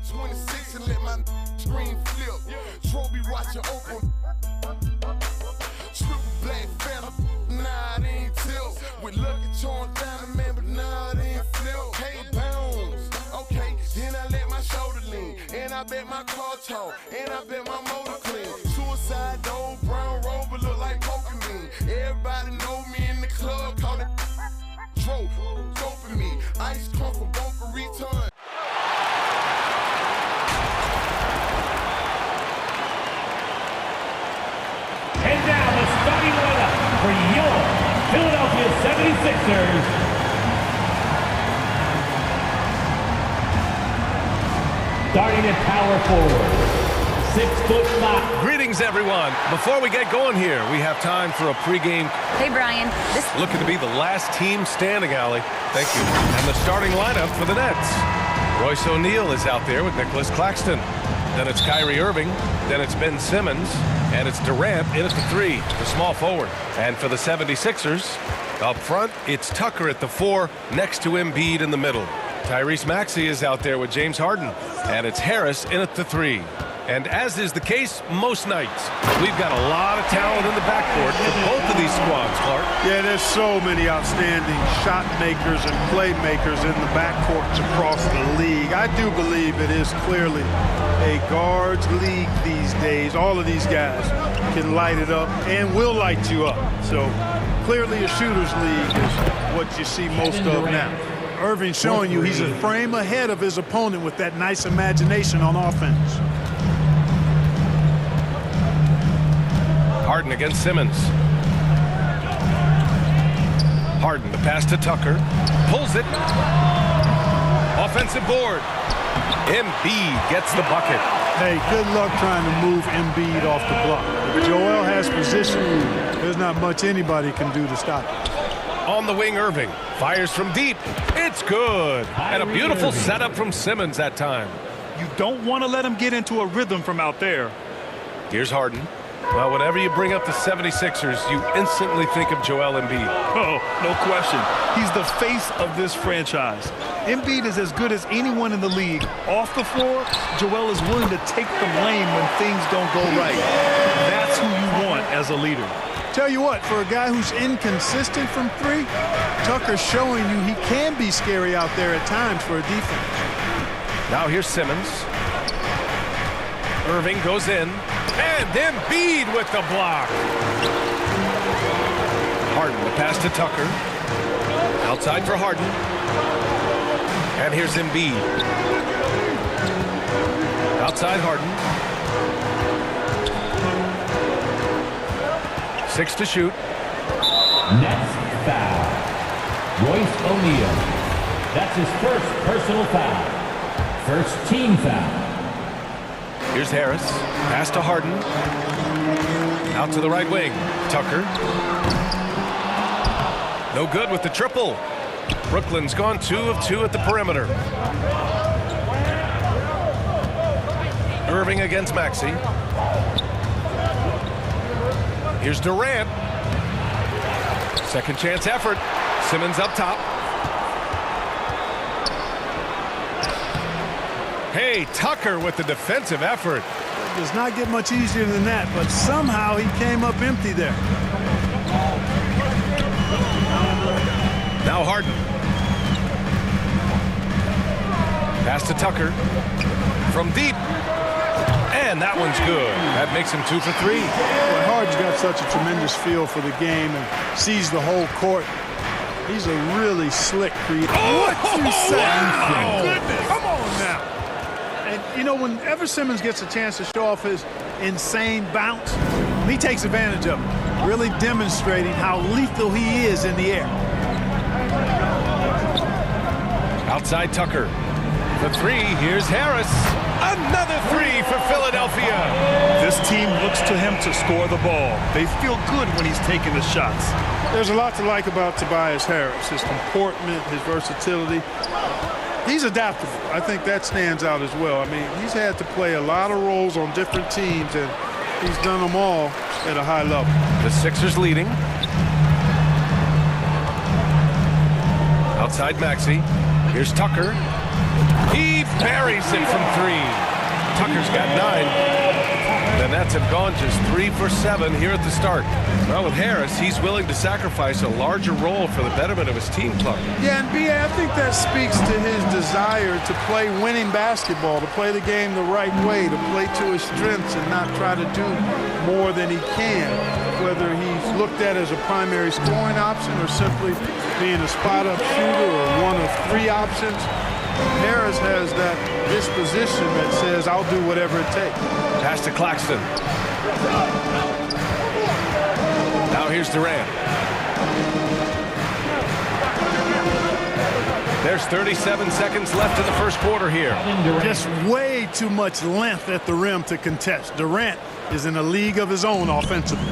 26 and let my screen flip. Trophy watching Oprah. Triple black phantom, nah, it ain't tilt. With Lucky Charms down the man, but nah, it ain't flip. Hey, bounce, okay, then I let my shoulder lean. And I bet my car talk, and I bet my motor clean. Suicide door, brown rover, look like Pokemon. Everybody know me in the club, call it Tro, doping me. Ice come from Boca Raton. And now the starting lineup for your Philadelphia 76ers. Starting at power forward, 6'5". Greetings, everyone. Before we get going here, we have time for a pregame. Hey, Brian. Looking to be the last team standing, Allie. Thank you. And the starting lineup for the Nets. Royce O'Neal is out there with Nicholas Claxton. Then it's Kyrie Irving. Then it's Ben Simmons. And it's Durant in at the 3, the small forward. And for the 76ers, up front, it's Tucker at the 4, next to Embiid in the middle. Tyrese Maxey is out there with James Harden. And it's Harris in at the 3. And as is the case most nights, we've got a lot of talent in the backcourt for both of these squads, Clark. Yeah, there's so many outstanding shot makers and playmakers in the backcourts across the league. I do believe it is clearly a guards league these days. All of these guys can light it up and will light you up. So clearly a shooter's league is what you see most of now. Irving showing you he's a frame ahead of his opponent with that nice imagination on offense. Harden against Simmons. Harden, the pass to Tucker. Pulls it. Offensive board. Embiid gets the bucket. Hey, good luck trying to move Embiid off the block. If Joel has position, there's not much anybody can do to stop it. On the wing, Irving fires from deep. It's good. And a beautiful setup from Simmons that time. You don't want to let him get into a rhythm from out there. Here's Harden. Well, whenever you bring up the 76ers, you instantly think of Joel Embiid. Oh, no question. He's the face of this franchise. Embiid is as good as anyone in the league. Off the floor, Joel is willing to take the blame when things don't go right. That's who you want as a leader. Tell you what, for a guy who's inconsistent from 3, Tucker's showing you he can be scary out there at times for a defense. Now here's Simmons. Irving goes in. And Embiid with the block. Harden, the pass to Tucker. Outside for Harden. And here's Embiid. Outside Harden. 6 to shoot. Nets foul. Royce O'Neal. That's his first personal foul. First team foul. Here's Harris. Pass to Harden. Out to the right wing. Tucker. No good with the triple. Brooklyn's gone 2 of 2 at the perimeter. Irving against Maxey. Here's Durant. Second chance effort. Simmons up top. Hey, Tucker with the defensive effort. It does not get much easier than that, but somehow he came up empty there. Now Harden. Pass to Tucker. From deep. And that one's good. That makes him 2 for 3. Well, Harden's got such a tremendous feel for the game and sees the whole court. He's a really slick creator. Oh, what you say? wow. My goodness. Come on now. And, you know, whenever Simmons gets a chance to show off his insane bounce, he takes advantage of it, really demonstrating how lethal he is in the air. Outside Tucker. The 3, here's Harris. Another 3 for Philadelphia. This team looks to him to score the ball. They feel good when he's taking the shots. There's a lot to like about Tobias Harris, his comportment, his versatility. He's adaptable. I think that stands out as well. I mean, he's had to play a lot of roles on different teams, and he's done them all at a high level. The Sixers leading. Outside Maxey. Here's Tucker. He buries it from 3. Tucker's got 9. The Nets have gone just 3 for 7 here at the start. Well, with Harris, he's willing to sacrifice a larger role for the betterment of his team, Clark. Yeah, and B.A., I think that speaks to his desire to play winning basketball, to play the game the right way, to play to his strengths and not try to do more than he can, whether he's looked at as a primary scoring option or simply being a spot-up shooter or one of 3 options. Harris has that disposition that says, I'll do whatever it takes. Pass to Claxton. Now here's Durant. There's 37 seconds left in the first quarter here. Just way too much length at the rim to contest. Durant is in a league of his own offensively.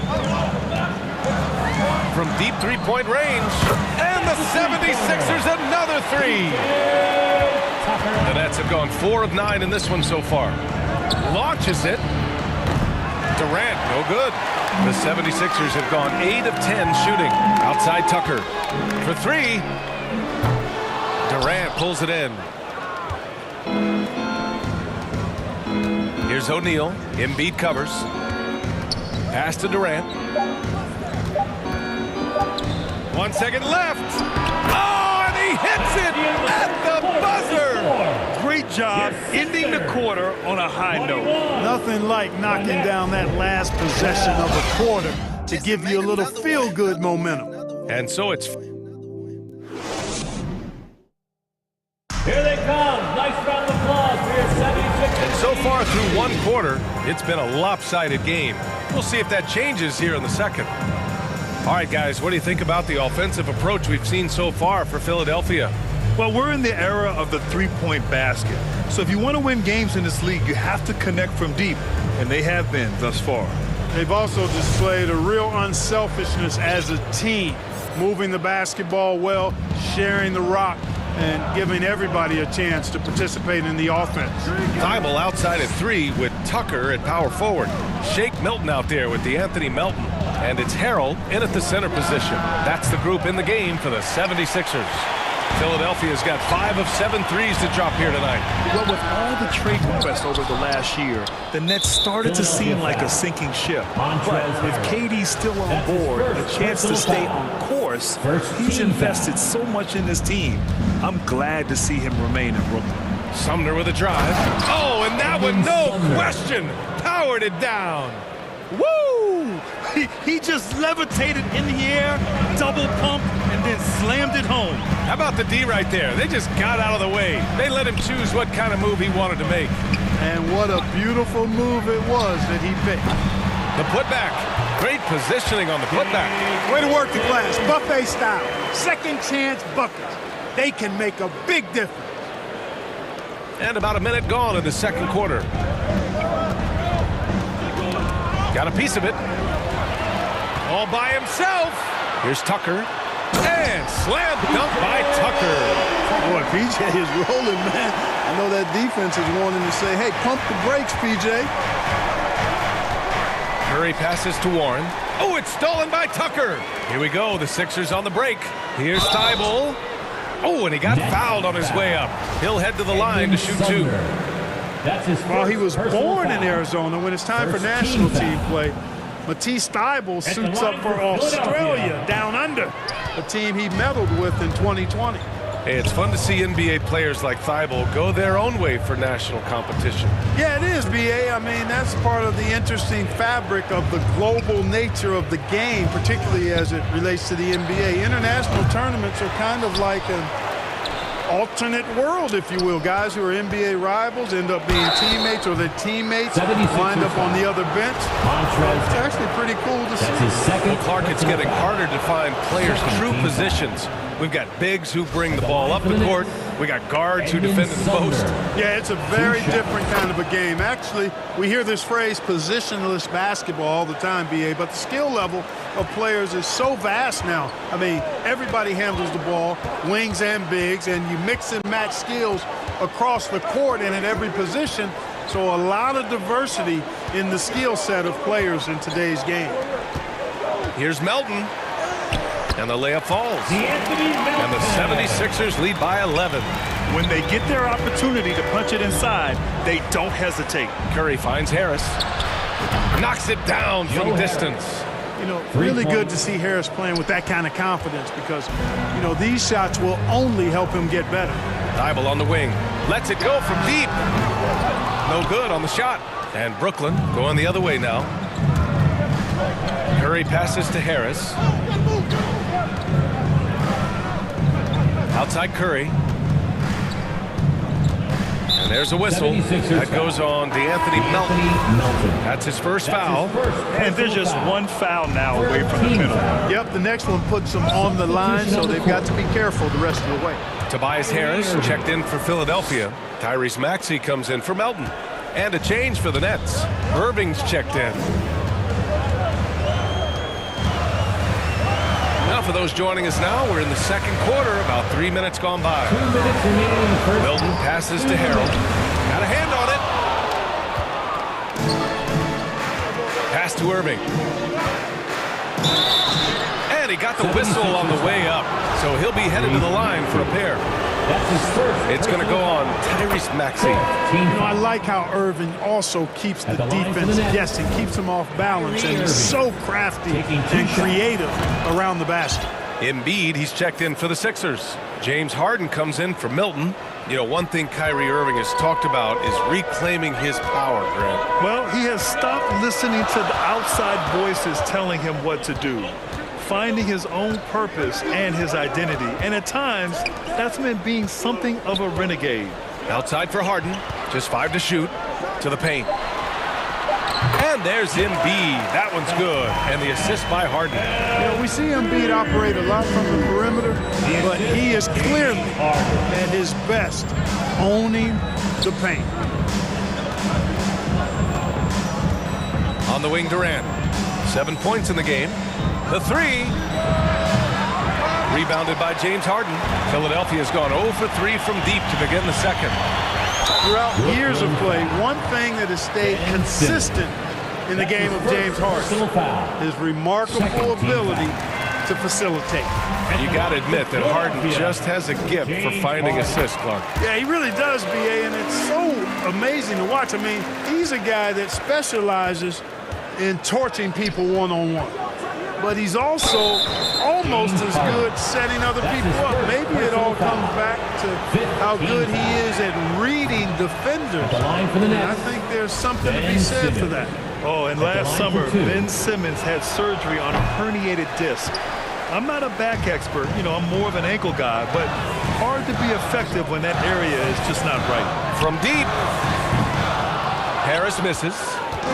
From deep three-point range. And the 76ers another 3. The Nets have gone 4 of 9 in this one so far. Launches it. Durant, no good. The 76ers have gone 8 of 10 shooting. Outside Tucker. For 3. Durant pulls it in. Here's O'Neal. Embiid covers. Pass to Durant. 1 second left. Oh, and he hits it at the buzzer. Great job ending the quarter on a high note. Nothing like knocking down that last possession of a quarter to give you a little feel-good momentum. And so it's... Here they come. Nice round of applause for your 76ers. And so far through 1 quarter, it's been a lopsided game. We'll see if that changes here in the second. All right, guys, what do you think about the offensive approach we've seen so far for Philadelphia? Well, we're in the era of the three-point basket. So if you want to win games in this league, you have to connect from deep, and they have been thus far. They've also displayed a real unselfishness as a team, moving the basketball well, sharing the rock, and giving everybody a chance to participate in the offense. Thibault outside at 3 with Tucker at power forward. Shake Milton out there with DeAnthony Melton. And it's Harrell in at the center position. That's the group in the game for the 76ers. Philadelphia's got 5 of 7 threes to drop here tonight. Well, with all the trade requests over the last year, the Nets started to seem like a sinking ship. But with KD still on board, a chance to stay on course, he's invested so much in this team. I'm glad to see him remain in Brooklyn. Sumner with a drive. Oh, and that one, no question, powered it down. Woo! He just levitated in the air, double pump, and then slammed it home. How about the D right there? They just got out of the way. They let him choose what kind of move he wanted to make. And what a beautiful move it was that he picked. The putback. Great positioning on the putback. Way to work the glass, buffet style. Second chance buckets. They can make a big difference. And about a minute gone in the second quarter. Got a piece of it. All by himself. Here's Tucker. And slam dunk by Tucker. Boy, PJ is rolling, man. I know that defense is wanting to say, hey, pump the brakes, PJ. Curry passes to Warren. Oh, it's stolen by Tucker. Here we go. The Sixers on the break. Here's Thibault. Oh, and he got fouled on his way up. He'll head to the line to shoot 2. Well, he was born in Arizona. When it's time for national team play, Matisse Thybulle suits up for Australia, down under, a team he medaled with in 2020. Hey, it's fun to see NBA players like Thibault go their own way for national competition. Yeah, it is, B.A. I mean, that's part of the interesting fabric of the global nature of the game, particularly as it relates to the NBA. International tournaments are kind of like an alternate world, if you will. Guys who are NBA rivals end up being teammates, or their teammates wind up on the other bench. It's actually pretty cool to see. Well, Clark, it's getting harder to find players' true positions. We've got bigs who bring the ball up the court. We got guards who defend in the post. Yeah, it's a very different kind of a game. Actually, we hear this phrase positionless basketball all the time, B.A., but the skill level of players is so vast now. I mean, everybody handles the ball, wings and bigs, and you mix and match skills across the court and at every position. So a lot of diversity in the skill set of players in today's game. Here's Melton. And the layup falls. And the 76ers lead by 11. When they get their opportunity to punch it inside, they don't hesitate. Curry finds Harris. Knocks it down from distance. You know, really good to see Harris playing with that kind of confidence because, you know, these shots will only help him get better. Thibault on the wing. Lets it go from deep. No good on the shot. And Brooklyn going the other way now. Curry passes to Harris. Outside Curry. And there's a whistle. That goes on DeAnthony Melton. That's his first foul. And there's just one foul now away from the penalty. Yep, the next one puts them on the line, so they've got to be careful the rest of the way. Tobias Harris checked in for Philadelphia. Tyrese Maxey comes in for Melton. And a change for the Nets. Irving's checked in. Now for those joining us now, we're in the second quarter, about 3 minutes gone by. 2 minutes remaining in the first. Milton passes to Harold. Got a hand on it. Pass to Irving. And he got the whistle on the way up. So he'll be headed to the line for a pair. That's his first. It's going to go on Tyrese Maxey. You know, I like how Irving also keeps the defense guessing, keeps them off balance, and is so crafty and creative around the basket. Embiid, he's checked in for the Sixers. James Harden comes in for Milton. You know, one thing Kyrie Irving has talked about is reclaiming his power, Grant. Well, he has stopped listening to the outside voices telling him what to do, finding his own purpose and his identity. And at times, that's meant being something of a renegade. Outside for Harden, just 5 to shoot, to the paint. And there's Embiid. That one's good. And the assist by Harden. You know, we see Embiid operate a lot from the perimeter, but he is clearly at his best owning the paint. On the wing, Durant. 7 points in the game. The three. Rebounded by James Harden. Philadelphia's gone 0 for 3 from deep to begin the second. Throughout years of play, one thing that has stayed consistent in the game of James Harden, his remarkable ability to facilitate. You got to admit that Harden just has a gift for finding assists, Clark. Yeah, he really does, B.A., and it's so amazing to watch. I mean, he's a guy that specializes in torching people one-on-one. But he's also almost as good setting other people up. Maybe it all comes back to how good he is at reading defenders. And I think there's something to be said for that. Oh, and last summer, Ben Simmons had surgery on a herniated disc. I'm not a back expert, you know, I'm more of an ankle guy, but hard to be effective when that area is just not right. From deep, Harris misses.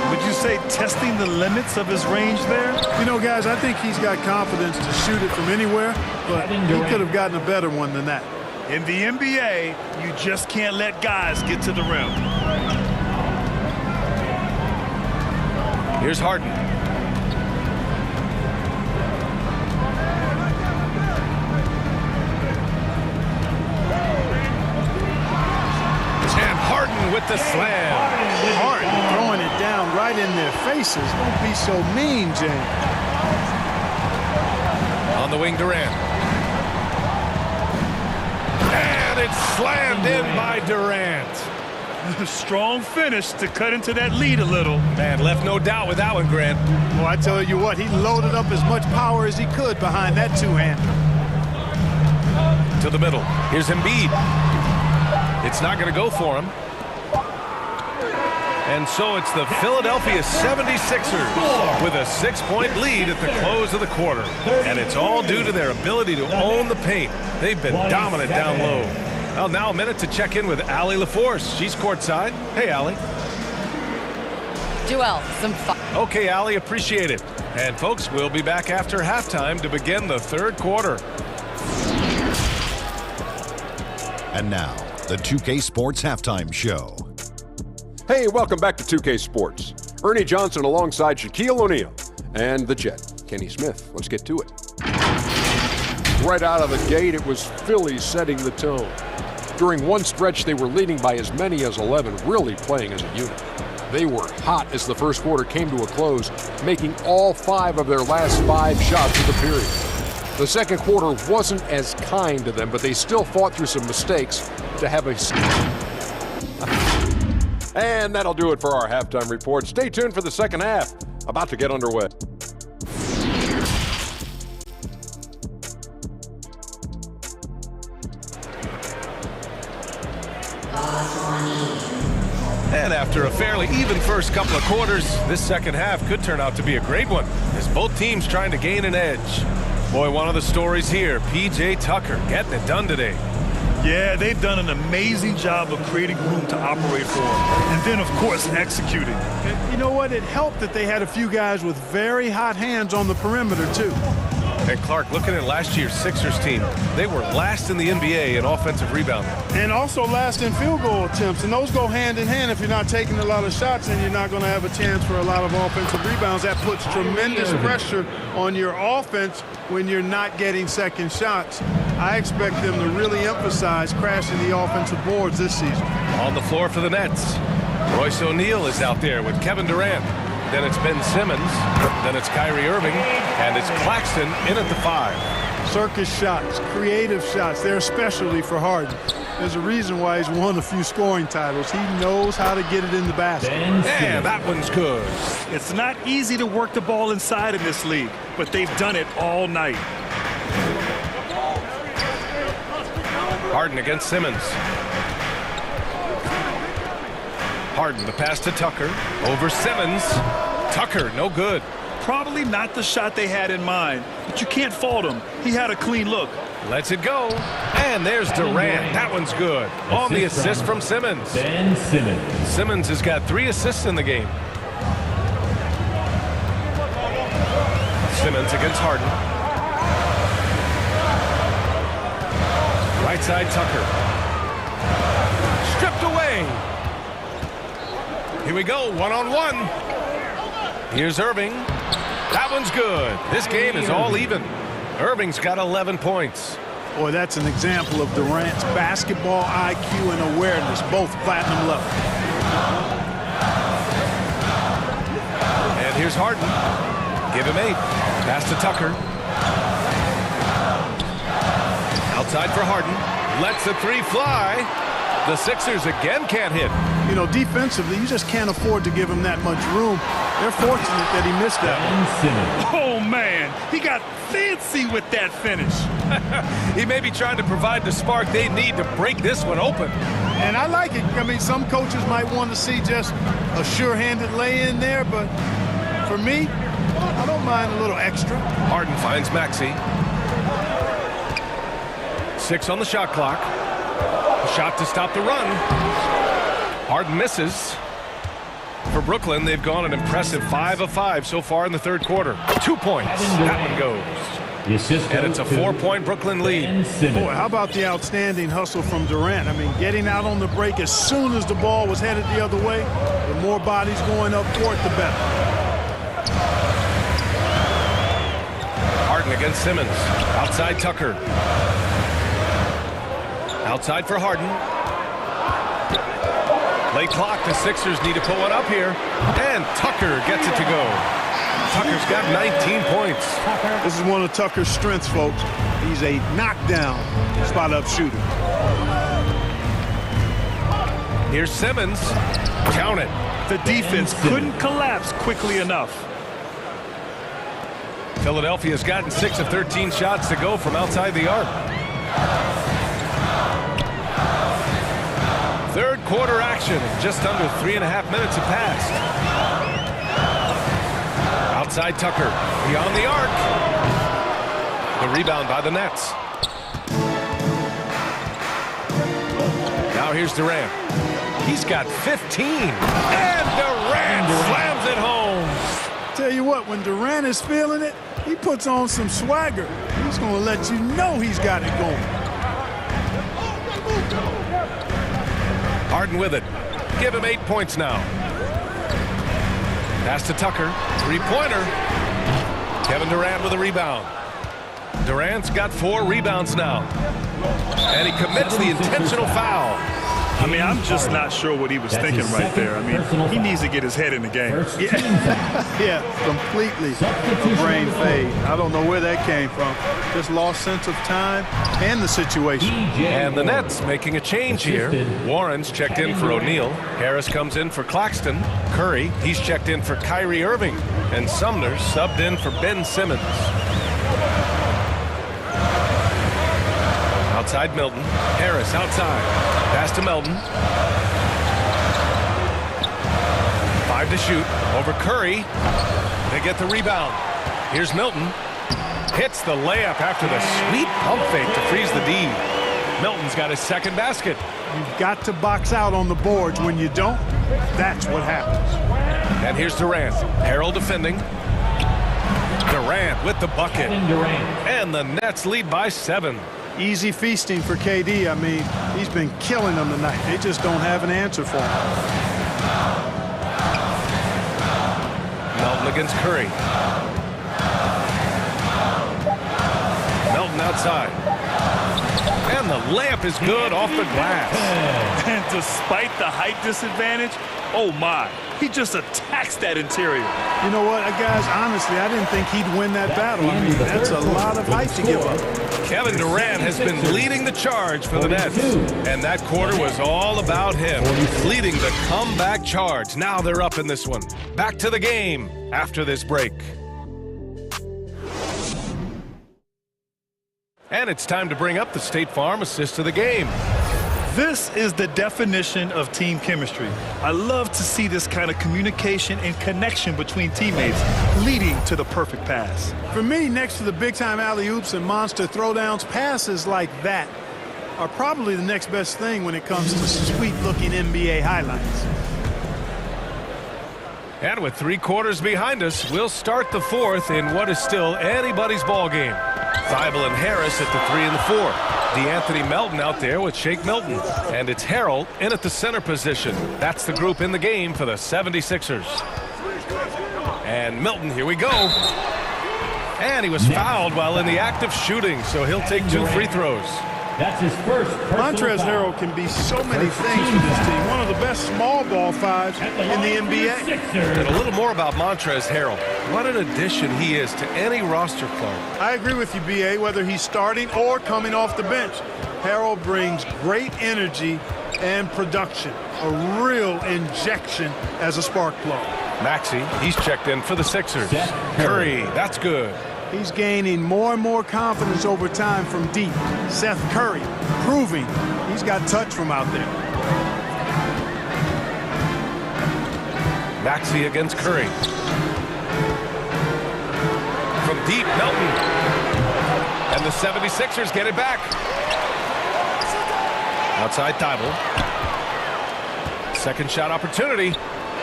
Would you say testing the limits of his range there? You know, guys, I think he's got confidence to shoot it from anywhere, but he could have gotten a better one than that. In the NBA, you just can't let guys get to the rim. Here's Harden. And Harden with the slam. Harden throwing it down right in their faces. Don't be so mean, James. On the wing, Durant. And it's slammed in by Durant. Strong finish to cut into that lead a little. Man, left no doubt with that one, Grant. Well, I tell you what, he loaded up as much power as he could behind that two-hander. To the middle. Here's Embiid. It's not going to go for him. And so it's the Philadelphia 76ers with a 6-point lead at the close of the quarter. And it's all due to their ability to own the paint. They've been dominant down low. Well, now a minute to check in with Allie LaForce. She's courtside. Hey, Allie. Joel, some fun. Okay, Allie, appreciate it. And folks, we'll be back after halftime to begin the third quarter. And now, the 2K Sports Halftime Show. Hey, welcome back to 2K Sports. Ernie Johnson alongside Shaquille O'Neal and the Jet, Kenny Smith. Let's get to it. Right out of the gate, it was Philly setting the tone. During one stretch, they were leading by as many as 11, really playing as a unit. They were hot as the first quarter came to a close, making all 5 of their last 5 shots of the period. The second quarter wasn't as kind to them, but they still fought through some mistakes to have a... And that'll do it for our halftime report. Stay tuned for the second half, about to get underway. And after a fairly even first couple of quarters, this second half could turn out to be a great one, as both teams trying to gain an edge. Boy, one of the stories here, P.J. Tucker getting it done today. Yeah, they've done an amazing job of creating room to operate for him. And then, of course, executing. You know what? It helped that they had a few guys with very hot hands on the perimeter, too. And Clark, looking at last year's Sixers team, they were last in the NBA in offensive rebounding. And also last in field goal attempts. And those go hand in hand. If you're not taking a lot of shots, then you're not going to have a chance for a lot of offensive rebounds. That puts tremendous pressure on your offense when you're not getting second shots. I expect them to really emphasize crashing the offensive boards this season. On the floor for the Nets, Royce O'Neal is out there with Kevin Durant. Then it's Ben Simmons. Then it's Kyrie Irving. And it's Claxton in at the 5. Circus shots, creative shots, they're a specialty for Harden. There's a reason why he's won a few scoring titles. He knows how to get it in the basket. And that one's good. It's not easy to work the ball inside in this league, but they've done it all night. Harden against Simmons. Harden, the pass to Tucker. Over Simmons. Tucker, no good. Probably not the shot they had in mind, but you can't fault him. He had a clean look. Lets it go. And there's Durant. That one's good. On the assist from Simmons. Ben Simmons. Simmons has got 3 assists in the game. Simmons against Harden. Right side Tucker. Stripped away. Here we go, one-on-one. Here's Irving. That one's good. This game is all even. Irving's got 11 points. Boy, that's an example of Durant's basketball IQ and awareness, both platinum level. And here's Harden. Give him 8. Pass to Tucker. Outside for Harden. Lets the 3 fly. The Sixers again can't hit. You know, defensively, you just can't afford to give him that much room. They're fortunate that he missed that one. Oh, man. He got fancy with that finish. He may be trying to provide the spark they need to break this one open. And I like it. I mean, some coaches might want to see just a sure-handed lay-in there, but for me, I don't mind a little extra. Harden finds Maxey. 6 on the shot clock. A shot to stop the run. Harden misses. For Brooklyn, they've gone an impressive 5 of 5 so far in the third quarter. 2 points. That one goes. And it's a 4-point Brooklyn lead. Boy, how about the outstanding hustle from Durant? I mean, getting out on the break as soon as the ball was headed the other way. The more bodies going up court, the better. Harden against Simmons. Outside Tucker. Outside for Harden. Late clock. The Sixers need to put one up here. And Tucker gets it to go. Tucker's got 19 points. This is one of Tucker's strengths, folks. He's a knockdown spot-up shooter. Here's Simmons. Count it. The defense couldn't collapse quickly enough. Philadelphia's gotten 6 of 13 shots to go from outside the arc. Third quarter action. Just under 3.5 minutes have passed. Outside Tucker. Beyond the arc. The rebound by the Nets. Now here's Durant. He's got 15. And Durant slams it home. Tell you what, when Durant is feeling it, he puts on some swagger. He's going to let you know he's got it going. Harden with it. Give him 8 points now. Pass to Tucker. 3-pointer. Kevin Durant with a rebound. Durant's got 4 rebounds now. And he commits the intentional foul. I mean, I'm just not sure what he was thinking right there. I mean, he needs to get his head in the game. Yeah, completely a brain fade. I don't know where that came from. Just lost sense of time and the situation. And the Nets making a change here. Warren's checked in for O'Neal. Harris comes in for Claxton. Curry, he's checked in for Kyrie Irving. And Sumner subbed in for Ben Simmons. Outside Milton. Harris outside. Pass to Milton. 5 to shoot. Over Curry. They get the rebound. Here's Milton. Hits the layup after the sweet pump fake to freeze the D. Milton's got his second basket. You've got to box out on the boards. When you don't, that's what happens. And here's Durant. Harrell defending. Durant with the bucket. And the Nets lead by 7. Easy feasting for KD. I mean, he's been killing them tonight. They just don't have an answer for him. Melton against Curry. Melton outside. And the layup is good off the glass. And despite the height disadvantage, oh my, he just attacks that interior. You know what, guys, honestly, I didn't think he'd win that battle. I mean, that's a lot of height to give up. Kevin Durant has been leading the charge for the Nets. And that quarter was all about him, leading the comeback charge. Now they're up in this one. Back to the game after this break. And it's time to bring up the State Farm assist of the game. This is the definition of team chemistry. I love to see this kind of communication and connection between teammates leading to the perfect pass. For me, next to the big-time alley-oops and monster throwdowns, passes like that are probably the next best thing when it comes to sweet-looking NBA highlights. And with 3 quarters behind us, we'll start the 4th in what is still anybody's ball game. Thibault and Harris at the 3 and the 4. DeAnthony Melton out there with Shake Milton. And it's Harrell in at the center position. That's the group in the game for the 76ers. And Milton, here we go. And he was fouled while in the act of shooting, so he'll take 2 free throws. That's his first. Montrezl Harrell can be so many things for this team. One of the best small ball 5s in the NBA. And a little more about Montrezl Harrell. What an addition he is to any roster club. I agree with you, B.A., whether he's starting or coming off the bench. Harrell brings great energy and production. A real injection as a spark plug. Maxey, he's checked in for the Sixers. Curry, that's good. He's gaining more and more confidence over time from deep. Seth Curry proving he's got touch from out there. Maxey against Curry. From deep, Melton. And the 76ers get it back. Outside Thibault. Second shot opportunity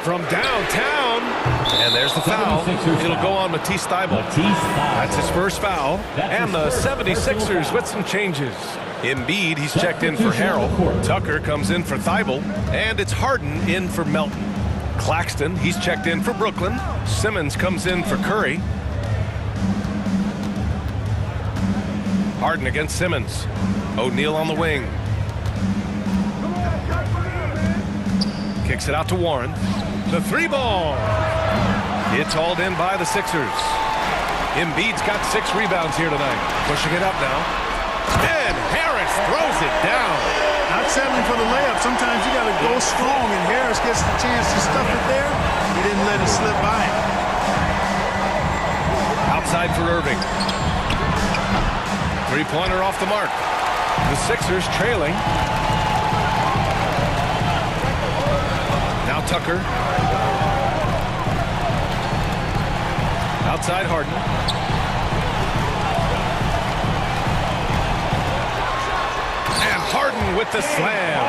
from downtown. And there's the foul. It'll go on Matisse Thibault. That's his first foul. And the 76ers with some changes. Embiid, he's checked in for Harrell. Tucker comes in for Thibault. And it's Harden in for Melton. Claxton, he's checked in for Brooklyn. Simmons comes in for Curry. Harden against Simmons. O'Neal on the wing. Kicks it out to Warren. The 3-ball. It's hauled in by the Sixers. Embiid's got 6 rebounds here tonight. Pushing it up now. And Harris throws it down. Not settling for the layup. Sometimes you got to go strong, and Harris gets the chance to stuff it there. He didn't let it slip by him. Outside for Irving. 3-pointer off the mark. The Sixers trailing. Now Tucker. Outside Harden. And Harden with the slam.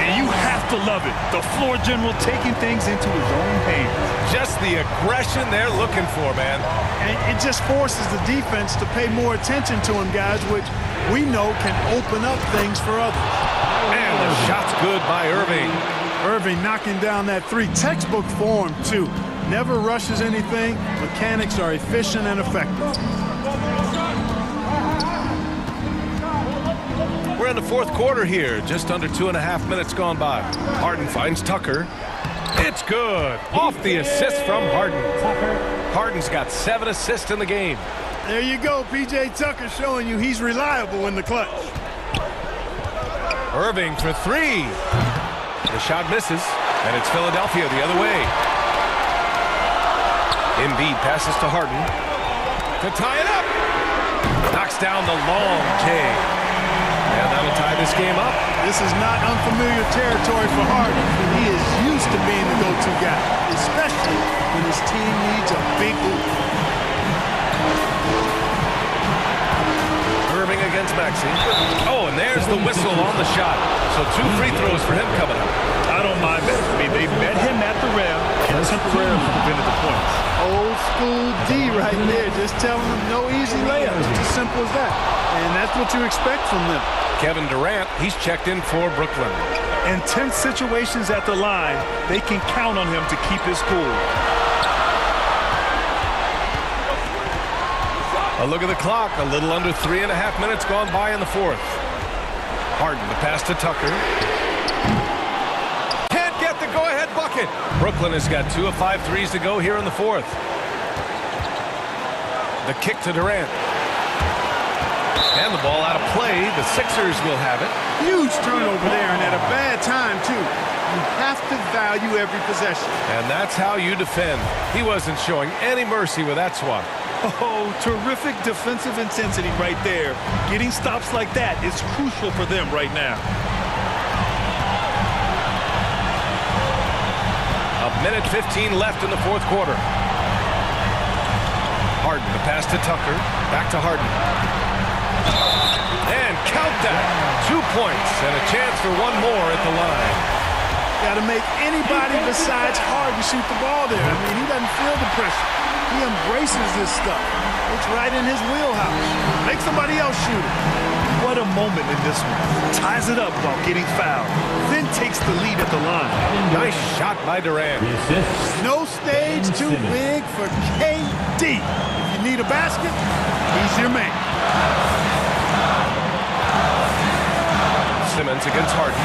And you have to love it. The floor general taking things into his own hands. Just the aggression they're looking for, man. And it just forces the defense to pay more attention to him, guys, which we know can open up things for others. And the shot's good by Irving. Irving knocking down that 3. Textbook form, too. Never rushes anything. Mechanics are efficient and effective. We're in the fourth quarter here, just under 2.5 minutes gone by. Harden finds Tucker. It's good. Off the assist from Harden. Harden's got 7 assists in the game. There you go, P.J. Tucker showing you he's reliable in the clutch. Irving for 3. The shot misses, and it's Philadelphia the other way. Embiid passes to Harden to tie it up. Knocks down the long J. And that'll tie this game up. This is not unfamiliar territory for Harden. He is used to being the go-to guy, especially when his team needs a big hoop. Irving against Maxey. Oh, and there's the whistle on the shot. So 2 free throws for him coming up. I don't mind that. I mean, they met him at the rim and temporarily prevented the points. Old school D right there, just telling them no easy layups. It's as simple as that. And that's what you expect from them. Kevin Durant, he's checked in for Brooklyn. In tense situations at the line, they can count on him to keep his cool. A look at the clock, a little under 3.5 minutes gone by in the fourth. Harden, the pass to Tucker. Can't get the go-ahead bucket. Brooklyn has got 2 of 5 threes to go here in the fourth. The kick to Durant. And the ball out of play. The Sixers will have it. Huge turnover there, and at a bad time, too. You have to value every possession. And that's how you defend. He wasn't showing any mercy with that swat. Oh, terrific defensive intensity right there. Getting stops like that is crucial for them right now. A minute 15 left in the fourth quarter. Harden, the pass to Tucker. Back to Harden. And count that. 2 points and a chance for one more at the line. Got to make anybody besides Harden shoot the ball there. I mean, he doesn't feel the pressure. He embraces this stuff. It's right in his wheelhouse. Make somebody else shoot it. What a moment in this one. Ties it up while getting fouled. Then takes the lead at the line. Nice shot by Durant. No stage too big for KD. If you need a basket, he's your man. Simmons against Harden.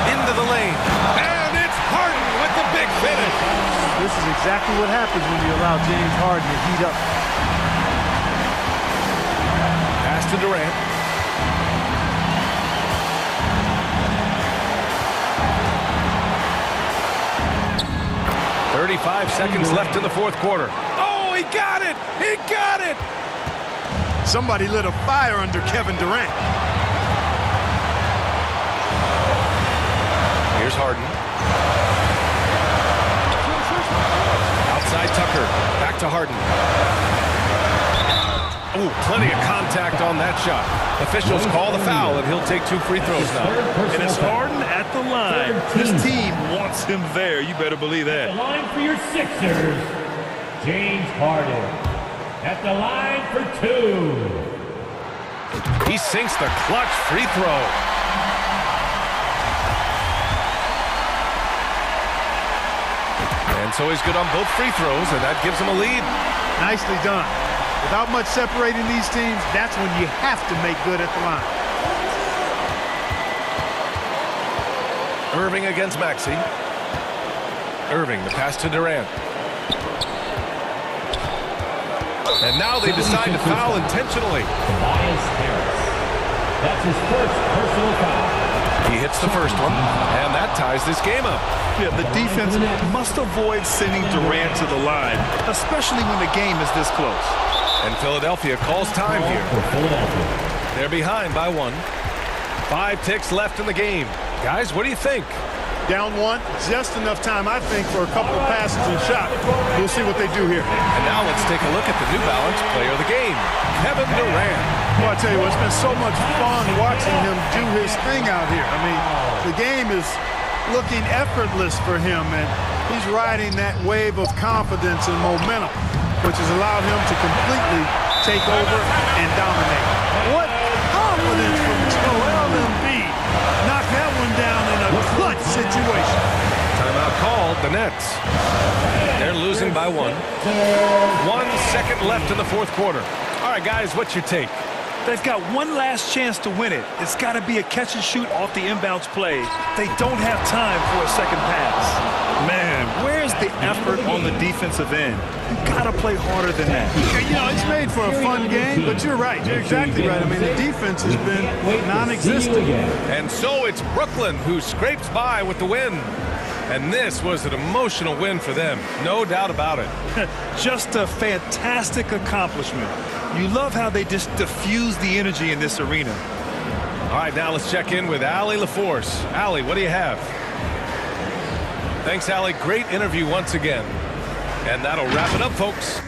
Into the lane. And it's Harden with the big finish. This is exactly what happens when you allow James Harden to heat up. Pass to Durant. "35 seconds left in the fourth quarter. Oh, he got it! He got it! Somebody lit a fire under Kevin Durant. Here's Harden. Outside Tucker. Back to Harden. Oh, plenty of contact on that shot. Officials call the foul, and he'll take 2 free throws now. And it's Harden at the line. His team wants him there. You better believe that. The line for your Sixers, James Harden. At the line for 2. He sinks the clutch free throw. And so he's good on both free throws, and that gives him a lead. Nicely done. Without much separating these teams, that's when you have to make good at the line. Irving against Maxey. Irving, the pass to Durant. And now they decide to foul intentionally. Tobias Harris. That's his first personal foul. He hits the first one, and that ties this game up. Yeah, the defense must avoid sending Durant to the line, especially when the game is this close. And Philadelphia calls time here. They're behind by 1. 5 ticks left in the game. Guys, what do you think? Down 1, just enough time, I think, for a couple of passes and shots. We'll see what they do here. And now let's take a look at the New Balance player of the game, Kevin Durant. Well, I tell you what, it's been so much fun watching him do his thing out here. I mean, the game is looking effortless for him, and he's riding that wave of confidence and momentum, which has allowed him to completely take over and dominate. What confidence from Joel Embiid. Knock that one down in a clutch situation. Timeout called, the Nets. They're losing by 1. 1 second left in the fourth quarter. All right, guys, what's your take? They've got one last chance to win it. It's got to be a catch and shoot off the inbounds play. They don't have time for a second pass. Man, where's the effort on the defensive end? You got to play harder than that. You know, it's made for a fun game, but you're right. You're exactly right. I mean, the defense has been non-existent. And so it's Brooklyn who scrapes by with the win. And this was an emotional win for them, no doubt about it. Just a fantastic accomplishment. You love how they just diffuse the energy in this arena. All right, now let's check in with Allie LaForce. Allie, what do you have? Thanks, Allie. Great interview once again. And that'll wrap it up, folks.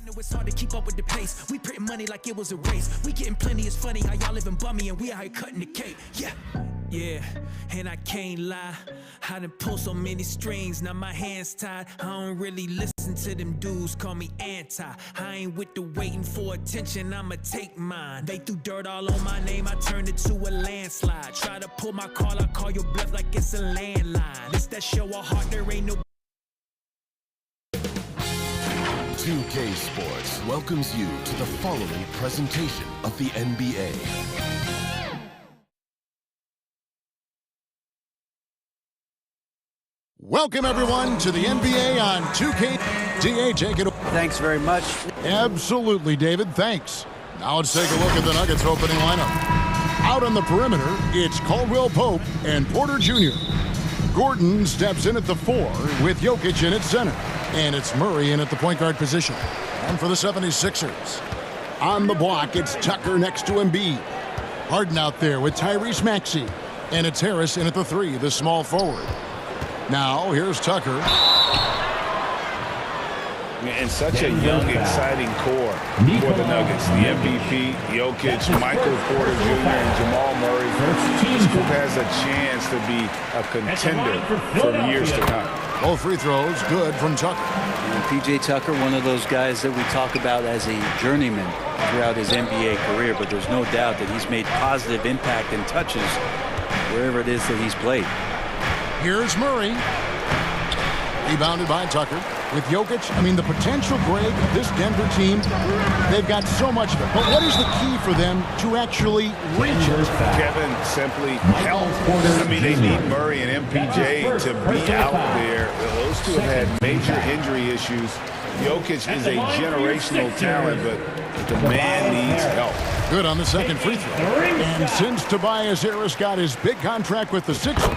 know it's hard to keep up with the pace. We printing money like it was a race. We getting plenty, it's funny how y'all living bummy and we out here cutting the cake. Yeah, and I can't lie. I done pulled so many strings, now my hands tied. I don't really listen to them dudes, call me anti. I ain't with the waiting for attention, I'ma take mine. They threw dirt all on my name, I turned it to a landslide. Try to pull my call, I call your bluff like it's a landline. It's that show of heart, there ain't no 2K Sports welcomes you to the following presentation of the NBA. Welcome, everyone, to the NBA on 2K. DA, take it. Thanks very much. Absolutely, David. Thanks. Now let's take a look at the Nuggets opening lineup. Out on the perimeter, it's Caldwell Pope and Porter Jr. Gordon steps in at the 4 with Jokic in at center. And it's Murray in at the point guard position. And for the 76ers, on the block, it's Tucker next to Embiid. Harden out there with Tyrese Maxey. And it's Harris in at the 3, the small forward. Now, here's Tucker. And such a young, exciting core for the Nuggets. The MVP, Jokic, Michael Porter Jr., and Jamal Murray. This group has a chance to be a contender for years to come. Both free throws good from Tucker. And P.J. Tucker, one of those guys that we talk about as a journeyman throughout his NBA career, but there's no doubt that he's made positive impact and touches wherever it is that he's played. Here's Murray. Rebounded by Tucker. With Jokic, the potential, Greg, this Denver team, they've got so much of it. But what is the key for them to actually reach it? Kevin, simply health. They need Murray and MPJ to be out there. Those two have had major injury issues. Jokic is a generational talent, but the man needs help. Good on the second free throw. And since Tobias Harris got his big contract with the Sixers,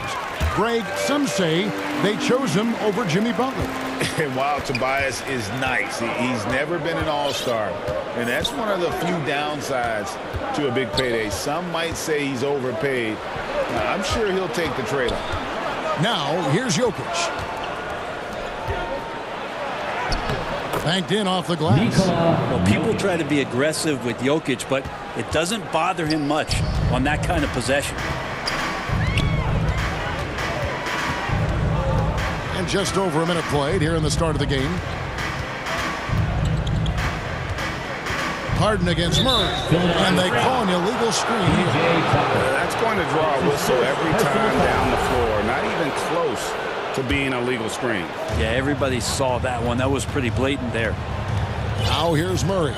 Greg, some say they chose him over Jimmy Butler. And while Tobias is nice, he's never been an all-star. And that's one of the few downsides to a big payday. Some might say he's overpaid. Now, I'm sure he'll take the trade-off. Now, here's Jokic. Banked in off the glass. Well, people try to be aggressive with Jokic, but it doesn't bother him much on that kind of possession. And just over a minute played here in the start of the game. Harden against Murray. And they call an illegal screen. That's going to draw a whistle every time down the floor. Not even close to being a legal screen. Yeah, everybody saw that one. That was pretty blatant there. Now here's Murray.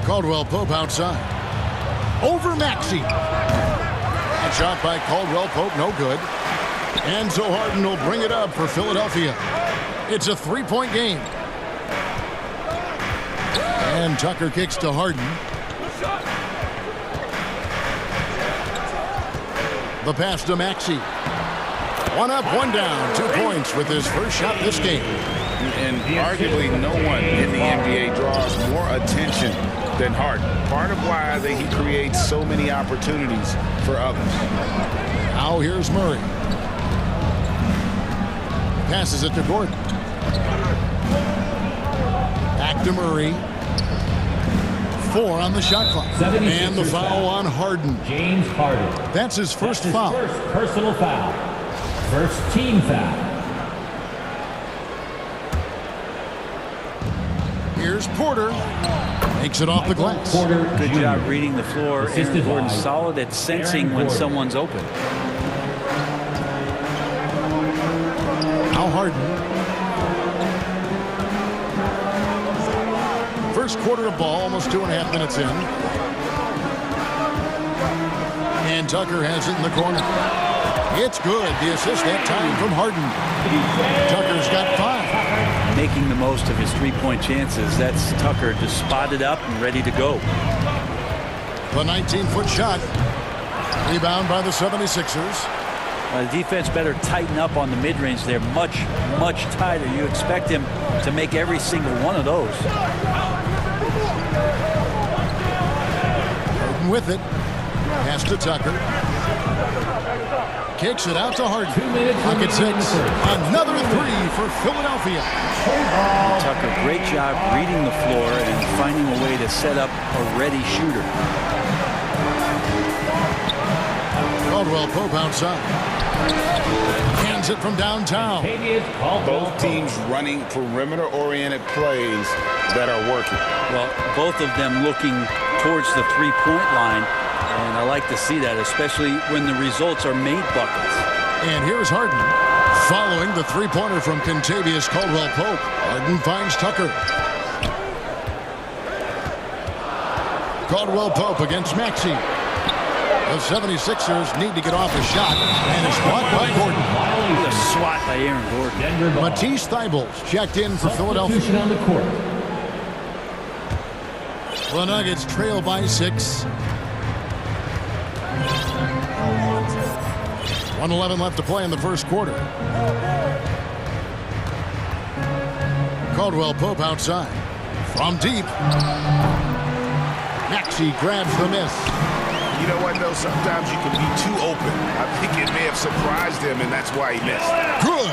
Caldwell Pope outside. Over Maxey. That shot by Caldwell Pope, no good. And so Harden will bring it up for Philadelphia. It's a three-point game. And Tucker kicks to Harden. The pass to Maxey. One up, one down. 2 points with his first shot this game. And arguably no one in the NBA draws more attention than Harden. Part of why he creates so many opportunities for others. Now here's Murray. Passes it to Gordon. Back to Murray. 4 on the shot clock. And the foul on Harden. James Harden. That's his first That's his foul. First personal foul. First team foul. Here's Porter. Makes it off the glass. Porter Good Jr. job reading the floor. Aaron Gordon solid at sensing when someone's open. Now Harden. First quarter of ball, almost 2.5 minutes in. And Tucker has it in the corner. It's good. The assist that time from Harden. Tucker's got 5. Making the most of his three-point chances. That's Tucker just spotted up and ready to go. The 19-foot shot. Rebound by the 76ers. The defense better tighten up on the mid-range. They're much, much tighter. You expect him to make every single one of those. Harden with it. Pass to Tucker. kicks it out to Harden. Bucket 6. Another 3 for Philadelphia. Tucker, great job reading the floor and finding a way to set up a ready shooter. Caldwell Pope outside. Hands it from downtown. Both teams running perimeter-oriented plays that are working. Well, both of them looking towards the three-point line, and I like to see that, especially when the results are made buckets. And here's Harden. Following the three-pointer from Kentavious Caldwell-Pope. Harden finds Tucker. Caldwell-Pope against Maxey. The 76ers need to get off a shot, and it's blocked by Gordon. What a swat by Aaron Gordon. Matisse Thybulle checked in for Philadelphia. On the court. The Nuggets trail by 6. 1:11 left to play in the first quarter. Caldwell-Pope outside. From deep. Maxey grabs the miss. You know what, though? Sometimes you can be too open. I think it may have surprised him, and that's why he missed. Good.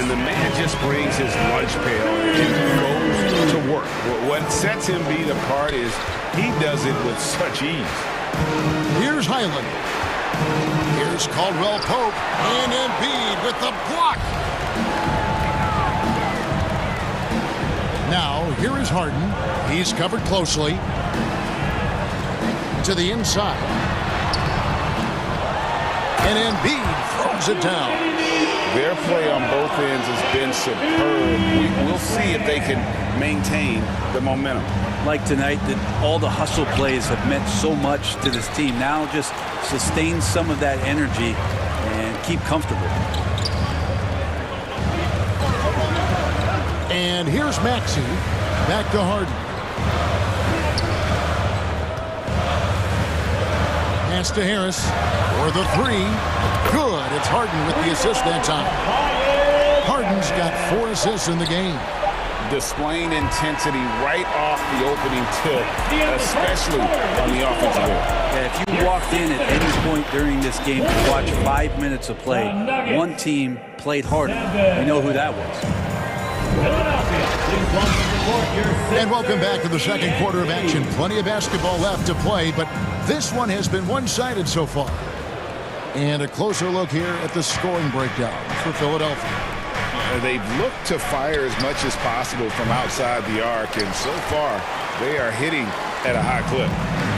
And the man just brings his lunch pail and goes to work. What sets Embiid apart is he does it with such ease. Here's Highland. Here's Caldwell-Pope. And Embiid with the block. Now, here is Harden. He's covered closely. To the inside. And Embiid throws it down. Their play on both ends has been superb. We'll see if they can maintain the momentum. Like tonight, that all the hustle plays have meant so much to this team. Now just sustain some of that energy and keep comfortable. And here's Maxey. Back to Harden. Pass to Harris for the 3. Good. It's Harden with the assist that time. Harden's got 4 assists in the game. Displaying intensity right off the opening tip, especially on the offensive end. Yeah, if you walked in at any point during this game to watch 5 minutes of play, one team played harder. We know who that was. And welcome back to the second quarter of action. Plenty of basketball left to play, but this one has been one-sided so far. And a closer look here at the scoring breakdown for Philadelphia. They've looked to fire as much as possible from outside the arc, and so far they are hitting at a high clip.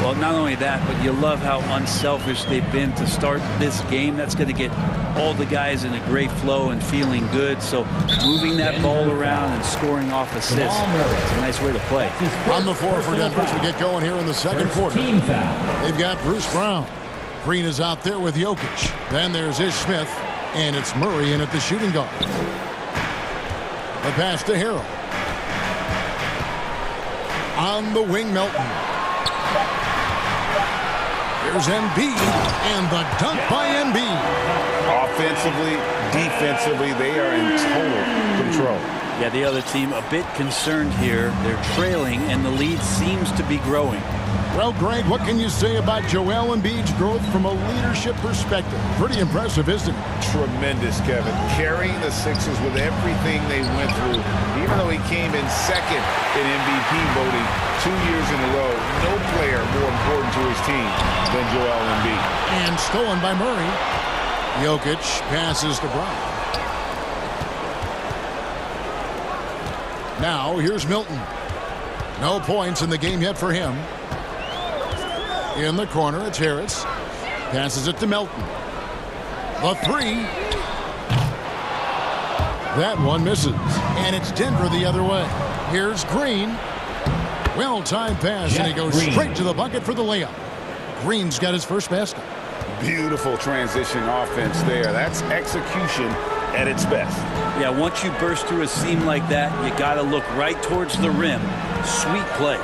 Well, not only that, but you love how unselfish they've been to start this game. That's going to get all the guys in a great flow and feeling good. So moving that ball around and scoring off assists, it's a nice way to play. On the floor for Denver as we get going here in the second quarter. They've got Bruce Brown. Green is out there with Jokic. Then there's Ish Smith, and it's Murray in at the shooting guard. The pass to Harrell. On the wing, Melton. Here's Embiid, and the dunk by Embiid. Offensively, defensively, they are in total control. Yeah, the other team a bit concerned here. They're trailing, and the lead seems to be growing. Well, Greg, what can you say about Joel Embiid's growth from a leadership perspective? Pretty impressive, isn't it? Tremendous, Kevin. Carrying the Sixers with everything they went through. Even though he came in second in MVP voting 2 years in a row, no player more important to his team than Joel Embiid. And stolen by Murray. Jokic passes to Brown. Now, here's Milton. No points in the game yet for him. In the corner, it's Harris. Passes it to Melton. The 3. That one misses. And it's Denver the other way. Here's Green. Well-timed pass, and he goes straight to the bucket for the layup. Green's got his first basket. Beautiful transition offense there. That's execution at its best. Yeah, once you burst through a seam like that, you got to look right towards the rim. Sweet play.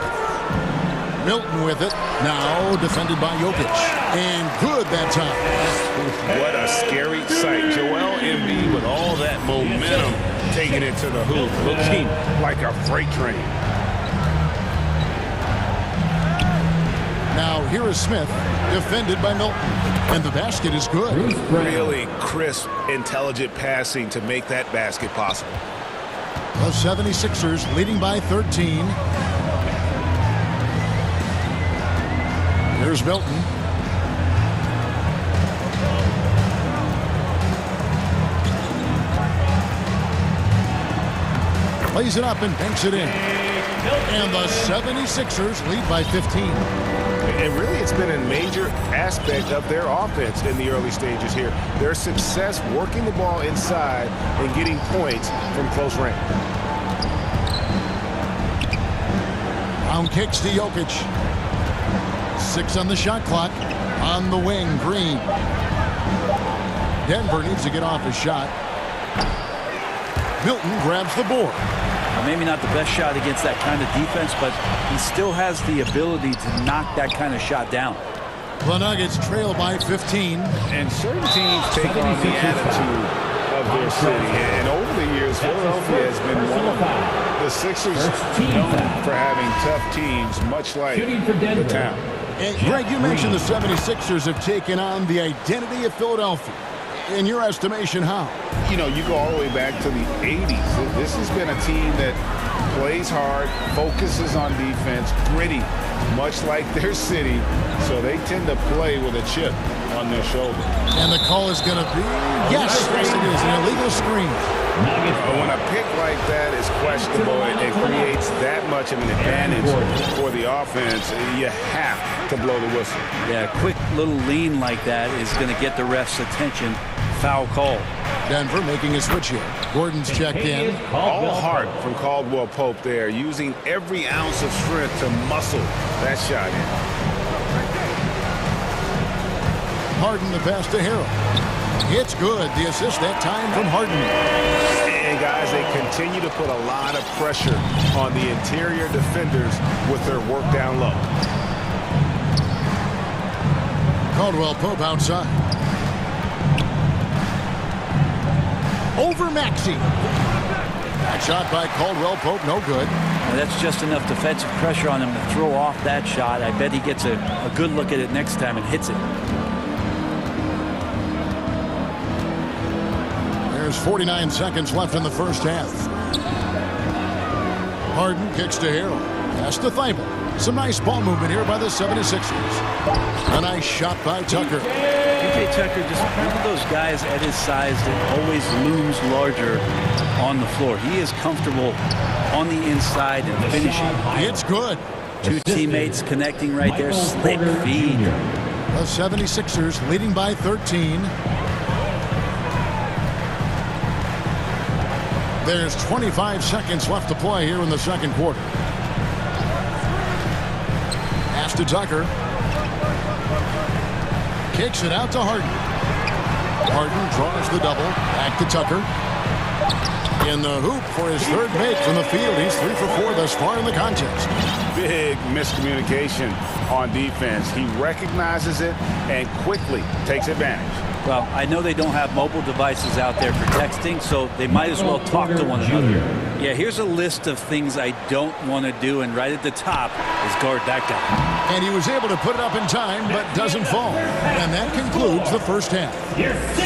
Milton with it. Now defended by Jokic. And good that time. What a scary sight. Joel Embiid with all that momentum taking it to the hoop. Looking like a freight train. Now here is Smith, defended by Milton. And the basket is good. Really crisp, intelligent passing to make that basket possible. The 76ers leading by 13. Here's Milton. Plays it up and banks it in. And the 76ers lead by 15. And really, it's been a major aspect of their offense in the early stages here. Their success working the ball inside and getting points from close range. Round kicks to Jokic. 6 on the shot clock. On the wing, Green. Denver needs to get off his shot. Milton grabs the board. Maybe not the best shot against that kind of defense, but he still has the ability to knock that kind of shot down. The Nuggets trail by 15. And certain teams take on the attitude of their city. And over the years, Philadelphia has been one of them. The Sixers known for having tough teams, much like the town. And Greg, you mentioned the 76ers have taken on the identity of Philadelphia. In your estimation, how? You know, you go all the way back to the 80s. This has been a team that plays hard, focuses on defense, gritty, much like their city. So they tend to play with a chip on their shoulder. And the call is going to be, yes, it is, an illegal screen. But when a pick like that is questionable, it creates that much of an advantage for the offense. You have to blow the whistle. Yeah, a quick little lean like that is going to get the ref's attention. Foul call. Denver making a switch here. Gordon's checked in. All heart from Caldwell Pope there, using every ounce of strength to muscle that shot in. Harden the pass to Harrell. It's good. The assist that time from Harden. And guys, they continue to put a lot of pressure on the interior defenders with their work down low. Caldwell Pope outside. Over Maxey. That shot by Caldwell Pope, no good. Now that's just enough defensive pressure on him to throw off that shot. I bet he gets a good look at it next time and hits it. There's 49 seconds left in the first half. Harden kicks to Harrell. Pass to Thibault. Some nice ball movement here by the 76ers. A nice shot by Tucker. PJ Tucker, just one of those guys at his size that always looms larger on the floor. He is comfortable on the inside and finishing. It's good. Two teammates connecting right there. Slick feed. The 76ers leading by 13. There's 25 seconds left to play here in the second quarter. Pass to Tucker. Kicks it out to Harden. Harden draws the double. Back to Tucker. In the hoop for his third make from the field. He's 3 for 4 thus far in the contest. Big miscommunication on defense. He recognizes it and quickly takes advantage. Well, I know they don't have mobile devices out there for texting, so they might as well talk to one another. Yeah, here's a list of things I don't want to do, and right at the top is guard that guy. And he was able to put it up in time, but doesn't fall. And that concludes the first half.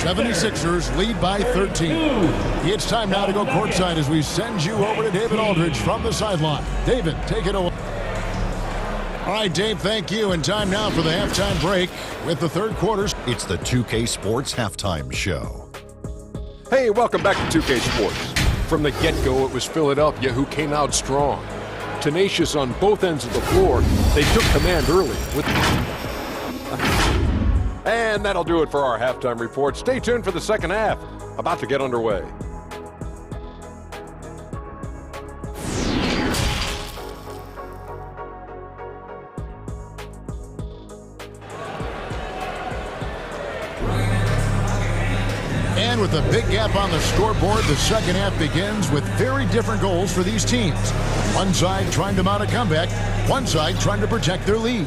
76ers lead by 13. It's time now to go courtside as we send you over to David Aldridge from the sideline. David, take it away. All right, Dave, thank you. And time now for the halftime break with the third quarter. It's the 2K Sports Halftime Show. Hey, welcome back to 2K Sports. From the get-go, it was Philadelphia who came out strong. Tenacious on both ends of the floor, they took command early. And that'll do it for our halftime report. Stay tuned for the second half. About to get underway. And with a big gap on the scoreboard, the second half begins with very different goals for these teams. One side trying to mount a comeback, one side trying to protect their lead.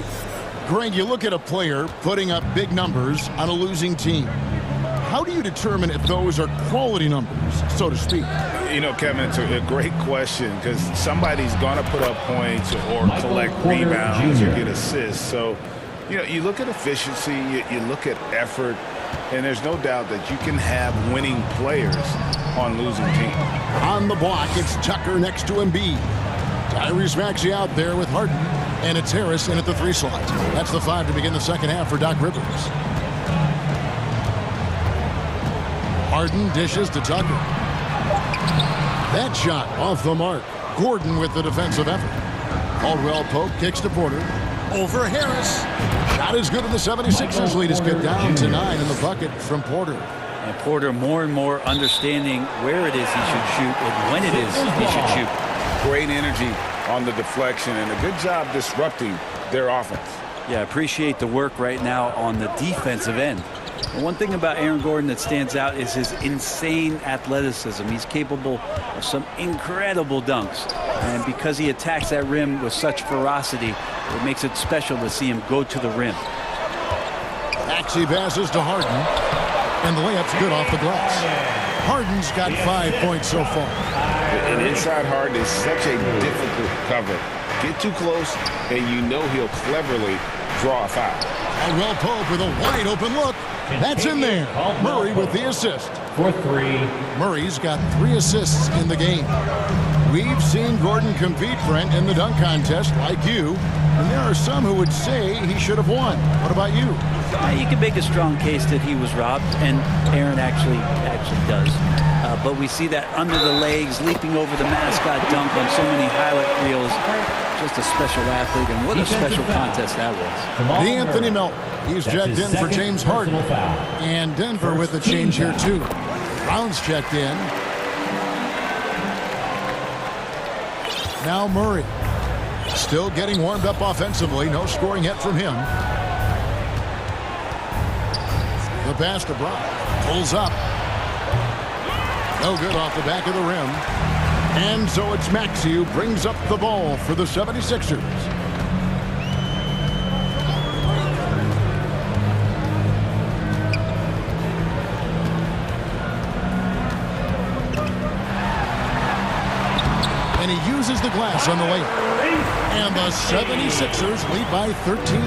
Greg, you look at a player putting up big numbers on a losing team. How do you determine if those are quality numbers, so to speak? You know, Kevin, it's a great question because somebody's going to put up points or collect rebounds or get assists. So You know, you look at efficiency, you look at effort, and there's no doubt that you can have winning players on losing teams. On the block, it's Tucker next to Embiid. Tyrese Maxey out there with Harden, and it's Harris in at the 3 slot. That's the 5 to begin the second half for Doc Rivers. Harden dishes to Tucker. That shot off the mark. Gordon with the defensive effort. Caldwell Pope kicks to Porter. Over Harris. Shot is good, and the 76ers lead is cut down to 9 in the bucket from Porter. And Porter more and more understanding where it is he should shoot and when it is he should shoot. Great energy on the deflection and a good job disrupting their offense. Yeah, appreciate the work right now on the defensive end. And one thing about Aaron Gordon that stands out is his insane athleticism. He's capable of some incredible dunks. And because he attacks that rim with such ferocity, it makes it special to see him go to the rim. Maxey passes to Harden, and the layup's good off the glass. Harden's got 5 points so far. And inside Harden is such a difficult cover. Get too close, and you know he'll cleverly draw a foul. Caldwell Pope with a wide open look. That's in there. Murray with the assist. For 3. Murray's got 3 assists in the game. We've seen Gordon compete, Brent, in the dunk contest like you, and there are some who would say he should have won. What about you? You can make a strong case that he was robbed, and Aaron actually does. But we see that under the legs, leaping over the mascot dunk on so many highlight reels. Just a special athlete, and what a special contest that was. Anthony Melton. He's checked in for James Harden. And Denver with a change here, too. Brown's checked in. Now Murray. Still getting warmed up offensively. No scoring yet from him. The pass to Brown. Pulls up. No good off the back of the rim. And so it's Maxey who brings up the ball for the 76ers. And he uses the glass on the layup. And the 76ers lead by 13.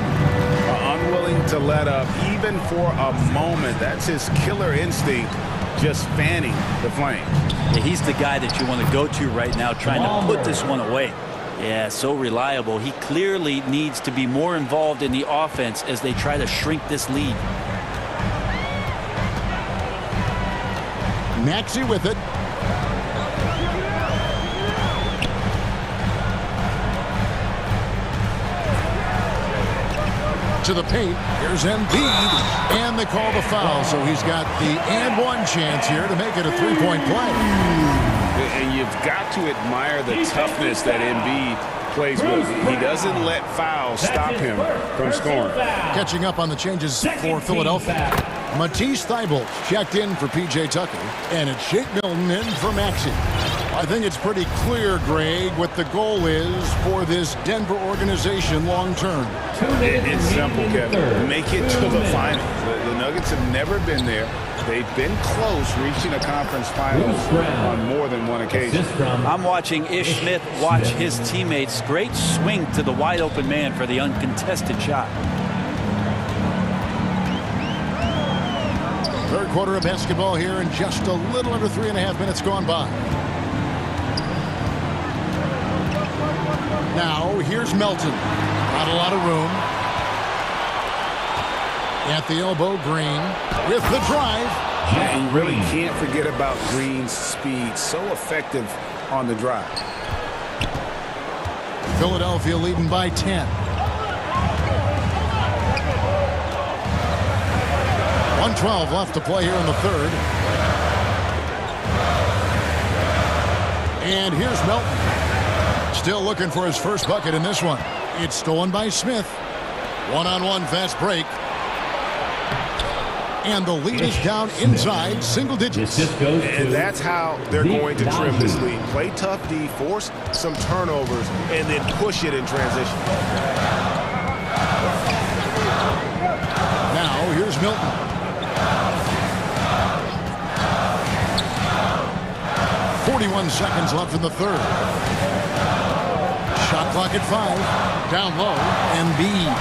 Unwilling to let up even for a moment. That's his killer instinct, just fanning the flame. Yeah, he's the guy that you want to go to right now, trying to put this one away. Yeah, so reliable. He clearly needs to be more involved in the offense as they try to shrink this lead. Maxey with it. To the paint. Here's Embiid, and they call the foul, so he's got the and one chance here to make it a 3-point play. And you've got to admire the toughness that Embiid plays with. He doesn't let fouls stop him from scoring. Catching up on the changes for Philadelphia. Matisse Thybulle checked in for P.J. Tucker, and it's Shake Milton in for Maxey. I think it's pretty clear, Greg, what the goal is for this Denver organization long term. It's simple, Kevin. Make it to the finals. The Nuggets have never been there. They've been close, reaching a conference finals on more than one occasion. I'm watching Ish Smith watch his teammates. Great swing to the wide open man for the uncontested shot. Third quarter of basketball here, and just a little under 3.5 minutes gone by. Now, here's Melton. Not a lot of room. At the elbow, Green with the drive. And you really can't forget about Green's speed. So effective on the drive. Philadelphia leading by 10. 1:12 left to play here in the third. And here's Melton. Still looking for his first bucket in this one. It's stolen by Smith. One-on-one fast break. And the lead is down inside single digits. And that's how they're going to trim this lead. Play tough D, force some turnovers, and then push it in transition. Now here's Milton. .41 seconds left in the third. Shot clock at 5. Down low, Embiid.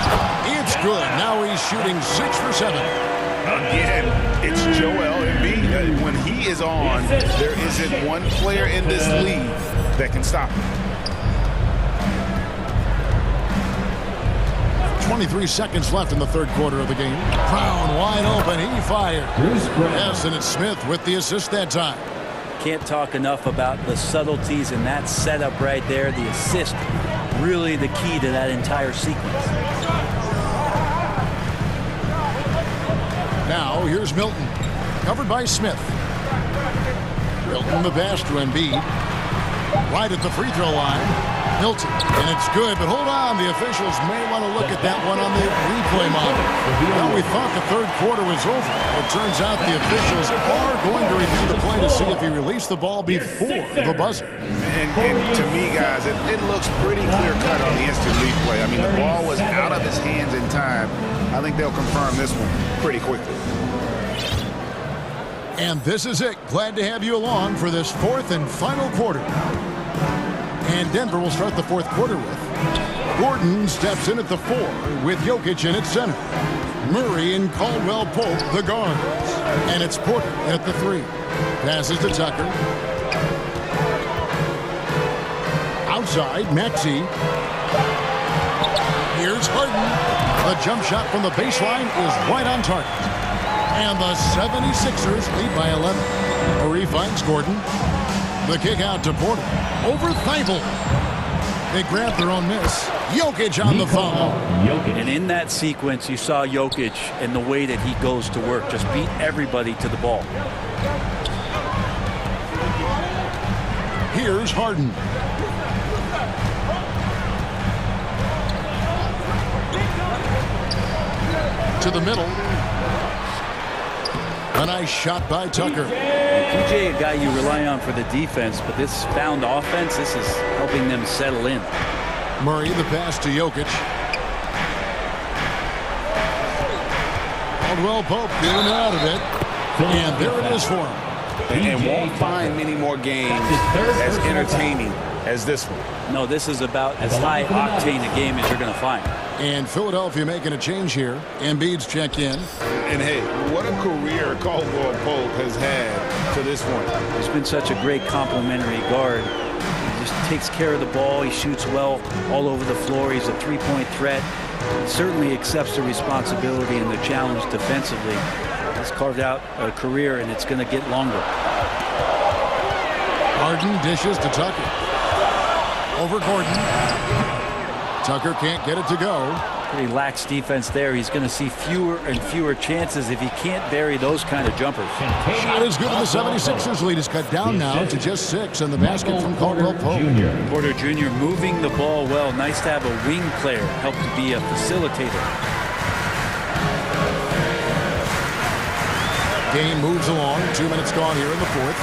It's good. Now he's shooting 6 for 7. Again, it's Joel Embiid. When he is on, there isn't one player in this league that can stop him. 23 seconds left in the third quarter of the game. Brown wide open. He fired. Yes, and it's Smith with the assist that time. Can't talk enough about the subtleties in that setup right there. The assist, really the key to that entire sequence. Now, here's Milton. Covered by Smith. Milton the pass to Embiid. Right at the free throw line. Milton. And it's good, but hold on. The officials may want to look at that one on the replay monitor. Well, we thought the third quarter was over. It turns out the officials are going to review the play to see if he released the ball before the buzzer. And to me, guys, it looks pretty clear-cut on the instant replay. I mean, the ball was out of his hands in time. I think they'll confirm this one pretty quickly. And this is it. Glad to have you along for this fourth and final quarter. And Denver will start the fourth quarter with Gordon steps in at the 4 with Jokic in at center. Murray and Caldwell Pope, the guards. And it's Porter at the 3. Passes to Tucker. Outside, Maxey. Here's Harden. The jump shot from the baseline is right on target. And the 76ers lead by 11. Murray finds Gordon. The kick out to Porter. Over Thibault. They grab their own miss. Jokic on the foul. And in that sequence, you saw Jokic and the way that he goes to work. Just beat everybody to the ball. Here's Harden. To the middle. A nice shot by Tucker. PJ, a guy you rely on for the defense, but this found offense, this is helping them settle in. Murray, the pass to Jokic. Caldwell Pope getting out of it. And there it is for him. And won't find many more games as entertaining as this one. No, this is about as high octane a game as you're going to find. And Philadelphia making a change here. Embiid's check in. And hey, what a career Caldwell Pope has had to this point. He's been such a great complimentary guard. He just takes care of the ball. He shoots well all over the floor. He's a three-point threat. He certainly accepts the responsibility and the challenge defensively. He's carved out a career, and it's going to get longer. Harden dishes to Tucker. Over Gordon. Tucker can't get it to go. Pretty lax defense there. He's going to see fewer and fewer chances if he can't bury those kind of jumpers. Shot is good, and the 76ers lead is cut down now to just 6, and the basket from Caldwell Pope. Porter Jr. moving the ball well. Nice to have a wing player help to be a facilitator. Game moves along. 2 minutes gone here in the fourth.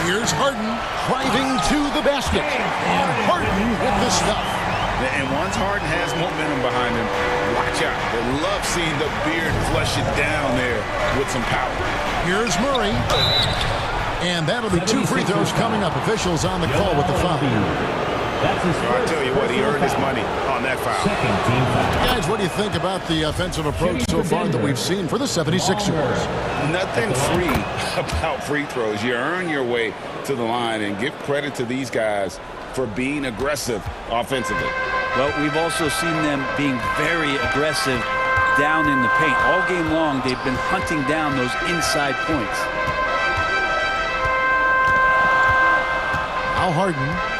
Here's Harden driving to the basket. And Harden with the stuff. And once Harden has momentum behind him, watch out. They love seeing the beard flush it down there with some power. Here's Murray. And that'll be 2 free throws coming up. Officials on the call with the foul. I tell you what, he earned his money on that foul. Guys, what do you think about the offensive approach so far that we've seen for the 76ers? Nothing free about free throws. You earn your way to the line, and give credit to these guys for being aggressive offensively. Well, we've also seen them being very aggressive down in the paint. All game long, they've been hunting down those inside points. Now Harden.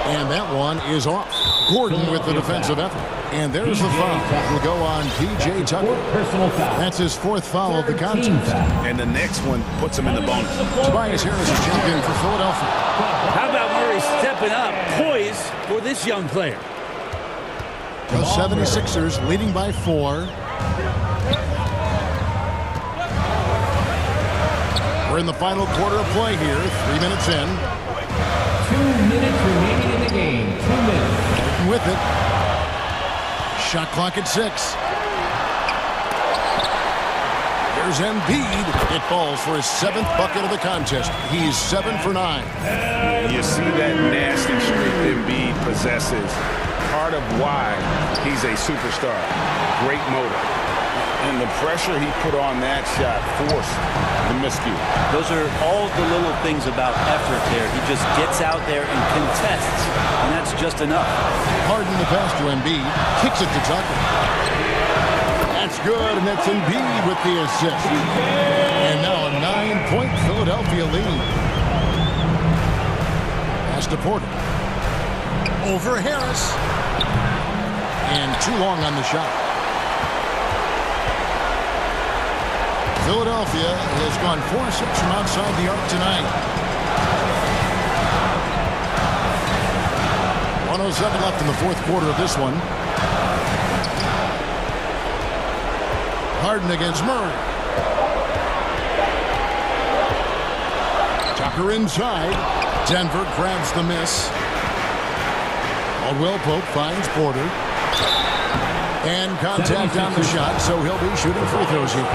And that one is off. Gordon with the defensive effort. And there's the foul. Will go on P.J. Tucker. That's his 4th foul of the contest. And the next one puts him in the bonus. Tobias Harris is champion for Philadelphia. How about Murray stepping up, poised for this young player? The 76ers leading by 4. We're in the final quarter of play here. 3 minutes in. 2 minutes remaining in the game. 2 minutes. With it. Shot clock at 6. Here's Embiid. It falls for his 7th bucket of the contest. He's 7 for 9. You see that nasty streak Embiid possesses. Part of why he's a superstar. Great motor. And the pressure he put on that shot forced the miscue. Those are all the little things about effort there. He just gets out there and contests, and that's just enough. Harden the pass to Embiid. Kicks it to Tucker. That's good, and that's Embiid with the assist. And now a 9-point Philadelphia lead. Pass to Porter. Over Harris. And too long on the shot. Philadelphia has gone 4-6 from outside the arc tonight. 1:07 left in the 4th quarter of this one. Harden against Murray. Tucker inside. Denver grabs the miss. Caldwell Pope finds Porter. And contact on the shot, so he'll be shooting free throws here.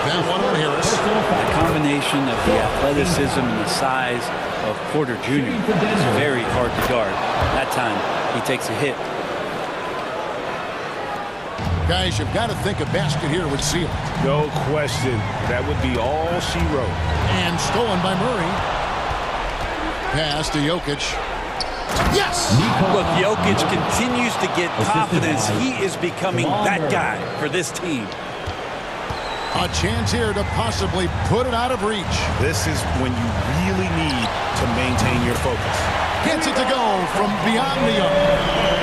That one on Harris. The combination of the athleticism and the size of Porter Jr. is very hard to guard. That time, he takes a hit. Guys, you've got to think a basket here would seal it. No question. That would be all she wrote. And stolen by Murray. Pass to Jokic. Yes! Look, Jokic continues to get confidence. He is becoming that guy for this team. A chance here to possibly put it out of reach. This is when you really need to maintain your focus. Gets it to go from beyond the arc.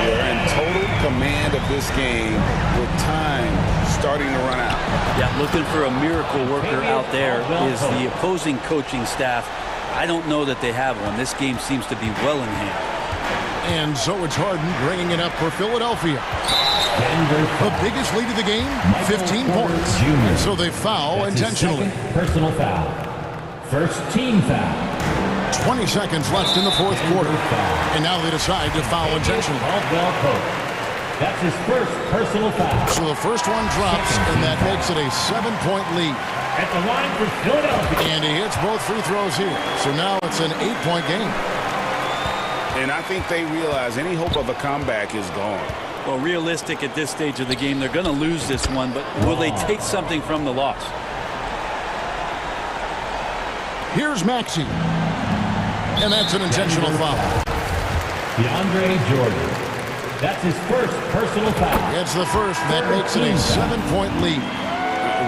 You're in total command of this game with time starting to run out. Yeah, looking for a miracle worker out there is the opposing coaching staff. I don't know that they have one. This game seems to be well in hand. And so it's Harden bringing it up for Philadelphia. The biggest lead of the game, 15 points. And so they foul intentionally. Personal foul. First team foul. 20 seconds left in the 4th quarter. And now they decide to foul intentionally. That's his first personal foul. So the first one drops, and that makes it a 7-point lead. At the line for Philadelphia. And he hits both free throws here. So now it's an 8-point game. And I think they realize any hope of a comeback is gone. Well, realistic at this stage of the game, they're going to lose this one, but will they take something from the loss? Here's Maxey. And that's an intentional foul. DeAndre Jordan. That's his first personal foul. It's the first. That makes it a 7-point lead.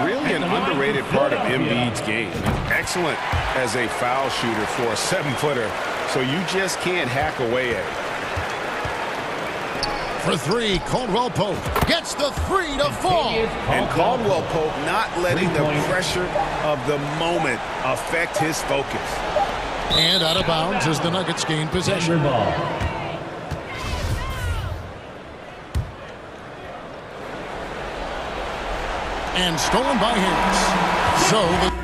Really an underrated part of Embiid's game. Excellent as a foul shooter for a 7-footer, so you just can't hack away at it. For 3, Caldwell Pope gets the 3 to fall. And Caldwell Pope not letting the pressure of the moment affect his focus. And out of bounds as the Nuggets gain possession. And stolen by Harris. So the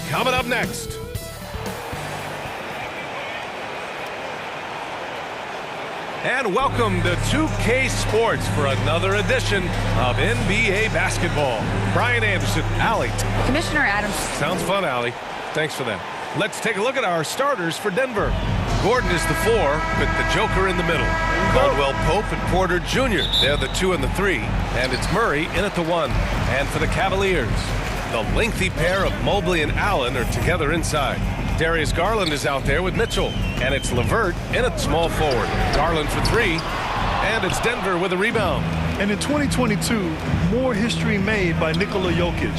Coming up next. And welcome to 2K Sports for another edition of NBA basketball. Brian Anderson, Allie. Commissioner Adams. Sounds fun, Allie. Thanks for that. Let's take a look at our starters for Denver. Gordon is the 4 with the Joker in the middle. Caldwell Pope and Porter Jr. They're the 2 and the 3. And it's Murray in at the 1. And for the Cavaliers, the lengthy pair of Mobley and Allen are together inside. Darius Garland is out there with Mitchell. And it's LeVert in at small forward. Garland for 3. And it's Denver with a rebound. And in 2022, more history made by Nikola Jokic,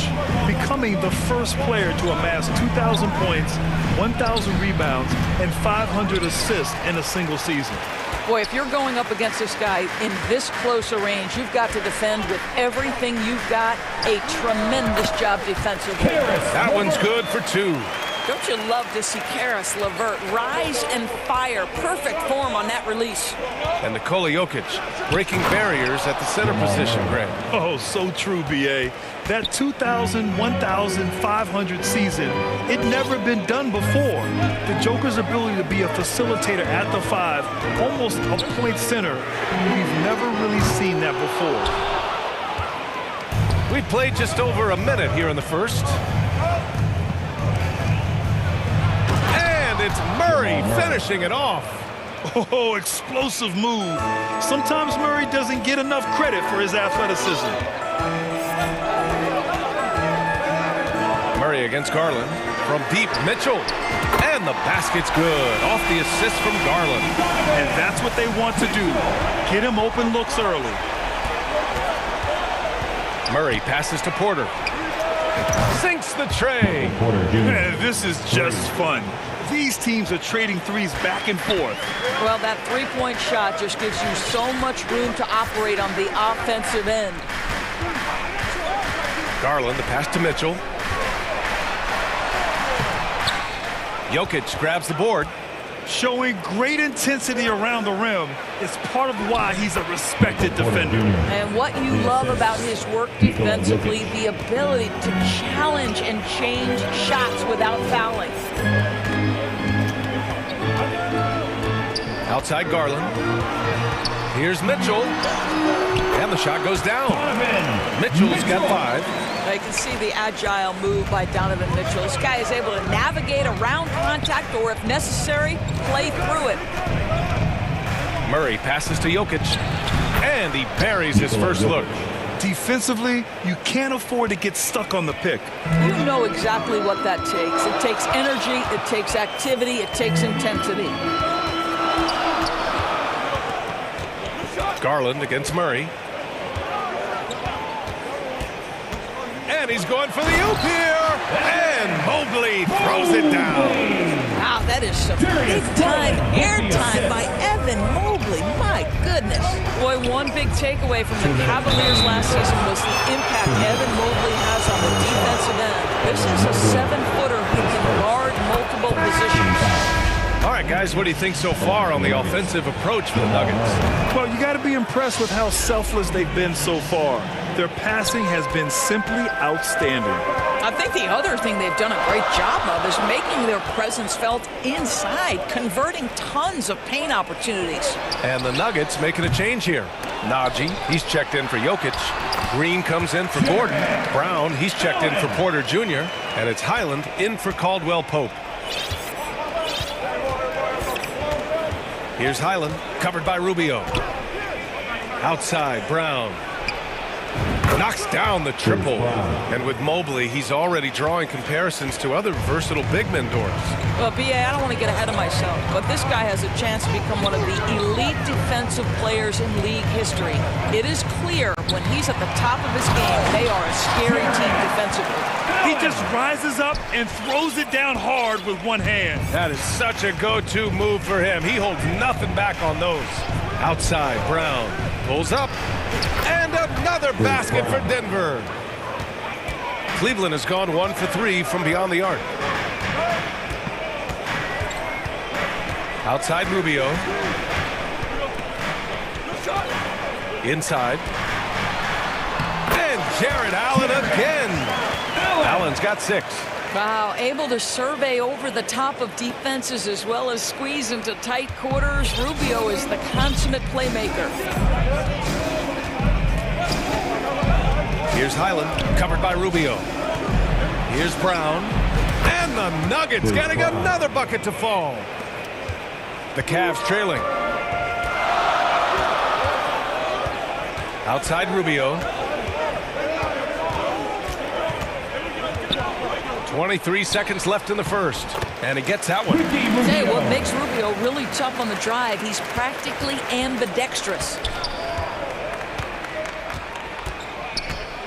becoming the first player to amass 2,000 points, 1,000 rebounds, and 500 assists in a single season. Boy, if you're going up against this guy in this close a range, you've got to defend with everything you've got. A tremendous job defensively. That one's good for 2. Don't you love to see Karis LeVert rise and fire? Perfect form on that release. And Nikola Jokic breaking barriers at the center position, Greg. Oh, so true, B.A. That 2,000, 1,500 season, it never been done before. The Joker's ability to be a facilitator at the 5, almost a point center, we've never really seen that before. We played just over a minute here in the first. And it's Murray finishing it off. Oh, explosive move. Sometimes Murray doesn't get enough credit for his athleticism. Murray against Garland. From deep, Mitchell. And the basket's good. Off the assist from Garland. And that's what they want to do. Get him open looks early. Murray passes to Porter. Sinks the tray. Man, this is just fun. These teams are trading threes back and forth. Well, that three-point shot just gives you so much room to operate on the offensive end. Garland, the pass to Mitchell. Jokic grabs the board. Showing great intensity around the rim is part of why he's a respected defender. And what you love about his work defensively, the ability to challenge and change shots without fouling. Outside Garland. Here's Mitchell. And the shot goes down. Mitchell's got 5. I can see the agile move by Donovan Mitchell. This guy is able to navigate around contact or, if necessary, play through it. Murray passes to Jokic. And he buries his first look. Defensively, you can't afford to get stuck on the pick. You know exactly what that takes. It takes energy, it takes activity, it takes intensity. Garland against Murray. And he's going for the oop here. And Mobley throws it down. Wow, that is some big-time airtime by Evan Mobley. My goodness. Boy, one big takeaway from the Cavaliers last season was the impact Evan Mobley has on the defensive end. This is a 7-footer who can guard multiple positions. All right, guys, what do you think so far on the offensive approach for the Nuggets? Well, you got to be impressed with how selfless they've been so far. Their passing has been simply outstanding. I think the other thing they've done a great job of is making their presence felt inside, converting tons of paint opportunities. And the Nuggets making a change here. Najee, he's checked in for Jokic. Green comes in for Gordon. Brown, he's checked in for Porter Jr. And it's Highland in for Caldwell Pope. Here's Highland, covered by Rubio. Outside, Brown. Knocks down the triple. And with Mobley, he's already drawing comparisons to other versatile big men, Doris. Well, B.A., I don't want to get ahead of myself, but this guy has a chance to become one of the elite defensive players in league history. It is clear when he's at the top of his game, they are a scary team defensively. He just rises up and throws it down hard with one hand. That is such a go-to move for him. He holds nothing back on those. Outside, Brown pulls up. And another basket for Denver. Cleveland has gone 1 for 3 from beyond the arc. Outside Rubio. Inside. And Jared Allen again. Allen's got 6. Wow, able to survey over the top of defenses as well as squeeze into tight quarters. Rubio is the consummate playmaker. Here's Highland, covered by Rubio. Here's Brown. And the Nuggets getting another bucket to fall. The Cavs trailing. Outside Rubio. 23 seconds left in the first. And he gets that one. Hey, what makes Rubio really tough on the drive, he's practically ambidextrous.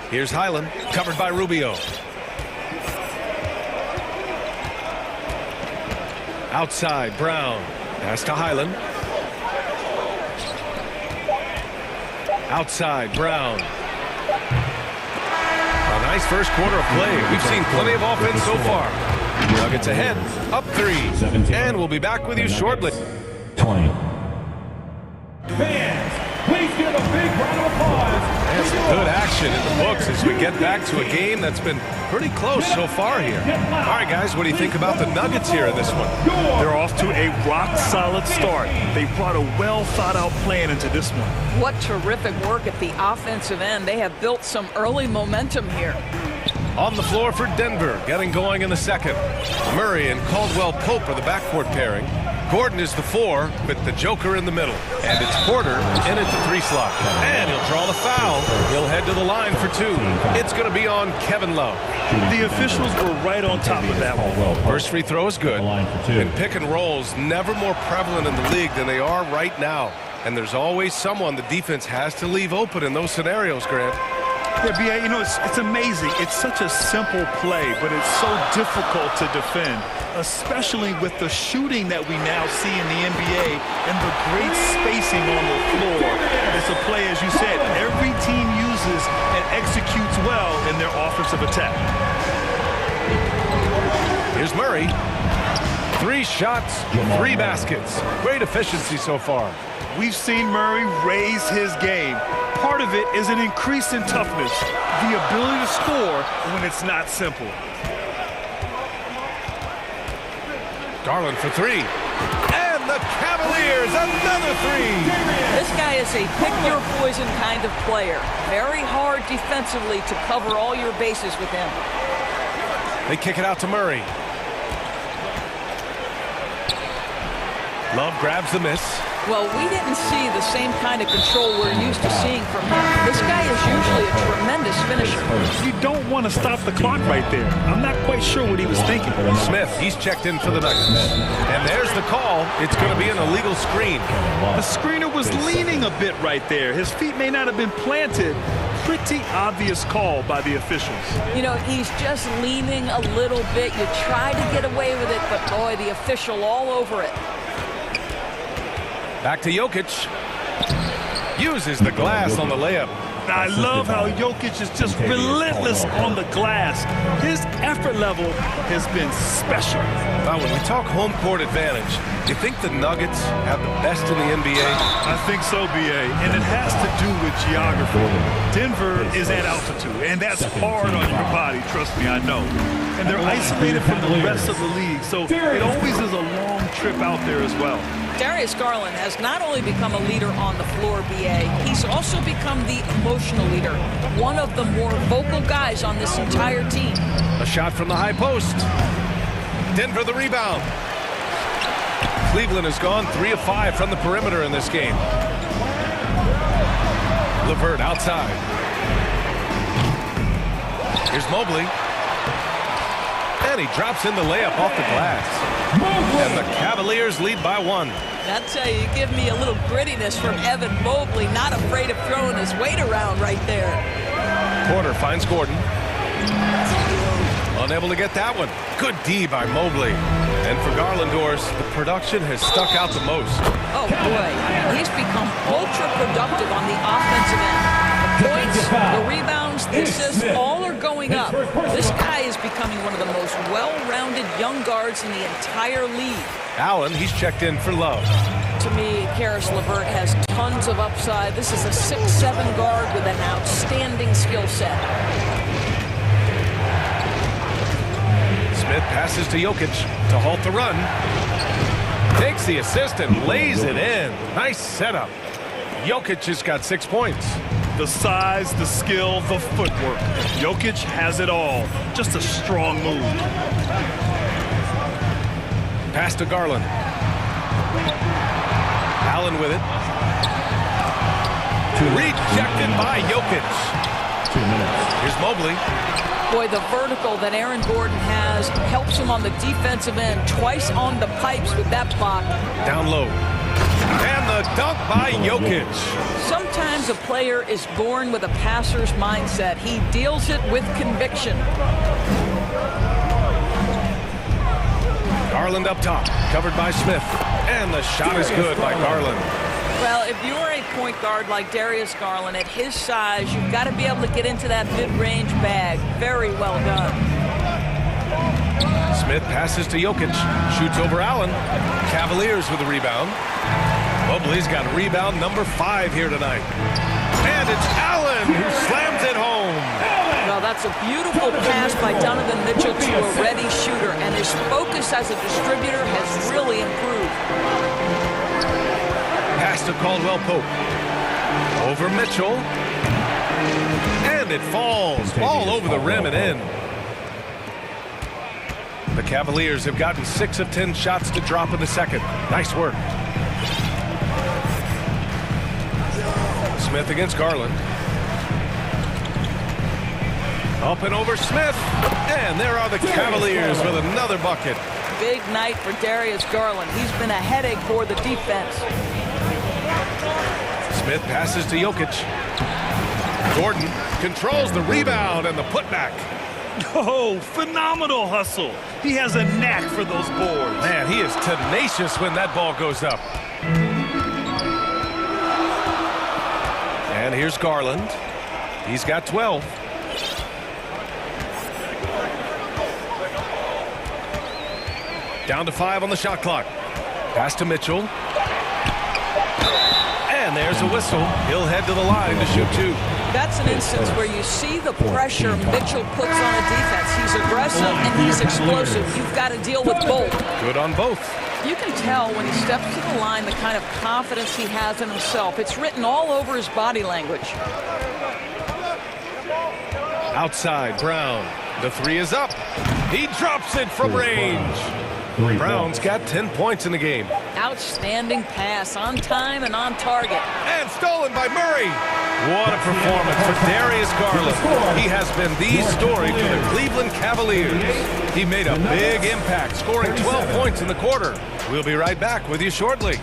Here's Highland, covered by Rubio. Outside, Brown. Pass to Highland. Outside, Brown. A nice first quarter of play. We've seen plenty of offense so far. Nuggets ahead, up 3. And we'll be back with you shortly. 20. Fans, please give a big round of applause. And some good action in the books as we get back to a game that's been pretty close so far here. All right, guys, what do you think about the Nuggets here in this one? They're off to a rock-solid start. They brought a well-thought-out plan into this one. What terrific work at the offensive end. They have built some early momentum here. On the floor for Denver, getting going in the second. Murray and Caldwell Pope are the backcourt pairing. Gordon is the 4 with the Joker in the middle. And it's Porter in at the 3 slot. And he'll draw the foul. He'll head to the line for 2. It's going to be on Kevin Love. The officials were right on top of that one. First free throw is good. And pick and rolls never more prevalent in the league than they are right now. And there's always someone the defense has to leave open in those scenarios, Grant. Yeah, B.A., you know, it's amazing. It's such a simple play, but it's so difficult to defend, especially with the shooting that we now see in the NBA and the great spacing on the floor. It's a play, as you said, every team uses and executes well in their offensive attack. Here's Murray. 3 shots, 3 baskets. Great efficiency so far. We've seen Murray raise his game. Part of it is an increase in toughness, the ability to score when it's not simple. Garland for 3. And the Cavaliers, another 3. This guy is a pick-your-poison kind of player. Very hard defensively to cover all your bases with him. They kick it out to Murray. Love grabs the miss. Well, we didn't see the same kind of control we're used to seeing from him. This guy is usually a tremendous finisher. You don't want to stop the clock right there. I'm not quite sure what he was thinking. Smith, he's checked in for the Nuggets. And there's the call. It's going to be an illegal screen. The screener was leaning a bit right there. His feet may not have been planted. Pretty obvious call by the officials. You know, he's just leaning a little bit. You try to get away with it, but boy, the official all over it. Back to Jokic. Uses the glass on the layup. I love how Jokic is just relentless on the glass. His effort level has been special. Now, when we talk home court advantage, do you think the Nuggets have the best in the NBA? I think so, B.A., and it has to do with geography. Denver is at altitude, and that's hard on your body, trust me, I know. And they're isolated from the rest of the league, so it always is a long trip out there as well. Darius Garland has not only become a leader on the floor, B.A., he's also become the emotional leader, one of the more vocal guys on this entire team. A shot from the high post. Denver the rebound. Cleveland has gone 3 of 5 from the perimeter in this game. LeVert outside. Here's Mobley. And he drops in the layup off the glass. And the Cavaliers lead by 1. I tell you, you give me a little grittiness from Evan Mobley, not afraid of throwing his weight around right there. Porter finds Gordon. Unable to get that one. Good D by Mobley. And for Garlandors, the production has stuck out the most. Oh, boy. He's become ultra-productive on the offensive end. The points, the rebounds, the assists, all are going up. This guy is becoming one of the most well-rounded young guards in the entire league. Allen, he's checked in for Love. To me, Karis LeVert has tons of upside. This is a 6'7" guard with an outstanding skill set. Smith passes to Jokic to halt the run. Takes the assist and lays it in. Nice setup. Jokic has got 6 points. The size, the skill, the footwork. Jokic has it all. Just a strong move. Pass to Garland. Allen with it. Rejected by Jokic. 2 minutes. Here's Mobley. Boy, the vertical that Aaron Gordon has helps him on the defensive end. Twice on the pipes with that block. Down low. And the dunk by Jokic. Sometimes a player is born with a passer's mindset. He deals it with conviction. Garland up top, covered by Smith. And the shot is good by Garland. Well, if you're a point guard like Darius Garland, at his size, you've got to be able to get into that mid-range bag. Very well done. Smith passes to Jokic, shoots over Allen. Cavaliers with the rebound. Mobley's got rebound number 5 here tonight. And it's Allen who slams it home. Well, that's a beautiful pass by Donovan Mitchell to a ready shooter, and his focus as a distributor has really improved. Pass to Caldwell Pope. Over Mitchell. And it falls all over the rim and in. The Cavaliers have gotten 6 of 10 shots to drop in the second. Nice work. Smith against Garland. Up and over Smith. And there are the Cavaliers with another bucket. Big night for Darius Garland. He's been a headache for the defense. Smith passes to Jokic. Gordon controls the rebound and the putback. Oh, phenomenal hustle. He has a knack for those boards. Man, he is tenacious when that ball goes up. And here's Garland. He's got 12. Down to 5 on the shot clock. Pass to Mitchell. And there's a whistle. He'll head to the line to shoot 2. That's an instance where you see the pressure Mitchell puts on a defense. He's aggressive and he's explosive. You've got to deal with both. Good on both. You can tell when he steps to the line the kind of confidence he has in himself. It's written all over his body language. Outside, Brown. The 3 is up. He drops it from range. Brown's got 10 points in the game. Outstanding pass, on time and on target. And stolen by Murray. What a performance for Darius Garland. He has been the story for the Cleveland Cavaliers. He made a big impact, scoring 12 points in the quarter. We'll be right back with you shortly.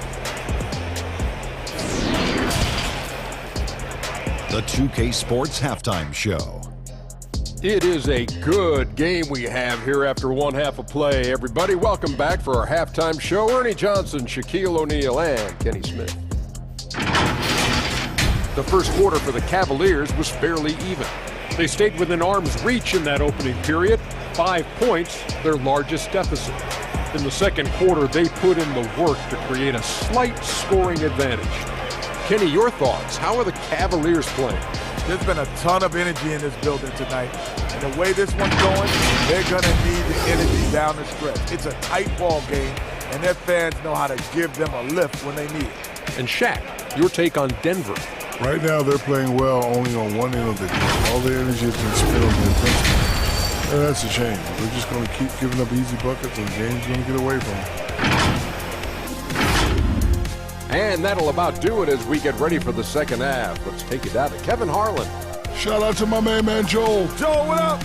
The 2K Sports Halftime Show. It is a good game we have here after one half of play. Everybody, welcome back for our halftime show. Ernie Johnson, Shaquille O'Neal, and Kenny Smith. The first quarter for the Cavaliers was fairly even. They stayed within arm's reach in that opening period. 5 points, their largest deficit. In the second quarter, they put in the work to create a slight scoring advantage. Kenny, your thoughts? How are the Cavaliers playing? There's been a ton of energy in this building tonight. And the way this one's going, they're going to need the energy down the stretch. It's a tight ball game, and their fans know how to give them a lift when they need it. And Shaq, your take on Denver. Right now, they're playing well only on one end of the game. All the energy has been spent on the defense. And that's a shame. They're just going to keep giving up easy buckets, and the game's going to get away from them. And that'll about do it as we get ready for the second half. Let's take it down to Kevin Harlan. Shout out to my main man, Joel. Joel, what up?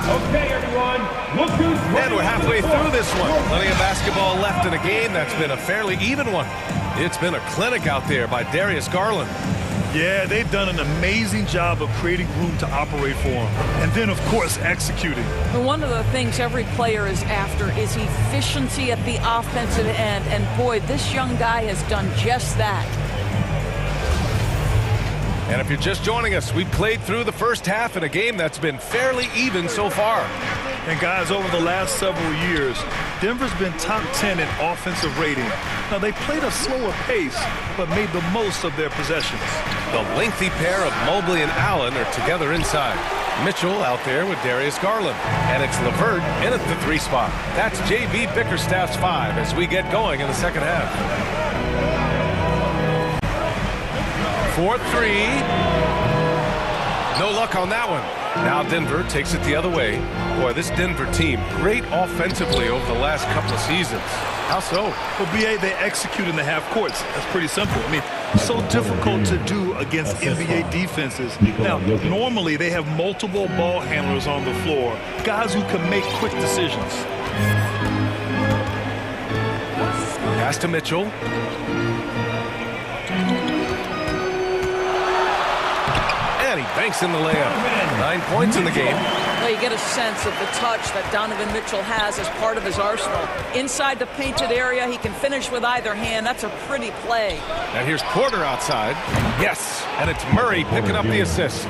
Okay, everyone, look who's And we're halfway through this one. Plenty of basketball left in a game that's been a fairly even one. It's been a clinic out there by Darius Garland. Yeah, they've done an amazing job of creating room to operate for him. And then, of course, executing. Well, one of the things every player is after is efficiency at the offensive end. And boy, this young guy has done just that. And if you're just joining us, we played through the first half in a game that's been fairly even so far. And guys, over the last several years, Denver's been top 10 in offensive rating. Now, they played a slower pace, but made the most of their possessions. The lengthy pair of Mobley and Allen are together inside. Mitchell out there with Darius Garland. And it's LeVert in at the 3 spot. That's J.B. Bickerstaff's 5 as we get going in the second half. 4-3. No luck on that one. Now Denver takes it the other way. Boy, this Denver team, great offensively over the last couple of seasons. How so? Well, B.A., they execute in the half courts. That's pretty simple. I mean, so difficult to do against NBA defenses. Now, normally they have multiple ball handlers on the floor, guys who can make quick decisions. Pass to Mitchell. And he banks in the layup. 9 points in the game. Well, you get a sense of the touch that Donovan Mitchell has as part of his arsenal. Inside the painted area, he can finish with either hand. That's a pretty play. And here's Porter outside. Yes, and it's Murray picking up the assist.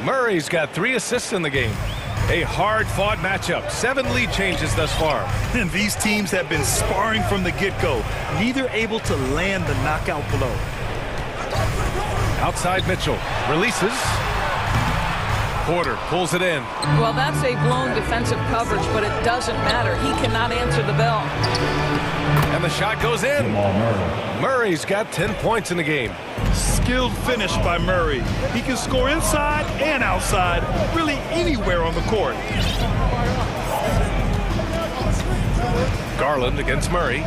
Murray's got 3 assists in the game. A hard-fought matchup. 7 lead changes thus far. And these teams have been sparring from the get-go, neither able to land the knockout blow. Outside Mitchell. Releases. Porter pulls it in. Well, that's a blown defensive coverage, but it doesn't matter. He cannot answer the bell. And the shot goes in. Murray's got 10 points in the game. Skilled finish by Murray. He can score inside and outside, really anywhere on the court. Garland against Murray.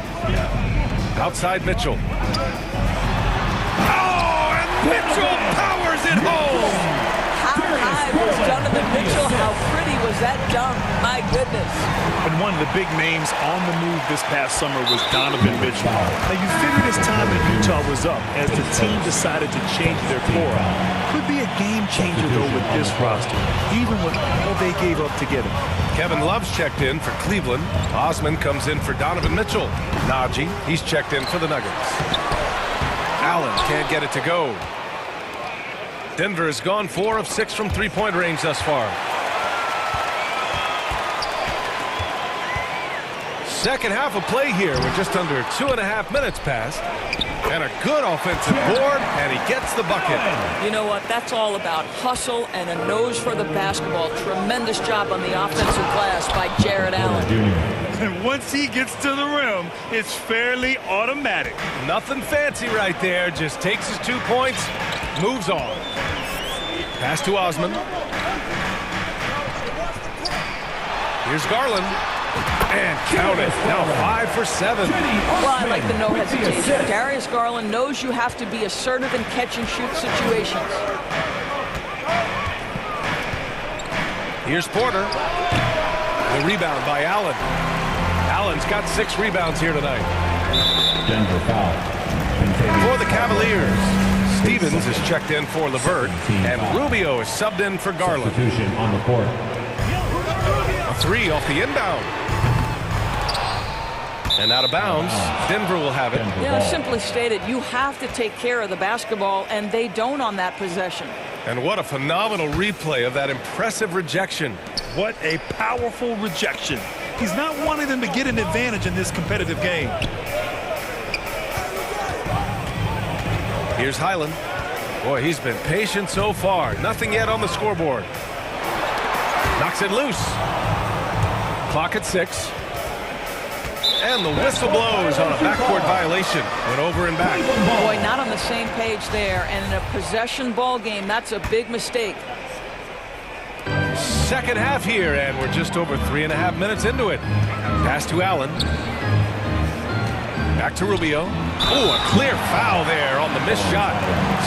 Outside Mitchell. Oh, and Mitchell powers it home. How high was Donovan Mitchell? How pretty was that dunk? My goodness. And one of the big names on the move this past summer was Donovan Mitchell. Now, you figured his time in Utah was up as the team decided to change their core. Could be a game changer, though, with this roster, even with all they gave up to get him. Kevin Love's checked in for Cleveland. Osman comes in for Donovan Mitchell. Najee, he's checked in for the Nuggets. Allen can't get it to go. Denver has gone 4 of 6 from three-point range thus far. Second half of play here with just under 2.5 minutes passed. And a good offensive board, and he gets the bucket. You know what? That's all about hustle and a nose for the basketball. Tremendous job on the offensive glass by Jared Allen. And once he gets to the rim, it's fairly automatic. Nothing fancy right there. Just takes his 2 points, moves on. Pass to Osman. Here's Garland. And count it. Now 5 for 7. Well, I like the no hesitation. Darius Garland knows you have to be assertive in catch-and-shoot situations. Here's Porter. The rebound by Allen. Allen's got 6 rebounds here tonight. Denver foul. For the Cavaliers, Stevens is checked in for LeVert, and Rubio is subbed in for Garland. Substitution on the court. A 3 off the inbound. And out of bounds, Denver will have it. You know, simply stated, you have to take care of the basketball, and they don't on that possession. And what a phenomenal replay of that impressive rejection. What a powerful rejection. He's not wanting them to get an advantage in this competitive game. Here's Highland. Boy, he's been patient so far. Nothing yet on the scoreboard. Knocks it loose. Clock at 6. And the whistle blows on a backcourt violation. Went over and back. Boy, not on the same page there. And in a possession ball game, that's a big mistake. second half here, and we're just over 3.5 minutes into it. Pass to Allen. Back to Rubio. Oh, a clear foul there on the missed shot.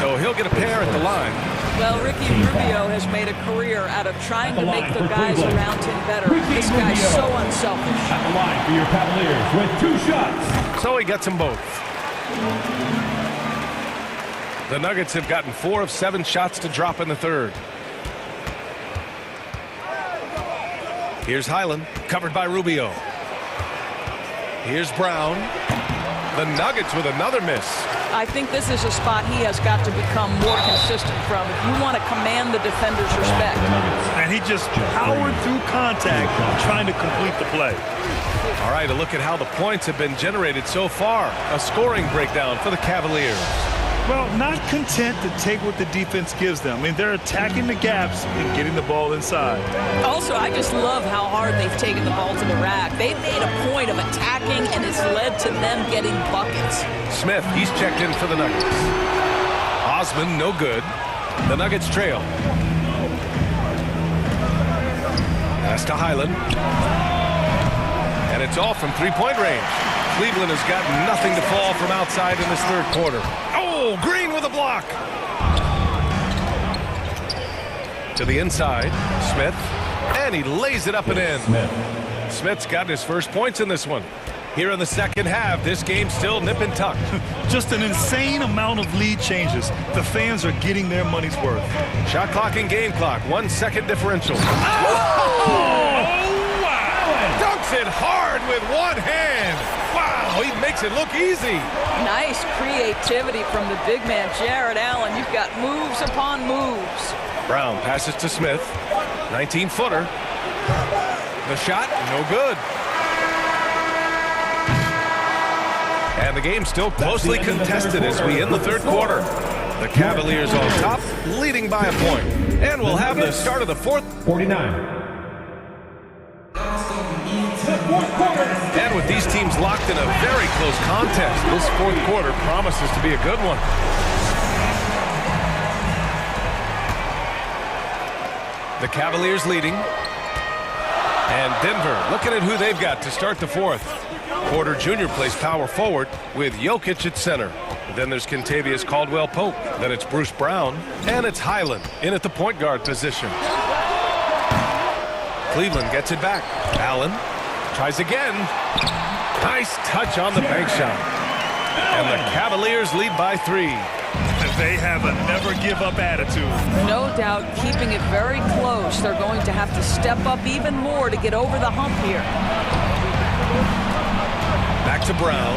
So he'll get a pair at the line. Well, Ricky Rubio has made a career out of trying to make the guys around him better. This guy's so unselfish. At the line for your Cavaliers with 2 shots. So he gets them both. The Nuggets have gotten 4 of 7 shots to drop in the third. Here's Highland, covered by Rubio. Here's Brown. The Nuggets with another miss. I think this is a spot he has got to become more consistent from if you want to command the defender's respect. And he just powered through contact trying to complete the play. All right, a look at how the points have been generated so far. A scoring breakdown for the Cavaliers. Well, not content to take what the defense gives them. I mean, they're attacking the gaps and getting the ball inside. Also, I just love how hard they've taken the ball to the rack. They've made a point of attacking, and it's led to them getting buckets. Smith, he's checked in for the Nuggets. Osman, no good. The Nuggets trail. Pass to Highland. And it's off from three-point range. Cleveland has got nothing to fall from outside in this third quarter. Oh, Green with a block. To the inside, Smith, and he lays it up and in. Smith's gotten his first points in this one. Here in the second half, this game's still nip and tuck. Just an insane amount of lead changes. The fans are getting their money's worth. Shot clock and game clock, 1 second differential. Dunks it hard with one hand. Wow, he makes it look easy. Nice creativity from the big man, Jared Allen. You've got moves upon moves. Brown passes to Smith. 19-footer. The shot, no good. And the game's still closely contested as we end the third quarter. The Cavaliers on top, leading by a point. And we'll have the start of the fourth. 49. And with these teams locked in a very close contest, this fourth quarter promises to be a good one. The Cavaliers leading. And Denver looking at who they've got to start the fourth. Porter Jr. plays power forward with Jokic at center. Then there's Kentavious Caldwell-Pope. Then it's Bruce Brown. And it's Highland in at the point guard position. Cleveland gets it back. Allen tries again. Nice touch on the bank shot. And the Cavaliers lead by 3. They have a never-give-up attitude. No doubt, keeping it very close. They're going to have to step up even more to get over the hump here. Back to Brown.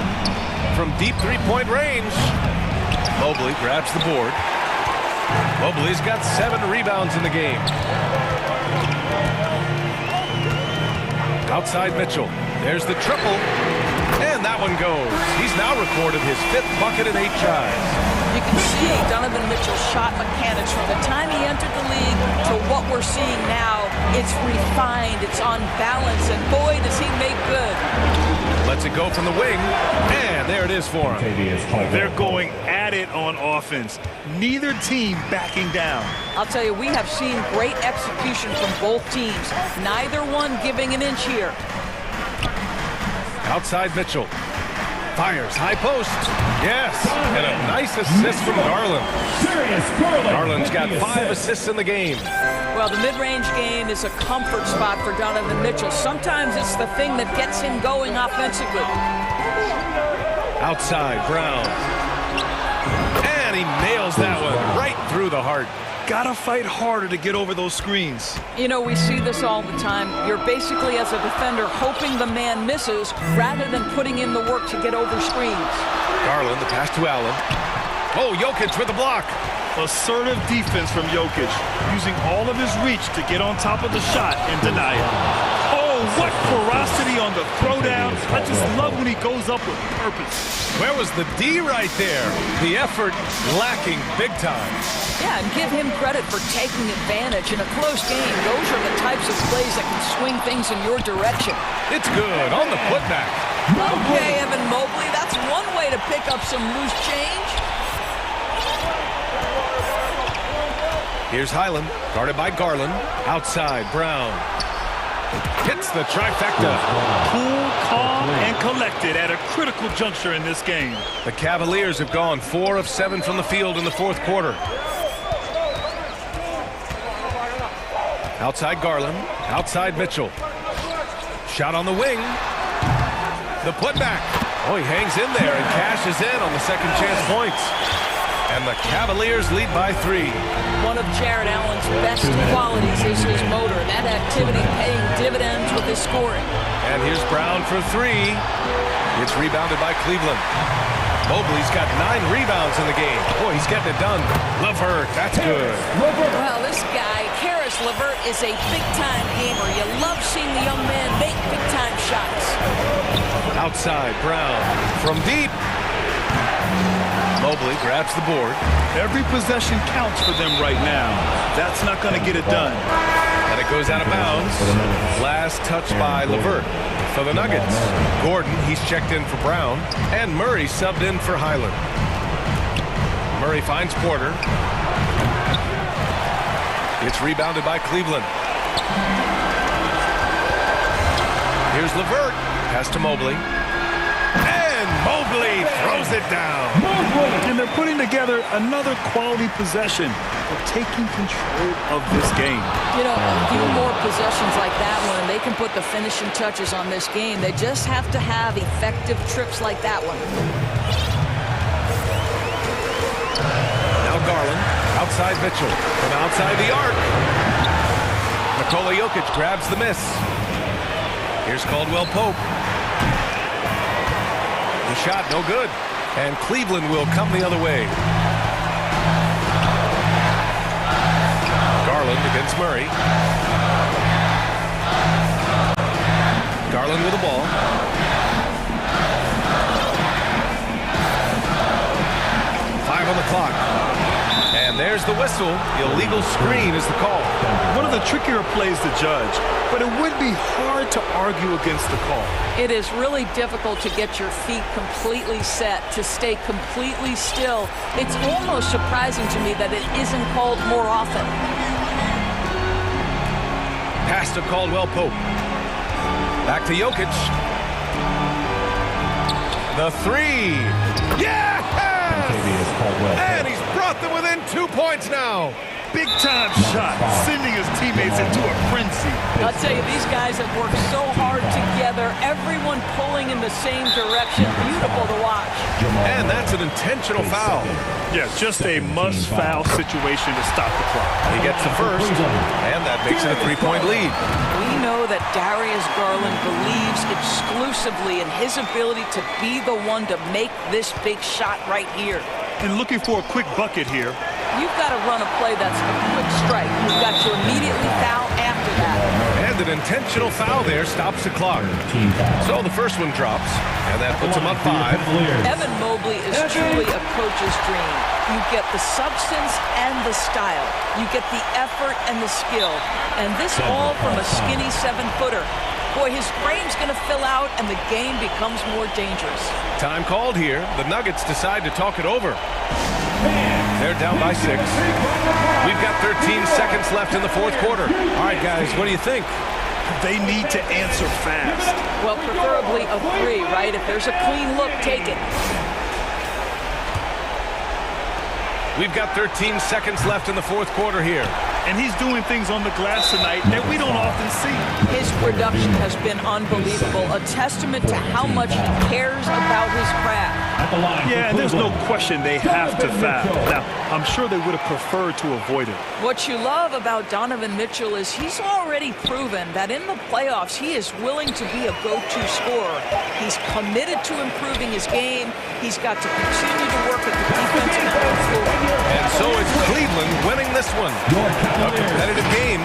From deep three-point range. Mobley grabs the board. Mobley's got 7 rebounds in the game. Outside Mitchell. There's the triple. And that one goes. He's now recorded his 5th bucket in 8 tries. You can see Donovan Mitchell's shot mechanics from the time he entered the league to what we're seeing now. It's refined, it's on balance, and boy, does he make good. Lets it go from the wing, and there it is for him. They're going at it on offense. Neither team backing down. I'll tell you, we have seen great execution from both teams. Neither one giving an inch here. Outside Mitchell. Fires, high post. Yes, and a nice assist from Garland. Garland's got 5 assists in the game. Well, the mid-range game is a comfort spot for Donovan Mitchell. Sometimes it's the thing that gets him going offensively. Outside, Brown. And he nails that one right through the heart. Gotta fight harder to get over those screens. You know, we see this all the time. You're basically, as a defender, hoping the man misses rather than putting in the work to get over screens. Garland, the pass to Allen. Oh, Jokic with the block. Assertive defense from Jokic, using all of his reach to get on top of the shot and deny it. Oh, what ferocity on the throwdown. I just love when he goes up with purpose. Where was the D right there? The effort lacking big time. Yeah, and give him credit for taking advantage in a close game. Those are the types of plays that can swing things in your direction. It's good on the putback. Okay, Evan Mobley, that's one way to pick up some loose change. Here's Highland, guarded by Garland. Outside, Brown. Hits the trifecta. Cool, calm, and collected at a critical juncture in this game. The Cavaliers have gone 4 of 7 from the field in the fourth quarter. Outside Garland, outside Mitchell. Shot on the wing. The putback. Oh, he hangs in there and cashes in on the second chance points. And the Cavaliers lead by 3. One of Jared Allen's best qualities is his motor. That activity paying dividends with his scoring. And here's Brown for 3. It's rebounded by Cleveland. Mobley's got 9 rebounds in the game. Boy, he's getting it done. LeVert, that's good. Well, this guy, Karis LeVert, is a big-time gamer. You love seeing the young man make big-time shots. Outside, Brown from deep. Mobley grabs the board. Every possession counts for them right now. That's not going to get it done. And it goes out of bounds. Last touch by LeVert for the Nuggets. Gordon, he's checked in for Brown. And Murray subbed in for Highland. Murray finds Porter. It's rebounded by Cleveland. Here's LeVert. Pass to Mobley. And Mobley throws it down. And they're putting together another quality possession of taking control of this game. You know, a few more possessions like that one, and they can put the finishing touches on this game. They just have to have effective trips like that one. Now Garland, outside Mitchell, from outside the arc. Nikola Jokic grabs the miss. Here's Caldwell Pope. The shot, no good. And Cleveland will come the other way. Garland against Murray. Garland with the ball. Five on the clock. And there's the whistle. Illegal screen is the call. One of the trickier plays to judge, but it would be hard to argue against the call. It is really difficult to get your feet completely set, to stay completely still. It's almost surprising to me that it isn't called more often. Pass to Caldwell Pope. Back to Jokic. The 3. Yeah! And he's brought them within 2 points now. Big-time shot, sending his teammates into a frenzy. I'll tell you, these guys have worked so hard together, everyone pulling in the same direction. Beautiful to watch. And that's an intentional foul. Yeah, just a must-foul situation to stop the clock. He gets the first, and that makes it a 3-point lead. We know that Darius Garland believes exclusively in his ability to be the one to make this big shot right here. And looking for a quick bucket here. You've got to run a play that's a quick strike. You've got to immediately foul after that. And an intentional foul there stops the clock. So the first one drops, and that puts him up 5. Evan Mobley is truly a coach's dream. You get the substance and the style. You get the effort and the skill. And this all from a skinny 7-footer. Boy, his frame's going to fill out, and the game becomes more dangerous. Time called here. The Nuggets decide to talk it over. They're down by 6. We've got 13 seconds left in the fourth quarter. All right, guys, what do you think? They need to answer fast. Well, preferably a 3, right? If there's a clean look, take it. We've got 13 seconds left in the fourth quarter here. And he's doing things on the glass tonight that we don't often see. His production has been unbelievable, a testament to how much he cares about his craft. Yeah, and there's no question they have to foul. Now, I'm sure they would have preferred to avoid it. What you love about Donovan Mitchell is he's already proven that in the playoffs he is willing to be a go-to scorer. He's committed to improving his game. He's got to continue to work at the defensive end of the floor. And so it's Cleveland winning this one. A competitive game.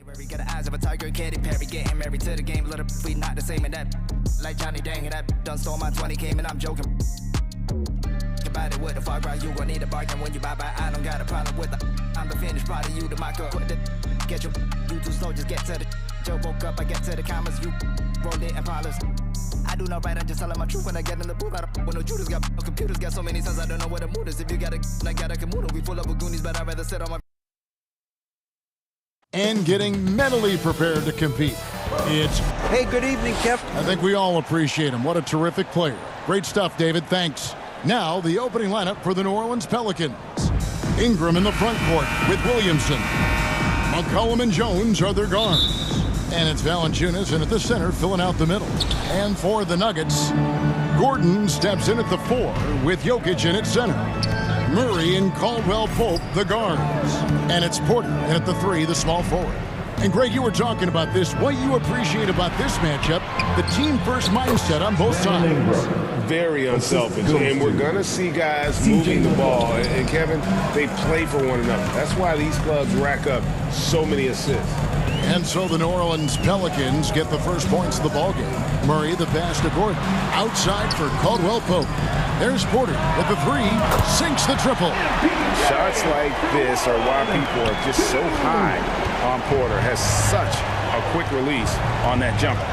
Got the eyes of a tiger, Katy Perry, getting married to the game. Little we not the same in that. Like Johnny Dang, and that done stole my 20, came and I'm joking. About it with the fog right, you gon' need a bargain when you buy. I don't got a problem with the. I'm the finished product, you the marker. Get your you too slow, just get to the. Joe woke up, I get to the commas, you rolled it and polish. I do not write, I'm just telling my truth when I get in the booth. I don't want no Judas, got computers, got so many sons, I don't know what the mood is. If you got a, I got a Kamuda, we full up with Goonies, but I'd rather sit on my. And getting mentally prepared to compete. It's... Hey, good evening, Kev. I think we all appreciate him. What a terrific player. Great stuff, David. Thanks. Now, the opening lineup for the New Orleans Pelicans. Ingram in the front court with Williamson. McCollum and Jones are their guards. And it's Valanciunas in at the center, filling out the middle. And for the Nuggets, Gordon steps in at the 4 with Jokic in at center. Murray and Caldwell Pope, the guards. And it's Porter in at the 3, the small forward. And Greg, you were talking about this. What you appreciate about this matchup, the team-first mindset on both sides. Very unselfish. And we're going to see guys moving the ball. And Kevin, they play for one another. That's why these clubs rack up so many assists. And so the New Orleans Pelicans get the first points of the ballgame. Murray, the pass to Gordon. Outside for Caldwell Pope. There's Porter with the 3, sinks the triple. Shots like this are why people are just so high on Porter. Has such a quick release on that jumper.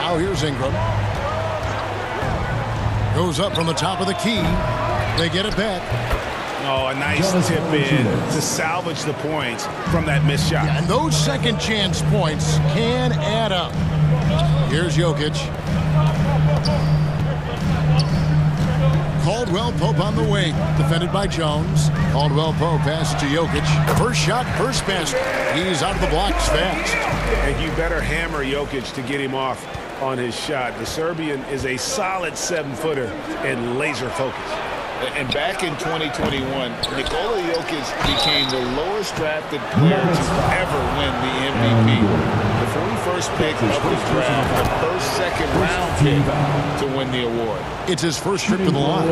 Now here's Ingram. Goes up from the top of the key. They get it back. Oh, a nice tip in to salvage the points from that missed shot. Yeah, and those second chance points can add up. Here's Jokic. Caldwell Pope on the wing, defended by Jones. Caldwell Pope passes to Jokic. First shot, first pass. He's out of the blocks fast. And you better hammer Jokic to get him off on his shot. The Serbian is a solid 7-footer and laser focused. And back in 2021, Nikola Jokic became the lowest drafted player to ever win the MVP. The 41st pick of the draft, the first second-round pick to win the award. It's his first trip to the line.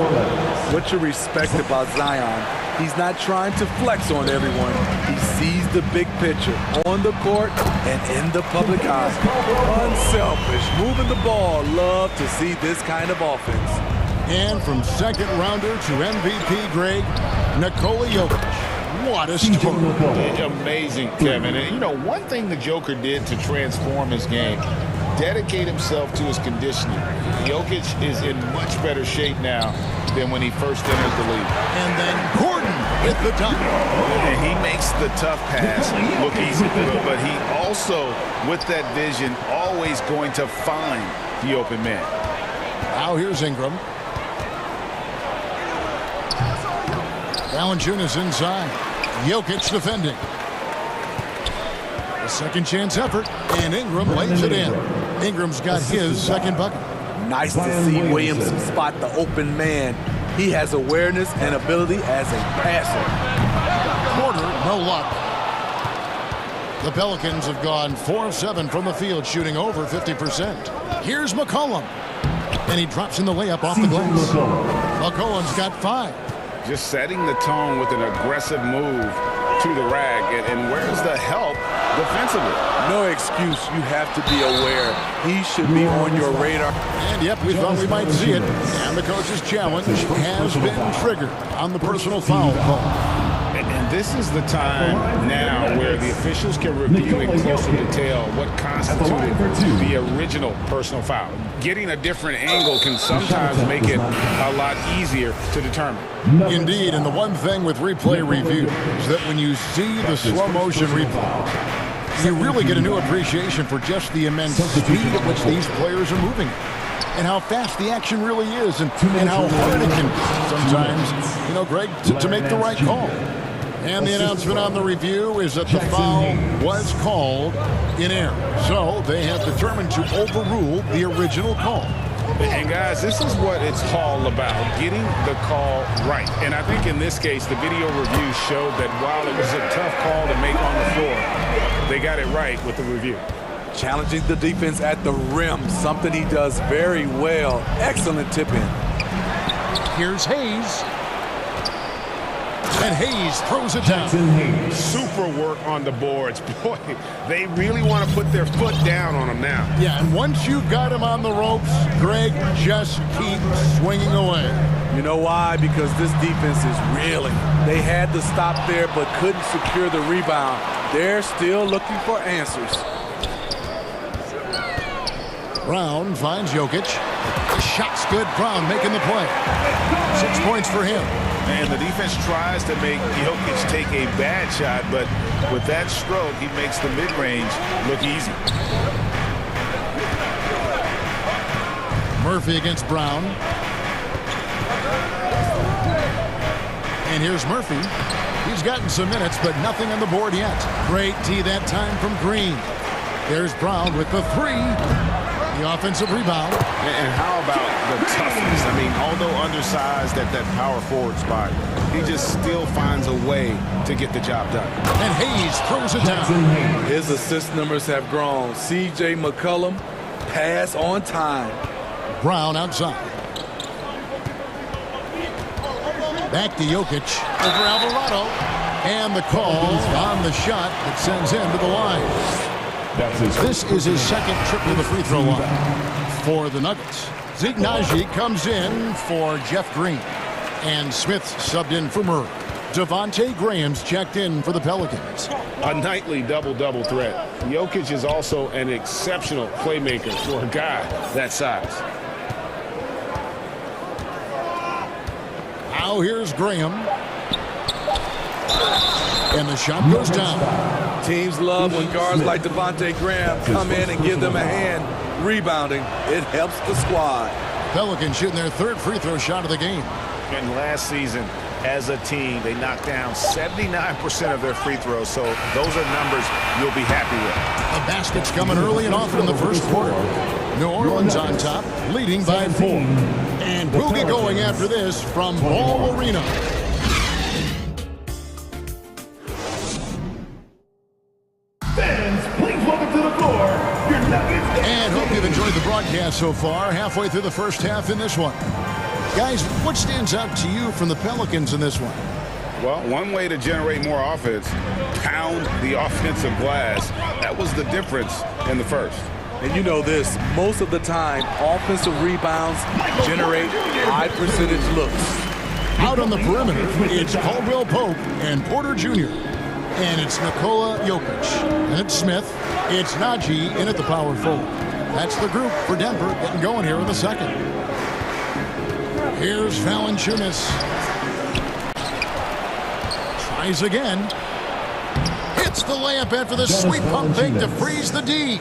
What you respect about Zion, he's not trying to flex on everyone. He sees the big picture on the court and in the public eye. Unselfish, moving the ball. Love to see this kind of offense. And from second rounder to MVP, Greg, Nikola Jokic. What a story. Amazing, Kevin. And, you know, one thing the Joker did to transform his game, dedicate himself to his conditioning. Jokic is in much better shape now than when he first entered the league. And then Gordon with the dunk. And he makes the tough pass look easy. But he also, with that vision, always going to find the open man. Now here's Ingram. Valanciunas inside. Jokic defending. A second chance effort, and Ingram lays it in. Ingram's got his second bucket. Nice to see Williamson spot the open man. He has awareness and ability as a passer. Porter, no luck. The Pelicans have gone 4 of 7 from the field, shooting over 50%. Here's McCollum. And he drops in the layup off the glass. McCollum's got 5. Just setting the tone with an aggressive move to the rack. And where's the help defensively? No excuse. You have to be aware. He should be on your radar. And yep, we thought we might see it. And the coach's challenge has been triggered on the personal foul call. And this is the time now where the officials can review in closer detail what constituted the original personal foul. Getting a different angle can sometimes make it a lot easier to determine. Indeed, and the one thing with replay review is that when you see the slow motion replay, you really get a new appreciation for just the immense speed at which these players are moving. And how fast the action really is, and how hard it can be sometimes, you know, Greg, to make the right call. And the announcement on the review is that the foul was called in error. So they have determined to overrule the original call. And guys, this is what it's all about, getting the call right. And I think in this case, the video review showed that while it was a tough call to make on the floor, they got it right with the review. Challenging the defense at the rim, something he does very well. Excellent tip in. Here's Hayes. And Hayes throws it down. Super work on the boards. Boy, they really want to put their foot down on him now. Yeah, and once you've got him on the ropes, Greg, just keep swinging away. You know why? Because this defense is reeling. They had to stop there but couldn't secure the rebound. They're still looking for answers. Brown finds Jokic. Shot's good. Brown making the play. 6 points for him. And the defense tries to make Jokic take a bad shot, but with that stroke, he makes the mid-range look easy. Murphy against Brown. And here's Murphy. He's gotten some minutes, but nothing on the board yet. Great tee that time from Green. There's Brown with the three. The offensive rebound. And how about the toughness? I mean, although undersized at that power forward spot, he just still finds a way to get the job done. And Hayes throws it down. His assist numbers have grown. C.J. McCollum, pass on time. Brown outside. Back to Jokic over Alvarado. And the call on the shot that sends him to the line. This is his second trip to the free throw line for the Nuggets. Zeke Naji comes in for Jeff Green. And Smith subbed in for Murray. Devontae Graham's checked in for the Pelicans. A nightly double-double threat. Jokic is also an exceptional playmaker for a guy that size. Now here's Graham. And the shot goes down. Teams love when guards like Devontae Graham come in and give them a hand rebounding. It helps the squad. Pelicans shooting their third free throw shot of the game. And last season, as a team, they knocked down 79% of their free throws, so those are numbers you'll be happy with. The basket's coming early and often in the first quarter. New Orleans on top, leading by 4. And we'll get going after this from Ball Arena. And hope you've enjoyed the broadcast so far. Halfway through the first half in this one. Guys, what stands out to you from the Pelicans in this one? Well, one way to generate more offense, pound the offensive glass. That was the difference in the first. And you know this, most of the time, offensive rebounds generate high percentage looks. Out on the perimeter, it's Caldwell Pope and Porter Jr. And it's Nikola Jokic. And it's Smith. It's Naji in at the power forward. That's the group for Denver getting going here in the second. Here's Valanciunas. Tries again. Hits the layup after the sweep pump fake to freeze the D.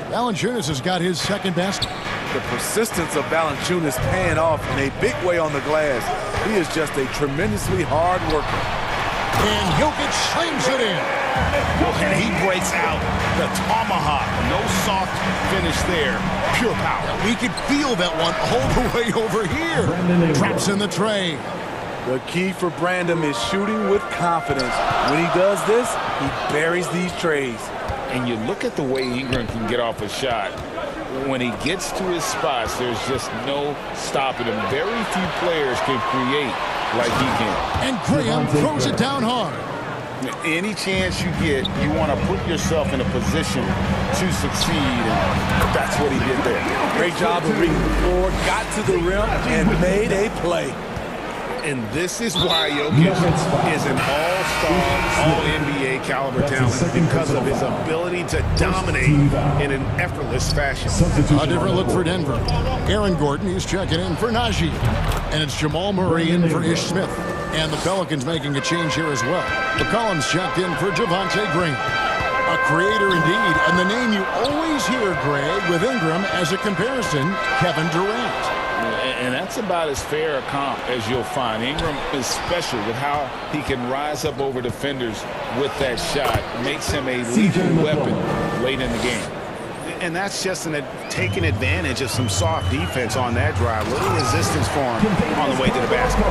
Valanciunas has got his second basket. The persistence of Valanciunas paying off in a big way on the glass. He is just a tremendously hard worker. And Jokic slams it in. And he breaks out the tomahawk. No soft finish there. Pure power. We could feel that one all the way over here. Drops in the tray. The key for Brandon is shooting with confidence. When he does this, he buries these trays. And you look at the way Ingram can get off a shot. When he gets to his spots, there's just no stopping him. Very few players can create like he can. And Graham throws it down hard. Any chance you get, you want to put yourself in a position to succeed, and that's what he did there. Great job of reading the floor, got to the rim, and made a play. And this is why Jokic is an all-star, all-NBA caliber talent, because of his ability to dominate in an effortless fashion. A different look for Denver. Aaron Gordon, he's checking in for Naji. And it's Jamal Murray in for Ish Smith. And the Pelicans making a change here as well. McCollum's checked in for Devontae Green. A creator indeed, and the name you always hear, Greg, with Ingram as a comparison, Kevin Durant. And that's about as fair a comp as you'll find. Ingram is special with how he can rise up over defenders with that shot. Makes him a lethal weapon late in the game. And that's just taking advantage of some soft defense on that drive. Little resistance for him on the way to the basket.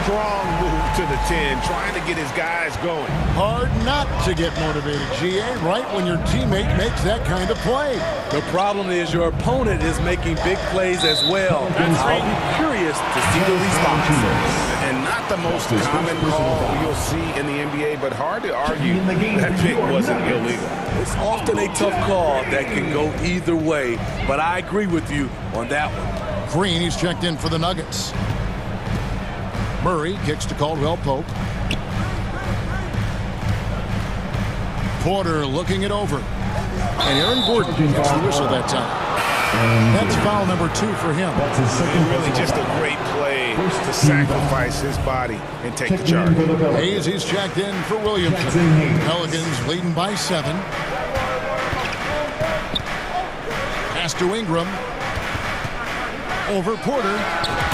Strong move to the 10, trying to get his guys going. Hard not to get motivated, GA, right when your teammate makes that kind of play. The problem is your opponent is making big plays as well. I'll be curious to see the response. And not the most common call you'll see in the NBA, but hard to argue that pick wasn't illegal. It's often a tough call that can go either way, but I agree with you on that one. Green, he's checked in for the Nuggets. Murray kicks to Caldwell Pope. Porter looking it over. And Aaron Gordon gets the whistle that time. That's foul number 2 for him. Really just a great play to sacrifice his body and take the charge. Hayes, he's checked in for Williamson. Pelicans leading by 7. Pass to Ingram. Over Porter.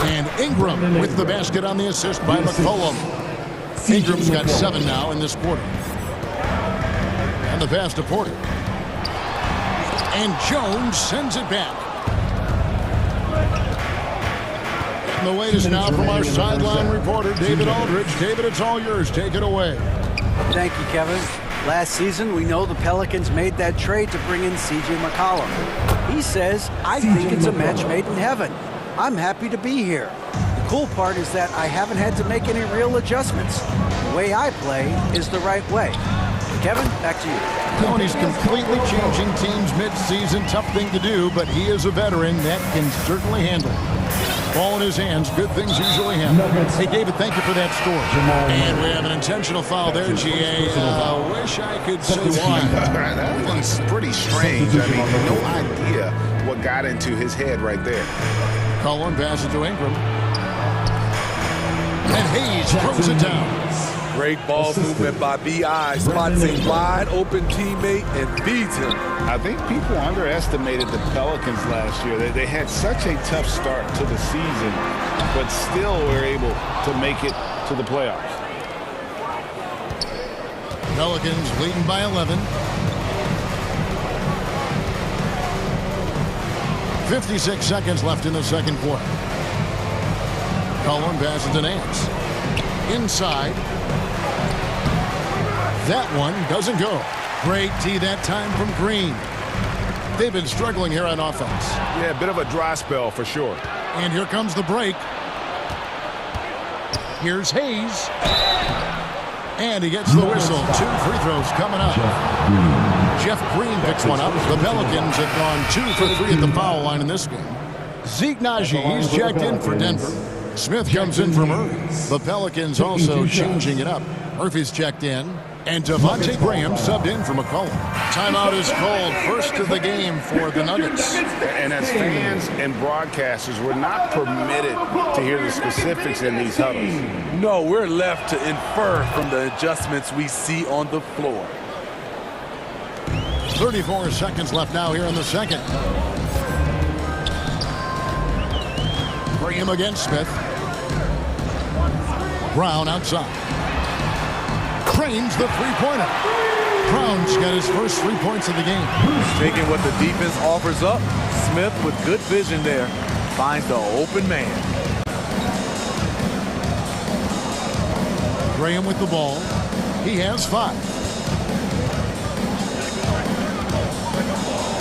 And Ingram with the basket on the assist by McCollum. Ingram's got 7 now in this quarter. And the pass to Porter. And Jones sends it back. And the latest now from our sideline reporter, David Aldridge. David, it's all yours. Take it away. Thank you, Kevin. Last season, we know the Pelicans made that trade to bring in C.J. McCollum. He says, I think it's a match made in heaven. I'm happy to be here. The cool part is that I haven't had to make any real adjustments. The way I play is the right way. Kevin, back to you. Tony's completely changing teams mid-season. Tough thing to do, but he is a veteran that can certainly handle it. Ball in his hands. Good things usually happen. Hey, David, thank you for that score. And we have an intentional foul there, GA. Wish I could say why. That one's pretty strange. I mean, no idea what got into his head right there. Cullen passes to Ingram. And Hayes throws it down. Great ball movement by B.I. Spots a wide open teammate and feeds him. I think people underestimated the Pelicans last year. They had such a tough start to the season, but still were able to make it to the playoffs. Pelicans leading by 11. 56 seconds left in the second quarter. Cullen passes to Nance. Inside. That one doesn't go. Great tee that time from Green. They've been struggling here on offense. Yeah, a bit of a dry spell for sure. And here comes the break. Here's Hayes. And he gets the whistle. 2 free throws coming up. Jeff Green picks one up. The Pelicans have gone 2 for 3 at the foul line in this game. Zeke Naji, he's checked in for Denver. Smith comes in for Murray. The Pelicans also changing it up. Murphy's checked in. And Devontae Graham subbed in for McCollum. Timeout is called. First of the game for the Nuggets. And as fans and broadcasters, we're not permitted to hear the specifics in these huddles. No, we're left to infer from the adjustments we see on the floor. 34 seconds left now here in the second. Graham against Smith. Brown outside. Cranes the three-pointer. Brown's got his first 3 points of the game. Taking what the defense offers up, Smith with good vision there finds the open man. Graham with the ball. He has 5.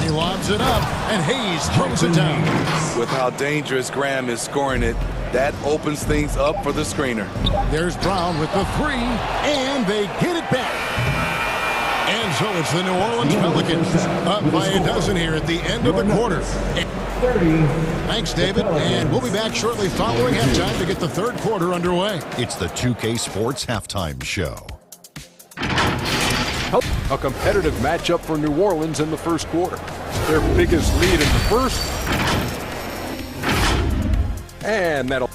He lobs it up, and Hayes throws it down. With how dangerous Graham is scoring it, that opens things up for the screener. There's Brown with the 3, and they get it back. And so it's the New Orleans Pelicans up by a dozen here at the end of the quarter. Thanks, David, and we'll be back shortly following halftime to get the third quarter underway. It's the 2K Sports Halftime Show. A competitive matchup for New Orleans in the first quarter. Their biggest lead in the first. And that'll...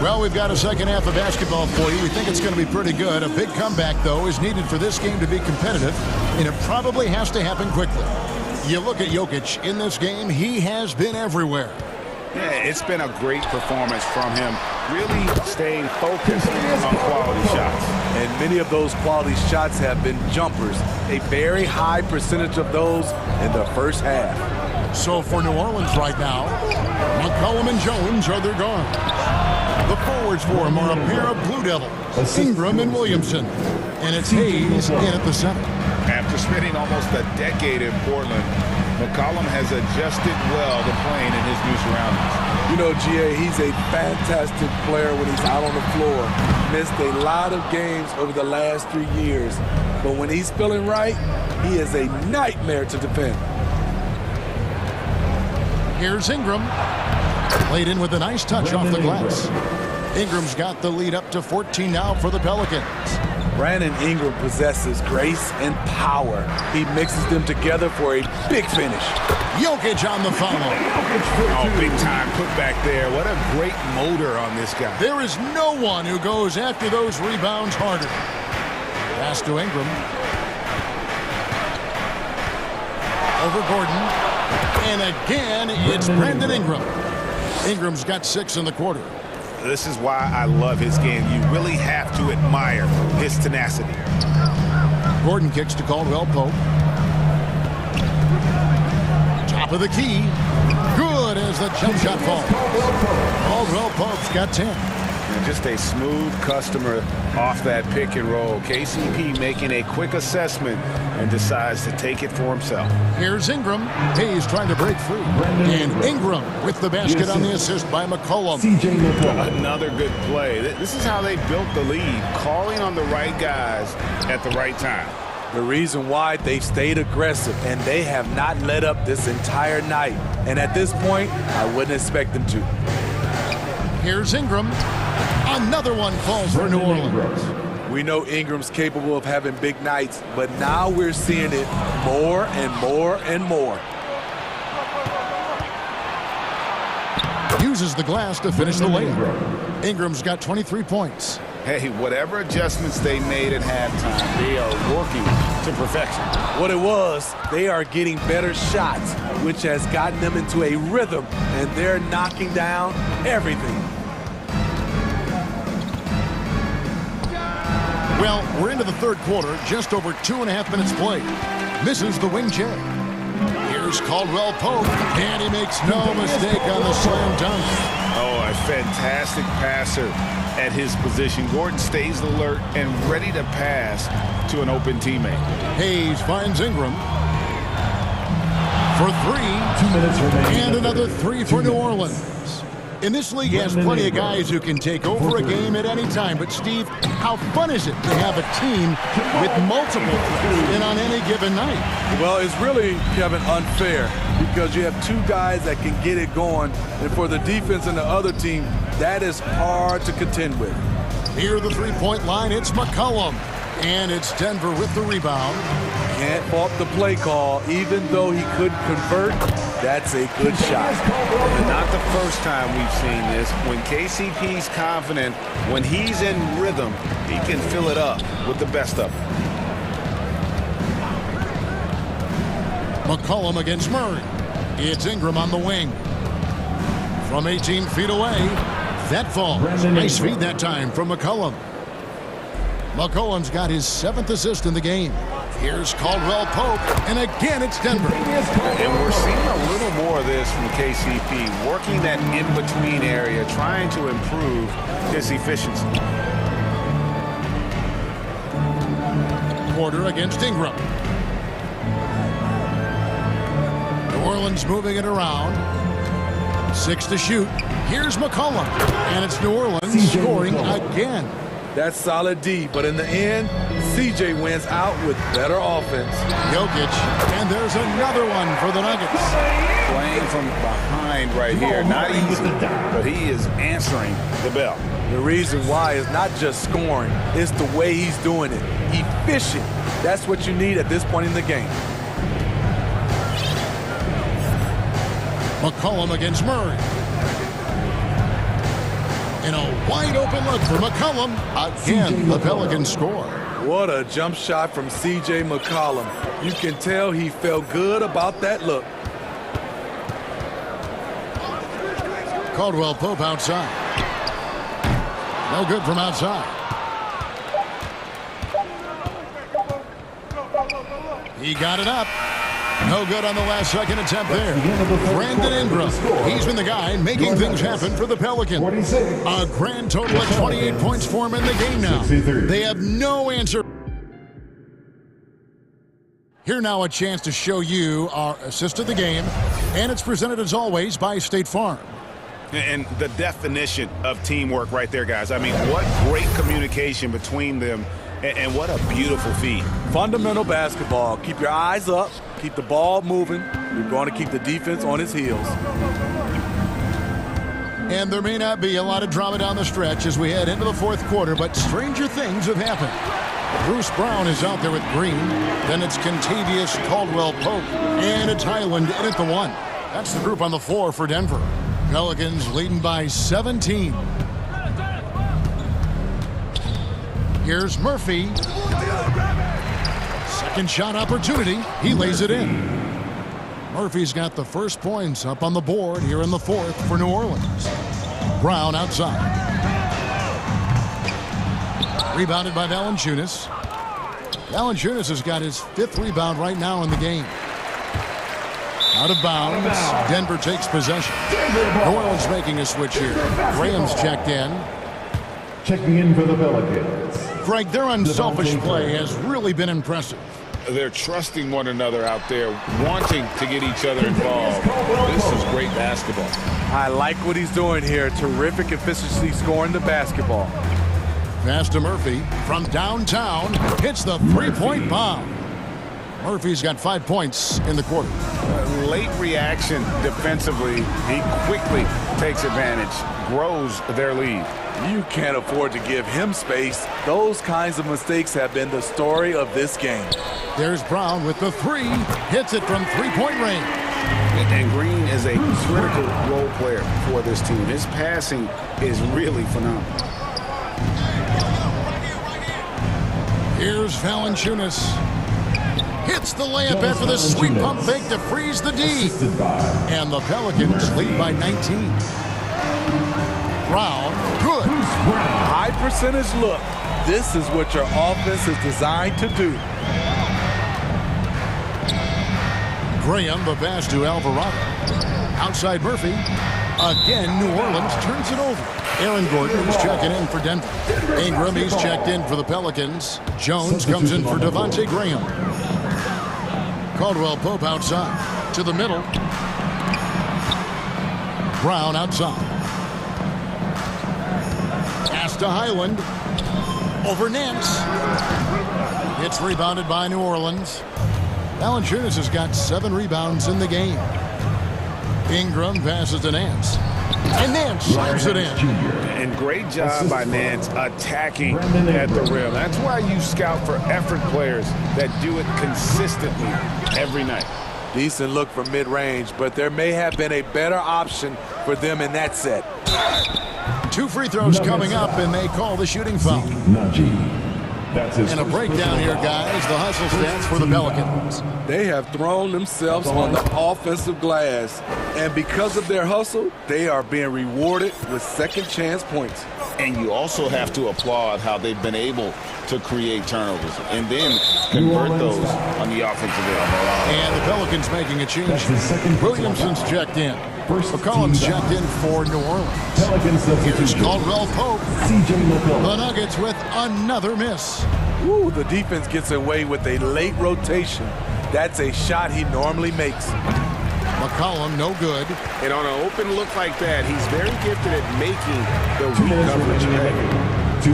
Well, we've got a second half of basketball for you. We think it's going to be pretty good. A big comeback, though, is needed for this game to be competitive, and it probably has to happen quickly. You look at Jokic in this game, he has been everywhere. Yeah, it's been a great performance from him, really staying focused on quality shots. And many of those quality shots have been jumpers, a very high percentage of those in the first half. So for New Orleans right now, McCollum and Jones are their guards. The forwards for him are a pair of Blue Devils, Ingram and Williamson. And it's Hayes in at the center. After spending almost a decade in Portland, McCollum has adjusted well to playing in his new surroundings. You know, GA, he's a fantastic player when he's out on the floor. Missed a lot of games over the last 3 years. But when he's feeling right, he is a nightmare to defend. Here's Ingram. Played in with a nice touch off the glass. Ingram's got the lead up to 14 now for the Pelicans. Brandon Ingram possesses grace and power. He mixes them together for a big finish. Jokic on the follow. Oh, big time put back there. What a great motor on this guy. There is no one who goes after those rebounds harder. Pass to Ingram. Over Gordon. And again, it's Brandon Ingram. Ingram's got 6 in the quarter. This is why I love his game. You really have to admire his tenacity. Gordon kicks to Caldwell Pope. Top of the key. Good as the jump shot falls. Caldwell Pope's got 10. And just a smooth customer off that pick and roll. KCP making a quick assessment and decides to take it for himself. Here's Ingram. Hayes trying to break free. And Ingram with the basket on the assist by McCollum. Another good play. This is how they built the lead, calling on the right guys at the right time. The reason why they've stayed aggressive, and they have not let up this entire night. And at this point, I wouldn't expect them to. Here's Ingram. Another one falls for New Orleans. We know Ingram's capable of having big nights, but now we're seeing it more and more and more. Uses the glass to finish the layup. Ingram's got 23 points. Hey, whatever adjustments they made at halftime, they are working to perfection. What it was, they are getting better shots, which has gotten them into a rhythm, and they're knocking down everything. Well, we're into the third quarter, just over 2.5 minutes played. Misses the wing J. Here's Caldwell Pope, and he makes no mistake on the slam dunk. Oh, a fantastic passer at his position. Gordon stays alert and ready to pass to an open teammate. Hayes finds Ingram for 3. 2 minutes remaining. And another 3 for New Orleans. In this league, has plenty of guys who can take over a game at any time. But, Steve, how fun is it to have a team with multiple players in on any given night? Well, it's really, Kevin, unfair because you have 2 guys that can get it going. And for the defense and the other team, that is hard to contend with. Near the three-point line, it's McCollum. And it's Denver with the rebound. Can't fault the play call. Even though he couldn't convert, that's a good shot. Not the first time we've seen this. When KCP's confident, when he's in rhythm, he can fill it up with the best of them. McCollum against Murray. It's Ingram on the wing. From 18 feet away, that falls. Nice feed that time from McCollum. McCollum's got his 7th assist in the game. Here's Caldwell Pope, and again it's Denver. And we're seeing a little more of this from KCP, working that in-between area, trying to improve his efficiency. Porter against Ingram. New Orleans moving it around. 6 to shoot. Here's McCollum, and it's New Orleans scoring again. That's solid D, but in the end, CJ wins out with better offense. Jokic, and there's another one for the Nuggets. Playing from behind right here, not easy, but he is answering the bell. The reason why is not just scoring, it's the way he's doing it. Efficient. That's what you need at this point in the game. McCollum against Murray. And a wide open look for McCollum. Again, the Pelicans score. What a jump shot from C.J. McCollum. You can tell he felt good about that look. Caldwell Pope outside. No good from outside. He got it up. No good on the last second attempt there. Brandon Ingram, he's been the guy making things happen for the Pelicans. A grand total of 28 points for him in the game now. They have no answer. Here now a chance to show you our assist of the game, and it's presented as always by State Farm. And the definition of teamwork right there, guys. I mean, what great communication between them, and what a beautiful feed. Fundamental basketball. Keep your eyes up. Keep the ball moving. You're going to keep the defense on its heels. And there may not be a lot of drama down the stretch as we head into the fourth quarter, but stranger things have happened. Bruce Brown is out there with Green. Then it's Contavious Caldwell-Pope. And it's Highland in at the 1. That's the group on the floor for Denver. Pelicans leading by 17. Here's Murphy. Second shot opportunity. He lays it in. Murphy's got the first points up on the board here in the fourth for New Orleans. Brown outside. Rebounded by Valanciunas. Valanciunas has got his 5th rebound right now in the game. Out of bounds. Denver takes possession. New Orleans making a switch here. Graham's checked in. Checking in for the Pelicans. Greg, their unselfish play has really been impressive. They're trusting one another out there, wanting to get each other involved. This is great basketball. I like what he's doing here. Terrific efficiency scoring the basketball. Pass to Murphy from downtown. Hits the three-point bomb. Murphy's got 5 points in the quarter. Late reaction defensively. He quickly takes advantage, grows their lead. You can't afford to give him space. Those kinds of mistakes have been the story of this game. There's Brown with the 3. Hits it from three-point range. And Green is a critical role player for this team. His passing is really phenomenal. Here's Valanciunas. Hits the layup after the sweep pump fake to freeze the D. And the Pelicans lead by 19. Brown, good. High percentage look. This is what your offense is designed to do. Graham, the pass to Alvarado. Outside Murphy. Again, New Orleans turns it over. Aaron Gordon is checking in for Denver. Ingram, he's checked in for the Pelicans. Jones comes in for Devontae Graham. Caldwell-Pope outside. To the middle. Brown outside. Pass to Highland. Over Nance. It's rebounded by New Orleans. Valanciunas has got 7 rebounds in the game. Ingram passes to Nance. And Nance slams it in. And great job by Nance attacking at the rim. That's why you scout for effort players that do it consistently every night. Decent look from mid-range, but there may have been a better option for them in that set. 2 free throws coming up, and they call the shooting foul. And a breakdown here, guys. The hustle stats for the Pelicans. They have thrown themselves on the offensive glass. And because of their hustle, they are being rewarded with second chance points. And you also have to applaud how they've been able to create turnovers and then convert those on the offensive end. And the Pelicans making a change. Williamson's checked in. McCollum's checked in for New Orleans. Here's Caldwell-Pope. The Nuggets with another miss. Ooh, the defense gets away with a late rotation. That's a shot he normally makes. McCollum, no good. And on an open look like that, he's very gifted at making the weak coverage pay.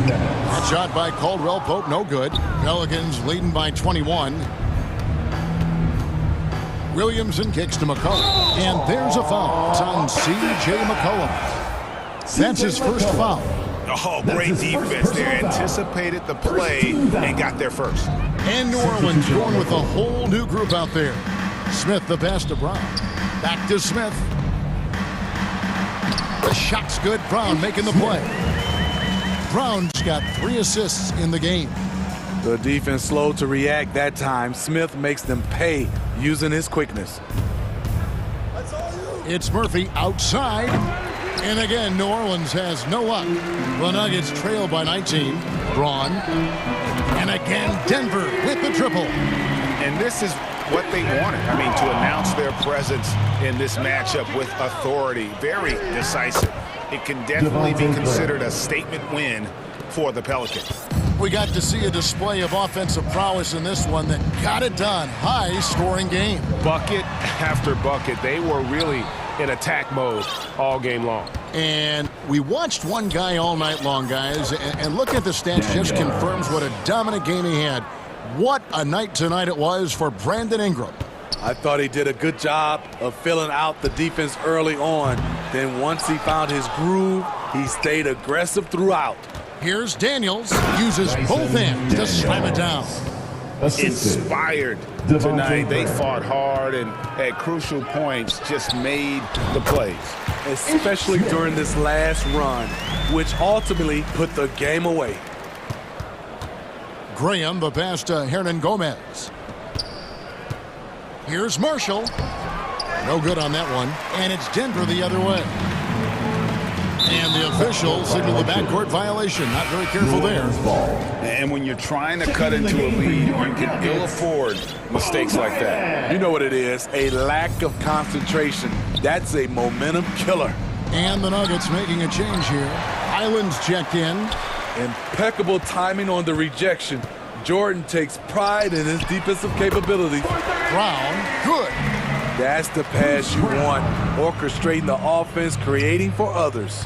That shot by Caldwell-Pope, no good. Pelicans leading by 21. Williamson kicks to McCollum. And there's a foul. It's on C.J. McCollum. That's his first foul. Oh, great defense there. Anticipated the play and got there first. And New Orleans going with a whole new group out there. Smith, the pass to Brown. Back to Smith. The shot's good. Brown making the play. Brown's got 3 assists in the game. The defense slow to react that time. Smith makes them pay using his quickness. It's Murphy outside. And again, New Orleans has no luck. The Nuggets trail by 19. Braun. And again, Denver with the triple. And this is what they wanted. I mean, to announce their presence in this matchup with authority, very decisive. It can definitely be considered a statement win for the Pelicans. We got to see a display of offensive prowess in this one that got it done. High-scoring game. Bucket after bucket. They were really in attack mode all game long. And we watched one guy all night long, guys, and look at the stats, just confirms what a dominant game he had. What a night tonight it was for Brandon Ingram. I thought he did a good job of filling out the defense early on. Then once he found his groove, he stayed aggressive throughout. Here's Daniels, uses both hands to slam it down. Inspired tonight. They fought hard and at crucial points just made the plays. Especially during this last run, which ultimately put the game away. Graham, the pass to Hernan Gomez. Here's Marshall. No good on that one. And it's Denver the other way. And the officials signal a backcourt violation. Not very careful there. And when you're trying to cut into a lead, you can ill afford mistakes like that. You know what it is, a lack of concentration. That's a momentum killer. And the Nuggets making a change here. Islands checked in. Impeccable timing on the rejection. Jordan takes pride in his defensive capabilities. Brown, good. That's the pass you want. Orchestrating the offense, creating for others.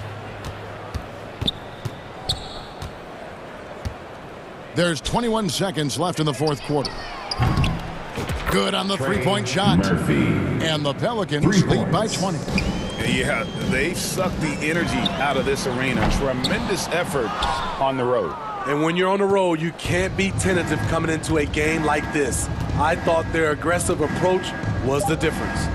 There's 21 seconds left in the fourth quarter. Good on the three-point shot. And the Pelicans lead by 20. Yeah, they've sucked the energy out of this arena. Tremendous effort on the road. And when you're on the road, you can't be tentative coming into a game like this. I thought their aggressive approach was the difference.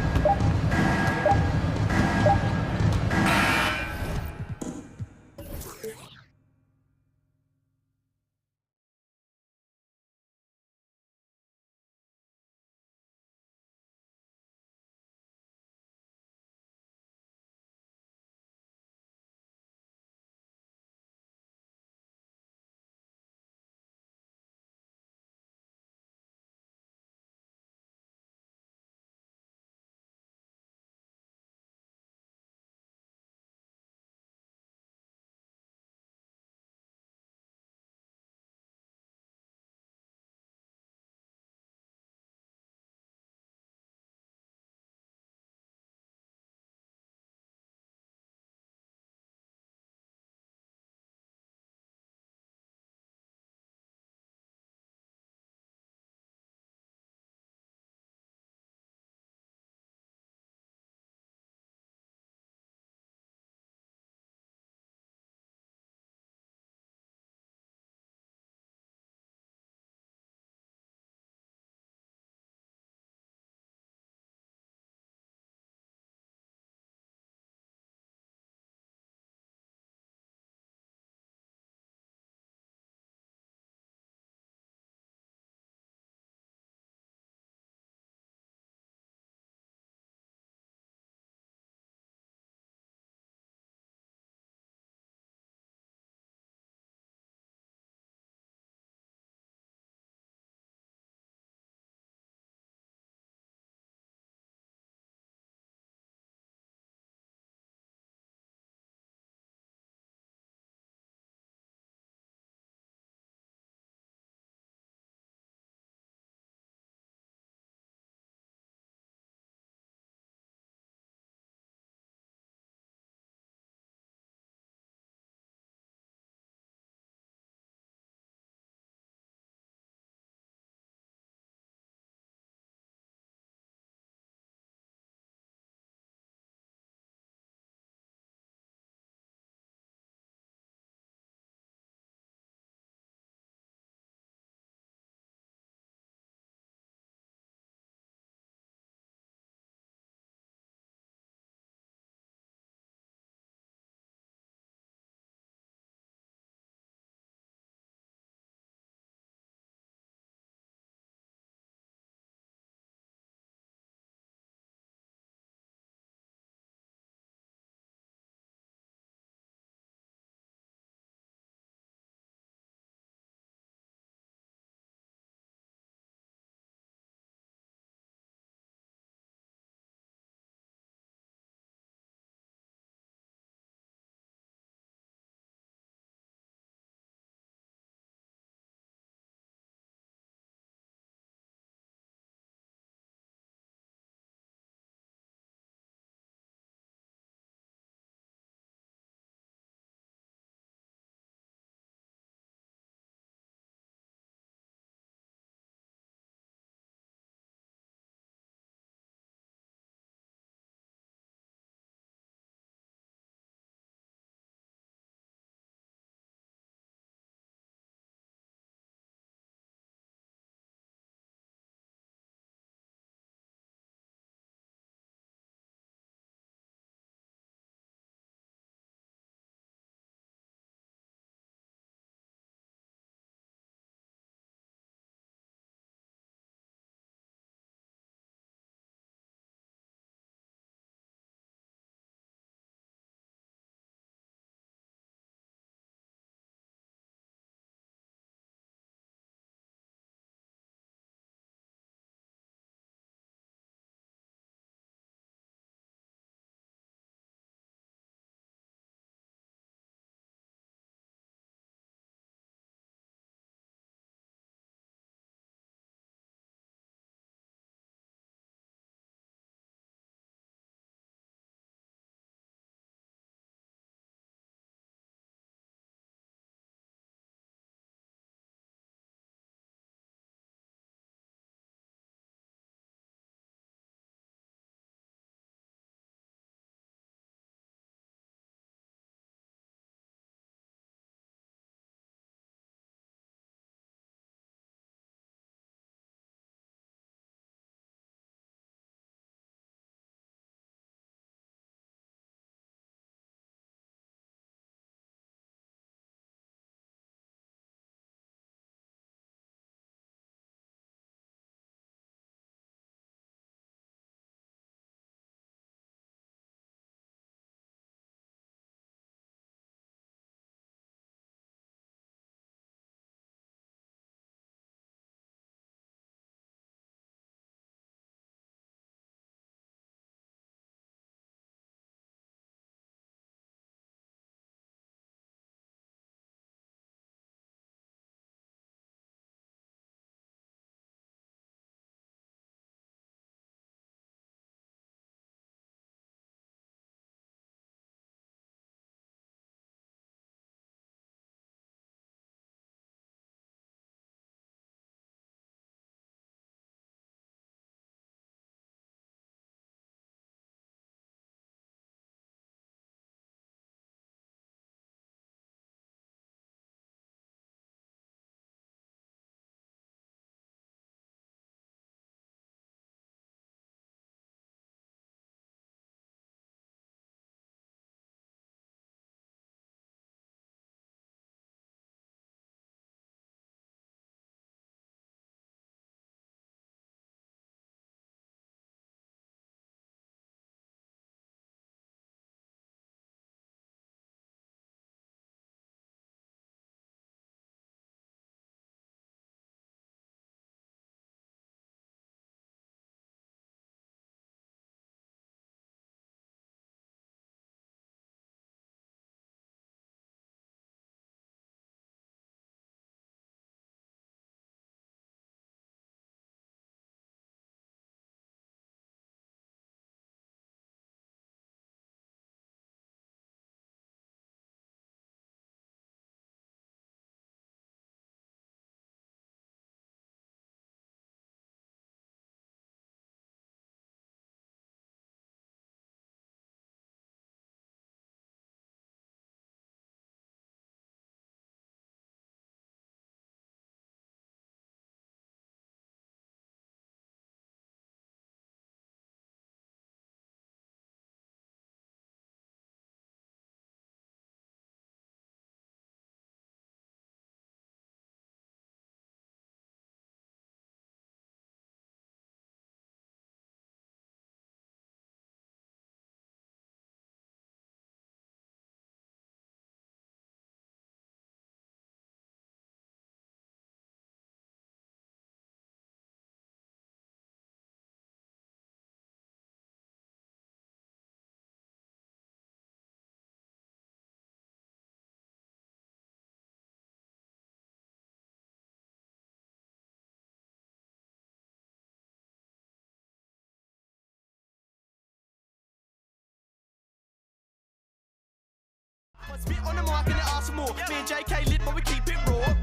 Spit on the mic and they ask for more. Me and JK lit, but we keep it raw.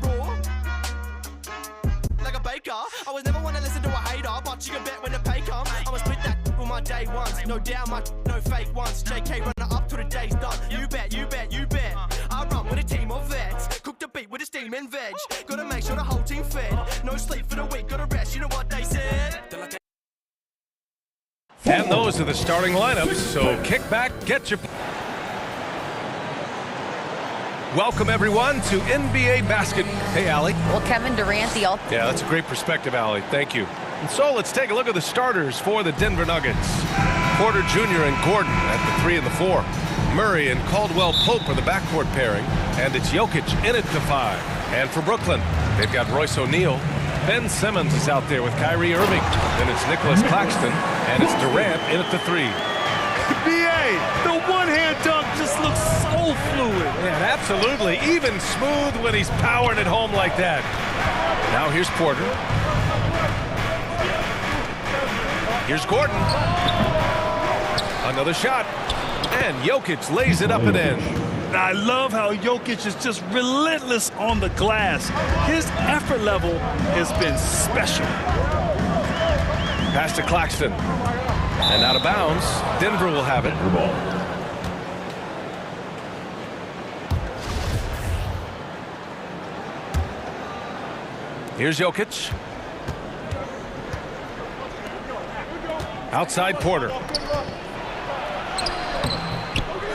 Like a baker. I was never one to listen to a hater, but you can bet when the pay come, I'ma split that with my day ones. No doubt, no fake ones. JK running up till the day's done. You bet. I run with a team of vets. Cook the beat with a steaming veg. Gotta make sure the whole team fed. No sleep for the week, gotta rest. You know what they said? And those are the starting lineups, so kick back, get your... Welcome, everyone, to NBA Basket. Hey, Allie. Well, Kevin Durant, the all... Yeah, that's a great perspective, Allie. Thank you. And so let's take a look at the starters for the Denver Nuggets. Porter Jr. and Gordon at the 3 and the 4. Murray and Caldwell Pope are the backcourt pairing, and it's Jokic in at the 5. And for Brooklyn, they've got Royce O'Neal. Ben Simmons is out there with Kyrie Irving. Then it's Nicholas Claxton, and it's Durant in at the 3. B.A., the one-hand dunk just looks so fluid. Yeah, absolutely. Even smooth when he's powering it home like that. Now here's Porter. Here's Gordon. Another shot. And Jokic lays it up and in. I love how Jokic is just relentless on the glass. His effort level has been special. Pass to Claxton. And out of bounds. Denver will have it. Here's Jokic. Outside Porter.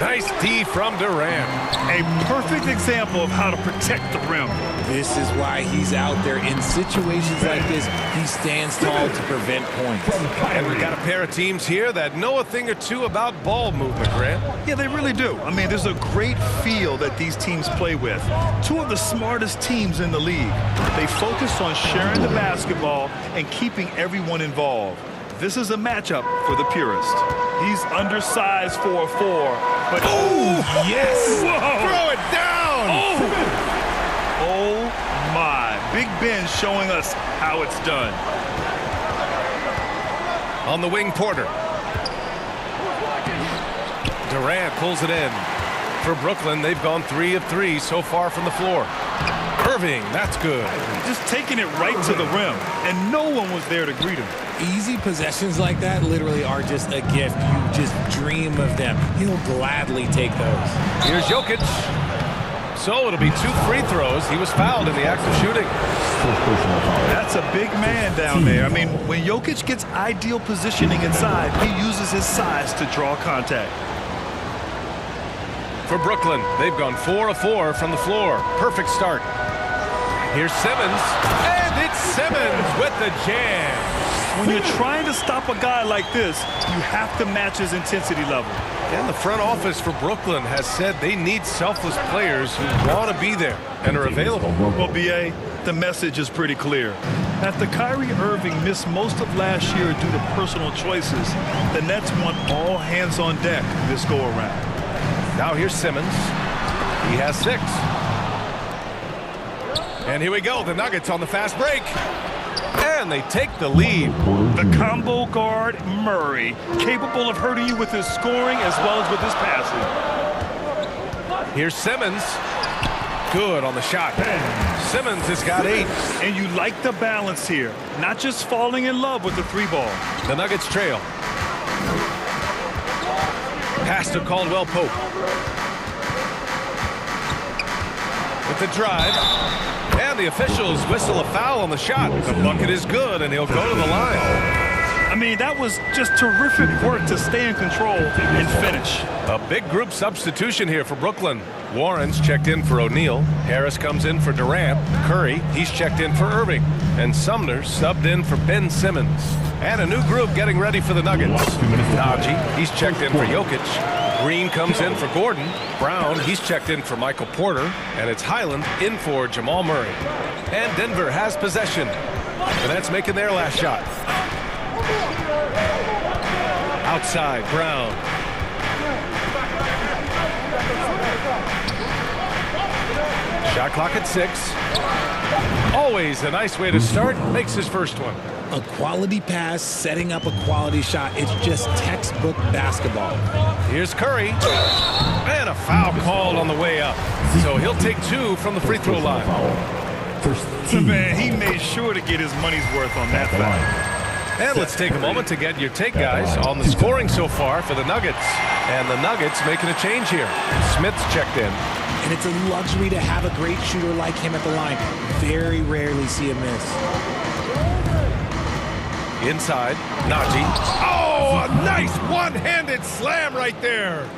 Nice D from Durant. A perfect example of how to protect the rim. This is why he's out there in situations like this. He stands tall to prevent points. And we got a pair of teams here that know a thing or two about ball movement, Grant. Yeah, they really do. I mean, there's a great feel that these teams play with. Two of the smartest teams in the league. They focus on sharing the basketball and keeping everyone involved. This is a matchup for the purist. He's undersized for a 4, but oh yes! Whoa. Throw it down! Oh my! Big Ben showing us how it's done. On the wing, Porter. Durant pulls it in. For Brooklyn, they've gone 3 of 3 so far from the floor. Irving, that's good. Just taking it right to the rim, and no one was there to greet him. Easy possessions like that literally are just a gift. You just dream of them. He'll gladly take those. Here's Jokic. So it'll be 2 free throws. He was fouled in the act of shooting. That's a big man down there. I mean, when Jokic gets ideal positioning inside, he uses his size to draw contact. For Brooklyn, they've gone 4 of 4 from the floor. Perfect start. Here's Simmons, and it's Simmons with the jam. When you're trying to stop a guy like this, you have to match his intensity level. And the front office for Brooklyn has said they need selfless players who want to be there and are available. Well, B.A., the message is pretty clear. After Kyrie Irving missed most of last year due to personal choices, the Nets want all hands on deck this go-around. Now here's Simmons. He has 6. And here we go. The Nuggets on the fast break. And they take the lead. The combo guard, Murray, capable of hurting you with his scoring as well as with his passing. Here's Simmons. Good on the shot. Simmons has got 8. And you like the balance here. Not just falling in love with the 3-ball. The Nuggets trail. Pass to Caldwell Pope. With the drive. And the officials whistle a foul on the shot. The bucket is good, and he'll go to the line. I mean, that was just terrific work to stay in control and finish. A big group substitution here for Brooklyn. Warren's checked in for O'Neal. Harris comes in for Durant. Curry, he's checked in for Irving. And Sumner subbed in for Ben Simmons. And a new group getting ready for the Nuggets. Najee, he's checked in for Jokic. Green comes in for Gordon. Brown, he's checked in for Michael Porter. And it's Highland in for Jamal Murray. And Denver has possession. The Nets making their last shot. Outside, Brown. Shot clock at 6. Always a nice way to start. Makes his first one. A quality pass, setting up a quality shot. It's just textbook basketball. Here's Curry. And a foul called on the way up. So he'll take 2 from the free throw line. Man, he made sure to get his money's worth on that foul. And let's take a moment to get your take, guys, on the scoring so far for the Nuggets. And the Nuggets making a change here. Smith's checked in. And it's a luxury to have a great shooter like him at the line. Very rarely see a miss. Inside, Najee. Oh, a nice one-handed slam right there.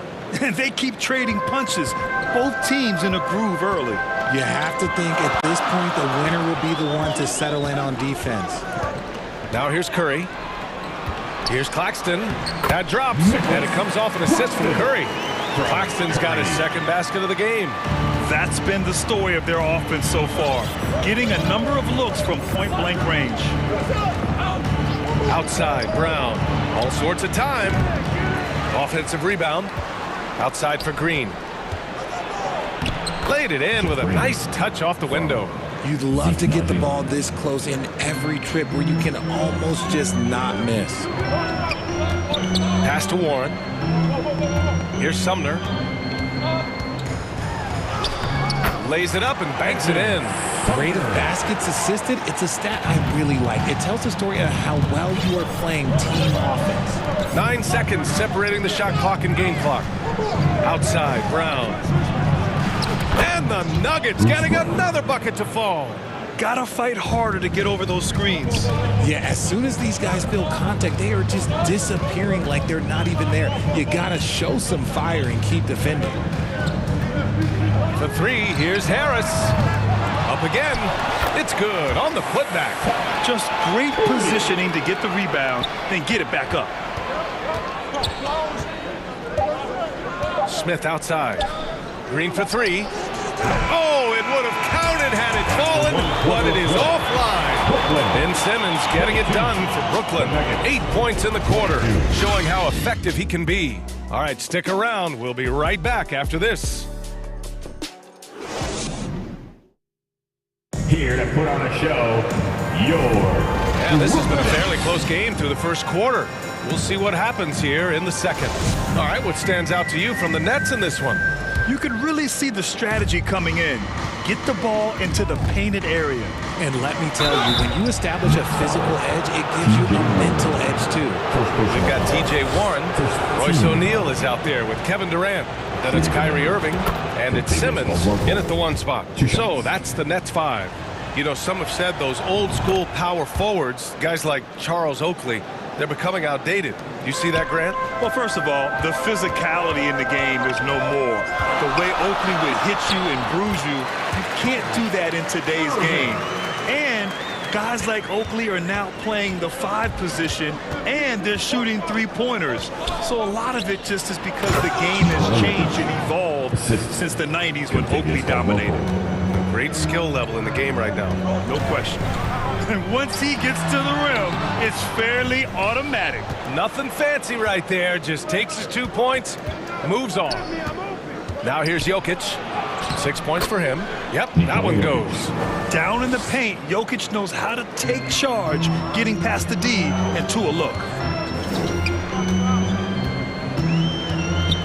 And they keep trading punches. Both teams in a groove early. You have to think at this point the winner will be the one to settle in on defense. Now here's Curry. Here's Claxton. That drops, and it comes off an assist from Curry. Claxton's got his second basket of the game. That's been the story of their offense so far. Getting a number of looks from point-blank range. Outside, Brown. All sorts of time. Offensive rebound. Outside for Green. Laid it in with a nice touch off the window. You'd love to get the ball this close in every trip where you can almost just not miss. Pass to Warren. Here's Sumner. Lays it up and banks it in. Rate of baskets assisted, it's a stat I really like. It tells the story of how well you are playing team offense. 9 seconds separating the shot clock and game clock. Outside, Brown. And the Nuggets getting another bucket to fall. Gotta fight harder to get over those screens. Yeah, as soon as these guys feel contact, they are just disappearing like they're not even there. You gotta show some fire and keep defending. For 3, here's Harris. Up again. It's good on the putback. Just great positioning to get the rebound, then get it back up. Smith outside. Green for 3. Oh, it would have counted had it fallen, but it is offline. Ben Simmons getting it done for Brooklyn. 8 points in the quarter, showing how effective he can be. All right, stick around. We'll be right back after this. Here to put on a show, And this has been a fairly close game through the first quarter. We'll see what happens here in the second. All right, what stands out to you from the Nets in this one? You can really see the strategy coming in. Get the ball into the painted area. And let me tell you, when you establish a physical edge, it gives you a mental edge too. We've got TJ Warren. Royce O'Neal is out there with Kevin Durant. Then it's Kyrie Irving. And it's Simmons in at the 1 spot. So that's the Nets 5. You know, some have said those old school power forwards, guys like Charles Oakley, they're becoming outdated. You see that, Grant? Well, first of all, the physicality in the game is no more. The way Oakley would hit you and bruise you, you can't do that in today's game. And guys like Oakley are now playing the 5 position, and they're shooting 3-pointers. So a lot of it just is because the game has changed and evolved since the 90s when Oakley dominated. Great skill level in the game right now. No question. And once he gets to the rim, it's fairly automatic. Nothing fancy right there. Just takes his 2 points, moves on. Now here's Jokic. 6 points for him. Yep, that one goes. Down in the paint, Jokic knows how to take charge, getting past the D and to a look.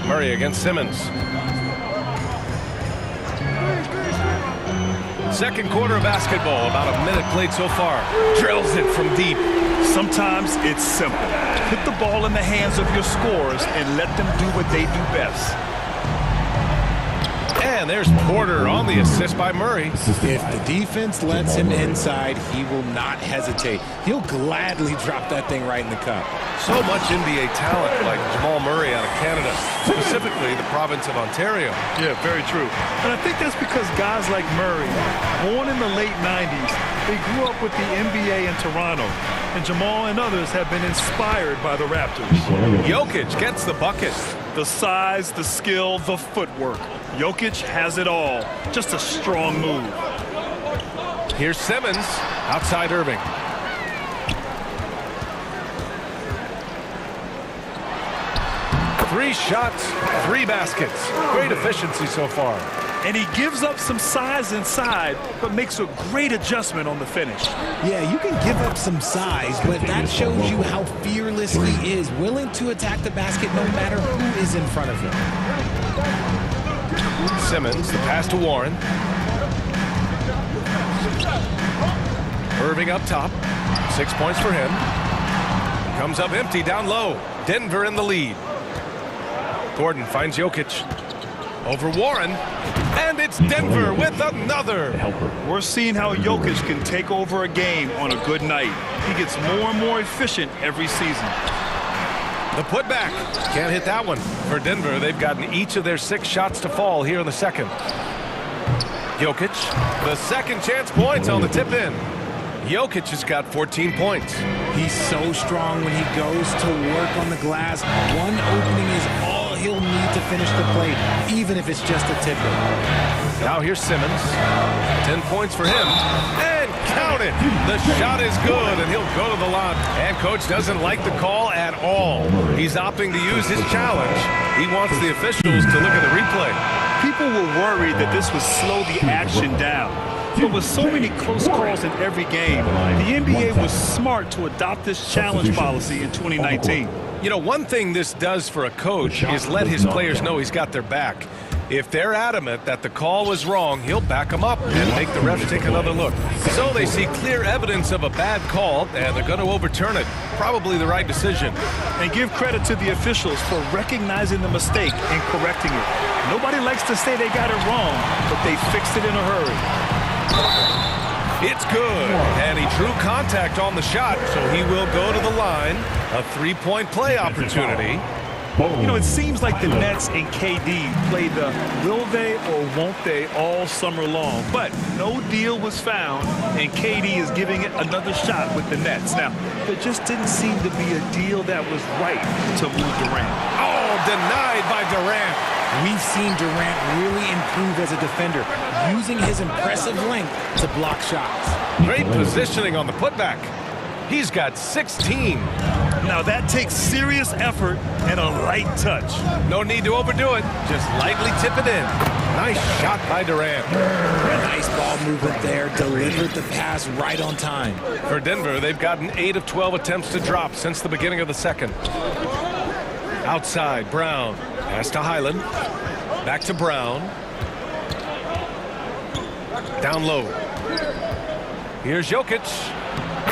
Murray against Simmons. Second quarter of basketball, about a minute played so far. Drills it from deep. Sometimes it's simple. Put the ball in the hands of your scorers and let them do what they do best. And there's Porter on the assist by Murray. If the defense lets him inside, he will not hesitate. He'll gladly drop that thing right in the cup. So much NBA talent like Jamal Murray out of Canada, specifically the province of Ontario. Yeah, very true. And I think that's because guys like Murray, born in the late 90s, they grew up with the NBA in Toronto. And Jamal and others have been inspired by the Raptors. Jokic gets the bucket. The size, the skill, the footwork. Jokic has it all. Just a strong move. Here's Simmons outside Irving. Three shots, 3 baskets. Great efficiency so far. And he gives up some size inside, but makes a great adjustment on the finish. Yeah, you can give up some size, but that shows you how fearless he is, willing to attack the basket no matter who is in front of him. Simmons, the pass to Warren. Irving up top. 6 points for him. Comes up empty down low. Denver in the lead. Gordon finds Jokic. Over Warren. And it's Denver with another. We're seeing how Jokic can take over a game on a good night. He gets more and more efficient every season. The putback. Can't hit that one. For Denver, they've gotten each of their 6 shots to fall here in the second. Jokic, the second chance points on the tip in. Jokic has got 14 points. He's so strong when he goes to work on the glass. One opening is all he'll need to finish the play, even if it's just a tip in. Now here's Simmons. 10 points for him. And count it. The shot is good, and he'll go to the line. And coach doesn't like the call at all. He's opting to use his challenge. He wants the officials to look at the replay. People were worried that this would slow the action down. But with so many close calls in every game, the NBA was smart to adopt this challenge policy in 2019. You know, one thing this does for a coach is let his players know he's got their back. If they're adamant that the call was wrong, he'll back them up and make the refs take another look. So they see clear evidence of a bad call, and they're going to overturn it. Probably the right decision. And give credit to the officials for recognizing the mistake and correcting it. Nobody likes to say they got it wrong, but they fixed it in a hurry. It's good, and he drew contact on the shot, so he will go to the line. A 3-point play opportunity. You know, it seems like the Nets and KD played the will they or won't they all summer long, but no deal was found, and KD is giving it another shot with the Nets. Now, there just didn't seem to be a deal that was right to move Durant. Oh, denied by Durant. We've seen Durant really improve as a defender, using his impressive length to block shots. Great positioning on the putback. He's got 16. Now that takes serious effort and a light touch. No need to overdo it. Just lightly tip it in. Nice shot by Durant. Nice ball movement there. Delivered the pass right on time. For Denver, they've gotten 8 of 12 attempts to drop since the beginning of the second. Outside, Brown. Pass to Highland. Back to Brown. Down low. Here's Jokic.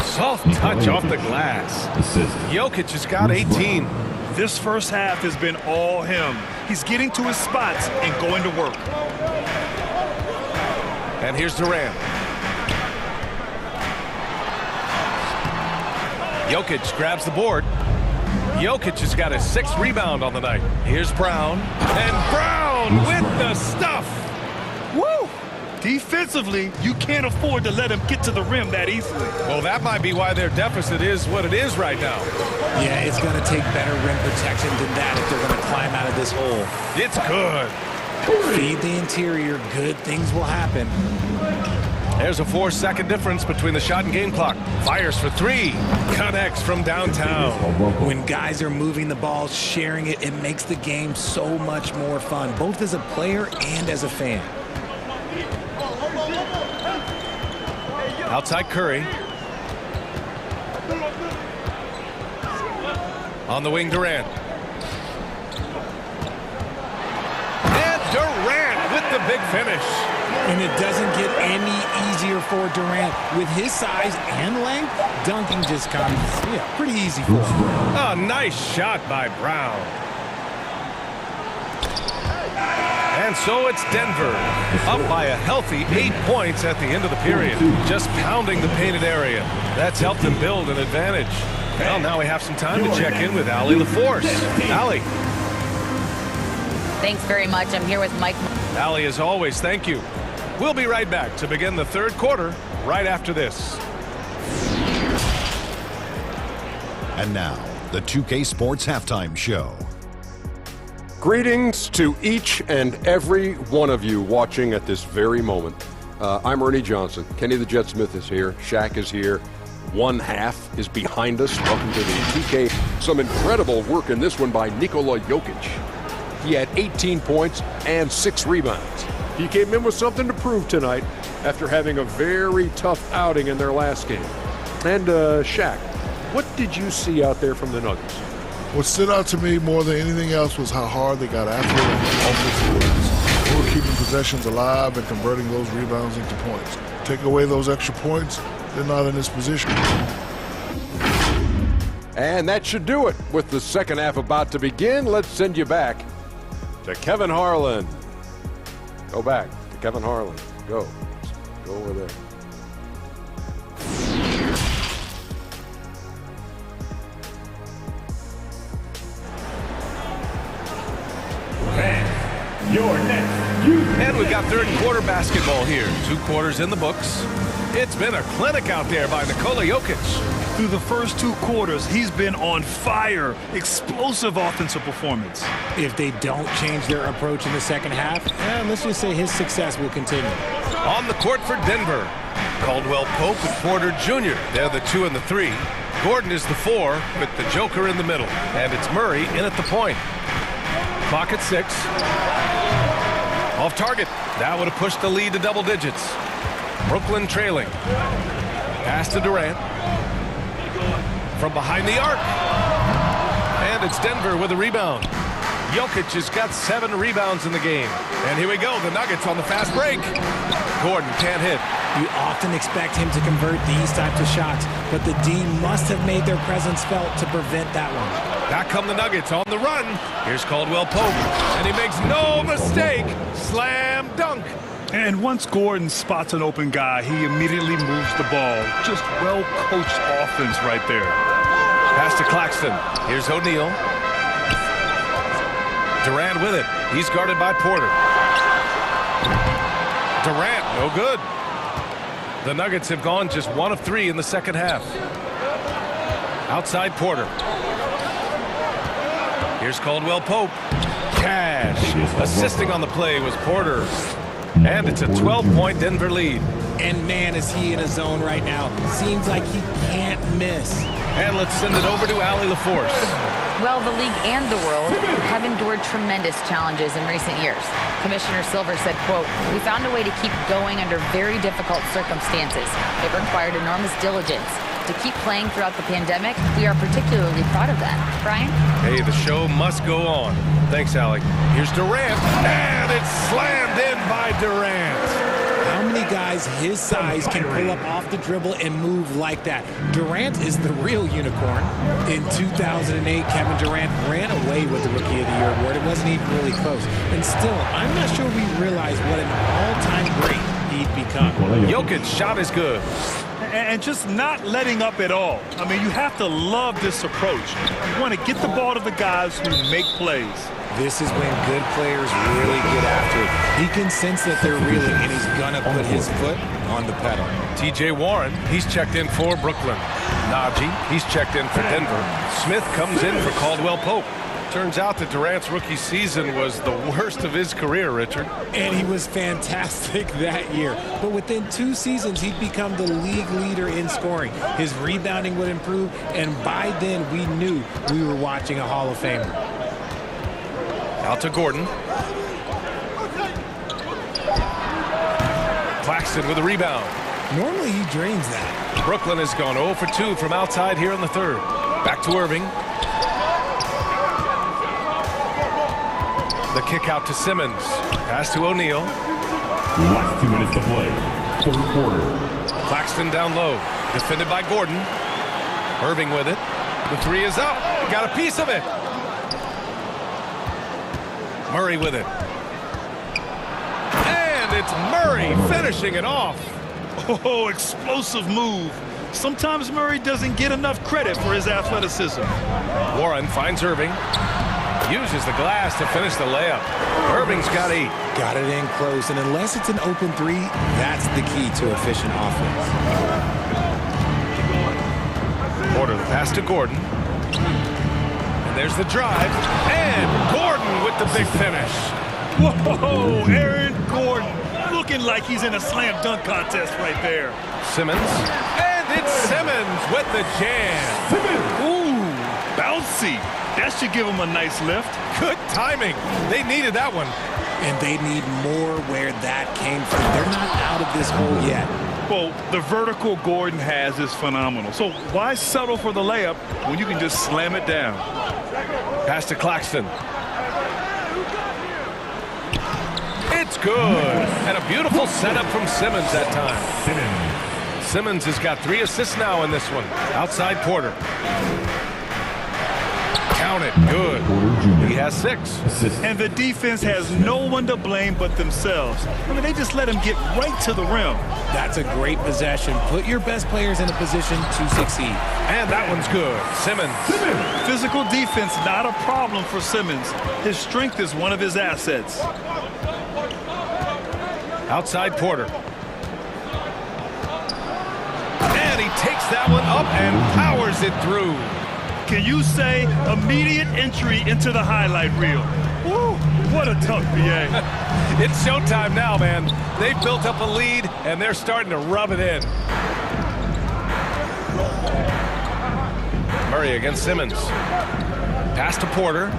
Soft touch off the glass. Jokic has got 18. This first half has been all him. He's getting to his spots and going to work. And here's Durant. Jokic grabs the board. Jokic has got his 6th rebound on the night. Here's Brown. And Brown with the stuff. Woo! Defensively, you can't afford to let him get to the rim that easily. Well, that might be why their deficit is what it is right now. Yeah, it's going to take better rim protection than that if they're going to climb out of this hole. It's good. Feed the interior. Good things will happen. There's a 4-second difference between the shot and game clock. Fires for 3. Connects from downtown. When guys are moving the ball, sharing it, it makes the game so much more fun, both as a player and as a fan. Outside Curry. On the wing, Durant. And Durant with the big finish. And it doesn't get any easier for Durant. With his size and length, dunking just comes pretty easy for him. A nice shot by Brown. And so it's Denver, up by a healthy 8 points at the end of the period. Just pounding the painted area. That's helped them build an advantage. Well, now we have some time to check in with Allie LaForce. Allie. Thanks very much. I'm here with Mike. Allie, as always, thank you. We'll be right back to begin the third quarter right after this. And now, the 2K Sports Halftime Show. Greetings to each and every one of you watching at this very moment. I'm Ernie Johnson. Kenny the Jet Smith is here. Shaq is here. One half is behind us. Welcome to the 2K. Some incredible work in this one by Nikola Jokic. He had 18 points and 6 rebounds. He came in with something to prove tonight after having a very tough outing in their last game. And Shaq, what did you see out there from the Nuggets? What stood out to me more than anything else was how hard they got after it on the offensive glass. They were keeping possessions alive and converting those rebounds into points. Take away those extra points, they're not in this position. And that should do it. With the second half about to begin, let's send you back to Kevin Harlan. Go back to Kevin Harlan. Go over there. Your next. And we've got third quarter basketball here. 2 quarters in the books. It's been a clinic out there by Nikola Jokic. Through the first 2 quarters, he's been on fire. Explosive offensive performance. If they don't change their approach in the second half, let's just say his success will continue. On the court for Denver, Caldwell Pope and Porter Jr. They're the 2 and the 3. Gordon is the 4 with the Joker in the middle. And it's Murray in at the point. Clock at 6. Off target. That would have pushed the lead to double digits. Brooklyn trailing. Pass to Durant. From behind the arc. And it's Denver with a rebound. Jokic has got 7 rebounds in the game. And here we go. The Nuggets on the fast break. Gordon can't hit. You often expect him to convert these types of shots, but the D must have made their presence felt to prevent that one. Back come the Nuggets on the run. Here's Caldwell Pope, and he makes no mistake. Slam dunk. And once Gordon spots an open guy, he immediately moves the ball. Just well-coached offense right there. Pass to Claxton. Here's O'Neal. Durant with it. He's guarded by Porter. Durant, no good. The Nuggets have gone just 1 of 3 in the second half. Outside Porter. Here's Caldwell Pope. Cash. Assisting on the play was Porter. And it's a 12-point Denver lead. And man, is he in a zone right now. Seems like he can't miss. And let's send it over to Allie LaForce. Well, the league and the world have endured tremendous challenges in recent years. Commissioner Silver said, quote, "We found a way to keep going under very difficult circumstances. It required enormous diligence. To keep playing throughout the pandemic, we are particularly proud of that." Brian? Hey, the show must go on. Thanks, Allie. Here's Durant, and it's slammed in by Durant. How many guys his size can pull up off the dribble and move like that? Durant is the real unicorn. In 2008, Kevin Durant ran away with the Rookie of the Year award. It wasn't even really close. And still, I'm not sure we realize what an all-time great he'd become. Jokic's shot is good. And just not letting up at all. I mean, you have to love this approach. You want to get the ball to the guys who make plays. This is when good players really get after it. He can sense that they're reeling, and he's going to put his foot on the pedal. T.J. Warren, he's checked in for Brooklyn. Najee, he's checked in for Denver. Smith comes in for Caldwell Pope. Turns out that Durant's rookie season was the worst of his career, Richard. And he was fantastic that year. But within 2 seasons, he'd become the league leader in scoring. His rebounding would improve, and by then, we knew we were watching a Hall of Famer. Out to Gordon. Claxton with a rebound. Normally he drains that. Brooklyn has gone 0 for 2 from outside here in the third. Back to Irving. The kick out to Simmons. Pass to O'Neal. Last 2 minutes to play. Third quarter. Claxton down low. Defended by Gordon. Irving with it. The 3 is up. Got a piece of it. Murray with it. And it's Murray finishing it off. Oh, explosive move. Sometimes Murray doesn't get enough credit for his athleticism. Warren finds Irving. Uses the glass to finish the layup. Irving's got 8. Got it in close, and unless it's an open 3, that's the key to efficient offense. Porter, the pass to Gordon. And there's the drive. And Gordon with the big finish. Whoa, Aaron Gordon looking like he's in a slam dunk contest right there. Simmons. And it's Simmons with the jam. Ooh, bouncy. That should give him a nice lift. Good timing. They needed that one. And they need more where that came from. They're not out of this hole yet. Well, the vertical Gordon has is phenomenal. So why settle for the layup when you can just slam it down? Pass to Claxton. It's good. And a beautiful setup from Simmons that time. Simmons has got 3 assists now in this one. Outside Porter. Count it. Good. He has 6. And the defense has no one to blame but themselves. I mean, they just let him get right to the rim. That's a great possession. Put your best players in a position to succeed. And that one's good. Simmons. Physical defense, not a problem for Simmons. His strength is one of his assets. Outside Porter. And he takes that one up and powers it through. Can you say immediate entry into the highlight reel? Woo, what a dunk, B.A. It's showtime now, man. They've built up a lead, and they're starting to rub it in. Murray against Simmons. Pass to Porter.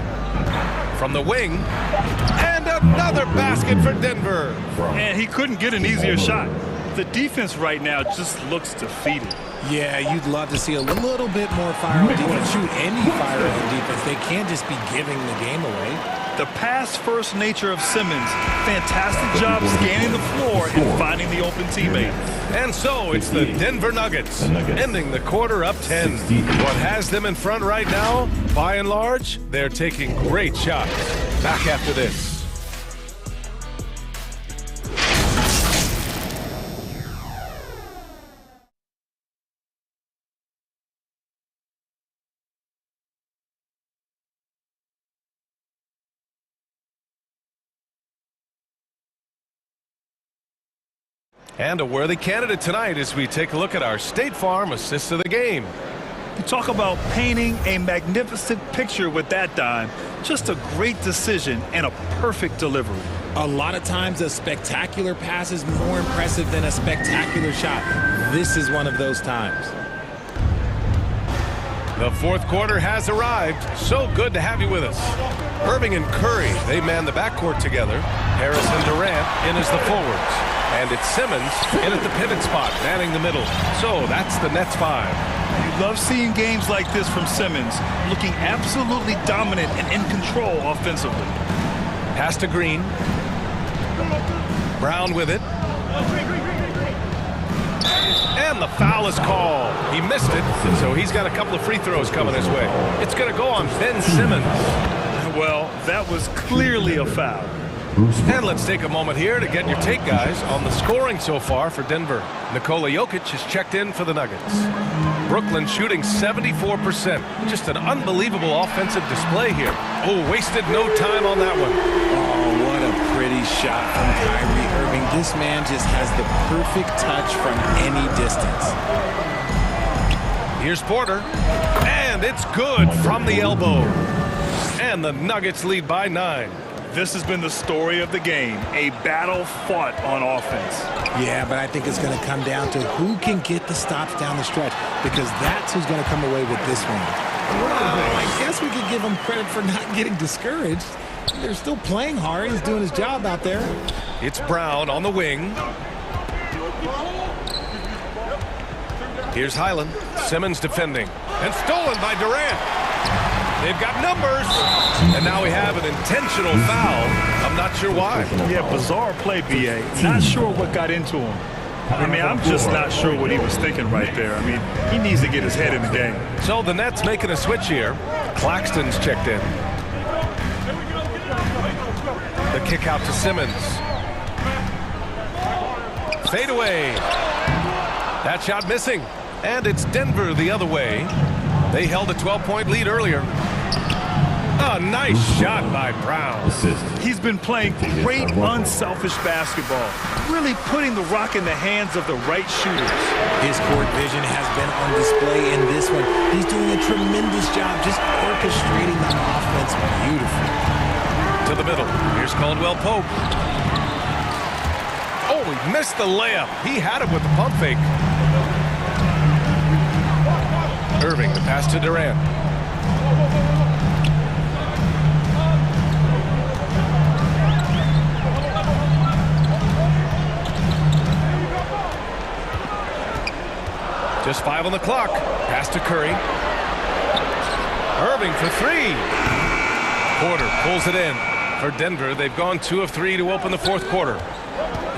From the wing. And another basket for Denver. And he couldn't get an easier shot. The defense right now just looks defeated. Yeah, you'd love to see a little bit more fire on defense. Shoot, any fire on defense. They can't just be giving the game away. The pass-first nature of Simmons. Fantastic job scanning the floor and finding the open teammate. And so it's the Denver Nuggets ending the quarter up 10. What has them in front right now, by and large, they're taking great shots. Back after this. And a worthy candidate tonight as we take a look at our State Farm assists of the game. You talk about painting a magnificent picture with that dime. Just a great decision and a perfect delivery. A lot of times a spectacular pass is more impressive than a spectacular shot. This is one of those times. The fourth quarter has arrived. So good to have you with us. Irving and Curry, they man the backcourt together. Harris and Durant in as the forwards. And it's Simmons in at the pivot spot, manning the middle. So that's the Nets 5. You love seeing games like this from Simmons, looking absolutely dominant and in control offensively. Pass to Green. Brown with it. And the foul is called. He missed it, so he's got a couple of free throws coming his way. It's going to go on Ben Simmons. Well, that was clearly a foul. And let's take a moment here to get your take, guys, on the scoring so far for Denver. Nikola Jokic has checked in for the Nuggets. Brooklyn shooting 74%. Just an unbelievable offensive display here. Oh, wasted no time on that one. Oh, what a pretty shot from Kyrie Irving. This man just has the perfect touch from any distance. Here's Porter. And it's good from the elbow. And the Nuggets lead by 9. This has been the story of the game, a battle fought on offense. Yeah, but I think it's going to come down to who can get the stops down the stretch, because that's who's going to come away with this one. Well, I guess we could give him credit for not getting discouraged. They're still playing hard. He's doing his job out there. It's Brown on the wing. Here's Highland. Simmons defending. And stolen by Durant. They've got numbers. And now we have an intentional foul. I'm not sure why. Yeah, bizarre play, B.A. Not sure what got into him. I mean, I'm just not sure what he was thinking right there. I mean, he needs to get his head in the game. So the Nets making a switch here. Claxton's checked in. The kick out to Simmons. Fade away. That shot missing. And it's Denver the other way. They held a 12-point lead earlier. A nice shot by Brown. He's been playing great unselfish basketball, really putting the rock in the hands of the right shooters. His court vision has been on display in this one. He's doing a tremendous job just orchestrating the offense beautifully. To the middle. Here's Caldwell Pope. Oh, he missed the layup. He had it with the pump fake. Irving, the pass to Durant. There's 5 on the clock. Pass to Curry. Irving for 3. Porter pulls it in for Denver. They've gone 2 of 3 to open the fourth quarter.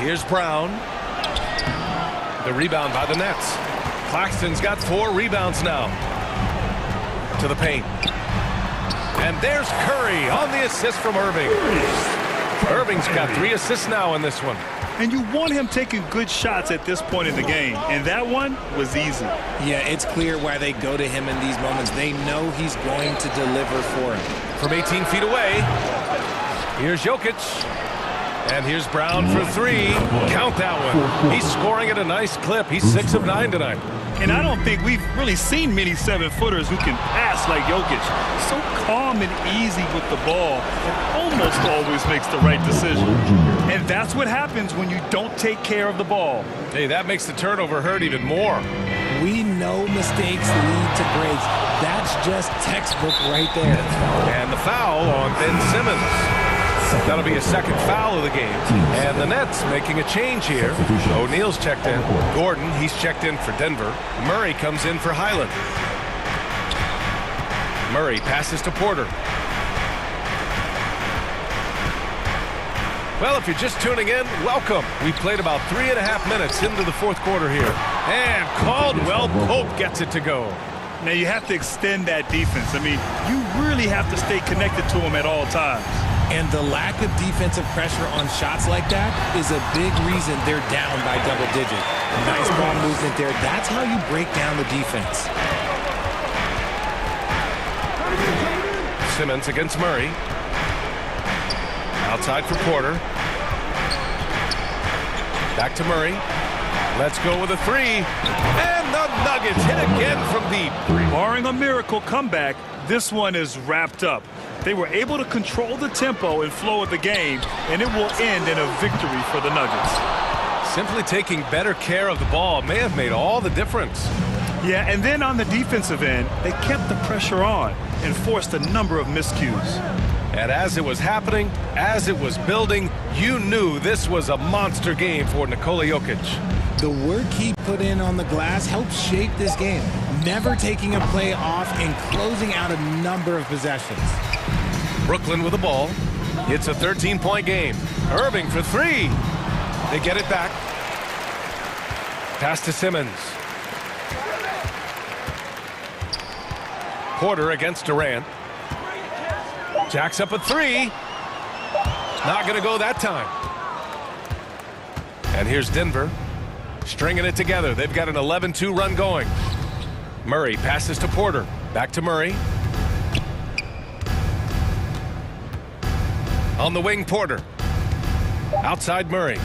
Here's Brown. The rebound by the Nets. Claxton's got 4 rebounds now. To the paint. And there's Curry on the assist from Irving. Irving's got 3 assists now in this one. And you want him taking good shots at this point in the game. And that one was easy. Yeah, it's clear why they go to him in these moments. They know he's going to deliver for him. From 18 feet away, here's Jokic. And here's Brown for 3. Count that one. He's scoring at a nice clip. He's 6 of 9 tonight. And I don't think we've really seen many 7-footers who can pass like Jokic. So calm and easy with the ball, and almost always makes the right decision. And that's what happens when you don't take care of the ball. Hey, that makes the turnover hurt even more. We know mistakes lead to breaks. That's just textbook right there. And the foul on Ben Simmons. That'll be a second foul of the game. And the Nets making a change here. O'Neal's checked in. Gordon, he's checked in for Denver. Murray comes in for Highland. Murray passes to Porter. Well, if you're just tuning in, welcome. We played about 3.5 minutes into the fourth quarter here. And Caldwell Pope gets it to go. Now you have to extend that defense. I mean, you really have to stay connected to him at all times. And the lack of defensive pressure on shots like that is a big reason they're down by double digit. Nice ball movement there. That's how you break down the defense. Simmons against Murray. Outside for Porter. Back to Murray. Let's go with a 3. And the Nuggets hit again from deep. Barring a miracle comeback, this one is wrapped up. They were able to control the tempo and flow of the game, and it will end in a victory for the Nuggets. Simply taking better care of the ball may have made all the difference. Yeah, and then on the defensive end, they kept the pressure on and forced a number of miscues. And as it was happening, as it was building, you knew this was a monster game for Nikola Jokic. The work he put in on the glass helped shape this game, never taking a play off and closing out a number of possessions. Brooklyn with the ball. It's a 13-point game. Irving for 3. They get it back. Pass to Simmons. Porter against Durant. Jacks up a 3. Not going to go that time. And here's Denver stringing it together. They've got an 11-2 run going. Murray passes to Porter. Back to Murray. On the wing, Porter. Outside Murray.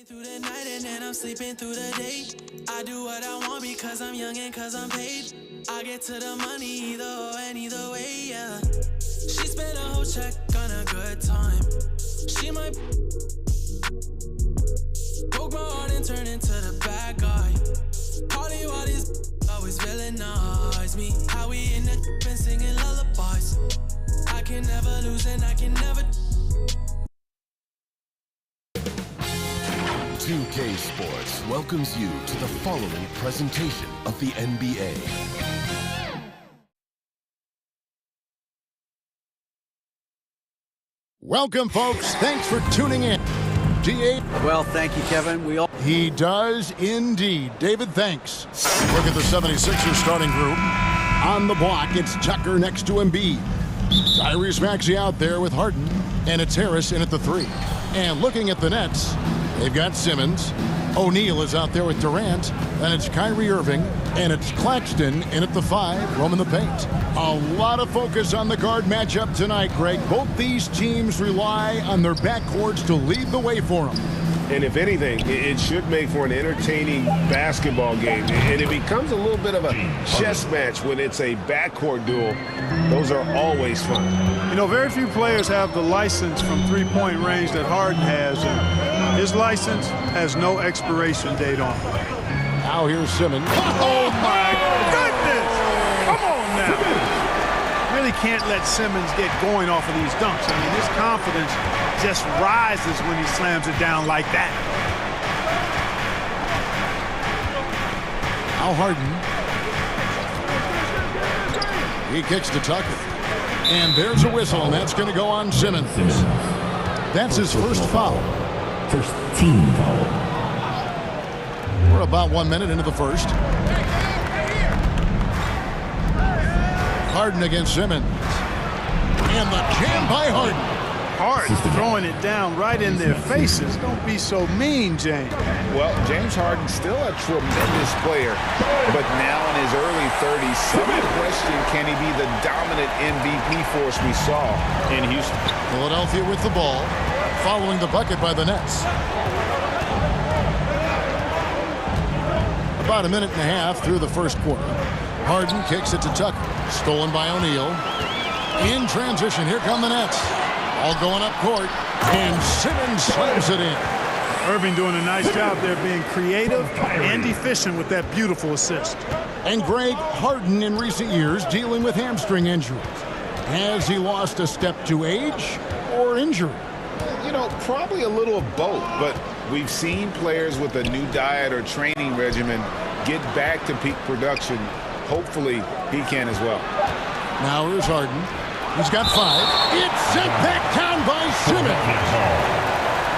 Through the night and then I'm sleeping through the day. I do what I want because I'm young and cause I'm paid. I get to the money either or either way, yeah. She spent a whole check on a good time. She might broke my heart and turn into the bad guy. Party while these always villainize me. How we in the been singing lullabies. I can never lose and I can never. 2K Sports welcomes you to the following presentation of the NBA. Welcome, folks. Thanks for tuning in. D8. Well, thank you, Kevin. He does indeed. David, thanks. Look at the 76ers starting group. On the block, it's Tucker next to Embiid. Tyrese Maxey out there with Harden, and it's Harris in at the 3. And looking at the Nets, they've got Simmons. O'Neal is out there with Durant. Then it's Kyrie Irving. And it's Claxton in at the 5, roaming the paint. A lot of focus on the guard matchup tonight, Greg. Both these teams rely on their backcourts to lead the way for them. And if anything, it should make for an entertaining basketball game. And it becomes a little bit of a chess match when it's a backcourt duel. Those are always fun. You know, very few players have the license from three-point range that Harden has. And his license has no expiration date on it. Now here's Simmons. Oh, my goodness! Come on now. Really can't let Simmons get going off of these dunks. I mean, his confidence just rises when he slams it down like that. Now Harden. He kicks to Tucker. And there's a whistle, and that's going to go on Simmons. That's his first foul. First team foul. We're about 1 minute into the first. Harden against Simmons. And the jam by Harden. Harden throwing it down right in their faces. Don't be so mean, James. Well, James Harden's still a tremendous player, but now in his early 30s, some question, can he be the dominant MVP force we saw in Houston? Philadelphia with the ball, following the bucket by the Nets. About a minute and a half through the first quarter. Harden kicks it to Tucker. Stolen by O'Neal. In transition, here come the Nets. All going up court, and Simmons slams it in. Irving doing a nice job there, being creative and efficient with that beautiful assist. And Greg, Harden in recent years dealing with hamstring injuries. Has he lost a step to age or injury? You know, probably a little of both, but we've seen players with a new diet or training regimen get back to peak production. Hopefully, he can as well. Now here's Harden. He's got 5. It's sent back down by Simmons.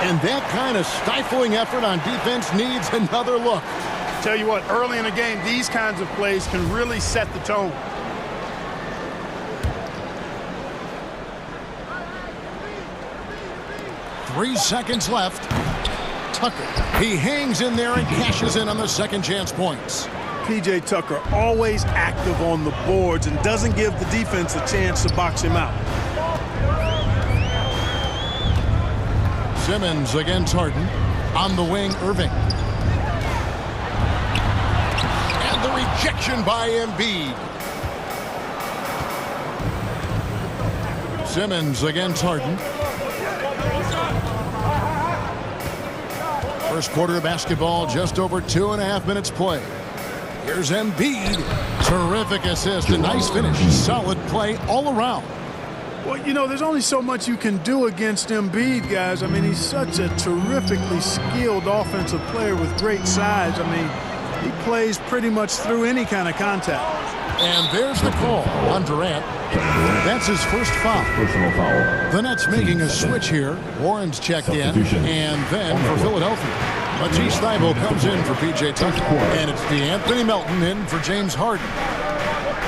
And that kind of stifling effort on defense needs another look. Tell you what, early in the game, these kinds of plays can really set the tone. Three seconds left. Tucker. He hangs in there and cashes in on the second chance points. P.J. Tucker always active on the boards and doesn't give the defense a chance to box him out. Simmons against Harden. On the wing, Irving. And the rejection by Embiid. Simmons against Harden. First quarter of basketball, just over 2.5 minutes play. Here's Embiid. Terrific assist. A nice finish. Solid play all around. Well, you know, there's only so much you can do against Embiid, guys. I mean, he's such a terrifically skilled offensive player with great size. I mean, he plays pretty much through any kind of contact. And there's the call on Durant. That's his first foul. Personal foul. The Nets making a switch here. Warren's checked in. And then for Philadelphia, Matisse Thybulle comes in for P.J. Tucker. And it's DeAnthony Melton in for James Harden.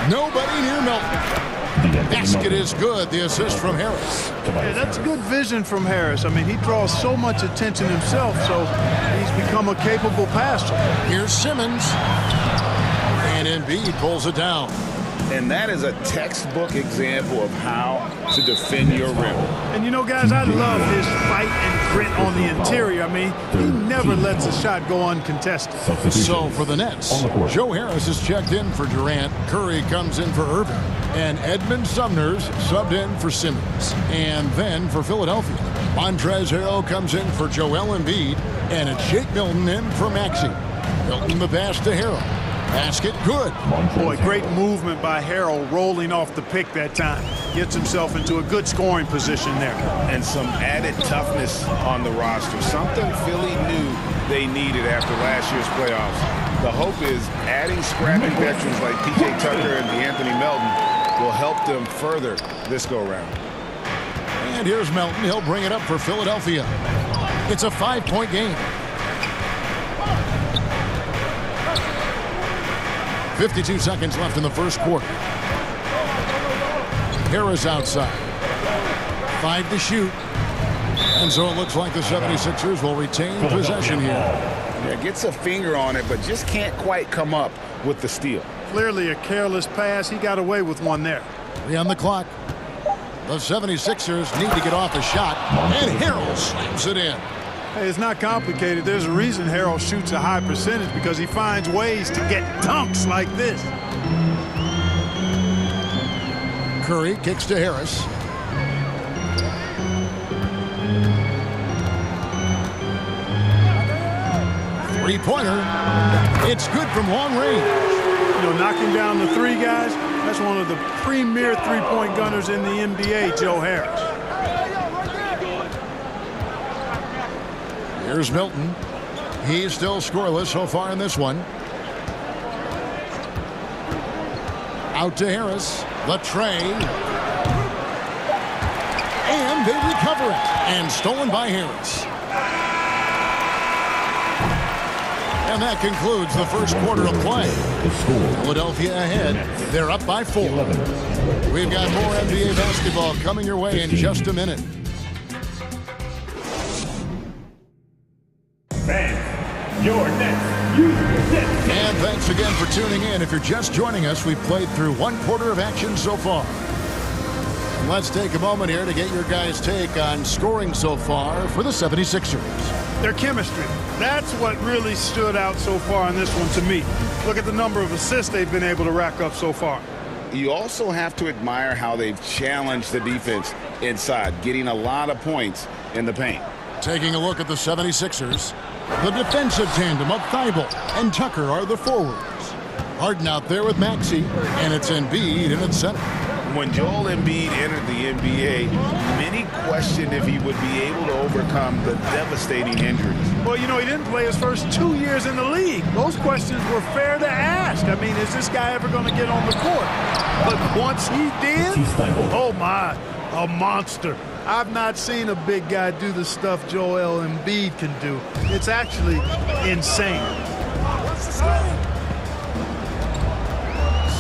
Nobody near Melton. Basket is good. The assist from Harris. Yeah, that's good vision from Harris. I mean, he draws so much attention himself, so he's become a capable passer. Here's Simmons. And Embiid pulls it down. And that is a textbook example of how to defend your rim. And you know, guys, I love his fight and grit on the interior. I mean, he never lets a shot go uncontested. So for the Nets, Joe Harris is checked in for Durant. Curry comes in for Irving. And Edmund Sumner's subbed in for Simmons. And then for Philadelphia, Montrezl Harrell comes in for Joel Embiid. And it's Jake Milton in for Maxey. Milton the pass to Harrell. Basket good. Boy, great movement by Harrell rolling off the pick that time. Gets himself into a good scoring position there. And some added toughness on the roster. Something Philly knew they needed after last year's playoffs. The hope is adding scrappy veterans like P.J. Tucker and DeAnthony Melton will help them further this go-round. And here's Melton. He'll bring it up for Philadelphia. It's a 5-point game. 52 seconds left in the first quarter. Harris outside. 5 to shoot. And so it looks like the 76ers will retain possession here. Yeah, gets a finger on it, but just can't quite come up with the steal. Clearly a careless pass. He got away with one there. 3 on the clock. The 76ers need to get off a shot, and Harrell slams it in. Hey, it's not complicated. There's a reason Harrell shoots a high percentage, because he finds ways to get dunks like this. Curry kicks to Harris. Three-pointer. It's good from long range. You know, knocking down the three guys, that's one of the premier three-point gunners in the NBA, Joe Harris. Here's Milton. He's still scoreless so far in this one. Out to Harris. The tray. And they recover it. And stolen by Harris. And that concludes the first quarter of play. Philadelphia ahead. They're up by 4. We've got more NBA basketball coming your way in just a minute. Your next user. And thanks again for tuning in. If you're just joining us, we've played through one quarter of action so far. And let's take a moment here to get your guys' take on scoring so far for the 76ers. Their chemistry. That's what really stood out so far in this one to me. Look at the number of assists they've been able to rack up so far. You also have to admire how they've challenged the defense inside, getting a lot of points in the paint. Taking a look at the 76ers. The defensive tandem of Thibault and Tucker are the forwards. Harden out there with Maxey, and it's Embiid in its center. When Joel Embiid entered the NBA, many questioned if he would be able to overcome the devastating injuries. Well, you know, he didn't play his first 2 years in the league. Those questions were fair to ask. I mean, is this guy ever going to get on the court? But once he did, oh my, a monster. I've not seen a big guy do the stuff Joel Embiid can do. It's actually insane.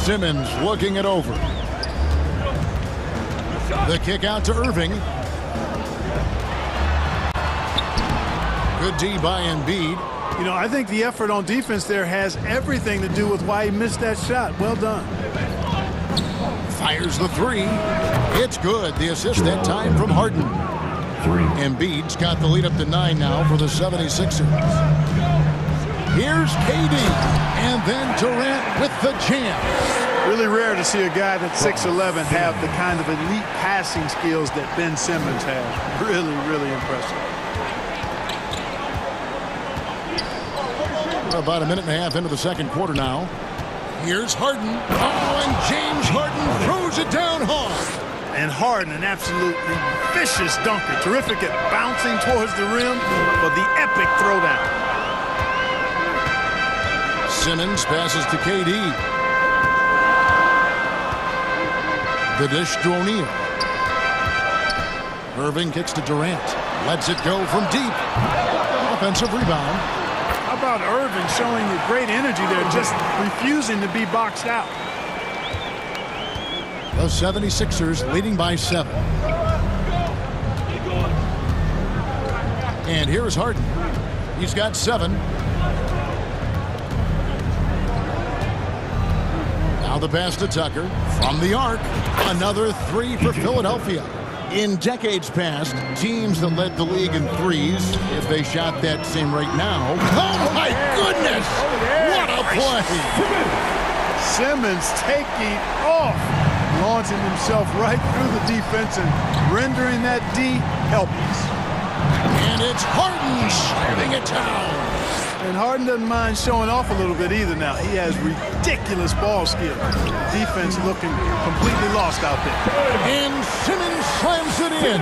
Simmons looking it over. The kick out to Irving. Good D by Embiid. You know, I think the effort on defense there has everything to do with why he missed that shot. Well done. Fires the three. It's good. The assist that time from Harden. Embiid's got the lead up to 9 now for the 76ers. Here's KD. And then Durant with the jam. Really rare to see a guy that's 6'11" have the kind of elite passing skills that Ben Simmons has. Really, really impressive. We're about a minute and a half into the second quarter now. Here's Harden. Oh, and James Harden throws it down hard. And Harden, an absolutely vicious dunker. Terrific at bouncing towards the rim, but the epic throwdown. Simmons passes to KD. The dish to O'Neal. Irving kicks to Durant. Lets it go from deep. Offensive rebound. How about Irving showing the great energy there, just refusing to be boxed out. The 76ers leading by 7. And here is Harden. He's got 7. Now the pass to Tucker from the arc. Another 3 for Philadelphia. In decades past, teams that led the league in threes, if they shot that same rate now, oh my goodness! What a play! Simmons taking off, launching himself right through the defense and rendering that D helpless. And it's Harden slamming it down. And Harden doesn't mind showing off a little bit either now. He has ridiculous ball skill. Defense looking completely lost out there. And Simmons slams it in.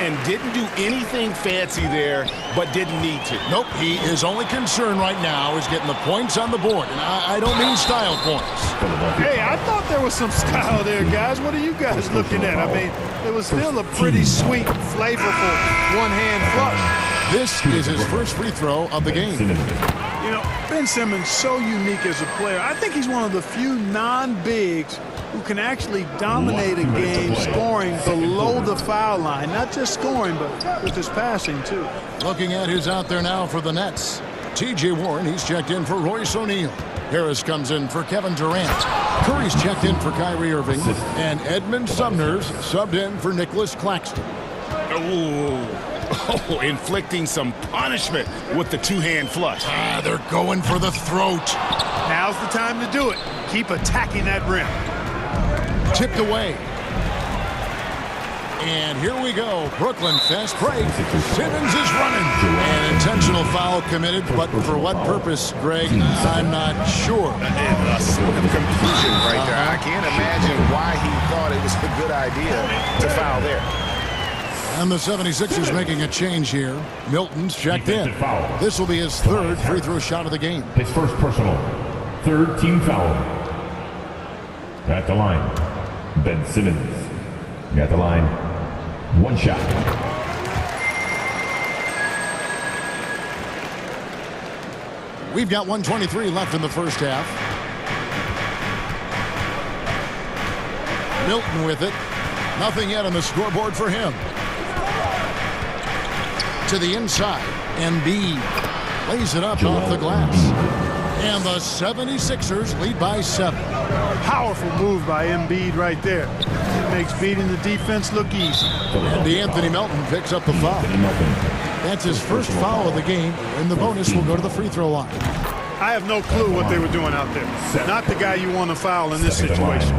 And didn't do anything fancy there, but didn't need to. Nope, his only concern right now is getting the points on the board. And I don't mean style points. Hey, I thought there was some style there, guys. What are you guys looking at? I mean, it was still a pretty sweet, flavorful one-hand flush. This is his first free throw of the game. You know, Ben Simmons, so unique as a player. I think he's one of the few non-bigs who can actually dominate a game scoring below the foul line. Not just scoring, but with his passing, too. Looking at who's out there now for the Nets. T.J. Warren, he's checked in for Royce O'Neal. Harris comes in for Kevin Durant. Curry's checked in for Kyrie Irving. And Edmund Sumner's subbed in for Nicholas Claxton. Oh, inflicting some punishment with the two-hand flush. They're going for the throat. Now's the time to do it. Keep attacking that rim. Tipped away. And here we go. Brooklyn fast break. Simmons is running. An intentional foul committed, but for what purpose, Greg? I'm not sure. A sort of confusion right there. I can't imagine why he thought it was a good idea to foul there. And the 76ers making a change here. Milton's checked in. This will be his third free throw shot of the game. His first personal. Third team foul. At the line, Ben Simmons. At the line, one shot. We've got 1:23 left in the first half. Milton with it. Nothing yet on the scoreboard for him. To the inside. Embiid lays it up off the glass. And the 76ers lead by 7. Powerful move by Embiid right there. It makes beating the defense look easy. And Anthony Melton picks up the foul. That's his first foul of the game, and the bonus will go to the free throw line. I have no clue what they were doing out there. Not the guy you want to foul in this situation.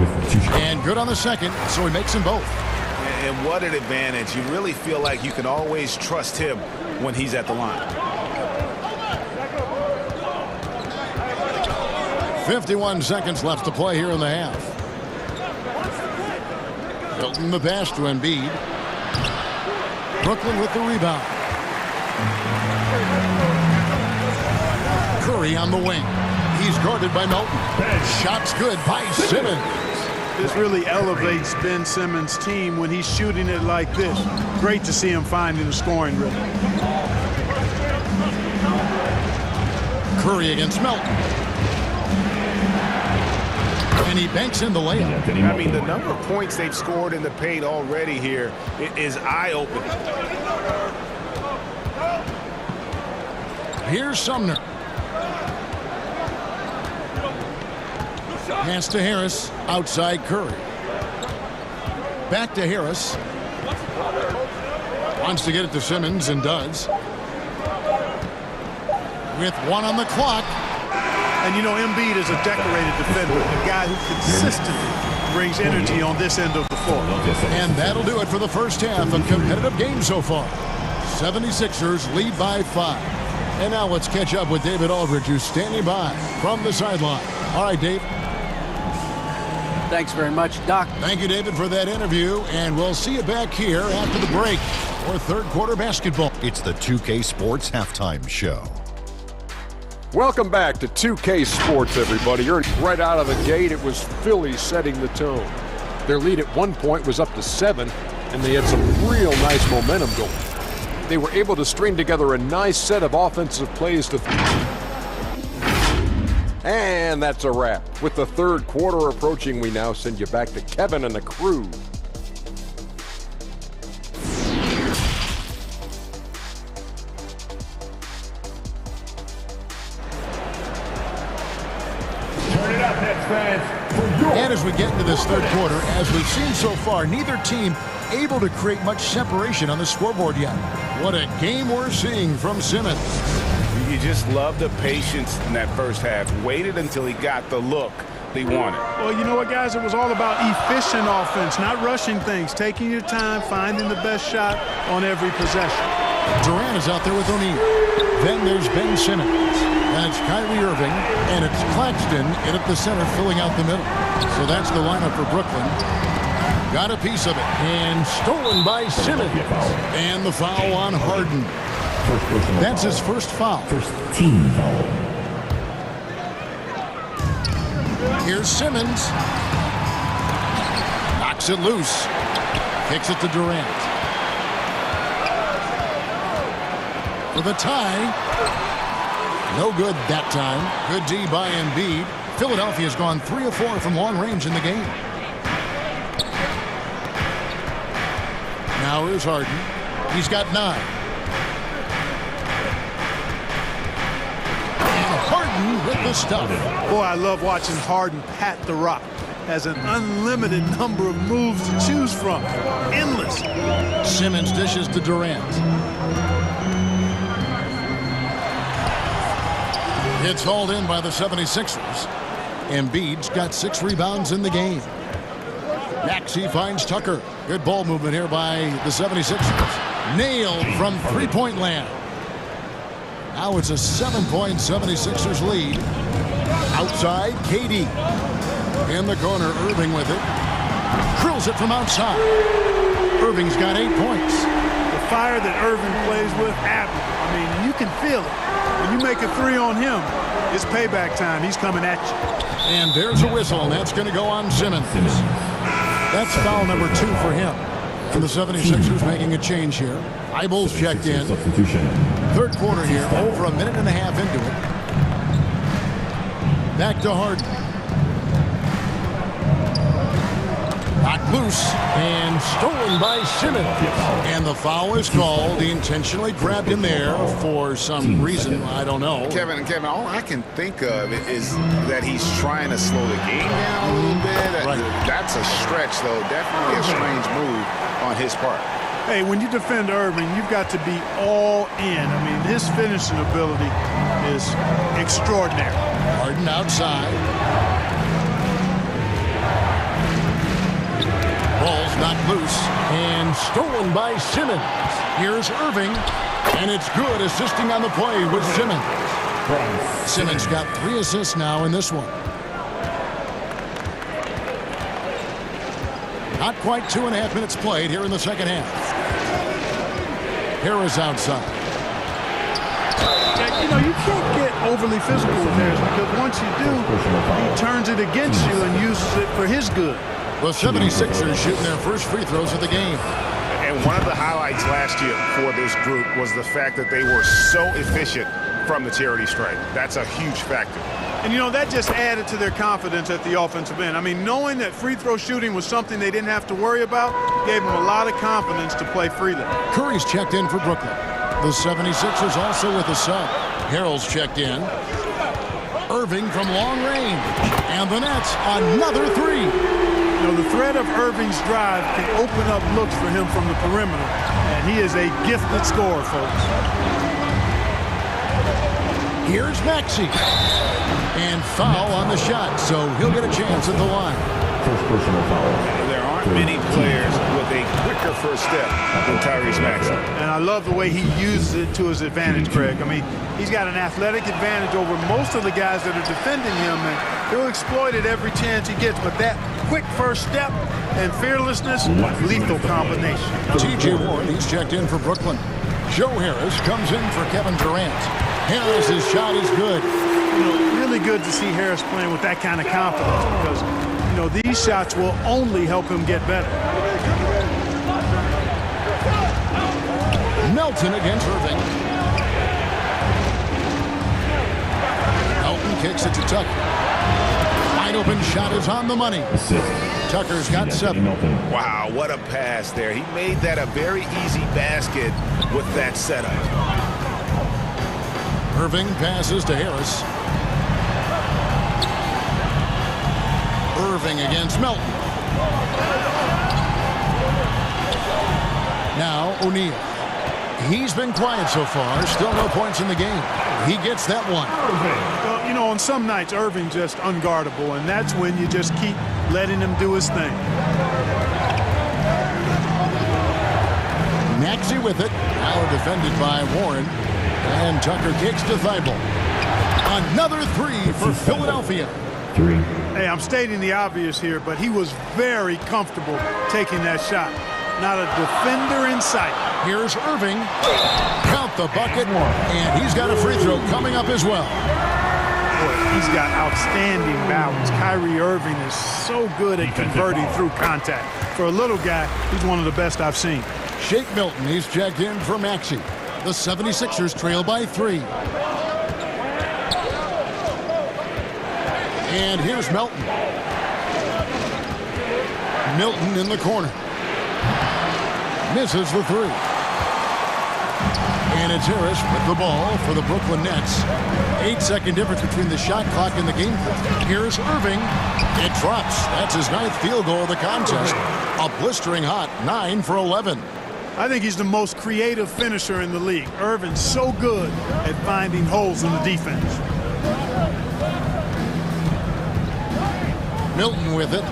And good on the second, so he makes them both. And what an advantage. You really feel like you can always trust him when he's at the line. 51 seconds left to play here in the half. Milton the pass to Embiid. Brooklyn with the rebound. Curry on the wing. He's guarded by Milton. Shot's good by Simmons. This really elevates Ben Simmons' team when he's shooting it like this. Great to see him finding the scoring rhythm. Curry against Melton. And he banks in the layup. I mean, the number of points they've scored in the paint already here is eye-opening. Here's Sumner. Pass to Harris, outside Curry. Back to Harris. Wants to get it to Simmons and does. With 1 on the clock. And you know, Embiid is a decorated defender, a guy who consistently brings energy on this end of the floor. And that'll do it for the first half. A competitive game so far. 76ers lead by 5. And now let's catch up with David Aldridge, who's standing by from the sideline. All right, Dave. Thanks very much, Doc. Thank you, David, for that interview. And we'll see you back here after the break for third quarter basketball. It's the 2K Sports Halftime Show. Welcome back to 2K Sports, everybody. Right out of the gate, it was Philly setting the tone. Their lead at one point was up to 7, and they had some real nice momentum going. They were able to string together a nice set of offensive plays to... And that's a wrap. With the third quarter approaching, we now send you back to Kevin and the crew. And as we get into this third quarter, as we've seen so far, neither team able to create much separation on the scoreboard yet. What a game we're seeing from Simmons. You just love the patience in that first half. Waited until he got the look he wanted. Well, you know what, guys? It was all about efficient offense, not rushing things, taking your time, finding the best shot on every possession. Durant is out there with O'Neal. Then there's Ben Simmons. That's Kyrie Irving, and it's Claxton in at the center filling out the middle. So that's the lineup for Brooklyn. Got a piece of it, and stolen by Simmons. And the foul on Harden. That's his first foul. First team foul. Here's Simmons. Knocks it loose. Kicks it to Durant. For the tie. No good that time. Good D by Embiid. Philadelphia's gone 3 of 4 from long range in the game. Now here's Harden. He's got 9. And Harden with the stuff. Boy, I love watching Harden pat the rock. Has an unlimited number of moves to choose from. Endless. Simmons dishes to Durant. It's hauled in by the 76ers. Embiid's got 6 rebounds in the game. Maxey finds Tucker. Good ball movement here by the 76ers. Nailed from three-point land. Now it's a 7-point 76ers lead. Outside, KD. In the corner, Irving with it. Drills it from outside. Irving's got 8 points. The fire that Irving plays with, I mean, you can feel it. When you make a 3 on him, it's payback time. He's coming at you. And there's a whistle, and that's going to go on Simmons. That's foul number 2 for him. And the 76ers making a change here. Eibel's checked in. Third quarter here, over a minute and a half into it. Back to Harden. Knocked loose and stolen by Simmons. And the foul is called. He intentionally grabbed him there for some reason. I don't know. Kevin, all I can think of is that he's trying to slow the game down a little bit. Right. That's a stretch, though. Definitely a strange move on his part. Hey, when you defend Irving, you've got to be all in. I mean, his finishing ability is extraordinary. Harden outside. Ball's knocked loose and stolen by Simmons. Here's Irving, and it's good, assisting on the play with Simmons. Simmons got 3 assists now in this one. Not quite 2.5 minutes played here in the second half. Harris outside. You know, you can't get overly physical with Harris because once you do, he turns it against you and uses it for his good. The 76ers shooting their first free throws of the game. And one of the highlights last year for this group was the fact that they were so efficient from the charity stripe. That's a huge factor. And, you know, that just added to their confidence at the offensive end. I mean, knowing that free throw shooting was something they didn't have to worry about gave them a lot of confidence to play freely. Curry's checked in for Brooklyn. The 76ers also with a sub. Harrell's checked in. Irving from long range. And the Nets, another 3. You know, the threat of Irving's drive can open up looks for him from the perimeter. And he is a gifted scorer, folks. Here's Maxey. And foul on the shot, so he'll get a chance at the line. First personal foul. There aren't many players with a quicker first step than Tyrese Maxey. And I love the way he uses it to his advantage, Greg. I mean, he's got an athletic advantage over most of the guys that are defending him, and he'll exploit it every chance he gets. But that quick first step and fearlessness, lethal combination. T.J. Warren, he's checked in for Brooklyn. Joe Harris comes in for Kevin Durant. Harris's shot is good. You know, really good to see Harris playing with that kind of confidence because, you know, these shots will only help him get better. Melton against Irving. Melton kicks it to Tucker. Wide open shot is on the money. Tucker's got 7. Wow, what a pass there. He made that a very easy basket with that setup. Irving passes to Harris. Irving against Melton. Now O'Neal. He's been quiet so far. Still no points in the game. He gets that one. Well, you know, on some nights, Irving just unguardable, and that's when you just keep letting him do his thing. Maxey with it. Now defended by Warren. And Tucker kicks to Thibault. Another three for Philadelphia. Hey, I'm stating the obvious here, but he was very comfortable taking that shot. Not a defender in sight. Here's Irving. Count the bucket. And he's got a free throw coming up as well. Boy, he's got outstanding balance. Kyrie Irving is so good at converting through contact. For a little guy, he's one of the best I've seen. Shake Milton, he's checked in for Maxey. The 76ers trail by 3. And here's Milton. Milton in the corner. Misses the 3. And it's Harris with the ball for the Brooklyn Nets. 8-second difference between the shot clock and the game clock. Here's Irving. It drops. That's his 9th field goal of the contest. A blistering hot 9 for 11. I think he's the most creative finisher in the league. Irving's so good at finding holes in the defense. Milton with it.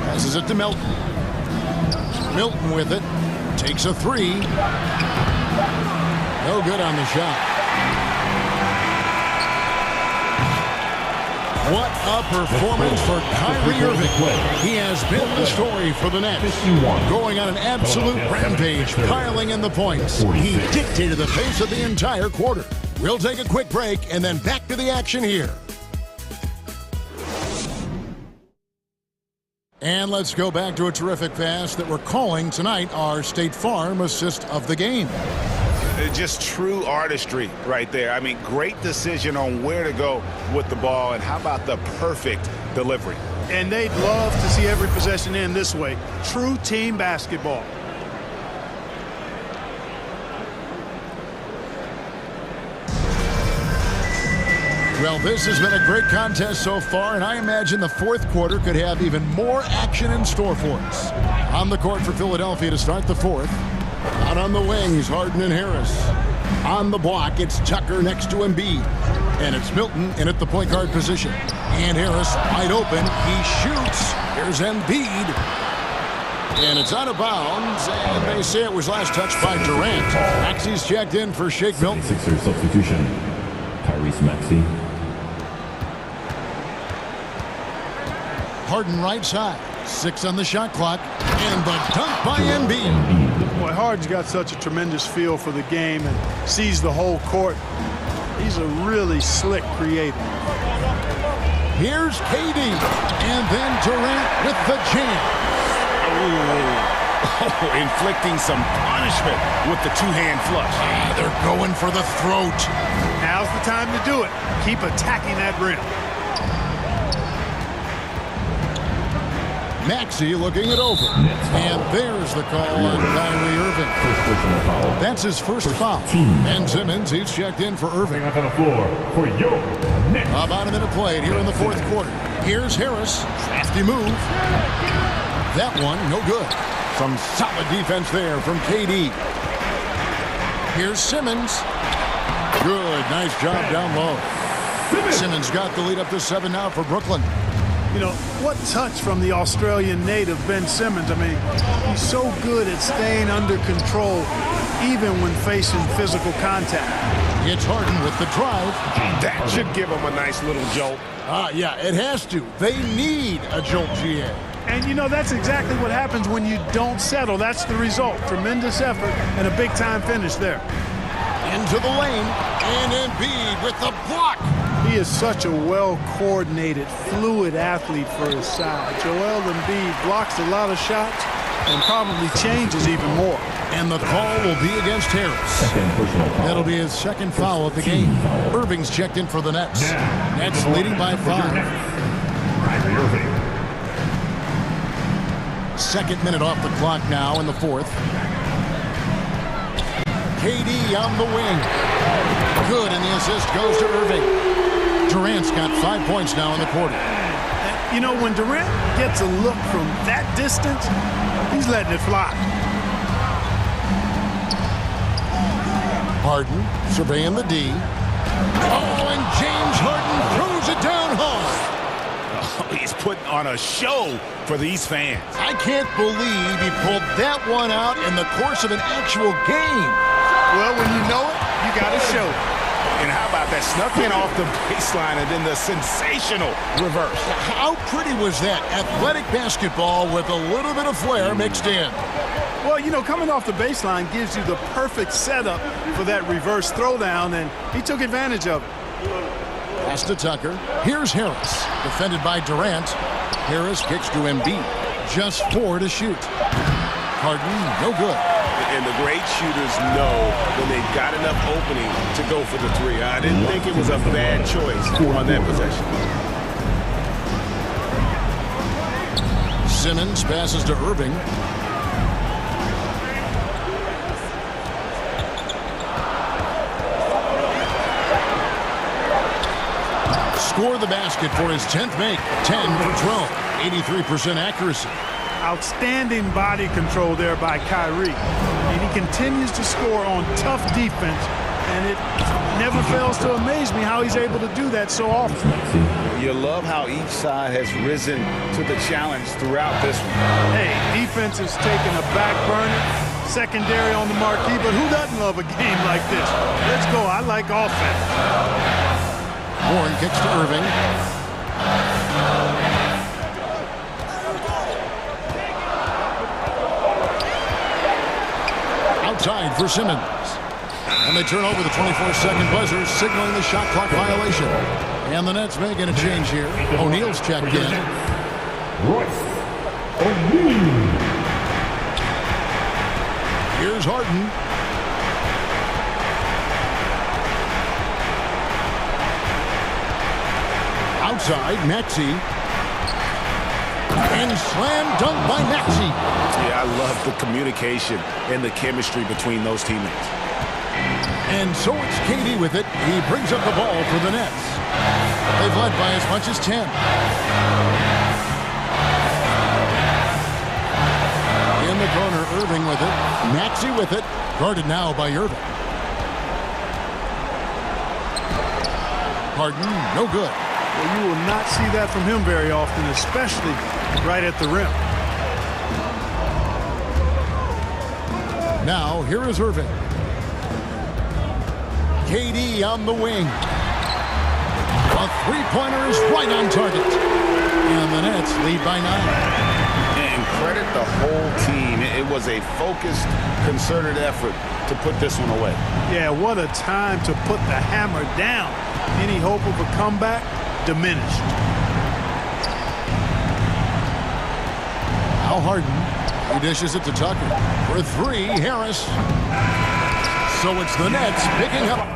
Passes it to Milton. Milton with it. Takes a 3. No good on the shot. What a performance for Kyrie Irving. He has been the story for the Nets. Going on an absolute rampage, piling in the points. He dictated the pace of the entire quarter. We'll take a quick break and then back to the action here. And let's go back to a terrific pass that we're calling tonight our State Farm assist of the game. Just true artistry right there. I mean, great decision on where to go with the ball, and how about the perfect delivery? And they'd love to see every possession end this way. True team basketball. Well, this has been a great contest so far, and I imagine the fourth quarter could have even more action in store for us. On the court for Philadelphia to start the fourth. Out on the wings, Harden and Harris. On the block, it's Tucker next to Embiid. And it's Milton in at the point guard position. And Harris wide open. He shoots. Here's Embiid. And it's out of bounds. And they say it was last touched by Durant. Maxey's checked in for Shake Milton. Sixers substitution. Tyrese Maxey. Harden right side. 6 on the shot clock. And the dunk by Embiid. Boy, Harden's got such a tremendous feel for the game and sees the whole court. He's a really slick creator. Here's KD. And then Durant with the jam. Oh, inflicting some punishment with the two-hand flush. They're going for the throat. Now's the time to do it. Keep attacking that rim. Maxey looking it over. And there's the call on Kyrie Irving. That's his first foul. Ben Simmons, he's checked in for Irving. Up on the floor for About a minute played here in the fourth quarter. Here's Harris. Crafty move. That one, no good. Some solid defense there from KD. Here's Simmons. Good, nice job down low. Simmons got the lead up to 7 now for Brooklyn. You know, what touch from the Australian native, Ben Simmons. I mean, he's so good at staying under control, even when facing physical contact. It's Harden with the drive. That should give him a nice little jolt. Yeah, it has to. They need a jolt, GA. And, you know, that's exactly what happens when you don't settle. That's the result. Tremendous effort and a big-time finish there. Into the lane, and Embiid with the block. He is such a well-coordinated, fluid athlete for his size. Joel Embiid blocks a lot of shots and probably changes even more. And the call will be against Harris. That'll be his second foul of the game. Irving's checked in for the Nets. Nets leading by 5. Second minute off the clock now in the fourth. KD on the wing. Good, and the assist goes to Irving. Durant's got 5 points now in the quarter. You know, when Durant gets a look from that distance, he's letting it fly. Harden surveying the D. Oh, and James Harden throws it down hard. Oh, he's putting on a show for these fans. I can't believe he pulled that one out in the course of an actual game. Well, when you know it, you got to show it. And how about that snuck in off the baseline and then the sensational reverse? How pretty was that? Athletic basketball with a little bit of flair mixed in. Well, you know, coming off the baseline gives you the perfect setup for that reverse throwdown, and he took advantage of it. Pass to Tucker. Here's Harris. Defended by Durant. Harris kicks to Embiid. Just 4 to shoot. Harden, no good. And the great shooters know when they've got enough opening to go for the three. I didn't think it was a bad choice on that possession. Simmons passes to Irving. Score the basket for his 10th make. 10 for 12. 83% accuracy. Outstanding body control there by Kyrie. And he continues to score on tough defense. And it never fails to amaze me how he's able to do that so often. You love how each side has risen to the challenge throughout this one. Hey, defense is taking a back burner. Secondary on the marquee, but who doesn't love a game like this? Let's go. I like offense. Warren kicks to Irving. Outside for Simmons. And they turn over the 24-second buzzer, signaling the shot clock violation. And the Nets making a change here. O'Neal's checked in. Royce O'Neal. Here's Harden. Outside, Maxey. And slam dunk by Maxey. Yeah, I love the communication and the chemistry between those teammates. And so it's KD with it. He brings up the ball for the Nets. They've led by as much as 10. In the corner, Irving with it. Maxey with it. Guarded now by Irving. Harden, no good. Well, you will not see that from him very often, especially right at the rim. Now, here is Irving. KD on the wing. A three-pointer is right on target. And the Nets lead by 9. And credit the whole team. It was a focused, concerted effort to put this one away. Yeah, what a time to put the hammer down. Any hope of a comeback diminished. Now Harden. He dishes it to Tucker. For 3, Harris. So it's the Nets picking up.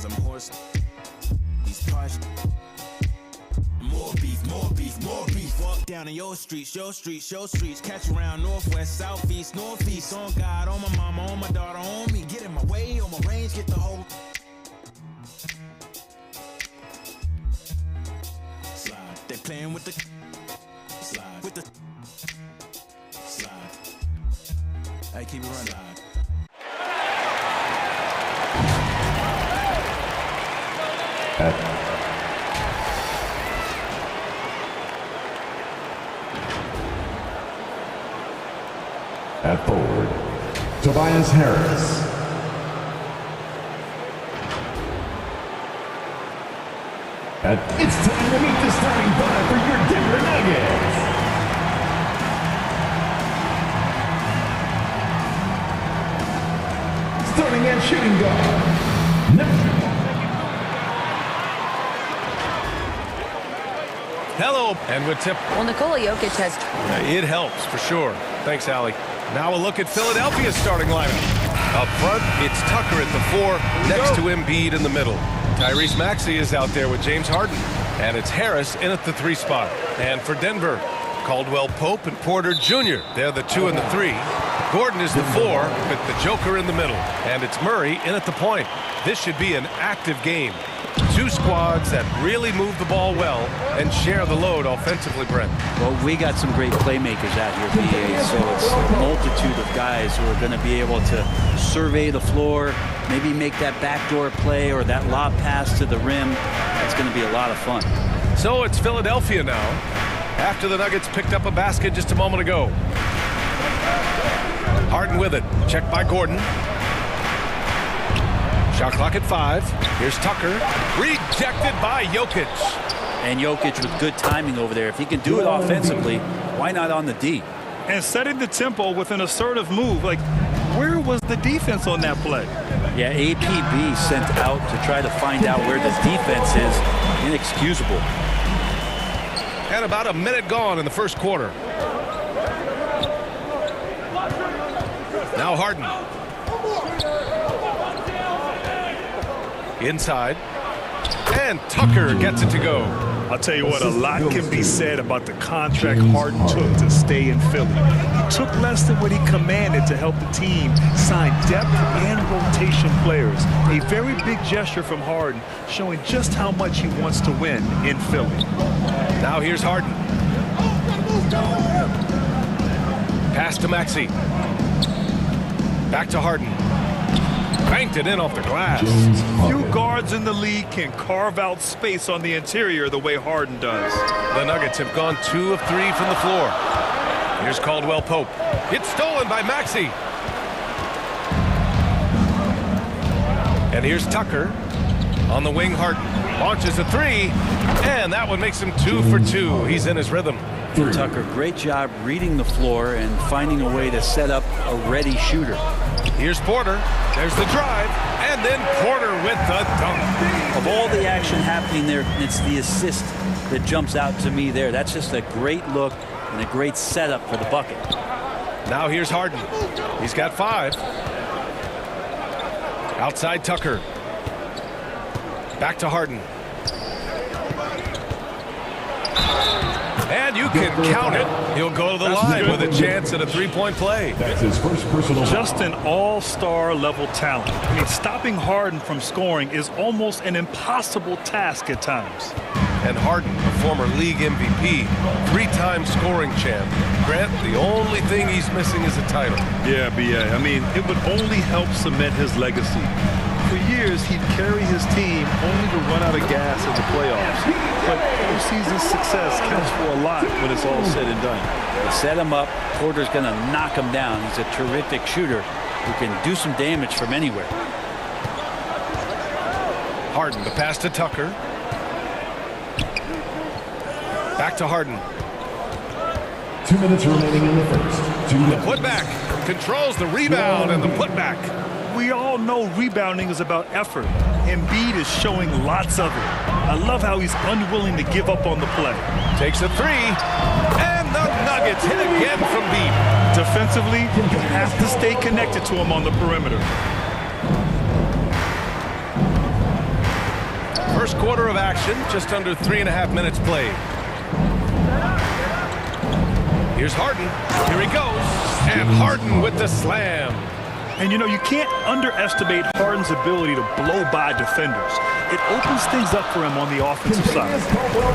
them horse. These parts. More beef, more beef, more beef. Walk down in your streets, your streets, your streets. Catch around northwest, southeast, northeast. On God, on my mama, on my daughter, on me. Get in my way, on my range, get the whole. Slide. They playing with the slide. With the slide. Hey, keep it running. Slide. At forward, Tobias Harris. It's time to meet the starting five for your Denver Nuggets. Starting at shooting guard. Hello, and with tip. Well, Nikola Jokic has... It helps, for sure. Thanks, Allie. Now a look at Philadelphia's starting lineup. Up front, it's Tucker at the 4, next to Embiid in the middle. Tyrese Maxey is out there with James Harden. And it's Harris in at the 3 spot. And for Denver, Caldwell Pope and Porter Jr. They're the 2 and the 3. Gordon is the 4 with the Joker in the middle. And it's Murray in at the point. This should be an active game. 2 squads that really move the ball well and share the load offensively, Brent. Well, we got some great playmakers out here, BA, so it's a multitude of guys who are going to be able to survey the floor, maybe make that backdoor play or that lob pass to the rim. It's going to be a lot of fun. So it's Philadelphia now, after the Nuggets picked up a basket just a moment ago. Harden with it, checked by Gordon. Shot clock at 5. Here's Tucker. Rejected by Jokic. And Jokic with good timing over there. If he can do it offensively, why not on the D? And setting the tempo with an assertive move. Like, where was the defense on that play? Yeah, APB sent out to try to find out where the defense is. Inexcusable. And about a minute gone in the first quarter. Now Harden. Inside. And Tucker gets it to go. I'll tell you what, a lot can be said about the contract Harden took to stay in Philly. He took less than what he commanded to help the team sign depth and rotation players. A very big gesture from Harden, showing just how much he wants to win in Philly. Now here's Harden. Pass to Maxey. Back to Harden. Banked it in off the glass. Few guards in the league can carve out space on the interior the way Harden does. The Nuggets have gone 2 of 3 from the floor. Here's Caldwell Pope. It's stolen by Maxey. And here's Tucker. On the wing, Harden launches a 3. And that one makes him 2 for 2. He's in his rhythm. Tucker, great job reading the floor and finding a way to set up a ready shooter. Here's Porter. There's the drive. And then Porter with the dunk. Of all the action happening there, it's the assist that jumps out to me there. That's just a great look and a great setup for the bucket. Now here's Harden. He's got 5. Outside Tucker. Back to Harden. And you can count it. He'll go to the line with a chance at a 3-point play. That's his first personal. Just an all-star level talent. I mean, stopping Harden from scoring is almost an impossible task at times. And Harden, a former league MVP, 3-time scoring champ. Grant, the only thing he's missing is a title. Yeah, B.A. I mean, it would only help cement his legacy. For years, he'd carry his team only to run out of gas in the playoffs. But postseason success counts for a lot when it's all said and done. They set him up. Porter's going to knock him down. He's a terrific shooter who can do some damage from anywhere. Harden, the pass to Tucker. Back to Harden. 2 minutes remaining in the first. The putback. Controls the rebound and the putback. We all know rebounding is about effort. Embiid is showing lots of it. I love how he's unwilling to give up on the play. Takes a 3. And the Nuggets hit again from deep. Defensively, you have to stay connected to him on the perimeter. first quarter of action, just under 3.5 minutes played. Here's Harden. Here he goes. And Harden with the slam. And you know, you can't underestimate Harden's ability to blow by defenders. It opens things up for him on the offensive side.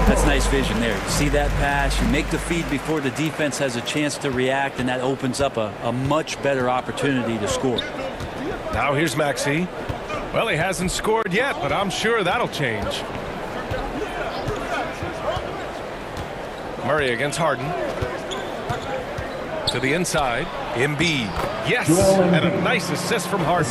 That's nice vision there. You see that pass, you make the feed before the defense has a chance to react, and that opens up a much better opportunity to score. Now here's Maxey. Well, he hasn't scored yet, but I'm sure that'll change. Murray against Harden. To the inside. Embiid. Yes, and a nice assist from Harden.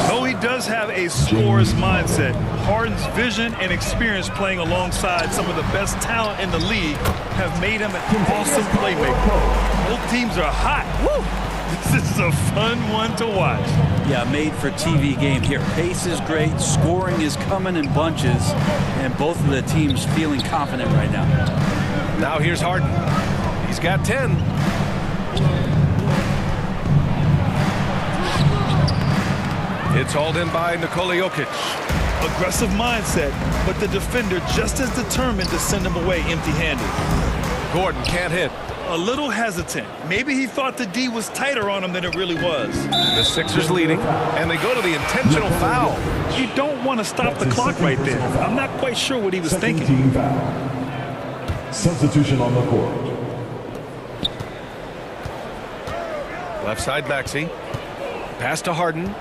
Though he does have a scorer's mindset, Harden's vision and experience playing alongside some of the best talent in the league have made him an awesome playmaker. Both teams are hot. Woo! This is a fun one to watch. Yeah, made for TV game here. Pace is great, scoring is coming in bunches, and both of the teams feeling confident right now. Now here's Harden. He's got 10. It's hauled in by Nikola Jokic. Aggressive mindset, but the defender just as determined to send him away empty-handed. Gordon can't hit. A little hesitant. Maybe he thought the D was tighter on him than it really was. The Sixers leading, and they go to the intentional foul. You don't want to stop the clock right there. I'm not quite sure what he was thinking. Team foul. Substitution on the court. Left side Maxey. Pass to Harden.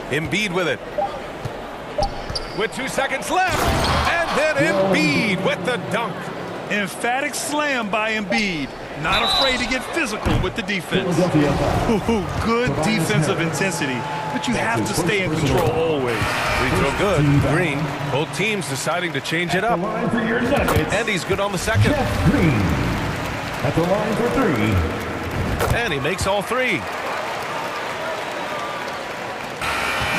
Embiid with it. With 2 seconds left. And then Embiid with the dunk. Emphatic slam by Embiid. Not afraid to get physical with the defense. Ooh, good defensive intensity, but you have to stay in control always. Free throw good. Green. Both teams deciding to change it up. And he's good on the second. Green at the line for 3. And he makes all 3.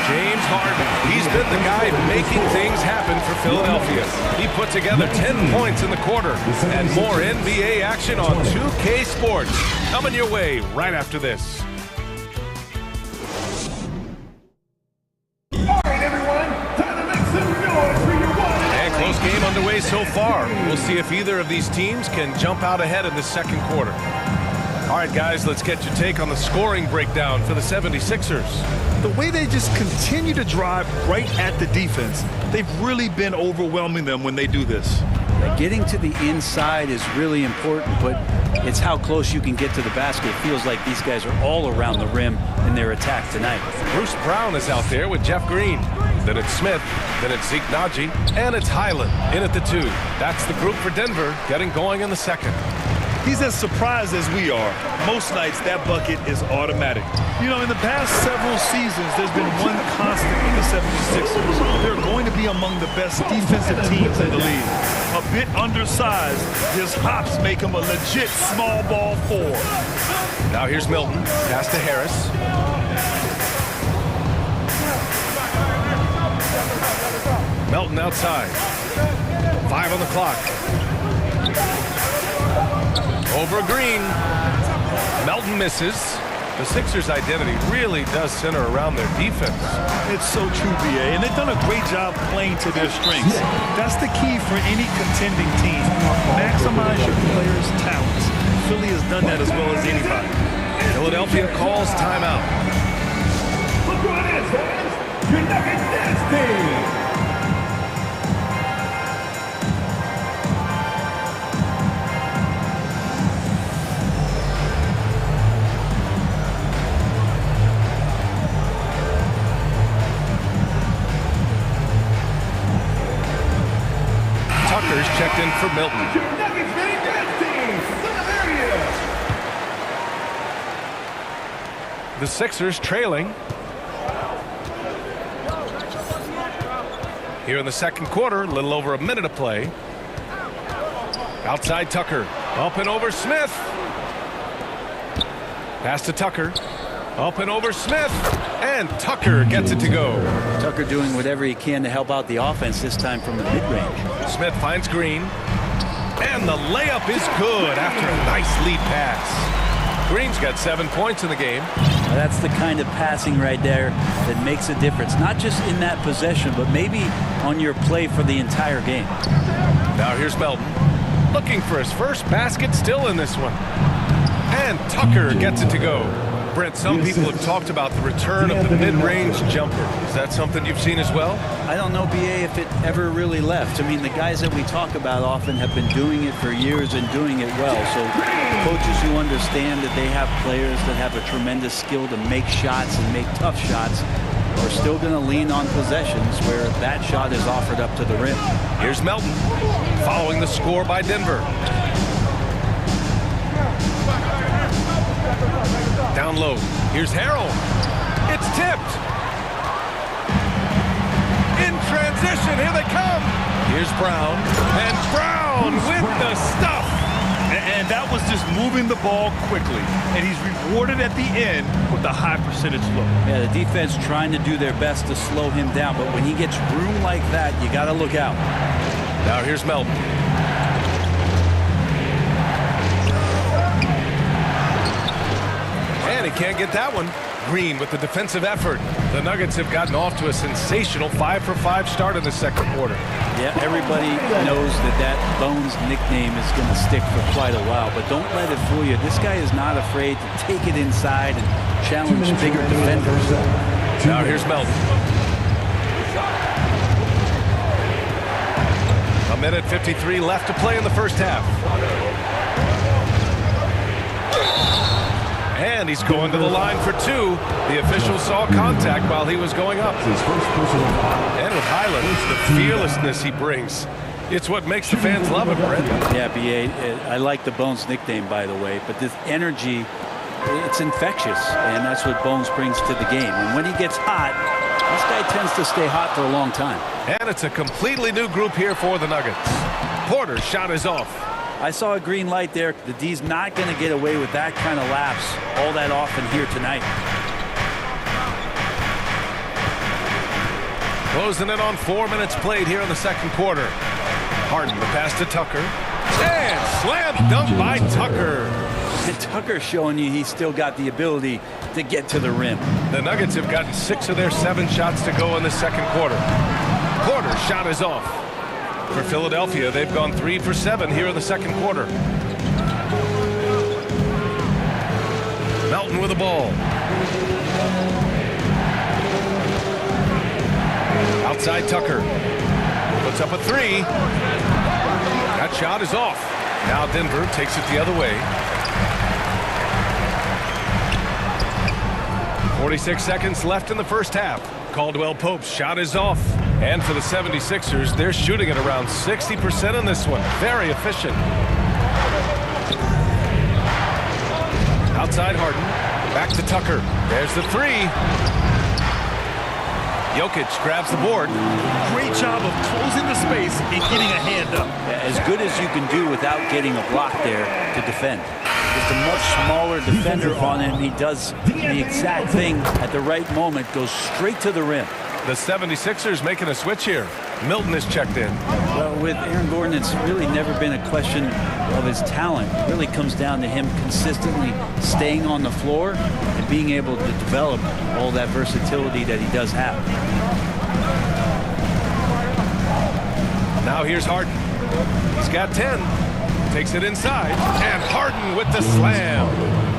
James Harden, he's been the guy making things happen for Philadelphia. He put together 10 points in the quarter. And more NBA action on 2K Sports. Coming your way right after this. All right, everyone, time to make some noise for your one. And close game underway so far. We'll see if either of these teams can jump out ahead in the second quarter. All right, guys, let's get your take on the scoring breakdown for the 76ers. The way they just continue to drive right at the defense, they've really been overwhelming them when they do this. Getting to the inside is really important, but it's how close you can get to the basket. It feels like these guys are all around the rim in their attack tonight. Bruce Brown is out there with Jeff Green. Then it's Smith. Then it's Zeke Naji. And it's Highland in at the 2. That's the group for Denver getting going in the second. He's as surprised as we are. Most nights, that bucket is automatic. You know, in the past several seasons, there's been one constant with the 76ers. They're going to be among the best defensive teams in the league. A bit undersized, his hops make him a legit small ball 4. Now here's Milton. Pass to Harris. Melton outside. 5 on the clock. Over Green. Melton misses. The Sixers' identity really does center around their defense. It's so true, B.A., and they've done a great job playing to their strengths. That's the key for any contending team. Maximize your players' talents. Philly has done that as well as anybody. Philadelphia calls timeout. Look what it is, fans. Your Nuggets Dynasty. Tucker's checked in for Milton. The Sixers trailing. Here in the second quarter, a little over a minute of play. Outside Tucker. Up and over Smith. Pass to Tucker. Up and over Smith. And Tucker gets it to go. Tucker doing whatever he can to help out the offense, this time from the mid-range. Smith finds Green. And the layup is good after a nice lead pass. Green's got 7 points in the game. That's the kind of passing right there that makes a difference, not just in that possession, but maybe on your play for the entire game. Now here's Melton, looking for his first basket, still in this one. And Tucker gets it to go. Brent, some people have talked about the return of the mid-range jumper. Is that something you've seen as well? I don't know, BA, if it ever really left. I mean, the guys that we talk about often have been doing it for years and doing it well. So coaches who understand that they have players that have a tremendous skill to make shots and make tough shots are still going to lean on possessions where that shot is offered up to the rim. Here's Melton, following the score by Denver. Down low, here's Harrell. It's tipped. In transition, here they come. Here's Brown, and Brown with the stuff. And that was just moving the ball quickly. And he's rewarded at the end with a high percentage look. Yeah, the defense trying to do their best to slow him down, but when he gets room like that, you got to look out. Now here's Melton. And he can't get that one. Green with the defensive effort. The Nuggets have gotten off to a sensational 5-for-5 start in the second quarter. Yeah, everybody knows that Bones nickname is going to stick for quite a while, but don't let it fool you. This guy is not afraid to take it inside and challenge bigger defenders. Now here's Melton. A minute 53 left to play in the first half. And he's going to the line for two. The official saw contact while he was going up. And with Highland, the fearlessness he brings, it's what makes the fans love him, Brent. Yeah, B.A., I like the Bones nickname, by the way, but this energy, it's infectious, and that's what Bones brings to the game. And when he gets hot, this guy tends to stay hot for a long time. And it's a completely new group here for the Nuggets. Porter's shot is off. I saw a green light there. The D's not going to get away with that kind of lapse all that often here tonight. Closing in on 4 minutes played here in the second quarter. Harden, the pass to Tucker. And slam dunk by Tucker. And Tucker showing you he's still got the ability to get to the rim. The Nuggets have gotten 6 of their 7 shots to go in the second quarter. Porter's shot is off. For Philadelphia, they've gone 3 for 7 here in the second quarter. Melton with the ball. Outside Tucker. Puts up a 3. That shot is off. Now Denver takes it the other way. 46 seconds left in the first half. Caldwell Pope's shot is off. And for the 76ers, they're shooting at around 60% in this one. Very efficient. Outside Harden. Back to Tucker. There's the 3. Jokic grabs the board. Great job of closing the space and getting a hand up. As good as you can do without getting a block there to defend. Just a much smaller defender on him. He does the exact thing at the right moment. Goes straight to the rim. The 76ers making a switch here. Milton is checked in. Well, with Aaron Gordon, it's really never been a question of his talent. It really comes down to him consistently staying on the floor and being able to develop all that versatility that he does have. Now here's Harden. He's got 10. Takes it inside. And Harden with the slam.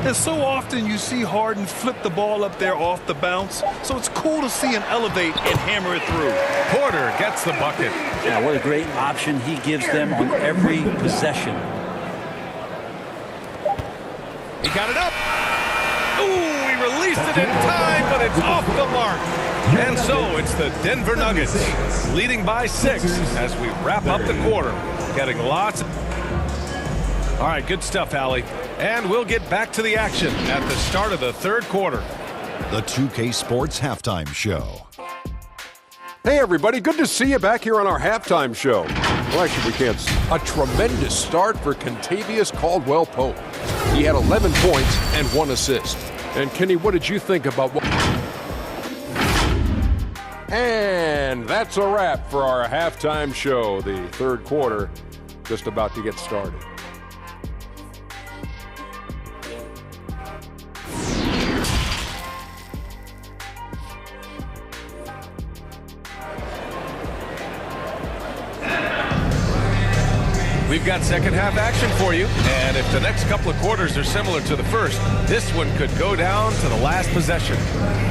And so often you see Harden flip the ball up there off the bounce. So it's cool to see him elevate and hammer it through. Porter gets the bucket. Yeah, what a great option he gives them on every possession. He got it up. Ooh, he released it in time, but it's off the mark. And so it's the Denver Nuggets leading by 6 as we wrap up the quarter. Getting lots. All right, good stuff, Allie. And we'll get back to the action at the start of the third quarter. The 2K Sports Halftime Show. Hey, everybody. Good to see you back here on our halftime show. Well, actually, we can't. A tremendous start for Kentavious Caldwell-Pope. He had 11 points and 1 assist. And, Kenny, what did you think about what... And that's a wrap for our halftime show. The third quarter just about to get started. got second half action for you. And if the next couple of quarters are similar to the first, this one could go down to the last possession.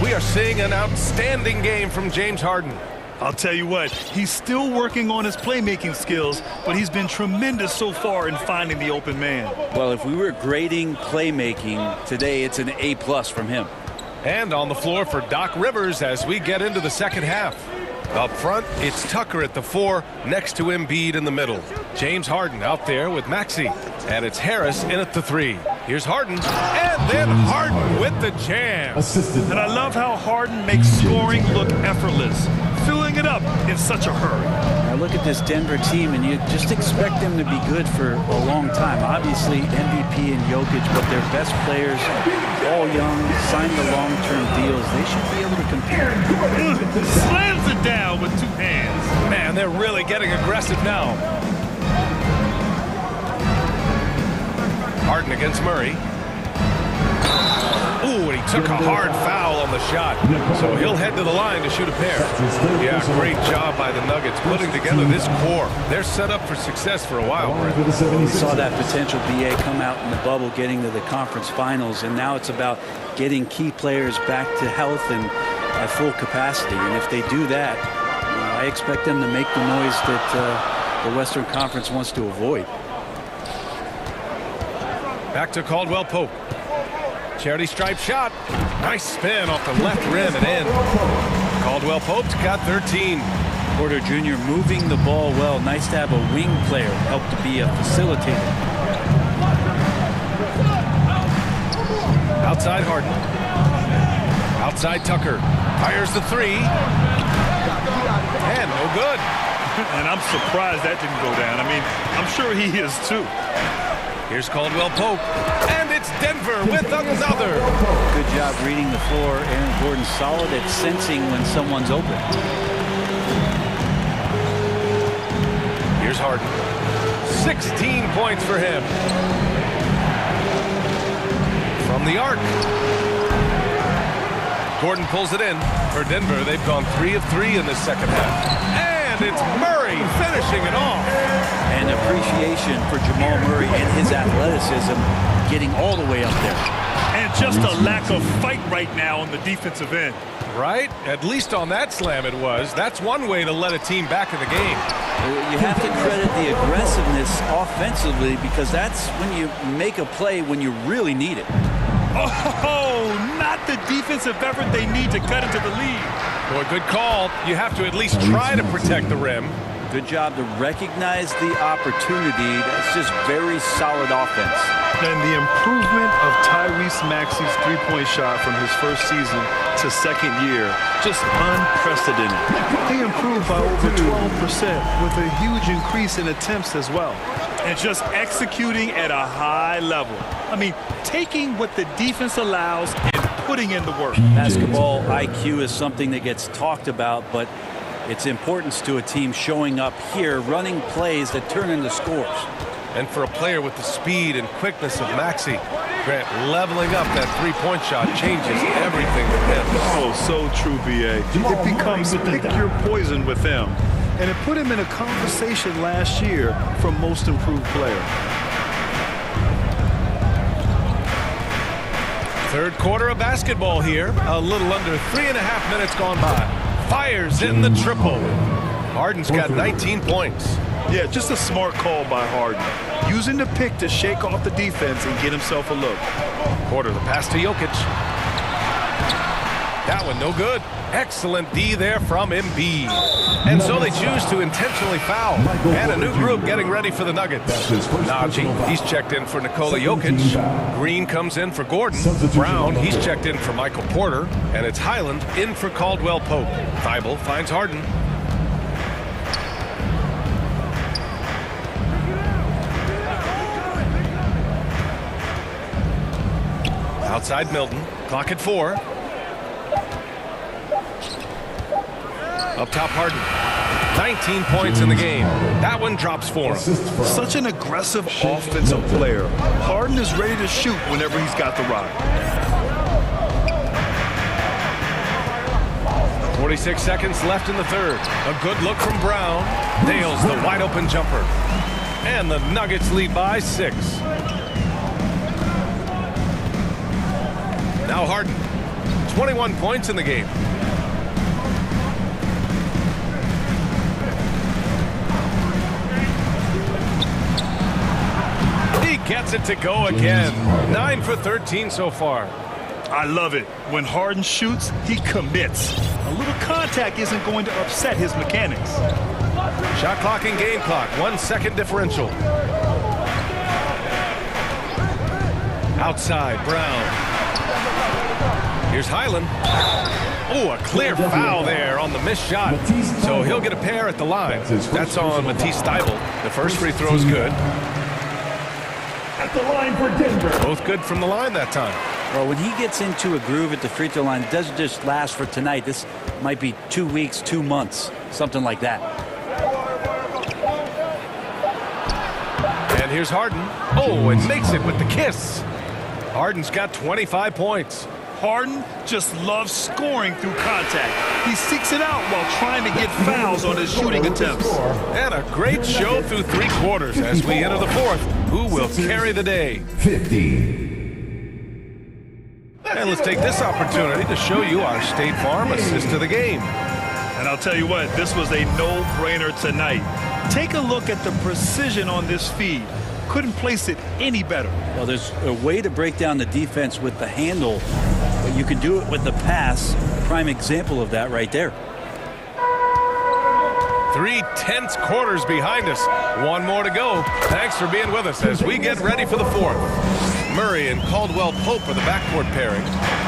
We are seeing an outstanding game from James Harden. I'll tell you what, he's still working on his playmaking skills, but he's been tremendous so far in finding the open man. Well, if we were grading playmaking today, it's an A+ from him. And on the floor for Doc Rivers as we get into the second half. Up front, it's Tucker at the 4, next to Embiid in the middle. James Harden out there with Maxey. And it's Harris in at the 3. Here's Harden, and then Harden with the jam. And I love how Harden makes scoring look effortless, filling it up in such a hurry. Now look at this Denver team, and you just expect them to be good for a long time. Obviously, MVP and Jokic, but their best players, all young, signed the long-term deals. They should be able to compete. Slams it down with 2 hands. Man, they're really getting aggressive now. Harden against Murray. Ooh, and he took a hard foul on the shot. So he'll head to the line to shoot a pair. Yeah, great job by the Nuggets putting together this core. They're set up for success for a while, Brent. We saw that potential BA come out in the bubble, getting to the conference finals, and now it's about getting key players back to health and at full capacity. And if they do that, I expect them to make the noise that the Western Conference wants to avoid. Back to Caldwell Pope. Charity stripe shot. Nice spin off the left rim and in. Caldwell Pope's got 13. Porter Jr. moving the ball well. Nice to have a wing player help to be a facilitator. Outside Harden. Outside Tucker. Fires the 3. And no good. And I'm surprised that didn't go down. I mean, I'm sure he is too. Here's Caldwell Pope, and it's Denver with another. Good job reading the floor. Aaron Gordon solid at sensing when someone's open. Here's Harden. 16 points for him. From the arc. Gordon pulls it in. For Denver, they've gone 3 of 3 in this second half. And it's Murray finishing it off. And appreciation for Jamal Murray and his athleticism getting all the way up there. And just a lack of fight right now on the defensive end. Right? At least on that slam it was. That's one way to let a team back in the game. You have to credit the aggressiveness offensively, because that's when you make a play when you really need it. Oh, not the defensive effort they need to cut into the lead. Boy, good call. You have to at least try to protect the rim. Good job to recognize the opportunity. That's just very solid offense. And the improvement of Tyrese Maxey's three-point shot from his first season to second year, just unprecedented. They improved by over 12% with a huge increase in attempts as well. And just executing at a high level. I mean, taking what the defense allows and putting in the work. Basketball IQ is something that gets talked about, but its importance to a team showing up here, running plays that turn into scores. And for a player with the speed and quickness of Maxey, Grant, leveling up that three-point shot changes everything with him. Oh, so true, BA. It becomes pick your poison with him. And it put him in a conversation last year for most improved player. Third quarter of basketball here. A little under 3.5 minutes gone by. Fires in the triple. Harden's got 19 points. Yeah, just a smart call by Harden. Using the pick to shake off the defense and get himself a look. Porter, the pass to Jokic. That one no good. Excellent D there from Embiid. And so they choose to intentionally foul. And a new group getting ready for the Nuggets. Najee, he's checked in for Nikola Jokic. Green comes in for Gordon. Brown, he's checked in for Michael Porter. And it's Highland in for Caldwell Pope. Thibault finds Harden. Outside Milton. Clock at 4. Up top, Harden. 19 points in the game. That one drops for him. Such an aggressive offensive player. Harden is ready to shoot whenever he's got the rock. 46 seconds left in the third. A good look from Brown. Nails the wide open jumper. And the Nuggets lead by 6. Now Harden, 21 points in the game. He gets it to go again. 9 for 13 so far. I love it. When Harden shoots, he commits. A little contact isn't going to upset his mechanics. Shot clock and game clock, 1 second differential. Outside, Brown. Here's Highland. Oh, a clear foul there on the missed shot. So he'll get a pair at the line. That's on Matisse Thybulle. The first free throw is good. At the line for Denver. Both good from the line that time. Well, when he gets into a groove at the free throw line, it doesn't just last for tonight. This might be 2 weeks, 2 months, something like that. And here's Harden. Oh, and makes it with the kiss. Harden's got 25 points. Harden just loves scoring through contact. He seeks it out while trying to get fouls on his shooting attempts. And a great show through 3 quarters as we enter the 4th. Who will carry the day? 50. And let's take this opportunity to show you our State Farm assist to the game. And I'll tell you what, this was a no-brainer tonight. Take a look at the precision on this feed. Couldn't place it any better. Well, there's a way to break down the defense with the handle, but you can do it with the pass. Prime example of that right there. 3 tense quarters behind us. 1 more to go. Thanks for being with us as we get ready for the 4th. Murray and Caldwell Pope are the backcourt pairing.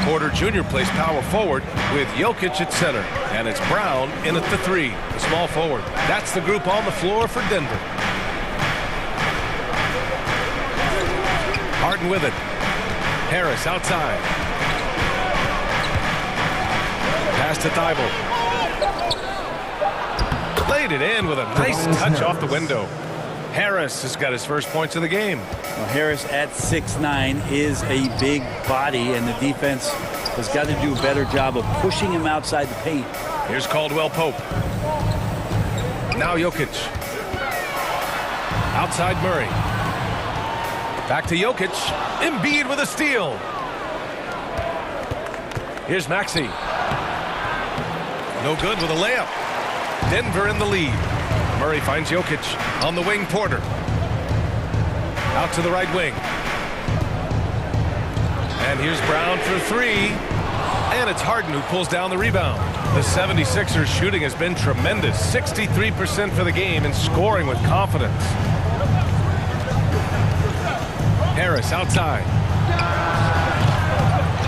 Porter Jr. plays power forward with Jokic at center. And it's Brown in at the 3, the small forward. That's the group on the floor for Denver. Harden with it. Harris outside. Pass to Thybulle. Laid it in with a nice touch off the window. Harris has got his first points of the game. Well, Harris at 6'9" is a big body, and the defense has got to do a better job of pushing him outside the paint. Here's Caldwell Pope. Now Jokic. Outside Murray. Back to Jokic. Embiid with a steal. Here's Maxey. No good with a layup. Denver in the lead. Murray finds Jokic on the wing. Porter. Out to the right wing. And here's Brown for 3. And it's Harden who pulls down the rebound. The 76ers shooting has been tremendous. 63% for the game and scoring with confidence. Harris outside.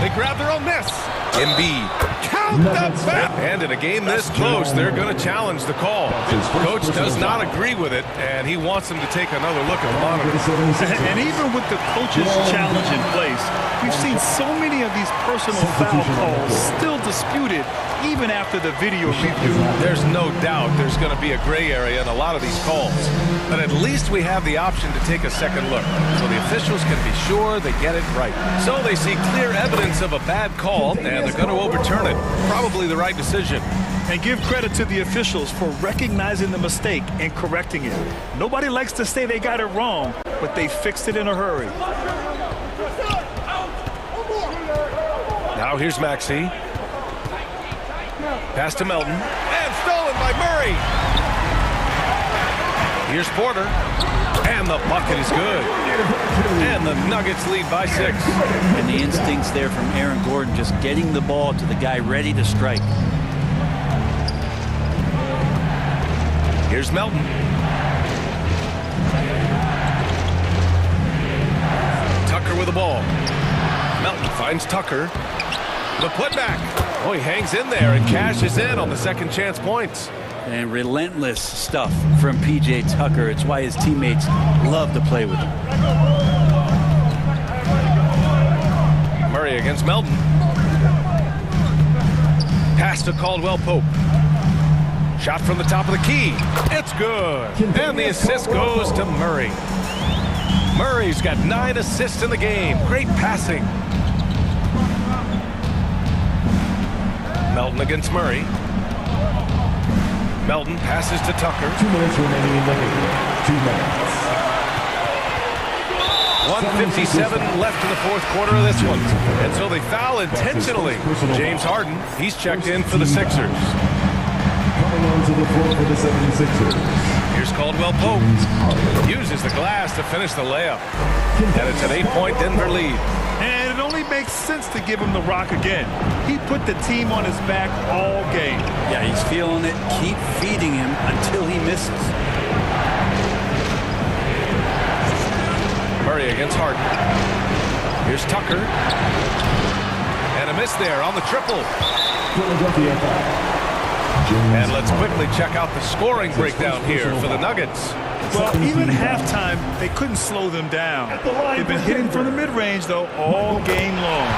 They grab their own miss. Embiid. Count the back. And in a game this close, they're going to challenge the call. Coach does not agree with it, and he wants them to take another look at the monitor. And even with the coach's challenge in place, we've seen so many of these personal foul calls still disputed even after the video review. There's no doubt there's going to be a gray area in a lot of these calls. But at least we have the option to take a second look, so the officials can be sure they get it right. So they see clear evidence of a bad call, and they're going to overturn it. Probably the right decision. And give credit to the officials for recognizing the mistake and correcting it. Nobody likes to say they got it wrong, but they fixed it in a hurry. Now here's Maxey. Pass to Melton. And stolen by Murray. Here's Porter. And the bucket is good. And the Nuggets lead by 6. And the instincts there from Aaron Gordon, just getting the ball to the guy ready to strike. Here's Melton. Tucker with the ball. Melton finds Tucker. The putback. Oh, he hangs in there and cashes in on the second chance points. And relentless stuff from P.J. Tucker. It's why his teammates love to play with him. Murray against Melton. Pass to Caldwell Pope. Shot from the top of the key. It's good. And the assist goes to Murray. Murray's got 9 assists in the game. Great passing. Melton against Murray. Melton passes to Tucker. 2 minutes remaining in the game. 2 minutes. 1:57 left in the fourth quarter of this one. And so they foul intentionally. James Harden, he's checked in for the Sixers. Coming onto the floor for the 76ers. Here's Caldwell Pope. Uses the glass to finish the layup. And it's an 8-point Denver lead. And it only makes sense to give him the rock again. He put the team on his back all game. Yeah, he's feeling it. Keep feeding him until he misses. Murray against Harden. Here's Tucker. And a miss there on the triple. And let's quickly check out the scoring breakdown here for the Nuggets. Well, even halftime, they couldn't slow them down. They've been hitting from the mid-range, though, all game long.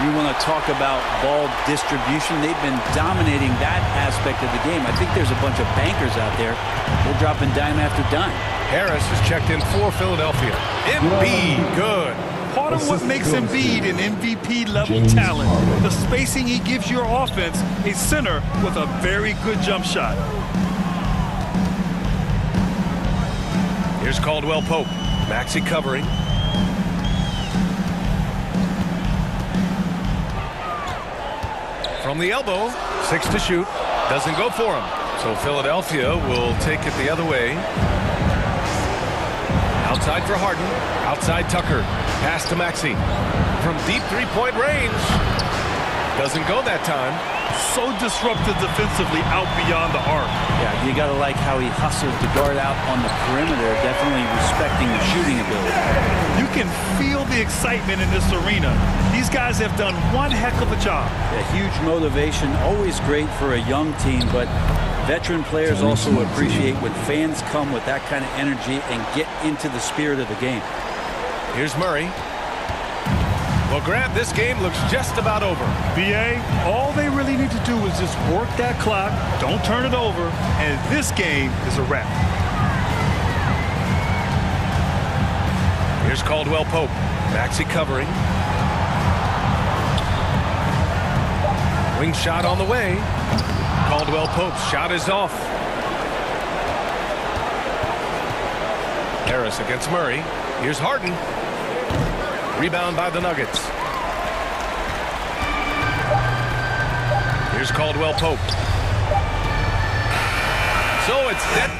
You want to talk about ball distribution. They've been dominating that aspect of the game. I think there's a bunch of bankers out there. They're dropping dime after dime. Harris has checked in for Philadelphia. Embiid, good. Part of what makes Embiid an MVP-level talent, the spacing he gives your offense, a center with a very good jump shot. Here's Caldwell Pope. Maxey covering. From the elbow, 6 to shoot. Doesn't go for him. So Philadelphia will take it the other way. Outside for Harden. Outside Tucker. Pass to Maxey. From deep three-point range. Doesn't go that time. So disruptive defensively out beyond the arc. Yeah, you got to like how he hustled to guard out on the perimeter, definitely respecting the shooting ability. You can feel the excitement in this arena. These guys have done one heck of a job. A huge motivation, always great for a young team, but veteran players also appreciate when fans come with that kind of energy and get into the spirit of the game. Here's Murray. Well, Grant, this game looks just about over. B.A., all they really need to do is just work that clock, don't turn it over, and this game is a wrap. Here's Caldwell Pope. Maxey covering. Wing shot on the way. Caldwell Pope's shot is off. Harris against Murray. Here's Harden. Rebound by the Nuggets. Here's Caldwell Pope. So it's dead.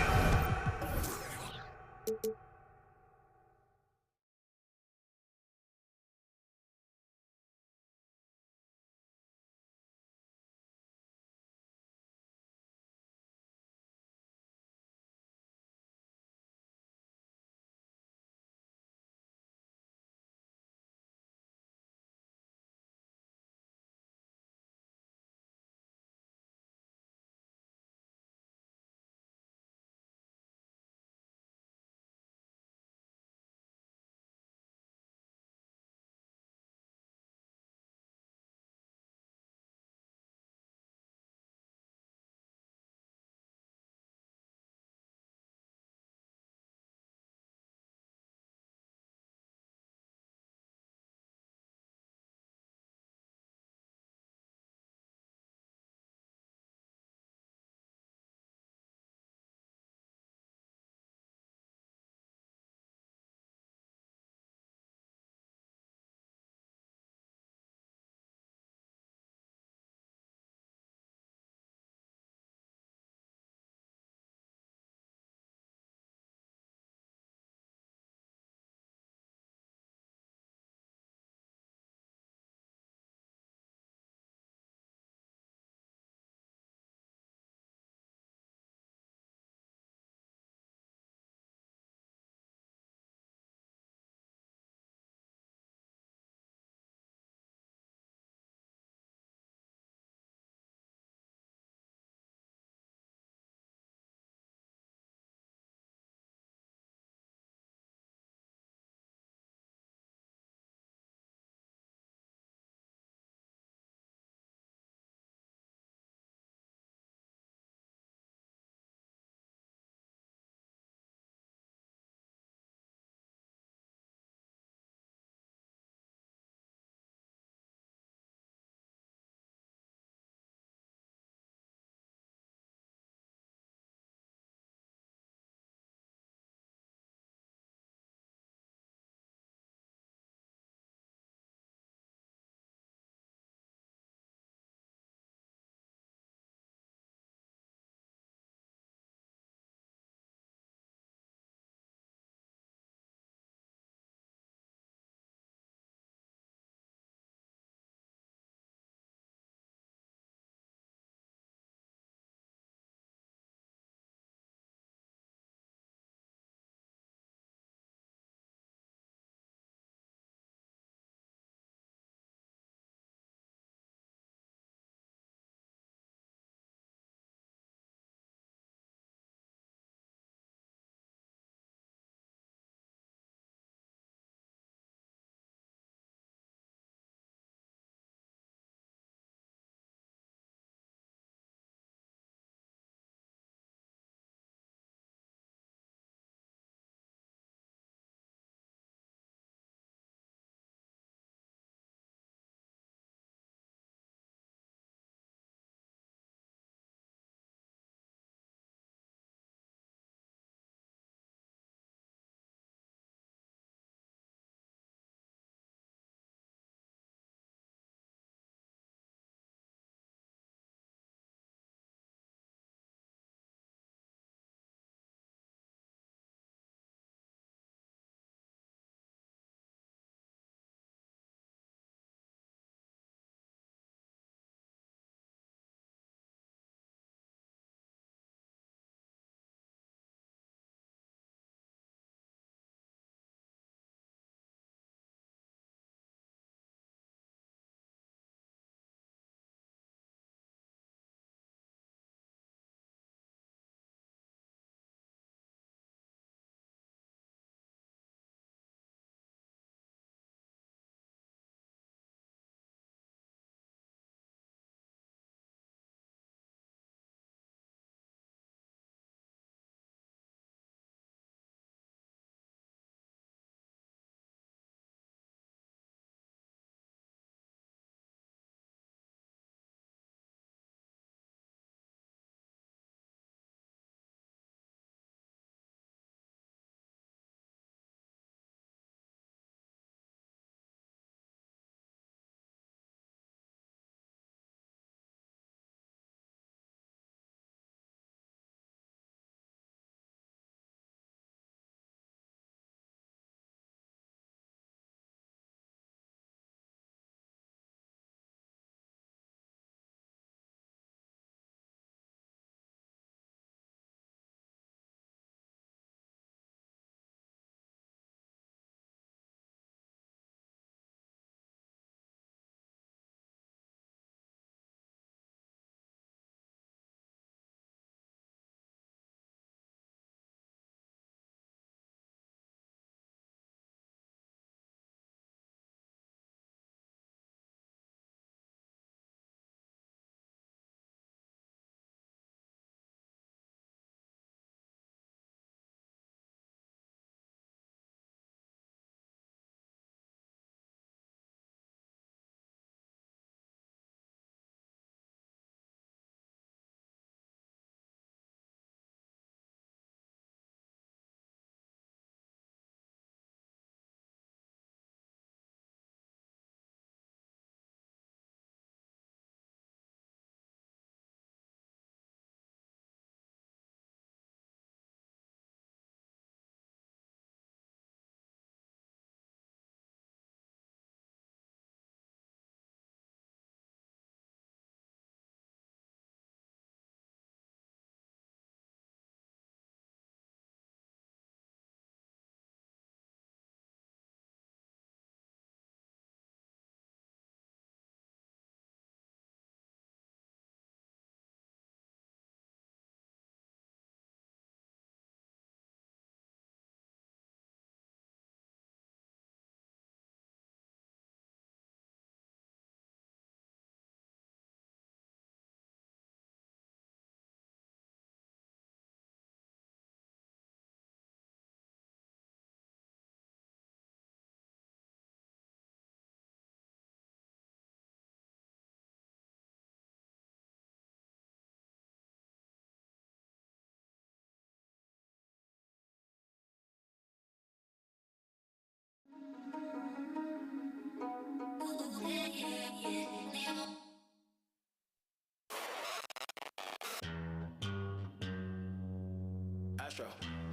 Astro,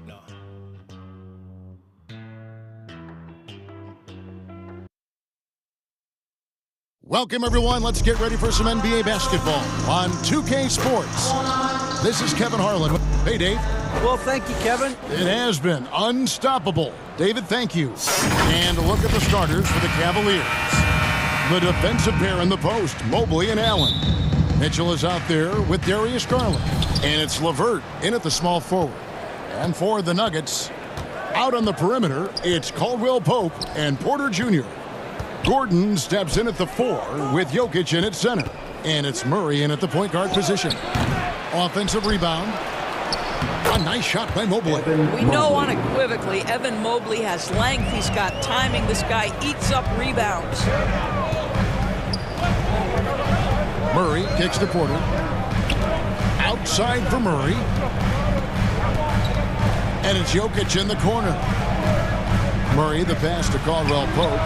no. Welcome, everyone. Let's get ready for some NBA basketball on 2K Sports. This is Kevin Harlan. Hey, Dave. Well, thank you, Kevin. It has been unstoppable. David, thank you. And a look at the starters for the Cavaliers. The defensive pair in the post, Mobley and Allen. Mitchell is out there with Darius Garland. And it's LeVert in at the small forward. And for the Nuggets, out on the perimeter, it's Caldwell Pope and Porter Jr. Gordon steps in at the 4 with Jokic in at center. And it's Murray in at the point guard position. Offensive rebound. A nice shot by Mobley. We know unequivocally Evan Mobley has length. He's got timing. This guy eats up rebounds. Murray kicks to Porter. Outside for Murray. And it's Jokic in the corner. Murray, the pass to Caldwell Pope.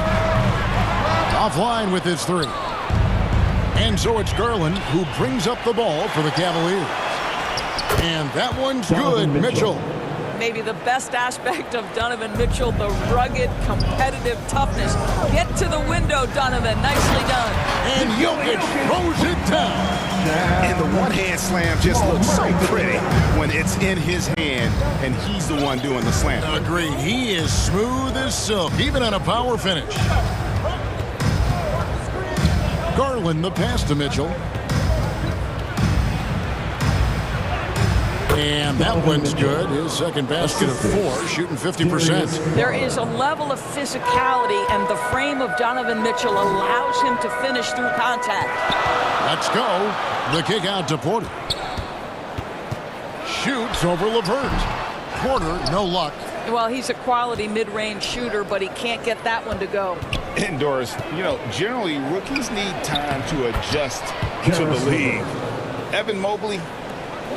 Offline with his 3. And so it's Garland who brings up the ball for the Cavaliers. And that one's good, Mitchell. Maybe the best aspect of Donovan Mitchell, the rugged, competitive toughness. Get to the window, Donovan. Nicely done. And Jokic throws it down. And the one-hand slam just looks so pretty when it's in his hand and he's the one doing the slam. Agreed. He is smooth as silk, even on a power finish. Garland, the pass to Mitchell. And that one's good. His second basket of 4, shooting 50%. There is a level of physicality, and the frame of Donovan Mitchell allows him to finish through contact. Let's go. The kick out to Porter. Shoots over LeVert. Porter, no luck. Well, he's a quality mid-range shooter, but he can't get that one to go. And Doris, generally rookies need time to adjust to the league. Evan Mobley,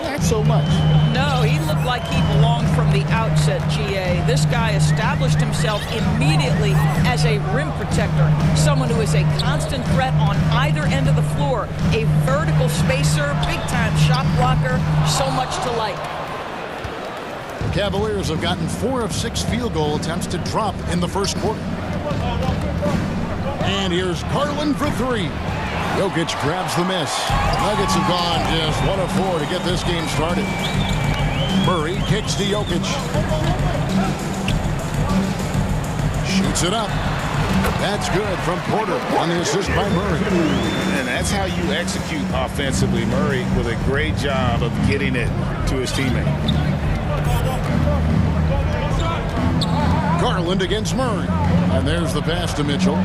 not so much. No, he looked like he belonged from the outset, GA. This guy established himself immediately as a rim protector, someone who is a constant threat on either end of the floor, a vertical spacer, big-time shot blocker, so much to like. The Cavaliers have gotten 4 of 6 field goal attempts to drop in the first quarter. And here's Garland for 3. Jokic grabs the miss. Nuggets have gone just 1 of 4 to get this game started. Murray kicks to Jokic. Shoots it up. That's good from Porter on the assist by Murray. And that's how you execute offensively. Murray with a great job of getting it to his teammate. Garland against Murray. And there's the pass to Mitchell.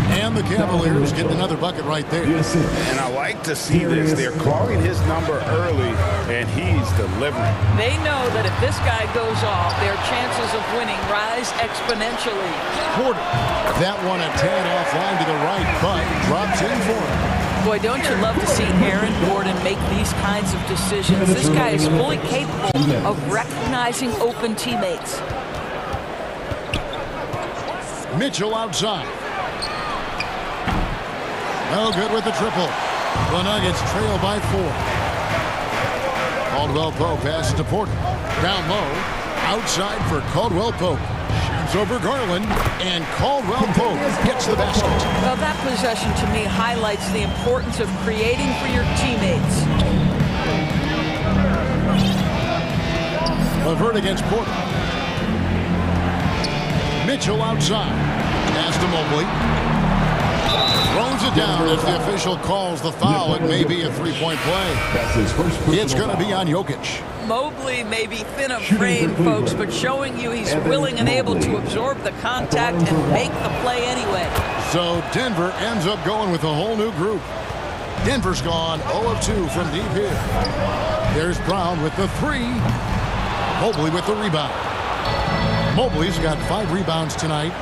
And the Cavaliers get another bucket right there. And I like to see this. They're calling his number early, and he's delivering. They know that if this guy goes off, their chances of winning rise exponentially. Porter. That one a tad offline to the right, but drops in for him. Boy, don't you love to see Aaron Gordon make these kinds of decisions? This guy is fully capable of recognizing open teammates. Mitchell outside. No good with the triple. The Nuggets trail by 4. Caldwell Pope passes to Porter. Down low. Outside for Caldwell Pope. Shoots over Garland. And Caldwell Pope gets the basket. Well, that possession to me highlights the importance of creating for your teammates. LeVert against Porter. Mitchell outside. Pass to Mobley. Throws it down as the official calls the foul. It may be a 3-point play. It's going to be on Jokic. Mobley may be thin of frame, folks, but showing you he's willing and able to absorb the contact and make the play anyway. So Denver ends up going with a whole new group. Denver's gone 0 of 2 from deep here. There's Brown with the 3. Mobley with the rebound. Mobley's got 5 rebounds tonight.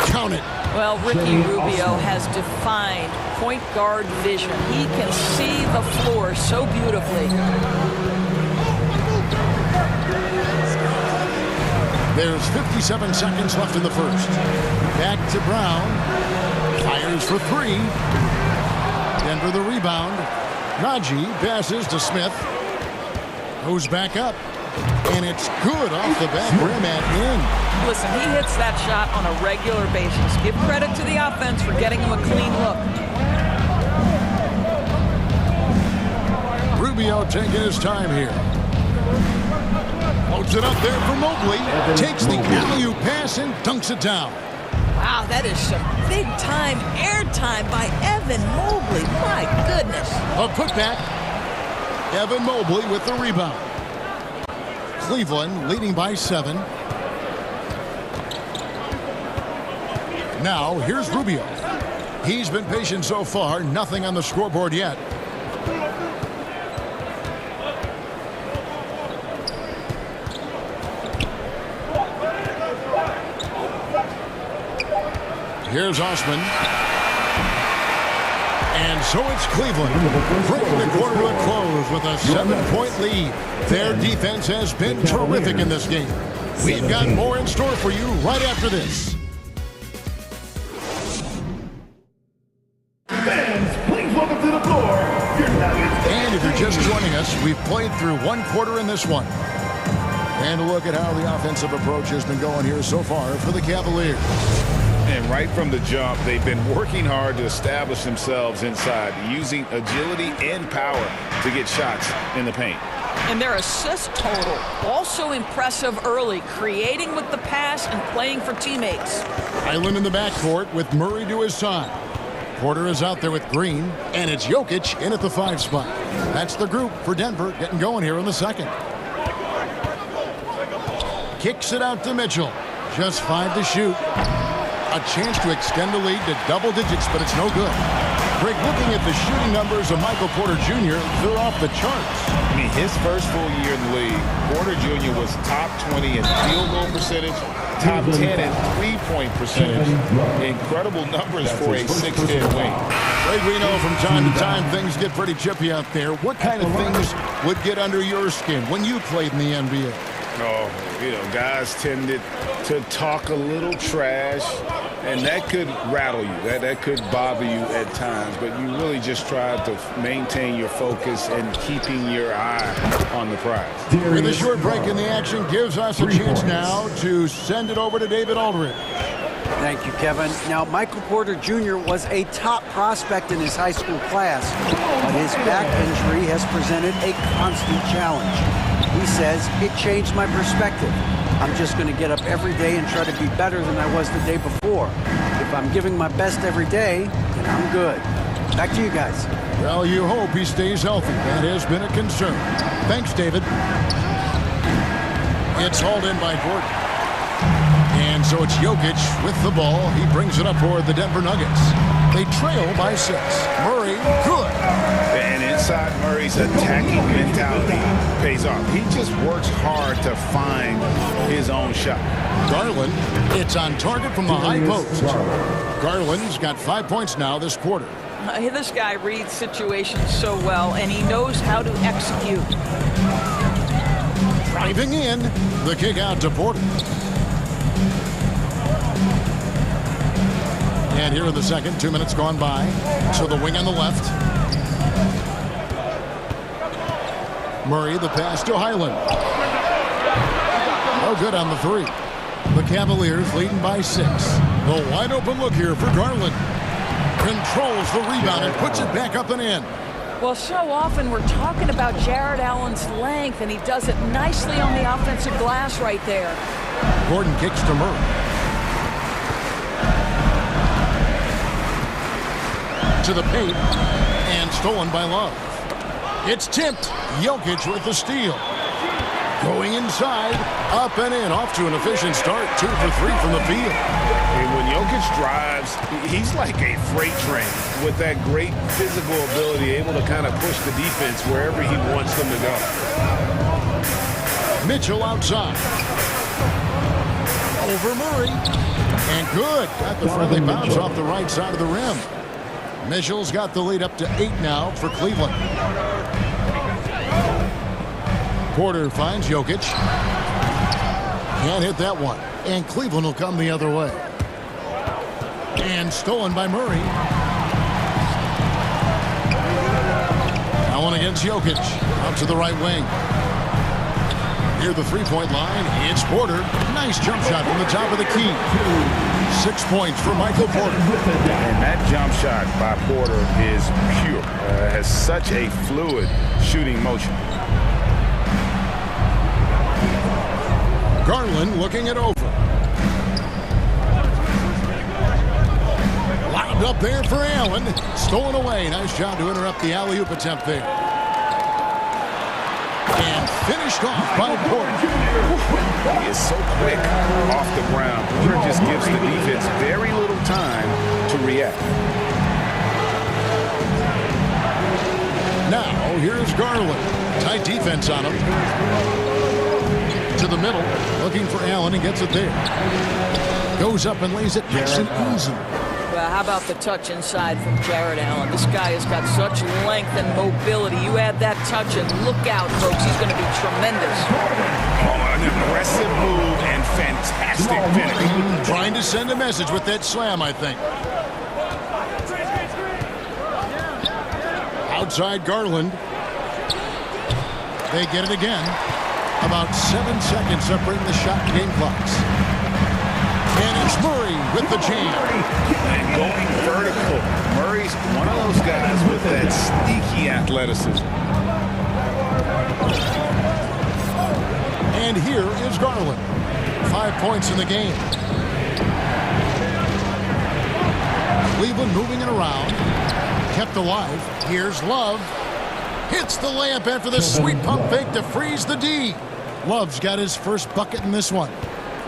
Count it. Well, Ricky Rubio has defined point guard vision. He can see the floor so beautifully. There's 57 seconds left in the first. Back to Brown. Fires for three. Denver the rebound. Najee passes to Smith. Goes back up. And it's good off the back rim and in. Listen, he hits that shot on a regular basis. Give credit to the offense for getting him a clean look. Rubio taking his time here. Floats it up there for Mobley. Takes the alley-oop pass and dunks it down. Wow, that is some big-time airtime by Evan Mobley. My goodness. A putback. Evan Mobley with the rebound. Cleveland leading by 7. Now, here's Rubio. He's been patient so far. Nothing on the scoreboard yet. Here's Osman. And so it's Cleveland, bringing the quarter to a close with a 7-point lead. Their defense has been terrific in this game. We've got more in store for you right after this. Fans, please welcome to the floor your Nuggets. And if you're just joining us, we've played through one quarter in this one. And a look at how the offensive approach has been going here so far for the Cavaliers. And right from the jump, they've been working hard to establish themselves inside, using agility and power to get shots in the paint. And their assist total, also impressive early, creating with the pass and playing for teammates. Island in the backcourt with Murray to his side. Porter is out there with Green, and it's Jokic in at the 5 spot. That's the group for Denver getting going here in the second. Kicks it out to Mitchell. Just 5 to shoot. A chance to extend the lead to double digits, but it's no good. Greg, looking at the shooting numbers of Michael Porter Jr., they're off the charts. I mean, his first full year in the league, Porter Jr. was top 20 in field goal percentage, top 10 in three-point percentage. Incredible numbers for a 6'10" wing. Greg, we know from time to time things get pretty chippy out there. What kind of things would get under your skin when you played in the NBA? Oh, you know, guys tended to talk a little trash, and that could rattle you. That could bother you at times, but you really just try to maintain your focus and keeping your eye on the prize. With a short break in the action gives us a chance now to send it over to David Aldridge. Thank you, Kevin. Now, Michael Porter Jr. was a top prospect in his high school class, but his back injury has presented a constant challenge. He says, it changed my perspective. I'm just going to get up every day and try to be better than I was the day before. If I'm giving my best every day, then I'm good. Back to you guys. Well, you hope he stays healthy. That has been a concern. Thanks, David. It's hauled in by Gordon. And so it's Jokic with the ball. He brings it up for the Denver Nuggets. They trail by 6. Murray, good. And inside Murray's attacking mentality pays off. He just works hard to find his own shot. Garland, it's on target from the high post. Garland's got 5 points now this quarter. This guy reads situations so well, and he knows how to execute. Driving in, the kick out to Porter. And here in the second, 2 minutes gone by. So the wing on the left. Murray, the pass to Highland. No good on the 3. The Cavaliers leading by 6. The wide open look here for Garland. Controls the rebound and puts it back up and in. Well, so often we're talking about Jared Allen's length, and he does it nicely on the offensive glass right there. Gordon kicks to Murray. To the paint, and stolen by Love. It's tipped. Jokic with the steal. Going inside, up and in, off to an efficient start. 2 for 3 from the field. And when Jokic drives, he's like a freight train with that great physical ability, able to kind of push the defense wherever he wants them to go. Mitchell outside. Over Murray. And good. Got the friendly bounce off the right side of the rim. Mitchell's got the lead up to 8 now for Cleveland. Porter finds Jokic. Can't hit that one. And Cleveland will come the other way. And stolen by Murray. Now one against Jokic. Out to the right wing. Near the three-point line, it's Porter. Nice jump shot from the top of the key. 6 points for Michael Porter. And that jump shot by Porter is pure. Has such a fluid shooting motion. Garland looking it over. Lined up there for Allen. Stolen away. Nice job to interrupt the alley-oop attempt there. And finished off by Porter. He is so quick off the ground. Porter just gives the defense very little time to react. Now, here's Garland. Tight defense on him. To the middle, looking for Allen, and gets it there. Goes up and lays it nice and easy. Well, how about the touch inside from Jared Allen? This guy has got such length and mobility. You add that touch and look out, folks. He's going to be tremendous. Oh, an aggressive move and fantastic finish. Trying to send a message with that slam, I think. Outside Garland. They get it again. About 7 seconds separating the shot and game clocks. And it's Murray with the jam. And going vertical. Murray's one of those guys with that sneaky athleticism. And here is Garland. 5 points in the game. Cleveland moving it around. Kept alive. Here's Love. Hits the layup after the sweet pump fake to freeze the D. Love's got his first bucket in this one.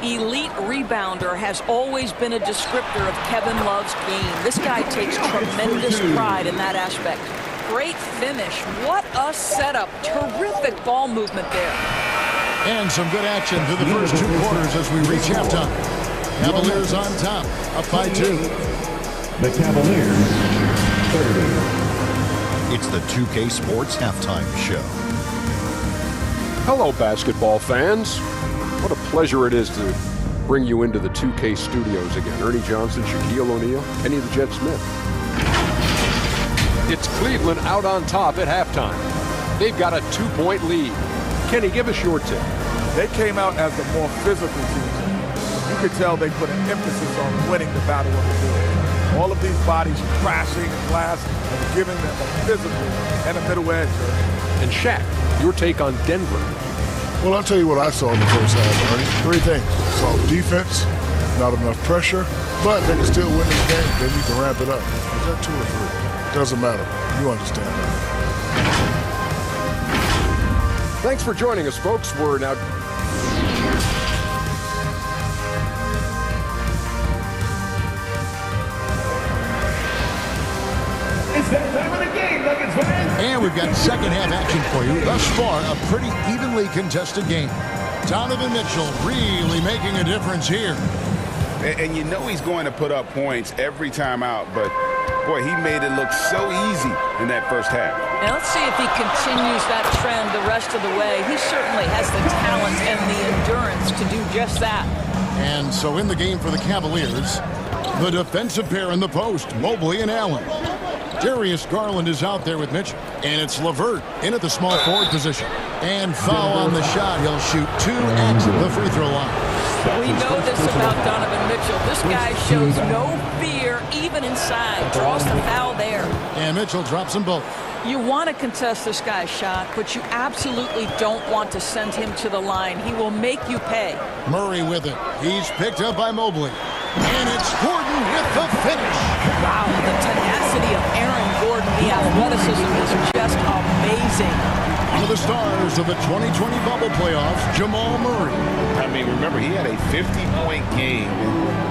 Elite rebounder has always been a descriptor of Kevin Love's game. This guy takes tremendous pride in that aspect. Great finish. What a setup. Terrific ball movement there. And some good action through the first 2 quarters as we reach halftime. Cavaliers on top, up by 2. The Cavaliers, 30. It's the 2K Sports Halftime Show. Hello, basketball fans. What a pleasure it is to bring you into the 2K studios again. Ernie Johnson, Shaquille O'Neal, Kenny the Jet Smith. It's Cleveland out on top at halftime. They've got a 2-point lead. Kenny, give us your tip. They came out as the more physical team. You could tell they put an emphasis on winning the battle of the boards. All of these bodies crashing and blasting and giving them a physical and a middle edge. And Shaq, your take on Denver. Well, I'll tell you what I saw in the first half, Ernie. 3 things. Soft defense, not enough pressure, but they can still win this game. They need to ramp it up. Is that 2 or 3? Doesn't matter. You understand that. Thanks for joining us, folks. We're now... It's that time of the game, Nuggets fans. And we've got second half action for you. Thus far, a pretty evenly contested game. Donovan Mitchell really making a difference here. And you know he's going to put up points every time out, but boy, he made it look so easy in that first half. Now let's see if he continues that trend the rest of the way. He certainly has the talent and the endurance to do just that. And so in the game for the Cavaliers, the defensive pair in the post, Mobley and Allen. Darius Garland is out there with Mitchell. And it's LeVert in at the small forward position. And foul on the shot. He'll shoot 2 at the free throw line. We know this about Donovan Mitchell. This guy shows no fear even inside. Draws the foul there. And Mitchell drops them both. You want to contest this guy's shot, but you absolutely don't want to send him to the line. He will make you pay. Murray with it. He's picked up by Mobley. And it's Gordon with the finish. Wow, the tenacity of Aaron Gordon, the athleticism is just amazing. One of the stars of the 2020 bubble playoffs, Jamal Murray. I mean, remember, he had a 50-point game.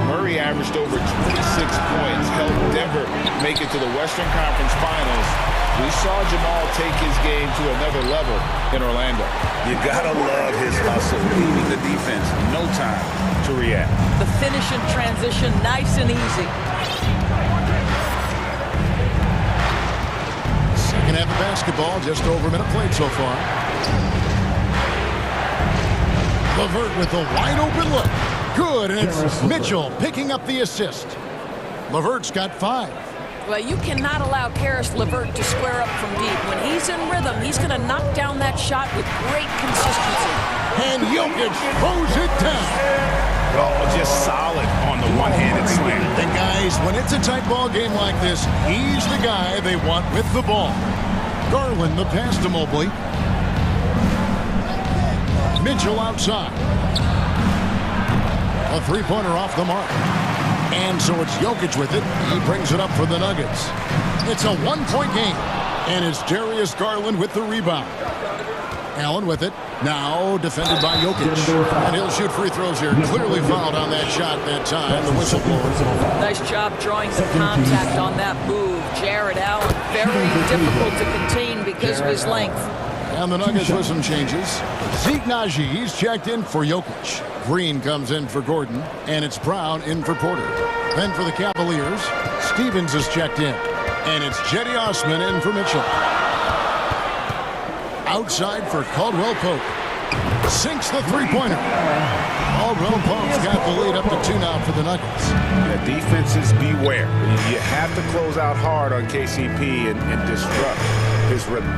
Murray averaged over 26 points, helped Denver make it to the Western Conference Finals. We saw Jamal take his game to another level in Orlando. You gotta love his hustle, leaving the defense no time to react. The finish and transition, nice and easy. Second half of basketball, just over a minute played so far. LeVert with a wide open look. Good, and it's Mitchell picking up the assist. LeVert's got 5. Well, you cannot allow Karis LeVert to square up from deep. When he's in rhythm, he's going to knock down that shot with great consistency. And Jokic throws it down. Oh, just solid on the one-handed slam. And guys, when it's a tight ball game like this, he's the guy they want with the ball. Garland, the pass to Mobley. Mitchell outside. A three-pointer off the mark. And so it's Jokic with it. He brings it up for the Nuggets. It's a one-point game. And it's Darius Garland with the rebound. Allen with it. Now defended by Jokic. And he'll shoot free throws here. Clearly fouled on that shot that time. The whistle blows. Nice job drawing the contact on that move. Jared Allen, very difficult to contain because of his length. And the Nuggets with some changes. Zeke Naji, he's checked in for Jokic. Green comes in for Gordon. And it's Brown in for Porter. Then for the Cavaliers, Stevens is checked in. And it's Jetty Osman in for Mitchell. Outside for Caldwell Pope. Sinks the three-pointer. Caldwell Pope's got the lead up to 2 now for the Nuggets. Yeah, defenses beware. You have to close out hard on KCP and disrupt his rhythm.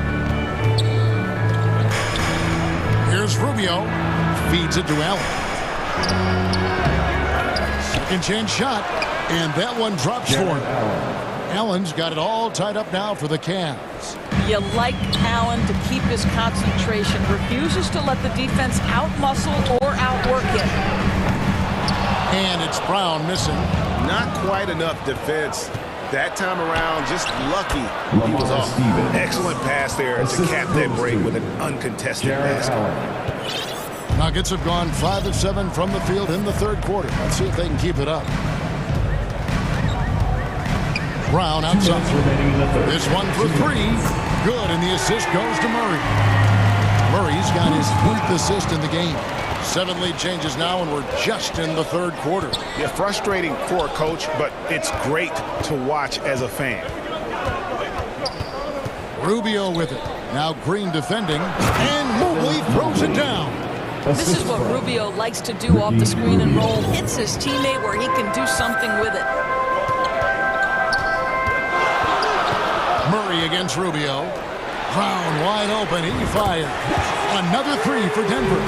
Here's Rubio. Feeds it to Allen. Second chance shot. And that one drops for him. Allen's got it all tied up now for the Cavs. You like Allen to keep his concentration. Refuses to let the defense outmuscle or outwork him. And it's Brown missing. Not quite enough defense that time around. Just lucky he was off. Excellent pass there to cap that break with an uncontested basket. Nuggets have gone 5 of 7 from the field in the third quarter. Let's see if they can keep it up. Brown outside. This one for 3. Good, and the assist goes to Murray. Murray's got his 4th assist in the game. 7 lead changes now, and we're just in the third quarter. Yeah, frustrating for a coach, but it's great to watch as a fan. Rubio with it. Now Green defending, and Mobley throws it down. This is what Rubio likes to do off the screen and roll. Hits his teammate where he can do something with it. Murray against Rubio. Brown wide open. He fired. Another 3 for Denver.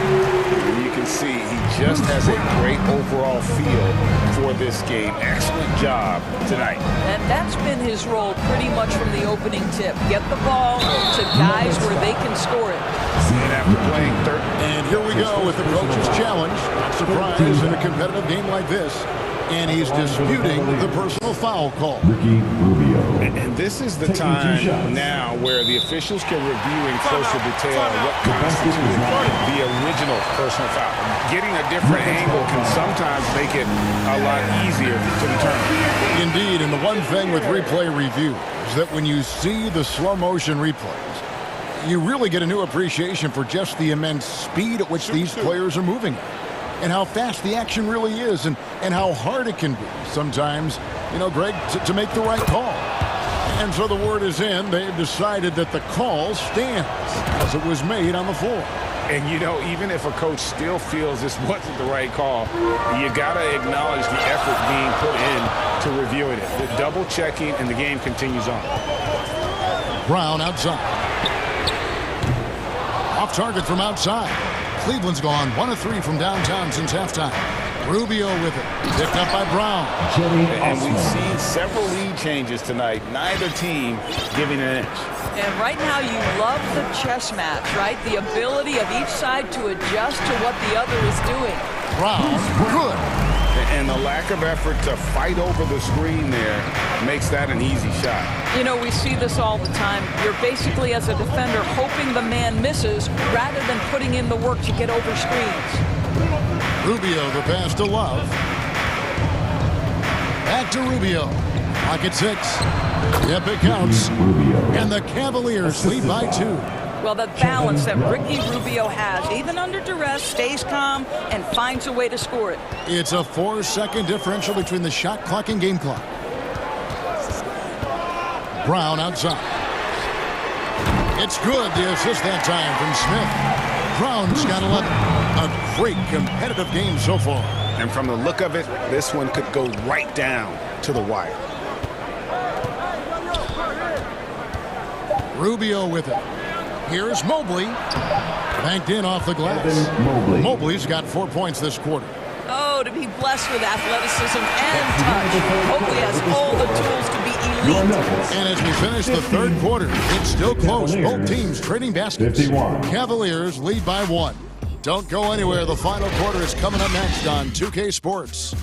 You can see he just has a great overall feel for this game. Excellent job tonight. And that's been his role pretty much from the opening tip. Get the ball to guys where they can score it. And after playing third. And here we go with the coach's challenge. Not surprise in a competitive game like this. And he's disputing the personal foul call. And this is the time now where the officials can review in closer detail what constituted the original personal foul. Getting a different angle can sometimes make it a lot easier to determine. Indeed, and the one thing with replay review is that when you see the slow motion replays, you really get a new appreciation for just the immense speed at which these players are moving. And how fast the action really is, and how hard it can be sometimes, you know, Greg, to make the right call. And so the word is in. They've decided that the call stands as it was made on the floor. And, you know, even if a coach still feels this wasn't the right call, you got to acknowledge the effort being put in to reviewing it. The double checking, and the game continues on. Brown outside. Off target from outside. Cleveland's gone 1 of 3 from downtown since halftime. Rubio with it. Picked up by Brown. And we've seen several lead changes tonight. Neither team giving an inch. And right now you love the chess match, right? The ability of each side to adjust to what the other is doing. Brown, good. And the lack of effort to fight over the screen there makes that an easy shot. You know, we see this all the time. You're basically, as a defender, hoping the man misses rather than putting in the work to get over screens. Rubio, the pass to Love. Back to Rubio. Pocket 6. Yep, it counts. And the Cavaliers lead by 2. Well, the balance that Ricky Rubio has, even under duress, stays calm and finds a way to score it. It's a 4-second differential between the shot clock and game clock. Brown outside. It's good, the assist that time from Smith. Brown's got 11. A great competitive game so far. And from the look of it, this one could go right down to the wire. Rubio with it. Here's Mobley. Banked in off the glass. Mobley's got 4 points this quarter. Oh, to be blessed with athleticism and touch. Mobley has all the tools to be elite. And as we finish the third quarter, it's still close. Both teams trading baskets. Cavaliers lead by 1. Don't go anywhere. The final quarter is coming up next on 2K Sports.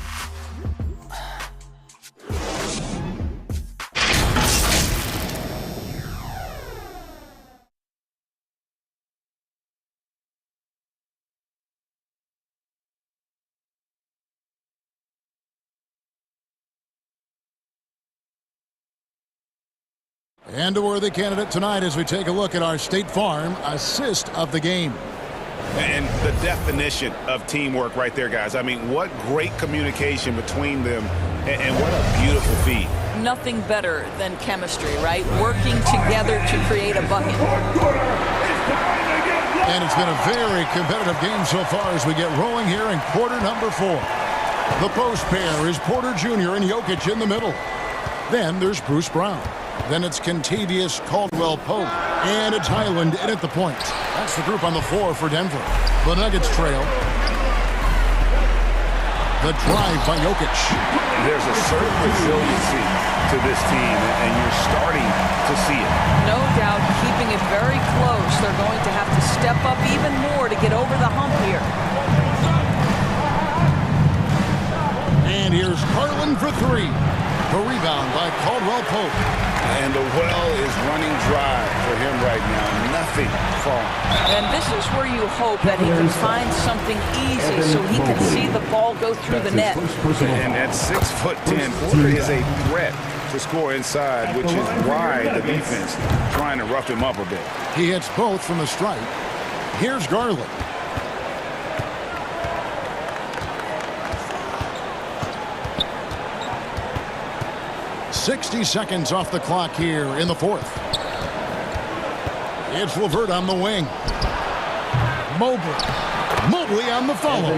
And a worthy candidate tonight as we take a look at our State Farm assist of the game. And the definition of teamwork right there, guys. I mean, what great communication between them, and what a beautiful feed. Nothing better than chemistry, right? Working together to create a bucket. And it's been a very competitive game so far as we get rolling here in quarter number 4. The post pair is Porter Jr. and Jokic in the middle. Then there's Bruce Brown. Then it's Kentavious Caldwell-Pope. And it's Highland in at the point. That's the group on the floor for Denver. The Nuggets trail. The drive by Jokic. There's a certain resiliency to this team, and you're starting to see it. No doubt, keeping it very close. They're going to have to step up even more to get over the hump here. And here's Garland for 3. The rebound by Caldwell-Pope. And the well is running dry for him right now. Nothing falling. And this is where you hope that he can find something easy so he can see the ball go through the net. And at 6'10", Porter is a threat to score inside, which is why the defense trying to rough him up a bit. He hits both from the stripe. Here's Garland. .60 seconds off the clock here in the fourth. It's LeVert on the wing. Mobley on the follow.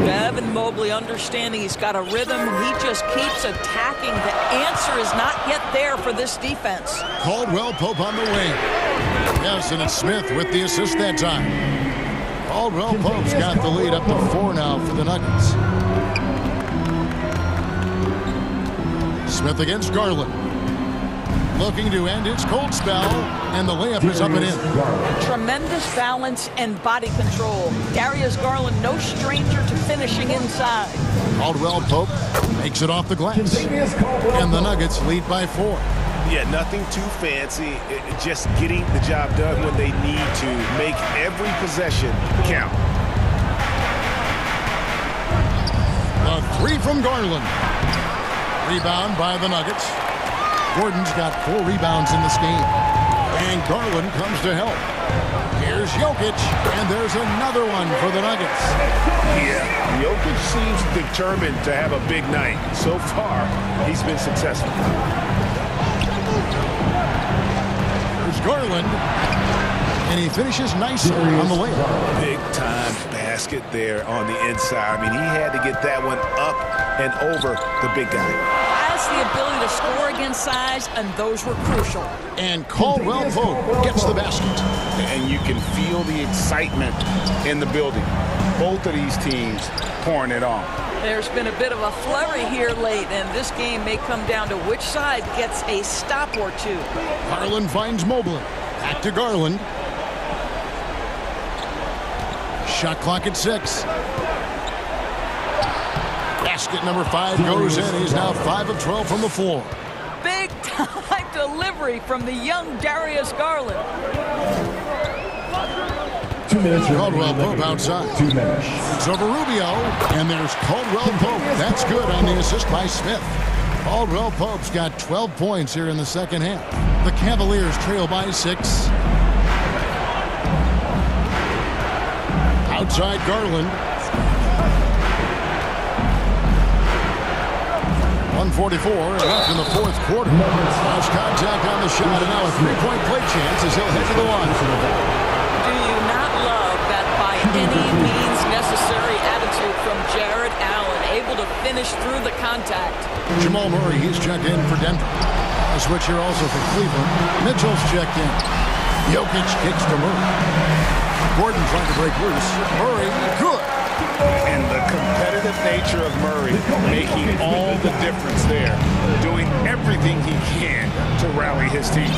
Evan Mobley understanding he's got a rhythm. He just keeps attacking. The answer is not yet there for this defense. Caldwell-Pope on the wing. Yes, and it's Smith with the assist that time. Caldwell-Pope's got the lead up to 4 now for the Nuggets. Smith against Garland. Looking to end his cold spell, and the layup is up and in. Tremendous balance and body control. Darius Garland, no stranger to finishing inside. Caldwell-Pope makes it off the glass. And the Nuggets lead by 4. Yeah, nothing too fancy. Just getting the job done when they need to. Make every possession count. A 3 from Garland. Rebound by the Nuggets. Gordon's got 4 rebounds in this game. And Garland comes to help. Here's Jokic, and there's another one for the Nuggets. Yeah, Jokic seems determined to have a big night. So far, he's been successful. There's Garland, and he finishes nicely on the layup. Big-time basket there on the inside. I mean, he had to get that one up and over the big guy. Has the ability to score against size, and those were crucial. And Caldwell-Pope gets the basket. And you can feel the excitement in the building. Both of these teams pouring it on. There's been a bit of a flurry here late, and this game may come down to which side gets a stop or 2. Garland finds Mobley. Back to Garland. Shot clock at 6. Basket number 5 goes in. He's now 5 of 12 from the floor. Big time delivery from the young Darius Garland. 2 minutes. Caldwell-Pope outside. 2 minutes. It's over Rubio, and there's Caldwell-Pope. That's good on the assist by Smith. Caldwell-Pope's got 12 points here in the second half. The Cavaliers trail by 6. Outside Garland. 1:44 left in the fourth quarter. Lost contact on the shot, and now a 3-point play chance as he'll head to the line. Do you not love that by any means from Jared Allen, able to finish through the contact. Jamal Murray, he's checked in for Denver. A switch here also for Cleveland. Mitchell's checked in. Jokic kicks to Murray. Gordon trying to break loose. Murray, good. And the competitive nature of Murray making all the difference there, doing everything he can to rally his team.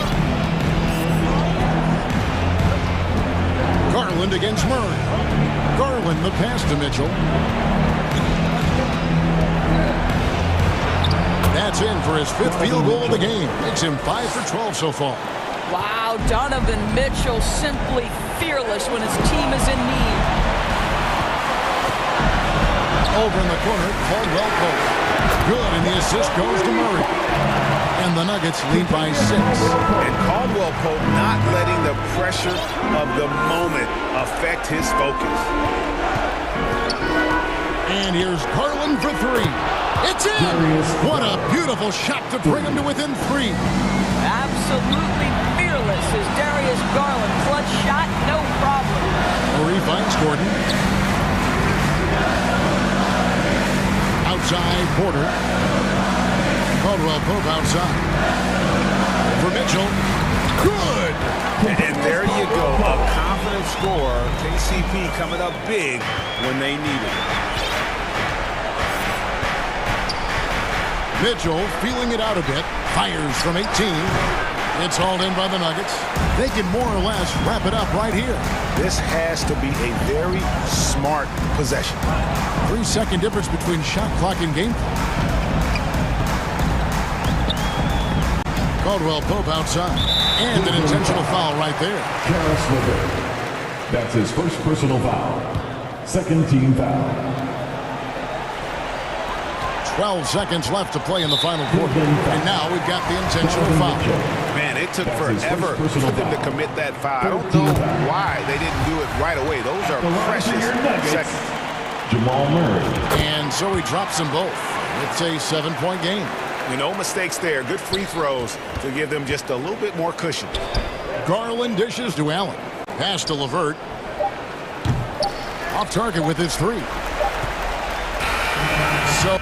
Garland against Murray. Garland the pass to Mitchell. That's in for his 5th field goal of the game. Makes him 5 for 12 so far. Wow, Donovan Mitchell simply fearless when his team is in need. Over in the corner, Caldwell Pope. Good, and the assist goes to Murray. And the Nuggets lead by 6. And Caldwell Pope not letting the pressure of the moment affect his focus. And here's Garland for 3. It's in! What a beautiful shot to bring him to within 3. Absolutely fearless is Darius Garland. Clutch shot, no problem. Murray finds Gordon. Outside, Porter. Caldwell Pope outside. For Mitchell. Good! And there you go. A confident scorer. KCP coming up big when they need it. Mitchell feeling it out a bit. Fires from 18. It's hauled in by the Nuggets. They can more or less wrap it up right here. This has to be a very smart possession. 3-second difference between shot clock and game clock. Caldwell Pope outside. And an intentional foul right there. Karis LeVert. That's his first personal foul. Second team foul. 12 seconds left to play in the final quarter. And now we've got the intentional foul. Man, it took forever for them to commit that foul. I don't know why they didn't do it right away. Those are precious seconds. Jamal Murray. And so he drops them both. It's a 7-point game. No mistakes there. Good free throws to give them just a little bit more cushion. Garland dishes to Allen. Pass to LeVert. Off target with his 3. So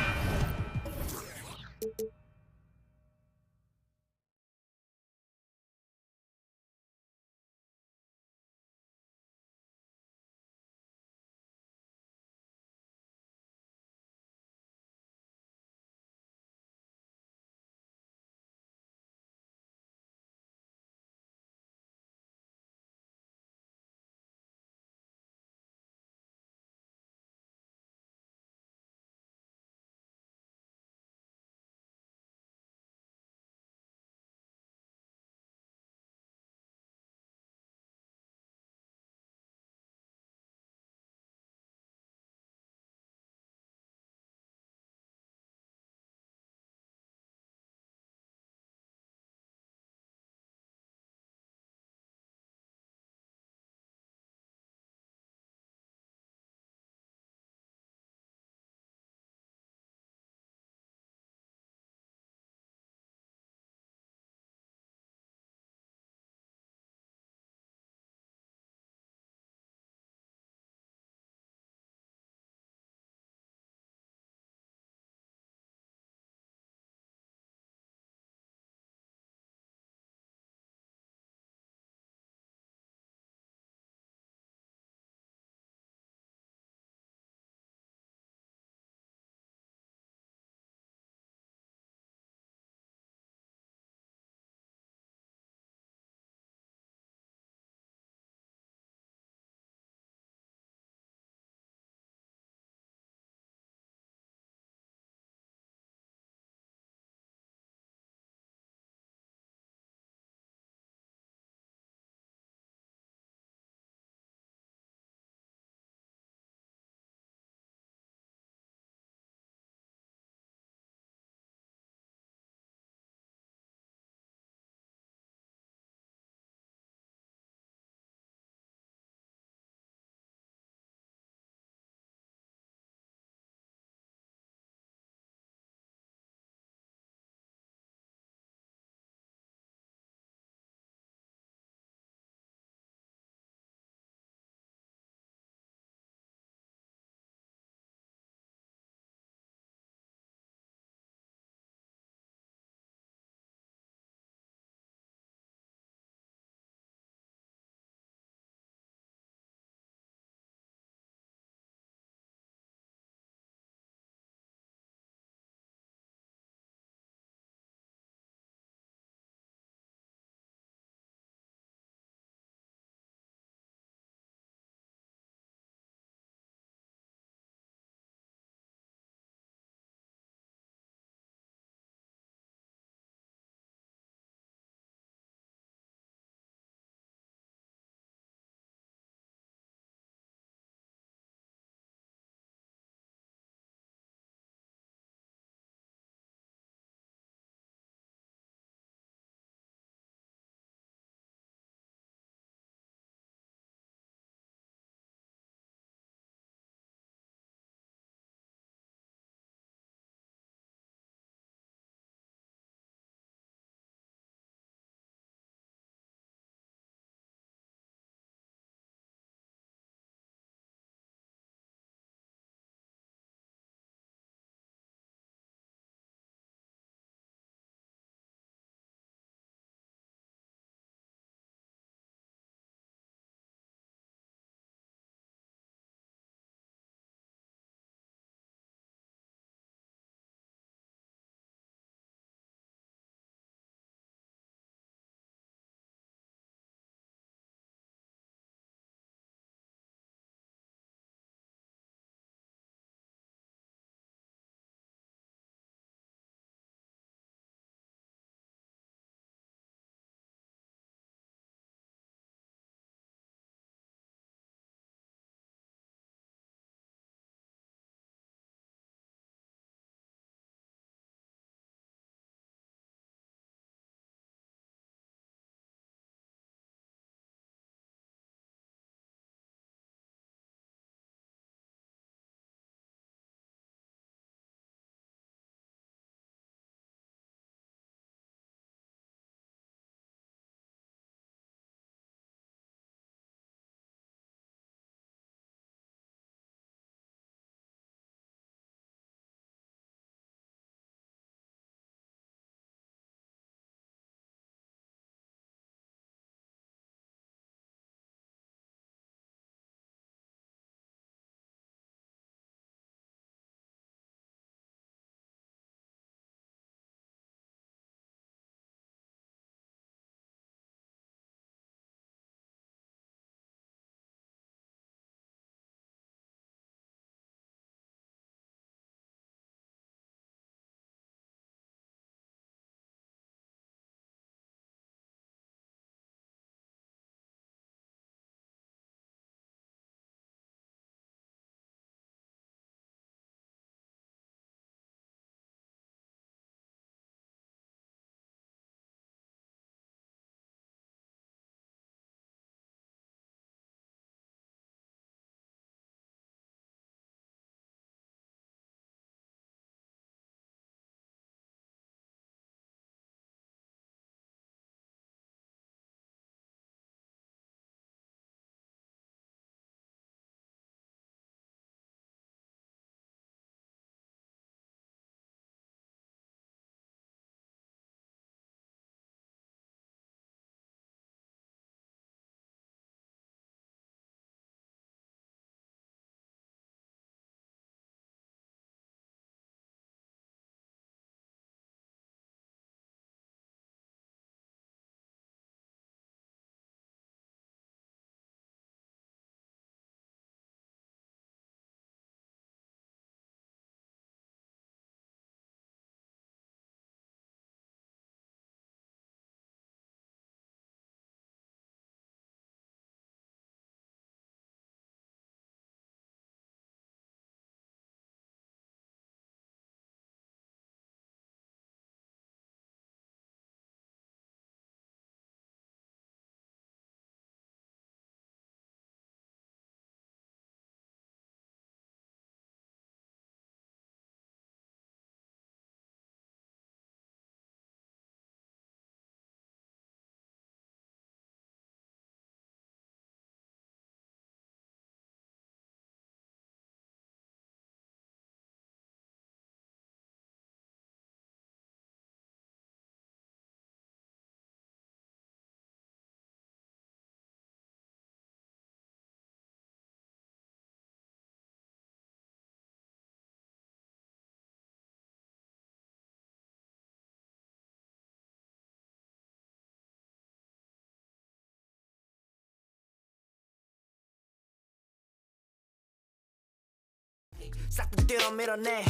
싹 다 뛰어 밀어내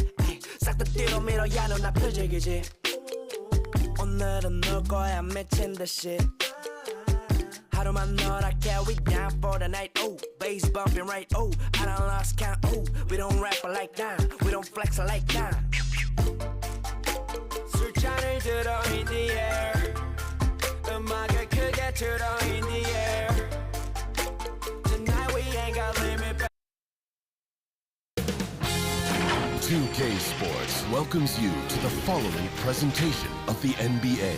싹 다 뛰어 밀어 야 넌 나 표적이지 오늘은 놀 거야 미친 듯이 하루만 놀아게 we down for the night oh bass bumping right oh I done lost count oh we don't rap like that we don't flex like that 술잔을 들어 in the air 음악을 크게 틀어 in the air tonight we ain't got limit 2K Sports welcomes you to the following presentation of the NBA.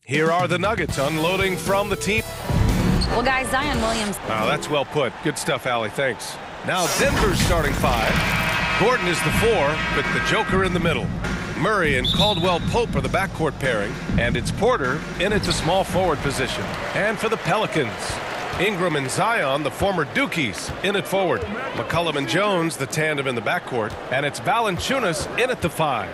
Here are the Nuggets unloading from the team. Well, guys, Zion Williams. Oh, that's well put. Good stuff, Allie. Thanks. Now Denver's starting five. Gordon is the 4 with the Joker in the middle. Murray and Caldwell Pope are the backcourt pairing, and it's Porter in at the small forward position. And for the Pelicans, Ingram and Zion, the former Dukies, in at forward. McCollum and Jones, the tandem in the backcourt. And it's Valanciunas in at the 5.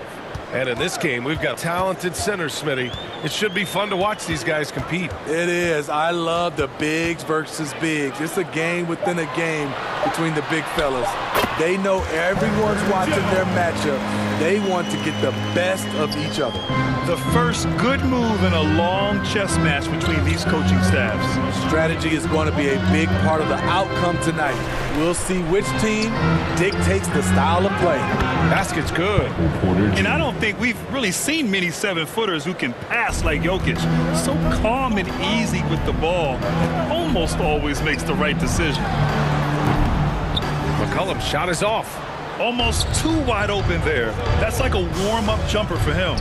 And in this game, we've got talented centers, Smitty. It should be fun to watch these guys compete. It is. I love the bigs versus bigs. It's a game within a game between the big fellas. They know everyone's watching their matchup. They want to get the best of each other. The first good move in a long chess match between these coaching staffs. Strategy is going to be a big part of the outcome tonight. We'll see which team dictates the style of play. Basket's good. And I don't think we've really seen many 7-footers who can pass like Jokic. So calm and easy with the ball. Almost always makes the right decision. McCollum's shot is off. Almost too wide open there. That's like a warm-up jumper for him.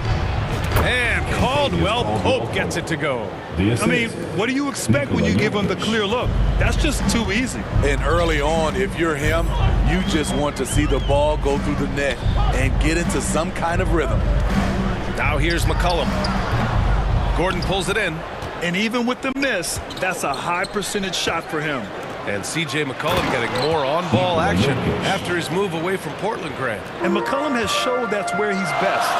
And Caldwell Pope gets it to go. I mean, what do you expect when you give him the clear look? That's just too easy. And early on, if you're him, you just want to see the ball go through the net and get into some kind of rhythm. Now here's McCollum. Gordon pulls it in. And even with the miss, that's a high percentage shot for him. And C.J. McCollum getting more on-ball action after his move away from Portland Grant. And McCollum has showed that's where he's best.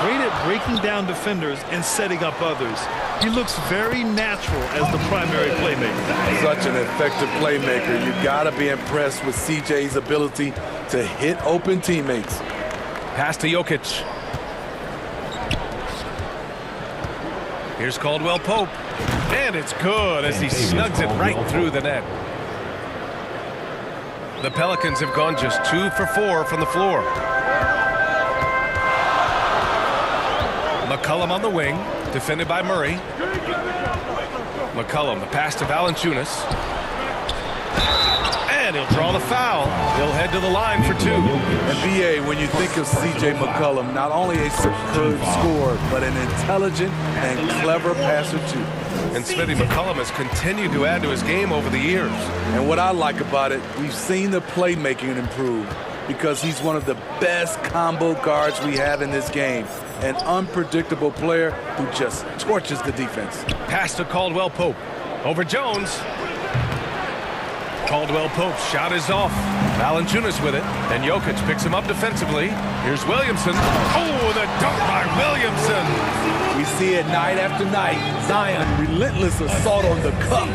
Great at breaking down defenders and setting up others. He looks very natural as the primary playmaker. Such an effective playmaker. You gotta be impressed with C.J.'s ability to hit open teammates. Pass to Jokic. Here's Caldwell Pope. And it's good as he snugs it right through the net. The Pelicans have gone just 2 for 4 from the floor. McCollum on the wing, defended by Murray. McCollum, the pass to Valanciunas. And he'll draw the foul. He'll head to the line for 2. And B.A., when you think of C.J. McCollum, not only a superb scorer, but an intelligent and clever passer, too. And Smitty, McCollum has continued to add to his game over the years. And what I like about it, we've seen the playmaking improve because he's one of the best combo guards we have in this game. An unpredictable player who just torches the defense. Pass to Caldwell Pope. Over Jones. Caldwell Pope's shot is off. Valanciunas with it. And Jokic picks him up defensively. Here's Williamson. Oh, the dunk by Williamson. We see it night after night. Zion, relentless assault on the cup.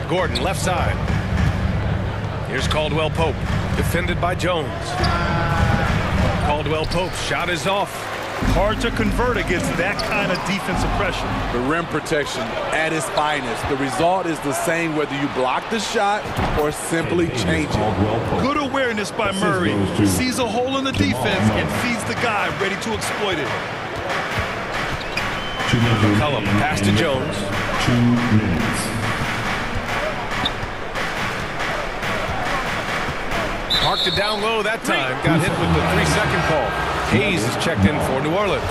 Gordon, left side. Here's Caldwell Pope, defended by Jones. Caldwell Pope's shot is off. Hard to convert against that kind of defensive pressure. The rim protection at its finest. The result is the same whether you block the shot or simply change it. Good awareness by Murray. Sees a hole in the defense and feeds the guy ready to exploit it. McCollum, pass to Jones. 2 minutes. Parked it down low that time. Got hit with the 3-second call. Hayes is checked in for New Orleans.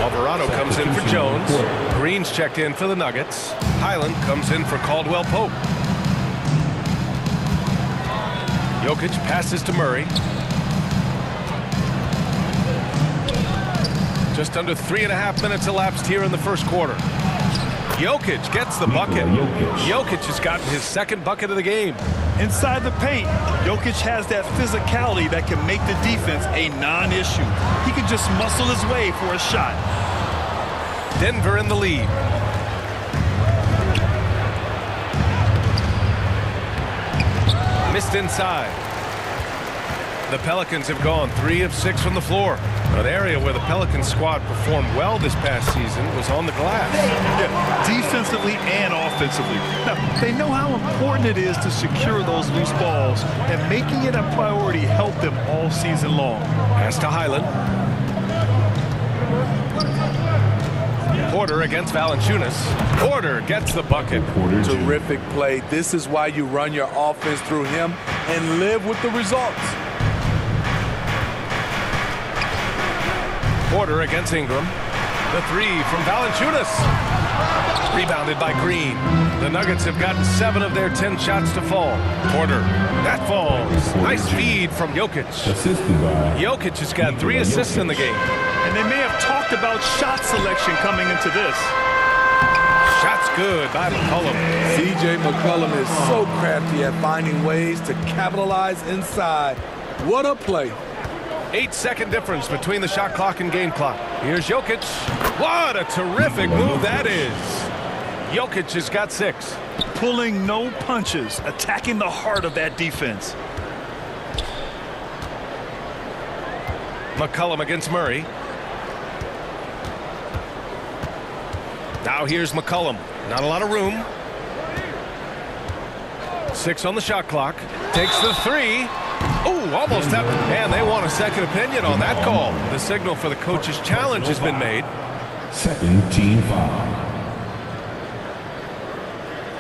Alvarado comes in for Jones. Green's checked in for the Nuggets. Highland comes in for Caldwell Pope. Jokic passes to Murray. Just under 3.5 minutes elapsed here in the first quarter. Jokic gets the bucket. Jokic has gotten his second bucket of the game. Inside the paint, Jokic has that physicality that can make the defense a non-issue. He can just muscle his way for a shot. Denver in the lead. Missed inside. The Pelicans have gone 3 of 6 from the floor. An area where the Pelicans squad performed well this past season was on the glass. Yeah, defensively and offensively. Now, they know how important it is to secure those loose balls, and making it a priority helped them all season long. Pass to Highland. Porter against Valanciunas. Porter gets the bucket. Terrific play. This is why you run your offense through him and live with the results. Porter against Ingram. The 3 from Valanciunas. Rebounded by Green. The Nuggets have gotten 7 of their 10 shots to fall. Porter. That falls. Nice feed from Jokic. Jokic has got 3 assists in the game. And they may have talked about shot selection coming into this. Shot's good by McCollum. C.J. McCollum is so crafty at finding ways to capitalize inside. What a play. 8-second difference between the shot clock and game clock. Here's Jokic. What a terrific move that is. Jokic has got 6. Pulling no punches, attacking the heart of that defense. McCollum against Murray. Now here's McCollum. Not a lot of room. 6 on the shot clock. Takes the 3. Ooh, almost up. And they want a second opinion on that call. The signal for the coach's challenge has been made. Second team foul.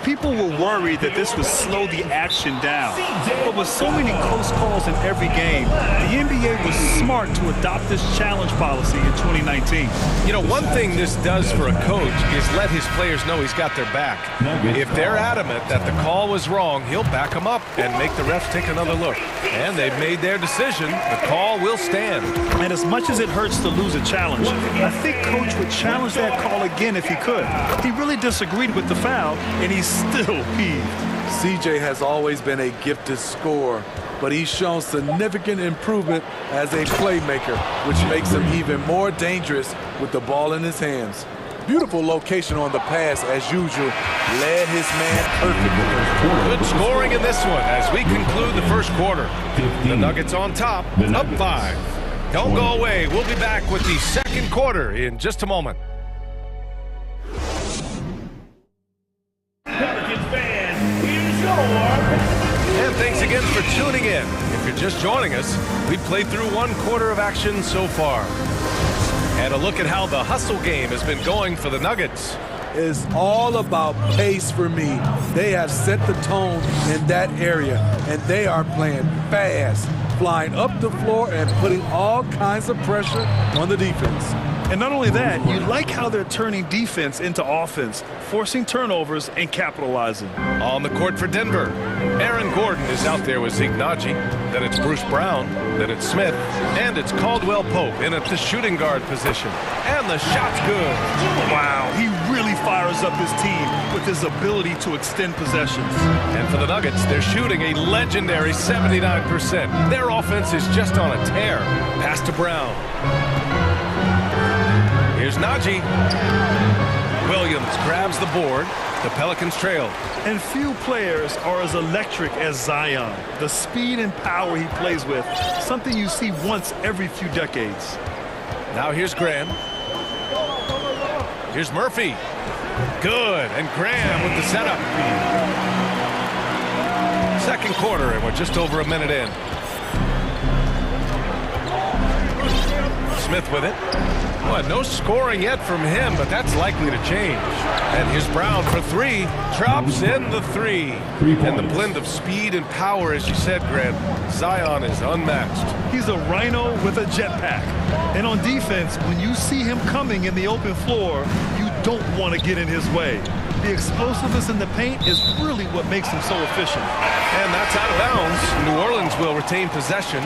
People were worried that this would slow the action down. But with so many close calls in every game, the NBA was smart to adopt this challenge policy in 2019. You know, one thing this does for a coach is let his players know he's got their back. If they're adamant that the call was wrong, he'll back them up and make the refs take another look. And they've made their decision. The call will stand. And as much as it hurts to lose a challenge, I think Coach would challenge that call again if he could. He really disagreed with the foul, and he's still peeved. CJ has always been a gifted scorer, but he's shown significant improvement as a playmaker, which makes him even more dangerous with the ball in his hands. Beautiful location on the pass as usual. Led his man perfectly. Good scoring in this one as we conclude the first quarter. The Nuggets on top, up 5. Don't go away. We'll be back with the second quarter in just a moment. And thanks again for tuning in. If you're just joining us, we've played through 1 quarter of action so far. And a look at how the hustle game has been going for the Nuggets. It's all about pace for me. They have set the tone in that area, and they are playing fast, flying up the floor and putting all kinds of pressure on the defense. And not only that, you like how they're turning defense into offense, forcing turnovers and capitalizing. On the court for Denver, Aaron Gordon is out there with Zeke Naji. Then it's Bruce Brown. Then it's Smith. And it's Caldwell Pope in at the shooting guard position. And the shot's good. Wow, he really fires up his team with his ability to extend possessions. And for the Nuggets, they're shooting a legendary 79%. Their offense is just on a tear. Pass to Brown. Here's Naji. Williams grabs the board. The Pelicans trail. And few players are as electric as Zion. The speed and power he plays with, something you see once every few decades. Now here's Graham. Here's Murphy. Good. And Graham with the setup. Second quarter, and we're just over a minute in. Smith with it. Well, no scoring yet from him, but that's likely to change. And here's Brown for 3. Drops in the 3. And the blend of speed and power, as you said, Grant, Zion is unmatched. He's a rhino with a jetpack. And on defense, when you see him coming in the open floor, you don't want to get in his way. The explosiveness in the paint is really what makes him so efficient. And that's out of bounds. New Orleans will retain possession.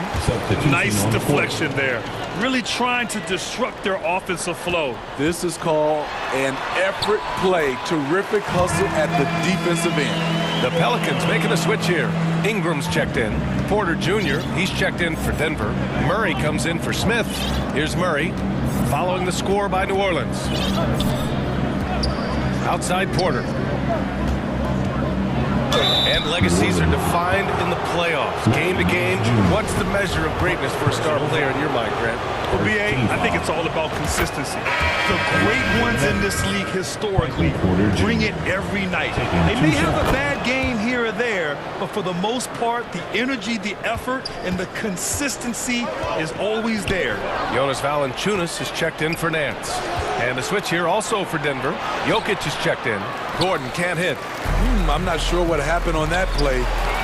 Nice deflection there. Really trying to disrupt their offensive flow. This is called an effort play. Terrific hustle at the defensive end. The Pelicans making a switch here. Ingram's checked in. Porter Jr., he's checked in for Denver. Murray comes in for Smith. Here's Murray, following the score by New Orleans. Outside Porter. And legacies are defined in the playoffs. Game to game, what's the measure of greatness for a star player in your mind, Grant? For BA, I think it's all about consistency. The great ones in this league historically bring it every night. They may have a bad game here or there, but for the most part, the energy, the effort, and the consistency is always there. Jonas Valanciunas is checked in for Nance. And the switch here also for Denver. Jokic is checked in. Gordon can't hit. I'm not sure what happened on that play.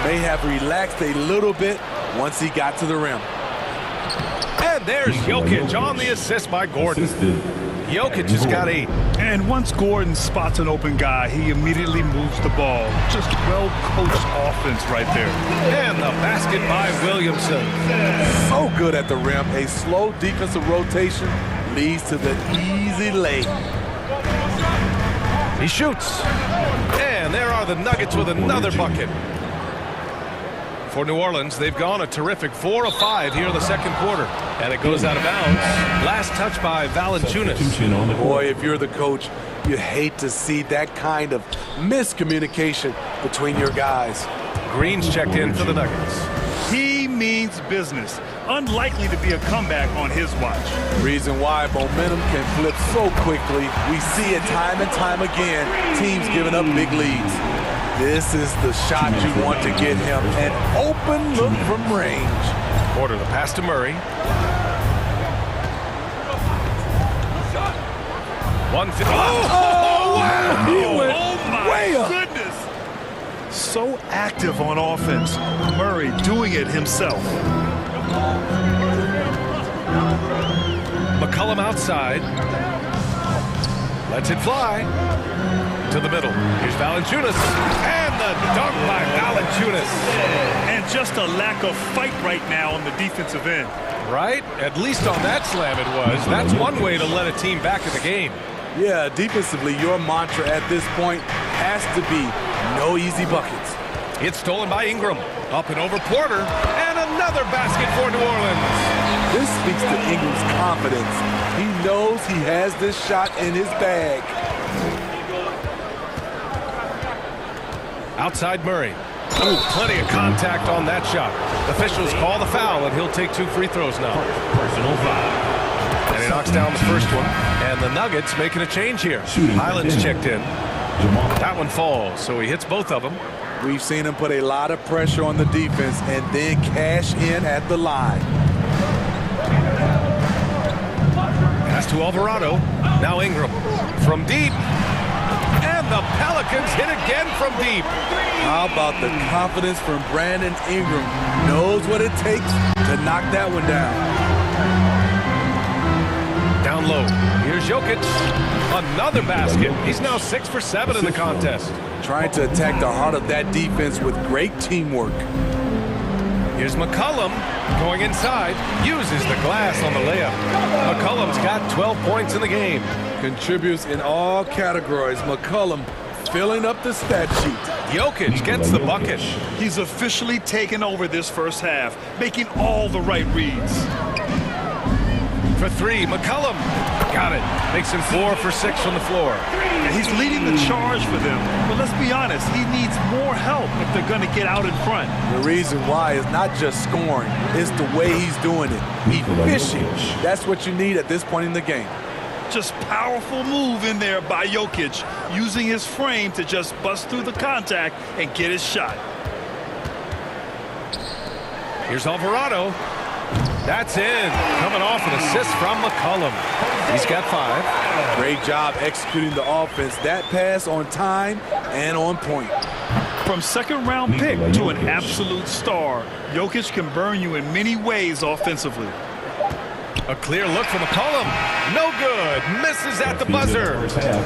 May have relaxed a little bit once he got to the rim. And there's Jokic on the assist by Gordon. Jokic has got 8. And once Gordon spots an open guy, he immediately moves the ball. Just well-coached offense right there. And the basket by Williamson. So good at the rim. A slow defensive rotation leads to the easy lay. He shoots. And there are the Nuggets with another bucket. For New Orleans, they've gone a terrific 4 of 5 here in the second quarter. And it goes out of bounds. Last touch by Valanciunas. Boy, if you're the coach, you hate to see that kind of miscommunication between your guys. Green's checked in for the Nuggets. He means business. Unlikely to be a comeback on his watch. Reason why momentum can flip so quickly. We see it time and time again. Teams giving up big leads. This is the shot you want to get him. An open look from range. Porter the pass to Murray. 150. Oh, wow! He went way up. Goodness. So active on offense. Murray doing it himself. McCollum outside. Lets it fly. To the middle. Here's Valanciunas. And the dunk by Valanciunas. And just a lack of fight right now on the defensive end. Right? At least on that slam it was. That's one way to let a team back in the game. Yeah, defensively, your mantra at this point has to be no easy buckets. It's stolen by Ingram. Up and over Porter. And another basket for New Orleans. This speaks to Ingram's confidence. He knows he has this shot in his bag. Outside Murray. Ooh, plenty of contact on that shot. Officials call the foul, and he'll take 2 free throws now. Personal foul. And he knocks down the first one. And the Nuggets making a change here. Highland's checked in. That one falls, so he hits both of them. We've seen him put a lot of pressure on the defense and then cash in at the line. Pass to Alvarado. Now Ingram. From deep. And the Pelicans hit again from deep. How about the confidence from Brandon Ingram? Knows what it takes to knock that one down. Down low. Here's Jokic. Another basket. He's now 6 for 7 in the contest. Trying to attack the heart of that defense with great teamwork. Here's McCollum going inside. Uses the glass on the layup. McCollum's got 12 points in the game. Contributes in all categories. McCollum filling up the stat sheet. Jokic gets the bucket. He's officially taken over this first half, making all the right reads. For 3, McCollum. Got it. Makes him 4 for 6 from the floor. And he's leading the charge for them. But let's be honest, he needs more help if they're going to get out in front. The reason why is not just scoring, it's the way he's doing it. Efficient. That's what you need at this point in the game. Just powerful move in there by Jokic, using his frame to just bust through the contact and get his shot. Here's Alvarado. That's in. Coming off an assist from McCollum. He's got 5. Great job executing the offense. That pass on time and on point. From second-round pick to an absolute star, Jokic can burn you in many ways offensively. A clear look from McCollum. No good. Misses at the buzzer.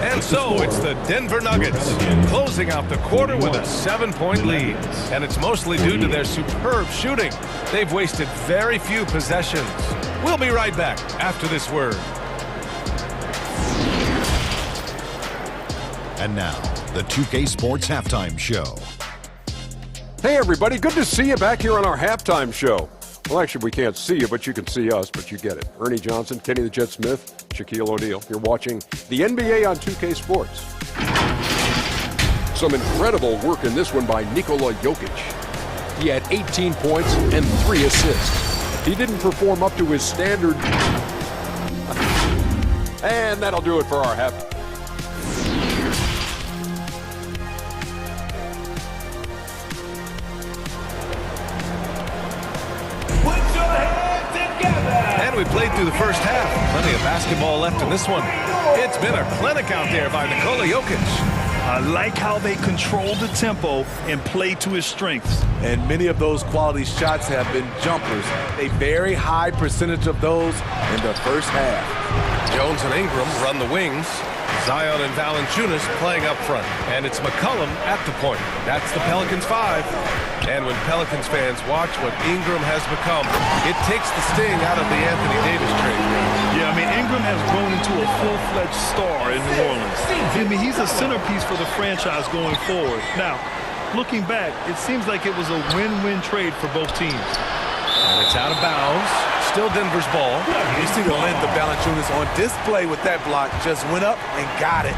And so it's the Denver Nuggets closing out the quarter with a 7-point lead. And it's mostly due to their superb shooting. They've wasted very few possessions. We'll be right back after this word. And now, the 2K Sports Halftime Show. Hey, everybody. Good to see you back here on our halftime show. Well, actually, we can't see you, but you can see us, but you get it. Ernie Johnson, Kenny the Jet Smith, Shaquille O'Neal. You're watching the NBA on 2K Sports. Some incredible work in this one by Nikola Jokic. He had 18 points and 3 assists. He didn't perform up to his standard. And that'll do it for our half. And we played through the first half. Plenty of basketball left in this one. It's been a clinic out there by Nikola Jokic. I like how they control the tempo and play to his strengths. And many of those quality shots have been jumpers. A very high percentage of those in the first half. Jones and Ingram run the wings. Zion and Valanciunas playing up front. And it's McCollum at the point. That's the Pelicans 5. And when Pelicans fans watch what Ingram has become, it takes the sting out of the Anthony Davis trade. Yeah, I mean, Ingram has grown into a full-fledged star in New Orleans. I mean, he's a centerpiece for the franchise going forward. Now, looking back, it seems like it was a win-win trade for both teams. And it's out of bounds. Still Denver's ball. You see the length of Valanciunas on display with that block. Just went up and got it.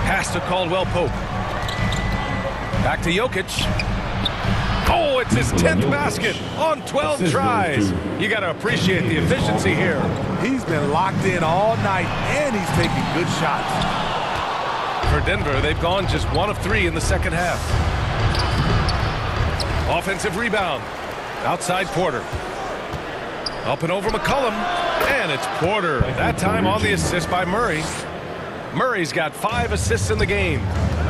Pass to Caldwell Pope. Back to Jokic. Oh, it's his 10th basket on 12 tries. You got to appreciate the efficiency here. He's been locked in all night, and he's taking good shots. For Denver, they've gone just 1 of 3 in the second half. Offensive rebound. Outside Porter. Up and over McCollum. And it's Porter. That time on the assist by Murray. Murray's got 5 assists in the game.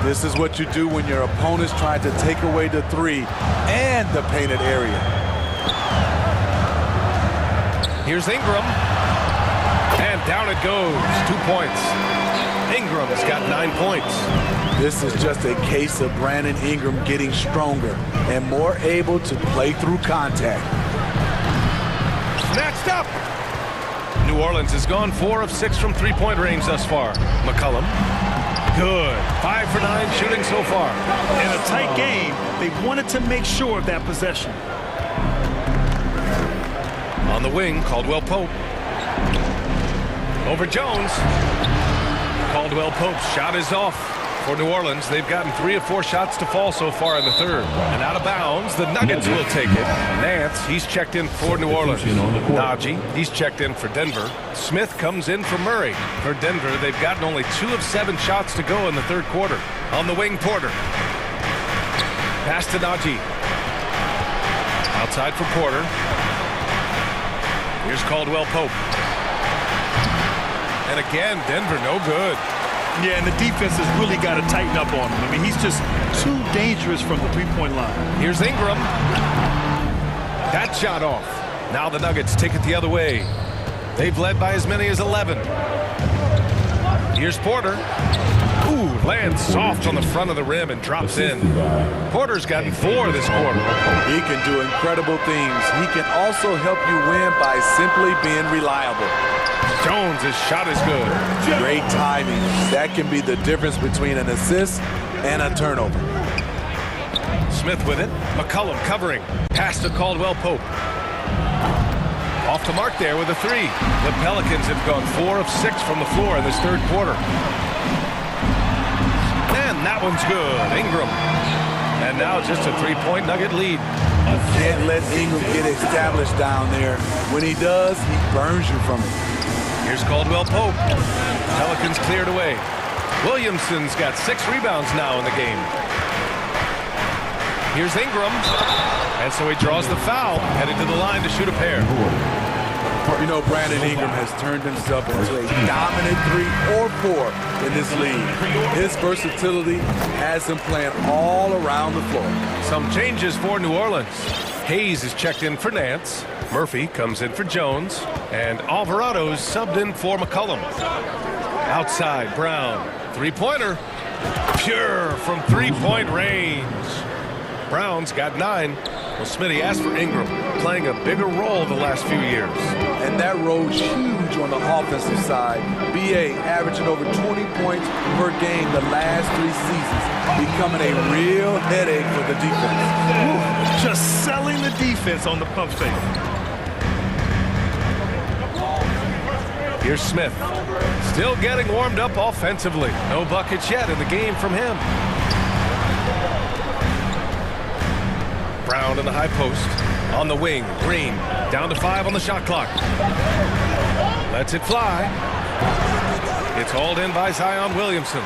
This is what you do when your opponent's trying to take away the 3 and the painted area. Here's Ingram. And down it goes. 2 points. Ingram's got 9 points. This is just a case of Brandon Ingram getting stronger and more able to play through contact. Snatched up. New Orleans has gone 4 of 6 from three-point range thus far. McCollum. Good. 5 for 9 shooting so far. In a tight game, they wanted to make sure of that possession. On the wing, Caldwell Pope. Over Jones. Caldwell Pope's shot is off. For New Orleans, they've gotten 3 of 4 shots to fall so far in the third. And out of bounds, the Nuggets will take it. Nance, he's checked in for New Orleans. Najee, he's checked in for Denver. Smith comes in for Murray. For Denver, they've gotten only 2 of 7 shots to go in the third quarter. On the wing, Porter. Pass to Najee. Outside for Porter. Here's Caldwell Pope. And again, Denver no good. Yeah, and the defense has really got to tighten up on him. I mean, he's just too dangerous from the three-point line. Here's Ingram. That shot off. Now the Nuggets take it the other way. They've led by as many as 11. Here's Porter. Ooh, lands soft on the front of the rim and drops in. Porter's gotten 4 this quarter. He can do incredible things. He can also help you win by simply being reliable. Jones, his shot is good. Great timing. That can be the difference between an assist and a turnover. Smith with it. McCollum covering. Pass to Caldwell Pope. Off the mark there with a 3. The Pelicans have gone 4 of 6 from the floor in this third quarter. And that one's good. Ingram. And now just a 3-point Nugget lead. Can't let Ingram get established down there. When he does, he burns you from it. Here's Caldwell Pope. Pelicans cleared away. Williamson's got 6 rebounds now in the game. Here's Ingram. And so he draws the foul, headed to the line to shoot a pair. You know, Brandon Ingram has turned himself into a dominant 3 or 4 in this league. His versatility has him playing all around the floor. Some changes for New Orleans. Hayes is checked in for Nance. Murphy comes in for Jones. And Alvarado's subbed in for McCollum. Outside, Brown. 3-pointer. Pure from 3-point range. Brown's got 9. Well, Smitty asked for Ingram, playing a bigger role the last few years. And that role's huge on the offensive side. B.A. averaging over 20 points per game the last 3 seasons, becoming a real headache for the defense. Woo, just selling the defense on the pump fake. Here's Smith. Still getting warmed up offensively. No buckets yet in the game from him. Brown in the high post. On the wing, Green. Down to 5 on the shot clock. Lets it fly. It's hauled in by Zion Williamson.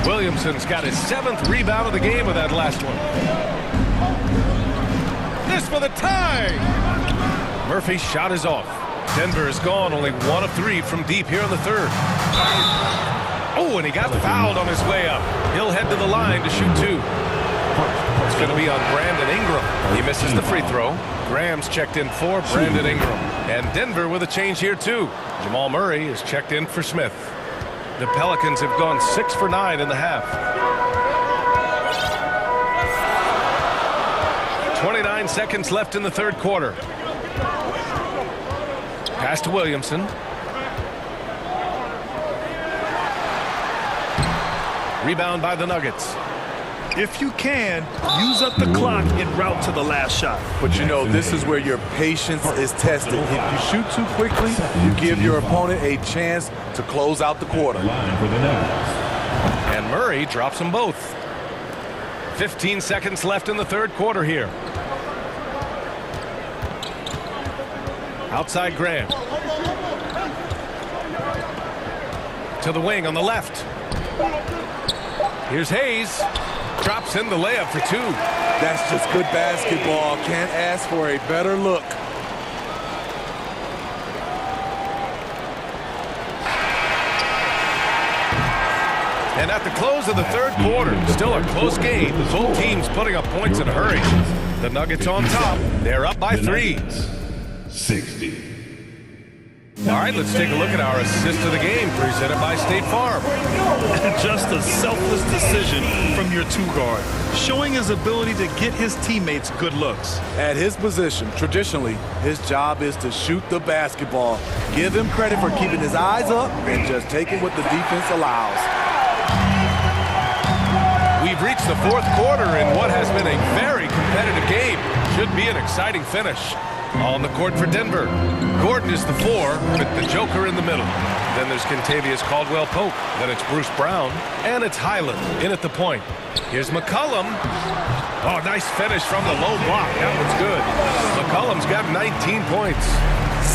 Williamson's got his 7th rebound of the game with that last one. This for the tie! Murphy's shot is off. Denver is gone, only 1 of 3 from deep here in the third. Oh, and he got fouled on his way up. He'll head to the line to shoot 2. It's going to be on Brandon Ingram. He misses the free throw. Graham's checked in for Brandon Ingram. And Denver with a change here, too. Jamal Murray is checked in for Smith. The Pelicans have gone 6 for 9 in the half. 29 seconds left in the third quarter. Pass to Williamson. Rebound by the Nuggets. If you can, use up the clock en route to the last shot. But you know, this is where your patience is tested. If you shoot too quickly, you give your opponent a chance to close out the quarter. And Murray drops them both. 15 seconds left in the third quarter here. Outside Graham. To the wing on the left. Here's Hayes. Drops in the layup for 2. That's just good basketball. Can't ask for a better look. And at the close of the third quarter, still a close game. Both teams putting up points in a hurry. The Nuggets on top. They're up by 3. 60. All right, let's take a look at our assist of the game presented by State Farm. Just a selfless decision from your 2-guard, showing his ability to get his teammates good looks. At his position, traditionally, his job is to shoot the basketball. Give him credit for keeping his eyes up and just taking what the defense allows. We've reached the fourth quarter in what has been a very competitive game. Should be an exciting finish. On the court for Denver, Gordon is the 4 with the Joker in the middle. Then there's Kentavious Caldwell-Pope. Then it's Bruce Brown. And it's Highland in at the point. Here's McCollum. Oh, nice finish from the low block. That was good. McCollum's got 19 points.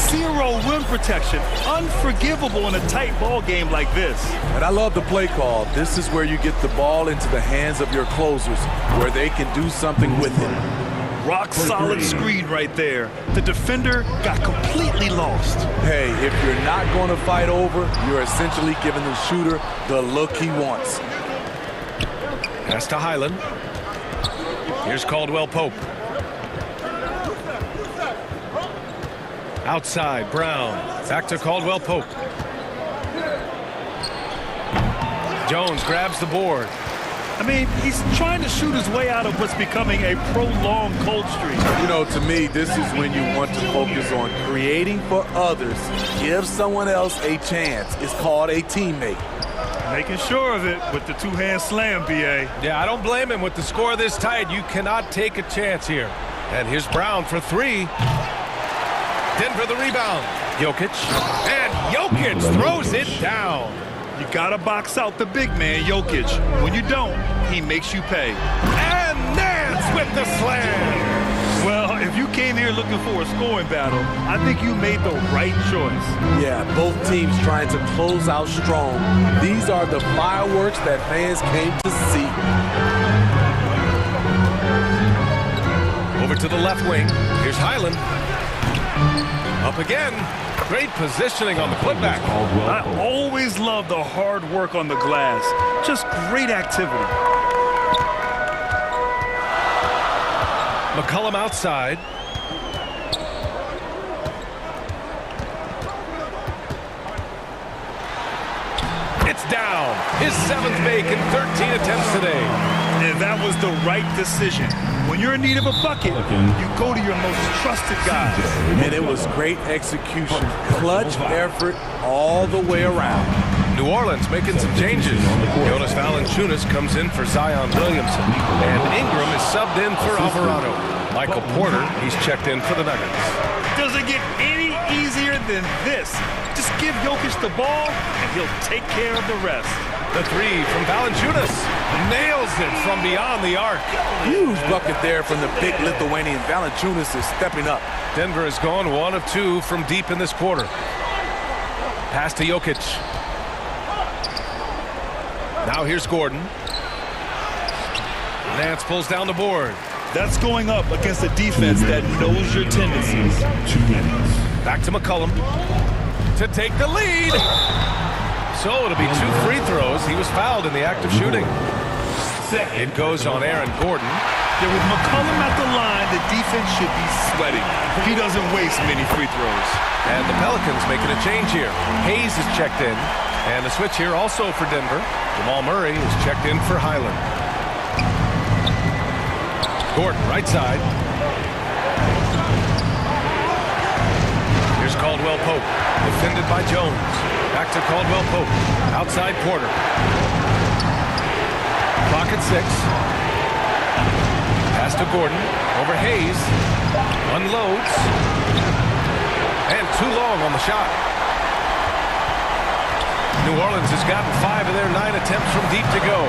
0 rim protection. Unforgivable in a tight ball game like this. And I love the play call. This is where you get the ball into the hands of your closers, where they can do something with it. Rock solid screen right there. The defender got completely lost. Hey, if you're not going to fight over, you're essentially giving the shooter the look he wants. Pass to Highland. Here's Caldwell-Pope. Outside, Brown. Back to Caldwell-Pope. Jones grabs the board. I mean, he's trying to shoot his way out of what's becoming a prolonged cold streak. You know, to me, this is when you want to focus on creating for others. Give someone else a chance. It's called a teammate. Making sure of it with the 2-hand slam, B.A. Yeah, I don't blame him. With the score this tight, you cannot take a chance here. And here's Brown for 3. Denver the rebound. Jokic. And Jokic throws it down. You gotta box out the big man, Jokic. When you don't, he makes you pay. And Nance with the slam. Well, if you came here looking for a scoring battle, I think you made the right choice. Yeah, both teams trying to close out strong. These are the fireworks that fans came to see. Over to the left wing. Here's Highland. Up again. Great positioning on the putback. I always love the hard work on the glass. Just great activity. McCollum outside. It's down. His 7th make in 13 attempts today. And that was the right decision. When you're in need of a bucket, you go to your most trusted guys. And it was great execution. Clutch effort all the way around. New Orleans making some changes. Jonas Valanciunas comes in for Zion Williamson. And Ingram is subbed in for Alvarado. Michael Porter, he's checked in for the Nuggets. Does it get any easier better than this. Just give Jokic the ball, and he'll take care of the rest. The three from Valanciunas. Nails it from beyond the arc. Huge bucket there from the big Lithuanian. Valanciunas is stepping up. Denver has gone 1 of 2 from deep in this quarter. Pass to Jokic. Now here's Gordon. Nance pulls down the board. That's going up against a defense that knows your tendencies. 2 minutes. Back to McCollum to take the lead. So it'll be 2 free throws. He was fouled in the act of shooting. It goes on Aaron Gordon. Yeah, with McCollum at the line, the defense should be sweating. He doesn't waste many free throws. And the Pelicans making a change here. Hayes is checked in. And the switch here also for Denver. Jamal Murray is checked in for Highland. Gordon, right side. Here's Caldwell Pope, defended by Jones. Back to Caldwell Pope, outside Porter. Clock at 6. Pass to Gordon, over Hayes. Unloads. And too long on the shot. New Orleans has gotten 5 of their 9 attempts from deep to go.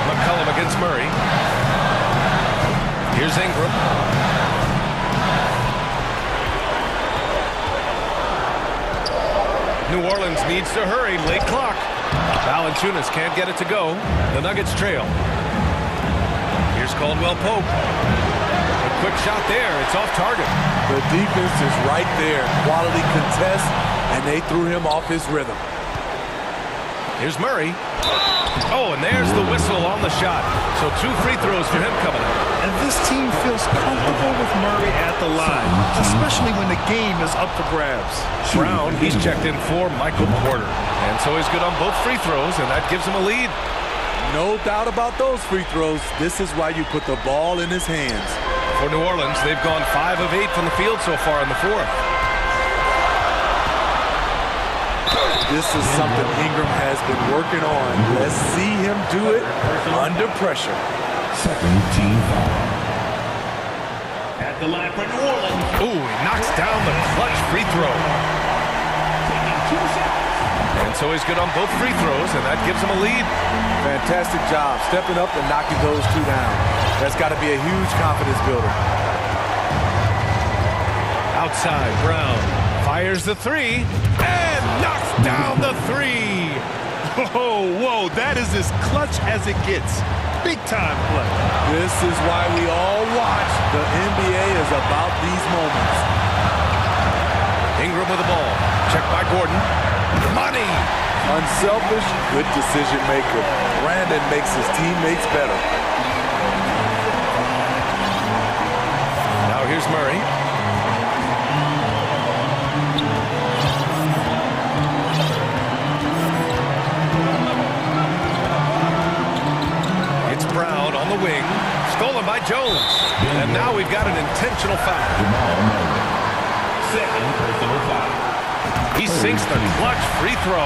McCollum against Murray. Here's Ingram. New Orleans needs to hurry. Late clock. Valanciunas can't get it to go. The Nuggets trail. Here's Caldwell Pope. A quick shot there. It's off target. The defense is right there. Quality contest, and they threw him off his rhythm. Here's Murray. Oh, and there's the whistle on the shot. So 2 free throws for him coming up. And this team feels comfortable with Murray at the line, especially when the game is up for grabs. Brown, he's checked in for Michael Porter. And so he's good on both free throws, and that gives him a lead. No doubt about those free throws. This is why you put the ball in his hands. For New Orleans, they've gone 5 of 8 from the field so far in the 4th. This is something Ingram has been working on. Let's see him do it under pressure. Second team foul. At the line for New Orleans. Ooh, he knocks down the clutch free throw. And so he's good on both free throws, and that gives him a lead. Fantastic job stepping up and knocking those 2 down. That's got to be a huge confidence builder. Outside, Brown fires the 3 and knocks down the 3. Whoa, that is as clutch as it gets. Big time play. This is why we all watch. The NBA is about these moments. Ingram with the ball. Checked by Gordon. Money. Unselfish, good decision maker. Brandon makes his teammates better. Now here's Murray. Brown on the wing, stolen by Jones. And now we've got an intentional foul. Second personal foul. He sinks the clutch free throw.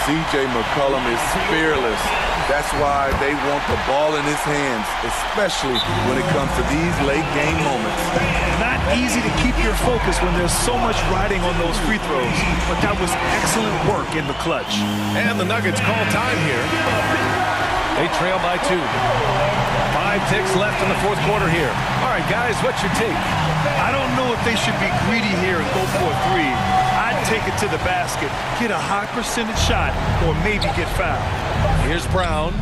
C.J. McCollum is fearless. That's why they want the ball in his hands, especially when it comes to these late game moments. Not easy to keep your focus when there's so much riding on those free throws, but that was excellent work in the clutch. And the Nuggets call time here. They trail by 2. 5 ticks left in the 4th quarter here. All right, guys, what's your take? I don't know if they should be greedy here and go for a 3. I'd take it to the basket, get a high percentage shot, or maybe get fouled. Here's Brown.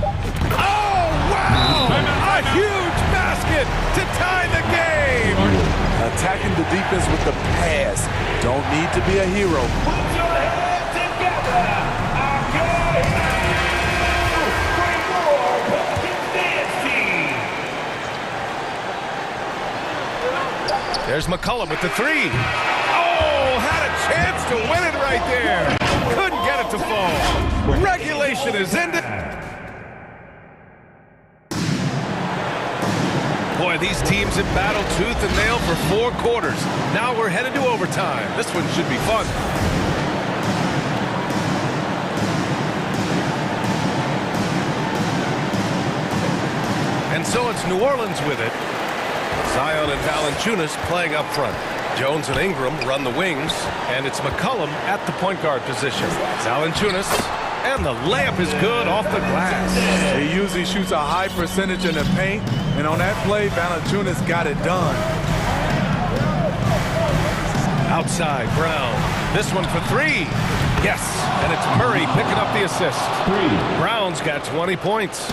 Oh, wow! A huge basket to tie the game! Attacking the defense with the pass. Don't need to be a hero. Put your hands together. There's McCollum with the 3. Oh, had a chance to win it right there. Couldn't get it to fall. Regulation is ended. Boy, these teams have battled tooth and nail for 4 quarters. Now we're headed to overtime. This one should be fun. And so it's New Orleans with it. Zion and Valanciunas playing up front. Jones and Ingram run the wings, and it's McCollum at the point guard position. Valanciunas, and the layup is good off the glass. He usually shoots a high percentage in the paint, and on that play, Valanciunas got it done. Outside, Brown. This one for three. Yes, and it's Murray picking up the assist. Brown's got 20 points.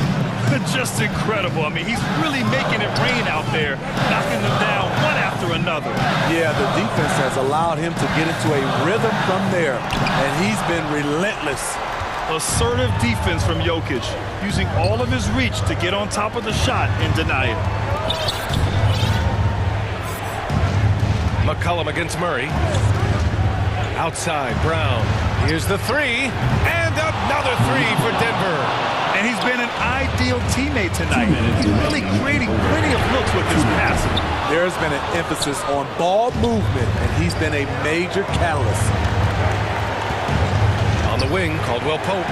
Just incredible. I mean, he's really making it rain out there, knocking them down one after another. Yeah, the defense has allowed him to get into a rhythm from there, and he's been relentless. Assertive defense from Jokic, using all of his reach to get on top of the shot and deny it. McCollum against Murray. Outside, Brown. Here's the three, and another three for Denver. And he's been an ideal teammate tonight. He's really creating plenty of looks with his passing. There's been an emphasis on ball movement, and he's been a major catalyst. On the wing, Caldwell Pope.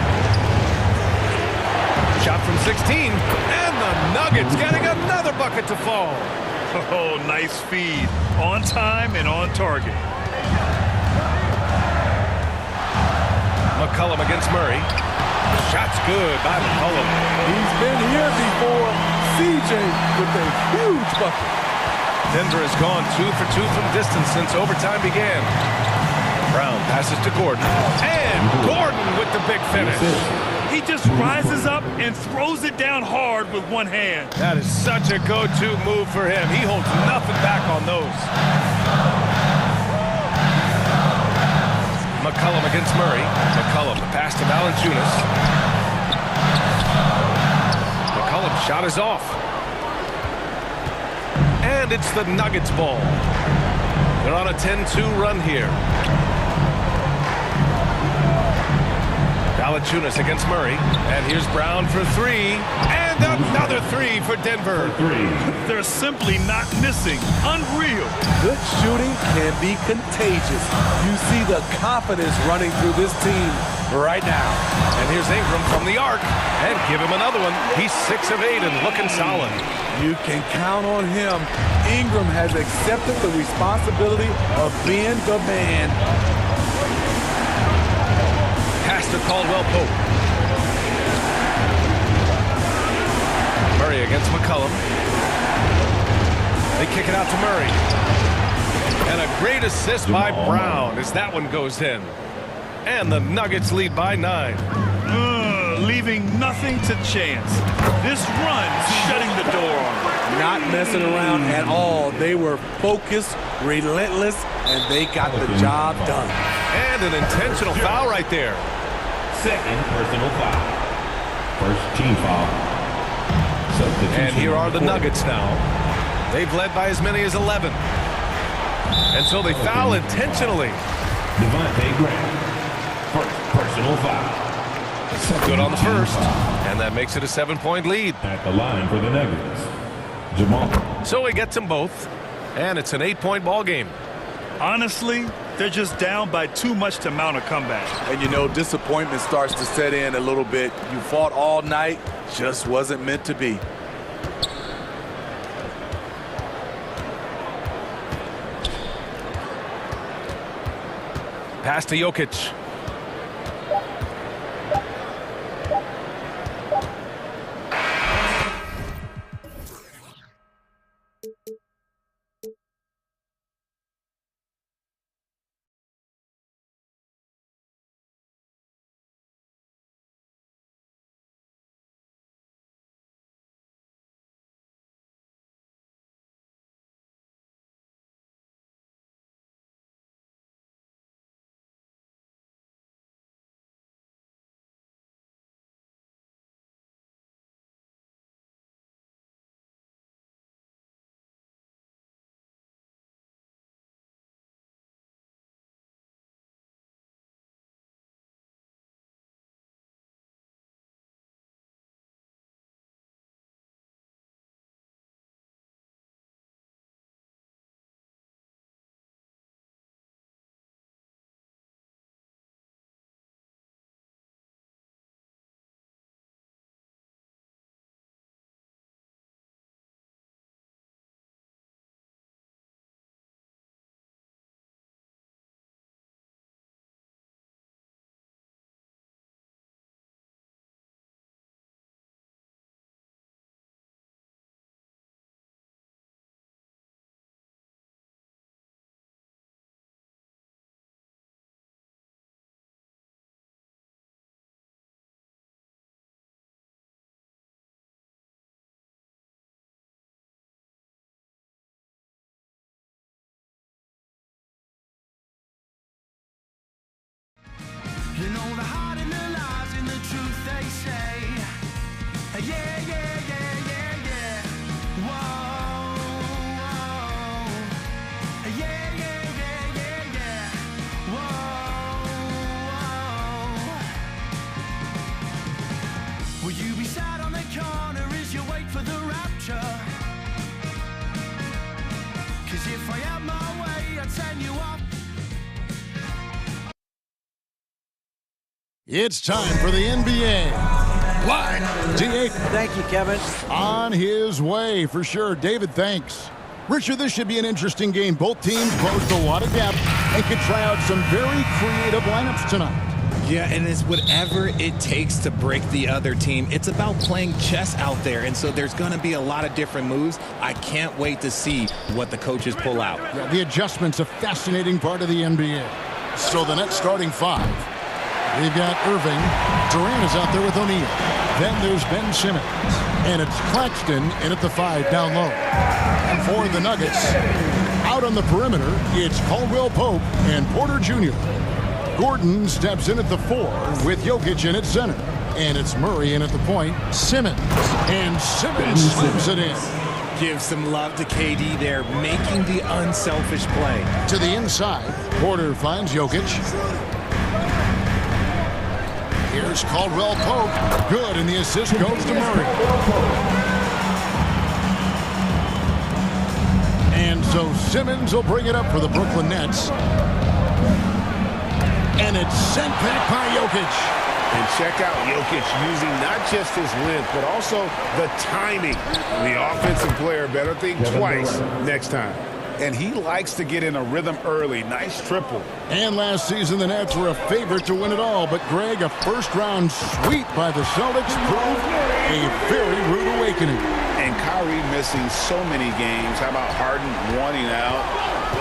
Shot from 16, and the Nuggets getting another bucket to fall. Oh, nice feed. On time and on target. McCollum against Murray. Shot's good by McCollum. He's been here before. CJ with a huge bucket. Denver has gone 2 for 2 from distance since overtime began. Brown passes to Gordon. And Gordon with the big finish. He just rises up and throws it down hard with one hand. That is such a go-to move for him. He holds nothing back on those. McCollum against Murray. McCollum, the pass to Valanciunas. McCollum's shot is off. And it's the Nuggets ball. They're on a 10-2 run here. Valanciunas against Murray. And here's Brown for three. And another three for Denver. They're simply not missing. Unreal. Good shooting can be contagious. You see the confidence running through this team right now. And here's Ingram from the arc. And give him another one. He's 6 of 8 and looking solid. You can count on him. Ingram has accepted the responsibility of being the man. Pass to Caldwell Pope. Murray against McCollum. They kick it out to Murray. And a great assist by Brown as that one goes in. And the Nuggets lead by 9. Leaving nothing to chance. This run shutting the door on them. Not messing around at all. They were focused, relentless, and they got the job done. And an intentional foul right there. Second personal foul. First team foul. And here are the Nuggets now. They've led by as many as 11. And so they foul intentionally. Devontae Graham. First personal foul. Good on the first. And that makes it a 7-point lead. At the line for the Nuggets. Jamal. So he gets them both. And it's an 8-point ball game. Honestly, they're just down by too much to mount a comeback. And you know, disappointment starts to set in a little bit. You fought all night, just wasn't meant to be. Pass to Jokic. they say. Yeah, yeah, yeah, yeah, yeah. Whoa, whoa. Yeah, yeah, yeah, yeah, yeah. Whoa, whoa. Will you be sat on the corner as you wait for the rapture? 'Cause if I had my way, I'd send you off. It's time for the NBA. Live, D8. Thank you, Kevin. On his way, for sure. David, thanks. Richard, this should be an interesting game. Both teams posed a lot of depth and could try out some very creative lineups tonight. Yeah, and it's whatever it takes to break the other team. It's about playing chess out there, and so there's going to be a lot of different moves. I can't wait to see what the coaches pull out. Yeah, the adjustment's a fascinating part of the NBA. So the next starting five. We've got Irving. Durant is out there with O'Neal. Then there's Ben Simmons. And it's Claxton in at the 5 down low. And for the Nuggets, out on the perimeter, it's Caldwell Pope and Porter Jr. Gordon steps in at the 4 with Jokic in at center. And it's Murray in at the point. Simmons. And Simmons slams it in. Give some love to KD there, making the unselfish play. To the inside, Porter finds Jokic. Here's Caldwell Pope. Good, and the assist goes to Murray. And so Simmons will bring it up for the Brooklyn Nets. And it's sent back by Jokic. And check out Jokic using not just his length, but also the timing. The offensive player better think twice next time. And he likes to get in a rhythm early. Nice triple. And last season, the Nets were a favorite to win it all. But, Greg, a first-round sweep by the Celtics proved a very rude awakening. And Kyrie missing so many games. How about Harden wanting out?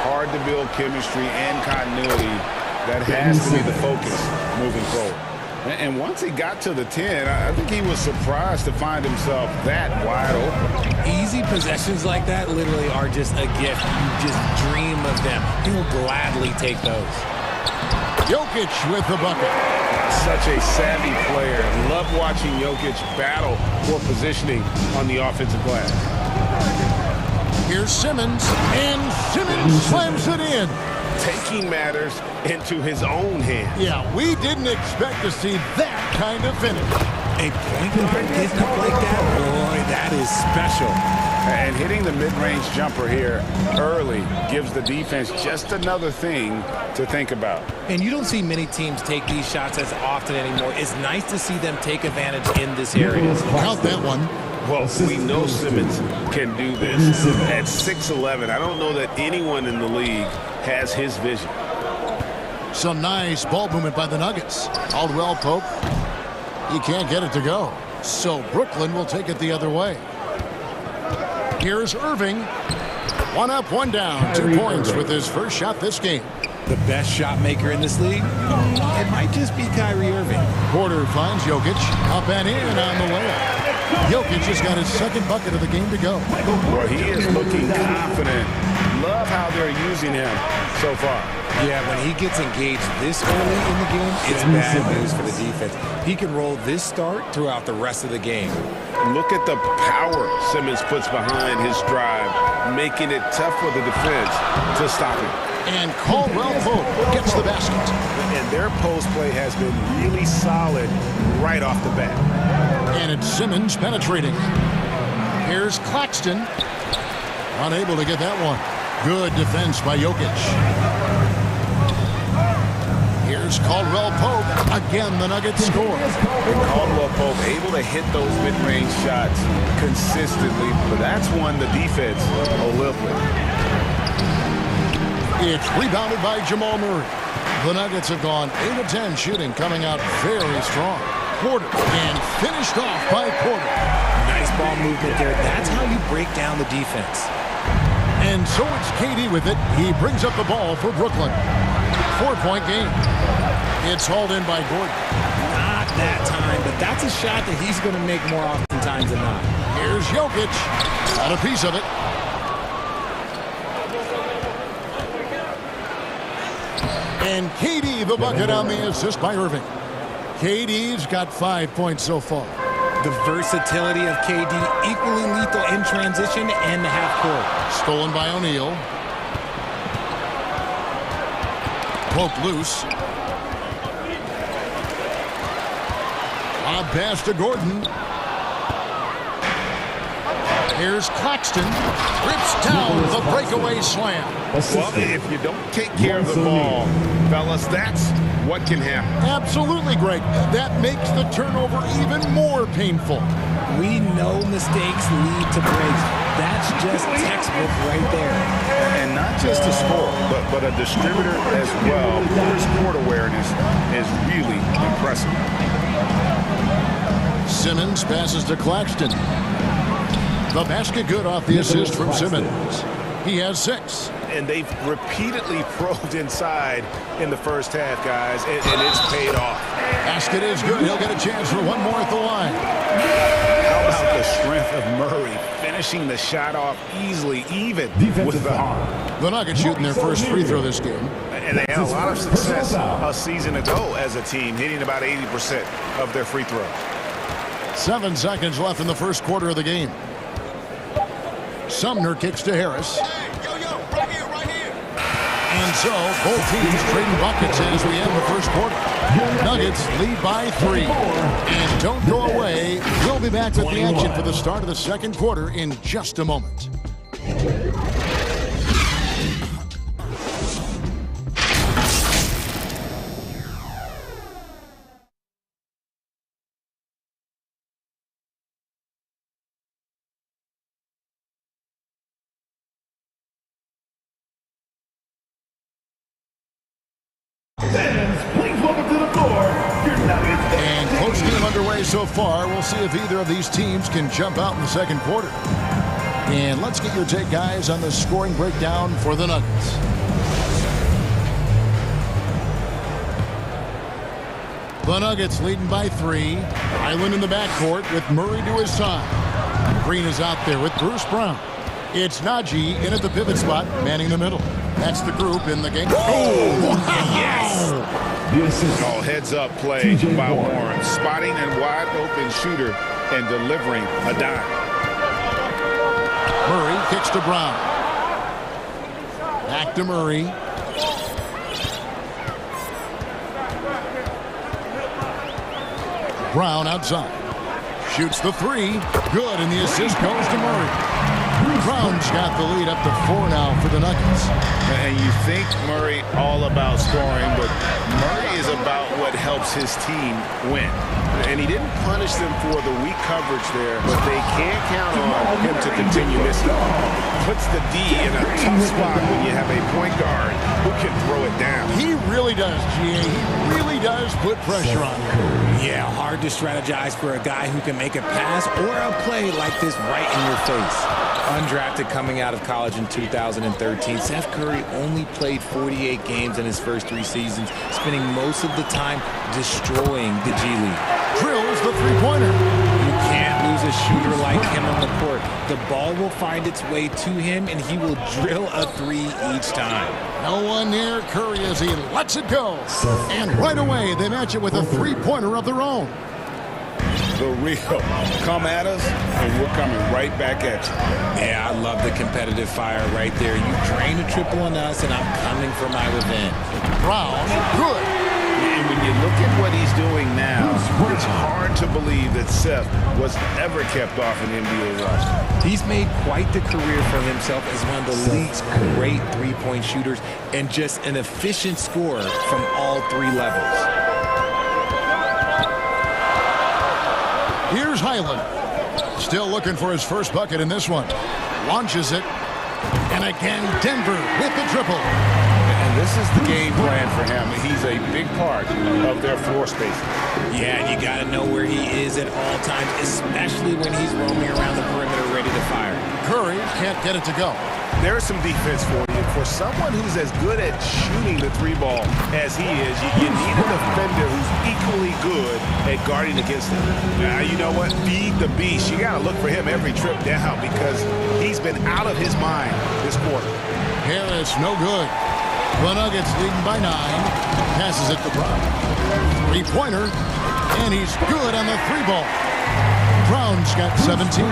Hard to build chemistry and continuity. That has to be the focus moving forward. And once he got to the 10, I think he was surprised to find himself that wide open. Easy possessions like that literally are just a gift. You just dream of them. He'll gladly take those. Jokic with the bucket. Such a savvy player. Love watching Jokic battle for positioning on the offensive glass. Here's Simmons, and Simmons slams it in. Taking matters into his own hands. Yeah, we didn't expect to see that kind of finish. A point guard getting up like that, boy, that is special. And hitting the mid-range jumper here early gives the defense just another thing to think about. And you don't see many teams take these shots as often anymore. It's nice to see them take advantage in this area. Count that one. Well, we know Simmons can do this. At 6'11", I don't know that anyone in the league has his vision. So nice ball movement by the Nuggets. Caldwell Pope. He can't get it to go. So Brooklyn will take it the other way. Here's Irving. 1 up, 1 down. 2 points with his first shot this game. The best shot maker in this league? It might just be Kyrie Irving. Porter finds Jokic. Up and in on the layup. Jokic has got his second bucket of the game to go. Well, he is looking confident. Love how they're using him so far. Yeah, when he gets engaged this early in the game, it's bad news for the defense. He can roll this start throughout the rest of the game. Look at the power Simmons puts behind his drive, making it tough for the defense to stop him. And Caldwell Pope gets the basket. And their post play has been really solid right off the bat. And it's Simmons penetrating. Here's Claxton. Unable to get that one. Good defense by Jokic. Here's Caldwell Pope. Again, the Nuggets score. And Caldwell Pope able to hit those mid-range shots consistently, but that's one the defense will live with. It's rebounded by Jamal Murray. The Nuggets have gone 8 of 10 shooting, coming out very strong. Porter, and finished off by Porter. Nice ball movement there. That's how you break down the defense. And so it's KD with it. He brings up the ball for Brooklyn. 4-point game. It's hauled in by Gordon. Not that time, but that's a shot that he's going to make more oftentimes than not. Here's Jokic. Got a piece of it. And KD the bucket on the assist by Irving. KD's got 5 points so far. The versatility of KD, equally lethal in transition and the half court. Stolen by O'Neal. Poke loose. Lob pass to Gordon. Here's Claxton. Rips down the breakaway slam. Well, if you don't take care of the ball, fellas, that's what can happen. Absolutely, Greg. That makes the turnover even more painful. We know mistakes lead to breaks. That's just textbook right there. And not just a scorer, but a distributor as well. His court awareness is really impressive. Simmons passes to Claxton. The basket good off the assist from Simmons. He has 6. And they've repeatedly probed inside in the first half, guys, and it's paid off. Basket is good. He'll get a chance for one more at the line. How about the strength of Murray finishing the shot off easily, even with the Nuggets shooting their first free throw this game. And they had a lot of success a season ago as a team, hitting about 80% of their free throws. 7 seconds left in the first quarter of the game. Sumner kicks to Harris. And so, both teams trading buckets as we end the first quarter. Nuggets lead by 3. And don't go away. We'll be back with the action for the start of the second quarter in just a moment. And close game underway so far. We'll see if either of these teams can jump out in the second quarter. And let's get your take, guys, on the scoring breakdown for the Nuggets. The Nuggets leading by 3. Island in the backcourt with Murray to his side. Green is out there with Bruce Brown. It's Najee in at the pivot spot, manning the middle. That's the group in the game. Oh, yes! All heads-up play by Warren. Spotting and wide-open shooter and delivering a dime. Murray kicks to Brown. Back to Murray. Brown outside. Shoots the 3. Good, and the assist goes to Murray. Brown's got the lead up to 4 now for the Nuggets. And you think Murray all about scoring, but Murray is about what helps his team win. And he didn't punish them for the weak coverage there, but they can't count on him to continue missing. Puts the D in a tough spot when you have a point guard who can throw it down. He really does, G.A. He really does put pressure on him. Yeah, hard to strategize for a guy who can make a pass or a play like this right in your face. Undrafted coming out of college in 2013, Seth Curry only played 48 games in his first 3 seasons, spending most of the time destroying the G League. Drills the three-pointer. You can't lose a shooter like him on the court. The ball will find its way to him, and he will drill a 3 each time. No one near Curry as he lets it go. And right away, they match it with a three-pointer of their own. The real come at us, and we're coming right back at you. Yeah, I love the competitive fire right there. You drain a triple on us, and I'm coming for my revenge. Brown, good. And when you look at what he's doing now, it's hard to believe that Seth was ever kept off an NBA roster. He's made quite the career for himself as one of the league's great three-point shooters and just an efficient scorer from all 3 levels. Here's Highland. Still looking for his first bucket in this one. Launches it. And again, Denver with the triple. And this is the game plan for him. He's a big part of their floor space. Yeah, and you got to know where he is at all times, especially when he's roaming around the perimeter ready to fire. Curry can't get it to go. There's some defense for you. For someone who's as good at shooting the 3-ball as he is, you need a defender who's equally good at guarding against him. Now, you know what? Feed the beast. You got to look for him every trip down because he's been out of his mind this quarter. Harris, no good. The Nuggets leading by 9. Passes it to Brown. Three-pointer. And he's good on the 3-ball. Brown's got 17.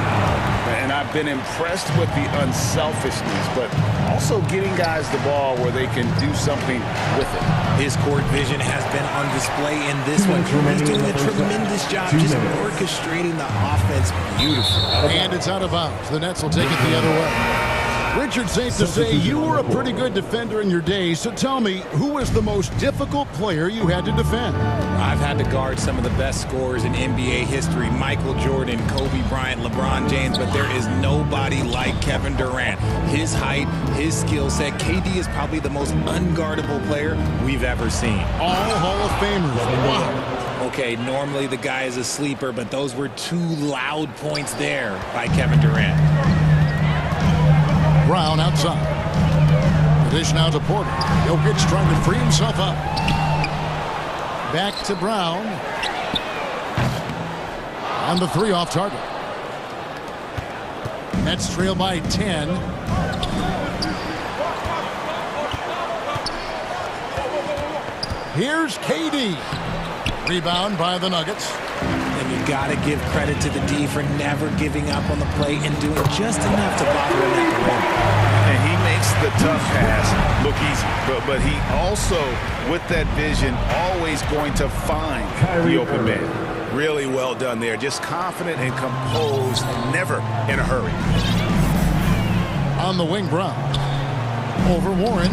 And I've been impressed with the unselfishness, but also getting guys the ball where they can do something with it. His court vision has been on display in this one. He's doing a tremendous job just orchestrating the offense beautifully. And it's out of bounds. The Nets will take it the other way. Richard, safe to say you were a pretty good defender in your day, so tell me, who was the most difficult player you had to defend? I've had to guard some of the best scorers in NBA history, Michael Jordan, Kobe Bryant, LeBron James, but there is nobody like Kevin Durant. His height, his skill set, KD is probably the most unguardable player we've ever seen. All Hall of Famers. Wow. Okay, normally the guy is a sleeper, but those were 2 loud points there by Kevin Durant. Brown outside. The dish now to Porter. Jokic trying to free himself up. Back to Brown. On the 3 off target. Nets trail by 10. Here's KD. Rebound by the Nuggets. And you got to give credit to the D for never giving up on the play and doing just enough to bother him at the rim. And he makes the tough pass look easy. But he also, with that vision, always going to find the open man. Really well done there. Just confident and composed, never in a hurry. On the wing, Brown. Over Warren.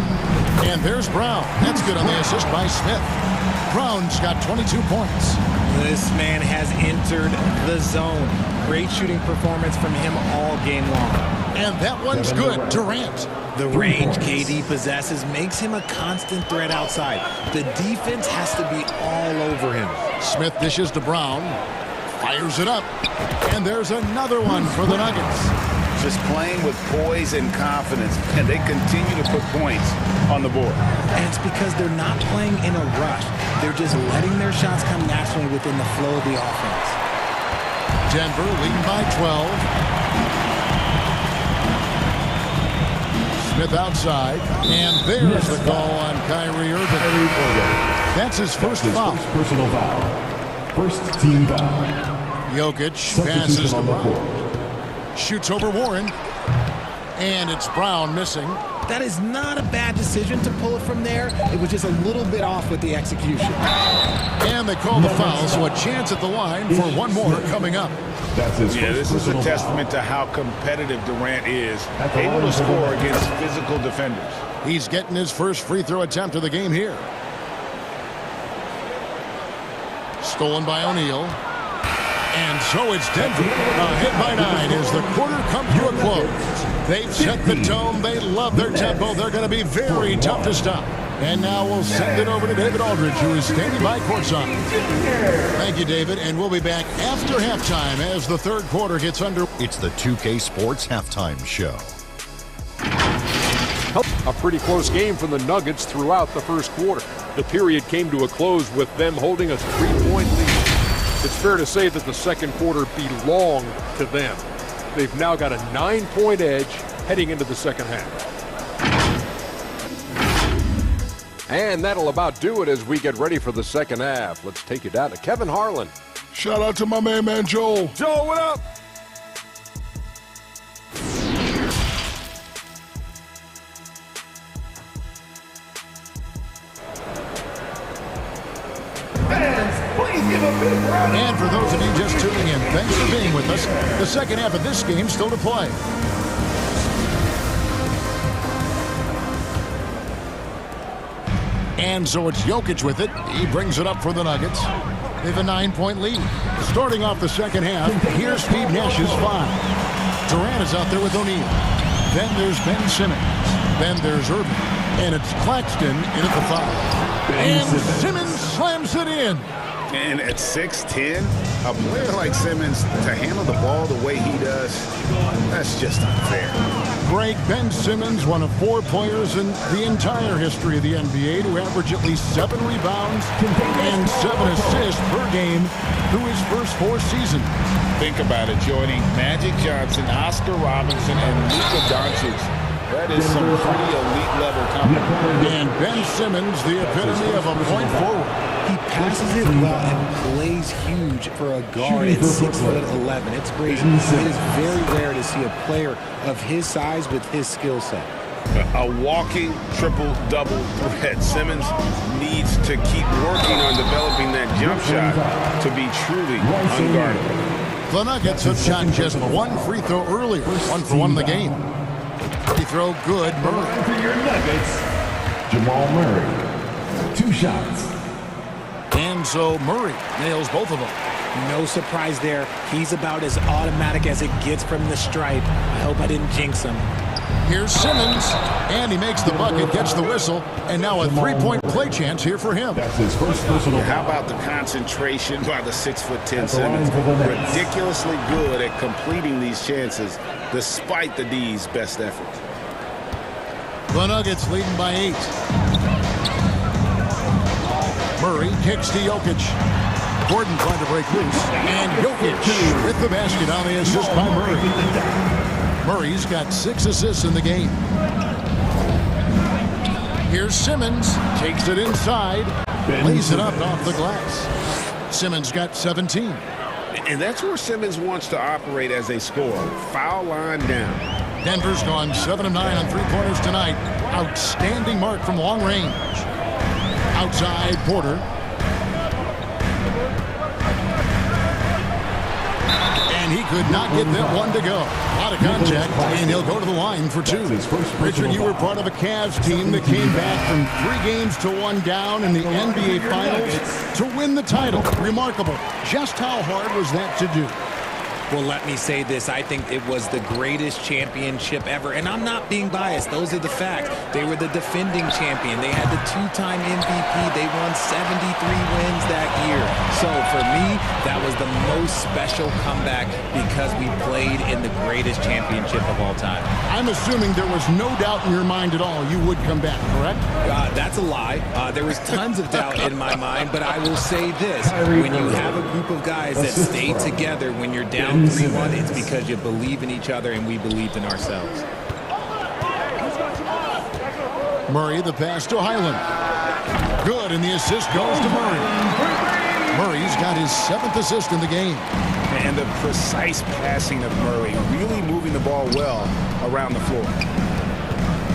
And there's Brown. That's good on the assist by Smith. Brown's got 22 points. This man has entered the zone. Great shooting performance from him all game long. And that one's good. Durant. The range KD possesses makes him a constant threat outside. The defense has to be all over him. Smith dishes to Brown. Fires it up. And there's another one for the Nuggets. Just playing with poise and confidence, and they continue to put points on the board. And it's because they're not playing in a rush. They're just letting their shots come naturally within the flow of the offense. Denver leading by 12. Smith outside. And there's the call on Kyrie Irving. That's his first foul. Personal foul. First team foul. Jokic passes to Brown. Shoots over Warren. And it's Brown missing. That is not a bad decision to pull it from there. It was just a little bit off with the execution. And they call the foul, so a chance at the line for one more coming up. This is a testament to how competitive Durant is, able to score against physical defenders. He's getting his first free throw attempt of the game here. Stolen by O'Neal. And so it's Denver ahead by 9 as the quarter comes to a close. They've set the tone. They love their tempo. They're going to be very tough to stop. And now we'll send it over to David Aldridge, who is standing by courtside. Thank you, David. And we'll be back after halftime as the third quarter gets under. It's the 2K Sports Halftime Show. A pretty close game for the Nuggets throughout the first quarter. The period came to a close with them holding a 3-point lead. It's fair to say that the second quarter belonged to them. They've now got a 9-point edge heading into the second half. And that'll about do it as we get ready for the second half. Let's take you down to Kevin Harlan. Shout out to my man Joel. Joel, what up? And for those of you just tuning in, thanks for being with us. The second half of this game still to play. And so it's Jokic with it. He brings it up for the Nuggets. They have a 9-point lead. Starting off the second half, here's Steve Nash's 5. Durant is out there with O'Neal. Then there's Ben Simmons. Then there's Irving. And it's Claxton in at the 5. And Simmons slams it in. And at 6'10", a player like Simmons to handle the ball the way he does, that's just unfair. Greg, Ben Simmons, one of 4 players in the entire history of the NBA to average at least 7 rebounds and 7 assists per game through his first 4 seasons. Think about it, joining Magic Johnson, Oscar Robinson, and Luka Doncic. That is some pretty elite level company. And Ben Simmons, the epitome of a point forward. He passes it well and plays huge for a guard at 6'11". It's crazy. It is very rare to see a player of his size with his skill set. A walking triple-double threat. Simmons needs to keep working on developing that jump shot to be truly unguardable. The Nuggets have shot just one free throw earlier, 1 for 1 in the game. Free throw good. Murray. For your Nuggets, Jamal Murray. 2 shots. And so Murray nails both of them. No surprise there. He's about as automatic as it gets from the stripe. I hope I didn't jinx him. Here's Simmons, and he makes the bucket, gets the whistle, and now a 3-point play chance here for him. That's his first personal. How about the concentration by the 6'10" Simmons? Ridiculously good at completing these chances, despite the D's best efforts. The Nuggets leading by 8. Murray kicks to Jokic. Gordon trying to break loose, and Jokic with the basket on the assist by Murray. Murray's got 6 assists in the game. Here's Simmons, takes it inside, lays it up off the glass. Simmons got 17. And that's where Simmons wants to operate as a scorer. Foul line down. Denver's gone 7 of 9 on 3-pointers tonight. Outstanding mark from long range. Outside, Porter. And he could not get that one to go. A lot of contact, and he'll go to the line for 2. Richard, you were part of a Cavs team that came back from 3 games to 1 down in the NBA Finals to win the title. Remarkable. Just how hard was that to do? Well, let me say this. I think it was the greatest championship ever. And I'm not being biased. Those are the facts. They were the defending champion. They had the 2-time MVP. They won 73 wins that year. So for me, that was the most special comeback because we played in the greatest championship of all time. I'm assuming there was no doubt in your mind at all you would come back, correct? That's a lie. There was tons of doubt in my mind, but I will say this. When you have a group of guys that stay together when you're down 3-1, it's because you believe in each other and we believed in ourselves. Murray, the pass to Highland. Good, and the assist goes to Murray. Murray's got his 7th assist in the game. And the precise passing of Murray, really moving the ball well around the floor.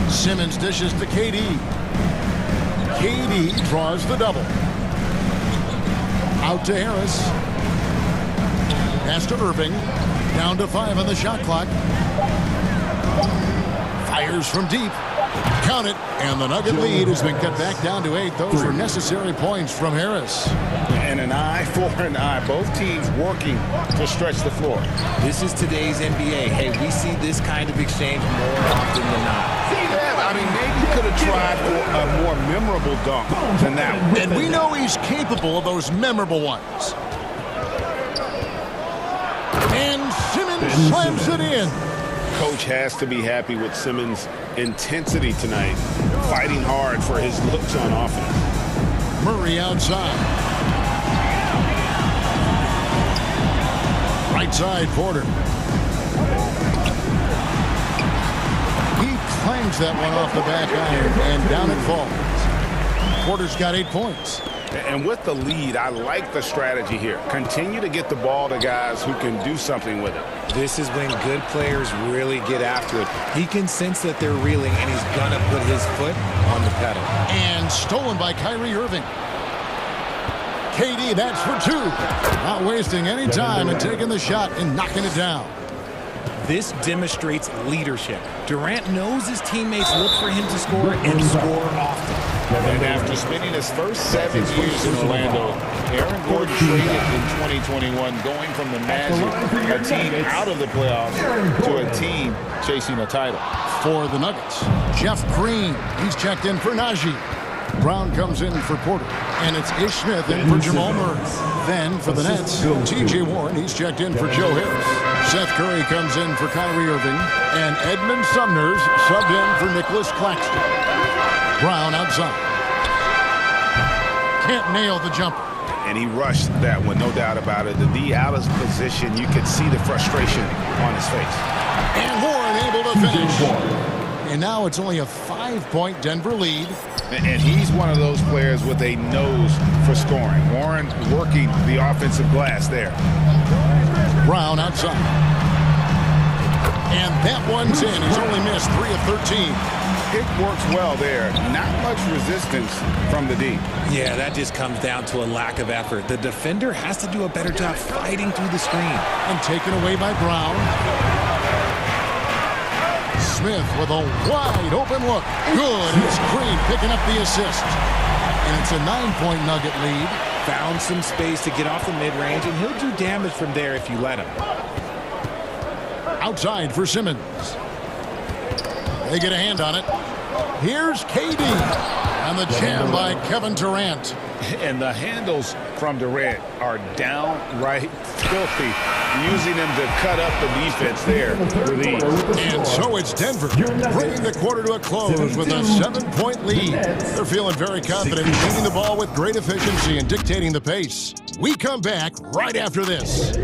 Simmons dishes to KD. KD draws the double. Out to Harris. Pass to Irving. Down to 5 on the shot clock. Fires from deep. Count it. And the Nugget lead has been cut back down to 8. Those were necessary points from Harris. And an eye for an eye. Both teams working to stretch the floor. This is today's NBA. Hey, we see this kind of exchange more often than not. Yeah, I mean, maybe you could have tried for a more memorable dunk than that one. And we know he's capable of those memorable ones. And Simmons slams it in. Coach has to be happy with Simmons' intensity tonight, fighting hard for his looks on offense. Murray outside. Right side, Porter. He clangs that one off the back iron, and down it falls. Porter's got 8 points. And with the lead, I like the strategy here. Continue to get the ball to guys who can do something with it. This is when good players really get after it. He can sense that they're reeling, and he's going to put his foot on the pedal. And stolen by Kyrie Irving. KD, that's for 2. Not wasting any time and taking the shot and knocking it down. This demonstrates leadership. Durant knows his teammates look for him to score and score often. And after spending his first 7 years in Orlando, Aaron Gordon traded in 2021, going from the Magic, a team out of the playoffs, to a team chasing a title. For the Nuggets, Jeff Green, he's checked in for Najee. Brown comes in for Porter, and it's Ish Smith in for Jamal Murray. Then for the Nets, T.J. Warren, he's checked in for Joe Harris. Seth Curry comes in for Kyrie Irving, and Edmund Sumner's subbed in for Nicholas Claxton. Brown outside. Can't nail the jumper. And he rushed that one, no doubt about it. The D out of position, you could see the frustration on his face. And Warren able to finish. And now it's only a 5-point Denver lead. And he's one of those players with a nose for scoring. Warren working the offensive glass there. Brown outside. And that one's in. He's only missed 3 of 13. It works well there. Not much resistance from the D. Yeah, that just comes down to a lack of effort. The defender has to do a better job fighting through the screen. And taken away by Brown. Smith with a wide open look. Good. It's Green picking up the assist. And it's a 9-point Nugget lead. Found some space to get off the mid-range, and he'll do damage from there if you let him. Outside for Simmons. They get a hand on it. Here's KD. And the jam by Kevin Durant. And the handles from Durant are downright filthy, using them to cut up the defense there with ease. And so it's Denver bringing the quarter to a close with a 7-point lead. They're feeling very confident, shooting the ball with great efficiency and dictating the pace. We come back right after this.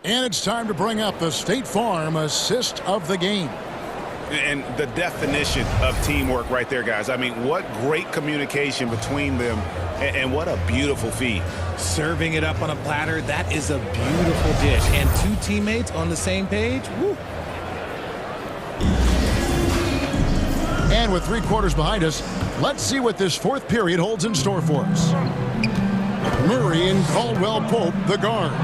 And it's time to bring up the State Farm assist of the game. And the definition of teamwork right there, guys. I mean, what great communication between them, and what a beautiful feed. Serving it up on a platter, that is a beautiful dish. And 2 teammates on the same page, woo. And with 3 quarters behind us, let's see what this 4th period holds in store for us. Murray and Caldwell Pope, the guards.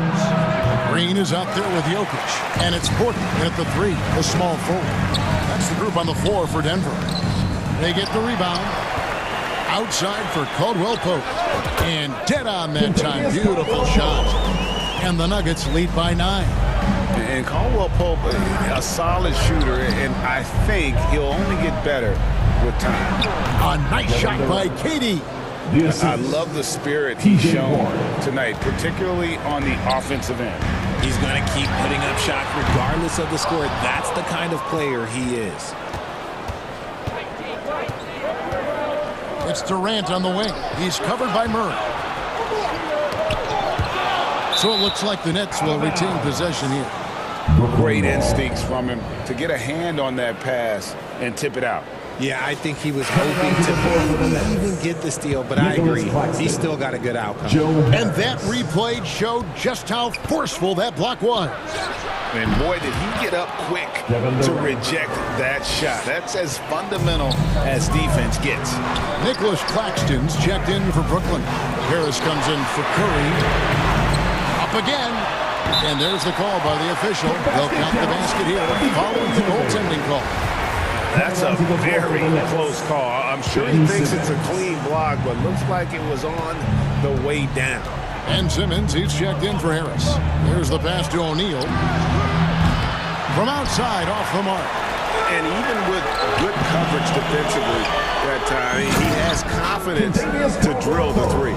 Green is out there with Jokic, and it's Porter at the 3, a small forward. That's the group on the floor for Denver. They get the rebound. Outside for Caldwell Pope. And dead on that time. Beautiful shot. And the Nuggets lead by 9. And Caldwell Pope, a solid shooter, and I think he'll only get better with time. A nice shot by KD. I love the spirit he's shown tonight, particularly on the offensive end. He's going to keep putting up shots regardless of the score. That's the kind of player he is. It's Durant on the wing. He's covered by Murray. So it looks like the Nets will retain possession here. Great instincts from him to get a hand on that pass and tip it out. Yeah, I think he was hoping to maybe even get the steal, but I agree. He's still got a good outcome. And that replay showed just how forceful that block was. And boy, did he get up quick to reject that shot. That's as fundamental as defense gets. Nicholas Claxton's checked in for Brooklyn. Harris comes in for Curry. Up again. And there's the call by the official. They'll count the basket here following the goaltending call. That's a very close call. I'm sure he thinks it's a clean block, but looks like it was on the way down. And Simmons, he's checked in for Harris. There's the pass to O'Neal. From outside, off the mark. And even with good coverage defensively that time, he has confidence to drill the 3.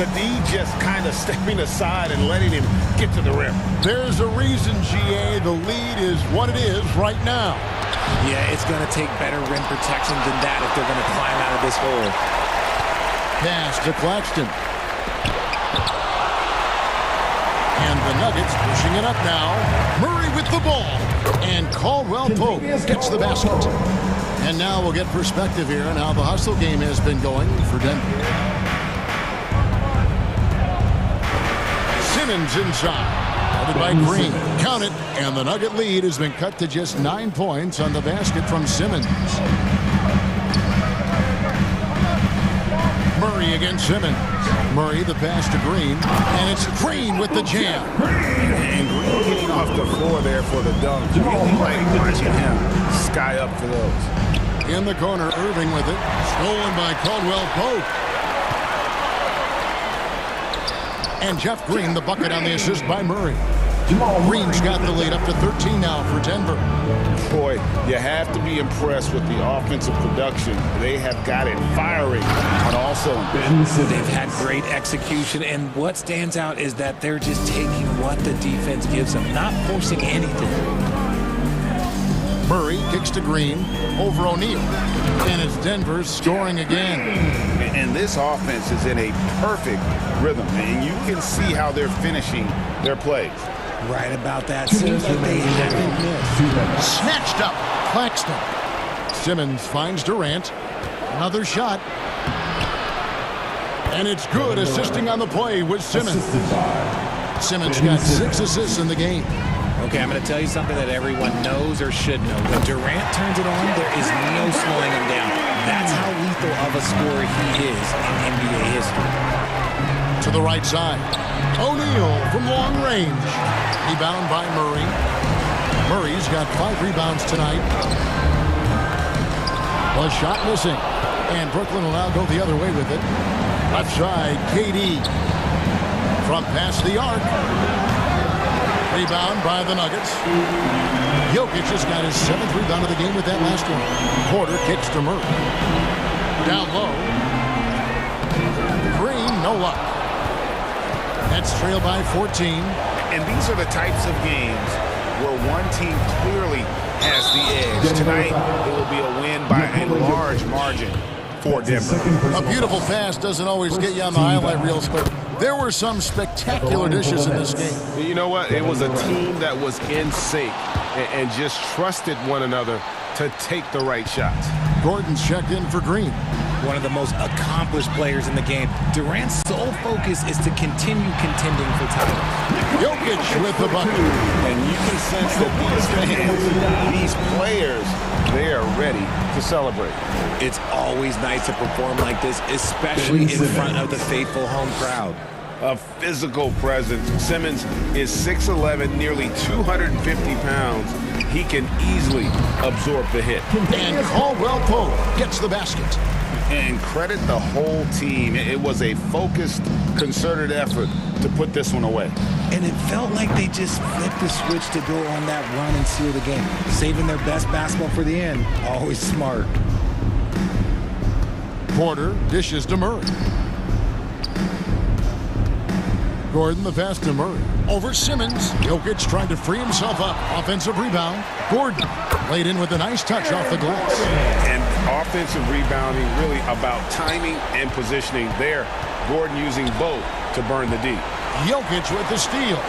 The D just kind of stepping aside and letting him get to the rim. There's a reason, GA, the lead is what it is right now. Yeah, it's going to take better rim protection than that if they're going to climb out of this hole. Pass to Claxton. And the Nuggets pushing it up now. Murray with the ball. And Caldwell Pope gets the basket. And now we'll get perspective here on how the hustle game has been going for Denver. Simmons inside. By Green. Count it. And the Nugget lead has been cut to just 9 points on the basket from Simmons. Murray against Simmons. Murray the pass to Green. And it's Green with the jam. And Green getting off the floor there for the dunk. Really like watching him sky up for those. In the corner, Irving with it. Stolen by Caldwell Pope. And Jeff Green, the bucket on the assist by Murray. Green's got the lead up to 13 now for Denver. Boy, you have to be impressed with the offensive production. They have got it firing on all cylinders. They've had great execution, and what stands out is that they're just taking what the defense gives them, not forcing anything. Murray kicks to Green over O'Neal, and it's Denver scoring again. And this offense is in a perfect rhythm, and you can see how they're finishing their plays. Right about that. Seems like they haven't missed. Snatched up. Claxton. Simmons finds Durant. Another shot. And it's good, assisting on the play with Simmons. Simmons got 6 assists in the game. Okay, I'm going to tell you something that everyone knows or should know. When Durant turns it on, there is no slowing him down. That's how lethal of a scorer he is in NBA history. To the right side. O'Neal from long range. Rebound by Murray. Murray's got 5 rebounds tonight. A shot missing. And Brooklyn will now go the other way with it. Left side, KD. From past the arc. Rebound by the Nuggets. Jokic has got his 7th rebound of the game with that last one. Porter kicks to Murray. Down low. Green, no luck. That's trailed by 14. And these are the types of games where one team clearly has the edge. Tonight, it will be a win by a large margin for Denver. A beautiful pass doesn't always get you on the highlight reels, but there were some spectacular dishes in this game. You know what? It was a team that was in sync and just trusted one another to take the right shots. Gordon's checked in for Green. One of the most accomplished players in the game. Durant's sole focus is to continue contending for titles. Jokic with the bucket. And you can sense that these fans, these players, they are ready to celebrate. It's always nice to perform like this, especially in front of the faithful home crowd. A physical presence. Simmons is 6'11", nearly 250 pounds. He can easily absorb the hit. And Caldwell Pope gets the basket. And credit the whole team. It was a focused, concerted effort to put this one away. And it felt like they just flipped the switch to go on that run and seal the game. Saving their best basketball for the end. Always smart. Porter dishes to Murray. Gordon the pass to Murray. Over Simmons. Jokic trying to free himself up. Offensive rebound. Gordon laid in with a nice touch off the glass. And offensive rebounding really about timing and positioning there. Gordon using both to burn the D. Jokic with the steal.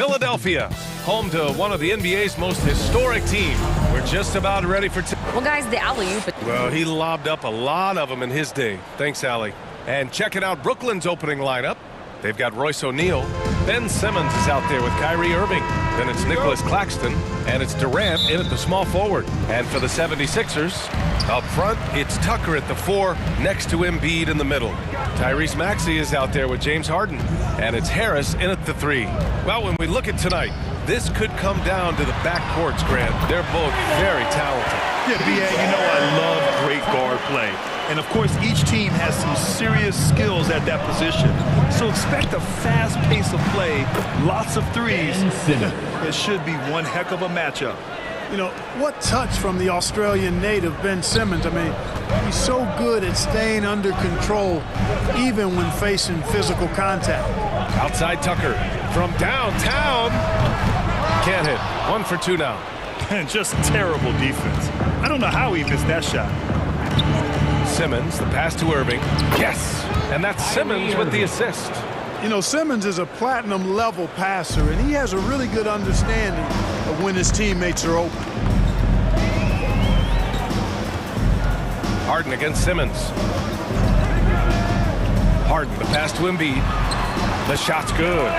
Philadelphia, home to one of the NBA's most historic teams. We're just about ready for... Well, guys, the alley-oop... Well, he lobbed up a lot of them in his day. Thanks, Allie. And checking out Brooklyn's opening lineup. They've got Royce O'Neal. Ben Simmons is out there with Kyrie Irving. Then it's Nicholas Claxton, and it's Durant in at the small forward. And for the 76ers, up front, it's Tucker at the 4, next to Embiid in the middle. Tyrese Maxey is out there with James Harden, and it's Harris in at the 3. Well, when we look at tonight, this could come down to the backcourts, Grant. They're both very talented. Yeah, B.A., you know I love great guard play. And, of course, each team has some serious skills at that position. So expect a fast pace of play, lots of threes. It should be one heck of a matchup. You know, what touch from the Australian native, Ben Simmons. I mean, he's so good at staying under control, even when facing physical contact. Outside Tucker from downtown. Can't hit. 1 for 2 now. And just terrible defense. I don't know how he missed that shot. Simmons, the pass to Irving. Yes! And that's Simmons with the assist. You know, Simmons is a platinum-level passer, and he has a really good understanding of when his teammates are open. Harden against Simmons. Harden, the pass to Embiid. The shot's good.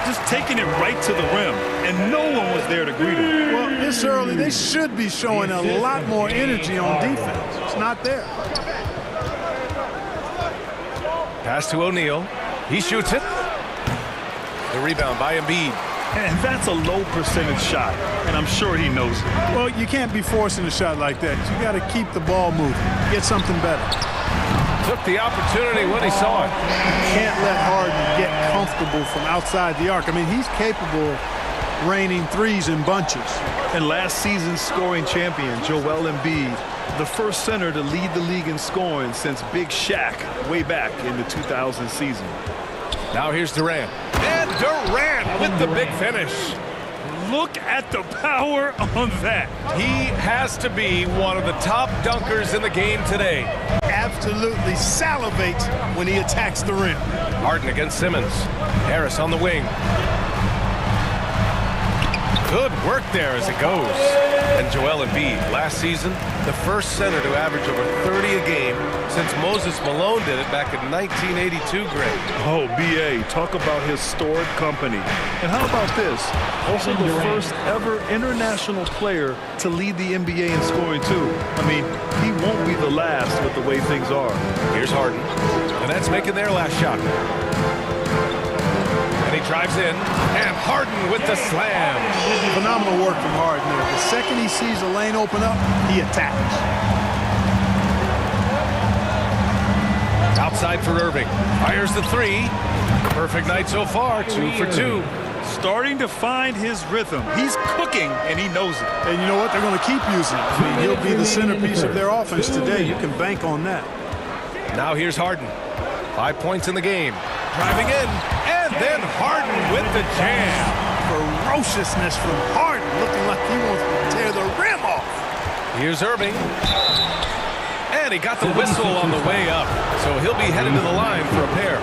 Just taking it right to the rim, and no one was there to greet him. Well, this early, they should be showing a lot more energy on defense. It's not there. Pass to O'Neal. He shoots it. The rebound by Embiid. And that's a low percentage shot, and I'm sure he knows it. Well, you can't be forcing a shot like that. You got to keep the ball moving. Get something better. Took the opportunity when he saw it. You can't let Harden get comfortable from outside the arc. I mean, he's capable of raining threes in bunches. And last season's scoring champion, Joel Embiid, the first center to lead the league in scoring since Big Shaq way back in the 2000 season. Now here's Durant. And Durant with the big finish. Look at the power on that. He has to be one of the top dunkers in the game today. Absolutely salivates when he attacks the rim. Harden against Simmons. Harris on the wing. Good work there as it goes. And Joel Embiid, last season, the first center to average over 30 a game since Moses Malone did it back in 1982, Greg. Oh, B.A., talk about historic company. And how about this? Also the first ever international player to lead the NBA in scoring, too. I mean, he won't be the last with the way things are. Here's Harden. And that's making their last shot. And he drives in, and Harden with the slam. Phenomenal work from Harden there. The second he sees a lane open up, he attacks. Outside for Irving. Fires the 3. Perfect night so far, 2 for 2. Starting to find his rhythm. He's cooking, and he knows it. And you know what? They're going to keep using him. I mean, he'll be the centerpiece of their offense today. You can bank on that. Now here's Harden. 5 points in the game. Driving in, and then Harden with the jam. Ferociousness from Harden, looking like he wants to tear the rim off. Here's Irving. And he got the whistle on the way up, so he'll be headed to the line for a pair.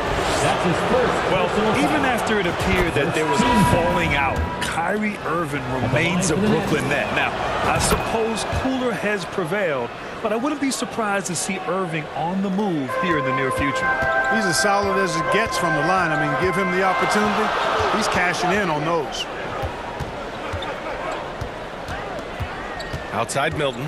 That's his first. Well, even after it appeared that there was a falling out, Kyrie Irving remains a Brooklyn Net. Now, I suppose cooler heads prevailed, but I wouldn't be surprised to see Irving on the move here in the near future. He's as solid as it gets from the line. I mean, give him the opportunity. He's cashing in on those. Outside Milton.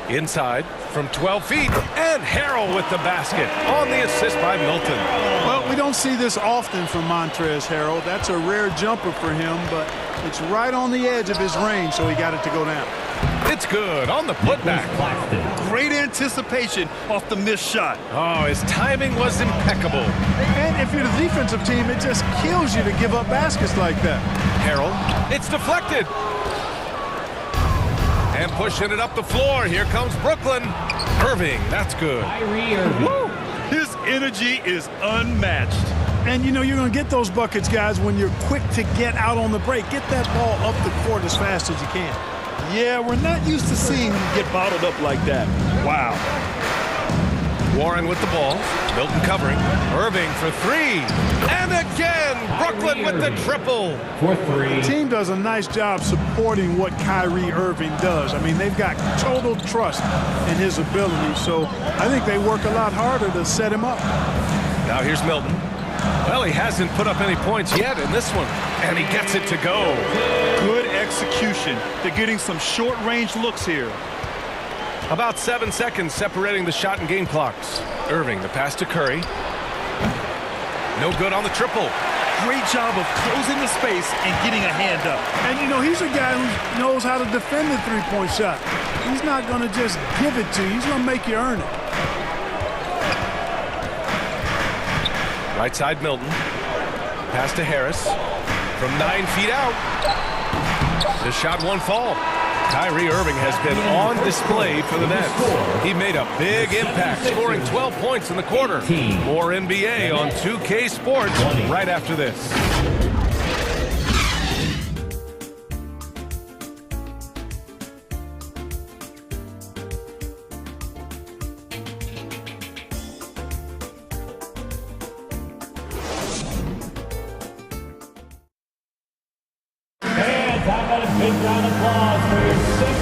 Inside from 12 feet. And Harrell with the basket on the assist by Milton. Well, we don't see this often from Montrezl Harrell. That's a rare jumper for him, but it's right on the edge of his range, so he got it to go down. It's good on the putback. Great anticipation off the missed shot. Oh, his timing was impeccable. And if you're the defensive team, it just kills you to give up baskets like that. Harrell, it's deflected. And pushing it up the floor. Here comes Brooklyn. Irving, that's good. Woo! His energy is unmatched. And, you know, you're going to get those buckets, guys, when you're quick to get out on the break. Get that ball up the court as fast as you can. Yeah, we're not used to seeing him get bottled up like that. Wow. Warren with the ball. Milton covering. Irving for three. And again, Brooklyn with the triple. The team does a nice job supporting what Kyrie Irving does. I mean, they've got total trust in his ability, so I think they work a lot harder to set him up. Now here's Milton. Well, he hasn't put up any points yet in this one, and he gets it to go. Good execution. They're getting some short-range looks here. About 7 seconds separating the shot and game clocks. Irving, the pass to Curry. No good on the triple. Great job of closing the space and getting a hand up. And, you know, he's a guy who knows how to defend the three-point shot. He's not going to just give it to you. He's going to make you earn it. Right side, Milton. Pass to Harris. From 9 feet out. The shot won't fall. Kyrie Irving has been on display for the Nets. He made a big impact, scoring 12 points in the quarter. More NBA on 2K Sports right after this.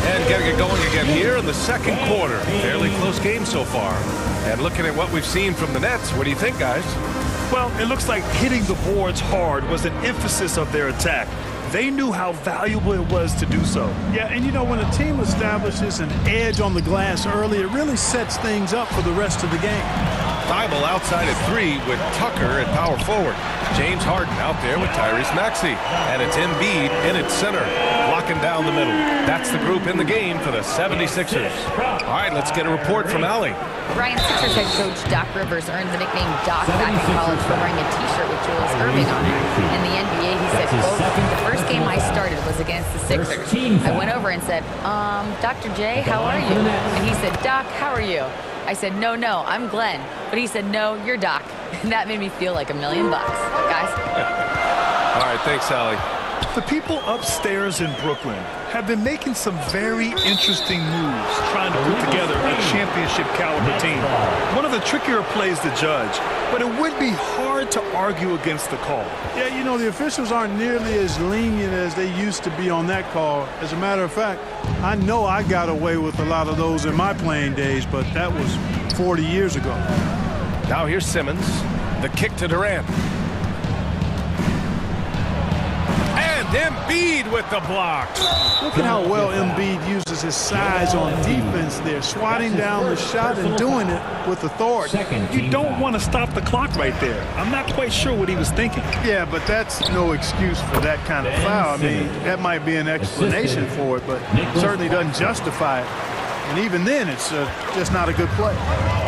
And getting it going again here in the second quarter. Fairly close game so far. And looking at what we've seen from the Nets, what do you think, guys? Well, it looks like hitting the boards hard was an emphasis of their attack. They knew how valuable it was to do so. Yeah, and you know, when a team establishes an edge on the glass early, it really sets things up for the rest of the game. Thibault outside at 3 with Tucker at power forward. James Harden out there with Tyrese Maxey. And it's Embiid in its center, locking down the middle. That's the group in the game for the 76ers. All right, let's get a report from Allie. Ryan, Sixers head coach Doc Rivers earned the nickname Doc back in college for wearing a T-shirt with Julius Irving on it. In the NBA, he said, quote, "The first game I started was against the Sixers. I went over and said, Dr. J, how are you?" And he said, "Doc, how are you?" I said, no, I'm Glenn. But he said, no, you're Doc. And that made me feel like $1 million, guys. All right, thanks, Allie. The people upstairs in Brooklyn have been making some very interesting moves trying to put together a championship caliber team. One of the trickier plays to judge, but it would be hard to argue against the call. Yeah, you know, the officials aren't nearly as lenient as they used to be on that call. As a matter of fact, I know I got away with a lot of those in my playing days, but that was 40 years ago. Now here's Simmons. The kick to Durant. Embiid with the block. Look at how well Embiid uses his size on defense there, swatting down the shot and doing it with authority. You don't want to stop the clock right there. I'm not quite sure what he was thinking. Yeah, but that's no excuse for that kind of foul. I mean, that might be an explanation for it, but it certainly doesn't justify it. And even then, it's just not a good play.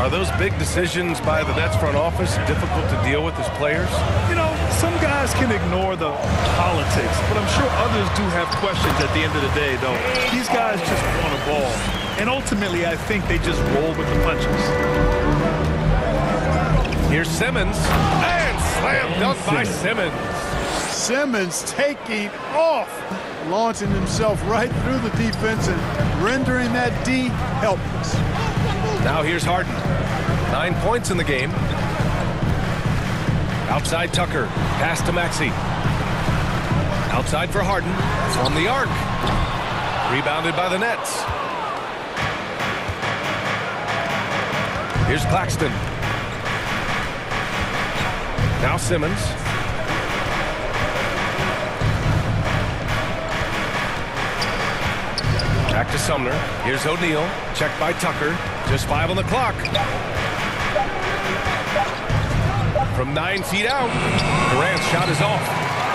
Are those big decisions by the Nets front office difficult to deal with as players? You know, some guys can ignore the politics, but I'm sure others do have questions at the end of the day, though. These guys just want a ball. And ultimately, I think they just roll with the punches. Here's Simmons. And slam dunk by Simmons. Simmons taking off, launching himself right through the defense and rendering that D helpless. Now here's Harden. 9 points in the game. Outside Tucker. Pass to Maxey. Outside for Harden. From the arc. Rebounded by the Nets. Here's Claxton. Now Simmons. Back to Sumner. Here's O'Neal. Checked by Tucker. Just 5 on the clock. From 9 feet out. Durant's shot is off.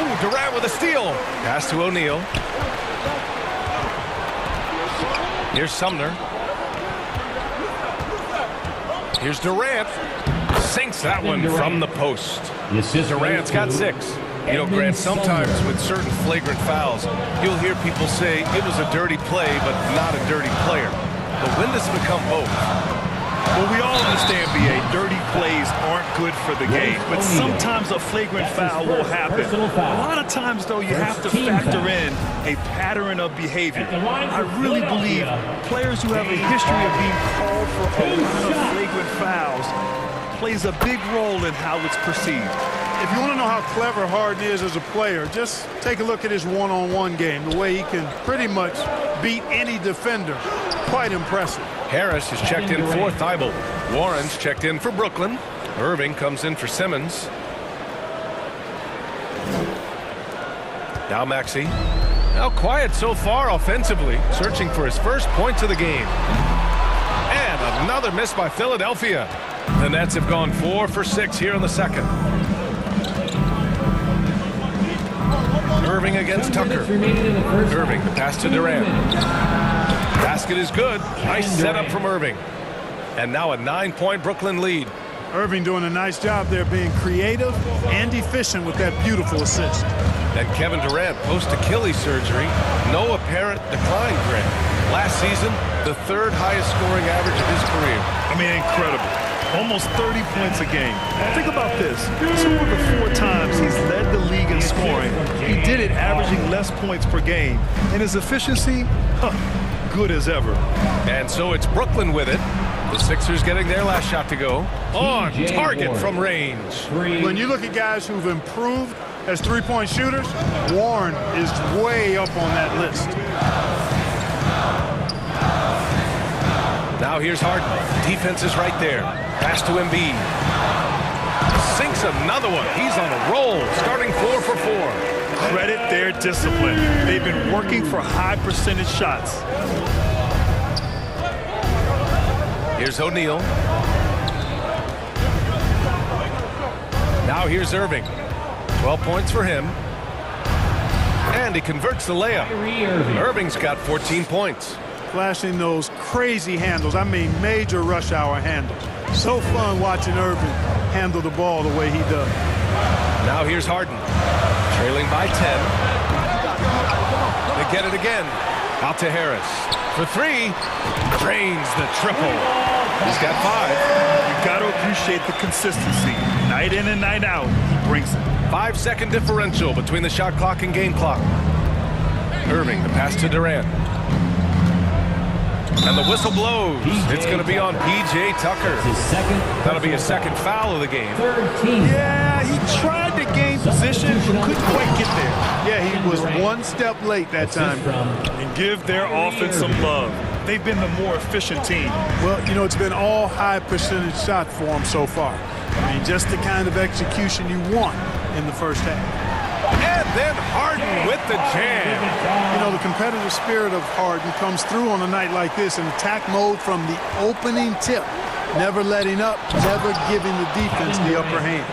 Ooh, Durant with a steal. Pass to O'Neal. Here's Sumner. Here's Durant. Sinks that one from the post. Durant's got 6. You know, Grant, sometimes with certain flagrant fouls, you'll hear people say it was a dirty play, but not a dirty player. But when does it become both? Well, we all understand, B.A., dirty plays aren't good for the game, but sometimes a flagrant foul will happen. A lot of times, though, you have to factor in a pattern of behavior. I really believe players who have a history of being called for a lot of flagrant fouls plays a big role in how it's perceived. If you want to know how clever Harden is as a player, just take a look at his one-on-one game, the way he can pretty much beat any defender. Quite impressive. Harris is checked in for Thibault. Warren's checked in for Brooklyn. Irving comes in for Simmons. Now Maxey. Now quiet so far offensively, searching for his first points of the game. And another miss by Philadelphia. The Nets have gone 4 for 6 here in the second. Irving against Tucker. Irving, the pass to Durant. Basket is good. Nice setup from Irving. And now a 9-point Brooklyn lead. Irving doing a nice job there, being creative and efficient with that beautiful assist. And Kevin Durant, post-Achilles surgery, no apparent decline, Grant. Last season, the 3rd highest scoring average of his career. I mean, incredible. Almost 30 points a game. Think about this. 2 of the 4 times he's led the league in scoring, he did it averaging less points per game. And his efficiency, good as ever. And so it's Brooklyn with it. The Sixers getting their last shot to go. On target from range. When you look at guys who've improved as three-point shooters, Warren is way up on that list. Now here's Harden. Defense is right there. Pass to Embiid. Sinks another one. He's on a roll, starting 4 for 4. Credit their discipline. They've been working for high percentage shots. Here's O'Neal. Now here's Irving. 12 points for him. And he converts the layup. Irving's got 14 points. Flashing those crazy handles. I mean, major rush hour handles. So fun watching Irving handle the ball the way he does. Now here's Harden. Trailing by 10. They get it again. Out to Harris. For 3. Drains the triple. He's got 5. You got to appreciate the consistency. Night in and night out, he brings it. 5-second differential between the shot clock and game clock. Irving, the pass to Durant. And the whistle blows. It's going to be on P.J. Tucker. That'll be his second foul of the game. Yeah, he tried to gain position, but couldn't quite get there. Yeah, he was one step late that time. And give their offense some love. They've been the more efficient team. Well, you know, it's been all high percentage shots for them so far. I mean, just the kind of execution you want in the first half. And then Harden with the jam. You know, the competitive spirit of Harden comes through on a night like this in attack mode from the opening tip. Never letting up, never giving the defense the upper hand.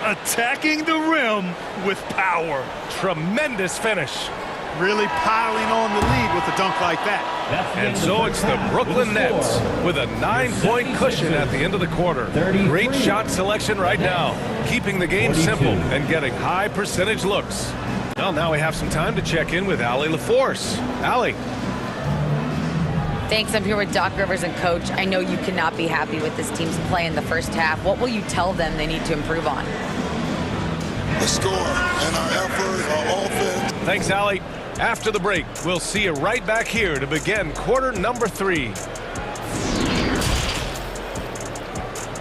Attacking the rim with power. Tremendous finish. Really piling on the lead with a dunk like that. And so it's the Brooklyn Nets with a 9-point cushion at the end of the quarter. Great shot selection right now, keeping the game simple and getting high percentage looks. Well, now we have some time to check in with Allie LaForce. Allie. Thanks. I'm here with Doc Rivers and Coach. I know you cannot be happy with this team's play in the first half. What will you tell them they need to improve on? The score and our effort, our offense. Thanks, Allie. After the break, we'll see you right back here to begin quarter number 3.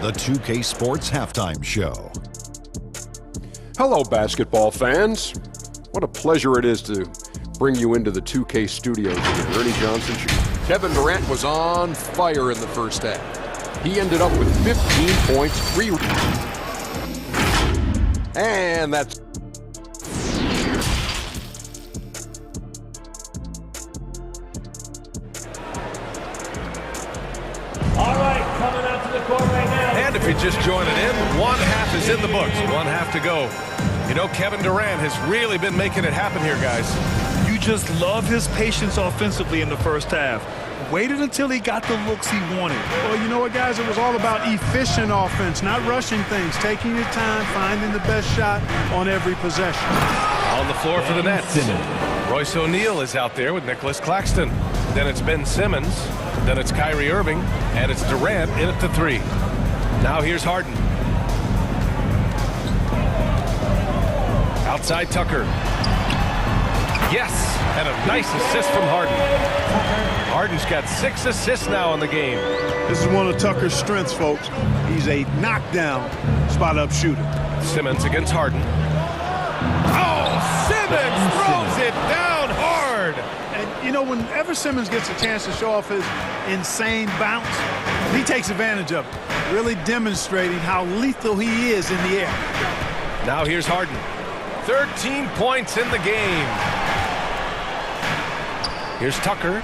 The 2K Sports Halftime Show. Hello, basketball fans. What a pleasure it is to bring you into the 2K studios again. Ernie Johnson. Kevin Durant was on fire in the first half. He ended up with 15 points, 3. And that's... All right, coming out to the court right now. And if you're just joining in, one half is in the books, one half to go. You know, Kevin Durant has really been making it happen here, guys. You just love his patience offensively in the first half. Waited until he got the looks he wanted. Well, you know what, guys? It was all about efficient offense, not rushing things, taking your time, finding the best shot on every possession. On the floor for the Nets, Royce O'Neal is out there with Nicholas Claxton. Then it's Ben Simmons. Then it's Kyrie Irving. And it's Durant in at the 3. Now here's Harden. Outside Tucker. Yes, and a nice assist from Harden. Harden's got 6 assists now in the game. This is one of Tucker's strengths, folks. He's a knockdown spot-up shooter. Simmons against Harden. Oh, Simmons throws it down hard. And, you know, whenever Simmons gets a chance to show off his insane bounce, he takes advantage of it, really demonstrating how lethal he is in the air. Now here's Harden. 13 points in the game. Here's Tucker.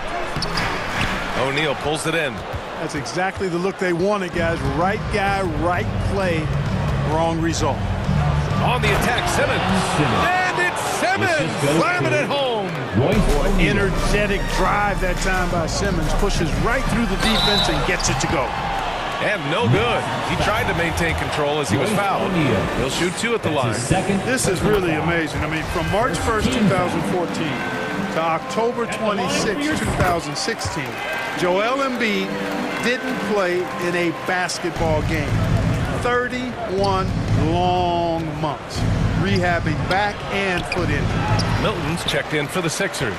O'Neal pulls it in. That's exactly the look they wanted, guys. Right guy, right play, wrong result. On the attack, Simmons. And it's Simmons slamming it home. Boy, energetic drive that time by Simmons. Pushes right through the defense and gets it to go. And no good. He tried to maintain control as he was fouled. He'll shoot 2 at the line. This is really amazing. I mean, from March 1st, 2014 to October 26, 2016, Joel Embiid didn't play in a basketball game. 31 long months, rehabbing back and foot injury. Milton's checked in for the Sixers.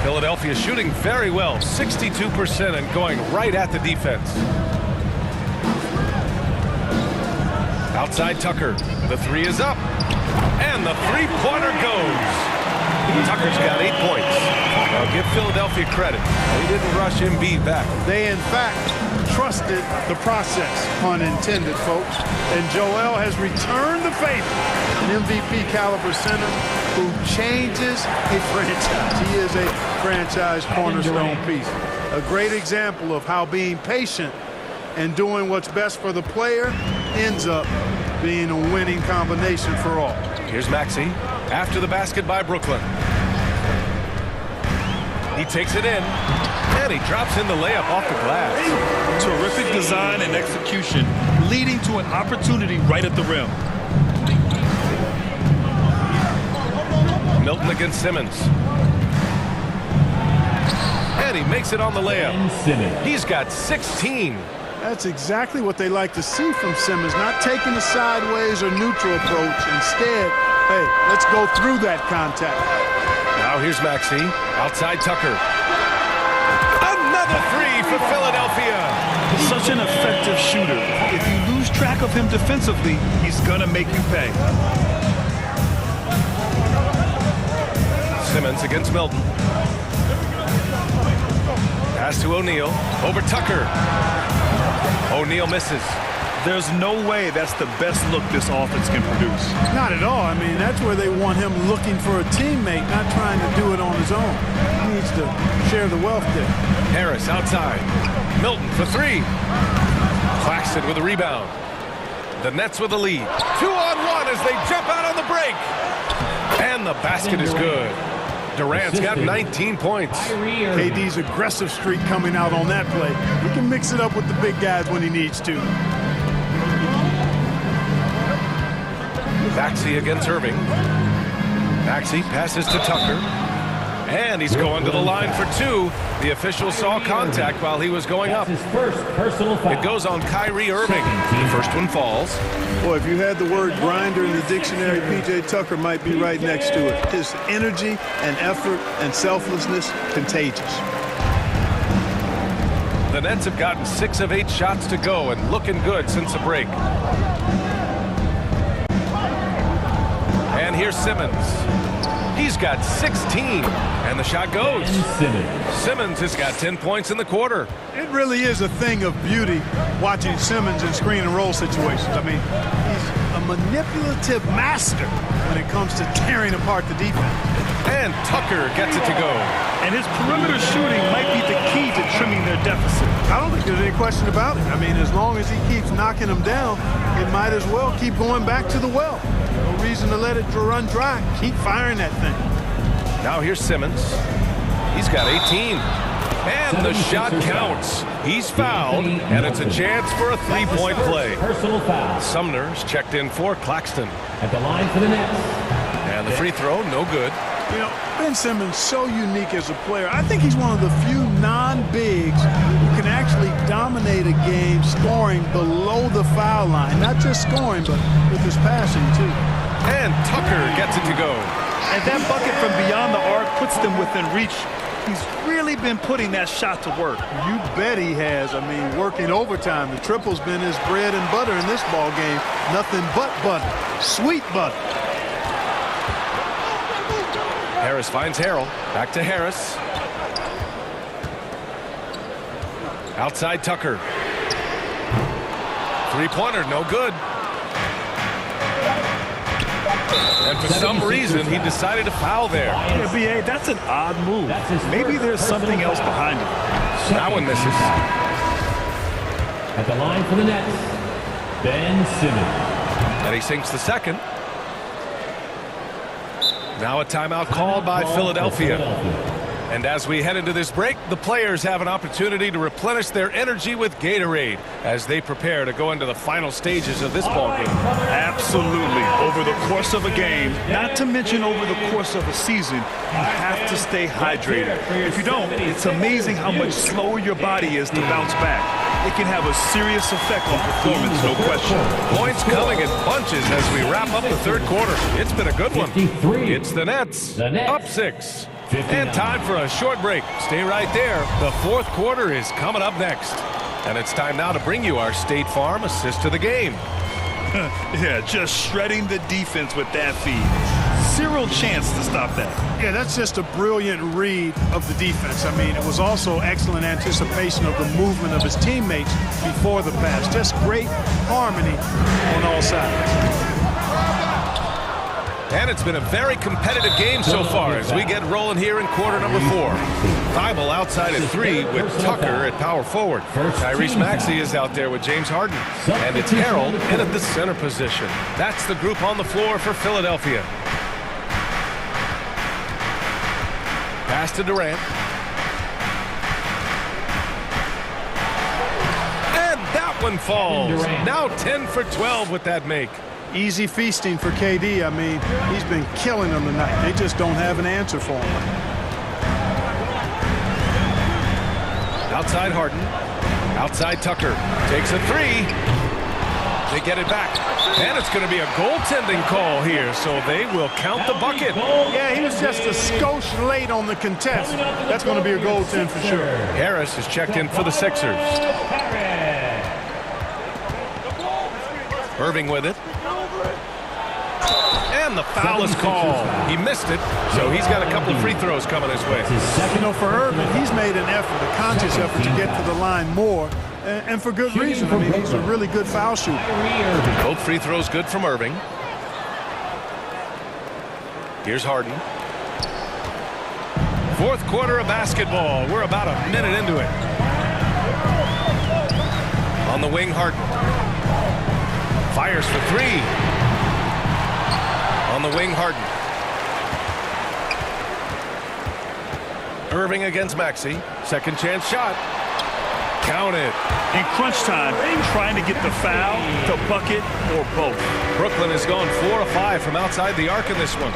Philadelphia shooting very well, 62% and going right at the defense. Outside Tucker. The 3 is up. And the three-pointer goes. Tucker's got 8 points. I'll give Philadelphia credit. They didn't rush Embiid back. They, in fact, trusted the process, pun intended, folks. And Joel has returned the favor. An MVP caliber center who changes a franchise. He is a franchise cornerstone piece. A great example of how being patient and doing what's best for the player ends up being a winning combination for all. Here's Maxey after the basket by Brooklyn. He takes it in, and he drops in the layup off the glass. Terrific design and execution, leading to an opportunity right at the rim. Milton against Simmons. And he makes it on the layup. He's got 16. That's exactly what they like to see from Simmons, not taking a sideways or neutral approach. Instead, hey, let's go through that contact. Now here's Maxey, outside Tucker. Another 3 for Philadelphia. Such an effective shooter. If you lose track of him defensively, he's gonna make you pay. Simmons against Milton. Pass to O'Neal, over Tucker. O'Neal misses. There's no way that's the best look this offense can produce. Not at all. I mean, that's where they want him looking for a teammate, not trying to do it on his own. He needs to share the wealth there. Harris outside. Milton for 3. Claxton with a rebound. The Nets with a lead. 2-on-1 as they jump out on the break. And the basket is good. Durant's got 19 points. KD's aggressive streak coming out on that play. He can mix it up with the big guys when he needs to. Maxey against Irving. Maxey passes to Tucker. And he's going to the line for 2. The official saw contact while he was going up. His first personal foul. It goes on Kyrie Irving. The first one falls. Boy, if you had the word grinder in the dictionary, P.J. Tucker might be right next to it. His energy and effort and selflessness, contagious. The Nets have gotten 6 of 8 shots to go and looking good since the break. And here's Simmons. He's got 16, and the shot goes. Simmons has got 10 points in the quarter. It really is a thing of beauty watching Simmons in screen and roll situations. I mean, he's a manipulative master when it comes to tearing apart the defense. And Tucker gets it to go. And his perimeter shooting might be the key to trimming their deficit. I don't think there's any question about it. I mean, as long as he keeps knocking them down, it might as well keep going back to the well. No reason to let it run dry. Keep firing that thing. Now here's Simmons. He's got 18. And the shot counts. He's fouled, and it's a chance for a 3-point play. Personal foul. Sumner's checked in for Claxton. At the line for the Nets. And the free throw, no good. You know, Ben Simmons so unique as a player. I think he's one of the few non-bigs who can actually dominate a game scoring below the foul line. Not just scoring, but with his passing, too. And Tucker gets it to go. And that bucket from beyond the arc puts them within reach. He's really been putting that shot to work. You bet he has. I mean, working overtime. The triple's been his bread and butter in this ball game. Nothing but butter. Sweet butter. Harris finds Harrell. Back to Harris. Outside Tucker. Three-pointer, no good. And for some reason, he decided to foul there. Yeah, B.A., that's an odd move. Maybe there's something else behind it. That one misses. At the line for the Nets, Ben Simmons. And he sinks the second. Now a timeout called by Philadelphia. And as we head into this break, the players have an opportunity to replenish their energy with Gatorade as they prepare to go into the final stages of this ball game. Absolutely. Over the course of a game, not to mention over the course of a season, you have to stay hydrated. If you don't, it's amazing how much slower your body is to bounce back. It can have a serious effect on performance, no question. Points coming in bunches as we wrap up the third quarter. It's been a good one. It's the Nets up 6. And time for a short break. Stay right there. The fourth quarter is coming up next. And it's time now to bring you our State Farm assist to the game. Yeah, just shredding the defense with that feed. Zero chance to stop that. Yeah, that's just a brilliant read of the defense. I mean, it was also excellent anticipation of the movement of his teammates before the pass. Just great harmony on all sides. And it's been a very competitive game so far as we get rolling here in quarter number 4. Thibault outside at 3 with Tucker at power forward. Tyrese Maxey is out there with James Harden. And it's Harrell in at the center position. That's the group on the floor for Philadelphia. Pass to Durant. And that one falls. Now 10 for 12 with that make. Easy feasting for KD. I mean, he's been killing them tonight. They just don't have an answer for him. Outside Harden. Outside Tucker. Takes a 3. They get it back. And it's going to be a goaltending call here, so they will count the bucket. Yeah, he was just a skosh late on the contest. That's going to be a goaltend for sure. Harris is checked in for the Sixers. Irving with it. And the foul is called. He missed it, so he's got a couple of free throws coming his way. You know, for Irving, he's made an effort, a conscious effort to get to the line more, and for good reason. I mean, he's a really good foul shooter. Both free throws good from Irving. Here's Harden. Fourth quarter of basketball. We're about a minute into it. On the wing, Harden. Fires for 3. On the wing, Harden. Irving against Maxey. Second chance shot. Count it. In crunch time, trying to get the foul, the bucket, or both. Brooklyn has gone 4 of 5 from outside the arc in this one.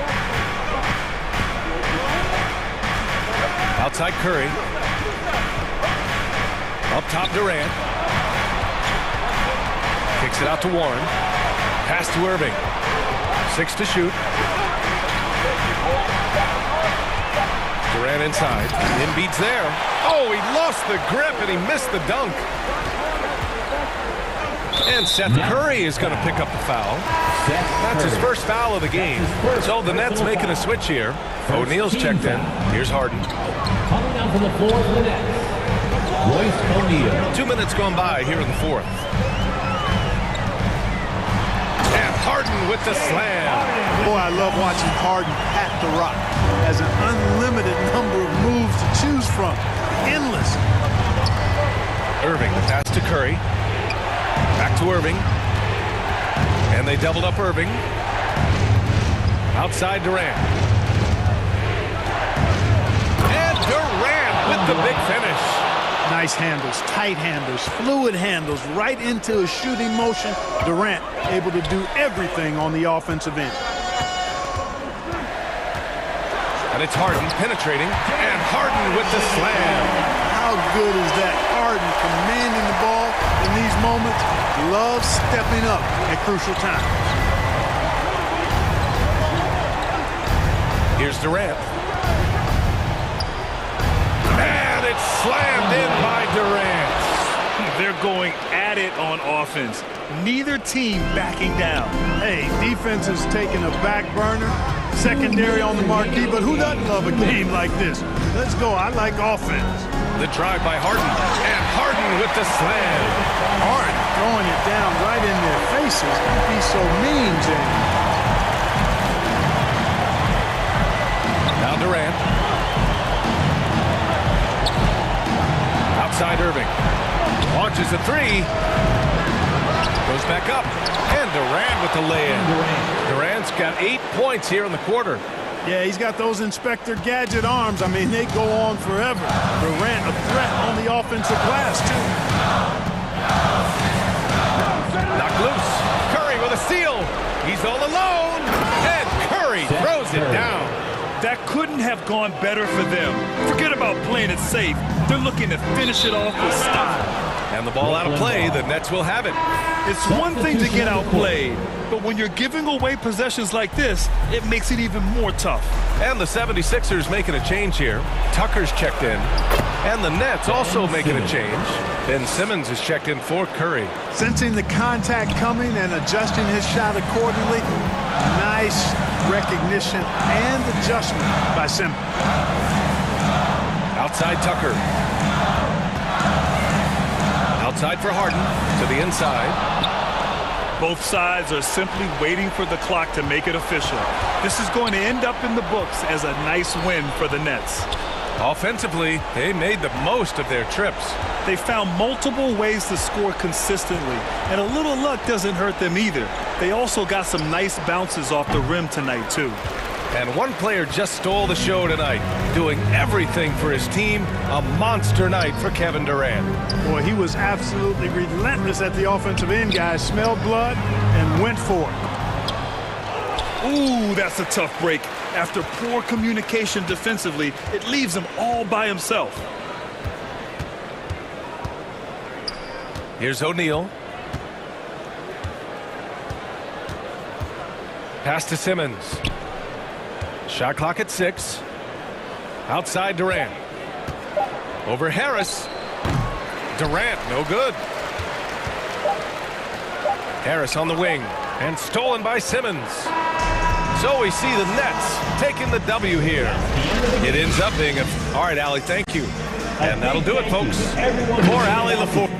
Outside Curry. Up top Durant. Kicks it out to Warren. Pass to Irving. 6 to shoot. Durant inside. Embiid's there. Oh, he lost the grip and he missed the dunk. And Seth Curry is going to pick up the foul. That's his first foul of the game. So the Nets making a switch here. O'Neal's checked in. Here's Harden. Coming out from the floor for the Nets, Royce O'Neal. 2 minutes gone by here in the fourth. And Harden with the slam. Boy, I love watching Harden pat the rock. Has an unlimited number of moves to choose from. Endless. Irving, the pass to Curry. Back to Irving. And they doubled up Irving. Outside Durant. And Durant with the big finish. Nice handles, tight handles, fluid handles, right into a shooting motion. Durant able to do everything on the offensive end. And it's Harden penetrating, and Harden with the slam. How good is that? Harden commanding the ball in these moments. Loves stepping up at crucial times. Here's Durant. And it's slammed in by Durant. They're going at it on offense. Neither team backing down. Hey, defense is taking a back burner. Secondary on the marquee, but who doesn't love a game like this? Let's go. I like offense. The drive by Harden, and Harden with the slam. Harden throwing it down right in their faces. Don't be so mean, James. Now Durant. Outside Irving. Launches a three. Goes back up. And Durant with the lay-in. Durant's got 8 points here in the quarter. Yeah, he's got those Inspector Gadget arms. I mean, they go on forever. Durant, a threat on the offensive glass, too. Knocked loose. Curry with a steal. He's all alone. And Curry throws it down. That couldn't have gone better for them. Forget about playing it safe. They're looking to finish it off with style. And the ball out of play, the Nets will have it. It's one thing to get outplayed, but when you're giving away possessions like this, it makes it even more tough. And the 76ers making a change here. Tucker's checked in. And the Nets also making a change. Ben Simmons is checked in for Curry. Sensing the contact coming and adjusting his shot accordingly. Nice recognition and adjustment by Simmons. Outside Tucker. Outside for Harden to the inside. Both sides are simply waiting for the clock to make it official. This is going to end up in the books as a nice win for the Nets. Offensively, they made the most of their trips. They found multiple ways to score consistently, and a little luck doesn't hurt them either. They also got some nice bounces off the rim tonight, too. And one player just stole the show tonight, doing everything for his team. A monster night for Kevin Durant. Boy, he was absolutely relentless at the offensive end, guys. Smelled blood and went for it. Ooh, that's a tough break. After poor communication defensively, it leaves him all by himself. Here's O'Neal. Pass to Simmons. Shot clock at 6. Outside Durant. Over Harris. Durant, no good. Harris on the wing. And stolen by Simmons. So we see the Nets taking the W here. It ends up being a... All right, Allie, thank you. And that'll do it, folks. For Allie LaFour.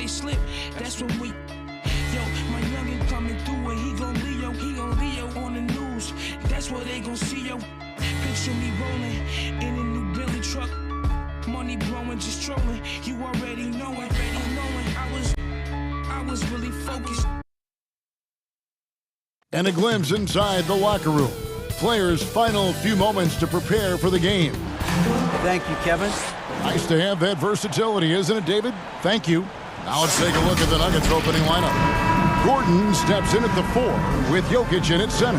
they slip, that's when we. Yo, my youngin' coming through and he gon' Leo on the news. That's what they gon' see, yo. Picture me rolling in a new Billy truck. Money blowing, just trolling. You already knowing. I was really focused. And a glimpse inside the locker room. Players' final few moments to prepare for the game. Thank you, Kevin. Nice to have that versatility, isn't it, David? Thank you. Now let's take a look at the Nuggets opening lineup. Gordon steps in at the 4 with Jokic in at center.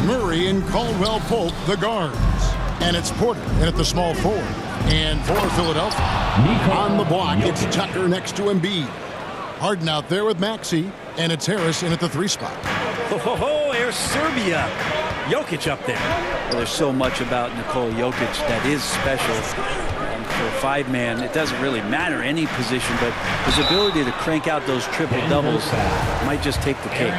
Murray and Caldwell Pope, the guards. And it's Porter in at the small forward. And for Philadelphia, on the block, it's Tucker next to Embiid. Harden out there with Maxey, and it's Harris in at the 3 spot. There's Serbia. Jokic up there. Well, there's so much about Nikola Jokic that is special. And for a 5-man, it doesn't really matter any position, but his ability to crank out those triple-doubles might just take the cake.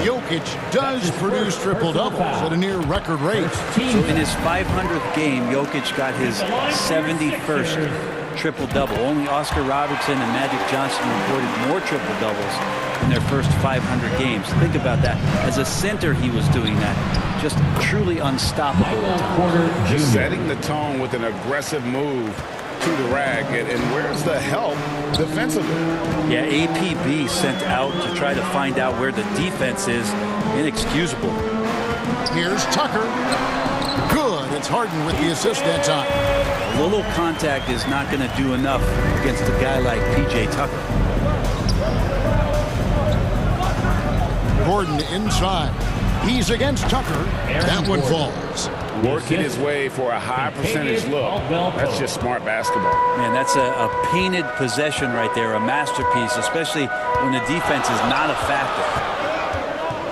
Jokic does produce triple-doubles at a near record rate. So in his 500th game, Jokic got his 71st triple-double. Only Oscar Robertson and Magic Johnson recorded more triple-doubles in their first 500 games. Think about that. As a center, he was doing that. Just truly unstoppable at times. Just setting the tone with an aggressive move to the rack. And where's the help defensively? Yeah, APB sent out to try to find out where the defense is. Inexcusable. Here's Tucker. Good. It's Harden with the assist that time. A little contact is not going to do enough against a guy like P.J. Tucker. Gordon inside. He's against Tucker. That one falls. Working his way for a high percentage look. That's just smart basketball. Man, that's a painted possession right there, a masterpiece, especially when the defense is not a factor.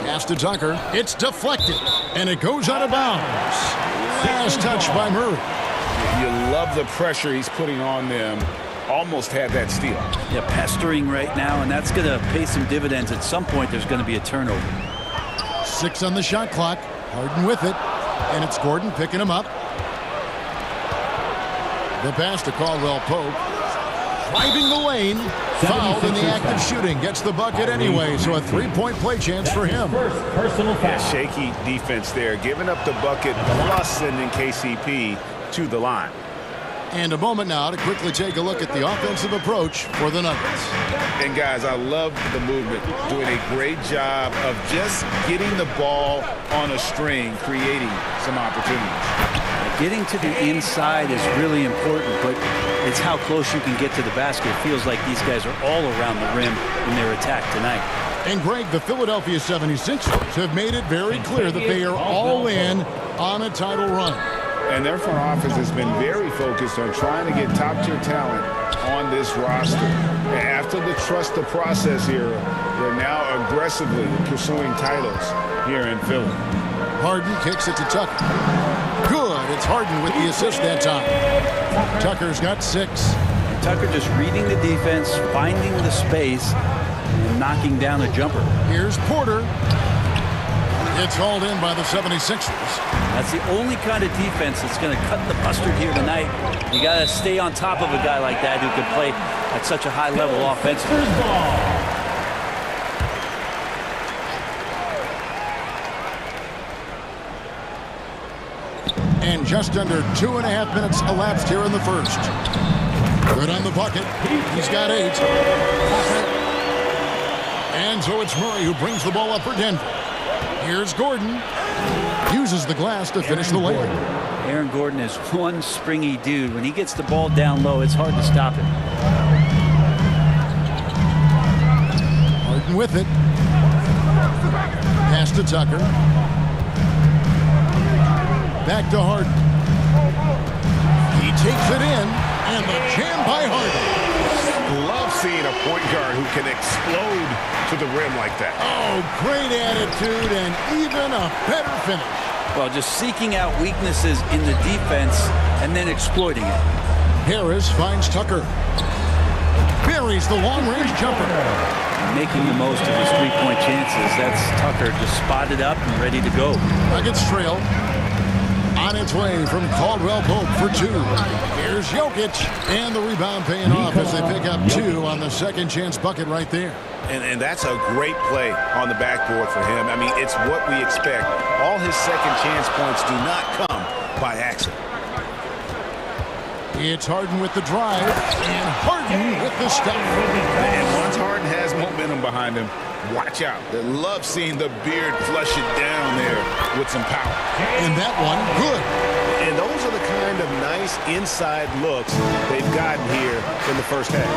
Pass to Tucker. It's deflected, and it goes out of bounds. Pass touch by Murray. You love the pressure he's putting on them. Almost had that steal. Yeah, pestering right now, and that's going to pay some dividends. At some point, there's going to be a turnover. 6 on the shot clock. Harden with it. And it's Gordon picking him up. The pass to Caldwell Pope. Driving the lane. Fouled in the act of shooting. Gets the bucket anyway, so a 3-point play chance for him. Yeah, shaky defense there. Giving up the bucket plus sending KCP to the line. And a moment now to quickly take a look at the offensive approach for the Nuggets. And guys, I love the movement. Doing a great job of just getting the ball on a string, creating some opportunities. Getting to the inside is really important, but it's how close you can get to the basket. It feels like these guys are all around the rim in their attack tonight. And Greg, the Philadelphia 76ers have made it very clear that they are all in on a title run. And their front office has been very focused on trying to get top-tier talent on this roster. And after the trust the process era, they're now aggressively pursuing titles here in Philly. Harden kicks it to Tucker. Good. It's Harden with the assist that time. Tucker's got 6. And Tucker just reading the defense, finding the space, and knocking down a jumper. Here's Porter. It's hauled in by the 76ers. That's the only kind of defense that's going to cut the mustard here tonight. You got to stay on top of a guy like that who can play at such a high level offensively. And just under 2.5 minutes elapsed here in the first. Good on the bucket. He's got 8. And so it's Murray who brings the ball up for Denver. Here's Gordon. Uses the glass to finish the layup. Aaron Gordon is one springy dude. When he gets the ball down low, it's hard to stop him. Harden with it. Pass to Tucker. Back to Harden. He takes it in, and the jam by Harden. Love seeing a point guard who can explode to the rim like that. Oh, great attitude and even a better finish. Well, just seeking out weaknesses in the defense and then exploiting it. Harris finds Tucker. Buries the long-range jumper. Making the most of his 3-point chances. That's Tucker just spotted up and ready to go. Nuggets trail. On on its way from Caldwell Pope for 2. Here's Jokic, and the rebound paying off as they pick up 2 on the second chance bucket right there. And that's a great play on the backboard for him. I mean, it's what we expect. All his second chance points do not come by accident. It's Harden with the drive, and Harden with the stop. And once Harden has momentum behind him, watch out. They love seeing the beard flush it down there with some power. And that one, good. And those are the kind of nice inside looks they've gotten here in the first half.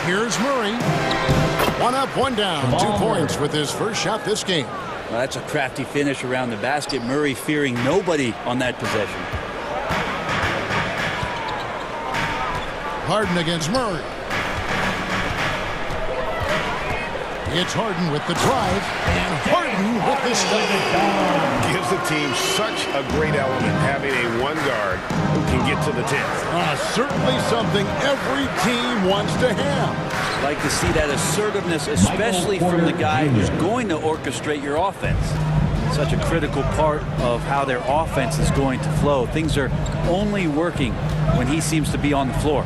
Here's Murray. 1 up, 1 down. 2 points with his first shot this game. Well, that's a crafty finish around the basket. Murray fearing nobody on that possession. Harden against Murray. It's Harden with the drive, and Harden with the stop. Gives the team such a great element having a one guard who can get to the 10th. Certainly something every team wants to have. Like to see that assertiveness, especially from the guy who's going to orchestrate your offense. Such a critical part of how their offense is going to flow. Things are only working when he seems to be on the floor.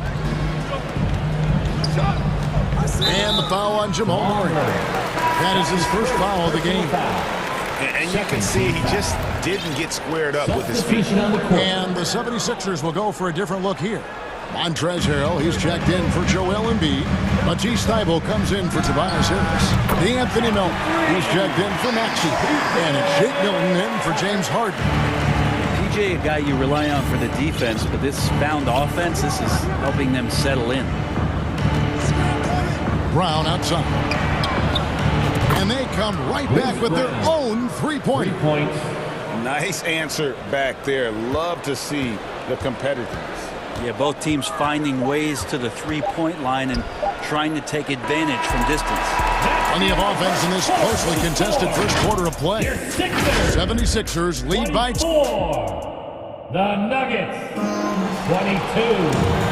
And the foul on Jamal Murray. That is his first foul of the game. And you can see he just didn't get squared up with his feet. And the 76ers will go for a different look here. Montrezl Harrell, he's checked in for Joel Embiid. Matisse Thybulle comes in for Tobias Harris. D'Anthony Melton, he's checked in for Maxey. And it's Jake Milton in for James Harden. PJ, a guy you rely on for the defense, but this found offense, this is helping them settle in. Brown outside. And they come right back with their own 3-point. Nice answer back there. Love to see the competitiveness. Yeah, both teams finding ways to the 3-point line and trying to take advantage from distance. Plenty of offense in this closely contested first quarter of play. 76ers lead by 4. The Nuggets, 22.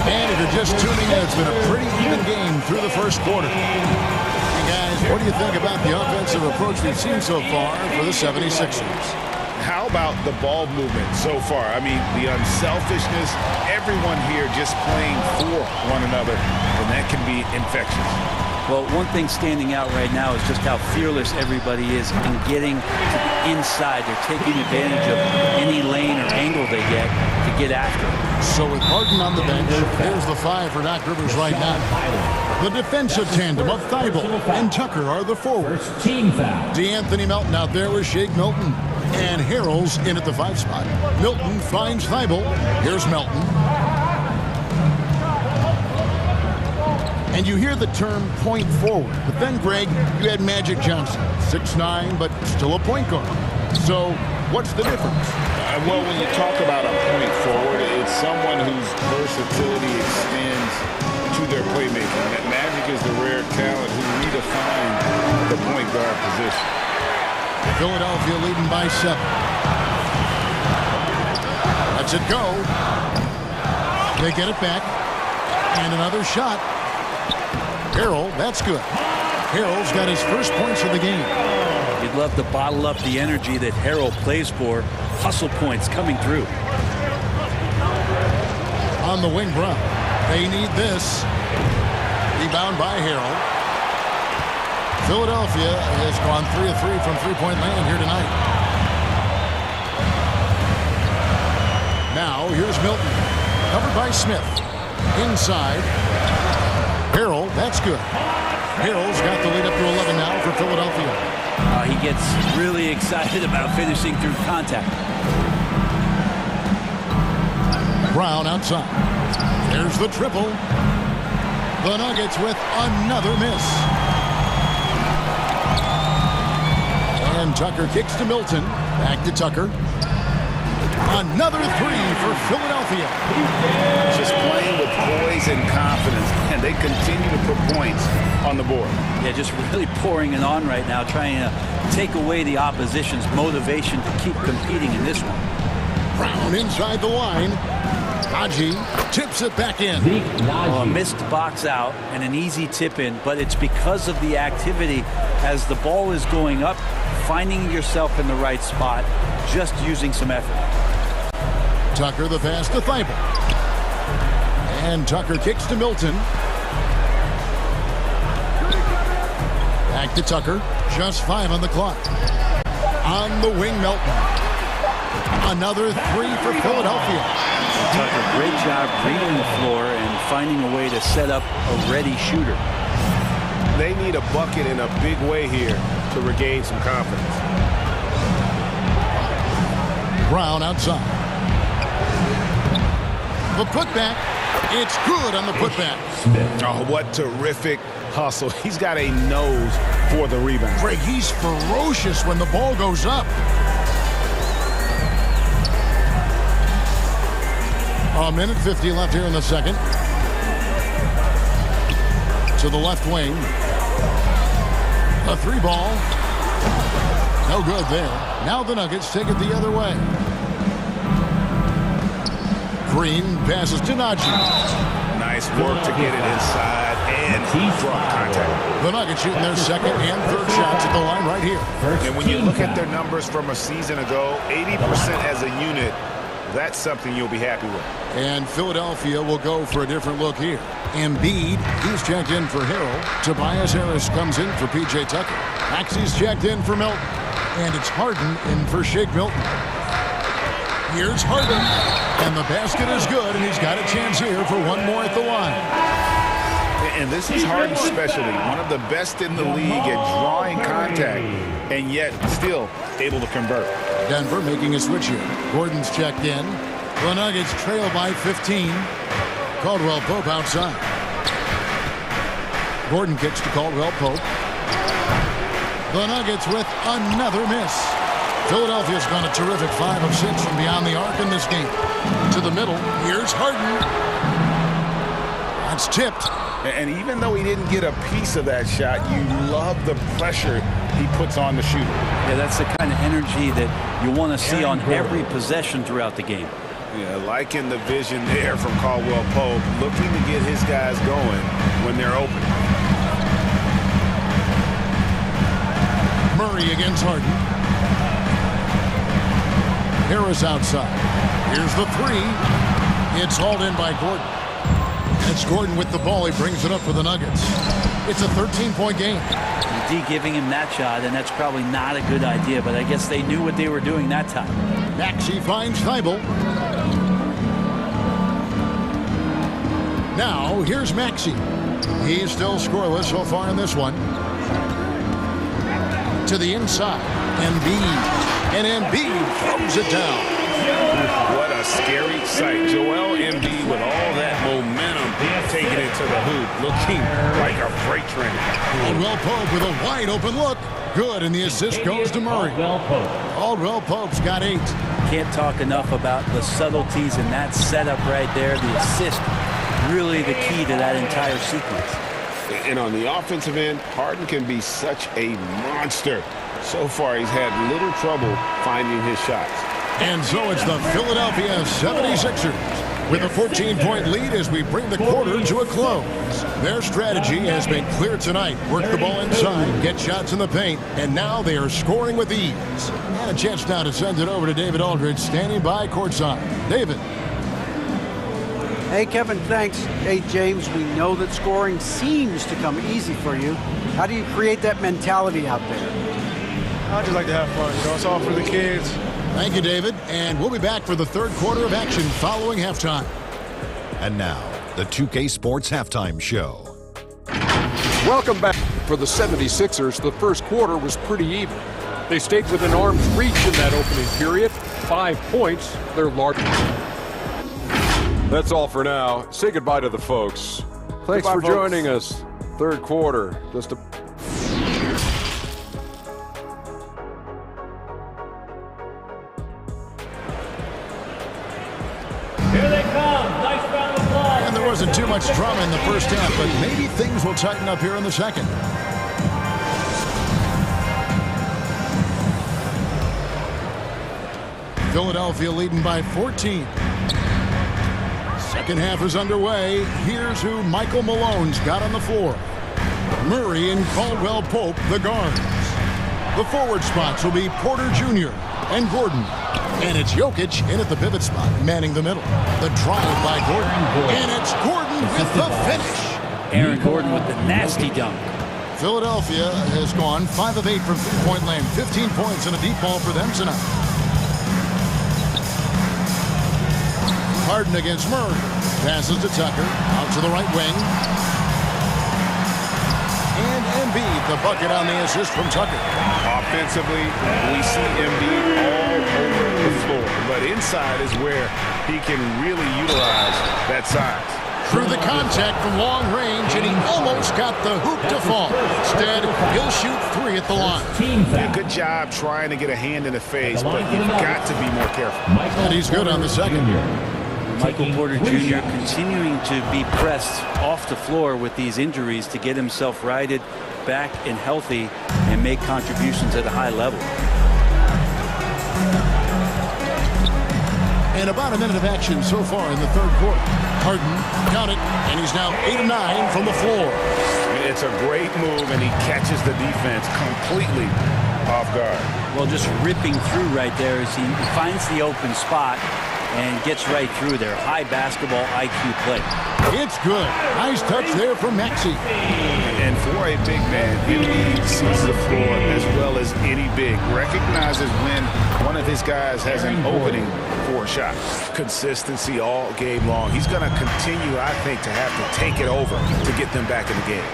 And if you're just tuning in, it's been a pretty even game through the first quarter. Hey guys, what do you think about the offensive approach we've seen so far for the 76ers? How about the ball movement so far? I mean, the unselfishness, everyone here just playing for one another, and that can be infectious. Well, one thing standing out right now is just how fearless everybody is in getting to the inside. They're taking advantage of any lane or angle they get to get after it. So with Harden on the bench, there's the 5 for Doc Rivers right now. The defensive tandem of Thybulle and Tucker are the forwards. D'Anthony Melton out there with Shake Milton. And Harrell's in at the 5 spot. Milton finds Thybulle. Here's Melton. And you hear the term point forward. But then, Greg, you had Magic Johnson. 6'9", but still a point guard. So what's the difference? Well, when you talk about a point forward, it's someone whose versatility extends to their playmaking. That Magic is the rare talent who redefined the point guard position. Philadelphia leading by 7. Lets it go. They get it back. And another shot. Harrell, that's good. Harrell's got his first points of the game. You'd love to bottle up the energy that Harrell plays for. Hustle points coming through. On the wing, Brown. They need this. Rebound by Harrell. Philadelphia has gone 3 of 3 from three-point land here tonight. Now, here's Milton. Covered by Smith. Inside. Harrell, that's good. Harrell's got the lead up to 11 now for Philadelphia. He gets really excited about finishing through contact. Brown outside. There's the triple. The Nuggets with another miss. And Tucker kicks to Milton. Back to Tucker. Another 3 for Philadelphia. Just playing with poise and confidence, and they continue to put points on the board. Yeah, just really pouring it on right now, trying to take away the opposition's motivation to keep competing in this one. Brown inside the line. Haji tips it back in. A missed box out and an easy tip in, but it's because of the activity as the ball is going up. finding yourself in the right spot, just using some effort. Tucker the pass to Thibault. And Tucker kicks to Milton. Back to Tucker. Just 5 on the clock. On the wing, Milton. Another 3 for Philadelphia. Tucker, great job reading the floor and finding a way to set up a ready shooter. They need a bucket in a big way here to regain some confidence. Brown outside. The putback. It's good on the putback. Oh, what terrific hustle. He's got a nose for the rebound. Greg, he's ferocious when the ball goes up. A minute 50 left here in the second. To the left wing. A 3 ball. No good there. Now the Nuggets take it the other way. Green passes to Najee. Nice work to get it inside and draw contact. The Nuggets shooting their second and third shots at the line right here. And when you look at their numbers from a season ago, 80% as a unit, that's something you'll be happy with. And Philadelphia will go for a different look here. Embiid, he's checked in for Harrell. Tobias Harris comes in for P.J. Tucker. Maxey's checked in for Milton. And it's Harden in for Shake Milton. Here's Harden. And the basket is good, and he's got a chance here for one more at the line. And this is Harden's specialty. One of the best in the league at drawing contact, and yet still able to convert. Denver making a switch here. Gordon's checked in. The Nuggets trail by 15. Caldwell Pope outside. Gordon kicks to Caldwell Pope. The Nuggets with another miss. Philadelphia's gone a terrific 5 of 6 from beyond the arc in this game. To the middle. Here's Harden. That's tipped. And even though he didn't get a piece of that shot, you love the pressure he puts on the shooter. Yeah, that's the kind of energy that you want to see on every possession throughout the game. Yeah, liking the vision there from Caldwell Pope, looking to get his guys going when they're open. Murray against Harden. Harris outside. Here's the 3. It's hauled in by Gordon. It's Gordon with the ball. He brings it up for the Nuggets. It's a 13-point game. D giving him that shot, and that's probably not a good idea, but I guess they knew what they were doing that time. Maxey finds Thibault. Now, here's Maxey. He's still scoreless so far in this one. To the inside. Embiid. And Embiid throws it down. What a scary sight. Joel Embiid with all that momentum taking it to the hoop, looking like a freight train. Caldwell Pope with a wide open look. Good, and the assist goes to Murray. Caldwell Pope's got 8. Can't talk enough about the subtleties in that setup right there. The assist, really the key to that entire sequence. And on the offensive end, Harden can be such a monster. So far, he's had little trouble finding his shots. And so it's the Philadelphia 76ers with a 14-point lead as we bring the quarter to a close. Their strategy has been clear tonight. Work the ball inside, get shots in the paint, and now they are scoring with ease. And a chance now to send it over to David Aldridge, standing by courtside. David. Hey, Kevin, thanks. Hey, James, we know that scoring seems to come easy for you. How do you create that mentality out there? I just like to have fun. You know, it's all for the kids. Thank you, David. And we'll be back for the third quarter of action following halftime. And now, the 2K Sports Halftime Show. Welcome back. For the 76ers, the first quarter was pretty even. They stayed within arm's reach in that opening period. 5 points, their largest. That's all for now. Say goodbye to the folks. Thanks for joining us. Third quarter, just a... Here they come. Nice round of applause. And there wasn't too much drama in the first half, but maybe things will tighten up here in the second. Philadelphia leading by 14. Second half is underway. Here's who Michael Malone's got on the floor. Murray and Caldwell Pope, the guards. The forward spots will be Porter Jr. and Gordon. And it's Jokic in at the pivot spot, manning the middle. The drive by Gordon. And it's Gordon with the finish. Aaron Gordon with the nasty dunk. Philadelphia has gone 5 of 8 from three-point land. 15 points and a deep ball for them tonight. Harden against Murray. Passes to Tucker. Out to the right wing. And Embiid, the bucket on the assist from Tucker. Offensively, we see Embiid all over the floor. But inside is where he can really utilize that size. Through the contact from long range, and he almost got the hoop to fall. Instead, he'll shoot 3 at the line. Yeah, good job trying to get a hand in the face, but you've got to be more careful. And he's good on the second. Michael Porter Jr. continuing to be pressed off the floor with these injuries to get himself righted back and healthy and make contributions at a high level. And about a minute of action so far in the third quarter. Harden got it, and he's now 8 of 9 from the floor. It's a great move, and he catches the defense completely off guard. Well, just ripping through right there as he finds the open spot and gets right through there. High basketball IQ play. It's good. Nice touch there from Maxey. And for a big man, Embiid sees the floor as well as any big. Recognizes when one of his guys has an opening for a shot. Consistency all game long. He's going to continue, I think, to have to take it over to get them back in the game.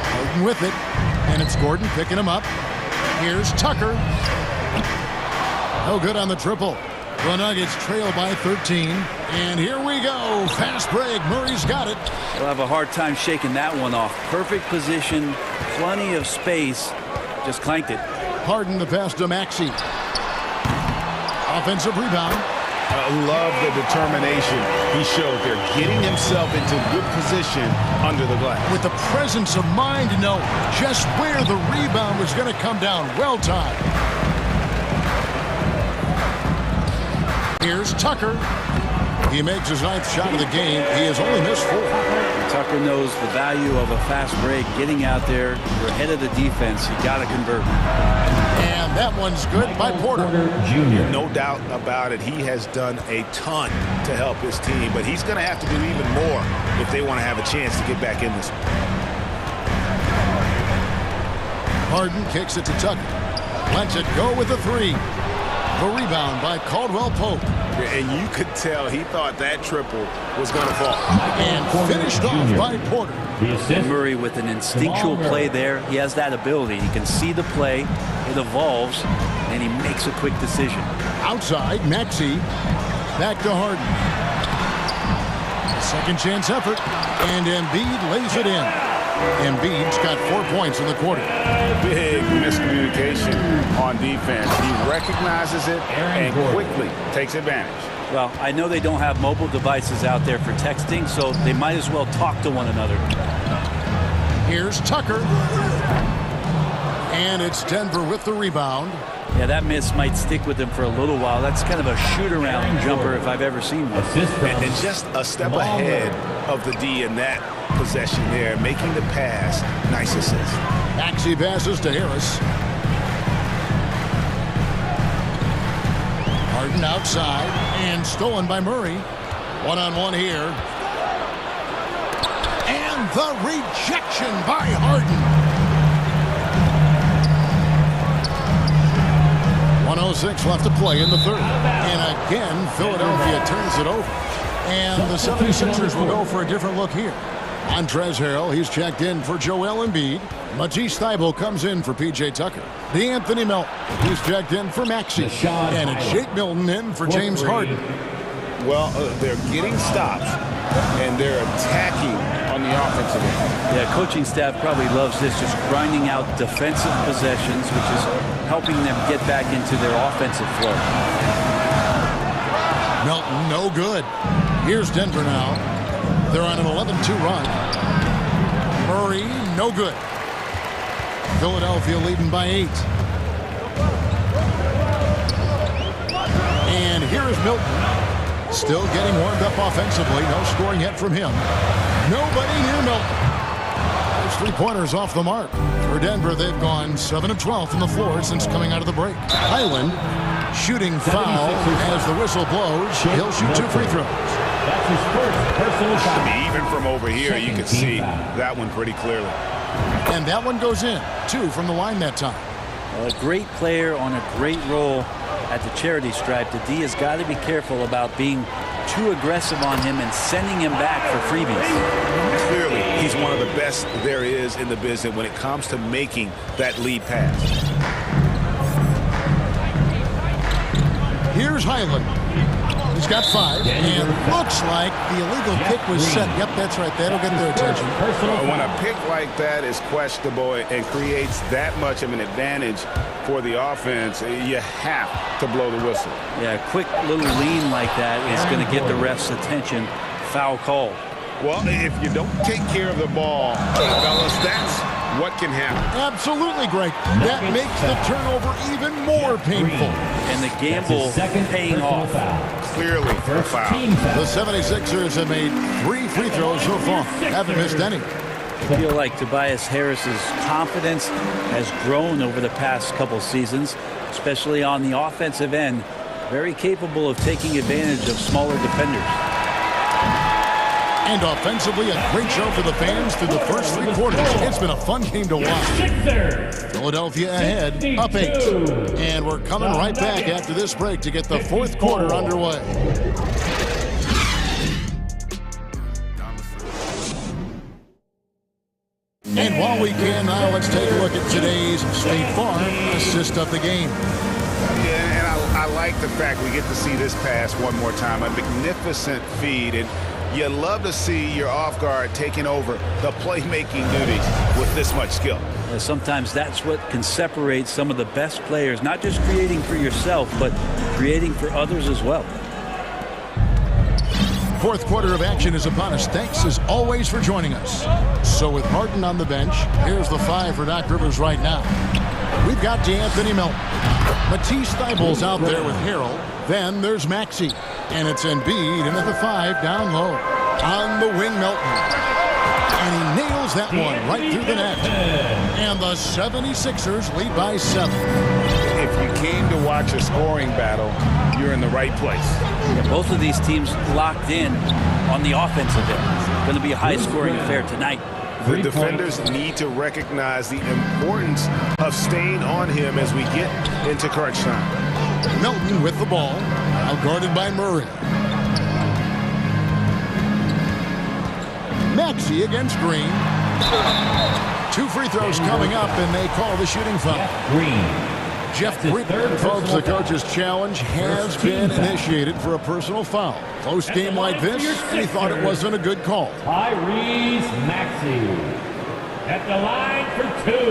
Harden with it. And it's Gordon picking him up. Here's Tucker. No good on the triple. The Nuggets trail by 13. And here we go. Fast break. Murray's got it. They'll have a hard time shaking that one off. Perfect position. Plenty of space. Just clanked it. Harden the pass to Maxey. Offensive rebound. I love the determination he showed there. Getting himself into good position under the glass. With the presence of mind to know just where the rebound was going to come down. Well timed. Here's Tucker. He makes his 9th shot of the game. He has only missed 4. Tucker knows the value of a fast break. Getting out there, you're ahead of the defense. You got to convert. And that one's good by Porter Jr. No doubt about it. He has done a ton to help his team, but he's going to have to do even more if they want to have a chance to get back in this one. Harden kicks it to Tucker. Lets it go with a 3. The rebound by Caldwell Pope. And you could tell he thought that triple was going to fall. And finished off by Porter. Murray with an instinctual play there. He has that ability. He can see the play. It evolves, and he makes a quick decision. Outside, Maxey. Back to Harden. Second chance effort. And Embiid lays it in. Embiid's got 4 points in the quarter. Big miscommunication on defense. He recognizes it and quickly takes advantage. Well, I know they don't have mobile devices out there for texting, so they might as well talk to one another. Here's Tucker. And it's Denver with the rebound. Yeah, that miss might stick with him for a little while. That's kind of a shoot-around jumper if I've ever seen one. And just a step ahead of the D in that possession there, making the pass. Nice assist. Maxey passes to Harris. Harden outside and stolen by Murray. One-on-one here. And the rejection by Harden. 1:06 left to play in the third. And again, Philadelphia turns it over. And the 76ers will go for a different look here. Montrezl Harrell, he's checked in for Joel Embiid. Matisse Thybulle comes in for P.J. Tucker. DeAnthony Melton, he's checked in for Maxey. And it's Shake Milton in for James Harden. Well, they're getting stops, and they're attacking on the offensive end. Yeah, coaching staff probably loves this, just grinding out defensive possessions, which is helping them get back into their offensive flow. Melton, no good. Here's Denver now. They're on an 11-2 run. Murray, no good. Philadelphia leading by 8. And here is Milton. Still getting warmed up offensively. No scoring yet from him. Nobody near Milton. Those three-pointers off the mark. For Denver, they've gone 7 of 12 from the floor since coming out of the break. Highland shooting foul as the whistle blows. He'll shoot 2 free throws. That's his first personal foul. Even from over here, you can see that one pretty clearly. And that one goes in. 2 from the line that time. A great player on a great role at the charity stripe. The D has got to be careful about being too aggressive on him and sending him back for freebies. Clearly, he's one of the best there is in the business when it comes to making that lead pass. Here's Highland. He's got 5, and looks like the illegal pick was set. Yep, that's right. That'll get their attention. When a pick like that is questionable and creates that much of an advantage for the offense, you have to blow the whistle. Yeah, a quick little lean like that is going to get the ref's attention. Foul call. Well, if you don't take care of the ball, fellas, that's what can happen. Absolutely, Greg. That makes the turnover even more painful. And the gamble paying off. Clearly a foul. The 76ers have made 3 free throws so far. Haven't missed any. I feel like Tobias Harris's confidence has grown over the past couple seasons, especially on the offensive end. Very capable of taking advantage of smaller defenders. And offensively, a great show for the fans through the first 3 quarters. It's been a fun game to watch. Philadelphia ahead, up 8. And we're coming right back after this break to get the 4th quarter underway. And while we can now, let's take a look at today's State Farm assist of the game. Yeah, and I like the fact we get to see this pass one more time. A magnificent feed. And you love to see your off guard taking over the playmaking duties with this much skill. Yeah, sometimes that's what can separate some of the best players, not just creating for yourself, but creating for others as well. 4th quarter of action is upon us. Thanks as always for joining us. So with Martin on the bench, here's the 5 for Doc Rivers right now. We've got DeAnthony Melton. Matisse Thybulle's out there with Harrell. Then there's Maxey. And it's Embiid in at the 5 down low. On the wing, Melton. And he nails that one right through the net. And the 76ers lead by 7. If you came to watch a scoring battle, you're in the right place. Yeah, both of these teams locked in on the offensive end. It's going to be a high-scoring affair tonight. The defenders need to recognize the importance of staying on him as we get into crunch time. Melton with the ball, out guarded by Murray. Maxey against Green. 2 free throws coming up, and they call the shooting foul. Jeff Green, folks, the coach's challenge has been initiated for a personal foul. Close game like this, and he thought it wasn't a good call. Tyrese Maxey at the line for 2.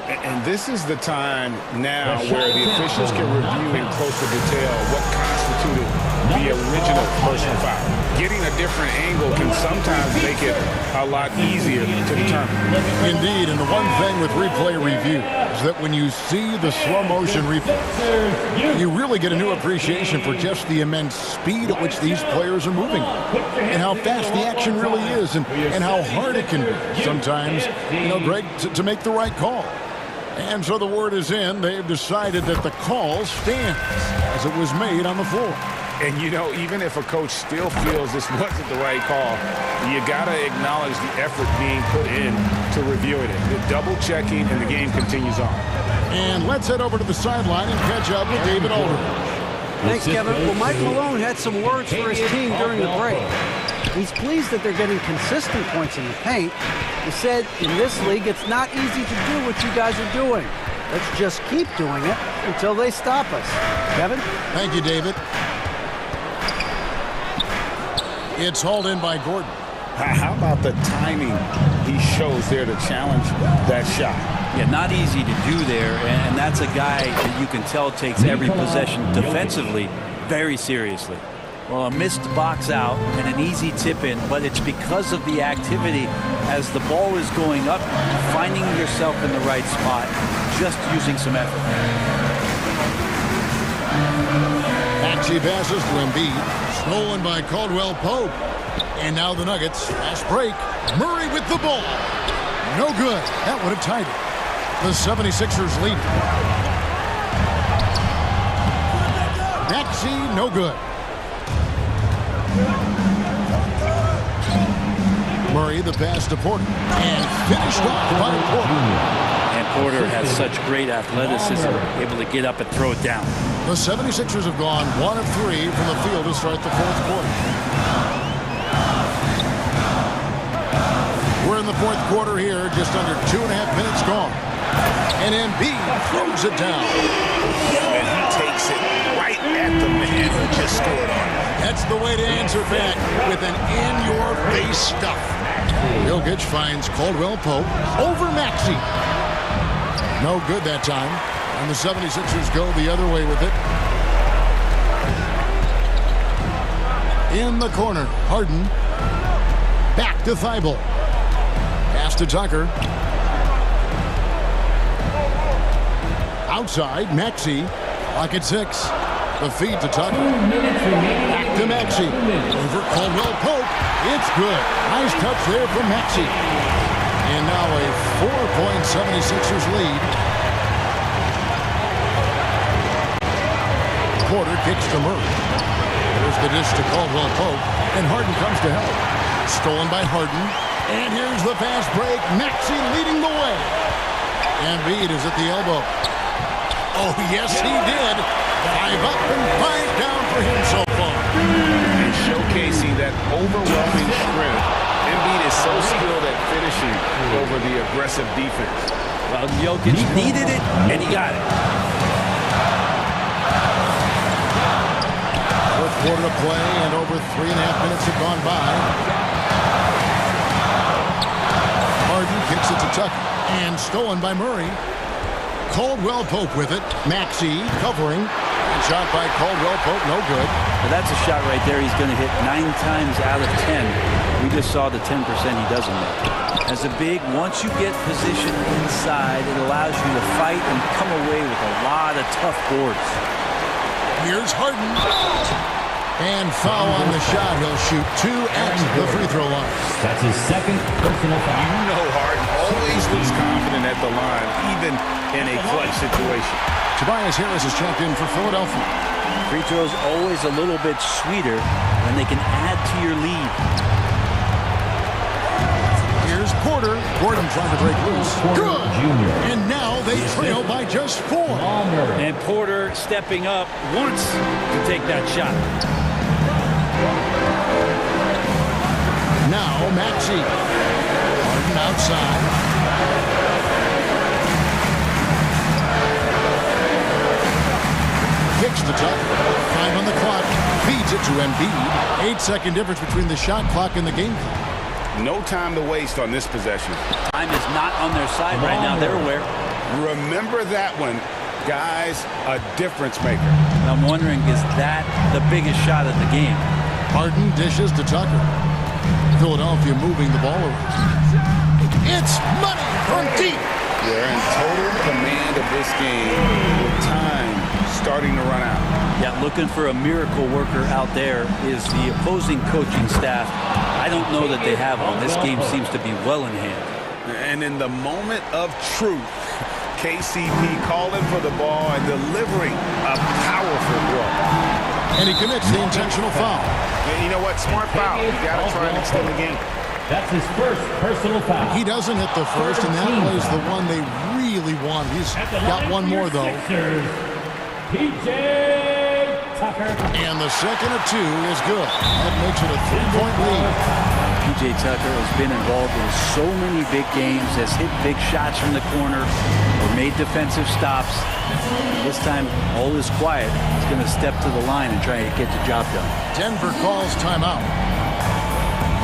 And this is the time now where the officials can review in closer detail what constituted the original personal foul. Getting a different angle can sometimes make it a lot easier to determine. Indeed, and the one thing with replay review is that when you see the slow motion replay, you really get a new appreciation for just the immense speed at which these players are moving and how fast the action really is and how hard it can be sometimes, Greg, to make the right call. And so the word is in. They've decided that the call stands as it was made on the floor. And, even if a coach still feels this wasn't the right call, you got to acknowledge the effort being put in to reviewing it. The double checking, and the game continues on. And let's head over to the sideline and catch up with David Aldridge. Thanks, Kevin. Well, Mike Malone had some words for his team during the break. He's pleased that they're getting consistent points in the paint. He said, in this league, it's not easy to do what you guys are doing. Let's just keep doing it until they stop us. Kevin? Thank you, David. It's hauled in by Gordon. How about the timing he shows there to challenge that shot? Yeah, not easy to do there, and that's a guy that you can tell takes every possession defensively very seriously. Well, a missed box out and an easy tip in, but it's because of the activity as the ball is going up, finding yourself in the right spot, just using some effort. Maxey passes to Embiid. Stolen by Caldwell Pope. And now the Nuggets. Fast break. Murray with the ball. No good. That would have tied it. The 76ers lead. Maxey, no good. Murray, the pass to Porter. And finished off by Porter. And Porter has such great athleticism, able to get up and throw it down. The 76ers have gone 1 of 3 from the field to start the fourth quarter. We're in the fourth quarter here, just under 2.5 minutes gone. And Embiid throws it down. And he takes it right at the man who just scored on him. That's the way to answer back with an in-your-face stuff. Jokic finds Caldwell Pope over Maxey. No good that time. And the 76ers go the other way with it. In the corner, Harden. Back to Thibault. Pass to Tucker. Outside, Maxey. Clock at 6. The feed to Tucker. Back to Maxey. Over Caldwell Pope. It's good. Nice touch there from Maxey. And now a 4-point 76ers lead. Porter kicks to Murray. There's the dish to Caldwell Pope. And Harden comes to help. Stolen by Harden. And here's the fast break. Maxey leading the way. Embiid is at the elbow. Oh, yes, he did. 5 up and 5 down for him so far. And showcasing that overwhelming strength. Embiid is so skilled at finishing over the aggressive defense. Well, Jokic needed it, and he got it. Fourth quarter to play, and over 3.5 minutes have gone by. Harden kicks it to Tucker, and stolen by Murray. Caldwell Pope with it. Maxey covering. Shot by Caldwell Pope, no good. Well, that's a shot right there he's going to hit 9 times out of 10. We just saw the 10% he doesn't make. As a big, once you get position inside, it allows you to fight and come away with a lot of tough boards. Here's Harden. And foul on the shot. He'll shoot 2 at the free throw line. That's his second personal foul. You know Harden always looks confident at the line, even in a clutch situation. Tobias Harris is checked in for Philadelphia. Free throws always a little bit sweeter when they can add to your lead. Here's Porter. Gordon trying to break loose. Good. And now they trail by just 4. And Porter stepping up once to take that shot. Now Maxey. Harden outside. Kicks the Tucker. 5 on the clock. Feeds it to Embiid. 8-second difference between the shot clock and the game clock. No time to waste on this possession. Time is not on their side right now. They're aware. Remember that one. Guys, a difference maker. I'm wondering, is that the biggest shot of the game? Harden dishes to Tucker. Philadelphia moving the ball around. It's money from deep. They're in total command of this game with time starting to run out. Yeah, looking for a miracle worker out there is the opposing coaching staff. I don't know that they have one. This game seems to be well in hand. And in the moment of truth, KCP calling for the ball and delivering a powerful blow. And he commits the intentional foul. And you know what? Smart foul. You got to try and extend the game. That's his first personal foul. He doesn't hit the first, and that plays the one they really want. He's got one more, though. P.J. Tucker. And the second of 2 is good. That makes it a 3-point lead. P.J. Tucker has been involved in so many big games, has hit big shots from the corner, or made defensive stops. This time, all is quiet. He's going to step to the line and try to get the job done. Denver calls timeout.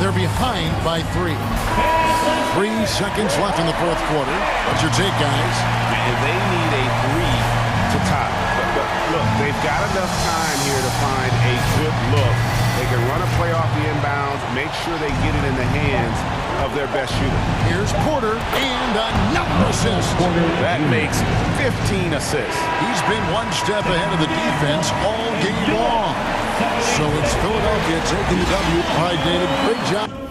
They're behind by 3. 3 seconds left in the fourth quarter. What's your take, guys? And they need a 3 to tie. But look, they've got enough time here to find a good look. They can run a play off the inbounds, make sure they get it in the hands of their best shooter. Here's Porter and another assist. That makes 15 assists. He's been one step ahead of the defense all game long. So it's Philadelphia taking the W. All right, David, great job.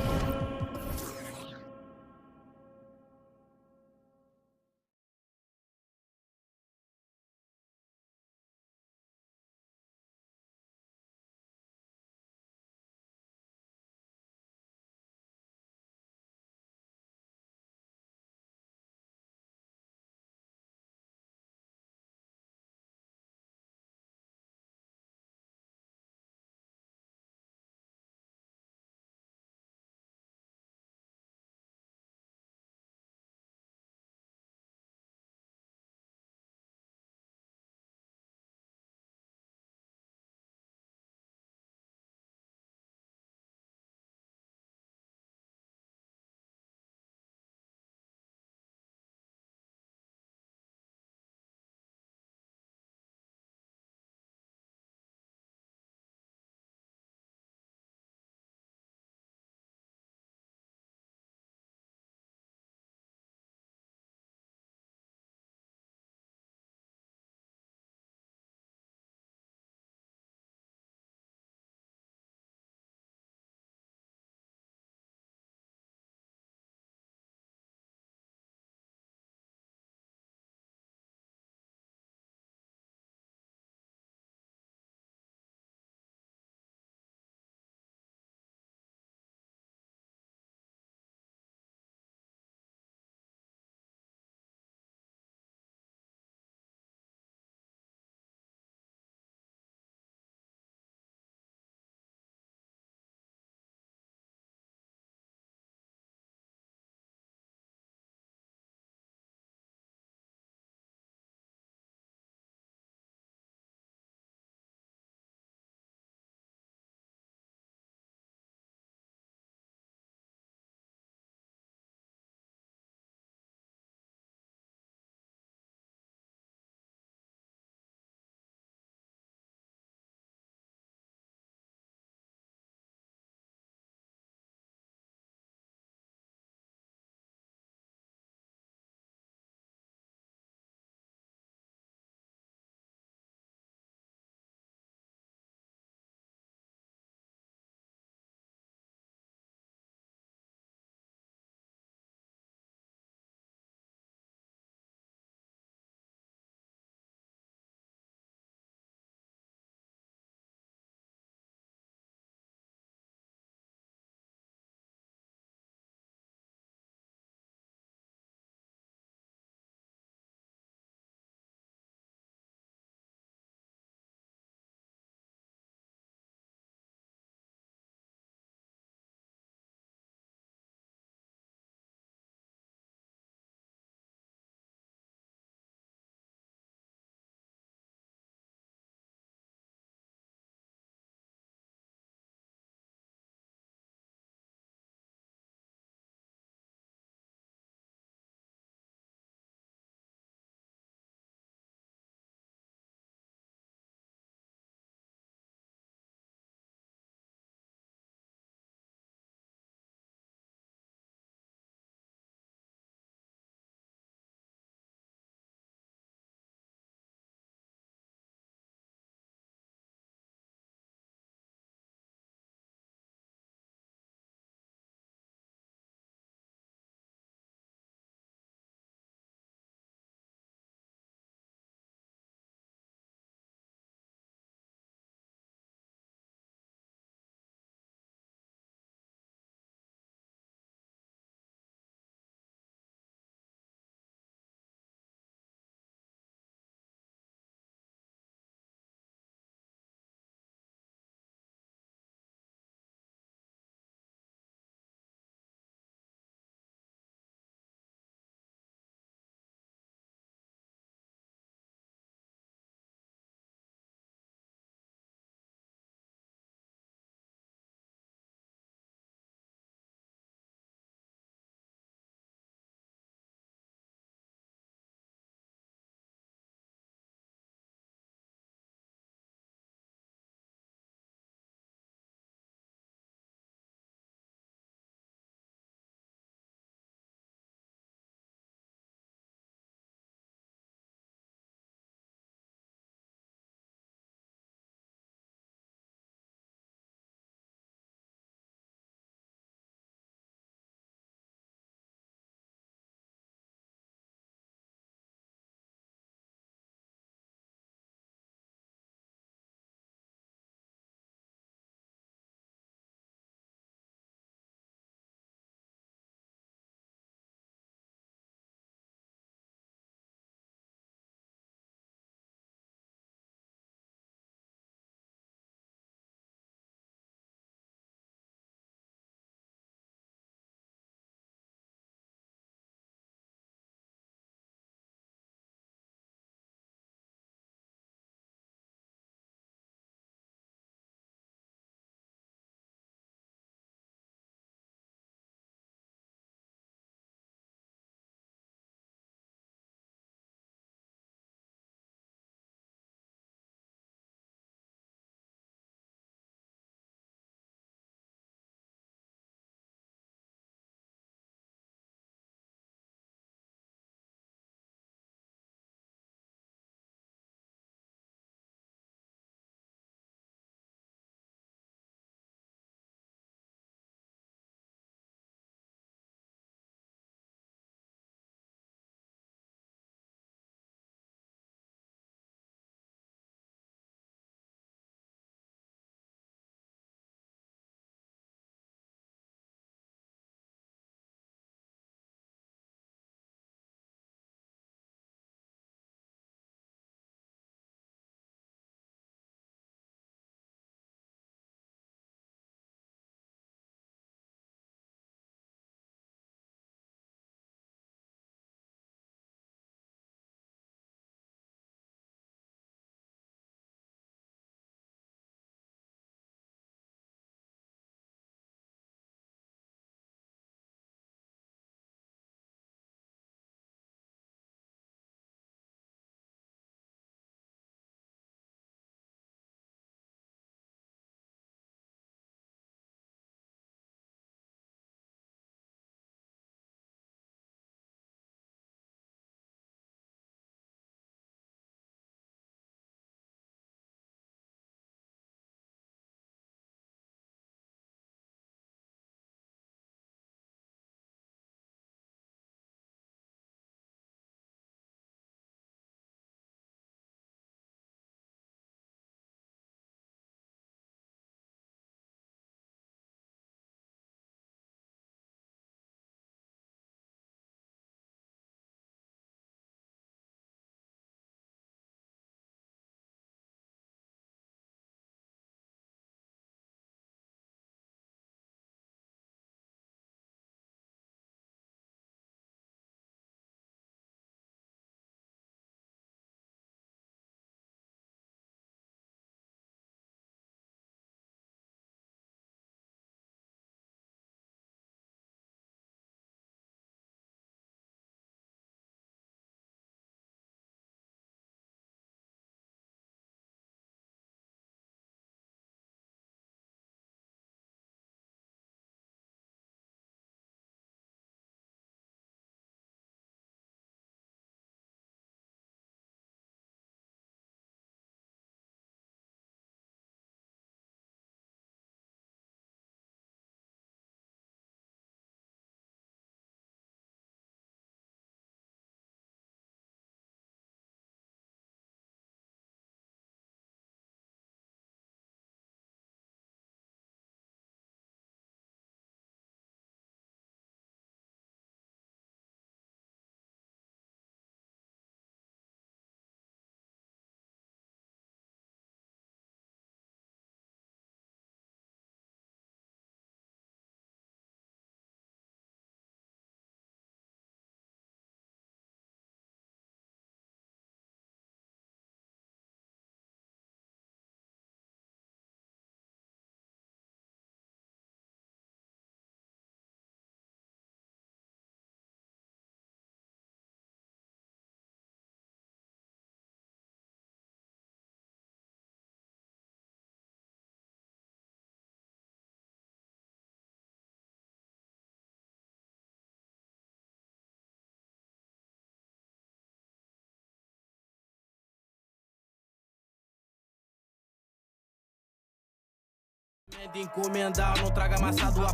Encomendar, não traga amassado a...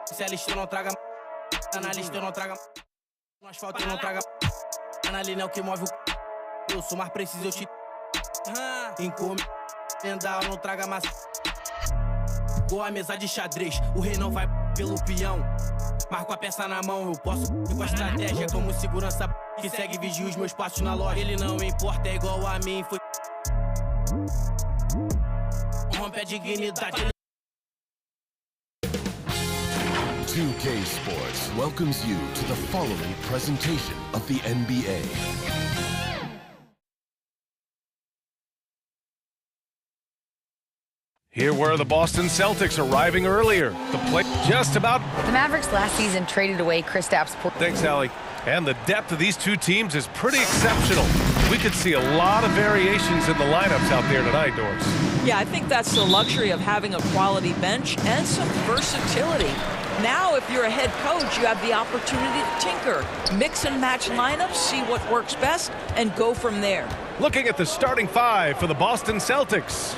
Se a lista não traga... Analista não traga... No asfalto não traga... Analina é o que move o... Eu sou mais preciso, eu te... Encomendar, não traga massa... Igual a mesa de xadrez, o rei não vai pelo peão. Marco a peça na mão, eu posso ir com a estratégia como segurança que segue e vigia os meus passos na loja. Ele não importa, é igual a mim, foi... Rompe a dignidade. 2K Sports welcomes you to the following presentation of the NBA. Here were the Boston Celtics arriving earlier. The play just about... The Mavericks last season traded away Kristaps Porzingis. Thanks, Allie. And the depth of these two teams is pretty exceptional. We could see a lot of variations in the lineups out there tonight, Doris. Yeah, I think that's the luxury of having a quality bench and some versatility. Now, if you're a head coach, you have the opportunity to tinker, mix and match lineups, see what works best, and go from there. Looking at the starting five for the Boston Celtics.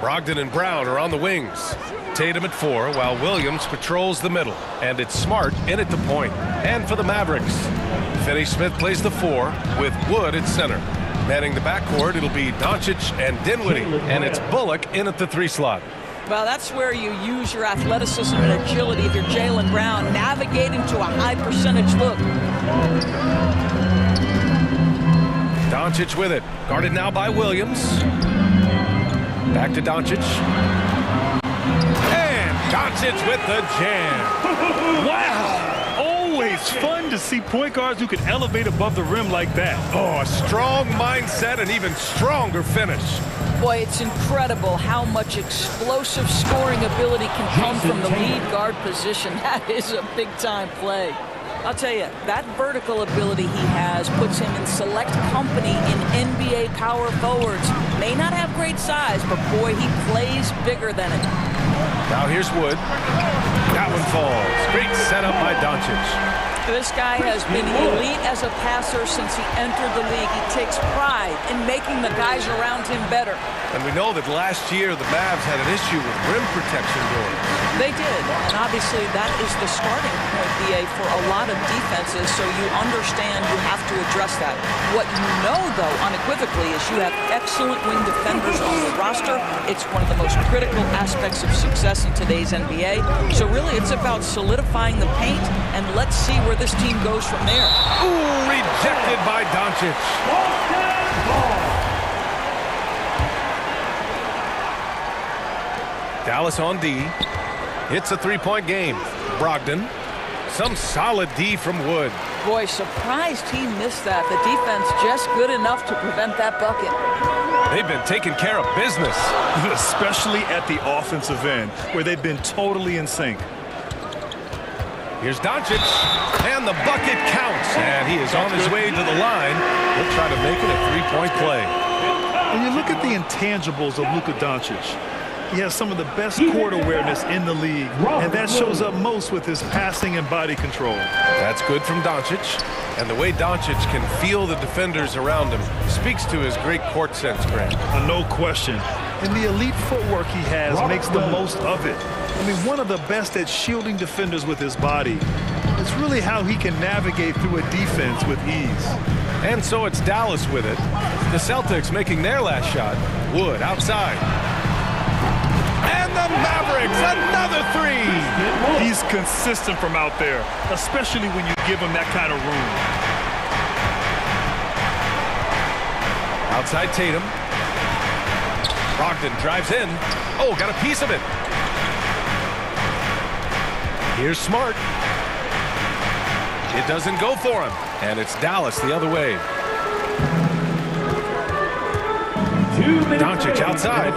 Brogdon and Brown are on the wings. Tatum at 4, while Williams patrols the middle. And it's Smart in at the point. And for the Mavericks, Finney-Smith plays the 4 with Wood at center. Manning the backcourt, it'll be Doncic and Dinwiddie. And it's Bullock in at the 3 slot. Well, that's where you use your athleticism and agility if you're Jaylen Brown, navigating to a high percentage look. Doncic with it. Guarded now by Williams. Back to Doncic. And Doncic with the jam. Wow! Always fun to see point guards who can elevate above the rim like that. Oh, a strong mindset and even stronger finish. Boy, it's incredible how much explosive scoring ability can come from the lead guard position. That is a big-time play. I'll tell you, that vertical ability he has puts him in select company in NBA power forwards. May not have great size, but boy, he plays bigger than it. Now here's Wood. That one falls. Great setup by Doncic. This guy has been elite as a passer since he entered the league. He takes pride in making the guys around him better. And we know that last year the Mavs had an issue with rim protection doors. They did, and obviously that is the starting point, BA, for a lot of defenses, so you understand you have to address that. What you know, though, unequivocally, is you have excellent wing defenders on the roster. It's one of the most critical aspects of success in today's NBA. So really, it's about solidifying the paint, and let's see where this team goes from there. Ooh, rejected by Doncic. Dallas on D. It's a three-point game. Brogdon. Some solid D from Wood. Boy, surprised he missed that. The defense just good enough to prevent that bucket. They've been taking care of business. Especially at the offensive end, where they've been totally in sync. Here's Doncic, and the bucket counts. And he is on his way to the line. He'll try to make it a three-point play. When you look at the intangibles of Luka Doncic, he has some of the best court awareness in the league, and that shows up most with his passing and body control. That's good from Doncic, and the way Doncic can feel the defenders around him speaks to his great court sense, Grant. No question. And the elite footwork he has makes the most of it. I mean, one of the best at shielding defenders with his body. It's really how he can navigate through a defense with ease. And so it's Dallas with it. The Celtics making their last shot. Wood outside. And the Mavericks, another three. He's consistent from out there, especially when you give him that kind of room. Outside Tatum. Brogdon drives in. Oh, got a piece of it. Here's Smart. It doesn't go for him. And it's Dallas the other way. Doncic outside.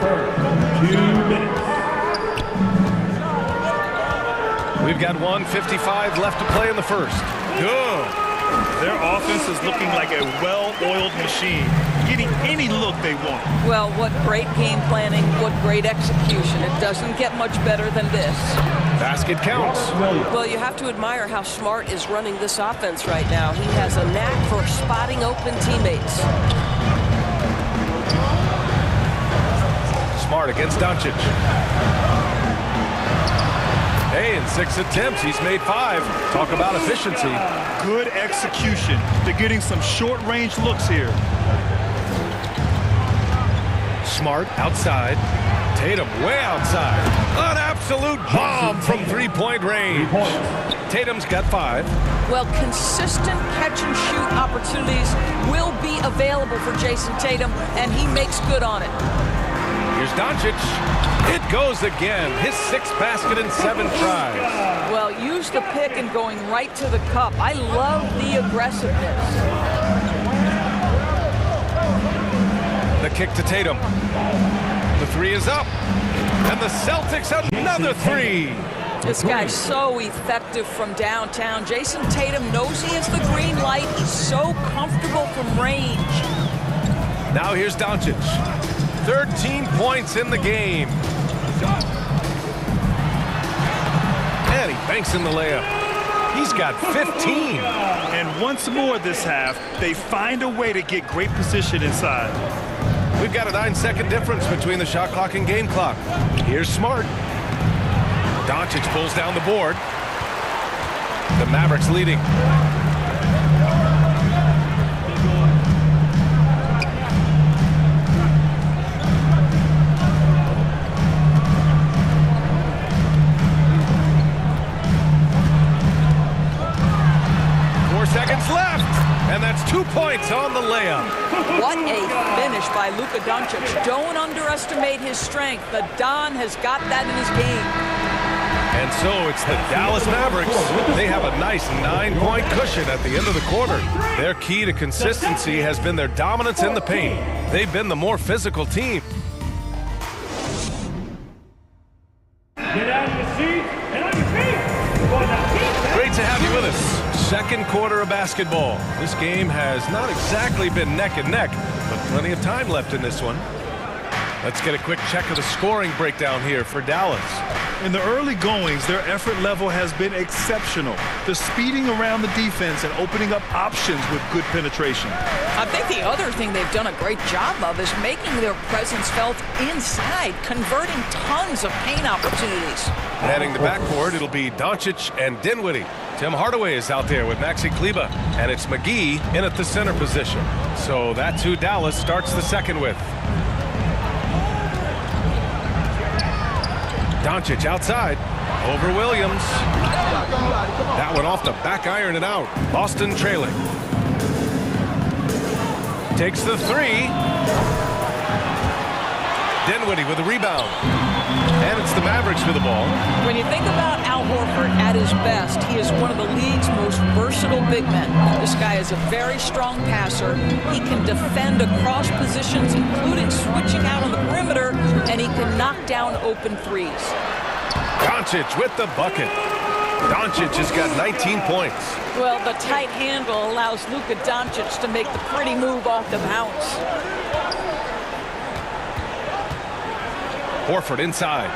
2 minutes. We've got 1:55 left to play in the first. Good. Their offense is looking like a well-oiled machine, getting any look they want. Well, what great game planning, what great execution. It doesn't get much better than this. Basket counts. Well, you have to admire how Smart is running this offense right now. He has a knack for spotting open teammates. Smart against Doncic. Hey, in 6 attempts, he's made 5. Talk about efficiency. Good execution. They're getting some short-range looks here. Smart outside. Tatum way outside. An absolute bomb from three-point range. Tatum's got 5. Well, consistent catch-and-shoot opportunities will be available for Jason Tatum, and he makes good on it. Here's Doncic. It goes again. His 6th basket in 7 tries. Well, use the pick and going right to the cup. I love the aggressiveness. The kick to Tatum. The 3 is up. And the Celtics another 3. This guy's so effective from downtown. Jason Tatum knows he has the green light. He's so comfortable from range. Now here's Doncic. 13 points in the game. And he banks in the layup. He's got 15. And once more this half, they find a way to get great position inside. We've got a 9-second difference between the shot clock and game clock. Here's Smart. Doncic pulls down the board. The Mavericks leading. 4 seconds left. And that's 2 points on the layup. What a finish by Luka Doncic. Don't underestimate his strength. The Don has got that in his game. And so it's the Dallas Mavericks. They have a nice 9-point cushion at the end of the quarter. Their key to consistency has been their dominance in the paint. They've been the more physical team. Get out of your seat and on your feet. Great to have you with us. Second quarter of basketball. This game has not exactly been neck and neck, but plenty of time left in this one. Let's get a quick check of the scoring breakdown here for Dallas. In the early goings, their effort level has been exceptional. The speeding around the defense and opening up options with good penetration. I think the other thing they've done a great job of is making their presence felt inside, converting tons of paint opportunities. Heading the backcourt, it'll be Doncic and Dinwiddie. Tim Hardaway is out there with Maxi Kleber, and it's McGee in at the center position. So that's who Dallas starts the second with. Doncic outside, over Williams. That one off the back iron and out. Boston trailing. Takes the 3. Dinwiddie with a rebound. And it's the Mavericks with the ball. When you think about Al Horford at his best, he is one of the league's most versatile big men. This guy is a very strong passer. He can defend across positions, including switching out on the perimeter, and he can knock down open threes. Doncic with the bucket. Doncic has got 19 points. Well, the tight handle allows Luka Doncic to make the pretty move off the bounce. Horford inside,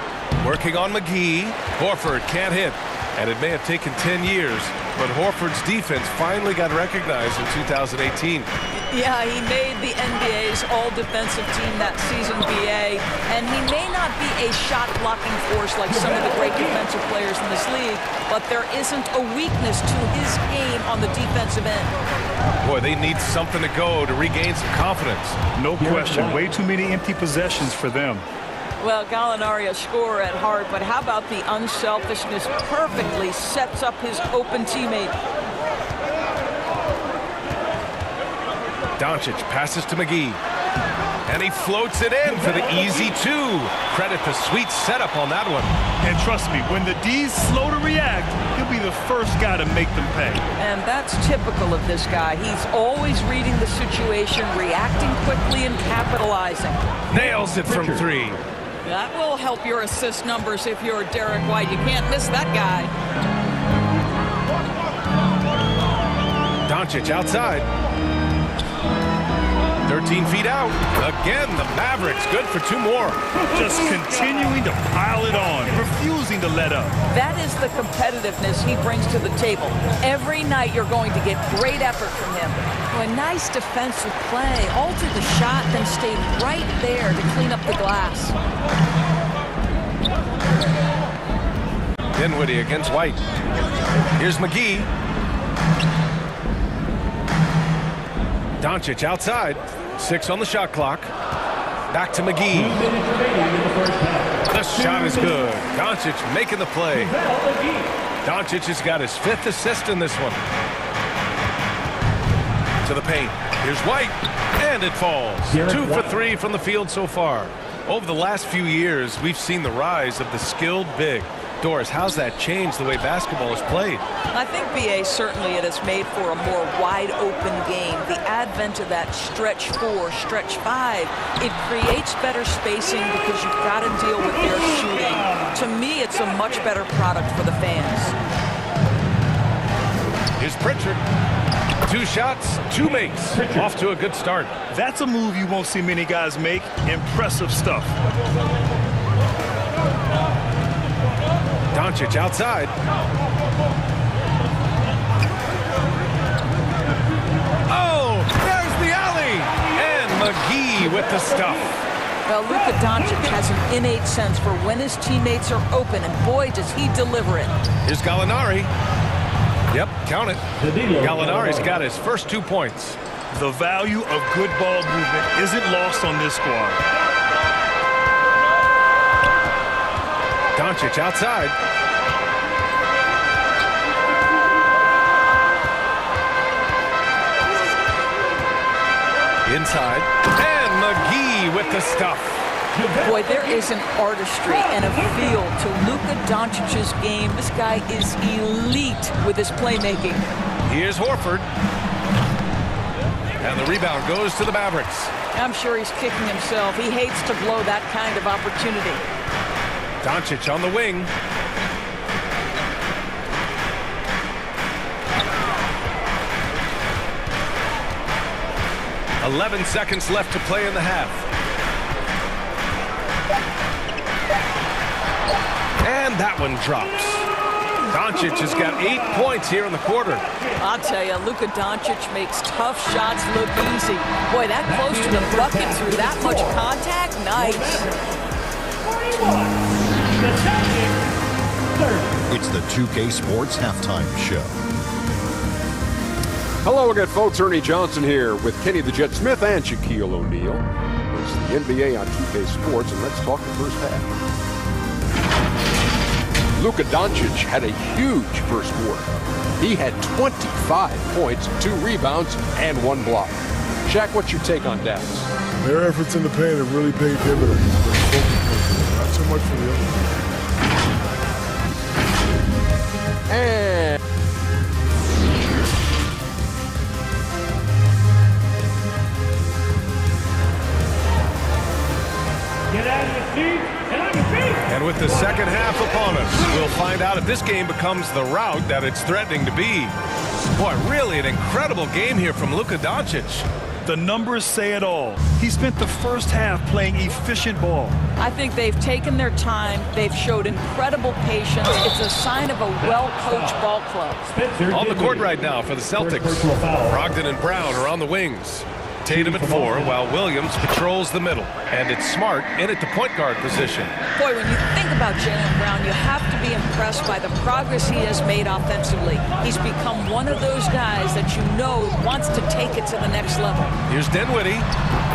working on McGee. Horford can't hit, and it may have taken 10 years, but Horford's defense finally got recognized in 2018. Yeah, he made the NBA's all-defensive team that season, BA, and he may not be a shot-blocking force like some of the great defensive players in this league, but there isn't a weakness to his game on the defensive end. Boy, they need something to go to regain some confidence. No question, way too many empty possessions for them. Well, Gallinari a scorer at heart, but how about the unselfishness perfectly sets up his open teammate. Doncic passes to McGee, and he floats it in for the easy 2. Credit the sweet setup on that one. And trust me, when the D's slow to react, he'll be the first guy to make them pay. And that's typical of this guy. He's always reading the situation, reacting quickly, and capitalizing. Nails it from 3. That will help your assist numbers if you're Derek White. You can't miss that guy. Doncic outside. 13 feet out. Again, the Mavericks good for 2 more. Just continuing to pile it on, refusing to let up. That is the competitiveness he brings to the table. Every night you're going to get great effort from him. A nice defensive play. Altered the shot, then stayed right there to clean up the glass. Dinwiddie against White. Here's McGee. Doncic outside. 6 on the shot clock. Back to McGee. The shot is good. Doncic making the play. Doncic has got his 5th assist in this one. To the paint. Here's White. And it falls. 2 for 3 from the field so far. Over the last few years, we've seen the rise of the skilled big. Doris, how's that changed the way basketball is played? I think, B.A., certainly it has made for a more wide-open game. The advent of that stretch 4, stretch 5, it creates better spacing because you've got to deal with their shooting. To me, it's a much better product for the fans. Here's Pritchard. 2 shots, 2 makes. Off to a good start. That's a move you won't see many guys make. Impressive stuff. Doncic outside. Oh, there's the alley. And McGee with the stuff. Well, Luka Doncic has an innate sense for when his teammates are open, and boy, does he deliver it. Here's Gallinari. Yep, count it. Gallinari's got his first 2 points. The value of good ball movement isn't lost on this squad. Doncic outside. Inside. And McGee with the stuff. Boy, there is an artistry and a feel to Luka Doncic's game. This guy is elite with his playmaking. Here's Horford. And the rebound goes to the Mavericks. I'm sure he's kicking himself. He hates to blow that kind of opportunity. Doncic on the wing. "11 seconds left to play in the half. And that one drops. Doncic has got 8 points here in the quarter. I'll tell you, Luka Doncic makes tough shots look easy. Boy, that close to the bucket through that much contact, nice. It's the 2K Sports Halftime Show. Hello again, folks. Ernie Johnson here with Kenny the Jet Smith and Shaquille O'Neal. It's the NBA on 2K Sports, and let's talk the first half. Luka Doncic had a huge first quarter. He had 25 points, 2 rebounds, and 1 block. Shaq, what's your take on Dallas? Their efforts in the paint have really paid dividends. Not so much for the other. And get out of your seat. Get on your feet. And with the second half upon us, we'll find out if this game becomes the rout that it's threatening to be. Boy, really an incredible game here from Luka Doncic. The numbers say it all. He spent the first half playing efficient ball. I think they've taken their time. They've showed incredible patience. It's a sign of a well-coached ball club. On the court right now for the Celtics. Brogdon and Brown are on the wings. Tatum at 4 while Williams patrols the middle. And it's Smart in at the point guard position. Boy, when you think about Jaylen Brown, you have to be impressed by the progress he has made offensively. He's become one of those guys that you know wants to take it to the next level. Here's Dinwiddie.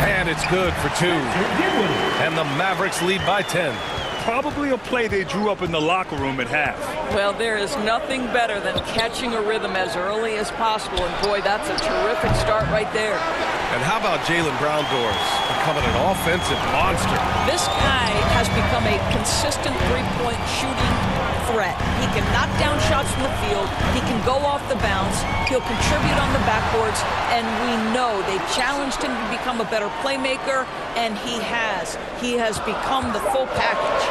And it's good for 2. And the Mavericks lead by 10. Probably a play they drew up in the locker room at half. Well, there is nothing better than catching a rhythm as early as possible. And boy, that's a terrific start right there. And how about Jaylen Brown, Doris, becoming an offensive monster? This guy has become a consistent three-point shooting threat. He can knock down shots from the field. He can go off the bounce. He'll contribute on the backboards. And we know they challenged him to become a better playmaker, and he has. He has become the full package.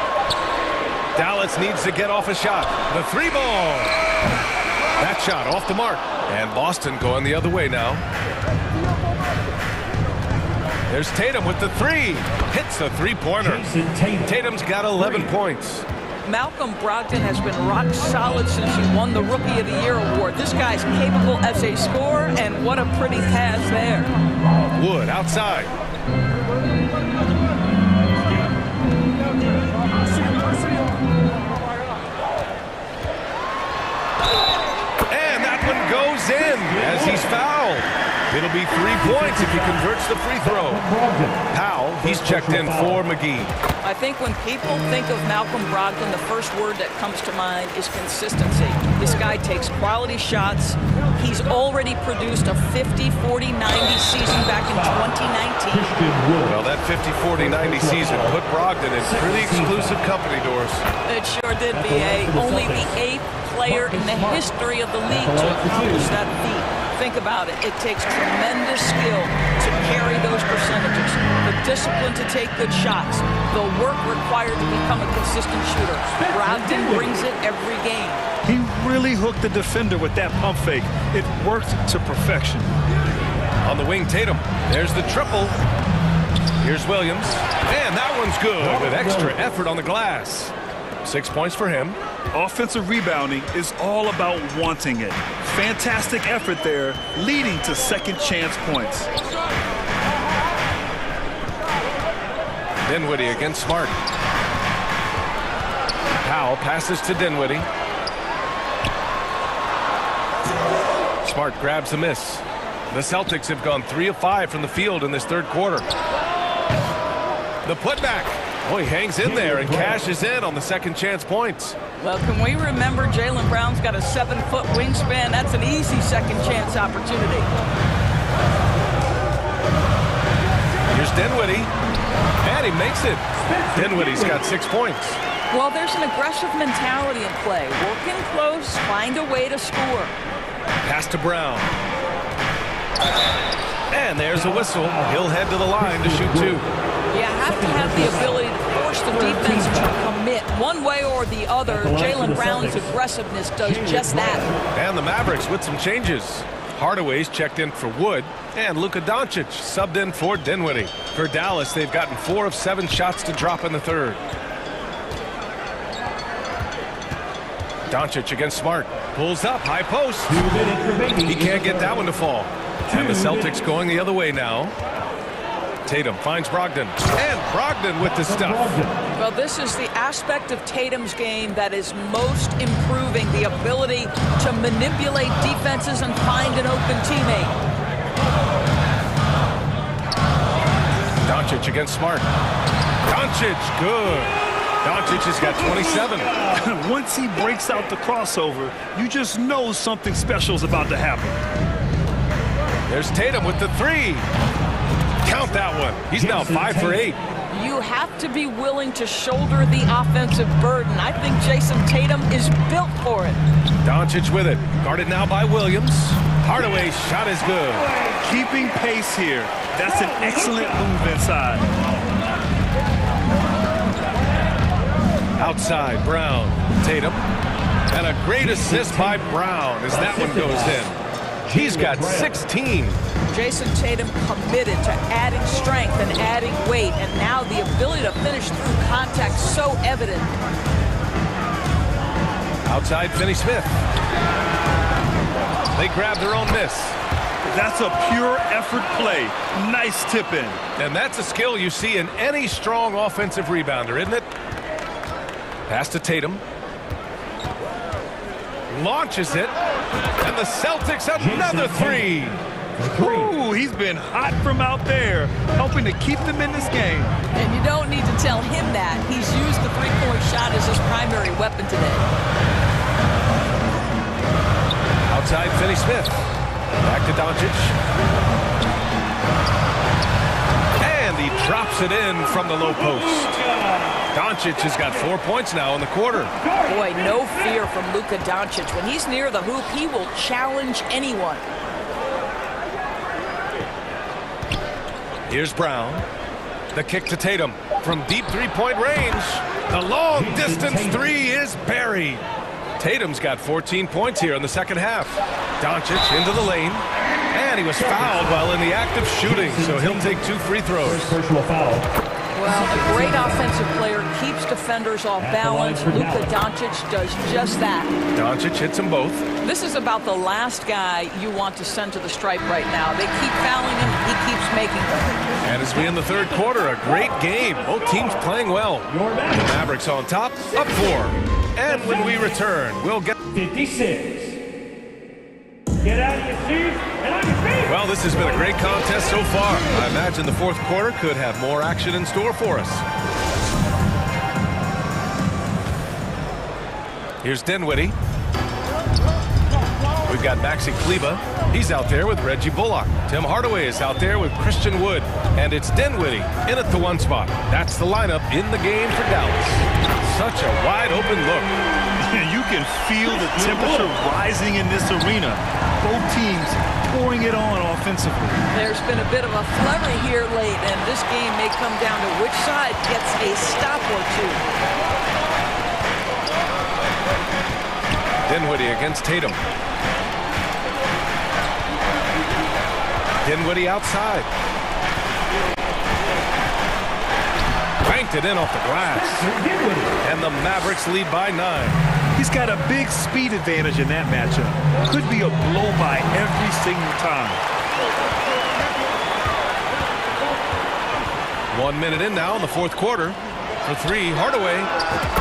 Dallas needs to get off a shot. The 3-ball. That shot off the mark. And Boston going the other way now. There's Tatum with the 3. Hits the 3-pointer. Tatum's got 11 points. Malcolm Brogdon has been rock solid since he won the Rookie of the Year award. This guy's capable as a scorer, and what a pretty pass there. Wood outside. And that one goes in as he's fouled. It'll be 3 points if he converts the free throw. Powell, he's checked in for McGee. I think when people think of Malcolm Brogdon, the first word that comes to mind is consistency. This guy takes quality shots. He's already produced a 50-40-90 season back in 2019. Well, that 50-40-90 season put Brogdon in pretty exclusive company, Doris. It sure did, B.A. Only the 8th player in the history of the league to accomplish that feat. Think about it. It takes tremendous skill to carry those percentages, the discipline to take good shots, the work required to become a consistent shooter. Brogdon brings it every game. He really hooked the defender with that pump fake. It worked to perfection. On the wing, Tatum. There's the triple. Here's Williams. And that one's good with extra effort on the glass. 6 points for him. Offensive rebounding is all about wanting it. Fantastic effort there, leading to second chance points. Dinwiddie against Smart. Powell passes to Dinwiddie. Smart grabs the miss. The Celtics have gone 3 of 5 from the field in this third quarter. The putback. Oh, he hangs in there and cashes in on the second chance points. Well, can we remember Jaylen Brown's got a 7-foot wingspan? That's an easy second chance opportunity. Here's Dinwiddie. And he makes it. Dinwiddie's got 6 points. Well, there's an aggressive mentality in play. Working close, find a way to score. Pass to Brown. And there's a whistle. He'll head to the line to shoot 2. You have to have the ability to force the defense to commit one way or the other. Jaylen Brown's aggressiveness does just that. And the Mavericks with some changes. Hardaway's checked in for Wood, and Luka Doncic subbed in for Dinwiddie. For Dallas, they've gotten 4 of 7 shots to drop in the third. Doncic against Smart. Pulls up, high post. He can't get that one to fall. And the Celtics going the other way now. Tatum finds Brogdon. And Brogdon with the stuff. Well, this is the aspect of Tatum's game that is most improving, the ability to manipulate defenses and find an open teammate. Doncic against Smart. Doncic, good. Doncic has got 27. Once he breaks out the crossover, you just know something special is about to happen. There's Tatum with the 3. Count that one. He's now 5 for 8. You have to be willing to shoulder the offensive burden. I think Jason Tatum is built for it. Doncic with it. Guarded now by Williams. Hardaway's shot is good. Keeping pace here. That's an excellent move inside. Outside, Brown. Tatum. And a great assist by Brown as that one goes in. He's got 16. Jason Tatum committed to adding strength and adding weight, and now the ability to finish through contact so evident. Outside, Finney-Smith. They grab their own miss. That's a pure effort play. Nice tip in. And that's a skill you see in any strong offensive rebounder, isn't it? Pass to Tatum. Launches it. And the Celtics another 3. Ooh, he's been hot from out there, helping to keep them in this game. And you don't need to tell him that. He's used the three-point shot as his primary weapon today. Outside, Finney-Smith. Back to Doncic. And he drops it in from the low post. Doncic has got 4 points now in the quarter. Boy, no fear from Luka Doncic. When he's near the hoop, he will challenge anyone. Here's Brown. The kick to Tatum from deep three-point range. The long-distance 3 is buried. Tatum's got 14 points here in the second half. Doncic into the lane. And he was fouled while in the act of shooting, so he'll take 2 free throws. Personal foul. Well, a great offensive player keeps defenders off balance. Luka Doncic does just that. Doncic hits them both. This is about the last guy you want to send to the stripe right now. They keep fouling him. He keeps making them. And as we in the third quarter, a great game. Both teams playing well. The Mavericks on top, up 4. And when we return, we'll get 56. Get out of your seats and on your feet. Well, this has been a great contest so far. I imagine the fourth quarter could have more action in store for us. Here's Dinwiddie. We've got Maxi Kleber. He's out there with Reggie Bullock. Tim Hardaway is out there with Christian Wood. And it's Dinwiddie in at the 1 spot. That's the lineup in the game for Dallas. Such a wide open look. You can feel the temperature rising in this arena. Both teams pouring it on offensively. There's been a bit of a flurry here late, and this game may come down to which side gets a stop or two. Dinwiddie against Tatum. Dinwiddie outside. Banked it in off the glass. And the Mavericks lead by 9. He's got a big speed advantage in that matchup. Could be a blow by every single time. 1 minute in now in the fourth quarter. For 3, Hardaway.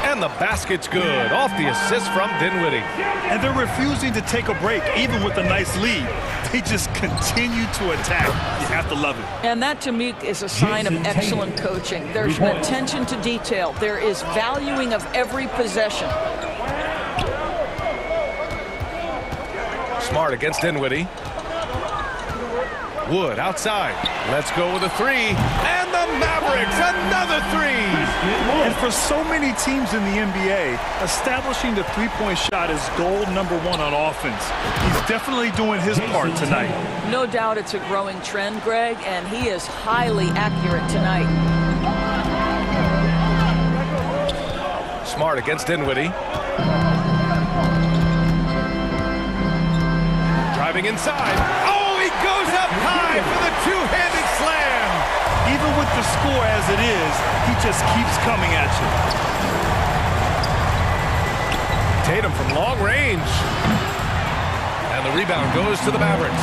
And the basket's good. Off the assist from Dinwiddie. And they're refusing to take a break, even with a nice lead. They just continue to attack. You have to love it. And that, to me, is a sign of excellent coaching. There's an attention to detail. There is valuing of every possession. Smart against Dinwiddie. Wood outside. Let's go with a 3. And the Mavericks, another 3. And for so many teams in the NBA, establishing the three-point shot is goal number 1 on offense. He's definitely doing his part tonight. No doubt it's a growing trend, Greg, and he is highly accurate tonight. Smart against Dinwiddie. Driving inside. Oh, he goes up high for the two-handed slam. Even with the score as it is, he just keeps coming at you. Tatum from long range. And the rebound goes to the Mavericks.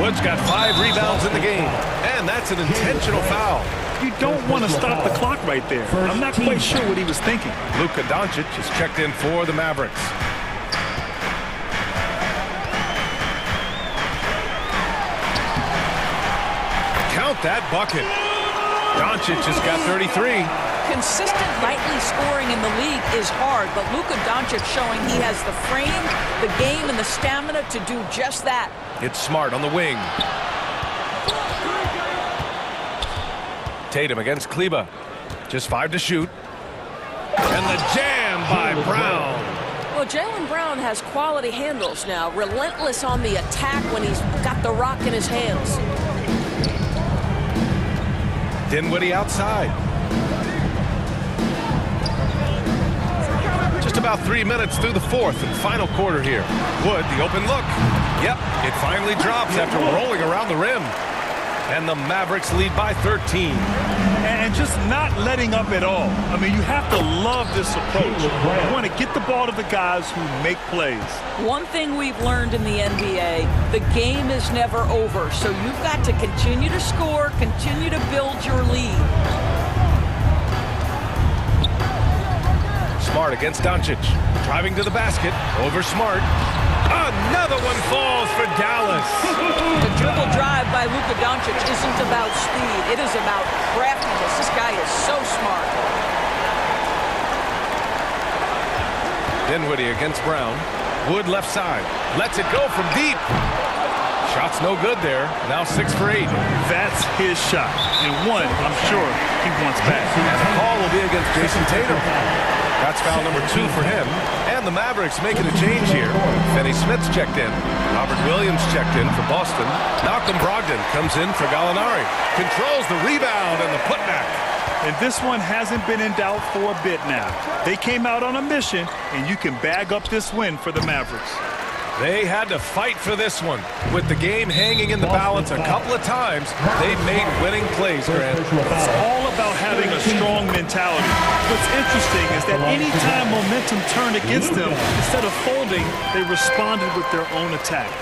Wood's got 5 rebounds in the game. And that's an intentional foul. You don't want to stop the clock right there. I'm not quite sure what he was thinking. Luka Doncic is checked in for the Mavericks. Count that bucket. Doncic has got 33. Consistent nightly scoring in the league is hard, but Luka Doncic showing he has the frame, the game, and the stamina to do just that. It's Smart on the wing. Tatum against Kleber. Just 5 to shoot. And the jam by Brown. Well, Jaylen Brown has quality handles now. Relentless on the attack when he's got the rock in his hands. Dinwiddie outside. Just about 3 minutes through the fourth and final quarter here. Wood, the open look. Yep, it finally drops after rolling around the rim. And the Mavericks lead by 13. And just not letting up at all. I mean, you have to love this approach. You want to get the ball to the guys who make plays. One thing we've learned in the NBA, the game is never over. So you've got to continue to score, continue to build your lead. Smart against Doncic. Driving to the basket. Over Smart. Another one falls for Dallas. The dribble drive by Luka Doncic isn't about speed. It is about craftiness. This guy is so smart. Dinwiddie against Brown. Wood left side. Lets it go from deep. Shot's no good there. Now 6 for 8. That's his shot. And one, I'm sure, he wants back. And the call will be against Jason Tatum. That's foul number 2 for him. And the Mavericks making a change here. Finney Smith's checked in. Robert Williams checked in for Boston. Malcolm Brogdon comes in for Gallinari. Controls the rebound and the putback. And this one hasn't been in doubt for a bit now. They came out on a mission, and you can bag up this win for the Mavericks. They had to fight for this one. With the game hanging in the balance a couple of times, they've made winning plays, Grant. It's all about having a strong mentality. What's interesting is that any time momentum turned against them, instead of folding, they responded with their own attack.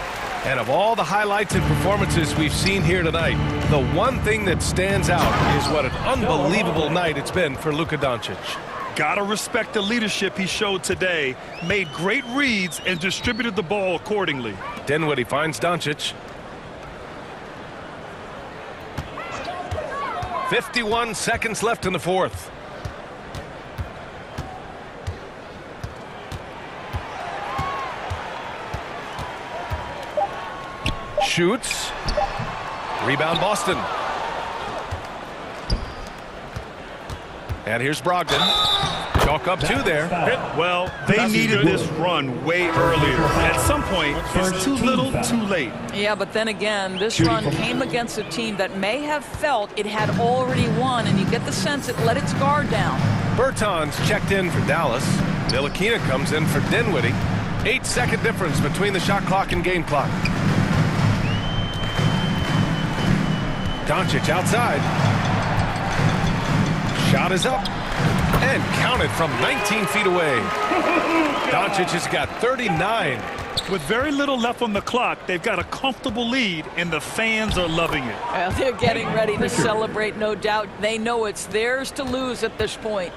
And of all the highlights and performances we've seen here tonight, the one thing that stands out is what an unbelievable night it's been for Luka Doncic. Gotta respect the leadership he showed today. Made great reads and distributed the ball accordingly. Dinwiddie finds Doncic. 51 seconds left in the fourth. Shoots. Rebound Boston. And here's Brogdon. Chalk up two there. Well, they needed this run way earlier. At some point, it's too little, too late. Yeah, but then again, this run came against a team that may have felt it had already won, and you get the sense it let its guard down. Bertans checked in for Dallas. Ntilikina comes in for Dinwiddie. 8-second difference between the shot clock and game clock. Doncic outside. Shot is up and counted from 19 feet away. Doncic has got 39. With very little left on the clock, they've got a comfortable lead, and the fans are loving it. Well, they're getting ready to celebrate, no doubt. They know it's theirs to lose at this point.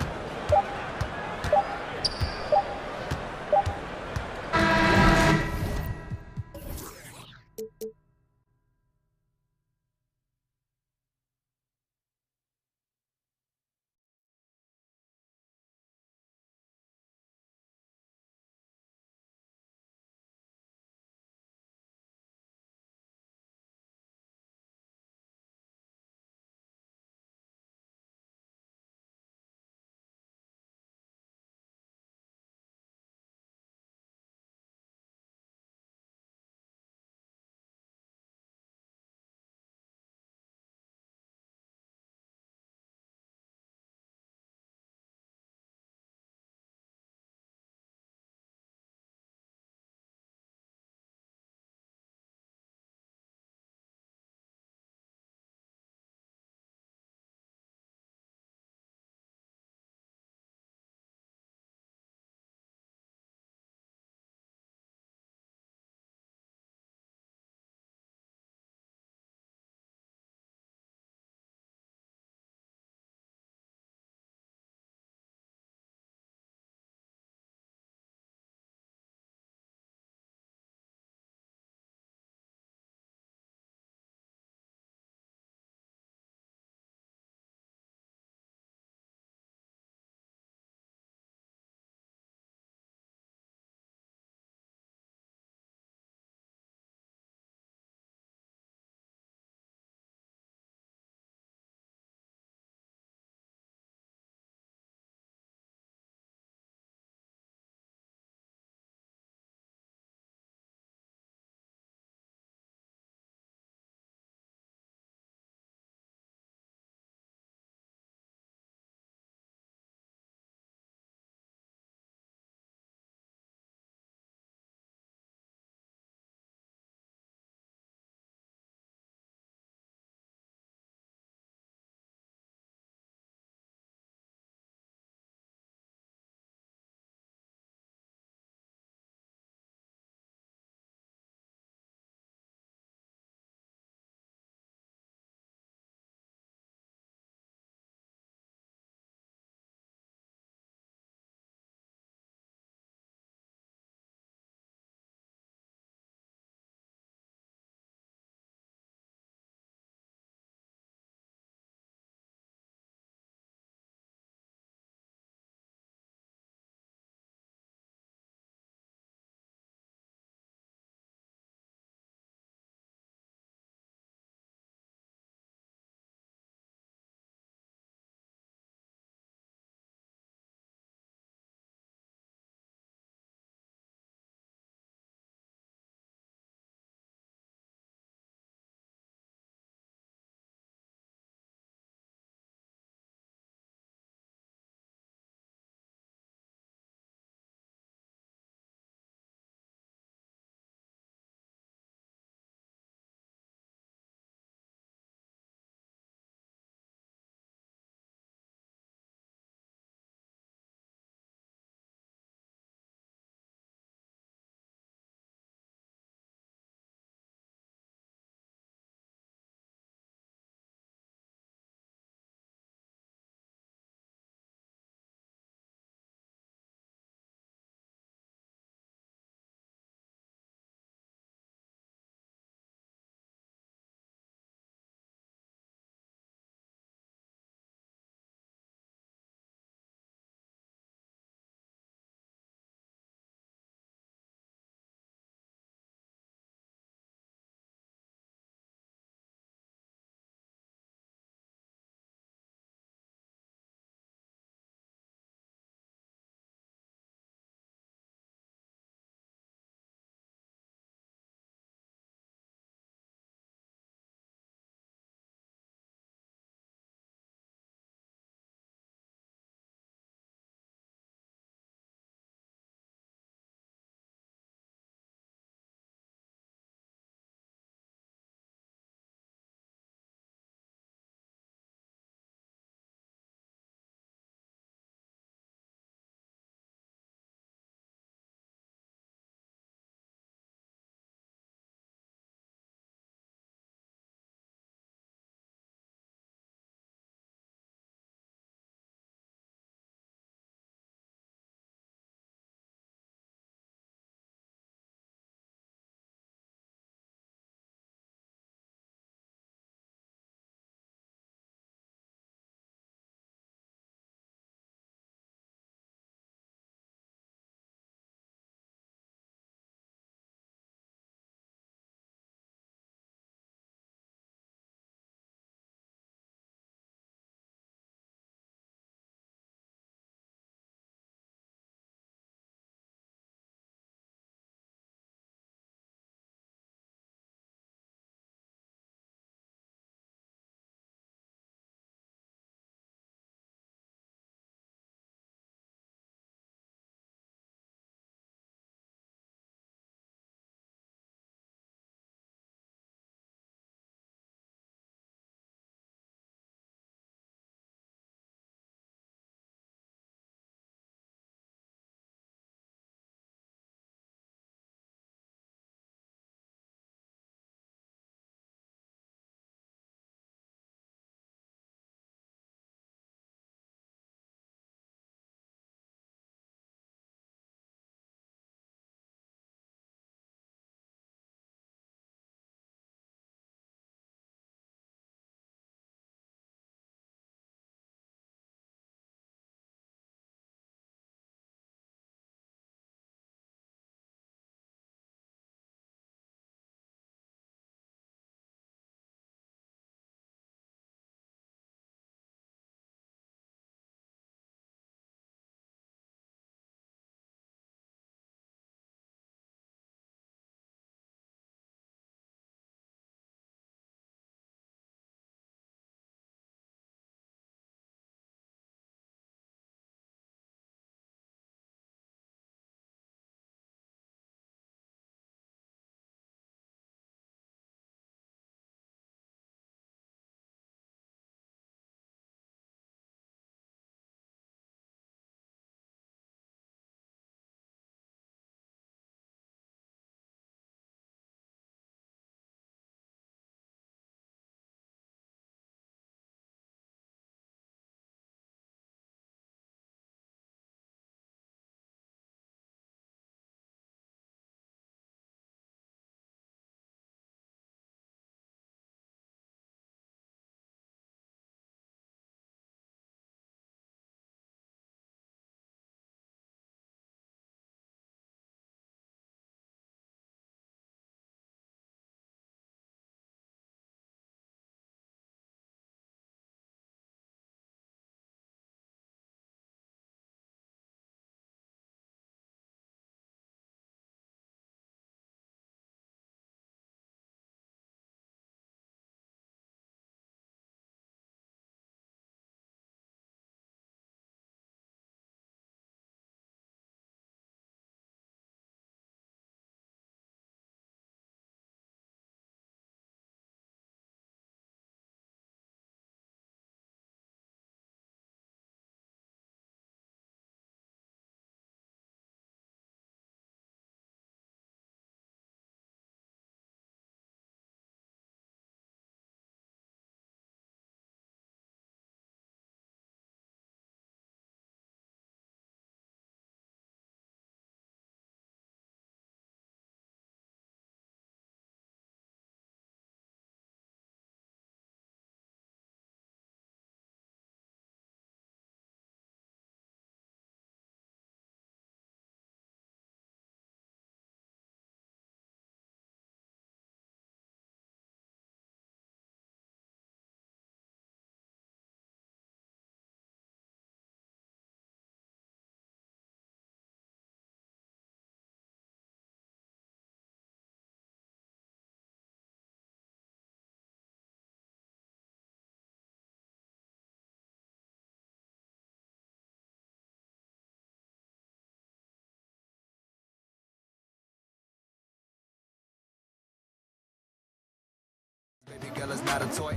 girl is not a toy.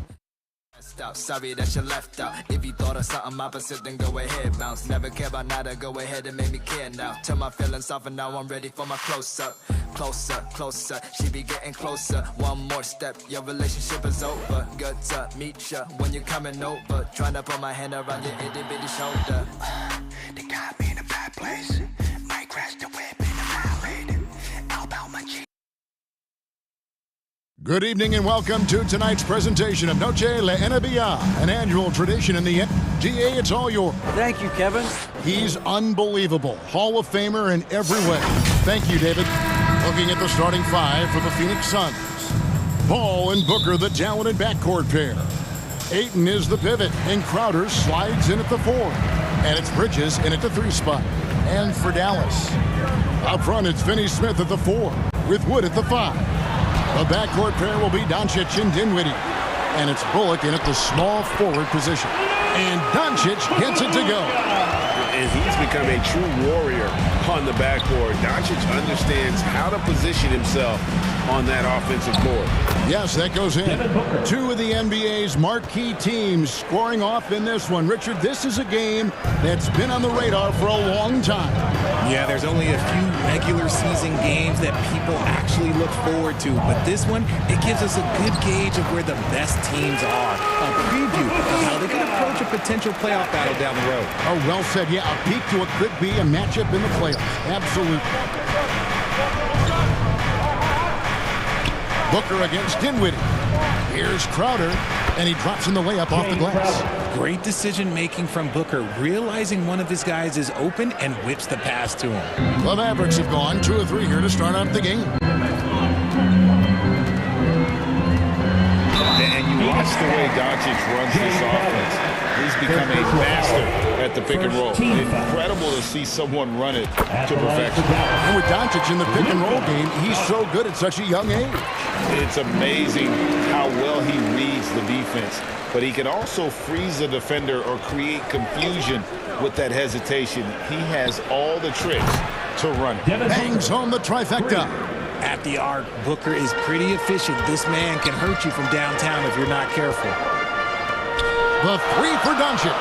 Sorry that you left out. If you thought of something opposite, then go ahead, bounce. Never care about nada, go ahead and make me care now. Till my feelings soften, now I'm ready for my close-up. Closer, closer, she be getting closer. One more step, your relationship is over. Good to meet ya when you're coming over. Trying to put my hand around your itty-bitty shoulder. They got me in a bad place. Might crash the whip in the valley. How about my cheek? Good evening and welcome to tonight's presentation of Noche La NBA, an annual tradition in the NBA. It's all yours. Thank you, Kevin. He's unbelievable. Hall of Famer in every way. Thank you, David. Looking at the starting five for the Phoenix Suns. Ball and Booker, the talented backcourt pair. Ayton is the pivot, and Crowder slides in at the 4. And it's Bridges in at the 3 spot. And for Dallas, up front it's Finney-Smith at the 4, with Wood at the 5. The backcourt pair will be Doncic and Dinwiddie. And it's Bullock in at the small forward position. And Doncic gets it to go. And he's become a true warrior on the backboard. Doncic understands how to position himself on that offensive board. Yes, that goes in. 2 of the NBA's marquee teams scoring off in this one. Richard, this is a game that's been on the radar for a long time. Yeah, there's only a few regular season games that people actually look forward to, but this one, it gives us a good gauge of where the best teams are. A preview of how they could approach a potential playoff battle down the road. Oh, well said. Yeah, a peek to what could be a matchup in the playoffs. Absolutely. Booker against Dinwiddie. Here's Crowder, and he drops in the layup off the glass. Great decision-making from Booker, realizing one of his guys is open and whips the pass to him. The Mavericks have gone 2 of 3 here to start out the game. And you watch the way Doncic runs this offense. He's become a master at the pick and roll. Incredible to see someone run it to perfection. And with Doncic in the pick and roll game, he's so good at such a young age. It's amazing how well he reads the defense, but he can also freeze the defender or create confusion with that hesitation. He has all the tricks to run it. Bangs home the trifecta. At the arc, Booker is pretty efficient. This man can hurt you from downtown if you're not careful. The 3 for Doncic.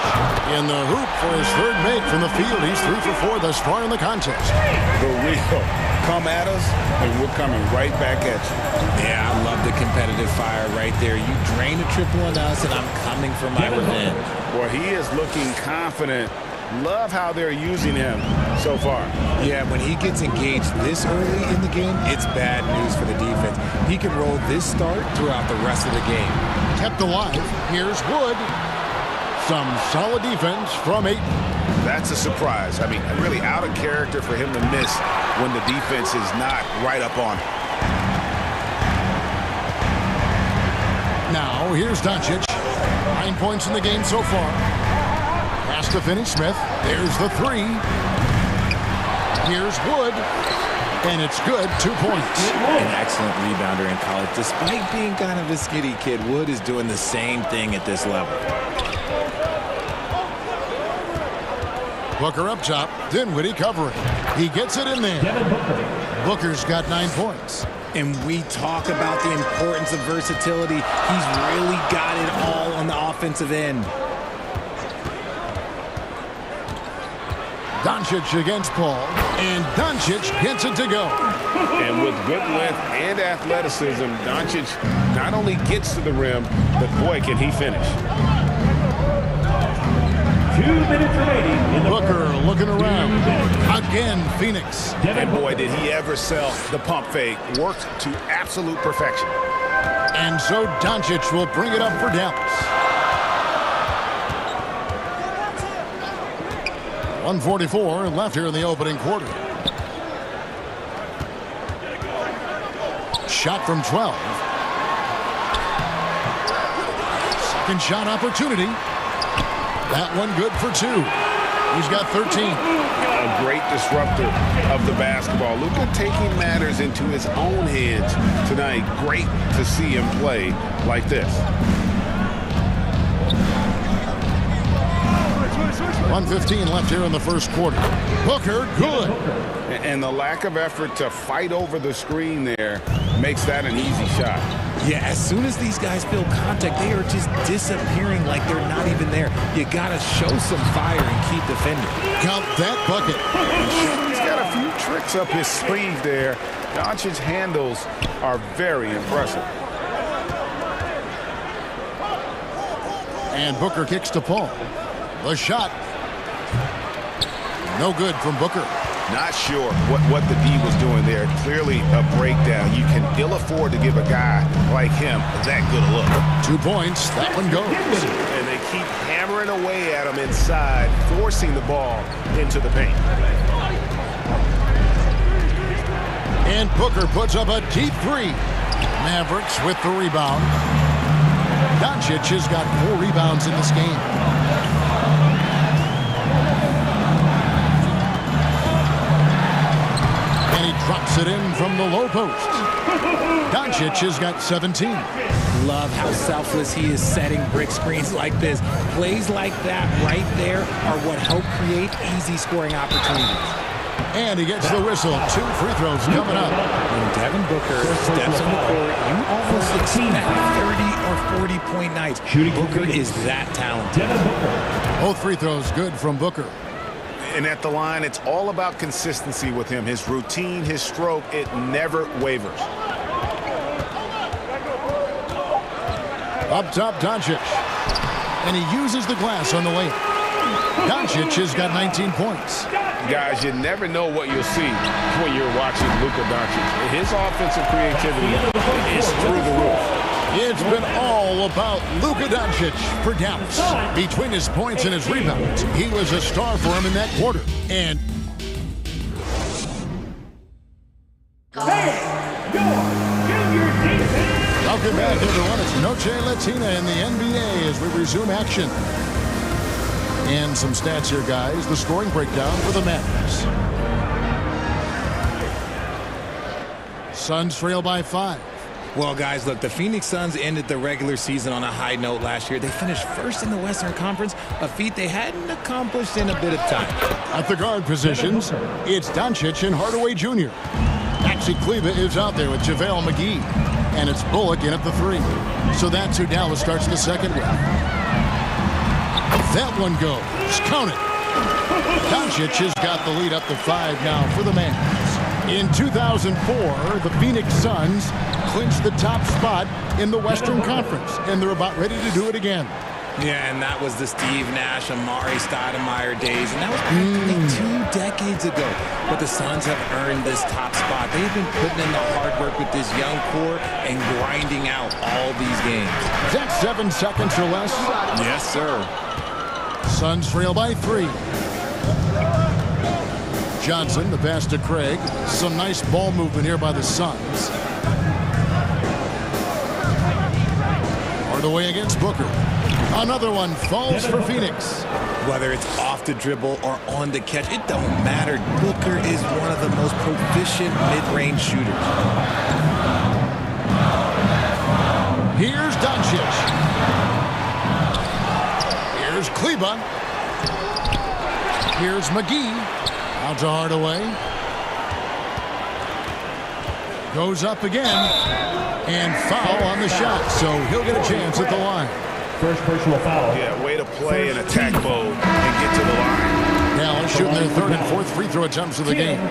In the hoop for his 3rd make from the field. He's 3 for 4 thus far in the contest. For real. Come at us, and we're coming right back at you. Yeah, I love the competitive fire right there. You drain a triple on us, and I'm coming for my revenge. Well, he is looking confident. Love how they're using him so far. Yeah, when he gets engaged this early in the game, it's bad news for the defense. He can roll this start throughout the rest of the game. Kept alive. Here's Wood. Some solid defense from Ayton. That's a surprise. I mean, really out of character for him to miss when the defense is not right up on him. Now, here's Doncic. 9 points in the game so far. Pass to Finney-Smith. There's the 3. Here's Wood. And it's good. 2 points. An excellent rebounder in college. Despite being kind of a skinny kid, Wood is doing the same thing at this level. Booker up top. Dinwiddie covering. He gets it in there. Booker's got 9 points. And we talk about the importance of versatility. He's really got it all on the offensive end. Doncic against Paul, and Doncic gets it to go. And with good length and athleticism, Doncic not only gets to the rim, but boy, can he finish. 2 minutes remaining. Booker looking around. Again, Phoenix. And boy, did he ever sell the pump fake. Worked to absolute perfection. And so Doncic will bring it up for Dallas. 1:44 left here in the opening quarter. Shot from 12. Second shot opportunity. That one good for 2. He's got 13. A great disruptor of the basketball. Luka taking matters into his own hands tonight. Great to see him play like this. 1:15 left here in the first quarter. Booker, good. And the lack of effort to fight over the screen there makes that an easy shot. Yeah, as soon as these guys feel contact, they are just disappearing like they're not even there. You got to show some fire and keep defending. Count that bucket. He's got a few tricks up his sleeve there. Doncic's handles are very impressive. And Booker kicks to Paul. The shot. No good from Booker. Not sure what the D was doing there. Clearly a breakdown. You can ill afford to give a guy like him that good a look. 2 points. That one goes. And they keep hammering away at him inside, forcing the ball into the paint. And Booker puts up a deep three. Mavericks with the rebound. Doncic has got 4 rebounds in this game. And he drops it in from the low post. Doncic has got 17. Love how selfless he is setting brick screens like this. Plays like that right there are what help create easy scoring opportunities. And he gets the whistle. 2 free throws coming up. When Devin Booker steps on the court, you almost expect 30 or 40-point nights. Booker is that talented. Both free throws good from Booker. And at the line, it's all about consistency with him. His routine, his stroke, it never wavers. Up top, Doncic. And he uses the glass on the layup. Doncic has got 19 points. Guys, you never know what you'll see when you're watching Luka Doncic. His offensive creativity is through the roof. It's been all about Luka Doncic for Dallas. Between his points and his rebounds, he was a star for him in that quarter. And welcome back, everyone. It's Noche Latina in the NBA as we resume action. And some stats here, guys. The scoring breakdown for the Mavericks. Suns trail by 5. Well, guys, look, the Phoenix Suns ended the regular season on a high note last year. They finished first in the Western Conference, a feat they hadn't accomplished in a bit of time. At the guard positions, it's Doncic and Hardaway Jr. Maxi Kleber is out there with JaVale McGee. And it's Bullock in at the 3. So that's who Dallas starts the second with. That one goes. Count it. Doncic has got the lead up to 5 now for the Mavs. In 2004, the Phoenix Suns clinched the top spot in the Western Conference, and they're about ready to do it again. Yeah, and that was the Steve Nash, Amari Stoudemire days, and that was practically 2 decades ago. But the Suns have earned this top spot. They've been putting in the hard work with this young core and grinding out all these games. Is that 7 seconds or less? Yes, sir. Suns trail by 3. Johnson, the pass to Craig. Some nice ball movement here by the Suns. Hardaway against Booker. Another one falls for Phoenix. Whether it's off the dribble or on the catch, it don't matter. Booker is one of the most proficient mid-range shooters. Here's Doncic. Here's Kleber. Here's McGee. Out to Hardaway. Goes up again. And foul on the shot. So he'll get a chance at the line. First personal foul. Yeah, way to play in attack mode and get to the line. Dallas shooting their 3rd and 4th free throw attempts of the game.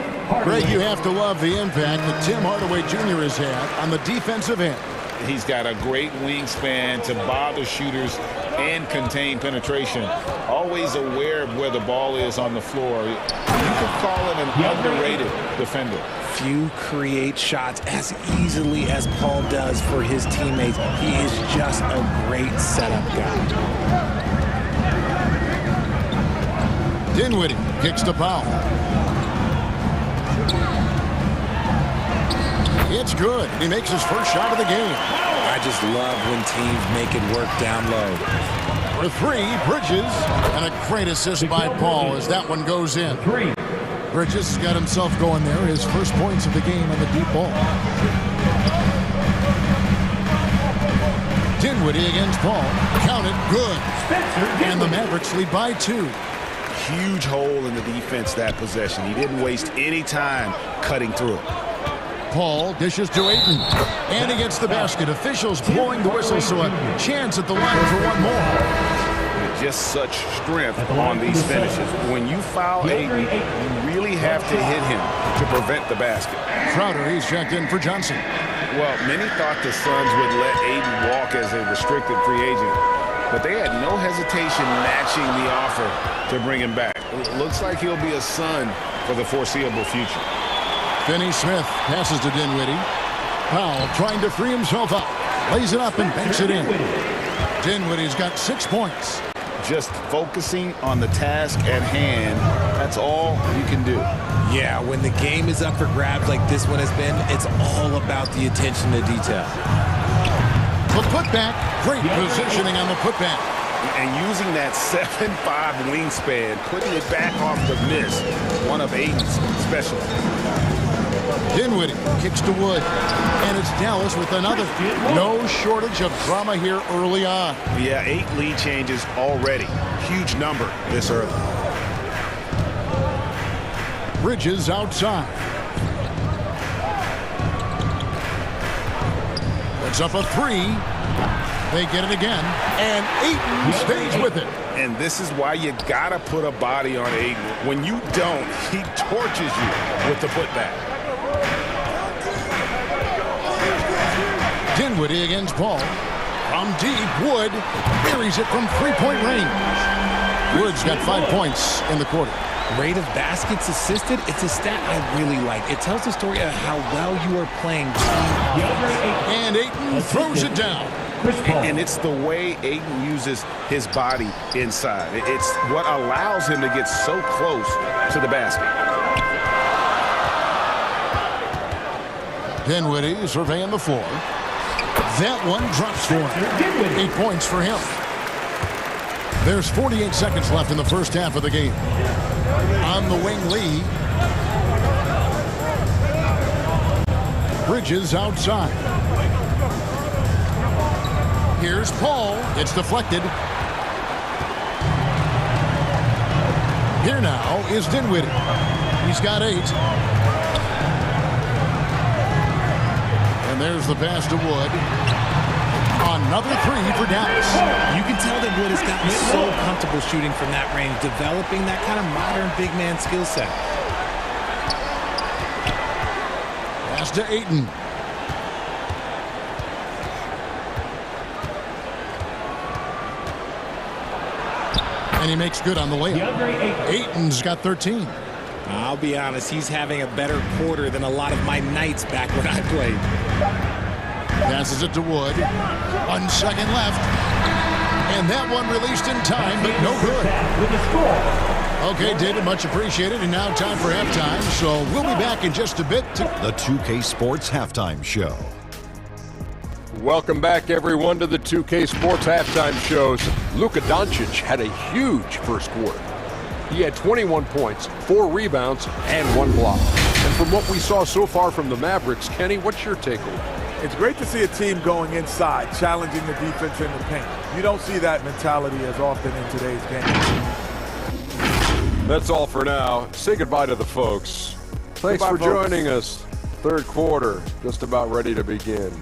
Greg, you have to love the impact that Tim Hardaway Jr. has had on the defensive end. He's got a great wingspan to bother shooters and contain penetration. Always aware of where the ball is on the floor. You could call him an underrated defender. Few create shots as easily as Paul does for his teammates. He is just a great setup guy. Dinwiddie kicks to Powell. It's good. He makes his first shot of the game. I just love when teams make it work down low. For 3, Bridges. And a great assist by Paul as that one goes in. Bridges has got himself going there. His first points of the game on the deep ball. Dinwiddie against Paul. Count it. Good. And the Mavericks lead by 2. huge hole in the defense that possession. He didn't waste any time cutting through it. Paul dishes to Ayton, and he gets the basket. Officials blowing the whistle, so a chance at the line for one more. Just such strength on these finishes. When you foul Ayton, you really have to hit him to prevent the basket. Crowder, he's checked in for Johnson. Well, many thought the Suns would let Ayton walk as a restricted free agent, but they had no hesitation matching the offer to bring him back. It looks like he'll be a Sun for the foreseeable future. Finney Smith passes to Dinwiddie. Powell trying to free himself up. Lays it up and banks it in. Dinwiddie's got 6 points. Just focusing on the task at hand, that's all you can do. Yeah, when the game is up for grabs like this one has been, it's all about the attention to detail. The putback, great positioning on the putback. And using that 7'5" wingspan, putting it back off the miss, one of Ayton's specialties. Dinwiddie kicks to Wood, and it's Dallas with another. No shortage of drama here early on. Yeah, 8 lead changes already. Huge number this early. Bridges outside. Puts up a 3. They get it again, and Ayton stays with it. And this is why you gotta put a body on Ayton. When you don't, he torches you with the putback. Dinwiddie against Paul. From deep, Wood buries it from 3-point range. Wood's got 5 points in the quarter. Rate of baskets assisted, it's a stat I really like. It tells the story of how well you are playing. And Ayton throws it down. And it's the way Ayton uses his body inside. It's what allows him to get so close to the basket. Dinwiddie surveying the floor. That one drops for him. 8 points for him. There's 48 seconds left in the first half of the game. On the wing, Lee. Bridges outside. Here's Paul. It's deflected. Here now is Dinwiddie. He's got 8. And there's the pass to Wood. Another 3 for Dallas. You can tell that Wood has gotten so comfortable shooting from that range, developing that kind of modern big man skill set. Pass to Ayton. And he makes good on the layup. Ayton's got 13. I'll be honest, he's having a better quarter than a lot of my nights back when I played. Passes it to Wood. 1 second left. And that one released in time, but no good. Okay, David, much appreciated. And now time for halftime. So we'll be back in just a bit. The 2K Sports Halftime Show. Welcome back, everyone, to the 2K Sports Halftime Shows. Luka Doncic had a huge first quarter. He had 21 points, 4 rebounds, and 1 block. And from what we saw so far from the Mavericks, Kenny, what's your takeaway? It's great to see a team going inside, challenging the defense in the paint. You don't see that mentality as often in today's game. That's all for now. Say goodbye to the folks. Thanks for joining us. Third quarter, just about ready to begin.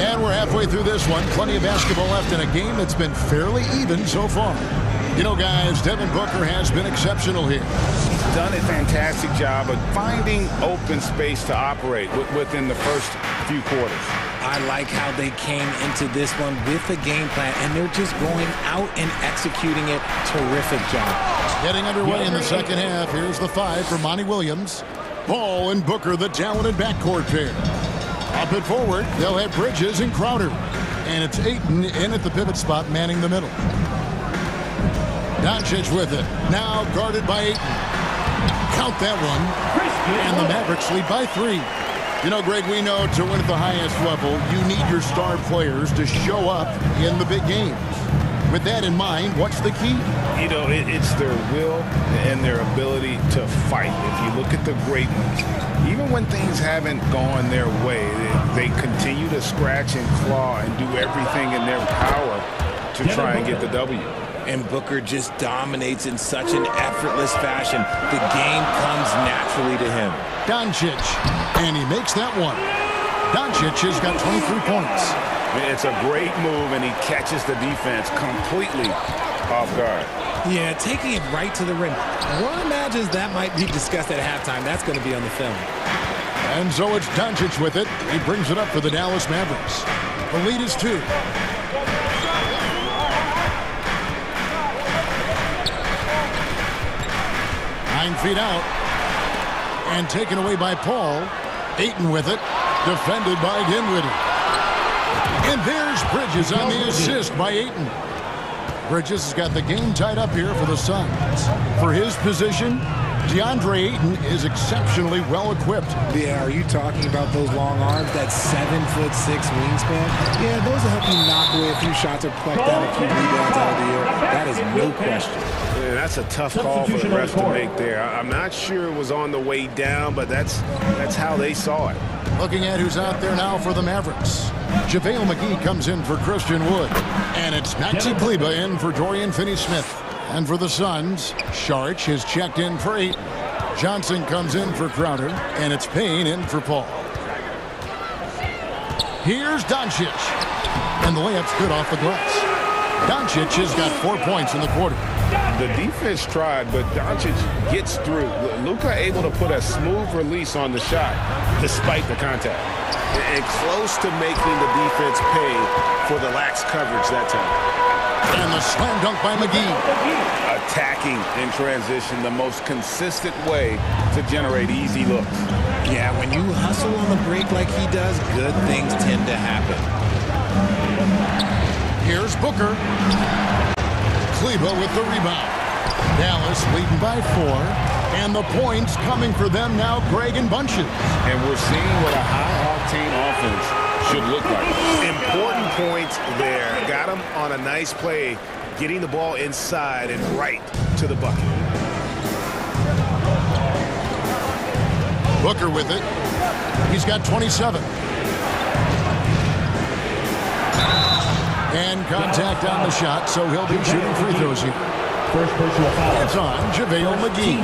And we're halfway through this one. Plenty of basketball left in a game that's been fairly even so far. You know, guys, Devin Booker has been exceptional here. He's done a fantastic job of finding open space to operate within the first few quarters. I like how they came into this one with a game plan, and they're just going out and executing it. Terrific job. Getting underway in the second half. Here's the 5 for Monty Williams. Paul and Booker, the talented backcourt pair. Up and forward, they'll have Bridges and Crowder. And it's Ayton in at the pivot spot, manning the middle. Doncic with it. Now guarded by Ayton. Count that one. And the Mavericks lead by 3. You know, Greg, we know to win at the highest level, you need your star players to show up in the big games. With that in mind, what's the key? You know, it's their will and their ability to fight. If you look at the great ones, even when things haven't gone their way, they continue to scratch and claw and do everything in their power to try and get the W. And Booker just dominates in such an effortless fashion. The game comes naturally to him. Doncic, and he makes that one. Doncic has got 23 points. It's a great move, and he catches the defense completely off guard. Yeah, taking it right to the rim. One imagines that might be discussed at halftime. That's going to be on the film. And so it's Doncic with it. He brings it up for the Dallas Mavericks. The lead is 2. 9 feet out. And taken away by Paul. Ayton with it. Defended by Dinwiddie. And there's Bridges on the assist by Ayton. Bridges has got the game tied up here for the Suns. For his position, DeAndre Ayton is exceptionally well equipped. Yeah, are you talking about those long arms, that 7'6" wingspan? Yeah, those will help you knock away a few shots or pluck down a few rebounds out of the air. That is no question. Yeah, that's a tough call for the refs to make there. I'm not sure it was on the way down, but that's how they saw it. Looking at who's out there now for the Mavericks. JaVale McGee comes in for Christian Wood. And it's Maxi Kleber in for Dorian Finney-Smith. And for the Suns, Saric has checked in for Ayton. Johnson comes in for Crowder. And it's Payne in for Paul. Here's Doncic. And the layup's good off the glass. Doncic has got 4 points in the quarter. The defense tried, but Doncic gets through. Luka able to put a smooth release on the shot despite the contact. And close to making the defense pay for the lax coverage that time. And the slam dunk by McGee. Attacking in transition, the most consistent way to generate easy looks. Yeah, when you hustle on the break like he does, good things tend to happen. Here's Booker. Kleber with the rebound. Dallas leading by 4. And the points coming for them now, Greg and Bunches. And we're seeing what a high-octane offense should look like. Important points there. Got him on a nice play, getting the ball inside and right to the bucket. Booker with it. He's got 27. And contact on the shot, so he'll be shooting free throws here. First personal foul. It's on JaVale McGee.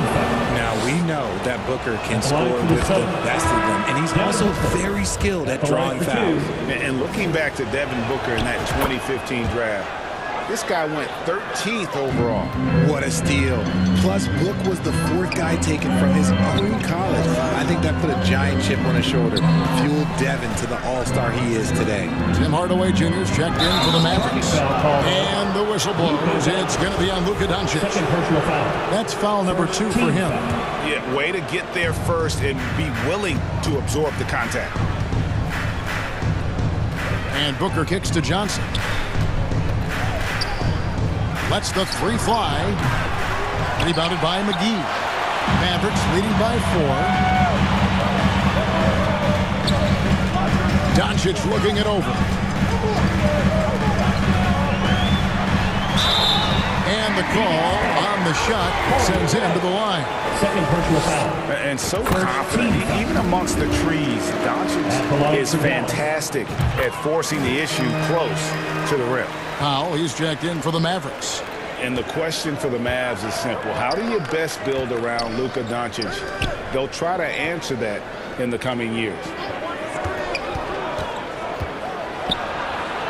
Now, we know that Booker can score with the best of them, and he's also very skilled at drawing fouls. And looking back to Devin Booker in that 2015 draft, this guy went 13th overall. What a steal. Plus, Book was the 4th guy taken from his own college. I think that put a giant chip on his shoulder, fueled Devin to the all-star he is today. Tim Hardaway Jr.'s checked in for the Mavericks. And the whistle blows. It's going to be on Luka Doncic. Second personal foul. That's foul number 2 for him. Yeah, way to get there first and be willing to absorb the contact. And Booker kicks to Johnson. Lets the 3 fly. Rebounded by McGee. Mavericks leading by 4. Doncic looking it over. And the call on the shot sends him to the line. Second personal foul. And so confident, even amongst the trees, Doncic is fantastic at forcing the issue close to the rim. Powell, he's checked in for the Mavericks. And the question for the Mavs is simple. How do you best build around Luka Doncic? They'll try to answer that in the coming years.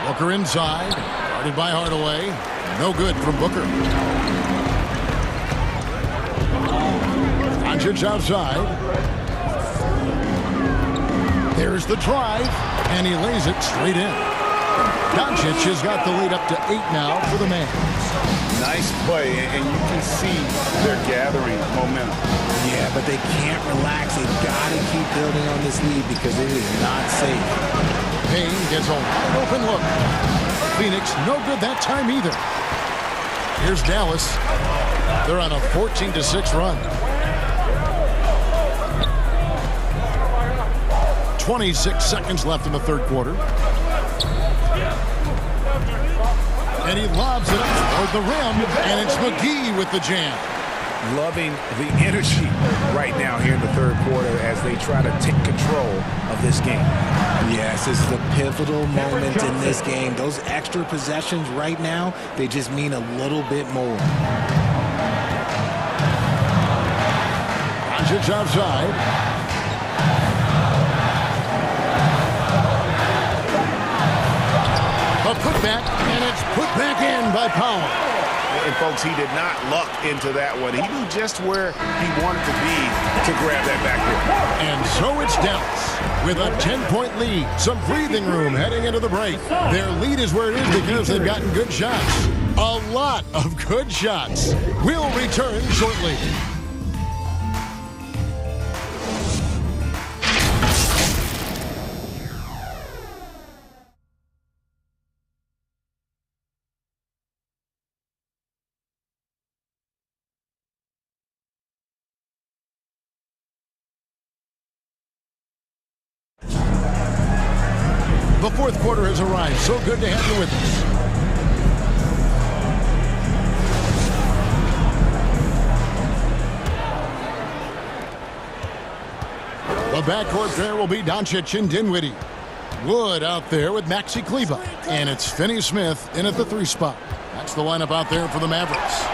Booker inside. Guarded by Hardaway. No good from Booker. Doncic outside. There's the drive. And he lays it straight in. Doncic has got the lead up to 8 now for the Mavs. Nice play, and you can see they're gathering momentum. Yeah, but they can't relax. They've got to keep building on this lead because it is not safe. Payne gets a wide open look. Phoenix, no good that time either. Here's Dallas. They're on a 14-6 run. 26 seconds left in the third quarter. And he lobs it up toward the rim, and it's McGee with the jam. Loving the energy right now here in the third quarter as they try to take control of this game. Yes, this is a pivotal moment in this game. Those extra possessions right now, they just mean a little bit more. Doncic outside. A putback, and it's put back in by Powell. And, folks, he did not luck into that one. He knew just where he wanted to be to grab that backboard. And so it's Dallas with a 10-point lead. Some breathing room heading into the break. Their lead is where it is because they've gotten good shots. A lot of good shots. We'll return shortly. The fourth quarter has arrived. So good to have you with us. The backcourt pair will be Doncic and Dinwiddie. Wood out there with Maxi Kleber. And it's Finney-Smith in at the 3 spot. That's the lineup out there for the Mavericks.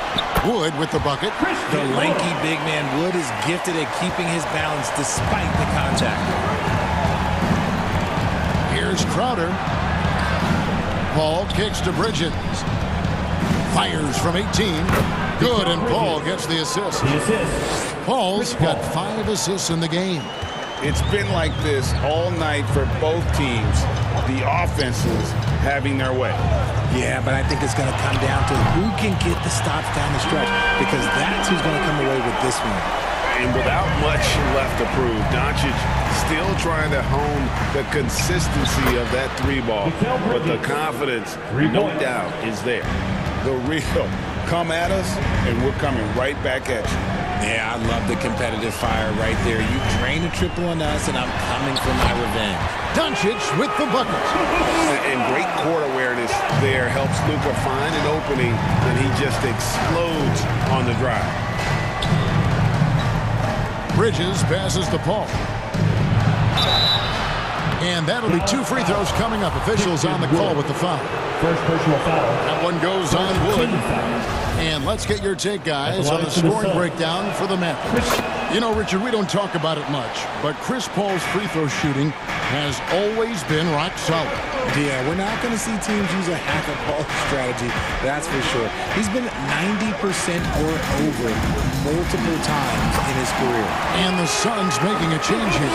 Wood with the bucket. The lanky big man Wood is gifted at keeping his balance despite the contact. Here's Crowder. Paul kicks to Bridges. Fires from 18. Good, and Paul gets the assist. Paul's got 5 assists in the game. It's been like this all night for both teams. The offenses having their way. Yeah, but I think it's going to come down to who can get the stops down the stretch, because that's who's going to come away with this one. And without much left to prove, Doncic still trying to hone the consistency of that 3 ball. But the confidence, no doubt, is there. The real come at us, and we're coming right back at you. Yeah, I love the competitive fire right there. You drain a triple on us, and I'm coming for my revenge. Doncic with the bucket. And great court awareness there helps Luka find an opening, and he just explodes on the drive. Bridges passes to Paul. And that'll be 2 free throws coming up. Officials on the call with the foul. First personal foul. That one goes on Wood. And let's get your take, guys, on the scoring breakdown for the Mavericks. You know, Richard, we don't talk about it much, but Chris Paul's free throw shooting has always been rock solid. Yeah, we're not going to see teams use a hack-a-ball strategy, that's for sure. He's been 90% or over multiple times in his career. And the Suns making a change here.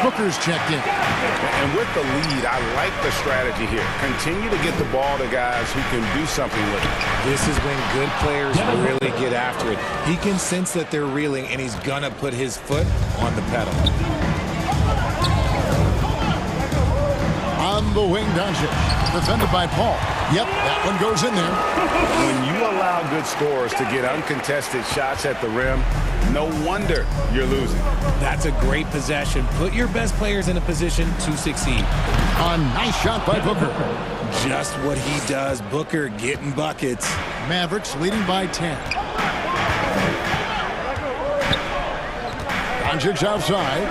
Booker's checked in. And with the lead, I like the strategy here. Continue to get the ball to guys who can do something with it. This is when good players really get after it. He can sense that they're reeling, and he's going to put his foot on the pedal. On the wing, Doncic. Defended by Paul. Yep, that one goes in there. When you allow good scorers to get uncontested shots at the rim, no wonder you're losing. That's a great possession. Put your best players in a position to succeed. A nice shot by Booker. Just what he does. Booker getting buckets. Mavericks leading by 10. Doncic outside.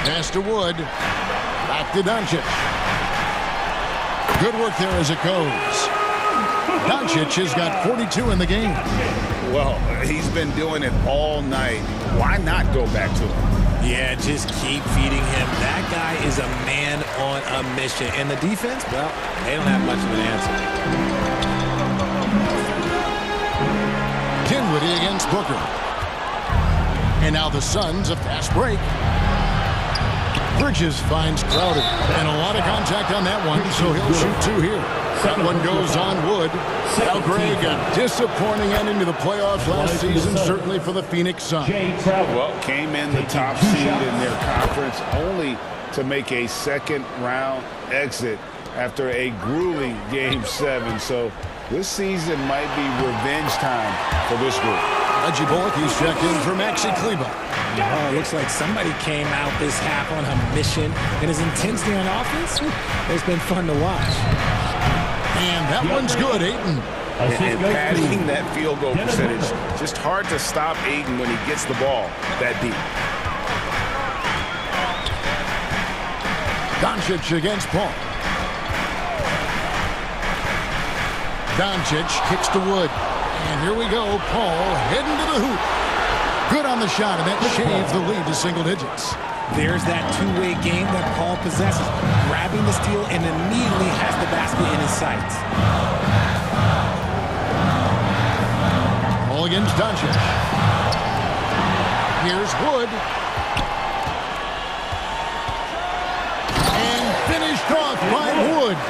Pass to Wood. Back to Doncic. Good work there as it goes. Doncic has got 42 in the game. Well, he's been doing it all night. Why not go back to him? Yeah, just keep feeding him. That guy is a man on a mission. And the defense, well, they don't have much of an answer. Dinwiddie against Booker. And now the Suns, a fast break. Bridges finds Crowder. And a lot of contact on that one, so he'll shoot 2 here. That one goes on Wood. Now Greg, a disappointing ending to the playoffs last season, certainly for the Phoenix Suns. Well, came in the top seed in their conference only to make a second-round exit after a grueling Game 7. So this season might be revenge time for this group. Reggie Bullock, he's checked in for Maxi Kleber. Oh, it looks like somebody came out this half on a mission, and his intensity on offense, it's been fun to watch. And that one's good, Ayton. And padding that field goal percentage, just hard to stop Ayton when he gets the ball that deep. Doncic against Paul. Doncic kicks to Wood. And here we go. Paul heading to the hoop. Good on the shot, and that shaves the lead to single digits. There's that two-way game that Paul possesses. Grabbing the steal and immediately has the basket in his sights. Paul against Doncic. Here's Wood. And finished off by Wood.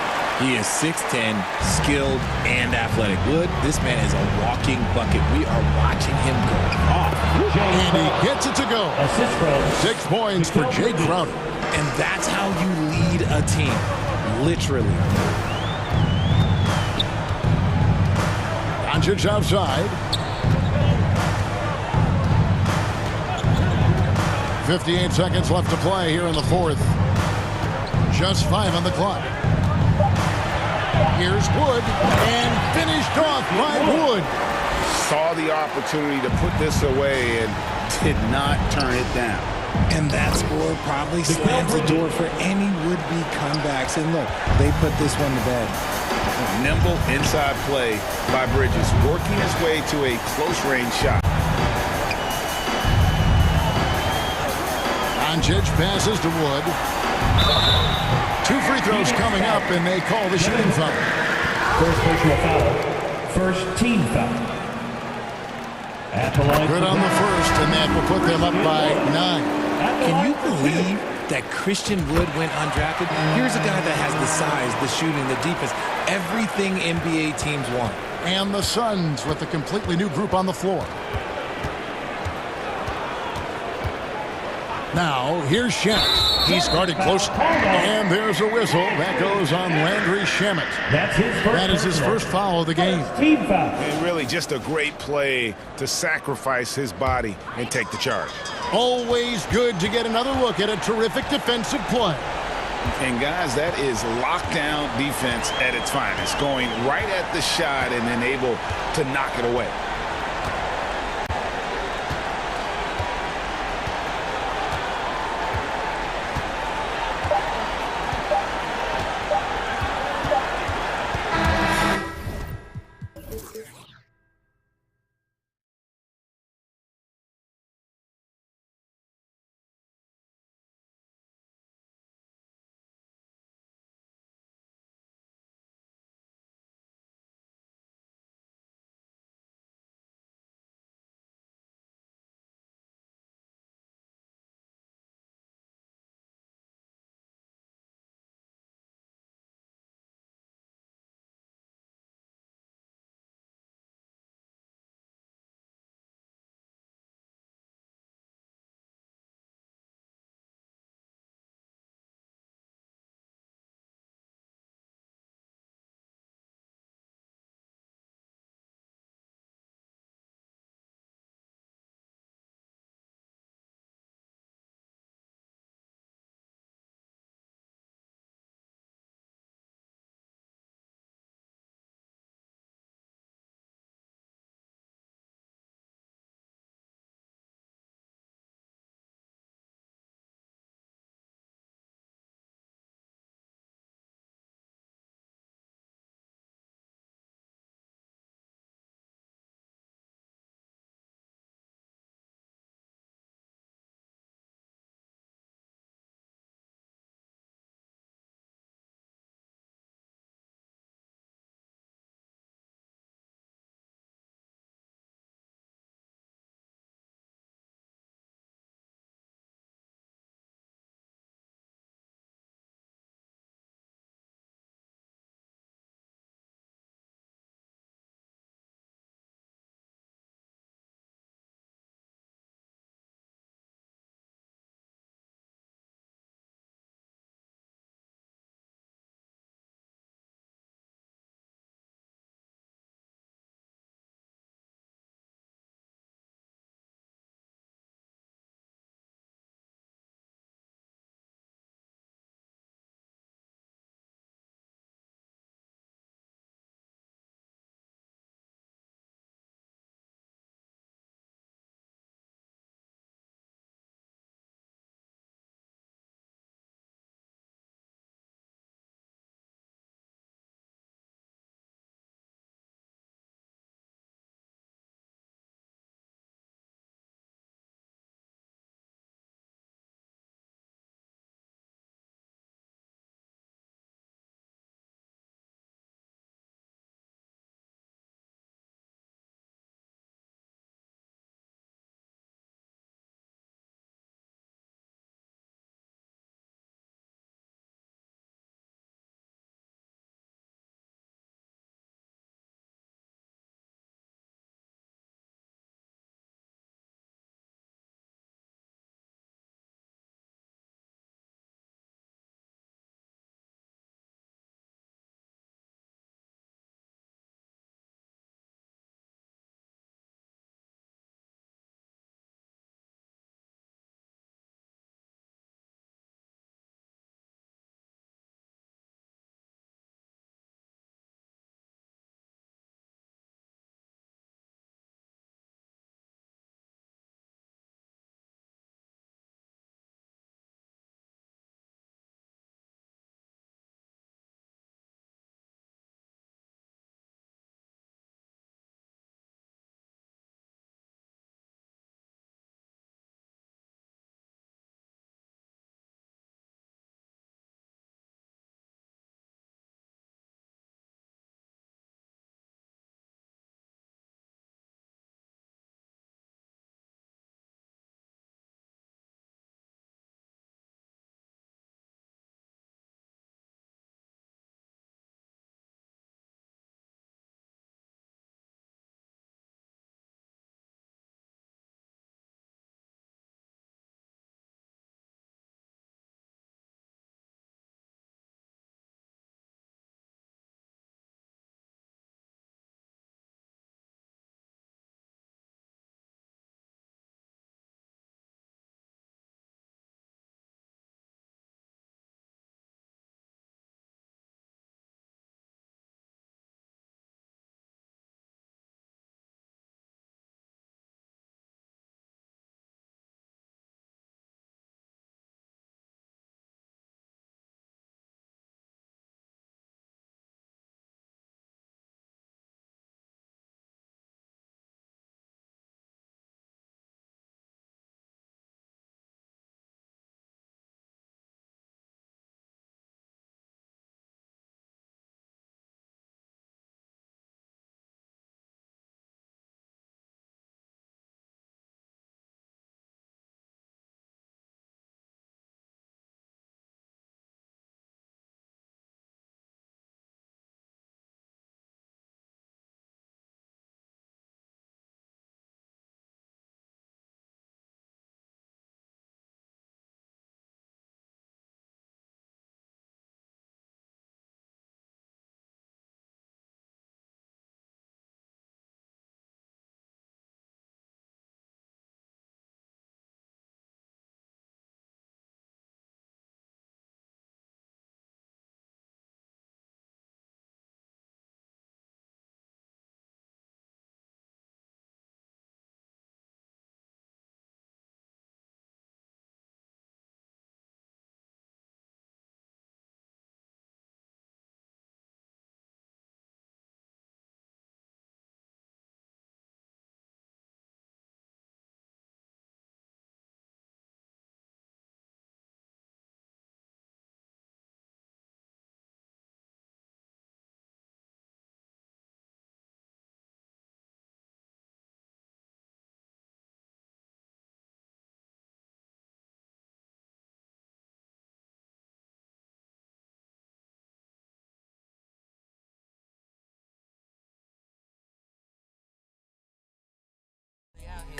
He is 6'10", skilled, and athletic. Wood, this man is a walking bucket. We are watching him go off. And he gets it to go. 6 points for Jay Crowder. And that's how you lead a team, literally. Doncic outside. 58 seconds left to play here in the fourth. Just 5 on the clock. Here's Wood, and finished off by Wood. Saw the opportunity to put this away and did not turn it down. And that score probably slams the door for any would-be comebacks. And look, they put this one to bed. Nimble inside play by Bridges, working his way to a close-range shot. Doncic passes to Wood. 2 free throws coming up, and they call the shooting foul. First personal foul. First team foul. At the line. Good on the first, and that will put them up by 9. Can you believe that Christian Wood went undrafted? Here's a guy that has the size, the shooting, the defense, everything NBA teams want. And the Suns with a completely new group on the floor. Now, here's Shamet. He's guarded close. And there's a whistle. That goes on Landry Shamet. That is his first foul of the game. And really just a great play to sacrifice his body and take the charge. Always good to get another look at a terrific defensive play. And guys, that is lockdown defense at its finest. Going right at the shot and then able to knock it away.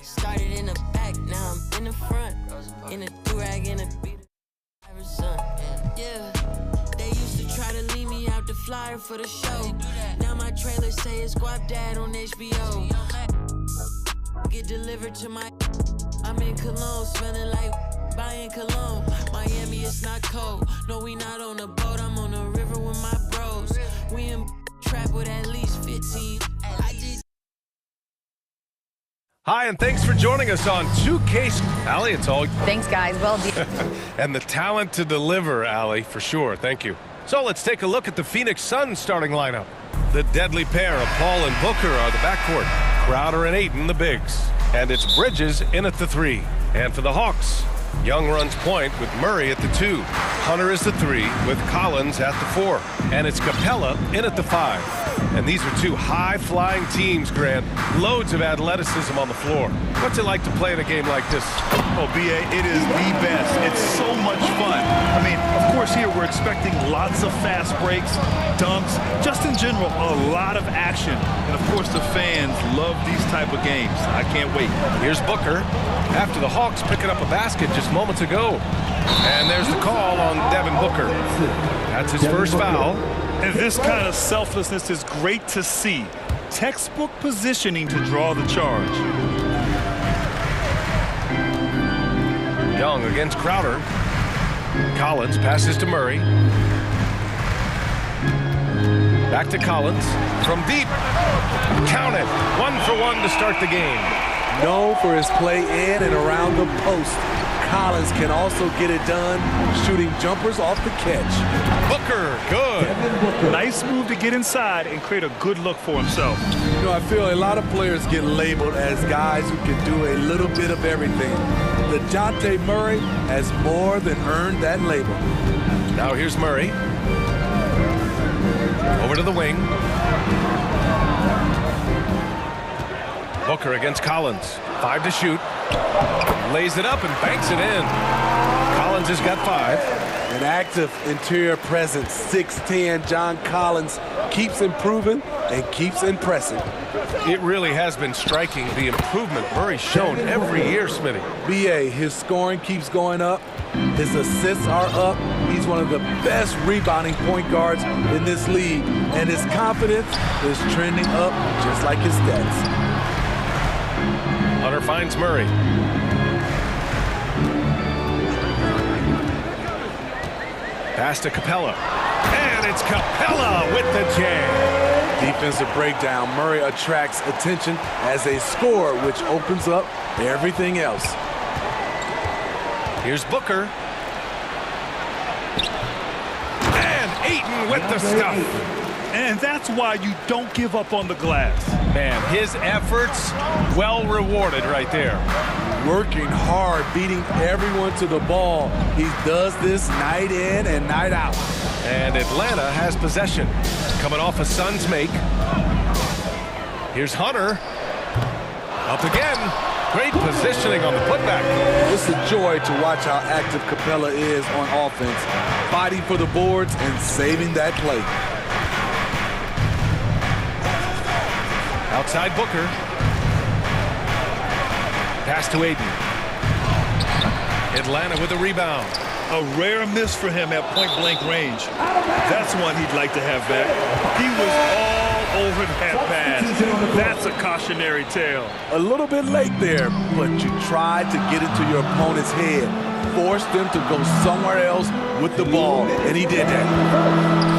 Started in the back, now I'm in the front. In a do-rag, in a beat. Yeah, they used to try to leave me out the flyer for the show. Now my trailer say it's Guap Dad on HBO. Get delivered to my. I'm in Cologne, smelling like buying cologne. Miami, it's not cold. No, we not on a boat. I'm on the river with my bros. We in trap with at least 15. I did. Hi, and thanks for joining us on 2K. Allie, it's all. Thanks, guys. Well, and the talent to deliver, Allie, for sure. Thank you. So let's take a look at the Phoenix Suns starting lineup. The deadly pair of Paul and Booker are the backcourt. Crowder and Ayton, the bigs. And it's Bridges in at the 3. And for the Hawks, Young runs point with Murray at the 2. Hunter is the 3 with Collins at the 4. And it's Capella in at the 5. And these are two high-flying teams, Grant. Loads of athleticism on the floor. What's it like to play in a game like this? Oh, B.A., it is the best. It's so much fun. I mean, of course, here we're expecting lots of fast breaks, dunks, just in general, a lot of action. And, of course, the fans love these type of games. I can't wait. Here's Booker after the Hawks picking up a basket just moments ago. And there's the call on Devin Booker. That's his first foul. And this kind of selflessness is great to see. Textbook positioning to draw the charge. Young against Crowder. Collins passes to Murray. Back to Collins from deep. Count it. 1-for-1 to start the game. Known for his play in and around the post. Collins can also get it done shooting jumpers off the catch. Booker, good. Nice move to get inside and create a good look for himself. You know, I feel a lot of players get labeled as guys who can do a little bit of everything. DeJounte Murray has more than earned that label. Now here's Murray. Over to the wing. Booker against Collins. 5 to shoot. Lays it up and banks it in. Collins has got 5. An active interior presence, 6'10", John Collins keeps improving and keeps impressing. It really has been striking, the improvement Murray's shown every year, Smitty. B.A., his scoring keeps going up. His assists are up. He's one of the best rebounding point guards in this league. And his confidence is trending up just like his stats. Hunter finds Murray. Pass to Capella. And it's Capella with the jam. Defensive breakdown. Murray attracts attention as a scorer, which opens up everything else. Here's Booker. And Ayton with the stuff. And that's why you don't give up on the glass. Man, his efforts well rewarded right there. Working hard, beating everyone to the ball. He does this night in and night out. And Atlanta has possession. Coming off a Suns make. Here's Hunter. Up again. Great positioning on the putback. It's a joy to watch how active Capella is on offense. Fighting for the boards and saving that play. Outside Booker. Pass to Ayton. Atlanta with a rebound. A rare miss for him at point-blank range. That's one he'd like to have back. He was all over that pass. That's a cautionary tale. A little bit late there, but you tried to get into your opponent's head. Force them to go somewhere else with the ball, and he did that.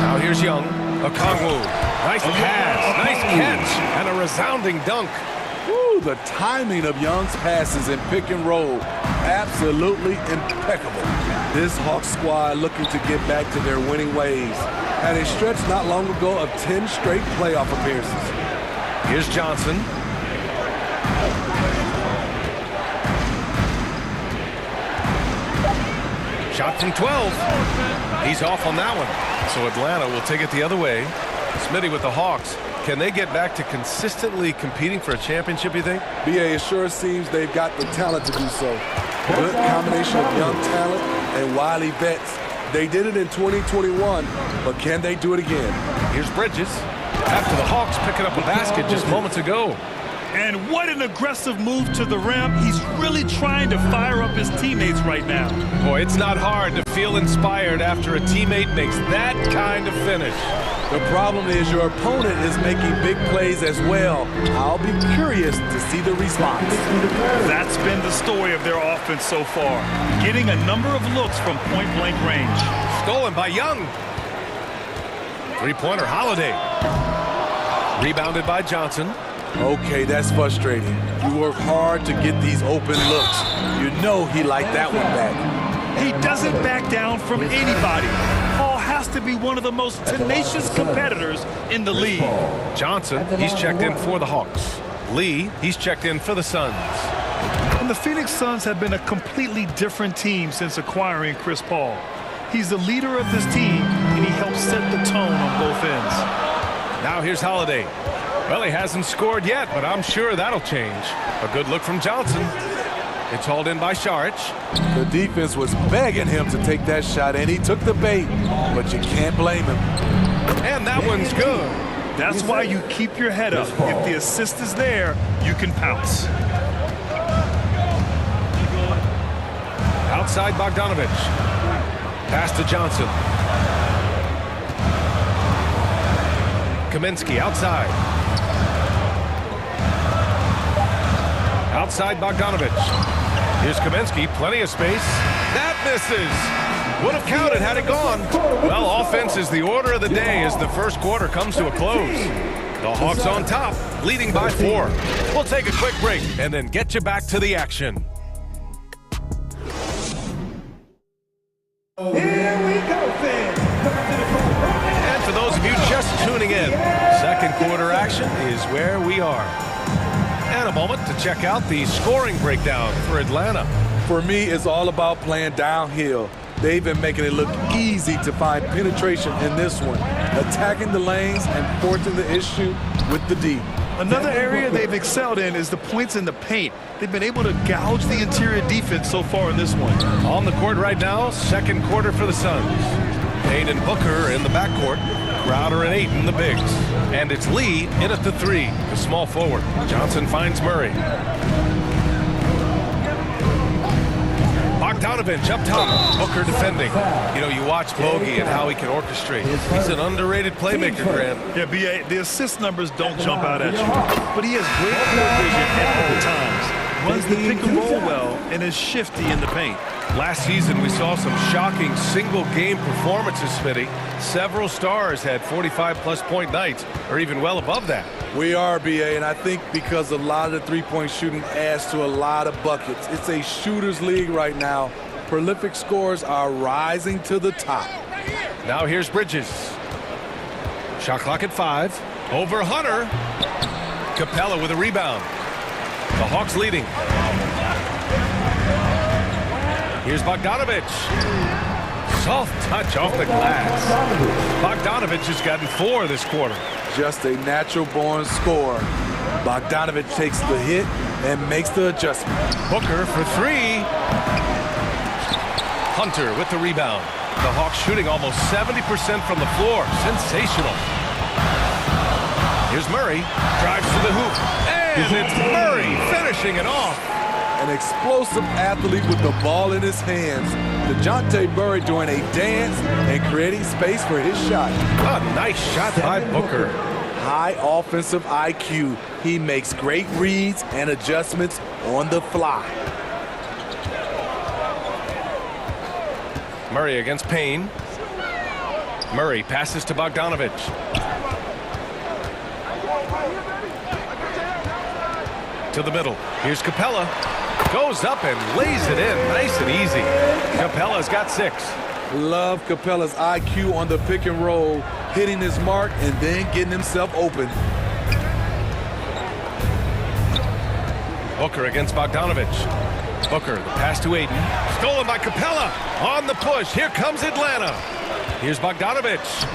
Now here's Young. Okongwu. Nice pass, nice catch, and a resounding dunk. Woo, the timing of Young's passes in pick and roll, absolutely impeccable. This Hawks squad looking to get back to their winning ways. Had a stretch not long ago of 10 straight playoff appearances. Here's Johnson. Shot from 12. He's off on that one. So Atlanta will take it the other way. Smitty with the Hawks. Can they get back to consistently competing for a championship, you think? B.A., it sure seems they've got the talent to do so. Good combination of young talent and wily vets. They did it in 2021, but can they do it again? Here's Bridges. After the Hawks picking up a basket just moments ago. And what an aggressive move to the rim. He's really trying to fire up his teammates right now. Boy, it's not hard to feel inspired after a teammate makes that kind of finish. The problem is your opponent is making big plays as well. I'll be curious to see the response. That's been the story of their offense so far, getting a number of looks from point-blank range. Stolen by Young. Three-pointer, Holiday. Rebounded by Johnson. Okay, that's frustrating. You work hard to get these open looks. You know he liked that one back. He doesn't back down from anybody. Paul has to be one of the most tenacious competitors in the league. Johnson, he's checked in for the Hawks. Lee, he's checked in for the Suns. And the Phoenix Suns have been a completely different team since acquiring Chris Paul. He's the leader of this team, and he helps set the tone on both ends. Now here's Holiday. Well, he hasn't scored yet, but I'm sure that'll change. A good look from Johnson. It's hauled in by Saric. The defense was begging him to take that shot, and he took the bait, but you can't blame him. And that one's good. That's why you keep your head up. If the assist is there, you can pounce. Outside Bogdanovich. Pass to Johnson. Kaminsky outside. Outside Bogdanovich. Here's Kaminsky, plenty of space. That misses. Would have counted had it gone. Well, offense is the order of the day as the first quarter comes to a close. The Hawks on top, leading by 4. We'll take a quick break and then get you back to the action. Here we go, fans. And for those of you just tuning in, second quarter action is where we are. And a moment to check out the scoring breakdown for Atlanta. For me, it's all about playing downhill. They've been making it look easy to find penetration in this one, attacking the lanes and forcing the issue with the D. Another area they've excelled in is the points in the paint. They've been able to gouge the interior defense so far in this one. On the court right now, second quarter for the Suns. Payne and Booker in the backcourt. Crowder and Ayton, the bigs. And it's Lee in at the 3, the small forward. Johnson finds Murray. Bogdanovich up top. Booker defending. You know, you watch Bogey and how he can orchestrate. He's an underrated playmaker, Grant. Yeah, B.A., the assist numbers don't jump out at you, but he has great court vision at all times. Runs the pick and roll well and is shifty in the paint. Last season, we saw some shocking single-game performances, Smitty. Several stars had 45-plus point nights, or even well above that. We are, B.A., and I think because a lot of the three-point shooting adds to a lot of buckets. It's a shooter's league right now. Prolific scores are rising to the top. Now here's Bridges. Shot clock at 5. Over Hunter. Capella with a rebound. The Hawks leading. Here's Bogdanovich. Soft touch off the glass. Bogdanovich has gotten 4 this quarter. Just a natural-born scorer. Bogdanovich takes the hit and makes the adjustment. Booker for 3. Hunter with the rebound. The Hawks shooting almost 70% from the floor. Sensational. Here's Murray. Drives to the hoop. And it's Murray finishing it off. An explosive athlete with the ball in his hands. DeJounte Murray doing a dance and creating space for his shot. A nice shot by Booker. High offensive IQ. He makes great reads and adjustments on the fly. Murray against Payne. Murray passes to Bogdanovich. To the middle. Here's Capella. Goes up and lays it in. Nice and easy. Capella's got 6. Love Capella's IQ on the pick and roll, hitting his mark and then getting himself open. Booker against Bogdanovich. Booker, the pass to Ayton. Stolen by Capella. On the push. Here comes Atlanta. Here's Bogdanovich.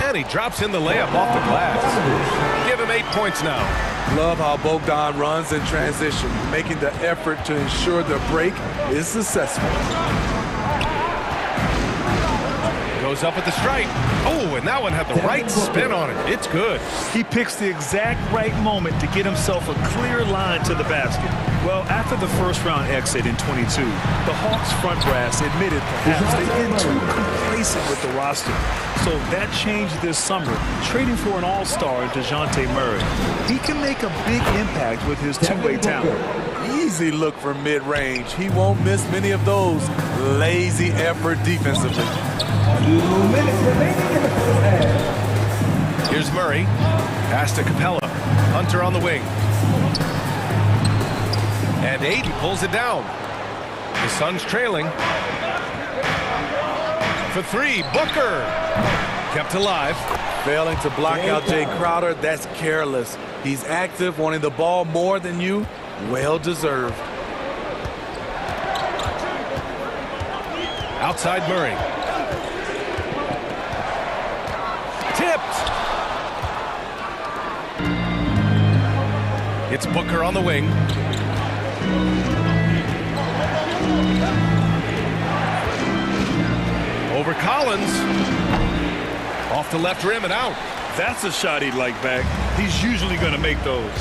And he drops in the layup off the glass. Give him 8 points now. Love how Bogdan runs in transition, making the effort to ensure the break is successful. Goes up at the stripe. Oh, and that one had the right spin on it. It's good. He picks the exact right moment to get himself a clear line to the basket. Well, after the first-round exit in 22, the Hawks front brass admitted perhaps they get too complacent with the roster. So that changed this summer, trading for an all-star in DeJounte Murray. He can make a big impact with his two-way talent. Easy look from mid-range. He won't miss many of those. Lazy effort defensively. 2 minutes remaining in the first half. Here's Murray. Pass to Capella. Hunter on the wing. And Ayton pulls it down. The Suns trailing. For three, Booker. Kept alive. Failing to block out Jay Crowder, that's careless. He's active, wanting the ball more than you. Well deserved. Outside Murray. Tipped. It's Booker on the wing. Over Collins. Off the left rim and out. That's a shot he'd like back. He's usually going to make those.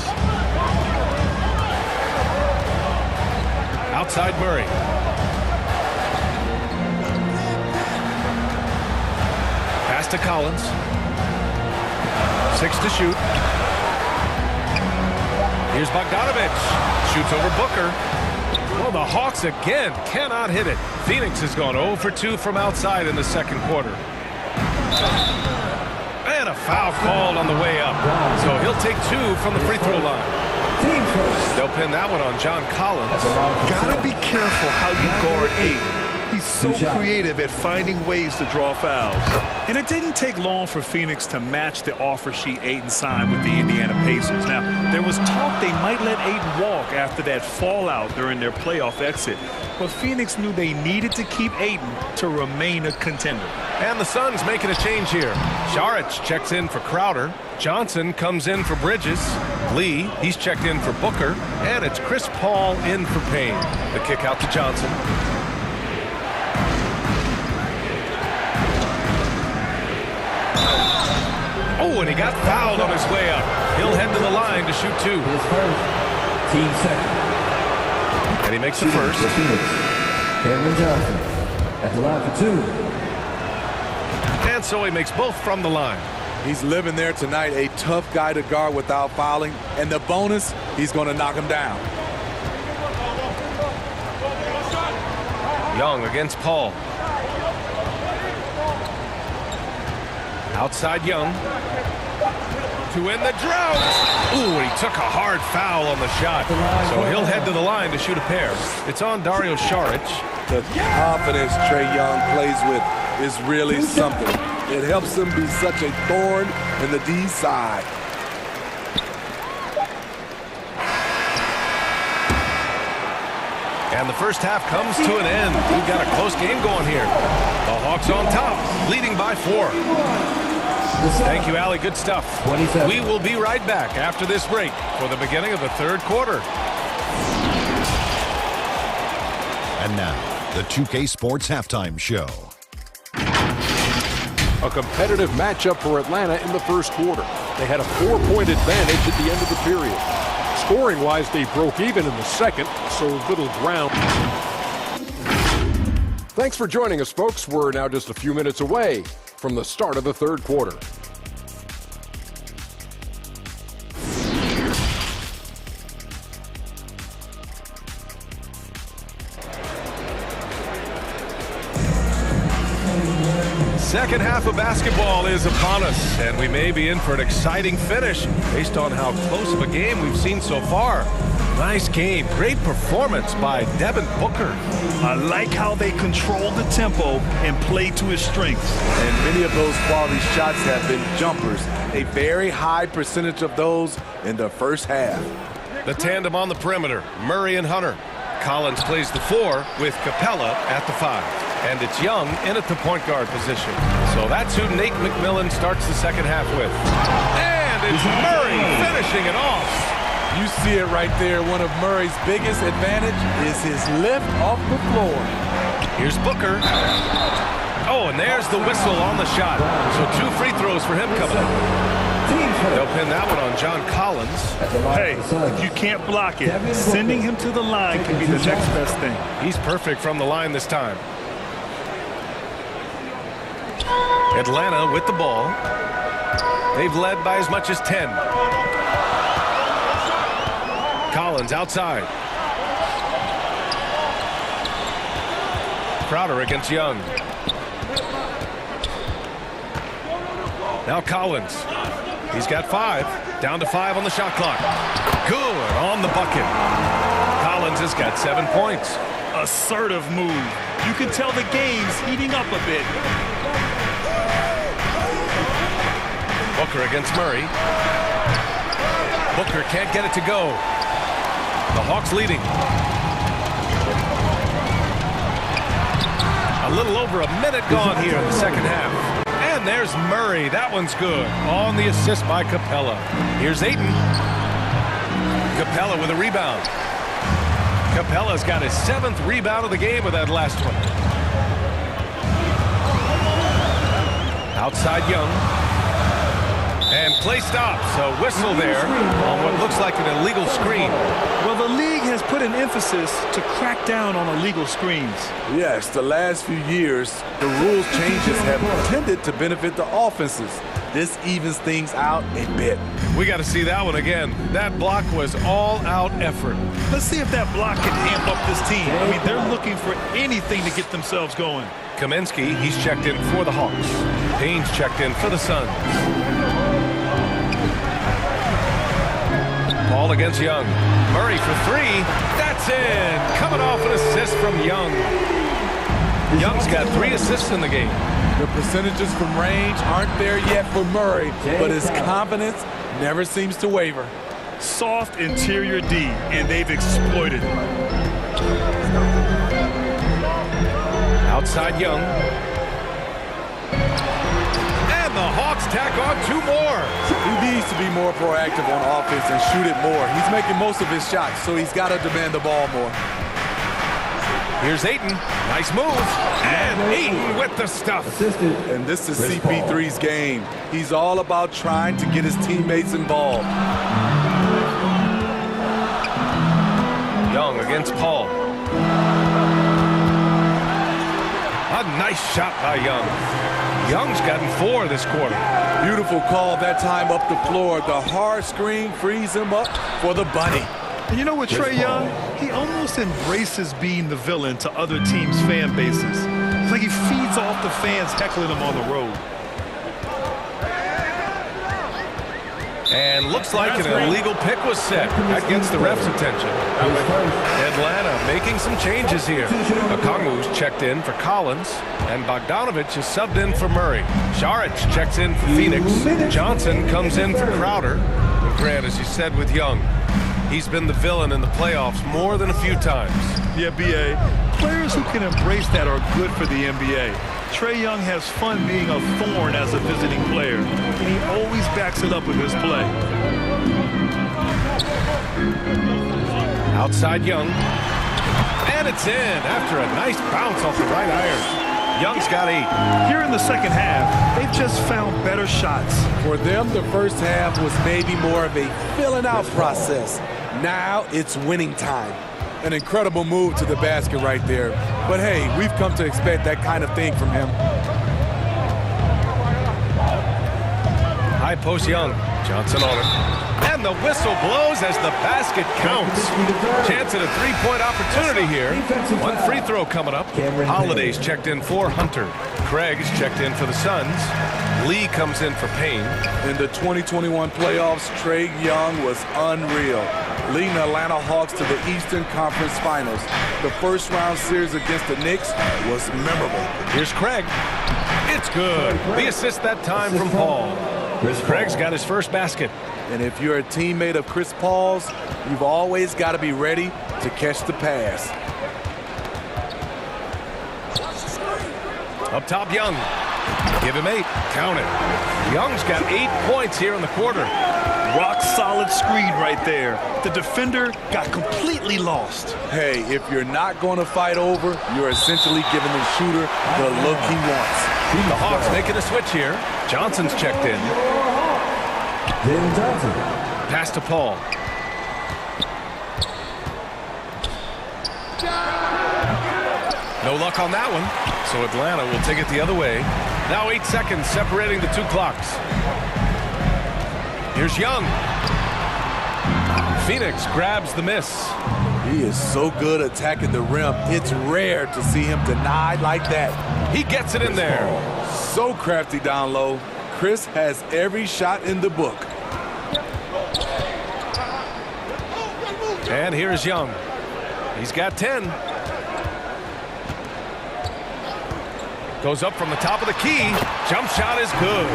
Outside Murray. Pass to Collins. 6 to shoot. Here's Bogdanovich. Shoots over Booker. Well, the Hawks again cannot hit it. Phoenix has gone 0 for 2 from outside in the second quarter. And a foul called on the way up. So he'll take 2 from the free throw line. They'll pin that one on John Collins. Gotta be careful how you guard Ayton. He's so creative at finding ways to draw fouls. And it didn't take long for Phoenix to match the offer sheet Ayton signed with the Indiana Pacers. Now, there was talk they might let Ayton walk after that fallout during their playoff exit. But Phoenix knew they needed to keep Ayton to remain a contender. And the Suns making a change here. Saric checks in for Crowder. Johnson comes in for Bridges. Lee, he's checked in for Booker. And it's Chris Paul in for Payne. The kick out to Johnson. Oh, and he got fouled on his way up. He'll head to the line to shoot 2. His first, team second. And he makes the first. Cameron Johnson at the line for 2. And so he makes both from the line. He's living there tonight, a tough guy to guard without fouling. And the bonus, he's going to knock him down. Young against Paul. Outside Young. To win the drought. Ooh, and he took a hard foul on the shot. So he'll head to the line to shoot a pair. It's on Dario Saric. The confidence Trae Young plays with is really something. It helps him be such a thorn in the D side. And the first half comes to an end. We've got a close game going here. The Hawks on top, leading by 4. Thank you, Allie. Good stuff. 27. We will be right back after this break for the beginning of the third quarter. And now, the 2K Sports Halftime Show. A competitive matchup for Atlanta in the first quarter. They had a 4-point advantage at the end of the period. Scoring-wise, they broke even in the second, so little ground. Thanks for joining us, folks. We're now just a few minutes away from the start of the third quarter. Second half of basketball is upon us, and we may be in for an exciting finish based on how close of a game we've seen so far. Nice game. Great performance by Devin Booker. I like how they control the tempo and play to his strengths. And many of those quality shots have been jumpers. A very high percentage of those in the first half. The tandem on the perimeter, Murray and Hunter. Collins plays the 4 with Capella at the 5. And it's Young in at the point guard position. So that's who Nate McMillan starts the second half with. And it's Murray finishing it off. You see it right there. One of Murray's biggest advantage is his lift off the floor. Here's Booker. Oh, and there's the whistle on the shot. So 2 free throws for him coming up. They'll pin that one on John Collins. Hey, if you can't block it, sending him to the line can be the next best thing. He's perfect from the line this time. Atlanta with the ball. They've led by as much as 10. Collins outside. Crowder against Young. Now Collins. He's got 5. Down to 5 on the shot clock. Good on the bucket. Collins has got 7 points. Assertive move. You can tell the game's heating up a bit. Booker against Murray. Booker can't get it to go. The Hawks leading. A little over a minute gone here in the second half. And there's Murray. That one's good. On the assist by Capella. Here's Ayton. Capella with a rebound. Capella's got his 7th rebound of the game with that last one. Outside Young. And play stops. A whistle there on what looks like an illegal screen. Well, the league has put an emphasis to crack down on illegal screens. Yes, the last few years, the rules changes have tended to benefit the offenses. This evens things out a bit. We got to see that one again. That block was all-out effort. Let's see if that block can amp up this team. I mean, they're looking for anything to get themselves going. Kaminsky, he's checked in for the Hawks. Payne's checked in for the Suns. Paul against Young. Murray for 3. That's in. Coming off an assist from Young. Young's got 3 assists in the game. The percentages from range aren't there yet for Murray, but his confidence never seems to waver. Soft interior D, and they've exploited it. Outside Young. And the Hawks tack on 2 more. He needs to be more proactive on offense and shoot it more. He's making most of his shots, so he's got to demand the ball more. Here's Ayton. Nice move. And Ayton with the stuff. And this is CP3's game. He's all about trying to get his teammates involved. Young against Paul. A nice shot by Young. Young's gotten 4 this quarter. Beautiful call that time up the floor. The hard screen frees him up for the bunny. And you know what, Trae Young? He almost embraces being the villain to other teams' fan bases. It's like he feeds off the fans heckling him on the road. And looks like an illegal pick was set. That gets the ref's attention. Atlanta making some changes here. Okongwu's checked in for Collins, and Bogdanovich is subbed in for Murray. Šarić checks in for Phoenix. Johnson comes in for Crowder. And Grant, as you said with Young, he's been the villain in the playoffs more than a few times. Yeah, B.A. Players who can embrace that are good for the NBA. Trae Young has fun being a thorn as a visiting player, and he always backs it up with his play. Outside Young. And it's in after a nice bounce off the right iron. Young's got 8. Here in the second half, they've just found better shots. For them, the first half was maybe more of a filling out process. Now it's winning time. An incredible move to the basket right there. But hey, we've come to expect that kind of thing from him. High post Young. Johnson on it. And the whistle blows as the basket counts. Chance at a 3-point opportunity here. 1 free throw coming up. Holiday's checked in for Hunter. Craig's checked in for the Suns. Lee comes in for Payne. In the 2021 playoffs, Trae Young was unreal, leading the Atlanta Hawks to the Eastern Conference Finals. The first round series against the Knicks was memorable. Here's Craig. It's good. The assist that time from Paul. Craig's got his first basket. And if you're a teammate of Chris Paul's, you've always got to be ready to catch the pass. Up top, Young. Give him 8. Count it. Young's got 8 points here in the quarter. Rock solid screen right there. The defender got completely lost. Hey, if you're not going to fight over, you're essentially giving the shooter the look he wants. The Hawks making a switch here. Johnson's checked in. Pass to Paul. No luck on that one. So Atlanta will take it the other way. Now 8 seconds separating the two clocks. Here's Young. Phoenix grabs the miss. He is so good attacking the rim. It's rare to see him denied like that. He gets it in there. So crafty down low. Chris has every shot in the book. And here's Young. He's got 10. Goes up from the top of the key. Jump shot is good.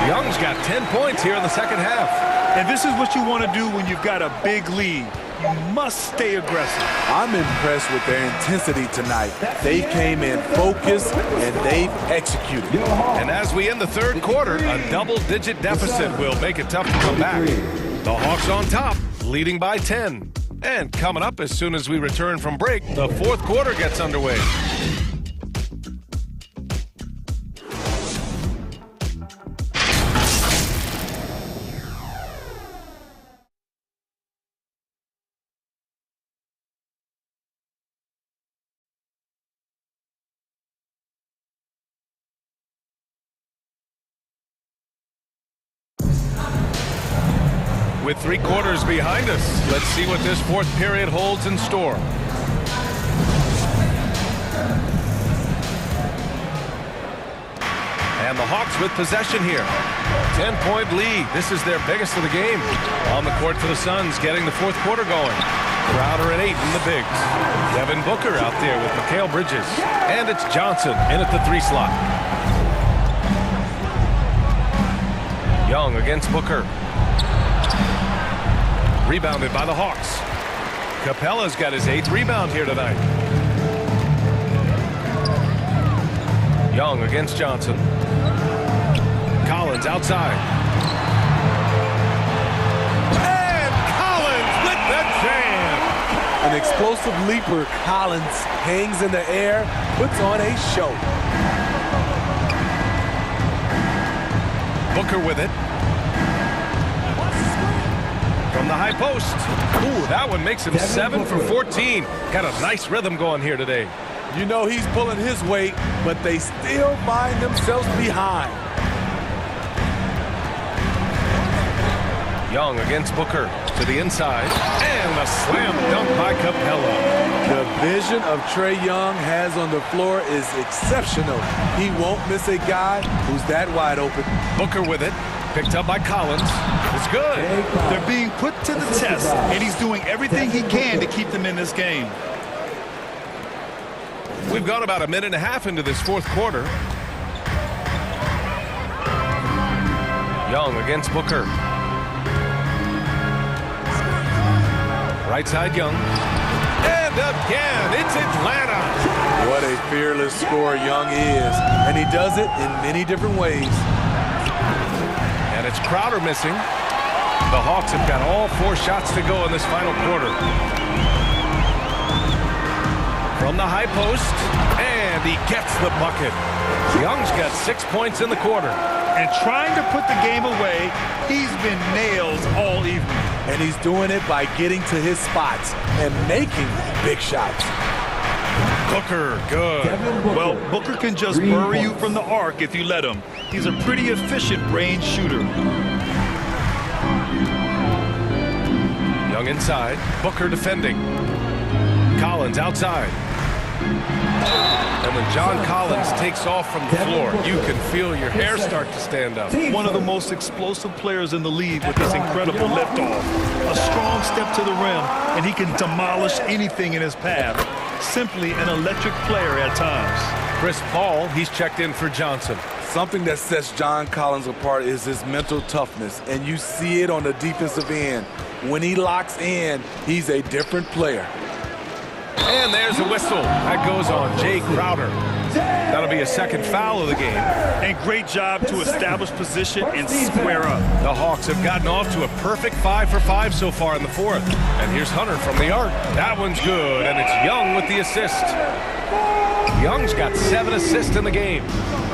Young's got 10 points here in the second half. And this is what you want to do when you've got a big lead. You must stay aggressive. I'm impressed with their intensity tonight. They came in focused and they've executed. And as we end the third quarter, a double-digit deficit will make it tough to come back. The Hawks on top, leading by 10. And coming up as soon as we return from break, the fourth quarter gets underway. With 3 quarters behind us, let's see what this fourth period holds in store. And the Hawks with possession here. 10-point lead. This is their biggest of the game. On the court for the Suns, getting the fourth quarter going. Crowder at 8 in the bigs. Devin Booker out there with Mikal Bridges. And it's Johnson in at the 3 slot. Young against Booker. Rebounded by the Hawks. Capella's got his 8th rebound here tonight. Young against Johnson. Collins outside. And Collins with the jam. An explosive leaper, Collins hangs in the air, puts on a show. Booker with it. From the high post. Ooh, that one makes him 7 for 14. Got a nice rhythm going here today. You know he's pulling his weight, but they still find themselves behind. Young against Booker to the inside. And a slam dunk by Capella. The vision of Trae Young has on the floor is exceptional. He won't miss a guy who's that wide open. Booker with it. Picked up by Collins. It's good. They're being put to the test, and he's doing everything he can to keep them in this game. We've gone about a minute and a half into this fourth quarter. Young against Booker. Right side Young. And again, it's Atlanta. What a fearless scorer Young is, and he does it in many different ways. And it's Crowder missing. The Hawks have got all 4 shots to go in this final quarter. From the high post, and he gets the bucket. Young's got 6 points in the quarter. And trying to put the game away, he's been nails all evening. And he's doing it by getting to his spots and making big shots. Booker, good. Well, Booker can just bury you from the arc if you let him. He's a pretty efficient range shooter. Young inside. Booker defending. Collins outside. And when John Collins takes off from the floor, you can feel your hair start to stand up. One of the most explosive players in the league with this incredible liftoff. A strong step to the rim, and he can demolish anything in his path. Simply an electric player at times. Chris Paul, he's checked in for Johnson. Something that sets John Collins apart is his mental toughness, and you see it on the defensive end. When he locks in, he's a different player. And there's a whistle. That goes on Jay Crowder. That'll be a second foul of the game. And great job to establish position and square up. The Hawks have gotten off to a perfect 5 for 5 so far in the fourth. And here's Hunter from the arc. That one's good, and it's Young with the assist. Young's got 7 assists in the game.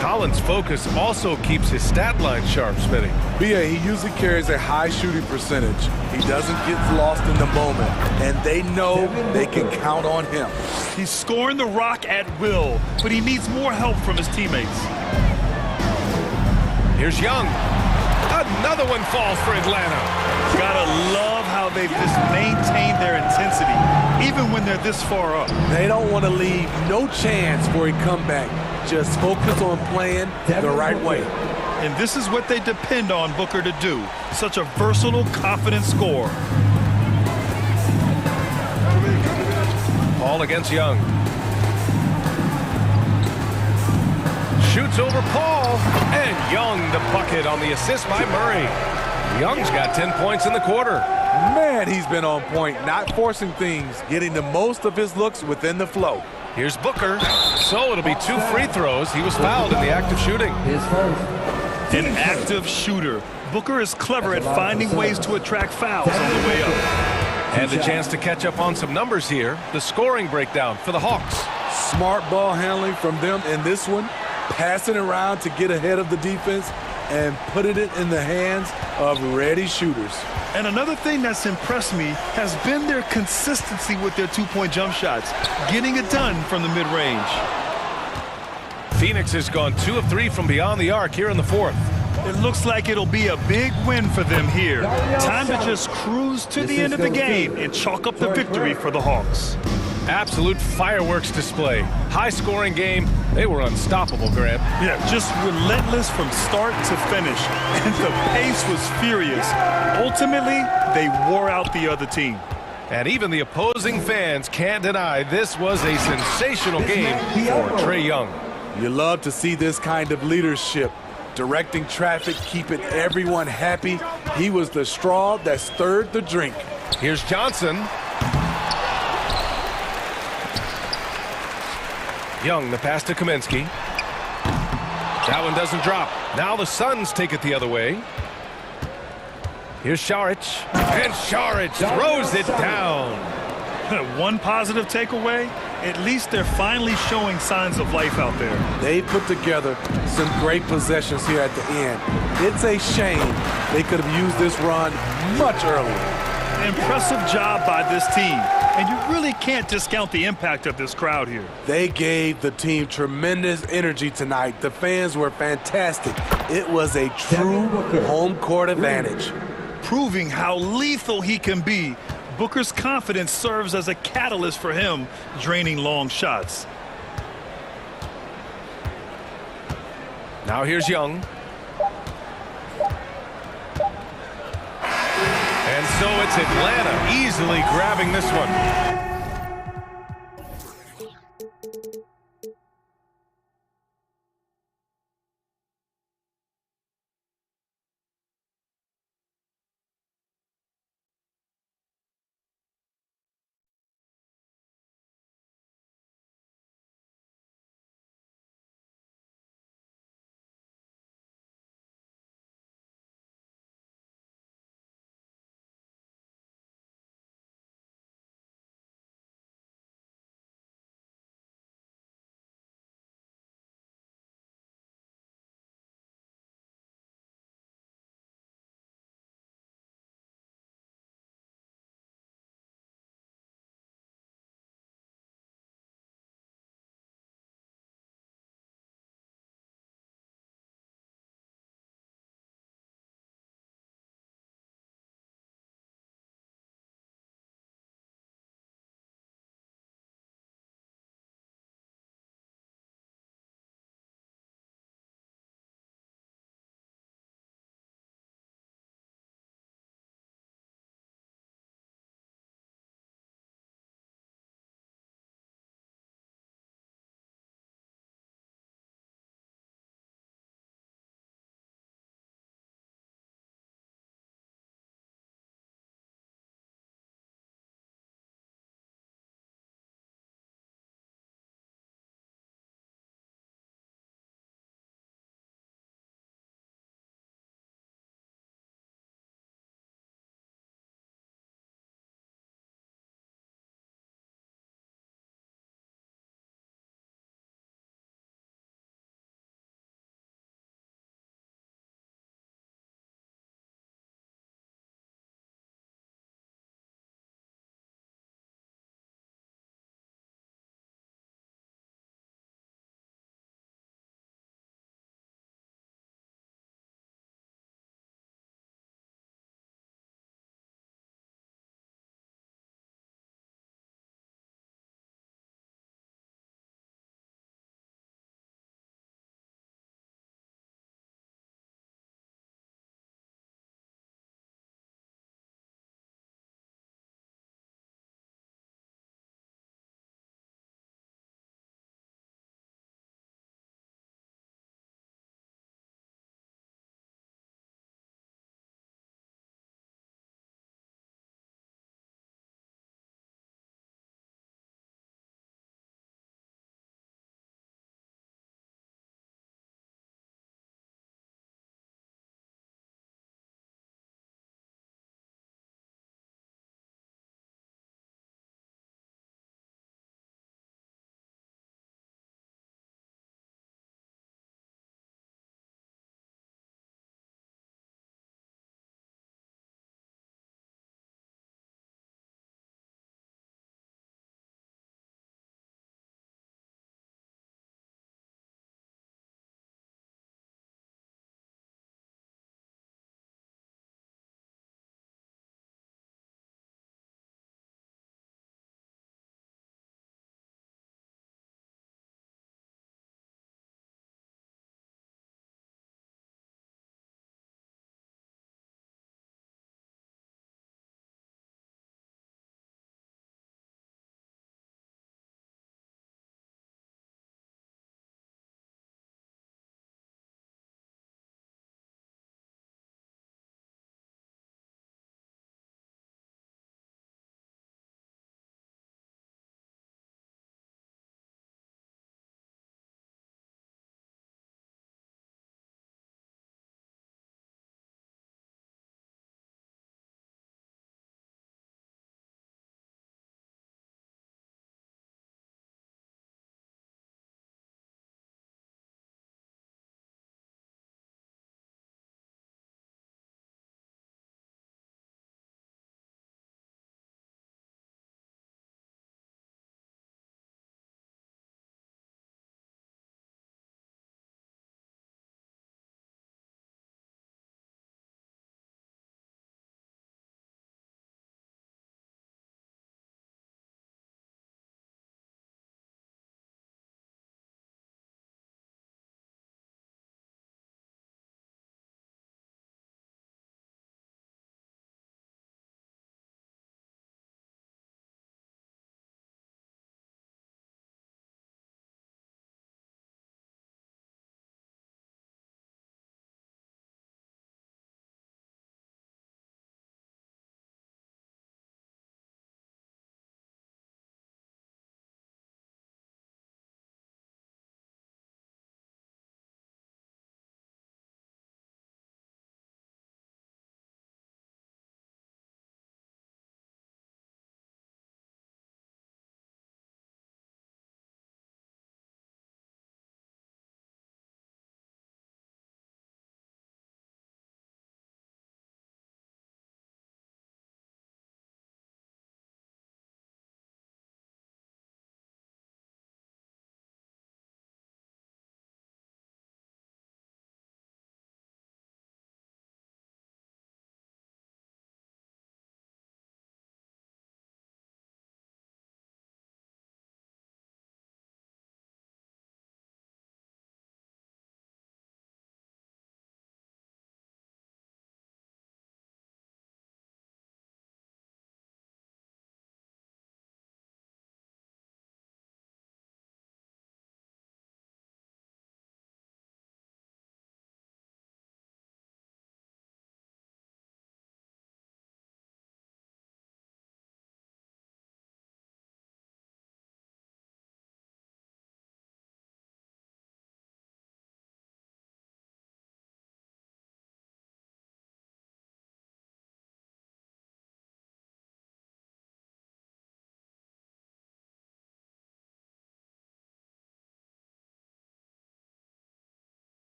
Collins' focus also keeps his stat line sharp, Smitty. B.A., he usually carries a high shooting percentage. He doesn't get lost in the moment, and they know they can count on him. He's scoring the rock at will, but he needs more help from his teammates. Here's Young. Another one falls for Atlanta. Gotta love how they've just maintained their intensity, even when they're this far up. They don't want to leave no chance for a comeback. Just focus on playing the right way. And this is what they depend on Booker to do. Such a versatile, confident scorer. Paul against Young. Shoots over Paul, and Young the bucket on the assist by Murray. Young's got 10 points in the quarter. Man, he's been on point, not forcing things, getting the most of his looks within the flow. Here's Booker. So it'll be 2 free throws. He was fouled in the act of shooting. An active shooter. Booker is clever at finding ways to attract fouls on the way up. And the chance to catch up on some numbers here. The scoring breakdown for the Hawks. Smart ball handling from them in this one. Passing around to get ahead of the defense and putting it in the hands of ready shooters. And another thing that's impressed me has been their consistency with their two-point jump shots, getting it done from the mid-range. Phoenix has gone 2 of 3 from beyond the arc here in the fourth. It looks like it'll be a big win for them here. Time to just cruise to the end of the game and chalk up the victory for the Hawks. Absolute fireworks display. High-scoring game. They were unstoppable, Graham. Yeah, just relentless from start to finish. And the pace was furious. Ultimately, they wore out the other team. And even the opposing fans can't deny this was a sensational game for Trae Young. You love to see this kind of leadership. Directing traffic, keeping everyone happy. He was the straw that stirred the drink. Here's Johnson. Young, the pass to Kaminsky. That one doesn't drop. Now the Suns take it the other way. Here's Šarić. And Šarić throws it down. One positive takeaway, at least they're finally showing signs of life out there. They put together some great possessions here at the end. It's a shame they could have used this run much earlier. Impressive job by this team. And you really can't discount the impact of this crowd here. They gave the team tremendous energy tonight. The fans were fantastic. It was a true home court advantage. Proving how lethal he can be. Booker's confidence serves as a catalyst for him, draining long shots. Now here's Young. And so it's Atlanta easily grabbing this one.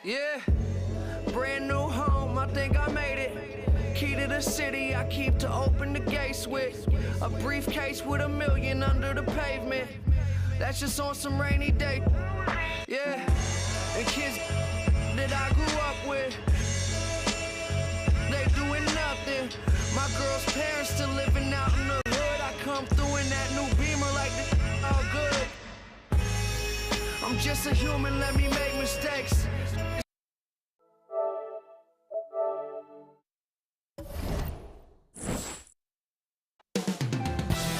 Yeah, brand new home, I think I made it. Key to the city, I keep to open the gates with. A briefcase with $1 million under the pavement. That's just on some rainy day. Yeah, and kids that I grew up with, they doing nothing. My girl's parents still living out in the hood. I come through in that new Beamer like this all good. I'm just a human, let me make mistakes.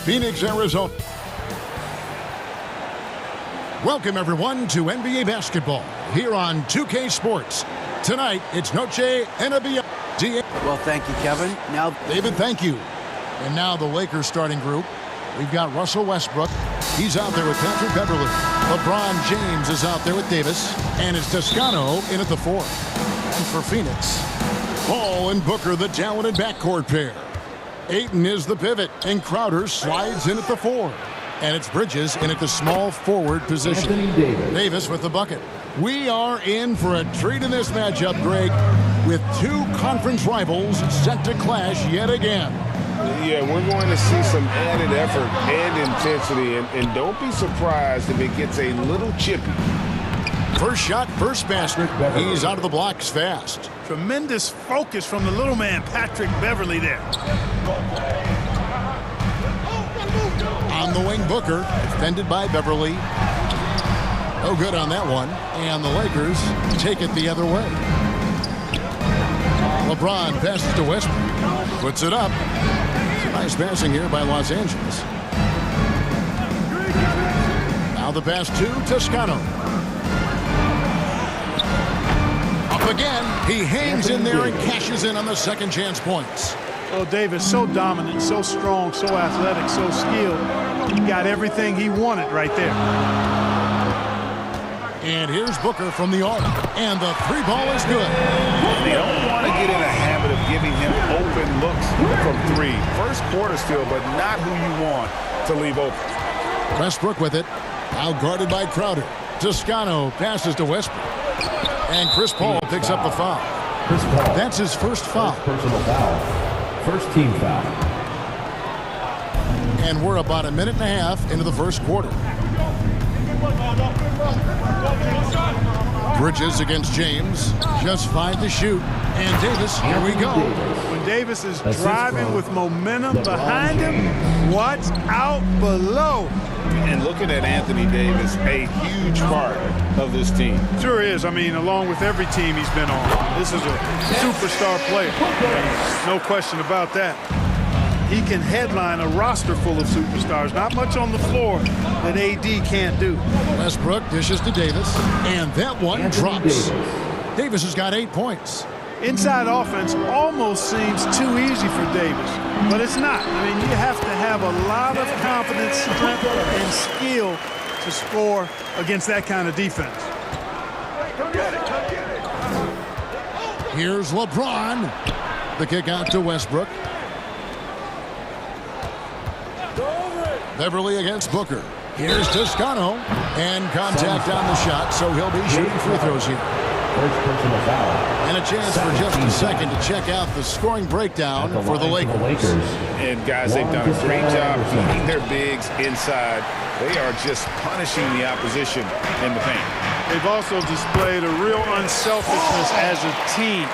Phoenix, Arizona. Welcome, everyone, to NBA basketball here on 2K Sports. Tonight, it's Noche NBA. Well, thank you, Kevin. Now, David, thank you. And now the Lakers starting group. We've got Russell Westbrook. He's out there with Patrick Beverley. LeBron James is out there with Davis. And it's Toscano in at the 4. And for Phoenix, Paul and Booker, the talented backcourt pair. Ayton is the pivot, and Crowder slides in at the 4. And it's Bridges in at the small forward position. Davis with the bucket. We are in for a treat in this matchup, Greg, with two conference rivals set to clash yet again. Yeah, we're going to see some added effort and intensity, and don't be surprised if it gets a little chippy. First shot, first basket. He's out of the blocks fast. Tremendous focus from the little man, Patrick Beverley there. On the wing, Booker, defended by Beverley. No good on that one. And the Lakers take it the other way. LeBron passes to Westbrook. Puts it up. It's a nice passing here by Los Angeles. Now the pass to Toscano. Up again. He hangs in there and cashes in on the second chance points. Well, Davis, so dominant, so strong, so athletic, so skilled. He got everything he wanted right there. And here's Booker from the arc. And the 3 ball is good. They don't want to get in a habit of giving him open looks from 3. First quarter still, but not who you want to leave open. Westbrook with it. Now guarded by Crowder. Toscano passes to Westbrook. And Chris Paul picks up the foul. That's his first foul. Personal foul. First team foul. And we're about a minute and a half into the first quarter. Bridges against James. Just 5 to shoot. And Davis, here we go. When Davis is driving with momentum behind him, watch out below. And looking at Anthony Davis, a huge part of this team. Sure is. I mean, along with every team he's been on. This is a superstar player. No question about that. He can headline a roster full of superstars. Not much on the floor that AD can't do. Westbrook dishes to Davis, and that one drops. Davis has got 8 points. Inside offense almost seems too easy for Davis, but it's not. I mean, you have to have a lot of confidence, strength, and skill to score against that kind of defense. Here's LeBron. The kick out to Westbrook. Beverly against Booker. Here's Toscano. And contact on the shot, so he'll be shooting free throws here. First personal foul. And a chance for just a second to check out the scoring breakdown for the Lakers. And guys, they've done a great job keeping their bigs inside. They are just punishing the opposition in the paint. They've also displayed a real unselfishness as a team,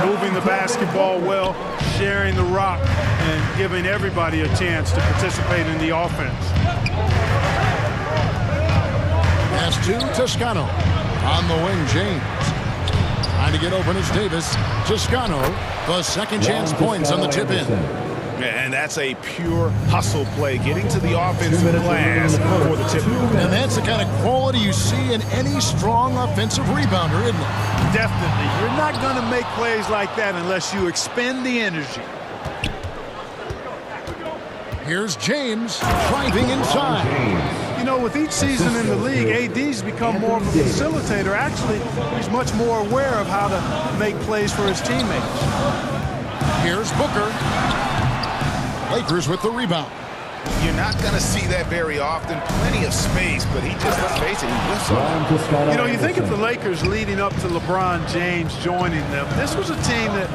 moving the basketball well, sharing the rock, and giving everybody a chance to participate in the offense. Pass to Toscano. On the wing, James. Trying to get open is Davis. Toscano, the second chance points on the tip-in. And that's a pure hustle play, getting to the offensive glass for the tip-in. And that's the kind of quality you see in any strong offensive rebounder, isn't it? Definitely. You're not going to make plays like that unless you expend the energy. Here's James driving inside. You know, with each season in the league, AD's become more of a facilitator. Actually, he's much more aware of how to make plays for his teammates. Here's Booker. Lakers with the rebound. You're not going to see that very often. Plenty of space, but he just, let's face it, he whiffs on it. You know, you think of the Lakers leading up to LeBron James joining them. This was a team that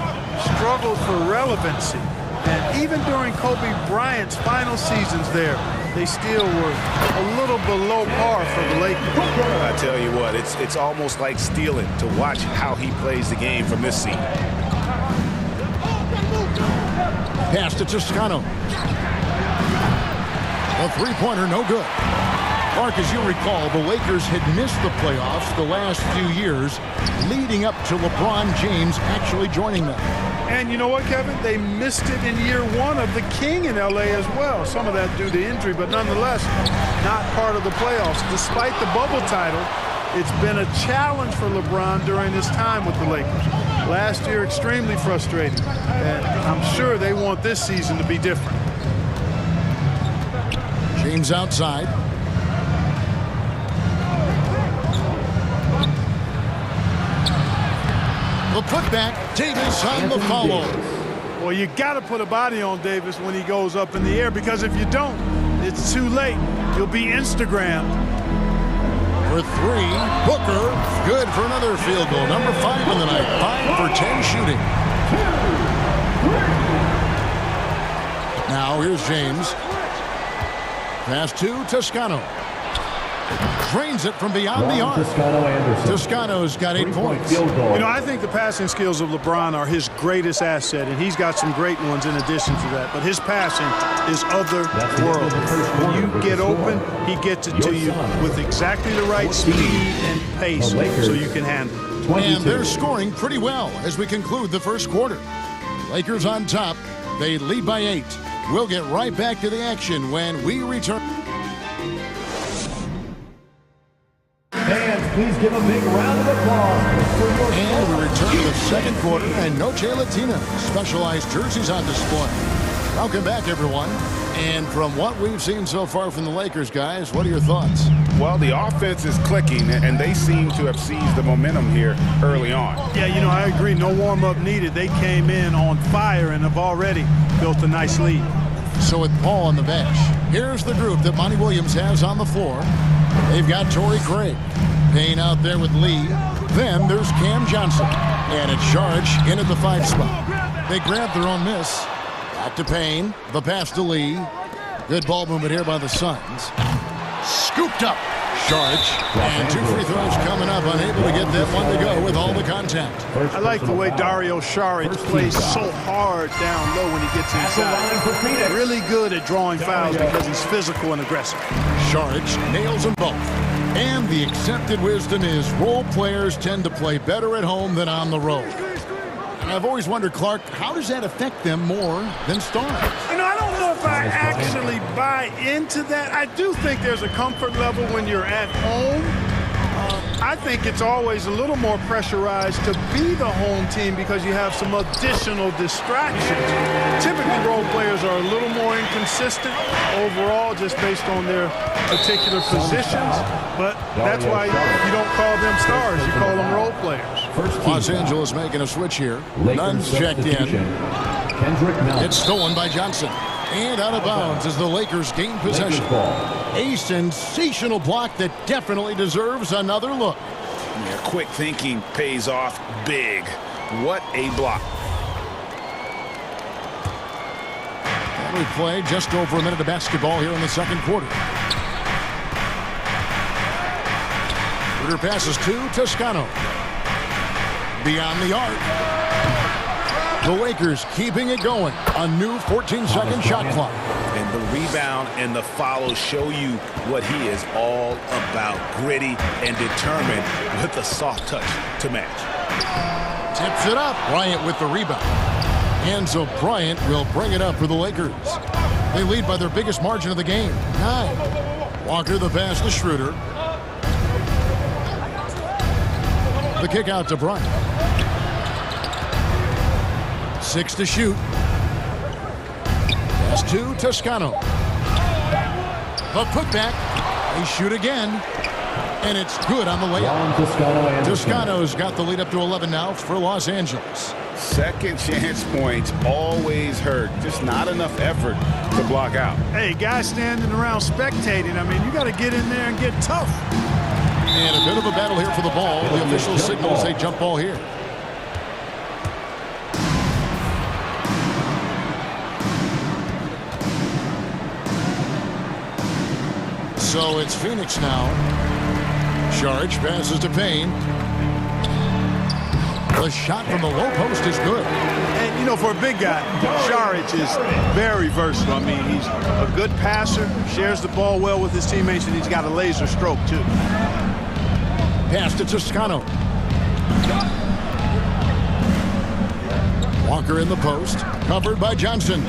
struggled for relevancy. And even during Kobe Bryant's final seasons there, they still were a little below par for the Lakers. I tell you what, it's almost like stealing to watch how he plays the game from this seat. Pass to Toscano. A three-pointer, no good. Clark, as you recall, the Lakers had missed the playoffs the last few years, leading up to LeBron James actually joining them. And you know what, Kevin? They missed it in year one of the King in L.A. as well. Some of that due to injury, but nonetheless, not part of the playoffs. Despite the bubble title, it's been a challenge for LeBron during his time with the Lakers. Last year, extremely frustrating. And I'm sure they want this season to be different. James outside. The putback, Davis on the follow. Well, you got to put a body on Davis when he goes up in the air, because if you don't, it's too late. You'll be Instagrammed. For three, Booker, good for another field goal. Number 5 in the night, 5 for 10 shooting. Now here's James. Pass to Toscano. Drains it from beyond the arc. Toscano's got 8 points. You know, I think the passing skills of LeBron are his greatest asset, and he's got some great ones in addition to that. But his passing is otherworldly. When you get open, he gets it to you with exactly the right speed and pace so you can handle it. And they're scoring pretty well as we conclude the first quarter. Lakers on top. They lead by 8. We'll get right back to the action when we return. Fans, please give a big round of applause. And we return to the second quarter, and Noche Latina specialized jerseys on display. Welcome back, everyone. And from what we've seen so far from the Lakers, guys, what are your thoughts? Well, the offense is clicking, and they seem to have seized the momentum here early on. Yeah, you know, I agree. No warm-up needed. They came in on fire and have already built a nice lead. So with Paul on the bench, here's the group that Monty Williams has on the floor. They've got Torrey Craig, Payne out there with Lee. Then there's Cam Johnson, and it's Sharge in at the 5 spot. They grab their own miss. Back to Payne, the pass to Lee. Good ball movement here by the Suns. Scooped up. Sharge, and 2 free throws coming up, unable to get that one to go with all the contact. I like the way Dario Saric plays so hard down low when he gets inside. Really good at drawing fouls because he's physical and aggressive. Saric nails them both. And the accepted wisdom is role players tend to play better at home than on the road. And I've always wondered, Clark, how does that affect them more than stars? You know, I don't know if I actually buy into that. I do think there's a comfort level when you're at home. I think it's always a little more pressurized to be the home team because you have some additional distractions. Typically, role players are a little more inconsistent overall just based on their particular positions, but that's why you don't call them stars. You call them role players. Los Angeles making a switch here. Nunn's checked in. It's stolen by Johnson. And out of bounds as the Lakers gain possession. A sensational block that definitely deserves another look. Yeah, quick thinking pays off big. What a block. We played just over a minute of basketball here in the second quarter. Ritter passes to Toscano. Beyond the arc. The Lakers keeping it going. A new 14-second shot clock. And the rebound and the follow show you what he is all about. Gritty and determined with a soft touch to match. Tips it up. Bryant with the rebound. And so Bryant will bring it up for the Lakers. They lead by their biggest margin of the game, 9. Walker the pass to Schroeder. The kick out to Bryant. 6 to shoot. Pass to Toscano. The putback. They shoot again. and it's good on the layup. Toscano's got the lead up to 11 now for Los Angeles. Second chance points always hurt. Just not enough effort to block out. Hey, guys standing around spectating, I mean, you got to get in there and get tough. And a bit of a battle here for the ball. The official signals a jump ball here. So it's Phoenix now. Saric passes to Payne. The shot from the low post is good. And, you know, for a big guy, Saric is very versatile. I mean, he's a good passer, shares the ball well with his teammates, and he's got a laser stroke, too. Pass to Toscano. Walker in the post, covered by Johnson.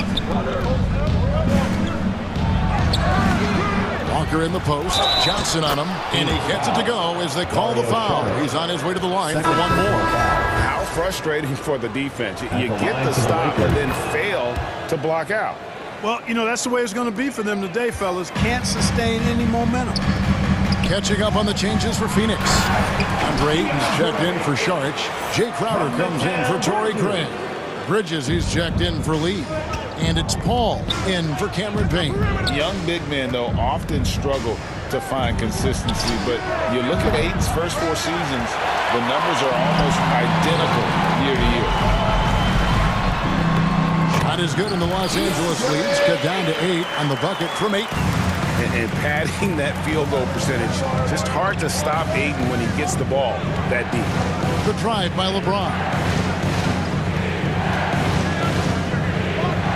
Walker in the post, Johnson on him, and he gets it to go as they call the foul. He's on his way to the line for one more. How frustrating for the defense. You get the stop and then fail to block out. Well, you know, that's the way it's going to be for them today, fellas. Can't sustain any momentum. Catching up on the changes for Phoenix. Andre Ayton's checked in for Saric. Jay Crowder comes in for Torrey Craig. Bridges, he's checked in for Lee. And it's Paul in for Cameron Payne. Young big men, though, often struggle to find consistency. But you look at Ayton's first 4 seasons, the numbers are almost identical year to year. Shot is good, and the Los Angeles leads cut down to 8 on the bucket from Ayton. And padding that field goal percentage, just hard to stop Ayton when he gets the ball that deep. The drive by LeBron.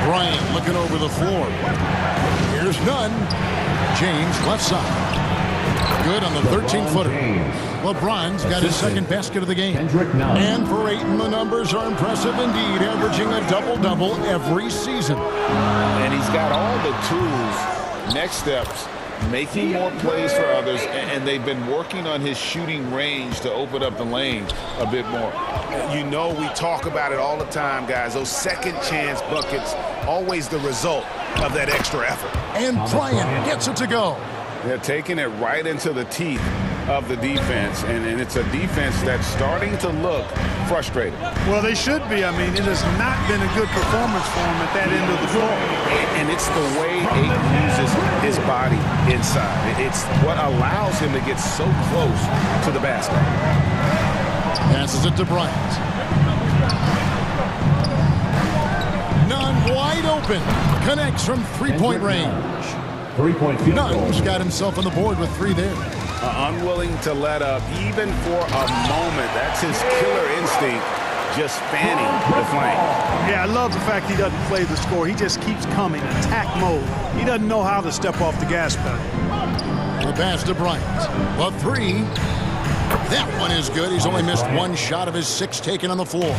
Bryant looking over the floor. Here's none. James left side. Good on the 13-footer. LeBron's got his second basket of the game. And for Ayton, the numbers are impressive indeed, averaging a double-double every season. And he's got all the tools, next steps, making more plays for others, and they've been working on his shooting range to open up the lane a bit more. You know, we talk about it all the time, guys. Those second chance buckets, always the result of that extra effort. And Bryant gets it to go. They're taking it right into the teeth of the defense, and it's a defense that's starting to look frustrated. Well, they should be. I mean, it has not been a good performance for him at that end of the floor. And it's the way Ayton uses his body inside. It's what allows him to get so close to the basket. Passes it to Bryant. Nunn wide open. Connects from three-point range. Three-point field goal. Nunn's got himself on the board with 3 there. Unwilling to let up even for a moment. That's his killer instinct, just fanning the flame. Yeah, I love the fact he doesn't play the score. He just keeps coming, attack mode. He doesn't know how to step off the gas pedal. The pass to Bryant. The 3. That one is good. He's only missed 1 shot of his 6 taken on the floor.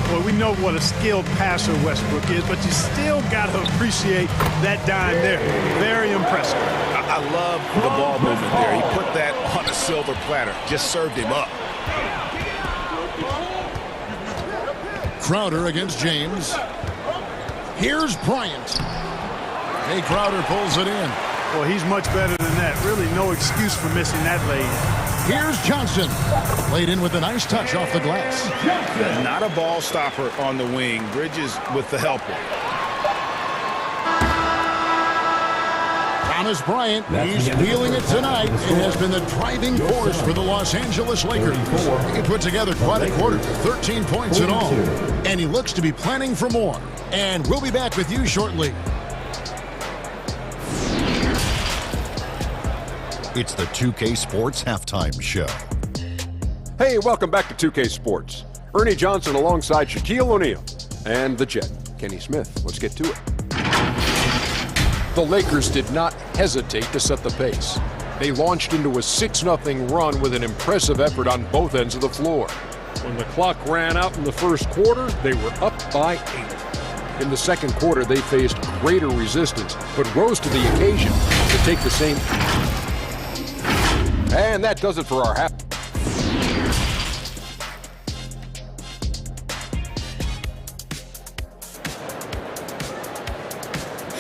Well, we know what a skilled passer Westbrook is, but you still got to appreciate that dime there. Very impressive. I love the ball movement there. He put that on a silver platter. Just served him up. Crowder against James. Here's Bryant. Hey, Crowder pulls it in. Well, he's much better than that. Really no excuse for missing that lane. Here's Johnson. Laid in with a nice touch off the glass. Not a ball stopper on the wing. Bridges with the helper. Thomas Bryant, he's feeling it tonight and has been the driving force for the Los Angeles Lakers. He put together quite a quarter, 13 points in all. And he looks to be planning for more. And we'll be back with you shortly. It's the 2K Sports Halftime Show. Hey, welcome back to 2K Sports. Ernie Johnson alongside Shaquille O'Neal and the Jet, Kenny Smith. Let's get to it. The Lakers did not hesitate to set the pace. They launched into a 6-0 run with an impressive effort on both ends of the floor. When the clock ran out in the first quarter, they were up by 8. In the second quarter, they faced greater resistance, but rose to the occasion to take the same. And that does it for our half.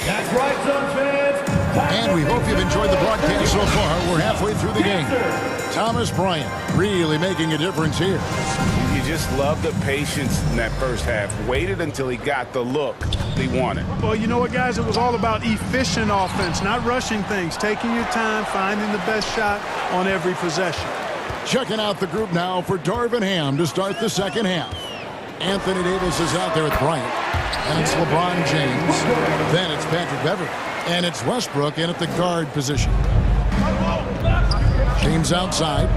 That's right, Suns fans. And we hope you've enjoyed the broadcast so far. We're halfway through the game. Thomas Bryant really making a difference here. You just love the patience in that first half. Waited until he got the look he wanted. Well, you know what, guys? It was all about efficient offense, not rushing things, taking your time, finding the best shot on every possession. Checking out the group now for Darvin Ham to start the second half. Anthony Davis is out there with Bryant. And it's LeBron James. Then it's Patrick Beverley. And it's Westbrook in at the guard position. James outside.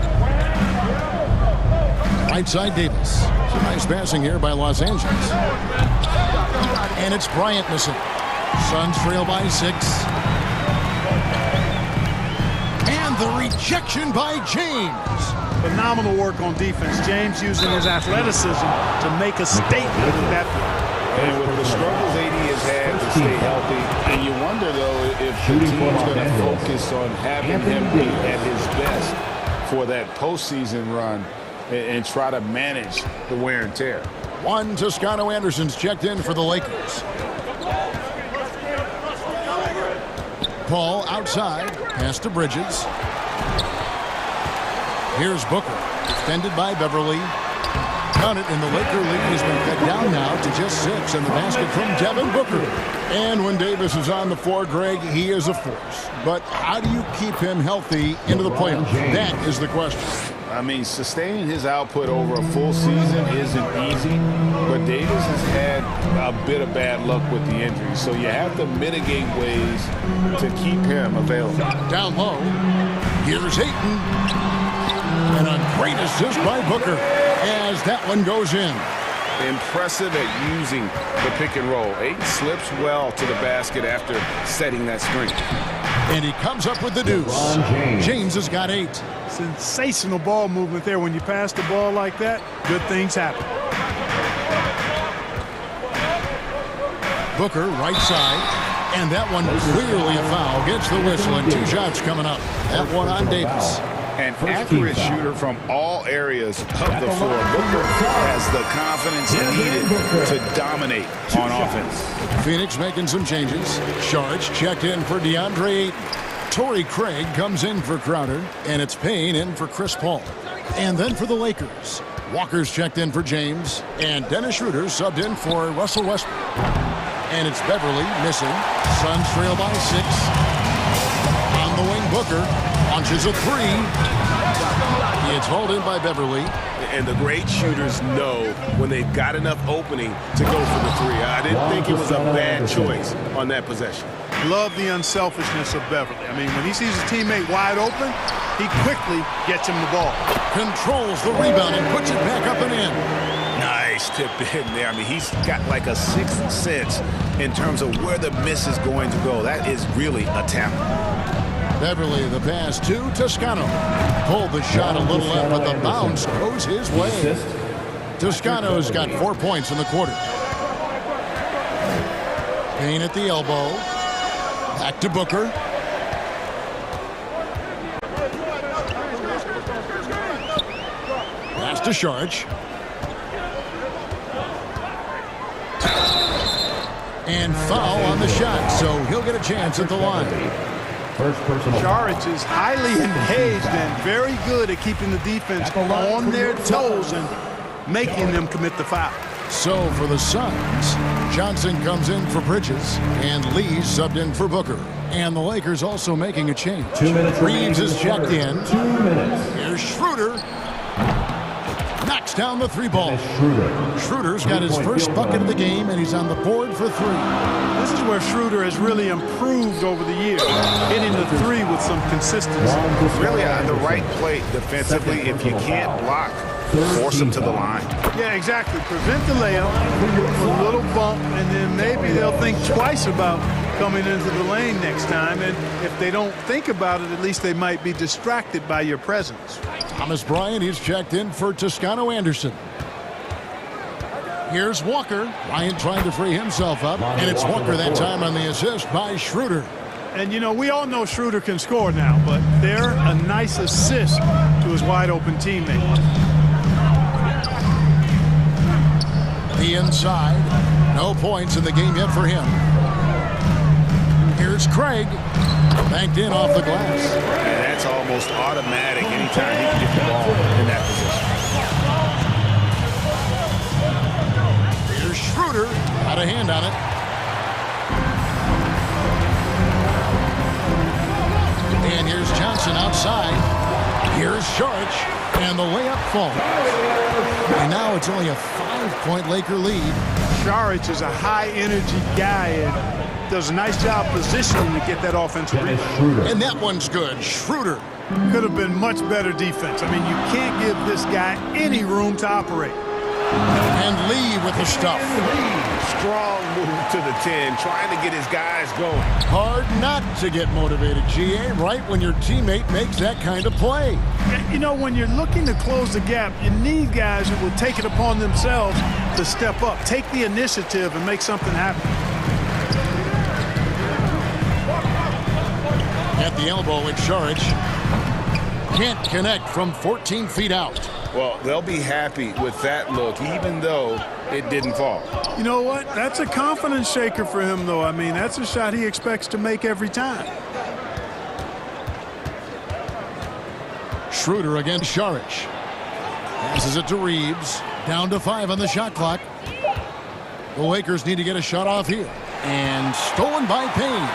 Right side Davis. Some nice passing here by Los Angeles. And it's Bryant missing. Suns trail by 6. And the rejection by James. Phenomenal work on defense. James using his athleticism to make a statement with that play. And with the struggles AD has had to stay healthy, and you wonder, though, if the team's going to focus on having him be at his best for that postseason run and try to manage the wear and tear. One Toscano Anderson's checked in for the Lakers. Paul outside, pass to Bridges. Here's Booker, defended by Beverly. Done it, and the Laker lead has been cut down now to just 6, and the basket from Devin Booker. And when Davis is on the floor, Greg, he is a force. But how do you keep him healthy into the playoffs? That is the question. I mean, sustaining his output over a full season isn't easy, but Davis has had a bit of bad luck with the injury, so you have to mitigate ways to keep him available. Down low, here's Ayton. And a great assist by Booker as that one goes in. Impressive at using the pick and roll. Ayton slips well to the basket after setting that screen. And he comes up with the deuce. James has got 8. Sensational ball movement there. When you pass the ball like that, good things happen. Booker, right side. And that one clearly a foul. Gets the whistle, and 2 shots coming up. That one on Davis. An accurate shooter from all areas of the floor. Booker has the confidence needed to dominate on offense. Phoenix making some changes. Sharge checked in for DeAndre Ayton. Torrey Craig comes in for Crowder, and it's Payne in for Chris Paul. And then for the Lakers, Walker's checked in for James, and Dennis Schroeder subbed in for Russell Westbrook. And it's Beverly missing. Suns trail by 6. On the wing, Booker launches a 3. It's hauled in by Beverly. And the great shooters know when they've got enough opening to go for the 3. I didn't think it was a bad choice on that possession. Love the unselfishness of Beverly. I mean, when he sees his teammate wide open, he quickly gets him the ball. Controls the rebound and puts it back up and in. Nice tip in there. I mean, he's got like a 6th sense in terms of where the miss is going to go. That is really a talent. Beverly, the pass to Toscano. Pulled the shot a little left, but the bounce goes his way. Toscano's got 4 points in the quarter. Payne at the elbow. Back to Booker. Pass to Sharge. And foul on the shot, so he'll get a chance at the line. Sharge is highly engaged and very good at keeping the defense on their toes and making them commit the foul. So for the Suns, Johnson comes in for Bridges, and Lee subbed in for Booker. And the Lakers also making a change. 2 minutes. Reeves is checked in. 2 minutes. Here's Schroeder. Knocks down the 3 ball. Schroeder's got his first bucket of the game, and he's on the board for 3. This is where Schroeder has really improved over the years, hitting the 3 with some consistency. Really on the right play defensively. If you can't block, force him to the line. Yeah, exactly. Prevent the layup, a little bump, and then maybe they'll think twice about coming into the lane next time. And if they don't think about it, at least they might be distracted by your presence. Thomas Bryant, he's checked in for Toscano Anderson. Here's Walker. Bryant trying to free himself up, and it's Walker that time on the assist by Schroeder. And, you know, we all know Schroeder can score now, but they're a nice assist to his wide-open teammate. The inside. No points in the game yet for him. Here's Craig. Banked in off the glass. And that's almost automatic anytime he can get the ball in that position. Here's Schroeder. Got a hand on it. And here's Johnson outside. Here's Sharch. And the layup falls. And now it's only a 5-point Laker lead. Sharich is a high-energy guy and does a nice job positioning to get that offensive rebound. And that one's good. Schroeder. Could have been much better defense. I mean, you can't give this guy any room to operate. And Lee with the stuff. Strong move to the 10, trying to get his guys going. Hard not to get motivated, GA, right when your teammate makes that kind of play. You know, when you're looking to close the gap, you need guys who will take it upon themselves to step up, take the initiative, and make something happen. At the elbow with Sharich. Can't connect from 14 feet out. Well, they'll be happy with that look, even though it didn't fall. You know what? That's a confidence shaker for him, though. I mean, that's a shot he expects to make every time. Schroeder against Sharich. Passes it to Reeves. Down to 5 on the shot clock. The Lakers need to get a shot off here. And stolen by Payne.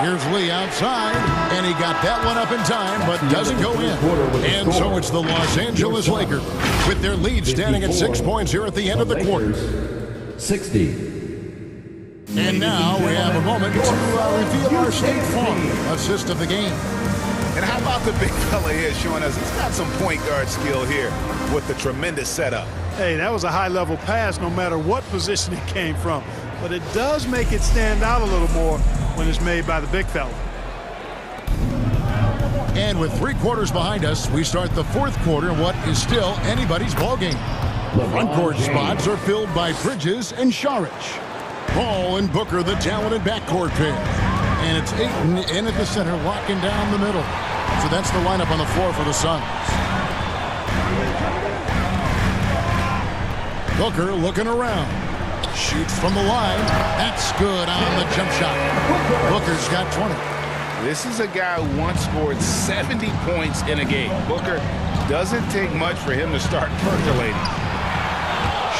Here's Lee outside, and he got that one up in time, but doesn't go in. And so it's the Los Angeles Lakers with their lead standing at 6 points here at the end of the quarter. 60. And now we have a moment to reveal our State Farm assist of the game. And how about the big fella here showing us he's got some point guard skill here with the tremendous setup. Hey, that was a high-level pass no matter what position it came from. But it does make it stand out a little more when it's made by the big fella. And with 3 quarters behind us, we start the 4th quarter in what is still anybody's ballgame. Front court spots are filled by Bridges and Sharich. Ball and Booker, the talented backcourt pair. And it's Ayton in at the center, locking down the middle. So that's the lineup on the floor for the Suns. Booker looking around. Shoots from the line. That's good on the jump shot. Booker's got 20. This is a guy who once scored 70 points in a game. Booker doesn't take much for him to start percolating.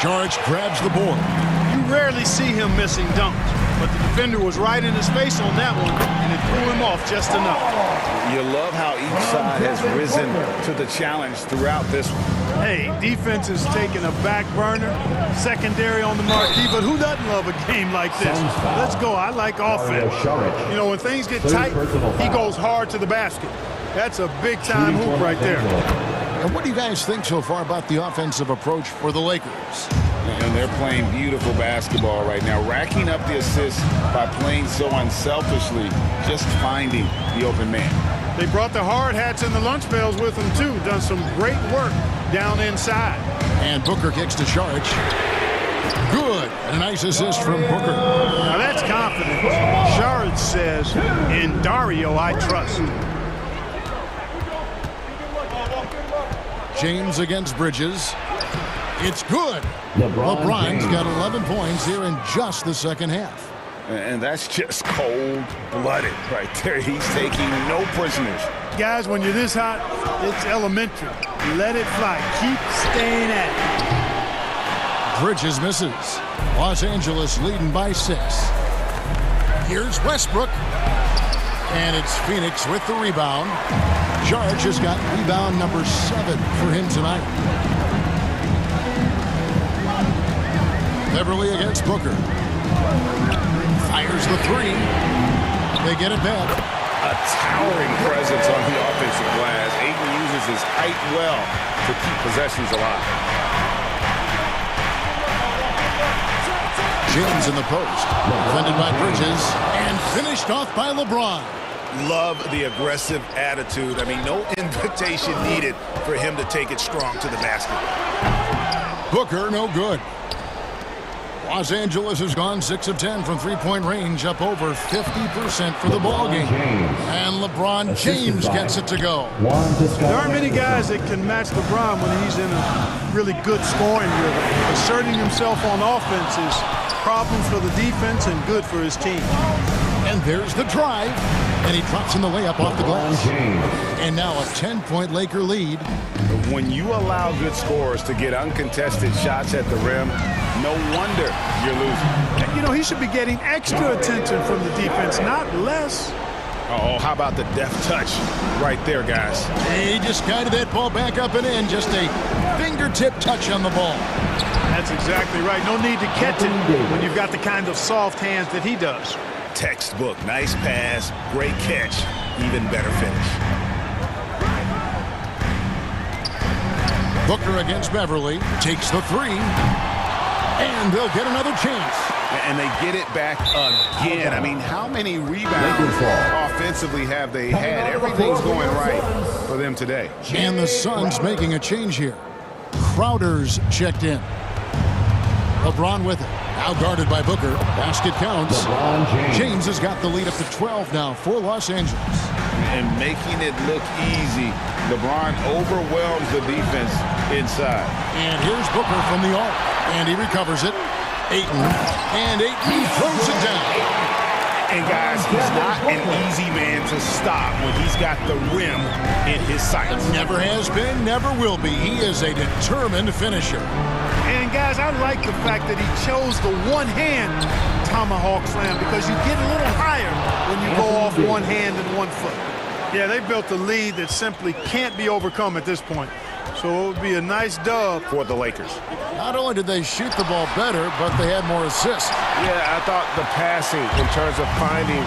Sharich grabs the board. You rarely see him missing dunks, but the defender was right in his face on that one, and it threw him off just enough. You love how each side has risen to the challenge throughout this one. Hey, defense is taking a back burner, secondary on the marquee, but who doesn't love a game like this? Let's go. I like offense. You know, when things get tight, he goes hard to the basket. That's a big-time hoop right there. And what do you guys think so far about the offensive approach for the Lakers? And they're playing beautiful basketball right now, racking up the assists by playing so unselfishly, just finding the open man. They brought the hard hats and the lunch pails with them, too. Done some great work down inside. And Booker kicks to Sharich. Good. And a nice assist from Booker. Now that's confidence. Sharich says, in Dario, I trust. James against Bridges. It's good. LeBron's got 11 points here in just the second half. And that's just cold-blooded right there. He's taking no prisoners. Guys, when you're this hot, it's elementary. Let it fly. Keep staying at it. Bridges misses. Los Angeles leading by 6. Here's Westbrook. And it's Phoenix with the rebound. Sharich has got rebound number 7 for him tonight. Beverly against Booker. Fires the 3. They get it back. A towering presence on the offensive glass. Ayton uses his height well to keep possessions alive. James in the post. Defended by Bridges. And finished off by LeBron. Love the aggressive attitude. I mean, no invitation needed for him to take it strong to the basket. Booker, no good. Los Angeles has gone 6 of 10 from three-point range, up over 50% for the ballgame. And LeBron James gets it to go. There aren't many guys that can match LeBron when he's in a really good scoring rhythm. Asserting himself on offense is problems for the defense and good for his team. And there's the drive. And he drops in the layup off the glass. And now a 10-point Laker lead. When you allow good scorers to get uncontested shots at the rim, no wonder you're losing. You know, he should be getting extra attention from the defense, not less. Oh, how about the deft touch right there, guys? He just guided that ball back up and in. Just a fingertip touch on the ball. That's exactly right. No need to catch it when you've got the kind of soft hands that he does. Textbook. Nice pass. Great catch. Even better finish. Booker against Beverly. Takes the three. And they'll get another chance. And they get it back again. I mean, how many rebounds offensively have they had? Everything's going right for them today. And the Suns making a change here. Crowder's checked in. LeBron with it. Now guarded by Booker. Basket counts. James has got the lead up to 12 now for Los Angeles. And making it look easy. LeBron overwhelms the defense inside. And here's Booker from the arc. And he recovers it. Ayton. And Ayton throws it down. And guys, he's not an easy man to stop when he's got the rim in his sights. Never has been, never will be. He is a determined finisher. And guys, I like the fact that he chose the one-hand tomahawk slam because you get a little higher when you go off one hand and 1 foot. Yeah, they built a lead that simply can't be overcome at this point. So it would be a nice dub for the Lakers. Not only did they shoot the ball better, but they had more assists. Yeah, I thought the passing in terms of finding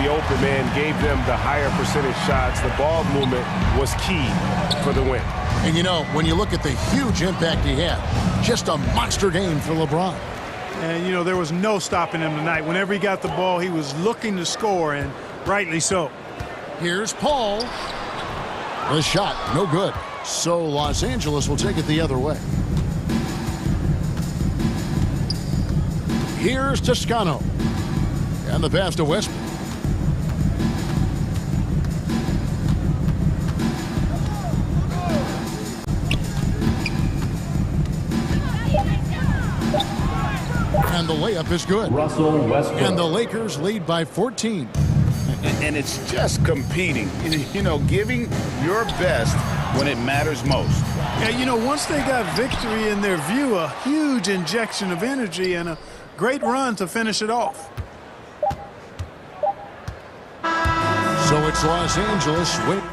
the open man gave them the higher percentage shots. The ball movement was key for the win. And you know, when you look at the huge impact he had, just a monster game for LeBron. And you know, there was no stopping him tonight. Whenever he got the ball, he was looking to score, and rightly so. Here's Paul. The shot, no good. So Los Angeles will take it the other way. Here's Toscano. And the pass to Westbrook. And the layup is good. Russell Westbrook. And the Lakers lead by 14. And it's just competing. You know, giving your best when it matters most. Yeah, you know, once they got victory in their view, a huge injection of energy and a great run to finish it off. So it's Los Angeles winning.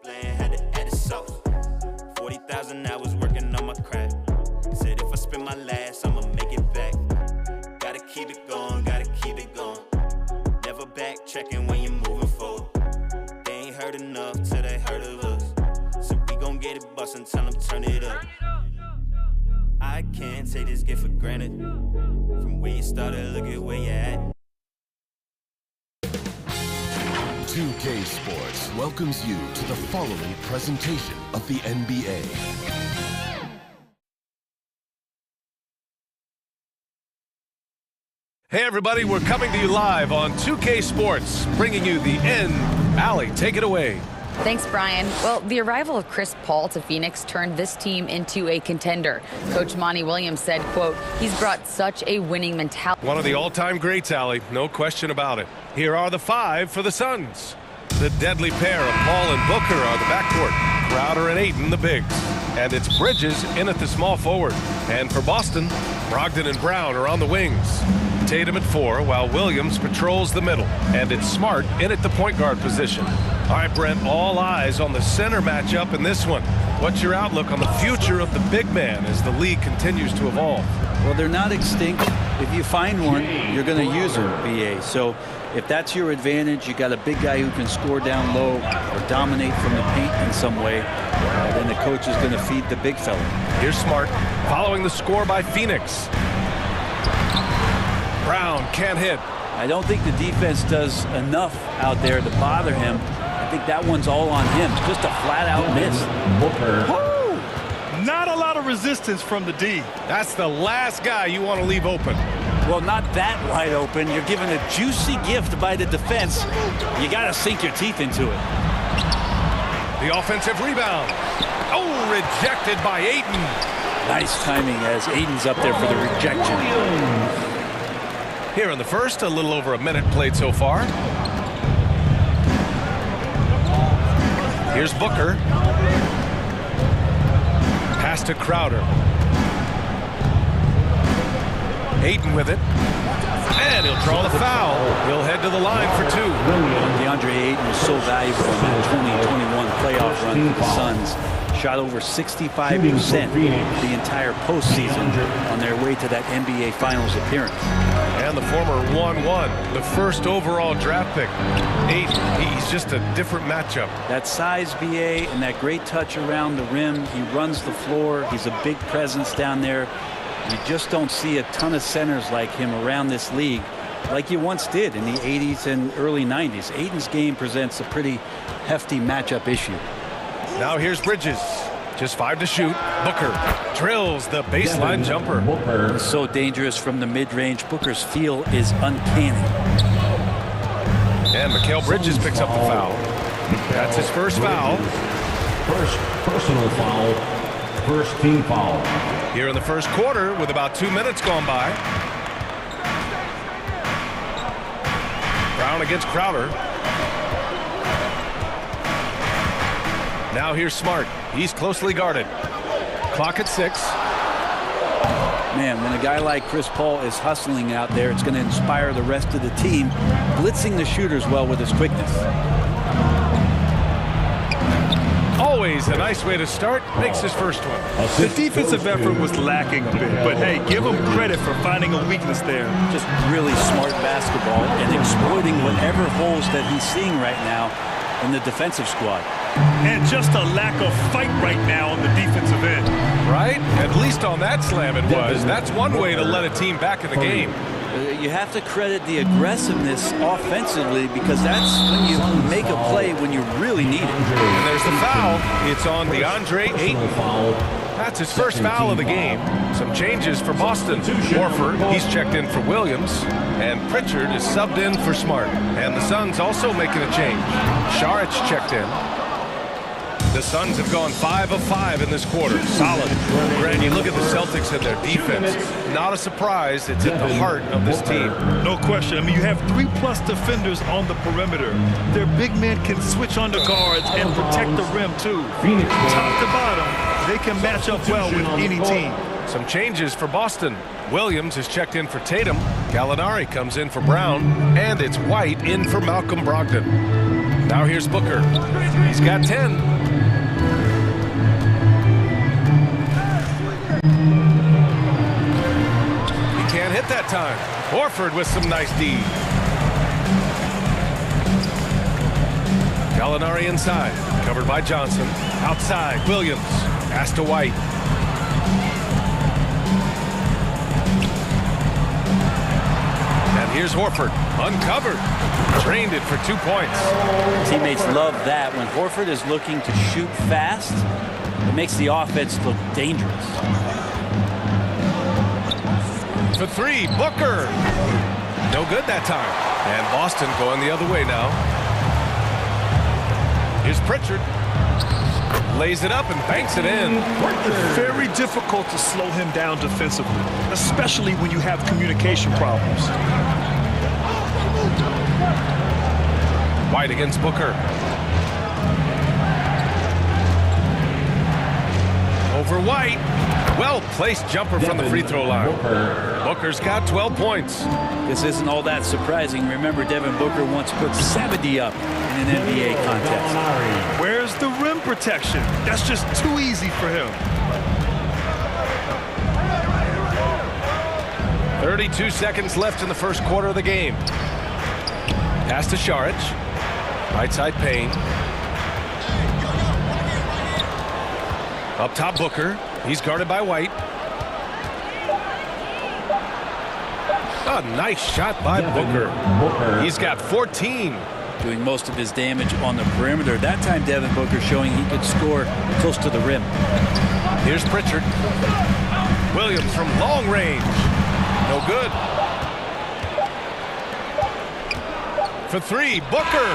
Had to add the sauce. 40,000 hours working on my craft. Said if I spend my last, I'ma make it back. Gotta keep it going, gotta keep it going. Never backtracking when you're moving forward. They ain't heard enough till they heard of us. So we gon' get it bustin', tell them turn it up. I can't take this gift for granted. From where you started, look at where you're at. 2K Sports welcomes you to the following presentation of the NBA. Hey everybody, we're coming to you live on 2K Sports, bringing you the end. Allie, take it away. Thanks, Brian. Well, the arrival of Chris Paul to Phoenix turned this team into a contender. Coach Monty Williams said, quote, he's brought such a winning mentality. One of the all-time greats, Allie, no question about it. Here are the 5 for the Suns. The deadly pair of Paul and Booker are the backcourt. Crowder and Ayton, the bigs. And it's Bridges in at the small forward. And for Boston, Brogdon and Brown are on the wings. Tatum at 4, while Williams patrols the middle. And it's Smart in at the point guard position. All right, Brent, all eyes on the center matchup in this one. What's your outlook on the future of the big man as the league continues to evolve? Well, they're not extinct. If you find one, you're going to use them, BA. So if that's your advantage, you got a big guy who can score down low or dominate from the paint in some way, then the coach is going to feed the big fella. Here's Smart following the score by Phoenix. Brown can't hit. I don't think the defense does enough out there to bother him. I think that one's all on him. Just a flat-out miss. Woo! Not a lot of resistance from the D. That's the last guy you want to leave open. Well, not that wide open. You're given a juicy gift by the defense. You got to sink your teeth into it. The offensive rebound. Oh, rejected by Ayton. Nice timing as Ayton's up there for the rejection. Here in the first, a little over a minute played so far. Here's Booker. Pass to Crowder. Ayton with it. And he'll draw the foul. He'll head to the line for 2. DeAndre Ayton was so valuable in that 2021 playoff run for the Suns. Shot over 65% the entire postseason on their way to that NBA Finals appearance. And the former 1-1, the first overall draft pick. Ayton, he's just a different matchup. That size, BA, and that great touch around the rim. He runs the floor. He's a big presence down there. You just don't see a ton of centers like him around this league like you once did in the 80s and early 90s. Ayton's game presents a pretty hefty matchup issue. Now here's Bridges. Just 5 to shoot. Booker drills the baseline jumper. He's so dangerous from the mid-range. Booker's feel is uncanny. And Mikal Bridges picks up the foul. That's his first foul. First personal foul. First team foul. Here in the first quarter with about 2 minutes gone by. Brown against Crowder. Now here's Smart. He's closely guarded. Clock at 6. Man, when a guy like Chris Paul is hustling out there, it's going to inspire the rest of the team, blitzing the shooters well with his quickness. Always a nice way to start. Makes his first one. The defensive effort was lacking a bit, but hey, give him credit for finding a weakness there. Just really smart basketball and exploiting whatever holes that he's seeing right now in the defensive squad. And just a lack of fight right now on the defensive end. Right? At least on that slam it was. That's one way to let a team back in the game. You have to credit the aggressiveness offensively because that's when you make a play when you really need it. And there's the foul. It's on DeAndre Ayton. That's his first foul of the game. Some changes for Boston. Horford, he's checked in for Williams. And Pritchard is subbed in for Smart. And the Suns also making a change. Saric checked in. The Suns have gone 5 of 5 in this quarter. Solid. Grant, you look at the Celtics and their defense. Not a surprise. It's at the heart of this team. No question. I mean, you have 3+ defenders on the perimeter. Their big men can switch on the guards and protect the rim, too. Top to bottom, they can match up well with any team. Some changes for Boston. Williams is checked in for Tatum. Gallinari comes in for Brown. And it's White in for Malcolm Brogdon. Now here's Booker. He's got 10. He can't hit that time. Horford with some nice D. Gallinari inside, covered by Johnson. Outside, Williams. Pass to White. And here's Horford, uncovered. Drained it for 2 points. Teammates love that. When Horford is looking to shoot fast, it makes the offense look dangerous. For 3, Booker. No good that time. And Boston going the other way now. Here's Pritchard. Lays it up and banks it in. Very difficult to slow him down defensively, especially when you have communication problems. White against Booker. Over White. Well-placed jumper from the free throw line. Booker's got 12 points. This isn't all that surprising. Remember, Devin Booker once put 70 up in an NBA contest. Where's the rim protection? That's just too easy for him. 32 seconds left in the first quarter of the game. Pass to Šarić. Right side Payne. Up top Booker. He's guarded by White. A nice shot by Booker. He's got 14. Doing most of his damage on the perimeter. That time Devin Booker showing he could score close to the rim. Here's Pritchard. Williams from long range. No good. For 3, Booker.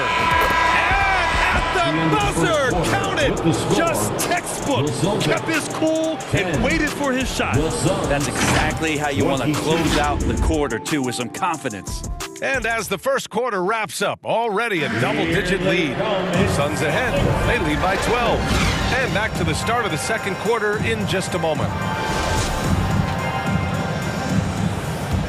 And at the buzzer, count it. Just textbook. Kept his cool and waited for his shot. That's exactly how you want to close out the quarter, too, with some confidence. And as the first quarter wraps up, already a double-digit lead. Suns ahead. They lead by 12. And back to the start of the second quarter in just a moment.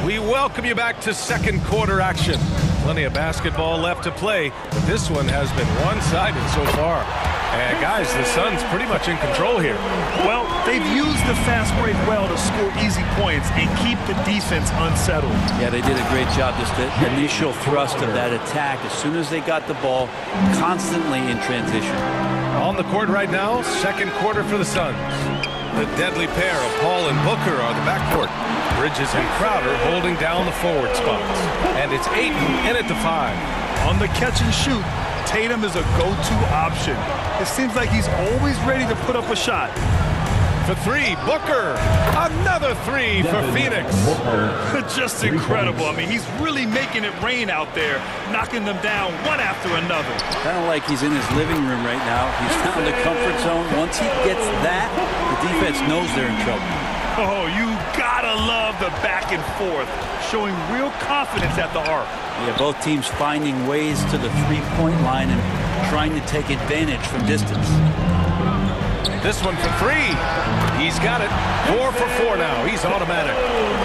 We welcome you back to second quarter action. Plenty of basketball left to play, but this one has been one-sided so far. And guys, the Suns pretty much in control here. Well, they've used the fast break well to score easy points and keep the defense unsettled. Yeah, they did a great job. Just the initial thrust of that attack as soon as they got the ball, constantly in transition. On the court right now, second quarter for the Suns. The deadly pair of Paul and Booker are the backcourt. Bridges and Crowder holding down the forward spots. And it's Ayton in at the 5. On the catch and shoot, Tatum is a go-to option. It seems like he's always ready to put up a shot. For 3, Booker. Another 3 for Phoenix. Just incredible. I mean, he's really making it rain out there, knocking them down one after another. Kind of like he's in his living room right now. He's found the comfort zone. Once he gets that, the defense knows they're in trouble. Oh, you gotta love the back and forth, showing real confidence at the arc. Yeah, both teams finding ways to the three-point line and trying to take advantage from distance. This one for 3. He's got it. 4 for 4 now. He's automatic.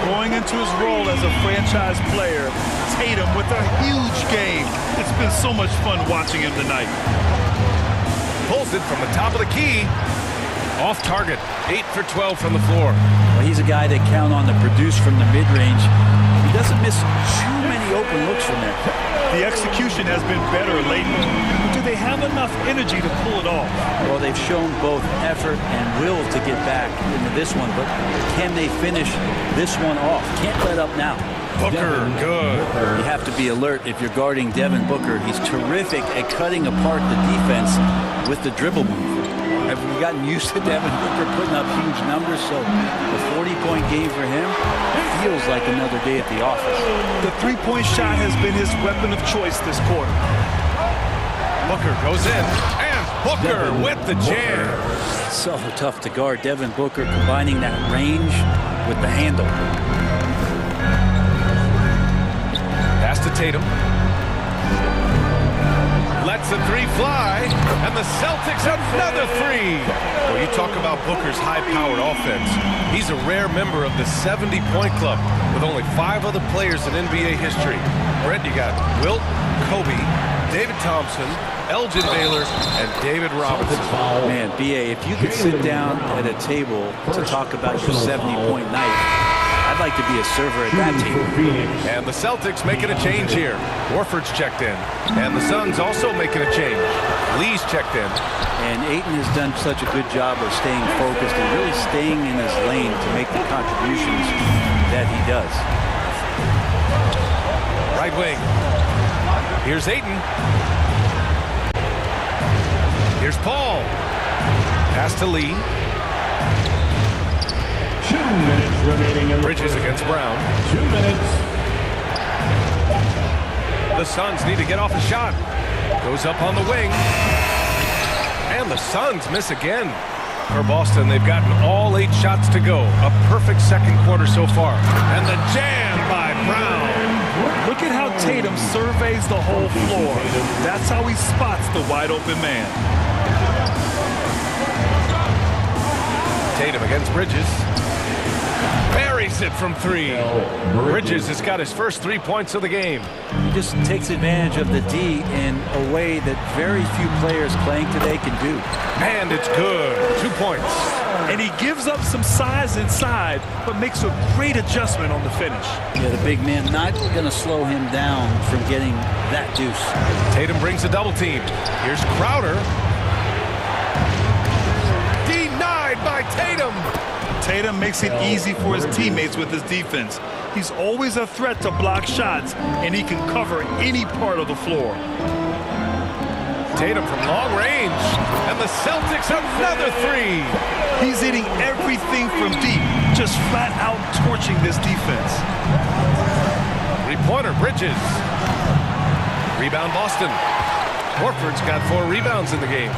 Going into his role as a franchise player, Tatum with a huge game. It's been so much fun watching him tonight. Pulls it from the top of the key. Off target. 8 for 12 from the floor. Well, he's a guy they count on to produce from the mid-range. He doesn't miss too many open looks from there. The execution has been better lately. Do they have enough energy to pull it off? Well, they've shown both effort and will to get back into this one, but can they finish this one off? Can't let up now. Booker, good. You have to be alert if you're guarding Devin Booker. He's terrific at cutting apart the defense with the dribble move. Have we gotten used to Devin Booker putting up huge numbers? So the 40-point game for him feels like another day at the office. The three-point shot has been his weapon of choice this quarter. Booker goes in, and Booker with the jam. So tough to guard. Devin Booker combining that range with the handle. Pass to Tatum. Lets the 3 fly, and the Celtics another 3. Well, you talk about Booker's high-powered offense. He's a rare member of the 70-point club with only 5 other players in NBA history. Brent, you got Wilt, Kobe, David Thompson, Elgin Baylor, and David Robinson. Man, B.A., if you could sit down at a table to talk about your 70-point night, I'd like to be a server at that table. And the Celtics making a change here. Warford's checked in. And the Suns also making a change. Lee's checked in. And Ayton has done such a good job of staying focused and really staying in his lane to make the contributions that he does. Right wing. Here's Ayton. Here's Paul. Pass to Lee. 2 minutes remaining. Bridges against Brown. 2 minutes. The Suns need to get off a shot. Goes up on the wing. And the Suns miss again. For Boston, they've gotten all 8 shots to go. A perfect second quarter so far. And the jam by Brown. Look at how Tatum surveys the whole floor. That's how he spots the wide open man. Tatum against Bridges. Buries it from 3. Bridges has got his first 3 points of the game. He just takes advantage of the D in a way that very few players playing today can do. And it's good. 2 points. And he gives up some size inside, but makes a great adjustment on the finish. Yeah, the big man not going to slow him down from getting that deuce. Tatum brings a double team. Here's Crowder. Denied by Tatum. Tatum makes it easy for his teammates with his defense. He's always a threat to block shots, and he can cover any part of the floor. Tatum from long range, and the Celtics another 3. He's hitting everything from deep, just flat out torching this defense. 3-pointer, Bridges. Rebound, Boston. Horford's got 4 rebounds in the game.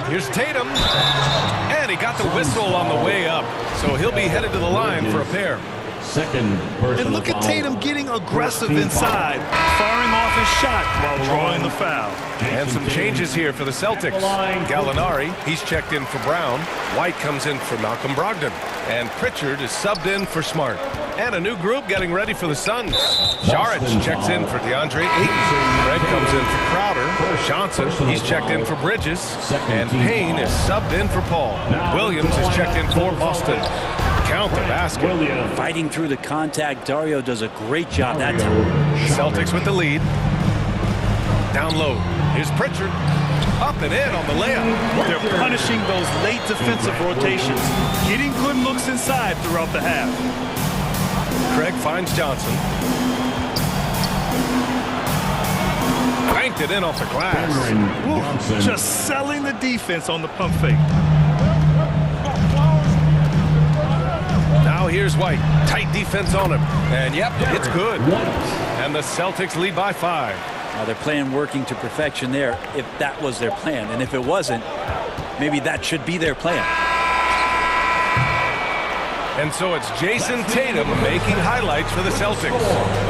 Here's Tatum, and he got the whistle on the way up, so he'll be headed to the line for a pair. Second personal And look at foul. Tatum getting aggressive inside, firing off his shot while drawing the foul. And some changes here for the Celtics. Gallinari, he's checked in for Brown. White comes in for Malcolm Brogdon. And Pritchard is subbed in for Smart. And a new group getting ready for the Suns. Saric checks in for DeAndre Ayton. Fred comes in for Crowder. Johnson, he's checked in for Bridges. And Payne is subbed in for Paul. Williams is checked in for Boston. Count the basket. Fighting through the contact, Dario does a great job that time. Celtics with the lead. Down low. Here's Pritchard. Up and in on the layup. They're punishing those late defensive rotations, getting good looks inside throughout the half. Craig finds Johnson. Banked it in off the glass. Ooh, just selling the defense on the pump fake. Now here's White. Tight defense on him. And yep, it's good. And the Celtics lead by 5. They're playing working to perfection there, if that was their plan. And if it wasn't, maybe that should be their plan. And so it's Jason Tatum making highlights for the Celtics.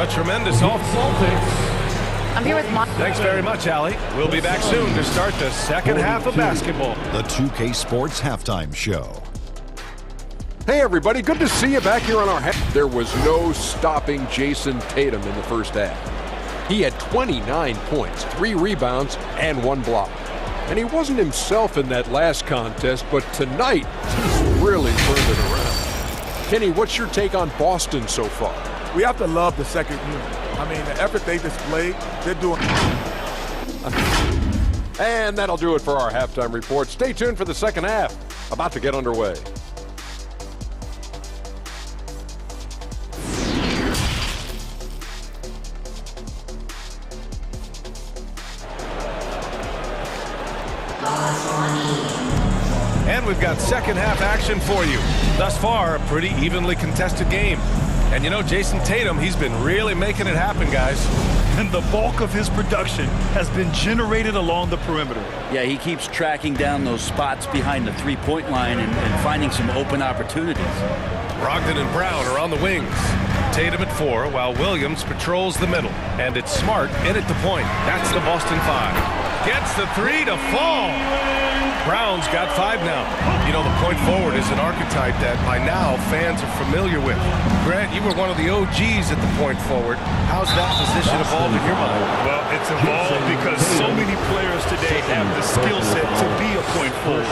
A tremendous offense. I'm here with Mark. Thanks very much, Allie. We'll be back soon to start the second half of basketball. The 2K Sports Halftime Show. Hey, everybody. Good to see you back here on our half. There was no stopping Jason Tatum in the first half. He had 29 points, 3 rebounds, and 1 block. And he wasn't himself in that last contest, but tonight, he's really turned it around. Kenny, what's your take on Boston so far? We have to love the second unit. I mean, the effort they displayed, they're doing. And that'll do it for our halftime report. Stay tuned for the second half, about to get underway. And we've got second half action for you. Thus far, a pretty evenly contested game. And you know, Jason Tatum, he's been really making it happen, guys. And the bulk of his production has been generated along the perimeter. Yeah, he keeps tracking down those spots behind the three-point line and finding some open opportunities. Brogdon and Brown are on the wings. Tatum at 4, while Williams patrols the middle. And it's Smart in at the point. That's the Boston 5. gets the three to fall. Brown's got 5 now. You know, the point forward is an archetype that by now fans are familiar with. Grant, you were one of the OGs at the point forward. How's that position evolved in your mind? Well, it's evolved because so many players today have the skill set to be a point forward.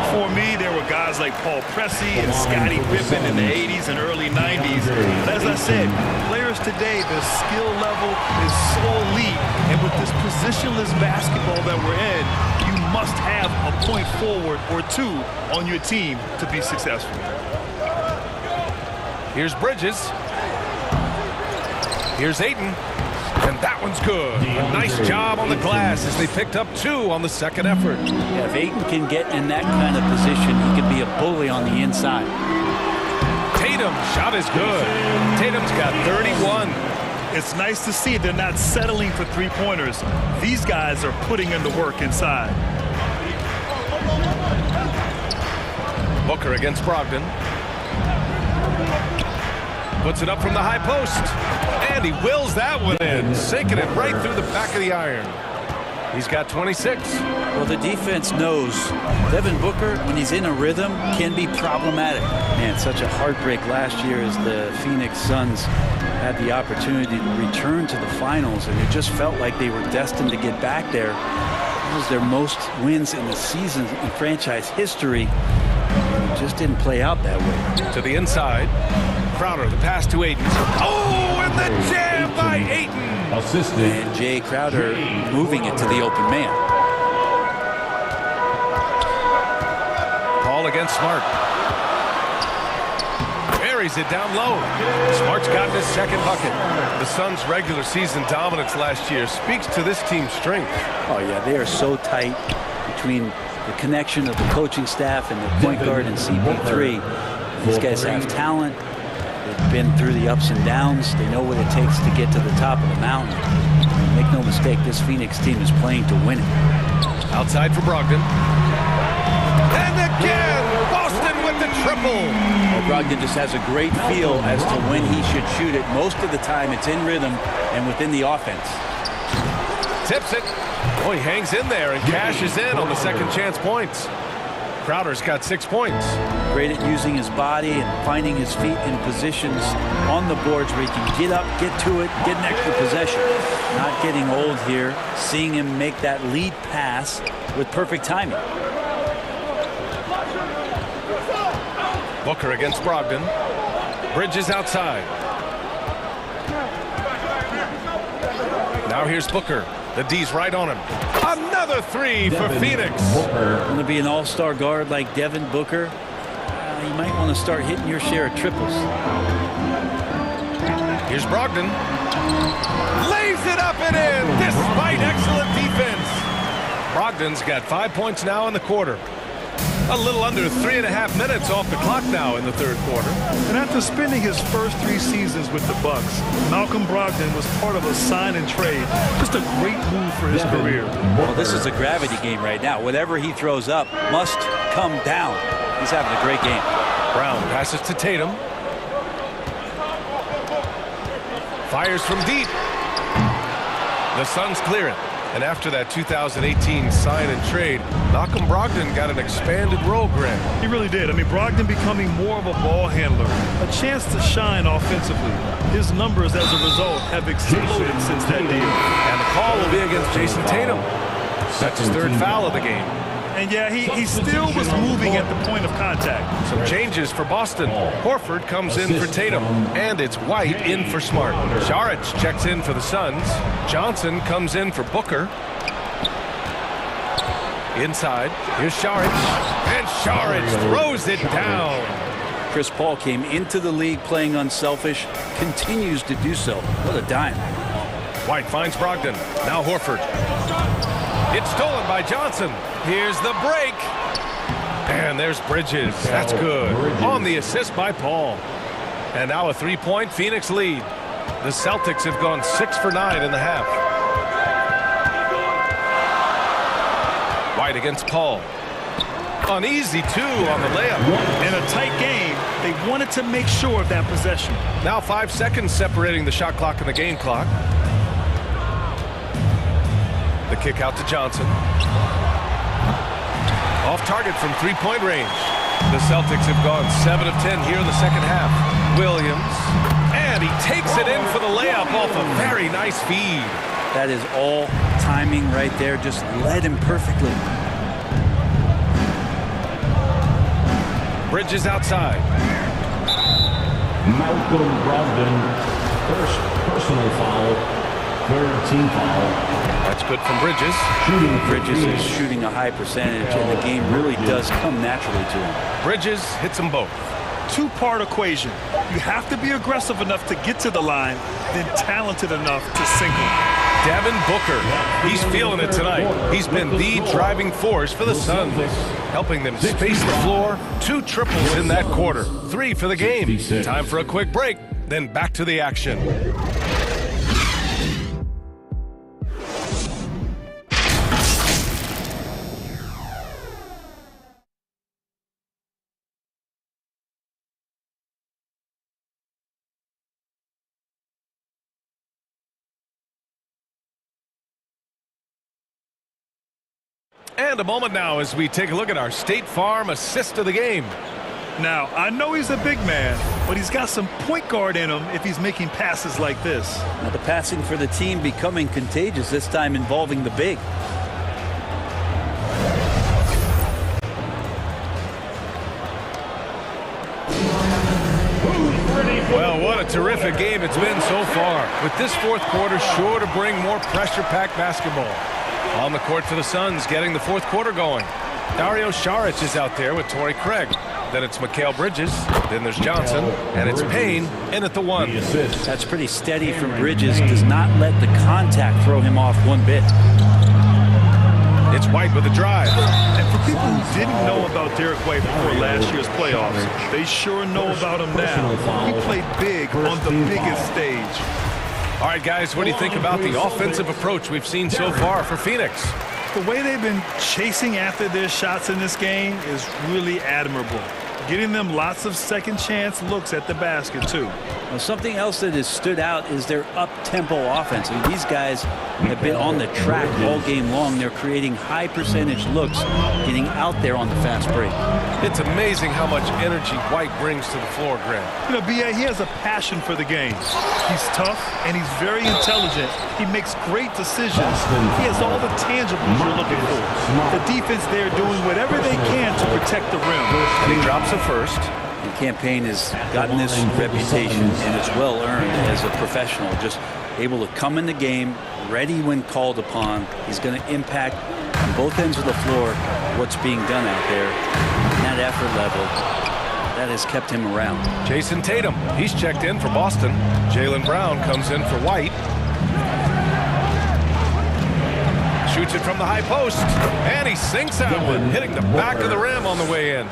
Before me, there were guys like Paul Pressey and Scottie Pippen in the 80s and early 90s. But as I said, players today, the skill level is so elite. And with this positionless basketball that we're in, you must have a point forward or two on your team to be successful. Here's Bridges. Here's Ayton. And that one's good. Nice job on the glass as they picked up 2 on the second effort. Yeah, if Ayton can get in that kind of position, he can be a bully on the inside. Tatum, shot is good. Tatum's got 31. It's nice to see they're not settling for three-pointers. These guys are putting in the work inside. Booker against Brogdon. Puts it up from the high post. And he wills that one in, sinking it right through the back of the iron. He's got 26. Well, the defense knows Devin Booker, when he's in a rhythm, can be problematic. Man, such a heartbreak last year as the Phoenix Suns had the opportunity to return to the finals, and it just felt like they were destined to get back there. It was their most wins in the season in franchise history. It just didn't play out that way. To the inside. Crowder, the pass to Ayton. Oh, and the jam by Ayton. And Jay Crowder moving it to the open man. Paul against Smart. Buries it down low. Smart's gotten his second bucket. The Suns' regular season dominance last year speaks to this team's strength. Oh, yeah, they are so tight between the connection of the coaching staff and the point guard and CP3. These guys have talent. They've been through the ups and downs. They know what it takes to get to the top of the mountain. Make no mistake, this Phoenix team is playing to win it. Outside for Brogdon. And again, Boston with the triple. Well, Brogdon just has a great feel as to when he should shoot it. Most of the time, it's in rhythm and within the offense. Tips it. Oh, he hangs in there and cashes in on the second chance points. Crowder's got 6 points. Great at using his body and finding his feet in positions on the boards where he can get up, get to it, get an extra possession. Not getting old here, seeing him make that lead pass with perfect timing. Booker against Brogdon. Bridges outside. Now here's Booker. The D's right on him. Another 3 for Phoenix. Going to be an all-star guard like Devin Booker. You might want to start hitting your share of triples. Here's Brogdon. Lays it up and in despite excellent defense. Brogdon's got 5 points now in the quarter. A little under 3.5 minutes off the clock now in the third quarter. And after spending his first 3 seasons with the Bucks, Malcolm Brogdon was part of a sign and trade. Just a great move for his career. Well, this is a gravity game right now. Whatever he throws up must come down. He's having a great game. Brown passes to Tatum. Fires from deep. The Suns clear it. And after that 2018 sign and trade, Malcolm Brogdon got an expanded role, Grant. He really did. I mean, Brogdon becoming more of a ball handler, a chance to shine offensively. His numbers as a result have exploded since that deal. And the call will be against Jason Tatum. That's his 3rd foul of the game. And yeah, he still was moving at the point of contact. Some changes for Boston. Horford comes in for Tatum. And it's White in for Smart. Saric checks in for the Suns. Johnson comes in for Booker. Inside. Here's Saric. And Saric throws it down. Chris Paul came into the league playing unselfish. Continues to do so. What a dime. White finds Brogdon. Now Horford. It's stolen by Johnson. Here's the break. And there's Bridges. That's good. On the assist by Paul. And now a 3-point Phoenix lead. The Celtics have gone 6 for 9 in the half. White against Paul. An easy 2 on the layup. In a tight game, they wanted to make sure of that possession. Now 5 seconds separating the shot clock and the game clock. The The kick out to Johnson. Off target from three-point range. The Celtics have gone 7 of 10 here in the second half. Williams, and he takes it in for the layup off a very nice feed. That is all timing right there. Just led him perfectly. Bridges outside. Malcolm Brogdon, first personal foul, third team foul. That's good from Bridges. Bridges is shooting a high percentage, and the game really does come naturally to him. Bridges hits them both. Two-part equation. You have to be aggressive enough to get to the line, then talented enough to sink them. Devin Booker, he's feeling it tonight. He's been the driving force for the Suns, helping them space the floor. 2 triples in that quarter. 3 for the game. Time for a quick break, then back to the action. And a moment now as we take a look at our State Farm assist of the game. Now, I know he's a big man, but he's got some point guard in him if he's making passes like this. Now the passing for the team becoming contagious, this time involving the big. Well, what a terrific game it's been so far. With this fourth quarter sure to bring more pressure-packed basketball. On the court for the Suns, getting the fourth quarter going. Dario Saric is out there with Torrey Craig. Then it's Mikal Bridges. Then there's Johnson. And it's Payne in at the 1. That's pretty steady from Bridges. Does not let the contact throw him off one bit. It's White with the drive. And for people who didn't know about Derek White before last year's playoffs, they sure know about him now. He played big on the biggest stage. All right, guys, what do you think about the offensive approach we've seen so far for Phoenix? The way they've been chasing after their shots in this game is really admirable. Getting them lots of second chance looks at the basket, too. Well, something else that has stood out is their up-tempo offense. I mean, these guys have been on the track all game long. They're creating high percentage looks, getting out there on the fast break. It's amazing how much energy White brings to the floor, Grant. You know, B.A., he has a passion for the game. He's tough, and he's very intelligent. He makes great decisions. He has all the tangibles you're looking for. The defense there doing whatever they can to protect the rim. And he drops a first. The campaign has gotten this reputation, and it's well earned as a professional. Just able to come in the game, ready when called upon. He's going to impact on both ends of the floor what's being done out there. And that effort level, that has kept him around. Jason Tatum, he's checked in for Boston. Jaylen Brown comes in for White. Shoots it from the high post, and he sinks that one, hitting the back of the rim on the way in.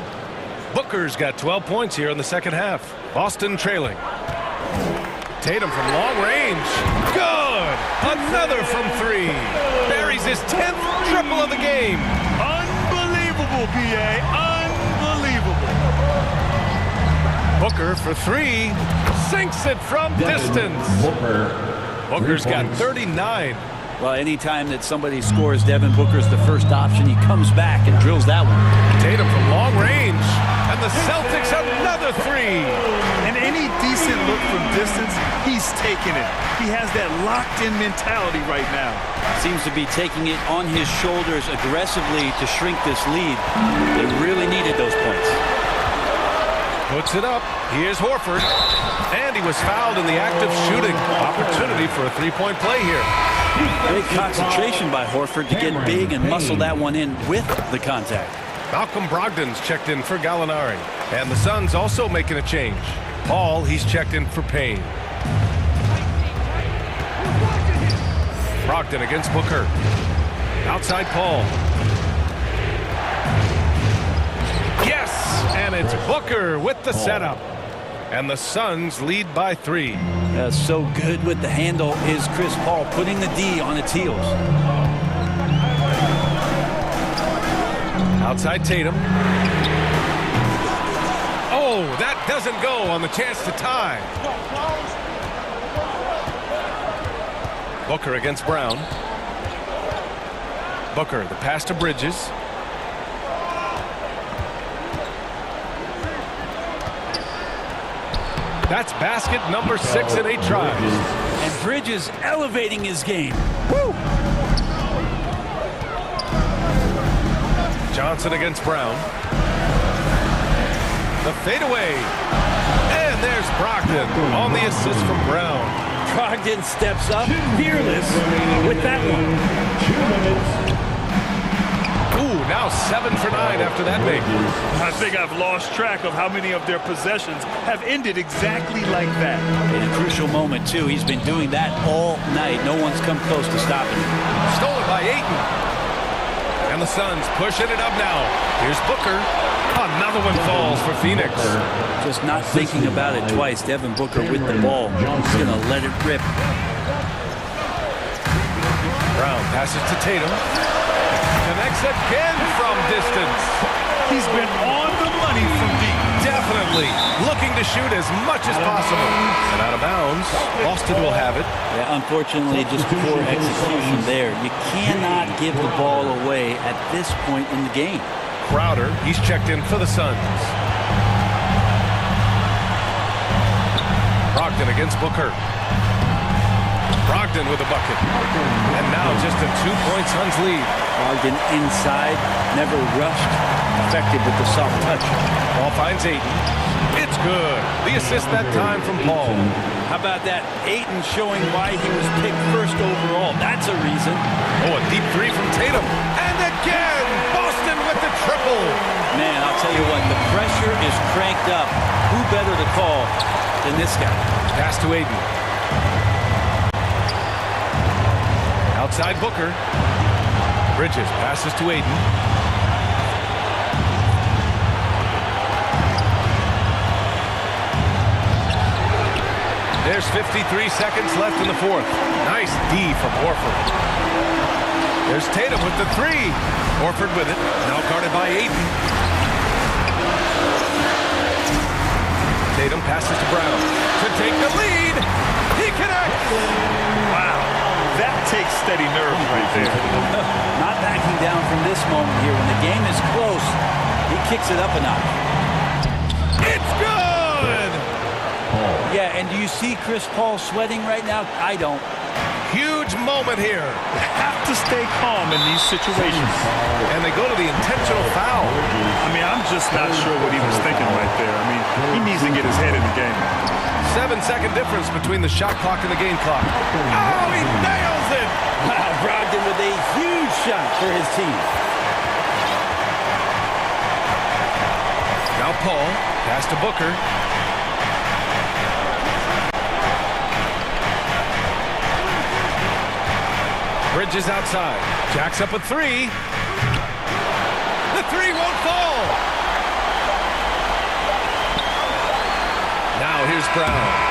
Booker's got 12 points here in the second half. Boston trailing. Tatum from long range. Good! Another from 3. Buries his 10th triple of the game. Unbelievable, B.A. Unbelievable. Booker for 3. Sinks it from distance. Booker's got 39. Well, anytime that somebody scores, Devin Booker's the first option. He comes back and drills that one. Tatum from long range. And the Celtics another 3. And any decent look from distance, he's taking it. He has that locked-in mentality right now. Seems to be taking it on his shoulders aggressively to shrink this lead. They really needed those points. Puts it up. Here's Horford. And he was fouled in the act of shooting. Opportunity for a 3-point play here. Great concentration by Horford to get big and muscle that one in with the contact. Malcolm Brogdon's checked in for Gallinari. And the Suns also making a change. Paul, he's checked in for Payne. Brogdon against Booker. Outside Paul. Yes! And it's Booker with the setup. And the Suns lead by 3. So good with the handle is Chris Paul, putting the D on its heels. Outside Tatum. Oh, that doesn't go on the chance to tie. Booker against Brown. Booker, the pass to Bridges. That's basket number 6 in 8 tries. And Bridges elevating his game. Woo! Johnson against Brown. The fadeaway. And there's Brogdon on the assist from Brown. Brogdon steps up, fearless with that one. Ooh, now 7 for 9 after that make. I think I've lost track of how many of their possessions have ended exactly like that. In a crucial moment, too. He's been doing that all night. No one's come close to stopping him. Stolen by Ayton. And the Suns pushing it up now. Here's Booker. Another one falls for Phoenix. Just not thinking about it twice. Devin Booker with the ball. He's going to let it rip. Brown passes to Tatum. Connects again from distance. He's been on the money from deep. Definitely looking to shoot as much as possible. And out of bounds. Boston will have it. Yeah, unfortunately, just poor execution there. You cannot give the ball away at this point in the game. Crowder, he's checked in for the Suns. Brogdon against Booker. Brogdon with a bucket. And now just a 2-point Suns lead. Brogdon inside, never rushed, effective with the soft touch. Ball finds Ayton. It's good. The assist that time from Paul. How about that? Ayton showing why he was picked first overall. That's a reason. Oh, a deep 3 from Tatum. And again, Boston with the triple. Man, I'll tell you what, the pressure is cranked up. Who better to call than this guy? Pass to Ayton. Outside Booker. Bridges passes to Ayton. There's 53 seconds left in the fourth. Nice D from Horford. There's Tatum with the 3. Horford with it. Now guarded by Ayton. Tatum passes to Brown to take the lead. He connects. Wow. That takes steady nerve right there. Not backing down from this moment here. When the game is close, he kicks it up a notch. It's good! Yeah, and do you see Chris Paul sweating right now? I don't. Huge moment here. You have to stay calm in these situations. And they go to the intentional foul. I mean, I'm just not sure what he was thinking right there. I mean, he needs to get his head in the game. 7-second difference between the shot clock and the game clock. Oh, he nails it! Wow, Brogdon with a huge shot for his team. Now Paul, pass to Booker. Bridges outside. Jacks up a 3. The 3 won't fall. Now here's Brown.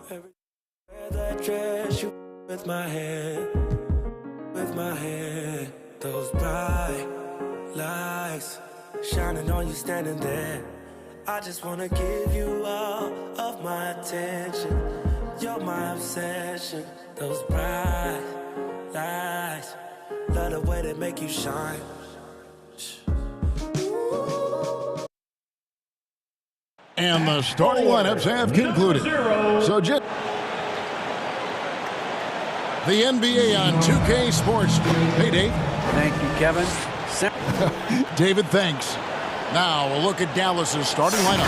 Wear that dress, you with my head, those bright lights shining on you standing there. I just wanna give you all of my attention. You're my obsession, those bright lights. Love the way they make you shine. And the starting lineups have concluded. So, the NBA on 2K Sports. Hey, Dave. Thank you, Kevin. David, thanks. Now, a look at Dallas's starting lineup.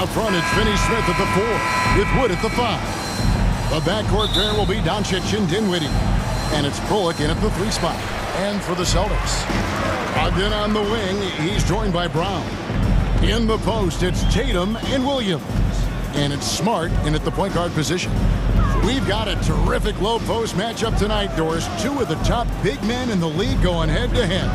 Up front, it's Finney Smith at the 4, with Wood at the 5. The backcourt pair will be Doncic and Dinwiddie. And it's Bullock in at the 3 spot. And for the Celtics, Ogden on the wing, he's joined by Brown. In the post, it's Tatum and Williams. And it's Smart in at the point guard position. We've got a terrific low post matchup tonight, Doris. 2 of the top big men in the league going head-to-head.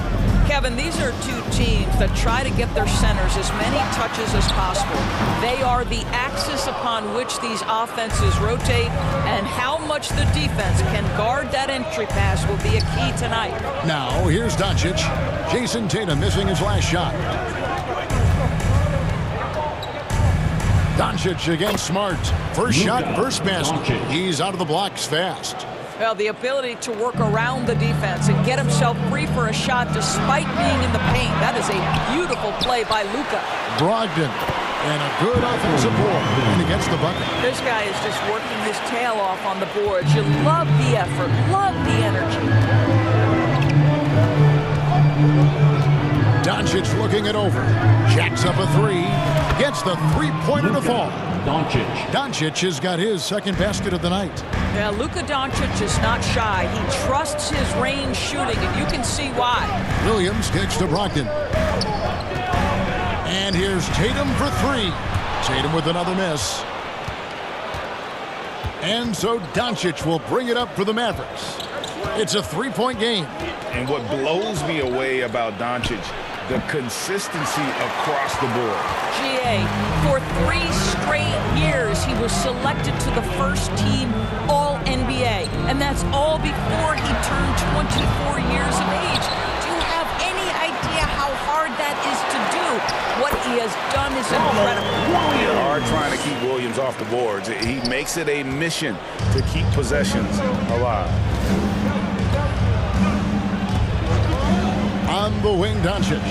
Kevin, these are 2 teams that try to get their centers as many touches as possible. They are the axis upon which these offenses rotate, and how much the defense can guard that entry pass will be a key tonight. Now, here's Doncic. Jason Tatum missing his last shot. Doncic against Smart. First shot, first basket. He's out of the blocks fast. Well, the ability to work around the defense and get himself free for a shot despite being in the paint. That is a beautiful play by Luka. Brogdon, and a good offensive board, and he gets the bucket. This guy is just working his tail off on the boards. You love the effort, love the energy. Doncic looking it over. Jacks up a 3. Gets the 3-pointer to fall. Doncic has got his second basket of the night. Yeah, Luka Doncic is not shy. He trusts his range shooting, and you can see why. Williams kicks to Brogdon. And here's Tatum for 3. Tatum with another miss. And so Doncic will bring it up for the Mavericks. It's a 3-point game. And what blows me away about Doncic, the consistency across the board. GA, for 3 straight years, he was selected to the first team All-NBA. And that's all before he turned 24 years of age. Do you have any idea how hard that is to do? What he has done is incredible. They are trying to keep Williams off the boards. He makes it a mission to keep possessions alive. On the wing, Doncic.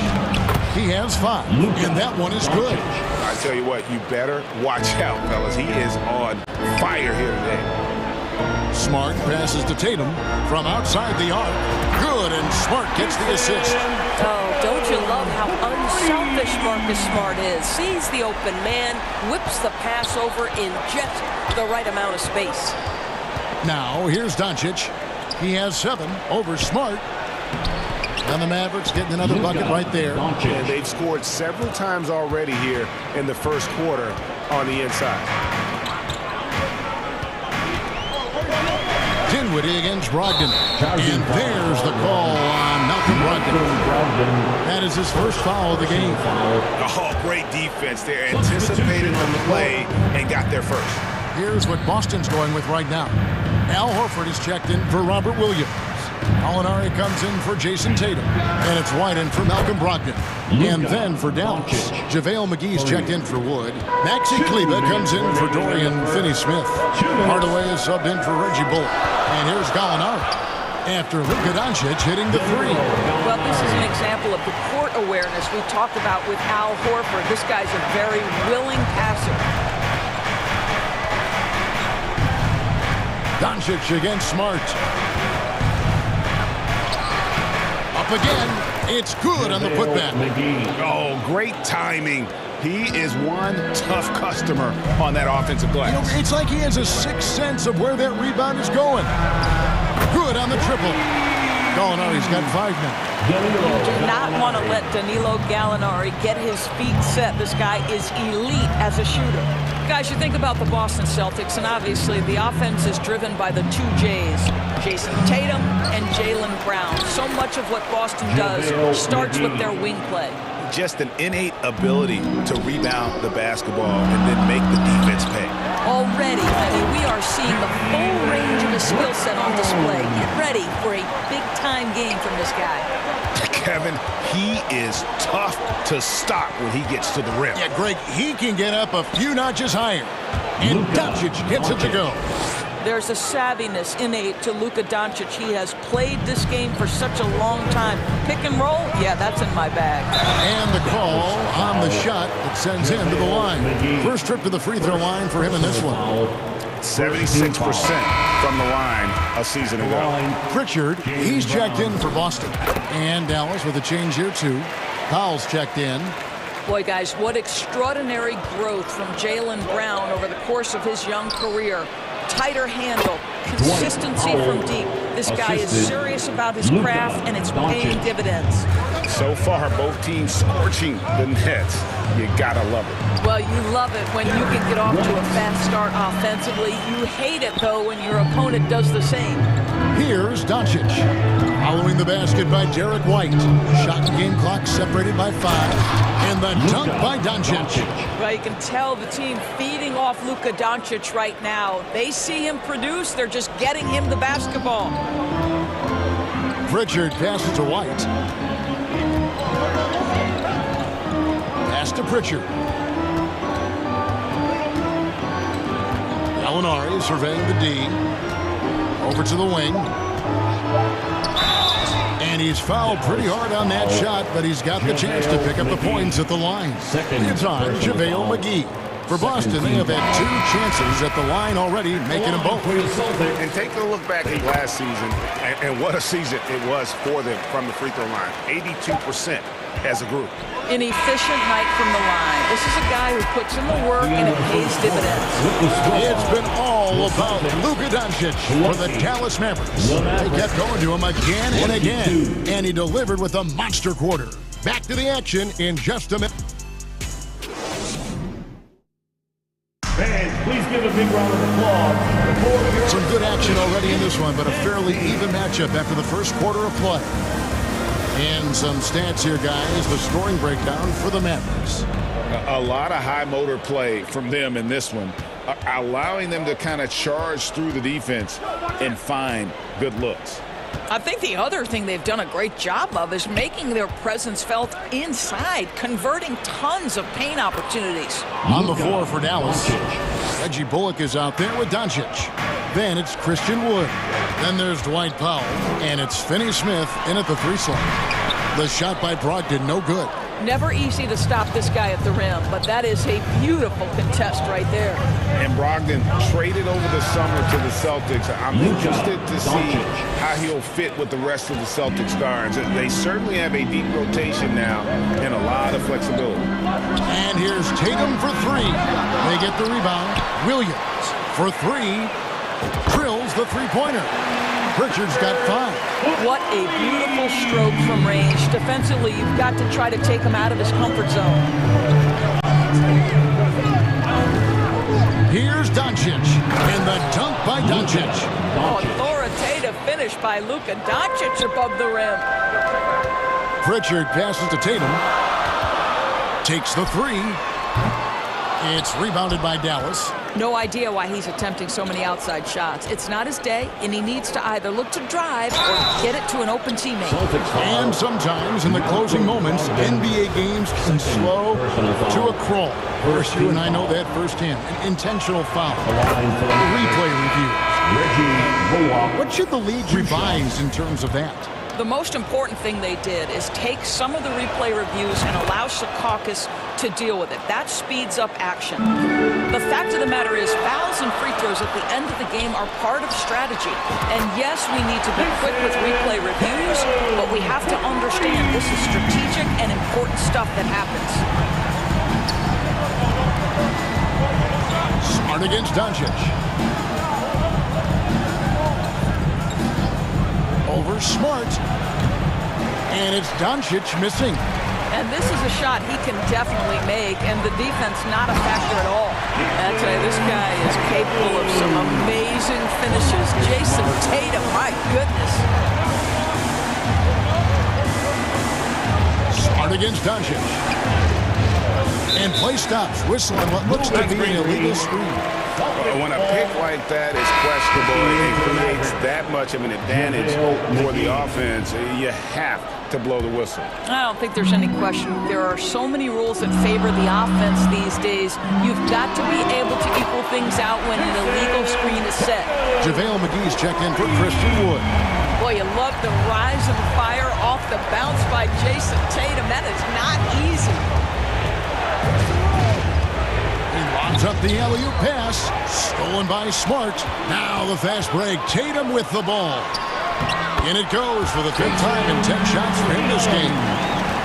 He has 5, and that one is good. I tell you what, you better watch out, fellas. He is on fire here today. Smart passes to Tatum from outside the arc. Good, and Smart gets the assist. Oh, don't you love how unselfish Marcus Smart is? Sees the open man, whips the pass over in just the right amount of space. Now, here's Doncic. He has 7 over Smart. And the Mavericks getting another bucket right there. And they've scored several times already here in the first quarter on the inside. Dinwiddie against Brogdon. And there's the call on Malcolm Brogdon. That is his first foul of the game. Oh, great defense there. Anticipated the play and got there first. Here's what Boston's going with right now. Al Horford is checked in for Robert Williams. Alinari comes in for Jason Tatum. And it's White in for Malcolm Brogdon. And then for Dallas, JaVale McGee's checked in for Wood. Maxi Kleber comes in for Dorian Finney-Smith. Hardaway is subbed in for Reggie Bullock. And here's Gallinari after Luka Doncic hitting the 3. Well, this is an example of the court awareness we talked about with Al Horford. This guy's a very willing passer. Doncic against Smart. Up again. It's good on the putback. Oh, great timing. He is one tough customer on that offensive glass. You know, it's like he has a sixth sense of where that rebound is going. Good on the triple. Gallinari's got 5 now. You do not want to let Danilo Gallinari get his feet set. This guy is elite as a shooter. Guys, you think about the Boston Celtics, and obviously the offense is driven by the 2 J's, Jason Tatum and Jaylen Brown. So much of what Boston does starts with their wing play. Just an innate ability to rebound the basketball and then make the defense pay. All already, I mean, we are seeing the full range of his skill set on display. Get ready for a big-time game from this guy. Kevin, he is tough to stop when he gets to the rim. Yeah, Greg, he can get up a few notches higher. And Doncic gets it to go. There's a savviness innate to Luka Doncic. He has played this game for such a long time. Pick and roll, yeah, that's in my bag. And the call on the shot that sends him to the line. First trip to the free throw line for him in this one. 76% from the line a season ago. Pritchard, he's checked in for Boston. And Dallas with a change here too. Powell's checked in. Boy, guys, what extraordinary growth from Jaylen Brown over the course of his young career. Tighter handle, consistency from deep. This guy is serious about his craft, and it's paying dividends. So far, both teams scorching the Nets. You gotta love it. Well, you love it when you can get off to a fast start offensively. You hate it, though, when your opponent does the same. Here's Doncic. Following the basket by Derek White. Shot and game clock separated by 5. And the dunk by Doncic. Well, you can tell the team feeding off Luka Doncic right now. They see him produce. They're just getting him the basketball. Pritchard passes to White. Pass to Pritchard. Gallinari surveying the D. Over to the wing. And he's fouled pretty hard on that shot, but he's got the chance to pick up the points at the line. It's on JaVale McGee. For Boston, they have had 2 chances at the line already, making them both. And take a look back at last season, and what a season it was for them from the free throw line. 82% as a group. An efficient night from the line. This is a guy who puts in the work and it pays dividends. It's been all about Luka Doncic for the Dallas Mavericks. They kept going to him again and again, and he delivered with a monster quarter. Back to the action in just a minute. Fans, please give a big round of applause. Some good action already in this one, but a fairly even matchup after the first quarter of play. And some stats here, guys. The scoring breakdown for the Mavericks. A lot of high motor play from them in this one, allowing them to kind of charge through the defense and find good looks. I think the other thing they've done a great job of is making their presence felt inside, converting tons of paint opportunities. On the floor for Dallas, Reggie Bullock is out there with Doncic. Then it's Christian Wood. Then there's Dwight Powell. And it's Finney Smith in at the 3 slot. The shot by Brogdon, no good. Never easy to stop this guy at the rim, but that is a beautiful contest right there. And Brogdon traded over the summer to the Celtics. I'm interested to see how he'll fit with the rest of the Celtics guards. They certainly have a deep rotation now and a lot of flexibility. And here's Tatum for 3. They get the rebound. Williams for 3. Drills the three-pointer. Pritchard's got 5. What a beautiful stroke from range. Defensively, you've got to try to take him out of his comfort zone. Here's Doncic. And the dunk by Doncic. Authoritative finish by Luka Doncic above the rim. Pritchard passes to Tatum. Takes the 3. It's rebounded by Dallas. No idea why he's attempting so many outside shots. It's not his day, and he needs to either look to drive or get it to an open teammate. And sometimes in the closing moments, NBA games can slow to a crawl. Of course, you and I know that firsthand. An intentional foul. Replay reviews. What should the league revise in terms of that? The most important thing they did is take some of the replay reviews and allow Secaucus to deal with it. That speeds up action. The fact of the matter is fouls and free throws at the end of the game are part of strategy. And yes, we need to be quick with replay reviews, but we have to understand this is strategic and important stuff that happens. Smart against Doncic. Over Smart. And it's Doncic missing. And this is a shot he can definitely make, and the defense not a factor at all. I tell you, this guy is capable of some amazing finishes. Jason Tatum, my goodness. Smart against Doncic. And play stops, whistling what looks to be an illegal screen. When a pick like that is questionable and creates that much of an advantage for the offense, you have to blow the whistle. I don't think there's any question. There are so many rules that favor the offense these days. You've got to be able to equal things out when an illegal screen is set. JaVale McGee's checked in for Christian Wood. Boy, you love the rise of the fire off the bounce by Jason Tatum. That is not easy. He lobs up the alley-oop pass. Stolen by Smart. Now the fast break. Tatum with the ball. In it goes for the 5th time in 10 shots in this game.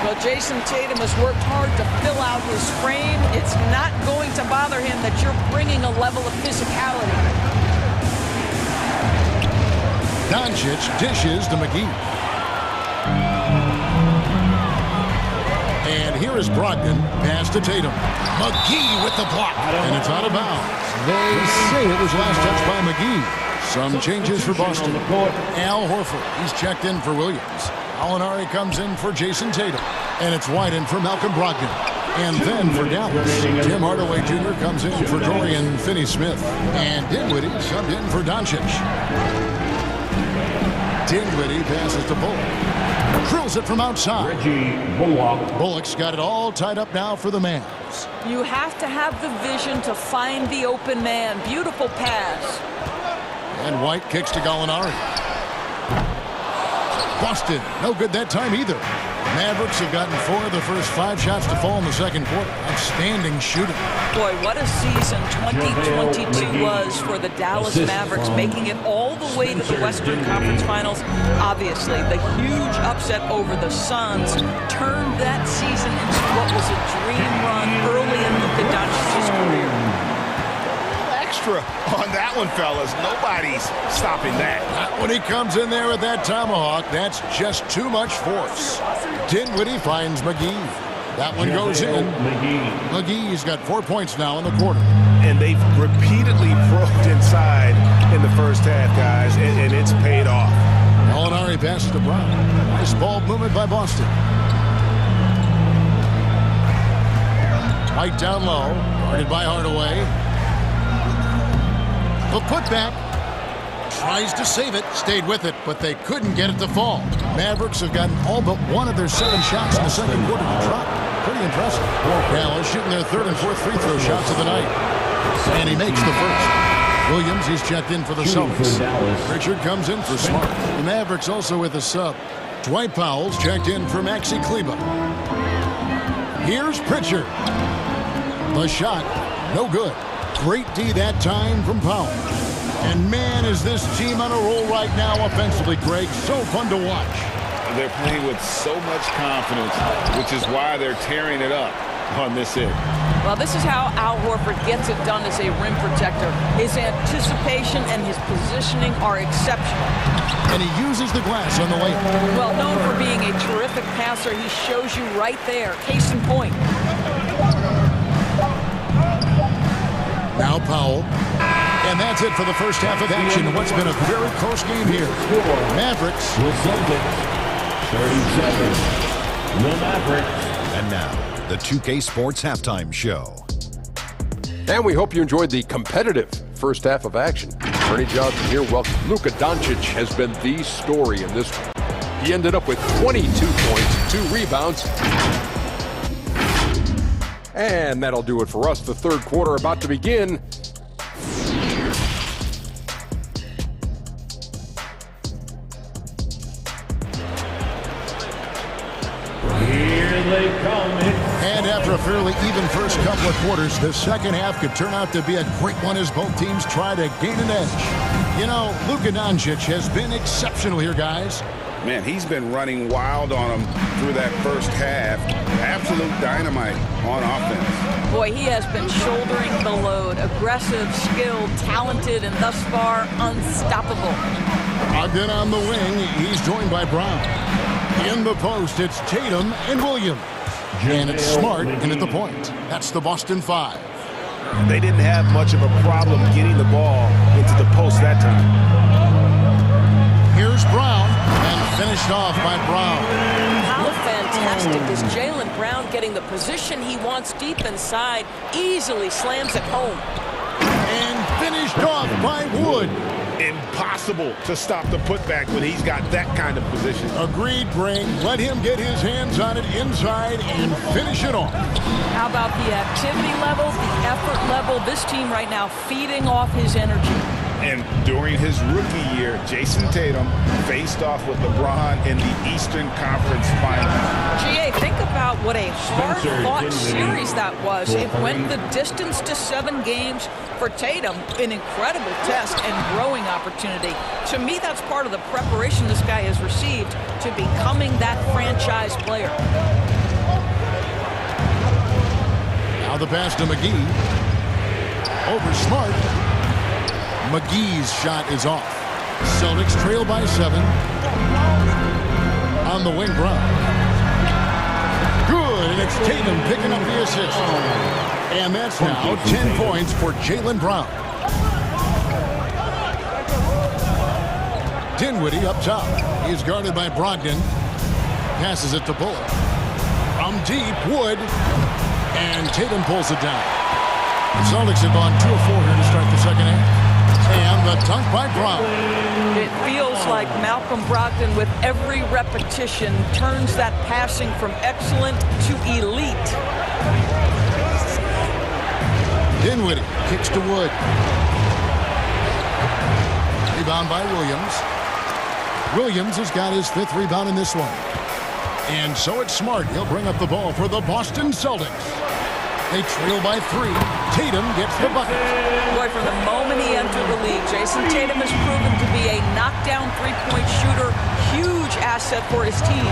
Well, Jason Tatum has worked hard to fill out his frame. It's not going to bother him that you're bringing a level of physicality. Doncic dishes to McGee. And here is Brogdon. Pass to Tatum. McGee with the block. And it's out of bounds. They say it was last touched by McGee. Some changes for Boston. Al Horford. He's checked in for Williams. Alinari comes in for Jason Tatum. And it's White in for Malcolm Brogdon. And then for Dallas, Tim Hardaway Jr. comes in for Dorian Finney-Smith. And Dinwiddie subbed in for Doncic. Dinwiddie passes to Bullock. Drills it from outside. Bullock's got it all tied up now for the Mavs. You have to have the vision to find the open man. Beautiful pass. And White kicks to Gallinari. Busted. No good that time either. Mavericks have gotten 4 of the first 5 shots to fall in the second quarter. Outstanding shooting. Boy, what a season 2022 was for the Dallas Mavericks, making it all the way to the Western Conference Finals. Obviously, the huge upset over the Suns turned that season into what was a dream run early in Luka Doncic's career. On that one, fellas. Nobody's stopping that. Not when he comes in there with that tomahawk. That's just too much force. Dinwiddie finds McGee. That one goes in. McGee's got 4 points now in the quarter. And they've repeatedly probed inside in the first half, guys, and it's paid off. Gallinari passes to Brown. Nice ball movement by Boston. White down low. Guarded by Hardaway. The putback. Tries to save it. Stayed with it, but they couldn't get it to fall. Mavericks have gotten all but 1 of their 7 shots in the second quarter to drop. Pretty impressive. Dallas shooting their 3rd and 4th free throw shots of the night. And he makes the first. Williams, he's checked in for the Celtics. Richard comes in for Smart. The Mavericks also with a sub. Dwight Powell's checked in for Maxi Kleber. Here's Pritchard. The shot, no good. Great D that time from Powell. And man, is this team on a roll right now offensively, Greg. So fun to watch. They're playing with so much confidence, which is why they're tearing it up on this end. Well, this is how Al Horford gets it done as a rim protector. His anticipation and his positioning are exceptional. And he uses the glass on the layup. Well, known for being a terrific passer, he shows you right there. Case in point. Now Powell. And that's it for the first half of action in what's been a very close game here. Mavericks. The Celtics. 37. The Mavericks. And now, the 2K Sports Halftime Show. And we hope you enjoyed the competitive first half of action. Ernie Johnson here. Welcome. Luka Doncic has been the story in this one. He ended up with 22 points, 2 rebounds. And that'll do it for us. The third quarter about to begin. Here they come. And after a fairly even first couple of quarters, the second half could turn out to be a great one as both teams try to gain an edge. You know, Luka Doncic has been exceptional here, guys. Man, he's been running wild on them through that first half. Absolute dynamite on offense. Boy, he has been shouldering the load. Aggressive, skilled, talented, and thus far, unstoppable. Brogdon on the wing. He's joined by Brown. In the post, it's Tatum and Williams. And it's Smart in at the point. That's the Boston 5. They didn't have much of a problem getting the ball into the post that time. Here's Brown, and finished off by Brown. How fantastic is Jaylen Brown getting the position he wants deep inside, easily slams it home. And finished Finished off by Wood. Impossible to stop the putback when he's got that kind of position. Agreed, Greg. Let him get his hands on it inside and finish it off. How about the activity level, the effort level? This team right now feeding off his energy. And during his rookie year, Jason Tatum faced off with LeBron in the Eastern Conference Finals. GA, think about what a hard-fought series that was. It went the distance to 7 games for Tatum, an incredible test and growing opportunity. To me, that's part of the preparation this guy has received to becoming that franchise player. Now the pass to McGee. Over Smart. McGee's shot is off. Celtics trail by 7. On the wing, Brown. Good, and it's Tatum picking up the assist. And that's now 10 points for Jaylen Brown. Dinwiddie up top. He's guarded by Brogdon. Passes it to Bullock. From deep, Wood. And Tatum pulls it down. The Celtics have gone 2 of 4 here to start the second half. And the dunk by Brown. It feels like Malcolm Brogdon, with every repetition, turns that passing from excellent to elite. Dinwiddie kicks to Wood. Rebound by Williams. Williams has got his 5th rebound in this one. And so it's Smart. He'll bring up the ball for the Boston Celtics. They trail by 3. Tatum gets the bucket. Boy, from the moment he entered the league, Jason Tatum has proven to be a knockdown three-point shooter. Huge asset for his team.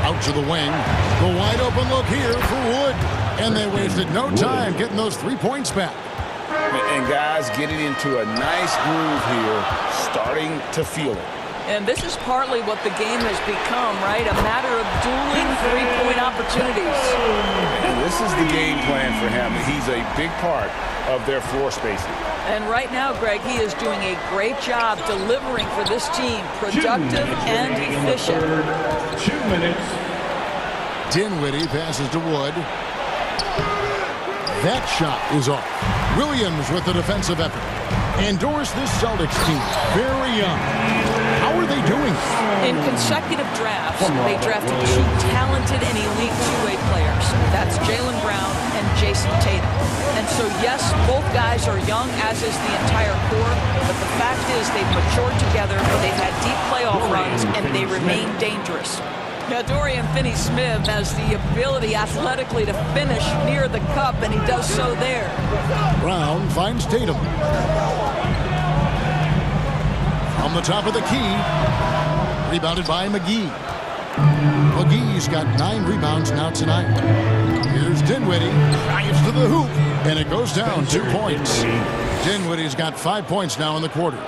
Out to the wing. The wide open look here for Wood. And they wasted no time getting those 3 points back. And guys getting into a nice groove here, starting to feel it. And this is partly what the game has become, right? A matter of dueling three-point opportunities. And this is the game plan for him. He's a big part of their floor spacing. And right now, Greg, he is doing a great job delivering for this team. Productive and efficient. 2 minutes. Dinwiddie passes to Wood. That shot is off. Williams with the defensive effort. Endorse this Celtics team. Very young. How are they doing? In consecutive drafts, they drafted 2 talented and elite two-way players. That's Jaylen Brown and Jason Tatum. And so, yes, both guys are young, as is the entire core. But the fact is they've matured together, they've had deep playoff runs, and they remain dangerous. Now, Dorian Finney-Smith has the ability athletically to finish near the cup, and he does so there. Brown finds Tatum. From the top of the key. Rebounded by McGee. McGee's got 9 rebounds now tonight. Here's Dinwiddie. Drives to the hoop. And it goes down 2 points. Dinwiddie's got 5 points now in the quarter.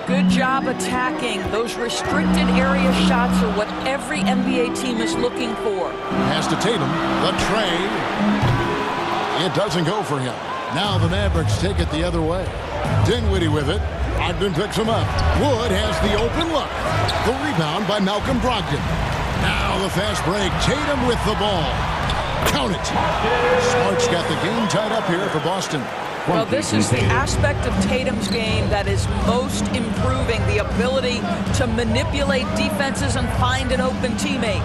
Good job attacking. Those restricted area shots are what every NBA team is looking for. Pass to Tatum. The tray. It doesn't go for him. Now the Mavericks take it the other way. Dinwiddie with it. Brogdon picks him up. Wood has the open look. The rebound by Malcolm Brogdon. Now the fast break. Tatum with the ball. Count it. Smart's got the game tied up here for Boston. Well, this is the aspect of Tatum's game that is most improving, the ability to manipulate defenses and find an open teammate.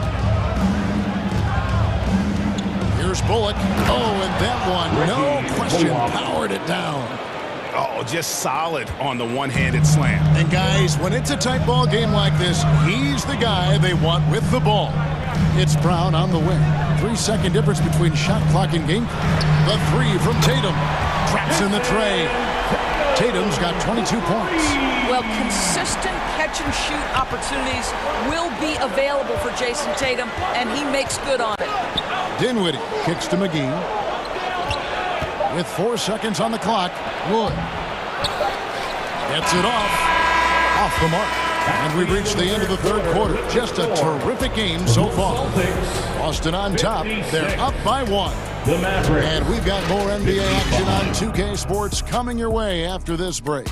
Here's Bullock. Oh, and that one, no question, powered it down. Oh, just solid on the one-handed slam. And guys, when it's a tight ball game like this, he's the guy they want with the ball. It's Brown on the wing. 3-second difference between shot clock and game. The 3 from Tatum. Traps in the tray. Tatum's got 22 points. Well, consistent catch-and-shoot opportunities will be available for Jason Tatum, and he makes good on it. Dinwiddie kicks to McGee. With 4 seconds on the clock, Wood gets it off the mark. And we've reached the end of the third quarter. Just a terrific game so far. Boston on top. They're up by 1. And we've got more NBA action on 2K Sports coming your way after this break.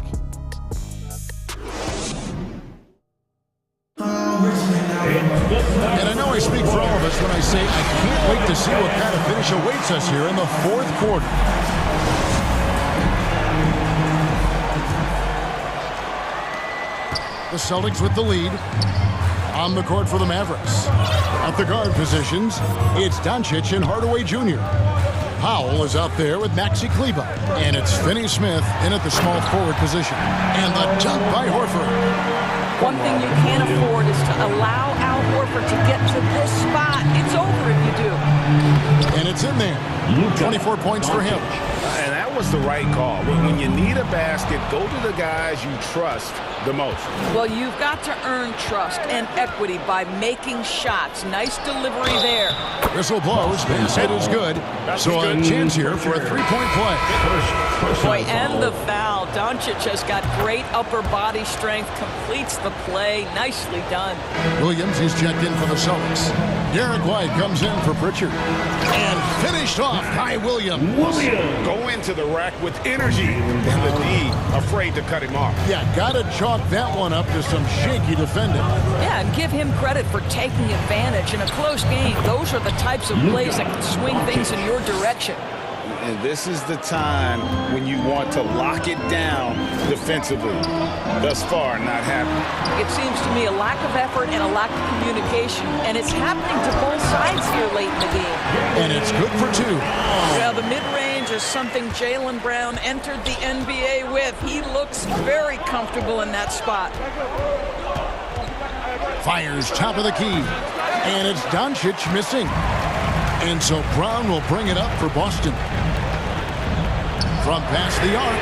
And I know I speak for all of us when I say I can't wait to see what kind of finish awaits us here in the fourth quarter. The Celtics with the lead. On the court for the Mavericks. At the guard positions, it's Doncic and Hardaway Jr. Powell is out there with Maxi Kleber. And it's Finney-Smith in at the small forward position. And the dunk by Horford. One thing you can't afford is to allow Al Horford to get to this spot. It's over if you do. And it's in there. 24 points for him. And that was the right call. When you need a basket, go to the guys you trust the most. Well, you've got to earn trust and equity by making shots. Nice delivery there. Whistle blows. This hit is good. So a chance here for a three-point play. Boy, and the foul. Doncic has got great upper body strength. Completes the play. Nicely done. Williams is checked in for the Celtics. Derek White comes in for Pritchard. And finished off by Williams. Go into the rack with energy and the D afraid to cut him off. Yeah, got to chalk that one up to some shaky defending. Yeah, and give him credit for taking advantage in a close game. Those are the types of plays that can swing things in your direction. And this is the time when you want to lock it down defensively. Thus far, not happening. It seems to me a lack of effort and a lack of communication, and it's happening to both sides here late in the game. And it's good for two. Yeah, the mid-range is something Jaylen Brown entered the NBA with. He looks very comfortable in that spot. Fires top of the key. And it's Doncic missing. And so Brown will bring it up for Boston. From past the arc.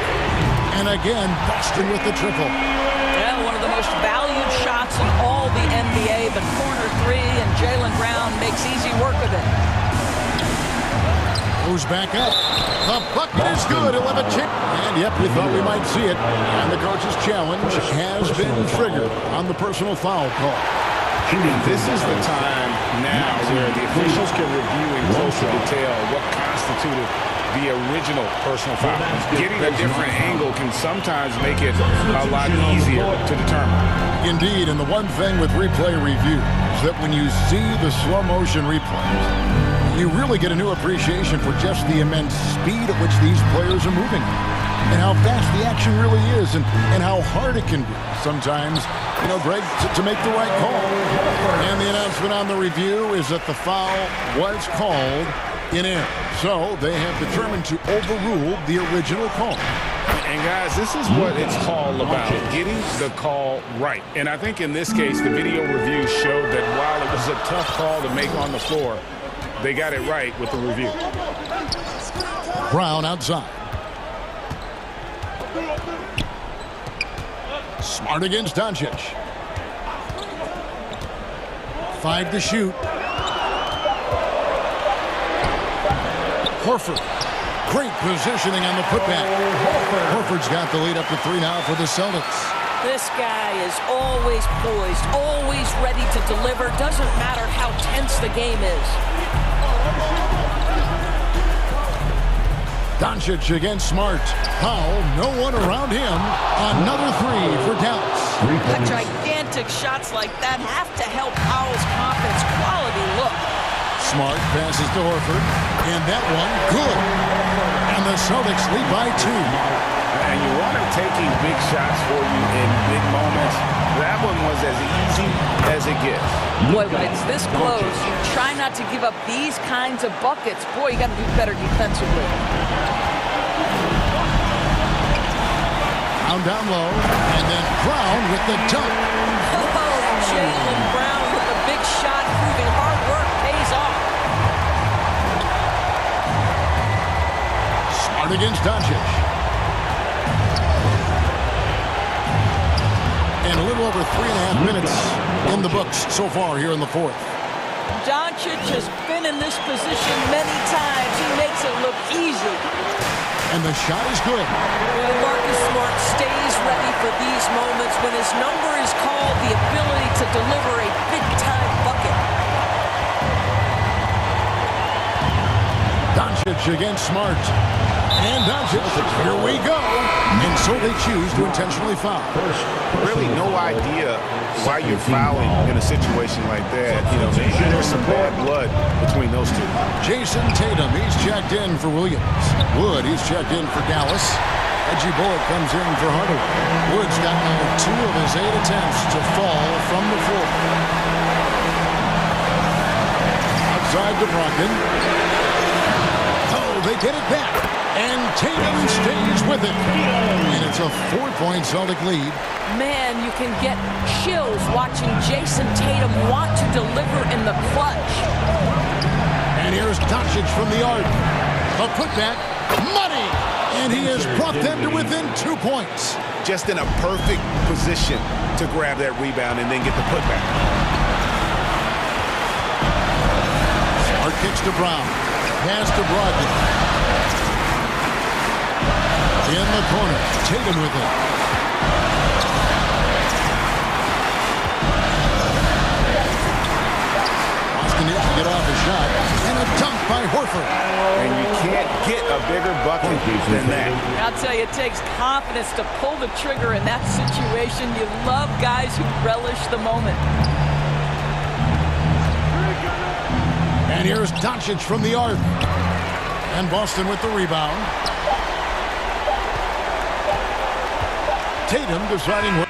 And again, Boston with the triple. Yeah, one of the most valued shots in all the NBA, the corner three, and Jaylen Brown makes easy work of it. Goes back up. The bucket is good. 11 chip. And yep, we thought we might see it. And the coach's challenge has been triggered on the personal foul call. This is the time now where the officials can review in closer detail what constituted the original personal foul. Getting a different angle can sometimes make it a lot easier to determine. Indeed, and the one thing with replay review is that when you see the slow motion replays, you really get a new appreciation for just the immense speed at which these players are moving and how fast the action really is and how hard it can be sometimes, you know, Greg, to make the right call. And the announcement on the review is that the foul was called in error. So they have determined to overrule the original call. And guys, this is what it's all about, getting the call right. And I think in this case, the video review showed that while it was a tough call to make on the floor, they got it right with the review. Brown outside. Smart against Doncic. 5 to shoot. Horford. Great positioning on the putback. Horford's got the lead up to 3 now for the Celtics. This guy is always poised, always ready to deliver. Doesn't matter how tense the game is. Doncic against Smart. Powell, no one around him. Another 3 for Dallas. Gigantic shots like that have to help Powell's confidence. Quality look. Smart passes to Horford. And that one, good. And the Celtics lead by 2. And you want him taking big shots for you in big moments. That one was as easy as it gets. Boy, when it's this close, you try not to give up these kinds of buckets. Boy, you got to do better defensively. Down low, and then Brown with the dunk. Oh, Jaylen Brown with the big shot, proving hard work pays off. Smart against Doncic. And a little over 3.5 minutes in the books so far here in the fourth. Doncic has been in this position many times. He makes it look easy. And the shot is good. Well, Marcus Smart stays ready for these moments when his number is called, the ability to deliver a big-time bucket. Doncic against Smart. And Doncic, here we go. And so they choose to intentionally foul. Really no idea why you're fouling in a situation like that. You know, maybe there's some bad blood between those two. Jason Tatum, he's checked in for Williams. Wood, he's checked in for Dallas. Reggie Bullock comes in for Hardaway. Wood's got now 2 of his 8 attempts to fall from the floor. Outside to Brogdon. Oh, they get it back. And Tatum stays with it. And it's a 4-point Celtic lead. Man, you can get chills watching Jason Tatum want to deliver in the clutch. And here's Doncic from the arc. A putback. Money! And he has brought them to within 2 points. Just in a perfect position to grab that rebound and then get the putback. Smart kicks to Brown. Pass to Brogdon. In the corner, Tatum with it. Boston needs to get off a shot. And a dunk by Horford. And you can't get a bigger bucket than that. I'll tell you, it takes confidence to pull the trigger in that situation. You love guys who relish the moment. And here's Doncic from the arc. And Boston with the rebound. Tatum deciding what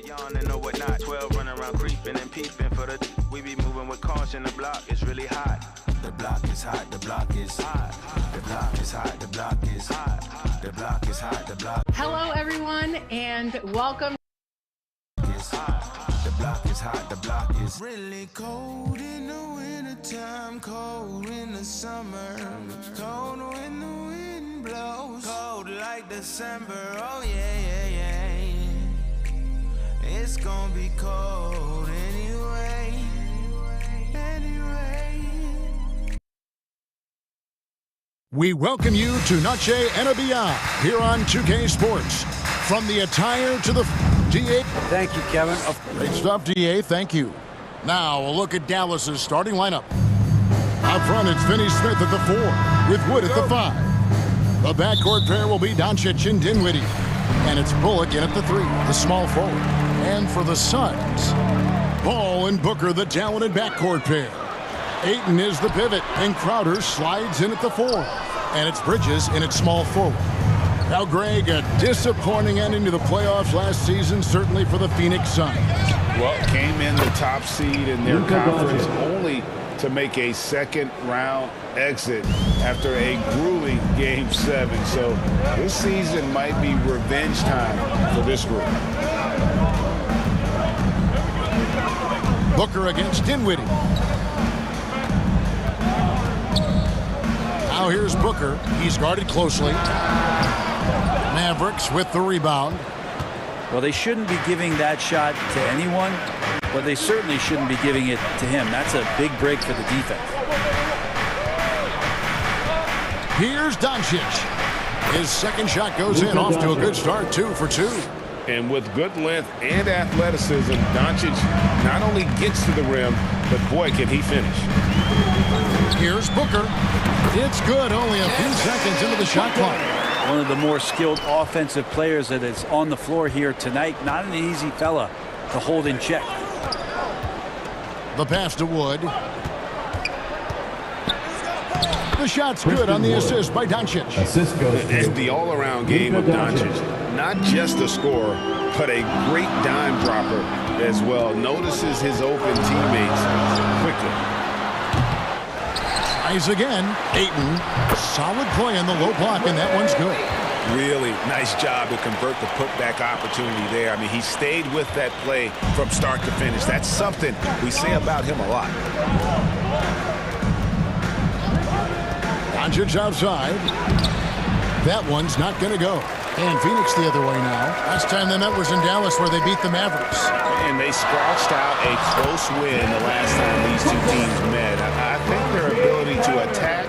Yawn and know what not. 12 running around creeping and peeping for the. We be moving with caution. The block is really hot. The block is hot. The block is hot. The block is hot. The block is hot. The block is hot. The block. Hello, everyone, and welcome. Is hot. The block is hot. The block is really cold in the wintertime, cold in the summer, cold when the wind blows, cold like December. Oh yeah. It's gonna be cold anyway. We welcome you to Noche and Beyond here on 2K Sports. From the attire to the DA. Thank you, Kevin. Great stuff, DA. Thank you. Now, a look at Dallas's starting lineup. Up front, it's Finney Smith at the 4, with Wood at the 5. The backcourt pair will be Doncic and Dinwiddie. And it's Bullock in at the 3, the small forward. And for the Suns, Ball and Booker, the talented backcourt pair. Ayton is the pivot, and Crowder slides in at the 4. And it's Bridges in at small forward. Now, Greg, a disappointing ending to the playoffs last season, certainly for the Phoenix Suns. Well, came in the top seed in their conference only to make a second-round exit after a grueling Game 7. So this season might be revenge time for this group. Booker against Dinwiddie. Now here's Booker. He's guarded closely. Mavericks with the rebound. Well, they shouldn't be giving that shot to anyone, but they certainly shouldn't be giving it to him. That's a big break for the defense. Here's Doncic. His second shot goes in, off to a good start, 2 for 2. And with good length and athleticism, Doncic not only gets to the rim, but boy, can he finish. Here's Booker. It's good, only a few seconds into the shot clock. One of the more skilled offensive players that is on the floor here tonight. Not an easy fella to hold in check. The pass to Wood. The shot's good on the assist by Doncic. Assist goes to it's the all-around game of Doncic. Not just a scorer, but a great dime dropper as well. Notices his open teammates quickly. Tries again. Ayton. Solid play on the low block, and that one's good. Really nice job to convert the putback opportunity there. I mean, he stayed with that play from start to finish. That's something we say about him a lot. Doncic outside. That one's not going to go. And Phoenix the other way now. Last time they met was in Dallas, where they beat the Mavericks. And they scratched out a close win the last time these two teams met. I think their ability to attack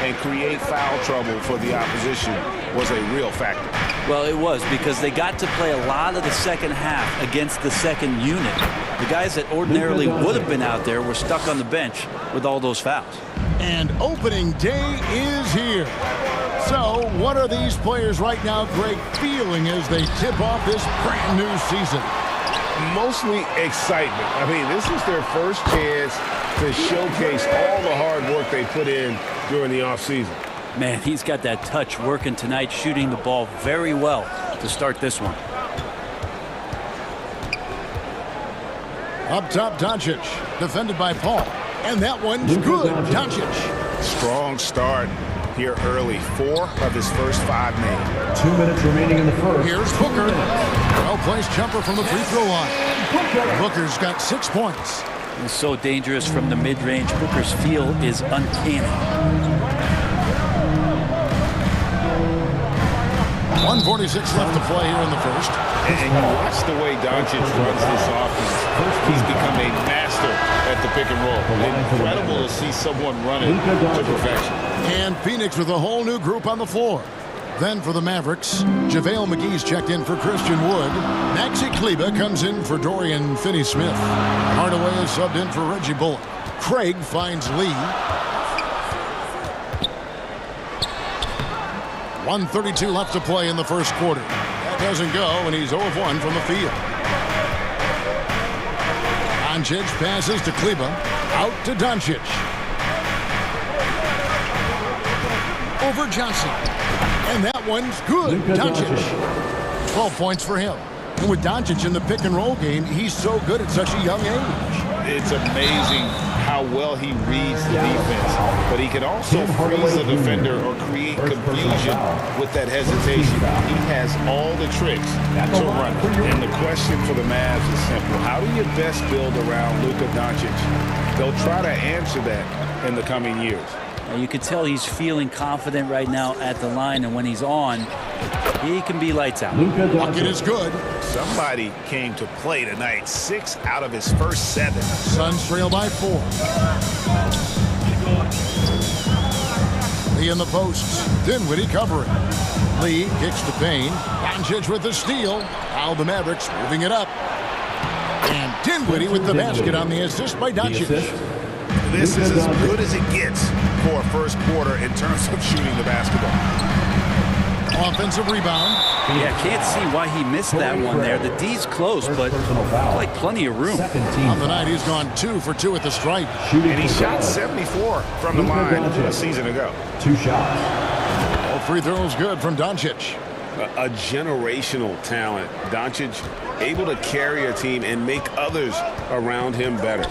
and create foul trouble for the opposition was a real factor. Well, it was, because they got to play a lot of the second half against the second unit. The guys that ordinarily would have been out there were stuck on the bench with all those fouls. And opening day is here. So, what are these players right now, Greg, feeling as they tip off this brand new season? Mostly excitement. I mean, this is their first chance to showcase all the hard work they put in during the offseason. Man, he's got that touch working tonight, shooting the ball very well to start this one. Up top, Doncic, defended by Paul. And that one's good. Doncic. Strong start here early. 4 of his first 5 made. 2 minutes remaining in the first. Here's Booker. Well-placed jumper from the free throw line. Booker's got 6 points. He's so dangerous from the mid-range. Booker's feel is uncanny. 1:46 left to play here in the first. And you watch the way Doncic runs this offense. He's become a master at the pick and roll. Incredible to see someone run it to perfection. And Phoenix with a whole new group on the floor. Then for the Mavericks, JaVale McGee's checked in for Christian Wood. Maxi Kleber comes in for Dorian Finney-Smith. Hardaway is subbed in for Reggie Bullock. Craig finds Lee. 1:32 left to play in the first quarter. That doesn't go, and he's 0 of 1 from the field. Doncic passes to Kleber. Out to Doncic. Over Johnson. And that one's good. Doncic. 12 points for him. And with Doncic in the pick-and-roll game, he's so good at such a young age. It's amazing how well he reads the defense, but he can also freeze the defender or create confusion with that hesitation. He has all the tricks to run it. And the question for the Mavs is simple. How do you best build around Luka Doncic? They'll try to answer that in the coming years. You can tell he's feeling confident right now at the line, and when he's on, he can be lights out. Bucket is good. Somebody came to play tonight. 6 out of his first 7. Suns trail by 4. Lee in the posts. Dinwiddie covering. Lee kicks to Payne. Doncic with the steal. Now the Mavericks moving it up. And Dinwiddie with the basket on the assist by Doncic. This is as good as it gets for a first quarter in terms of shooting the basketball. Offensive rebound. Yeah, can't see why he missed that one there. The D's close, but like plenty of room. On the night, he's gone 2 for 2 at the stripe. And he shot 74 from the line a season ago. 2 shots. All free throws good from Doncic. A generational talent. Doncic able to carry a team and make others around him better.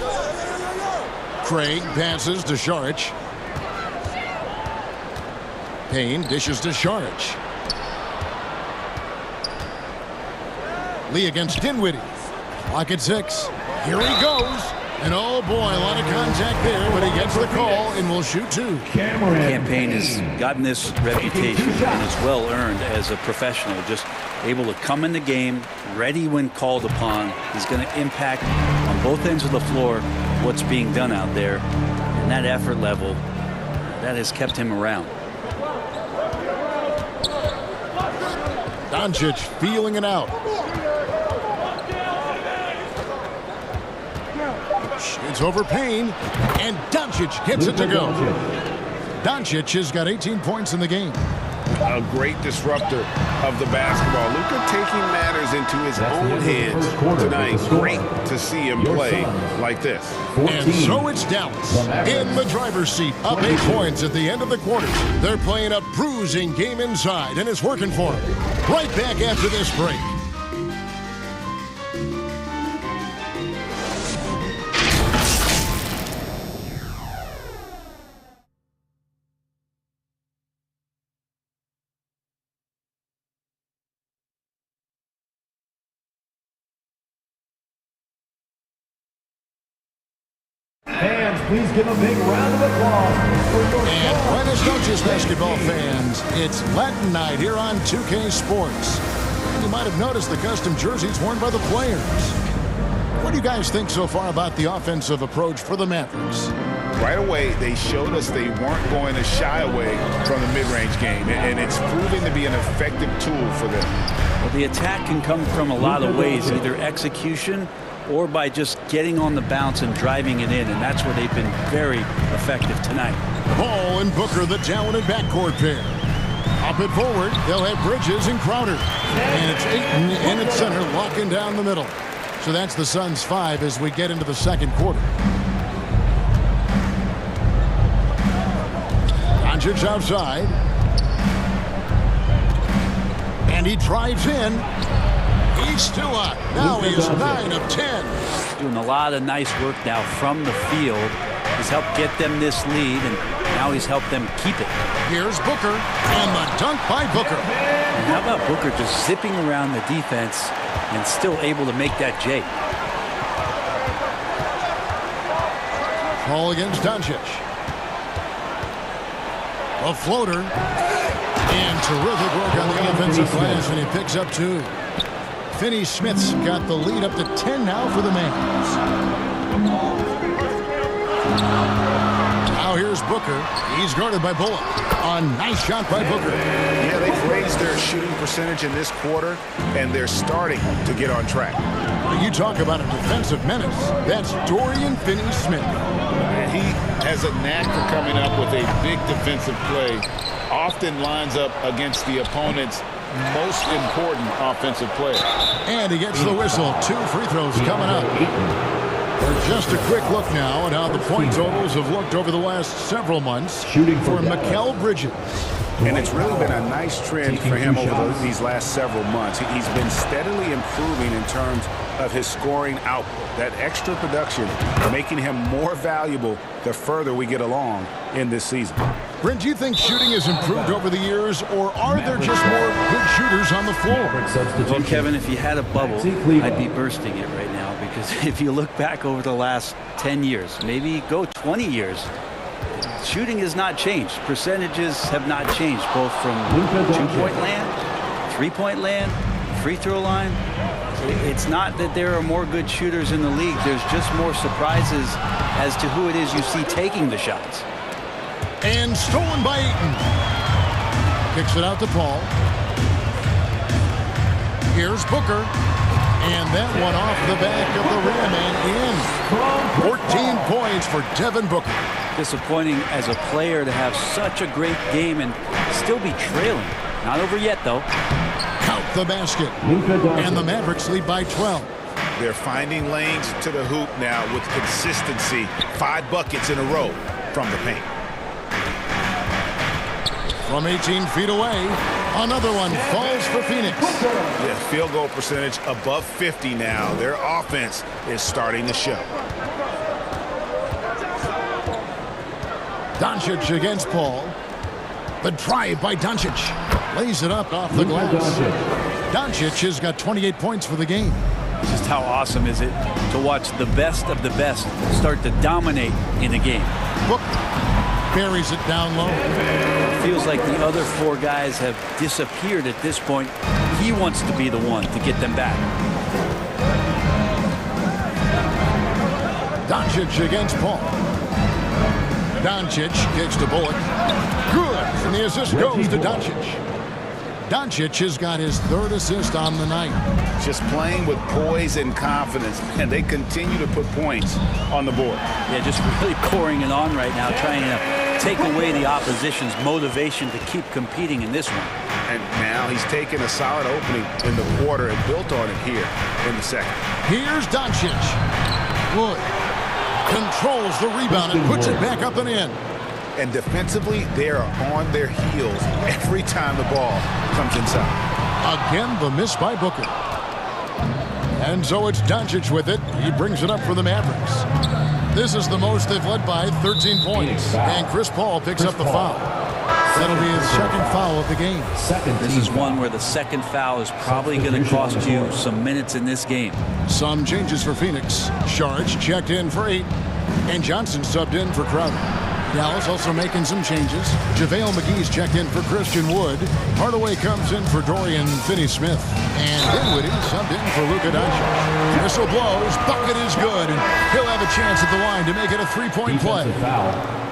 Craig passes to Šarić. Payne dishes to Šarić. Lee against Dinwiddie. Clock at 6. Here he goes. And oh boy, a lot of contact there, but he gets the call and will shoot 2. Campaign has gotten this reputation and is well earned as a professional. Just able to come in the game, ready when called upon. He's going to impact on both ends of the floor what's being done out there. And that effort level, that has kept him around. Doncic feeling it out. It's over Payne, and Doncic gets it to go. Doncic has got 18 points in the game. A great disruptor of the basketball. Luka taking matters into his own hands tonight. Great to see him play like this. And so it's Dallas in the driver's seat, up 8 points at the end of the quarter. They're playing a bruising game inside, and it's working for them. Right back after this break. Please give a big round of applause for your And Buenos Noches, basketball fans. It's Latin night here on 2K Sports. And you might have noticed the custom jerseys worn by the players. What do you guys think so far about the offensive approach for the Mavericks? Right away, they showed us they weren't going to shy away from the mid-range game, and it's proving to be an effective tool for them. Well, the attack can come from a lot of ways, either execution or by just getting on the bounce and driving it in, and that's where they've been very effective tonight. Ball and Booker, the talented backcourt pair. Up it forward, they'll have Bridges and Crowder. And it's Ayton in at center, locking down the middle. So that's the Suns' 5 as we get into the second quarter. Doncic outside. And he drives in. He's still up. Now he is 9 of 10. Doing a lot of nice work now from the field. He's helped get them this lead, and now he's helped them keep it. Here's Booker, and the dunk by Booker. And how about Booker just zipping around the defense and still able to make that J? Ball against Doncic. A floater. And terrific work on the offensive glass, and he picks up 2. Finney-Smith's got the lead up to 10 now for the Mavs. Now here's Booker. He's guarded by Bullock. A nice shot by Booker. Yeah, they've raised their shooting percentage in this quarter, and they're starting to get on track. You talk about a defensive menace. That's Dorian Finney-Smith. He has a knack for coming up with a big defensive play. Often lines up against the opponent's most important offensive player. And he gets the whistle. 2 free throws coming up. Just a quick look now at how the point totals have looked over the last several months. Shooting for Mikal Bridges. And it's really been a nice trend for him over these last several months. He's been steadily improving in terms of his scoring output. That extra production making him more valuable the further we get along in this season. Brent, do you think shooting has improved over the years, or are there just more good shooters on the floor? Well, Kevin, if you had a bubble, I'd be bursting it right now, because if you look back over the last 10 years, maybe go 20 years, shooting has not changed. Percentages have not changed, both from two-point land, three-point land, free throw line. It's not that there are more good shooters in the league. There's just more surprises as to who it is you see taking the shots. And stolen by Eaton. Kicks it out to Paul. Here's Booker. And that one off the back of the rim and in. 14 points for Devin Booker. Disappointing as a player to have such a great game and still be trailing. Not over yet, though. Count the basket. And the Mavericks lead by 12. They're finding lanes to the hoop now with consistency. 5 buckets in a row from the paint. From 18 feet away, another one falls for Phoenix. Yeah, field goal percentage above 50 now. Their offense is starting to show. Doncic against Paul. The drive by Doncic. Lays it up off the glass. Doncic has got 28 points for the game. Just how awesome is it to watch the best of the best start to dominate in a game. Book buries it down low. It feels like the other 4 guys have disappeared at this point. He wants to be the one to get them back. Doncic against Paul. Doncic kicks to Bullock. Good. And the assist goes to Doncic. Doncic has got his 3rd assist on the night. Just playing with poise and confidence, and they continue to put points on the board. Yeah, just really pouring it on right now, trying to take away the opposition's motivation to keep competing in this one. And now he's taken a solid opening in the quarter and built on it here in the second. Here's Doncic. Wood controls the rebound and puts it back up and in. And defensively, they are on their heels every time the ball comes inside. Again, the miss by Booker. And so it's Doncic with it. He brings it up for the Mavericks. This is the most they've led by, 13 points. And Chris Paul picks up the foul. That'll be his second foul of the game. This is one where the second foul is probably going to cost you some minutes in this game. Some changes for Phoenix. Saric checked in for 8. And Johnson subbed in for Crowder. Dallas also making some changes. JaVale McGee's checked in for Christian Wood. Hardaway comes in for Dorian Finney-Smith. And Dinwiddie subbed in for Luka Doncic. Whistle blows, bucket is good, and he'll have a chance at the line to make it a 3-point play.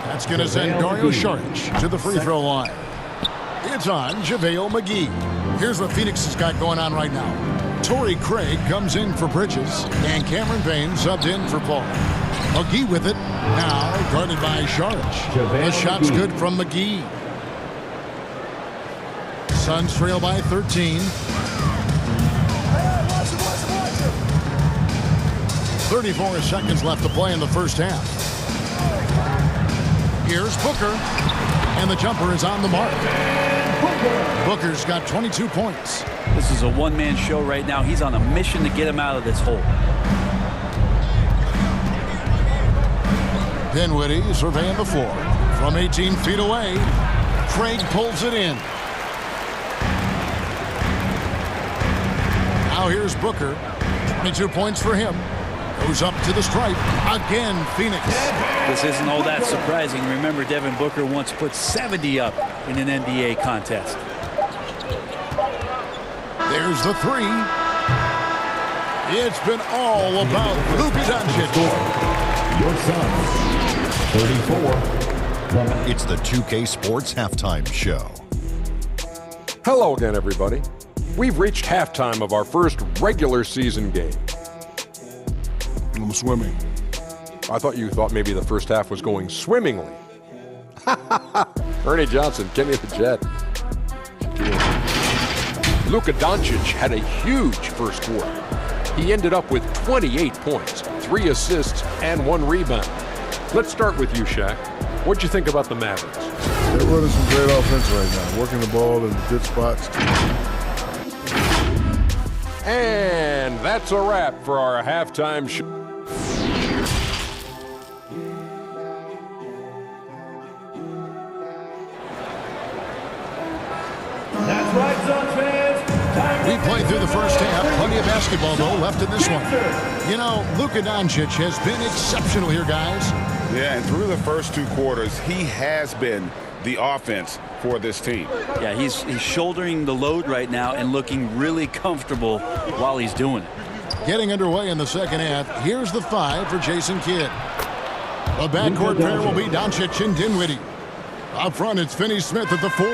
That's going to send Dario Saric to the free throw line. It's on JaVale McGee. Here's what Phoenix has got going on right now. Torrey Craig comes in for Bridges, and Cameron Payne subbed in for Paul. McGee with it, now guarded by Saric. The shot's good from McGee. Suns trail by 13. 34 seconds left to play in the first half. Here's Booker, and the jumper is on the mark. Booker's got 22 points. This is a one-man show right now. He's on a mission to get him out of this hole. Dinwiddie surveying the floor. From 18 feet away, Craig pulls it in. Now here's Booker. 22 points for him. Goes up to the stripe. Again, Phoenix. This isn't all that surprising. Remember, Devin Booker once put 70 up in an NBA contest. There's the 3. It's been all about Luka Doncic. Your Suns. 34. It's the 2K Sports Halftime Show. Hello again, everybody. We've reached halftime of our first regular season game. I'm swimming. I thought you thought maybe the first half was going swimmingly. Ernie Johnson, Kenny the Jet. Luka Doncic had a huge first quarter. He ended up with 28 points, 3 assists, and 1 rebound. Let's start with you, Shaq. What'd you think about the Mavericks? They're running some great offense right now, working the ball in good spots. And that's a wrap for our halftime show. That's right, Suns fans. We played through the first half. Plenty of basketball, though, left in this one. You know, Luka Doncic has been exceptional here, guys. Yeah, and through the first 2 quarters, he has been the offense for this team. Yeah, he's shouldering the load right now and looking really comfortable while he's doing it. Getting underway in the second half. Here's the 5 for Jason Kidd. The backcourt pair will be Doncic and Dinwiddie. Up front, it's Finney-Smith at the 4,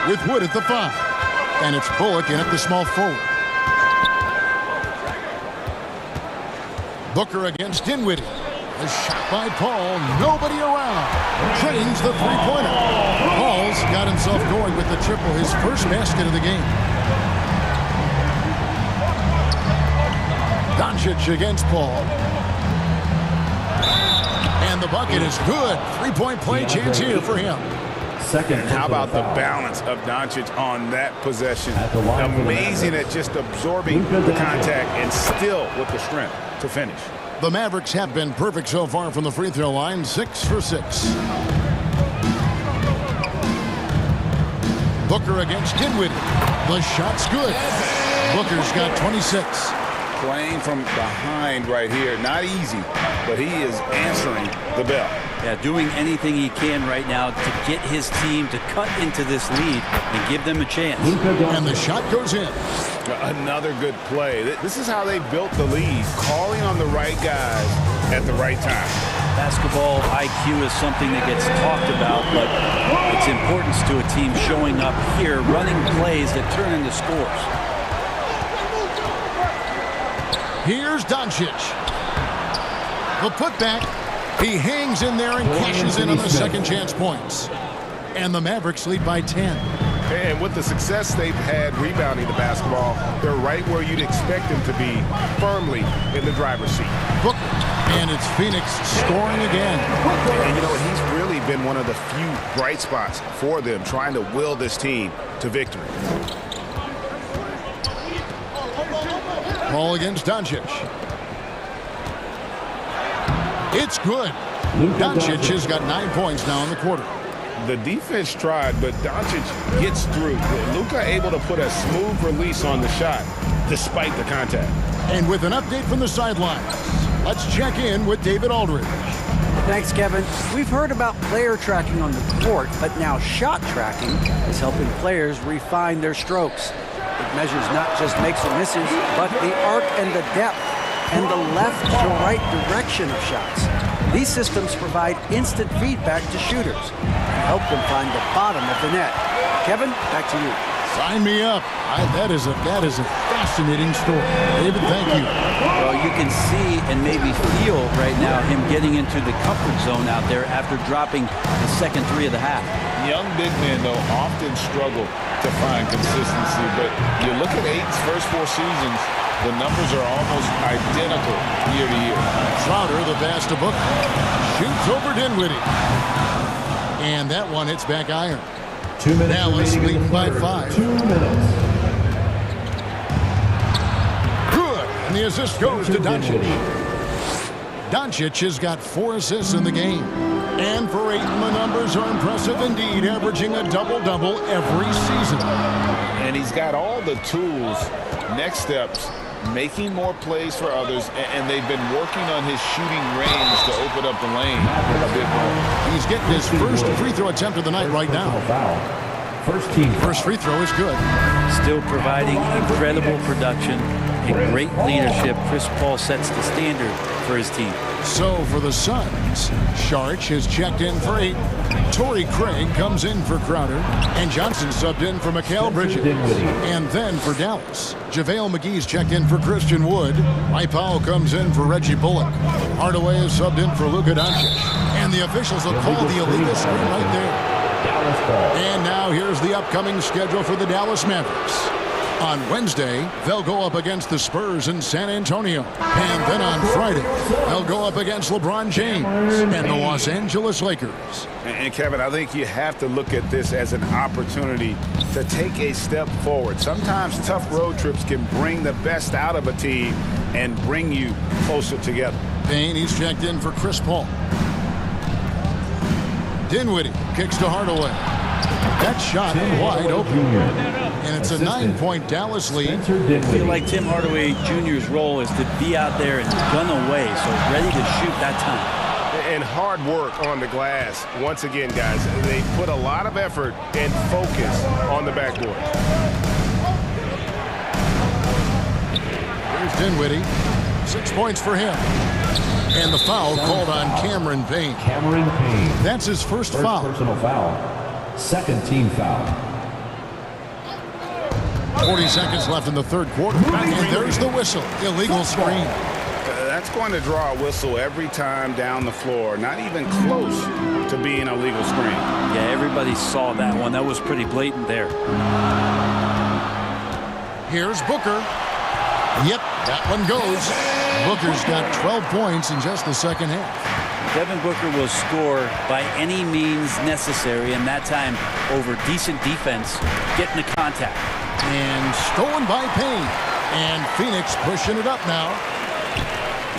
with Wood at the 5. And it's Bullock in at the small forward. Booker against Dinwiddie. A shot by Paul. Nobody around. Drains the three-pointer. Paul's got himself going with the triple, his first basket of the game. Doncic against Paul. And the bucket is good. Three-point play chance here for him. And how about the balance of Doncic on that possession? Amazing at just absorbing the contact and still with the strength to finish. The Mavericks have been perfect so far from the free throw line, 6 for 6. Booker against Dinwiddie. The shot's good. Booker's got 26. Playing from behind right here, not easy, but he is answering the bell. Yeah, doing anything he can right now to get his team to cut into this lead and give them a chance. And the shot goes in. Another good play. This is how they built the lead, calling on the right guys at the right time. Basketball IQ is something that gets talked about, but its importance to a team showing up here, running plays that turn into scores. Here's Doncic. The putback. He hangs in there and cashes in on the second chance points. And the Mavericks lead by 10. And with the success they've had rebounding the basketball, they're right where you'd expect them to be, firmly in the driver's seat. Booker. And it's Phoenix scoring again. And you know, he's really been one of the few bright spots for them, trying to will this team to victory. Ball against Doncic. It's good. Doncic has got 9 points now in the quarter. The defense tried, but Doncic gets through. Luka able to put a smooth release on the shot despite the contact. And with an update from the sidelines, let's check in with David Aldridge. Thanks, Kevin. We've heard about player tracking on the court, but now shot tracking is helping players refine their strokes. It measures not just makes or misses, but the arc and the depth and the left to right direction of shots. These systems provide instant feedback to shooters and help them find the bottom of the net. Kevin, back to you. Sign me up. That is a fascinating story. David, thank you. Well, you can see and maybe feel right now him getting into the comfort zone out there after dropping the second 3 of the half. Young big men, though, often struggle to find consistency, but you look at Ayton's first 4 seasons, the numbers are almost identical year to year. Crowder, the pass to Booker. Shoots over Dinwiddie. And that one hits back iron. 2 minutes Dallas leading by 5. 2 minutes. Good. And the assist goes to Doncic. Doncic has got 4 assists in the game. And for Ayton, the numbers are impressive indeed, averaging a double-double every season. And he's got all the tools, next steps, making more plays for others, and they've been working on his shooting range to open up the lane a bit more. He's getting his first free throw attempt of the night right now. First free throw is good. Still providing incredible production and great leadership. Chris Paul sets the standard for his team. So for the Suns, Sharch has checked in for 8. Torrey Craig comes in for Crowder. And Johnson subbed in for Mikal Bridges. And then for Dallas, JaVale McGee's checked in for Christian Wood. Mike Powell comes in for Reggie Bullock. Hardaway is subbed in for Luka Doncic. And the officials will call the illegal screen right there. And now here's the upcoming schedule for the Dallas Mavericks. On Wednesday, they'll go up against the Spurs in San Antonio. And then on Friday, they'll go up against LeBron James and the Los Angeles Lakers. And Kevin, I think you have to look at this as an opportunity to take a step forward. Sometimes tough road trips can bring the best out of a team and bring you closer together. Payne, he's checked in for Chris Paul. Dinwiddie kicks to Hardaway. That shot wide open. And it's a 9-point Dallas lead. I feel like Tim Hardaway Jr.'s role is to be out there and gun away, so ready to shoot that time. And hard work on the glass. Once again, guys, they put a lot of effort and focus on the backboard. Here's Dinwiddie. 6 points for him. And the foul called on Cameron Payne. Cameron Payne. That's his first foul. Personal foul. Second team foul. 40 seconds left in the third quarter. And there's the whistle. Illegal screen. That's going to draw a whistle every time down the floor. Not even close to being a legal screen. Yeah, everybody saw that one. That was pretty blatant there. Here's Booker. Yep, that one goes. Booker's got 12 points in just the second half. Devin Booker will score by any means necessary, and that time over decent defense, getting the contact. And stolen by Payne. And Phoenix pushing it up now.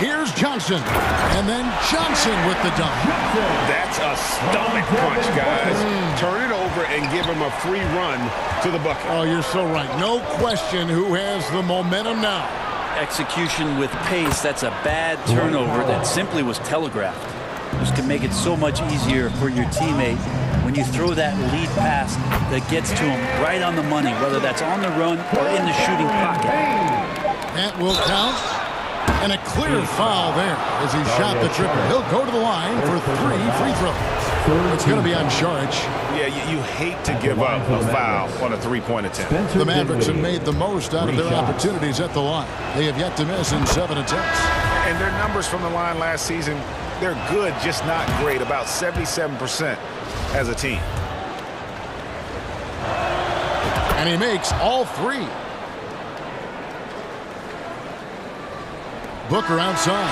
Here's Johnson. And then Johnson with the dunk. That's a stomach punch, guys. Turn it over and give him a free run to the bucket. Oh, you're so right. No question who has the momentum now. Execution with pace. That's a bad turnover that simply was telegraphed. This can make it so much easier for your teammate when you throw that lead pass that gets to him right on the money, whether that's on the run or in the shooting pocket. That will count. And a clear foul there as he shot the triple. He'll go to the line for 3 free throws. It's going to be on Saric. Yeah, you hate to give up a foul on a three-point attempt. The Mavericks have made the most out of their opportunities at the line. They have yet to miss in 7 attempts. And their numbers from the line last season, they're good, just not great. About 77% as a team. And he makes all 3. Booker outside.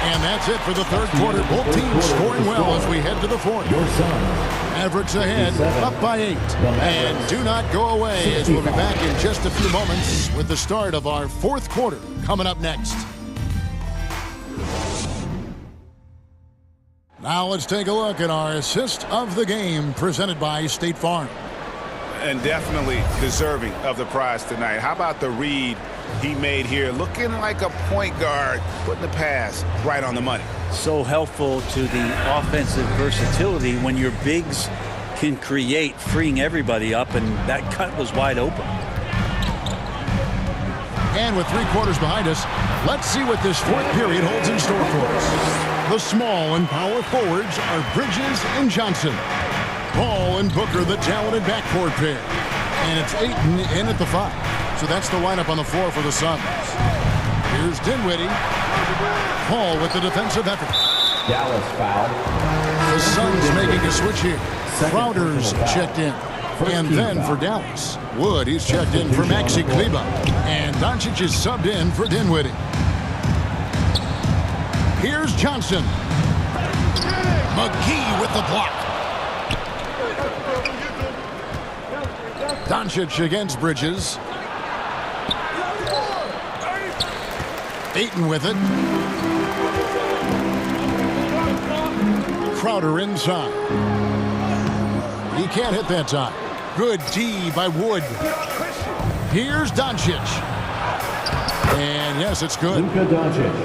And that's it for the third quarter. Both teams scoring well as we head to the fourth. Mavericks ahead, up by 8. And do not go away as we'll be back in just a few moments with the start of our fourth quarter coming up next. Now let's take a look at our assist of the game presented by State Farm. And definitely deserving of the prize tonight. How about the read he made here? Looking like a point guard, putting the pass right on the money. So helpful to the offensive versatility when your bigs can create, freeing everybody up, and that cut was wide open. And with 3 quarters behind us, let's see what this fourth period holds in store for us. The small and power forwards are Bridges and Johnson. Paul and Booker, the talented backcourt pair. And it's Ayton in at the 5. So that's the lineup on the floor for the Suns. Here's Dinwiddie. Paul with the defensive effort. Dallas foul. The Suns making a switch here. Crowder's checked in. And then for Dallas, Wood, he's checked in for Maxi Kleber. And Doncic is subbed in for Dinwiddie. Here's Johnson. McGee with the block. Doncic against Bridges. Ayton with it. Crowder inside. He can't hit that time. Good D by Wood. Here's Doncic. And yes, it's good.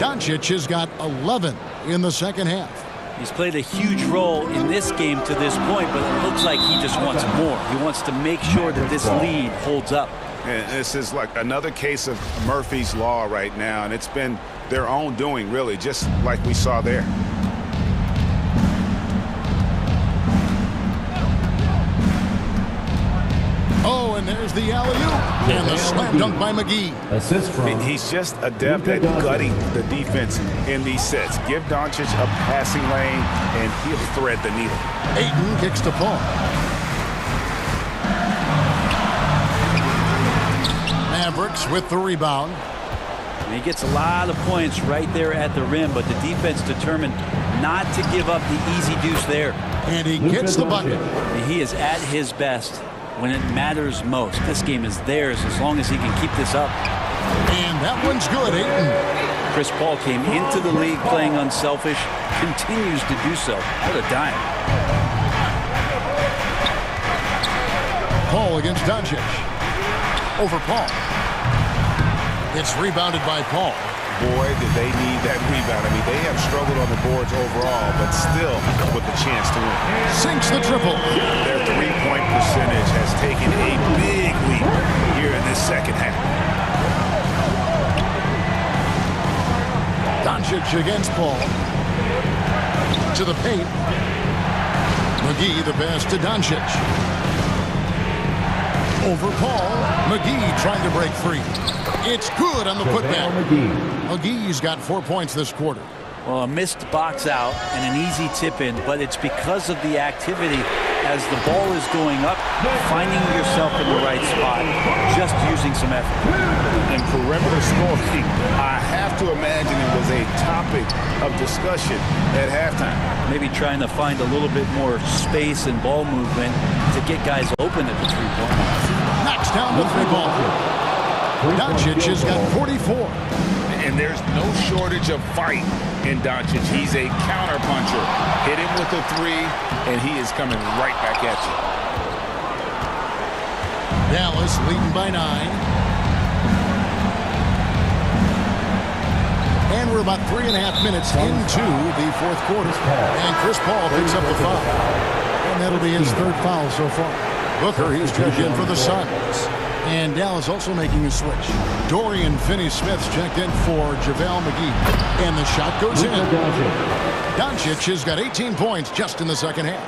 Doncic has got 11 in the second half. He's played a huge role in this game to this point, but it looks like he just wants more. He wants to make sure that this lead holds up. And this is like another case of Murphy's Law right now, and it's been their own doing, really, just like we saw there. Oh, and there's the alley-oop. And the slam dunk by McGee. Assist from. He's just adept at gutting the defense in these sets. Give Doncic a passing lane, and he'll thread the needle. Ayton kicks to Paul. Mavericks with the rebound. And he gets a lot of points right there at the rim, but the defense determined not to give up the easy deuce there. And he gets the bucket. He is at his best when it matters most. This game is theirs as long as he can keep this up. And that one's good, Ayton. Chris Paul came into the league playing unselfish, continues to do so. What a dime. Paul against Doncic. Over Paul. It's rebounded by Paul. Boy, did they need that rebound. I mean, they have struggled on the boards overall, but still with a chance to win. Sinks the triple. Their three-point percentage has taken a big leap here in this second half. Doncic against Paul. To the paint. McGee the pass to Doncic. Over Paul. McGee trying to break free. It's good on the putback. McGee's got 4 points this quarter. Well, a missed box out and an easy tip in, but it's because of the activity as the ball is going up, finding yourself in the right spot, just using some effort. And perimeter scoring, I have to imagine it was a topic of discussion at halftime. Maybe trying to find a little bit more space and ball movement to get guys open at the three-point line. Knocks down the three ball. Doncic has got 44. And there's no shortage of fight in Doncic. He's a counter-puncher. Hit him with a three, and he is coming right back at you. Dallas leading by 9. And we're about 3.5 minutes into the fourth quarter. And Chris Paul picks up the foul. And that'll be his third foul so far. Booker, he's checked in for the Suns. And Dallas also making a switch. Dorian Finney-Smith's checked in for JaVale McGee. And the shot goes in. Doncic has got 18 points just in the second half.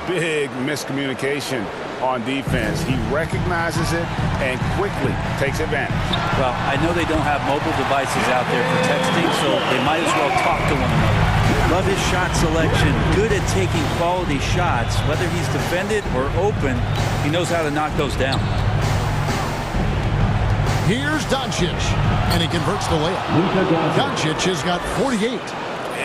Big miscommunication on defense. He recognizes it and quickly takes advantage. Well, I know they don't have mobile devices out there for texting, so they might as well talk to one another. Love his shot selection. Good at taking quality shots. Whether he's defended or open, he knows how to knock those down. Here's Doncic, and he converts the layup. Doncic has got 48.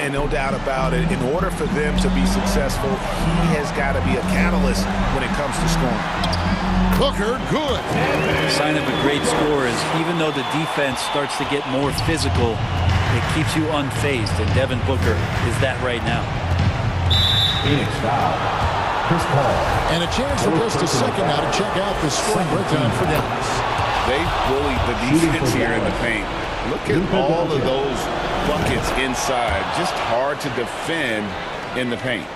And no doubt about it, in order for them to be successful, he has got to be a catalyst when it comes to scoring. Booker, good. The sign of a great scorer is even though the defense starts to get more physical, it keeps you unfazed, and Devin Booker is that right now. Phoenix foul. Chris Paul. And a chance for just a second now to check out the scoring breakdown for Dallas. They bullied the defense here in the paint. Look at all of those buckets inside. Just hard to defend in the paint.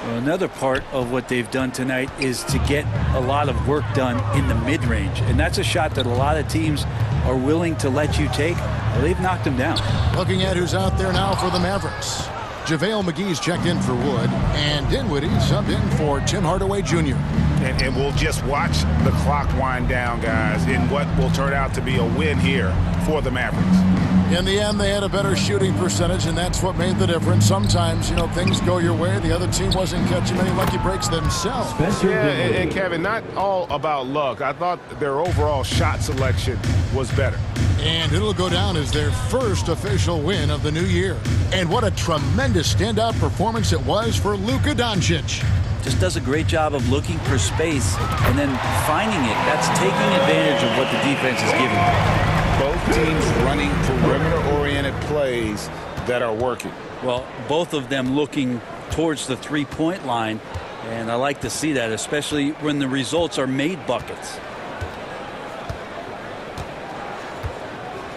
Well, another part of what they've done tonight is to get a lot of work done in the mid-range. And that's a shot that a lot of teams are willing to let you take. Well, they've knocked them down. Looking at who's out there now for the Mavericks. JaVale McGee's checked in for Wood, and Dinwiddie subbed in for Tim Hardaway Jr. And we'll just watch the clock wind down, guys, in what will turn out to be a win here for the Mavericks. In the end, they had a better shooting percentage, and that's what made the difference. Sometimes, you know, things go your way. The other team wasn't catching many lucky breaks themselves. Yeah, and Kevin, not all about luck. I thought their overall shot selection was better. And it'll go down as their first official win of the new year. And what a tremendous standout performance it was for Luka Doncic. Just does a great job of looking for space and then finding it. That's taking advantage of what the defense is giving them. Both teams running perimeter-oriented plays that are working. Well, both of them looking towards the three-point line, and I like to see that, especially when the results are made buckets.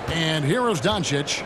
And here is Doncic.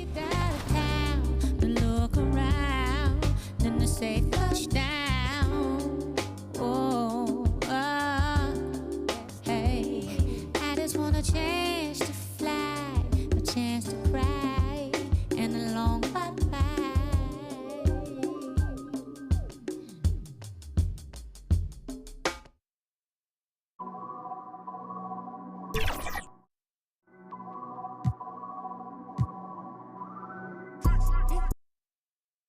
get out of town, then look around, then the safe.